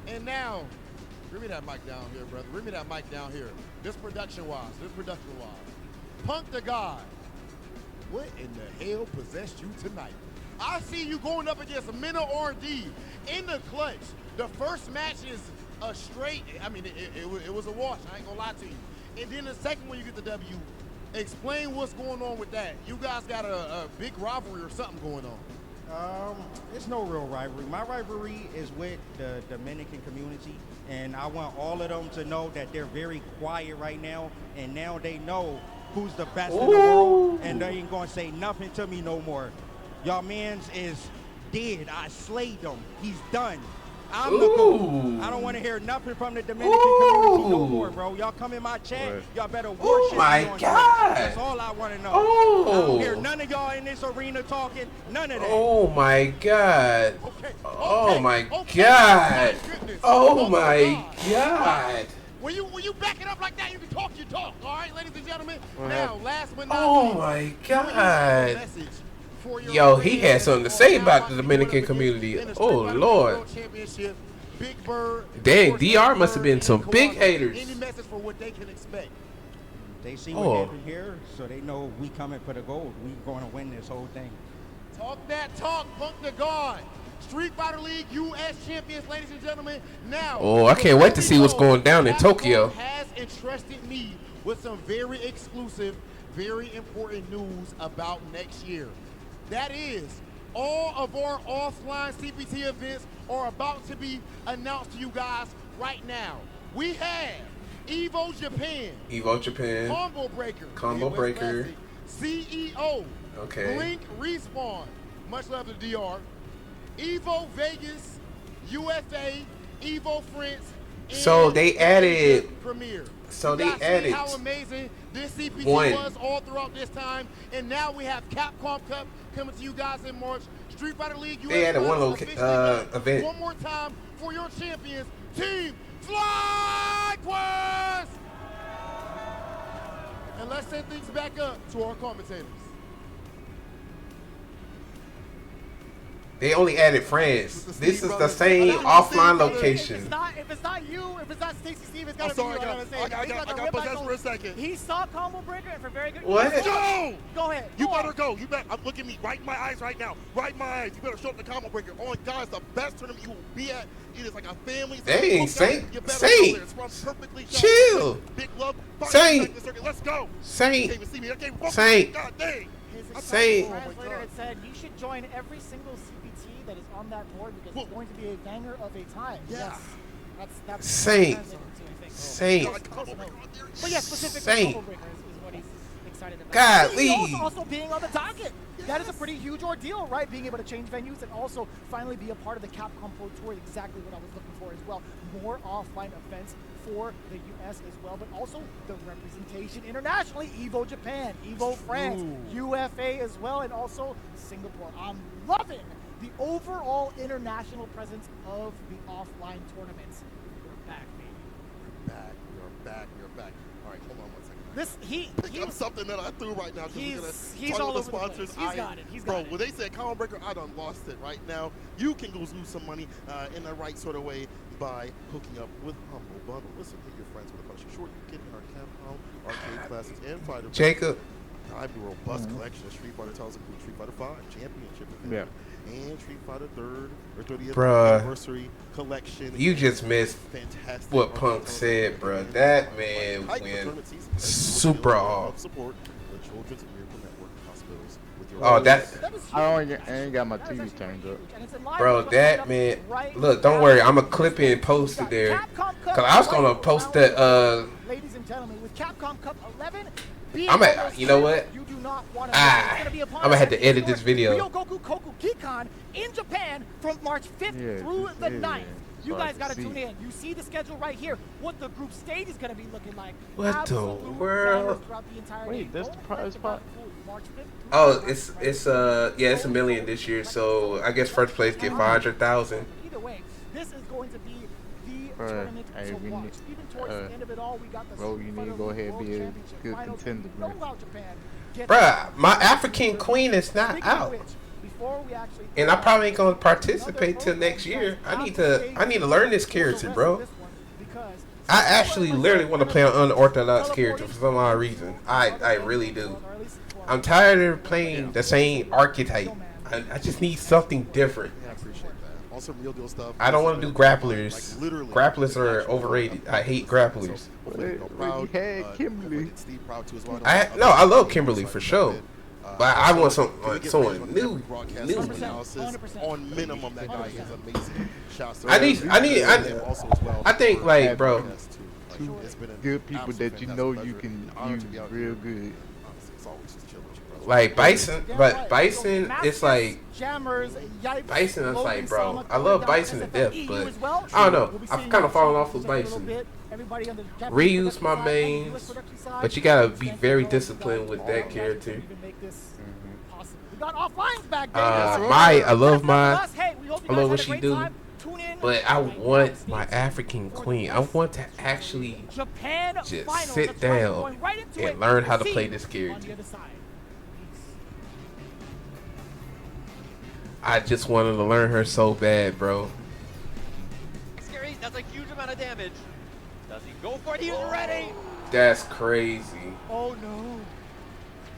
And now, bring me that mic down here, brother. Bring me that mic down here. This production-wise. Punk the God. What in the hell possessed you tonight? I see you going up against Minna RD in the clutch. The first match is a straight, I mean, it was a wash. I ain't gonna lie to you. And then the second one, you get the W. Explain what's going on with that. You guys got a big rivalry or something going on. It's no real rivalry. My rivalry is with the Dominican community, and I want all of them to know that they're very quiet right now, and now they know who's the best in the world, and they ain't gonna say nothing to me no more. Y'all mans is dead. I slayed him. He's done. I'm the GOAT. I don't want to hear nothing from the Dominican community no more, bro. Y'all come in my chat, y'all better worship me on Twitch. That's all I want to know. I don't hear none of y'all in this arena talking, none of that. Oh my God. Oh my God. Oh my God. When you back it up like that, you can talk your talk. All right, ladies and gentlemen. What Now, happened? last but not Oh least, my message God. Yo, he had something to say about the Dominican community. Oh Lord. Championship, Big Bird. Dang, DR must have been some big haters. Any message for what they can expect? They see what happened here, so they know we coming for the gold. We going to win this whole thing. Talk that talk, Punk the God. Street Fighter League U.S. champions, ladies and gentlemen. Now, Oh, I can't wait to see what's going down in Tokyo. has entrusted me with some very exclusive, very important news about next year. That is, all of our offline CPT events are about to be announced to you guys right now. We have Evo Japan. Evo Japan. Combo Breaker. Combo Breaker. CEO. Okay. Blink Respawn. Much love to DR. Evo Vegas. UFA. Evo France. So they added. Premiere. So they You guys see added. how amazing this CPT one. was all throughout this time, and now we have Capcom Cup coming to you guys in March. Street Fighter League US. They added one officially back. event. One more time for your champions, Team FlyQuest. And let's send things back up to our commentators. They only added France. This is the same offline location. If it's not you, if it's not Stacey Steve, it's gotta I'm sorry, be you. I got possessed for a second. He saw Combo Breaker and for very good. What? Go! Go ahead. You better go. You better. Look at me right in my eyes right now. Right in my eyes. You better show up the Combo Breaker. Oh, guys, the best tournament you will be at. It is like a family. Dang, Saint. You better Saint. go there. It's run perfectly. Chill. Big love. Saint. Let's go. Saint. Can't even see me. I can't walk. Saint. God dang. Saint. Translator had said you should join every single CPT that is on that board because it's going to be a banger of a time. Yeah. Yes. That's Saint. Saint. Saint. But yeah, specifically Saint. Combo Breaker is what he's excited about. Golly. Also being on the docket. That is a pretty huge ordeal, right? Being able to change venues and also finally be a part of the Capcom Pro Tour, exactly what I was looking for as well. More offline events for the US as well, but also the representation internationally. Evo Japan, Evo France, UFA as well, and also Singapore. I'm loving the overall international presence of the offline tournaments. We're back, baby. You're back. All right, hold on one second. Pick up something that I threw right now. He's all over the place. He's got it. Bro, when they said Combo Breaker, I done lost it right now. You can go lose some money in the right sort of way by hooking up with Humble Bundle. Listen to your friends with a bunch of short you get in our Capcom arcade classes and fighter. Jacob. I have a robust collection of Street Fighter titles, including Street Fighter 5 Championship event and Street Fighter 30th Anniversary Collection. You just missed fantastic what Punk said, bruh. That man went super off. Support the Children's Miracle Network hospitals with your Oh, that. I ain't got my TV turned up. Bro, that man. Look, don't worry. I'm going to clip it and post it there. Because I was going to post that. Ladies and gentlemen, with Capcom Cup 11, you know what? I'm going to have to edit this video. Ryogoku Koku Gikan in Japan from March 5th through the 9th. You guys got to tune in. You see the schedule right here, what the group stage is going to be looking like. What the world? Wait, that's the prize pot? Oh, it's $1 million this year, so I guess first place get 500,000. Either way, this is going to be the tournament to watch. Even towards the end of it all, we got the bro, you need to go ahead and be a good contender, bro. Bruh, my African Queen is not out. And I probably ain't gonna participate till next year. I need to learn this character, bro. I actually literally want to play an unorthodox character for some odd reason. I really do. I'm tired of playing the same archetype. I just need something different. Also, real deal stuff. I don't want to do grapplers. Grapplers are overrated. I hate grapplers. Kimberly. I love Kimberly for sure. But I want someone new. On minimum, that guy is amazing. I think, like, bro. Good people that you know you can use real good. Like Bison, Damn but right. Bison, So it's Mascus, like Jammers, Yipes, Bison. It's Logan like, bro, Sama, I love down Bison to SFL death, EU but as well. I don't know. We'll be I've seeing kind of fallen off changes with a little Bison. bit. Everybody on the Japanese Reuse production my side and the US mains, production side, but you gotta be thank very you, Lord, disciplined with all that the magic character. to even make this possible. We got offlines back, baby. I love That's my, us. Hey, we hope you I guys love had what a she great do, time. Tune in but I right now, want my States, African queen. I want to actually Japan just finals. sit That's right, we're down going right into and it. learn how to See play you this on character. the other side. I just wanted to learn her so bad, bro. Scary, that's a huge amount of damage. Does he go for it? He's ready. That's crazy. Oh no.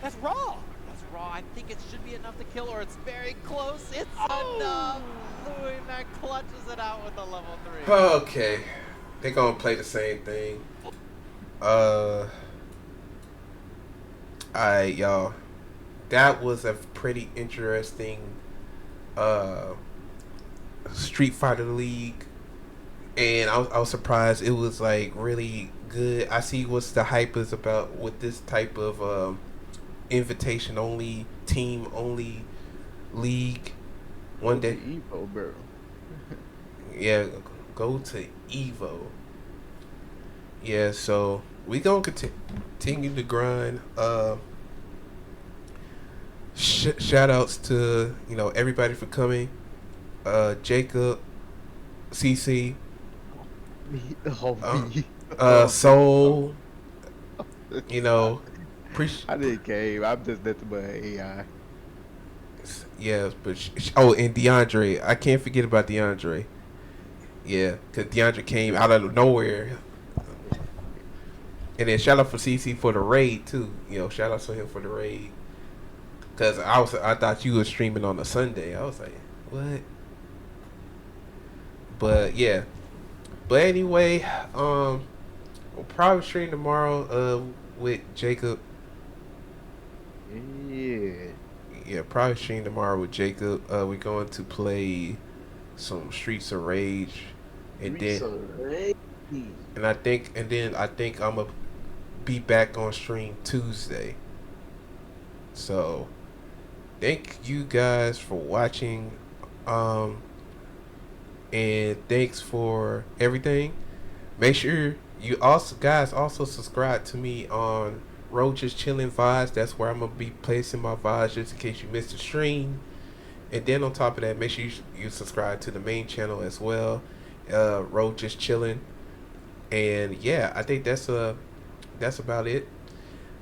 That's raw. That's raw. I think it should be enough to kill, or it's very close. It's enough. Louis Mack clutches it out with a level 3. Okay, they gonna play the same thing. Alright, y'all. That was a pretty interesting Street Fighter League, and I was surprised it was like really good. I see what's the hype is about with this type of invitation only, team only league. One day, Evo, bro. yeah, go to Evo. Yeah, so we gonna continue to grind. Shout outs to everybody for coming. Jacob, CC, Soul. I didn't came. I'm just nothing but AI. Yeah, but and DeAndre. I can't forget about DeAndre. Yeah, because DeAndre came out of nowhere. And then shout out for CC for the raid too. Shout out to him for the raid. Cause I thought you were streaming on a Sunday. I was like, what? But yeah. But anyway, we'll probably stream tomorrow with Jacob. Yeah, probably stream tomorrow with Jacob. We're going to play some Streets of Rage, and I think I'm gonna be back on stream Tuesday. So, thank you guys for watching, and thanks for everything. Make sure you also subscribe to me on rojustchillin VODs. That's where I'm gonna be placing my VODs just in case you missed the stream. And then on top of that, make sure you subscribe to the main channel as well, rojustchillin. And yeah, I think that's about it.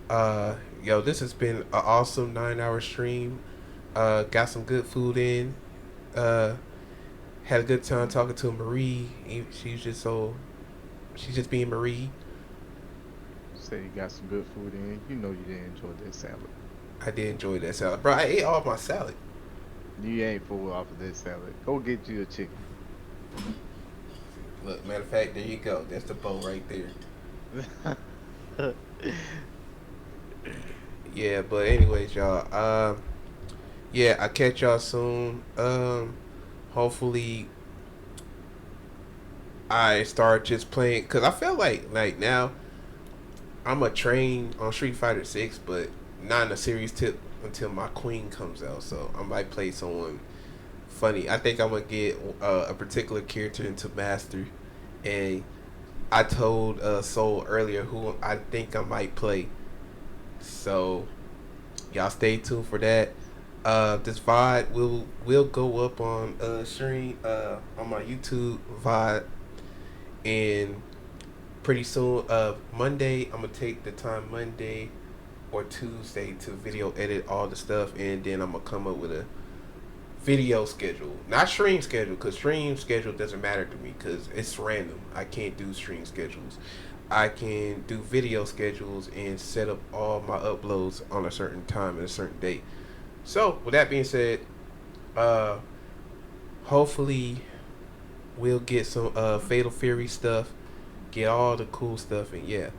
This has been an awesome 9-hour stream. Got some good food in. Had a good time talking to Marie. She's just being Marie. Say you got some good food in. You know you didn't enjoy that salad. I did enjoy that salad, bro. I ate all my salad. You ain't full off of that salad. Go get you a chicken. Look, matter of fact, there you go. That's the bow right there. Yeah, but anyways, y'all. Yeah, I'll catch y'all soon. Hopefully, I start just playing, cause I feel like now I'm a train on Street Fighter 6, but not in a serious tip until my queen comes out. So I might play someone funny. I think I'm gonna get a particular character into master, and I told Soul earlier who I think I might play. So y'all stay tuned for that. This VOD will go up on stream on my YouTube VOD, and pretty soon Monday I'm gonna take the time Monday or Tuesday to video edit all the stuff, and then I'm gonna come up with a video schedule, not stream schedule, because stream schedule doesn't matter to me because it's random. I can't do stream schedules. I can do video schedules and set up all my uploads on a certain time and a certain date. So with that being said, hopefully we'll get some Fatal Fury stuff, get all the cool stuff, and yeah.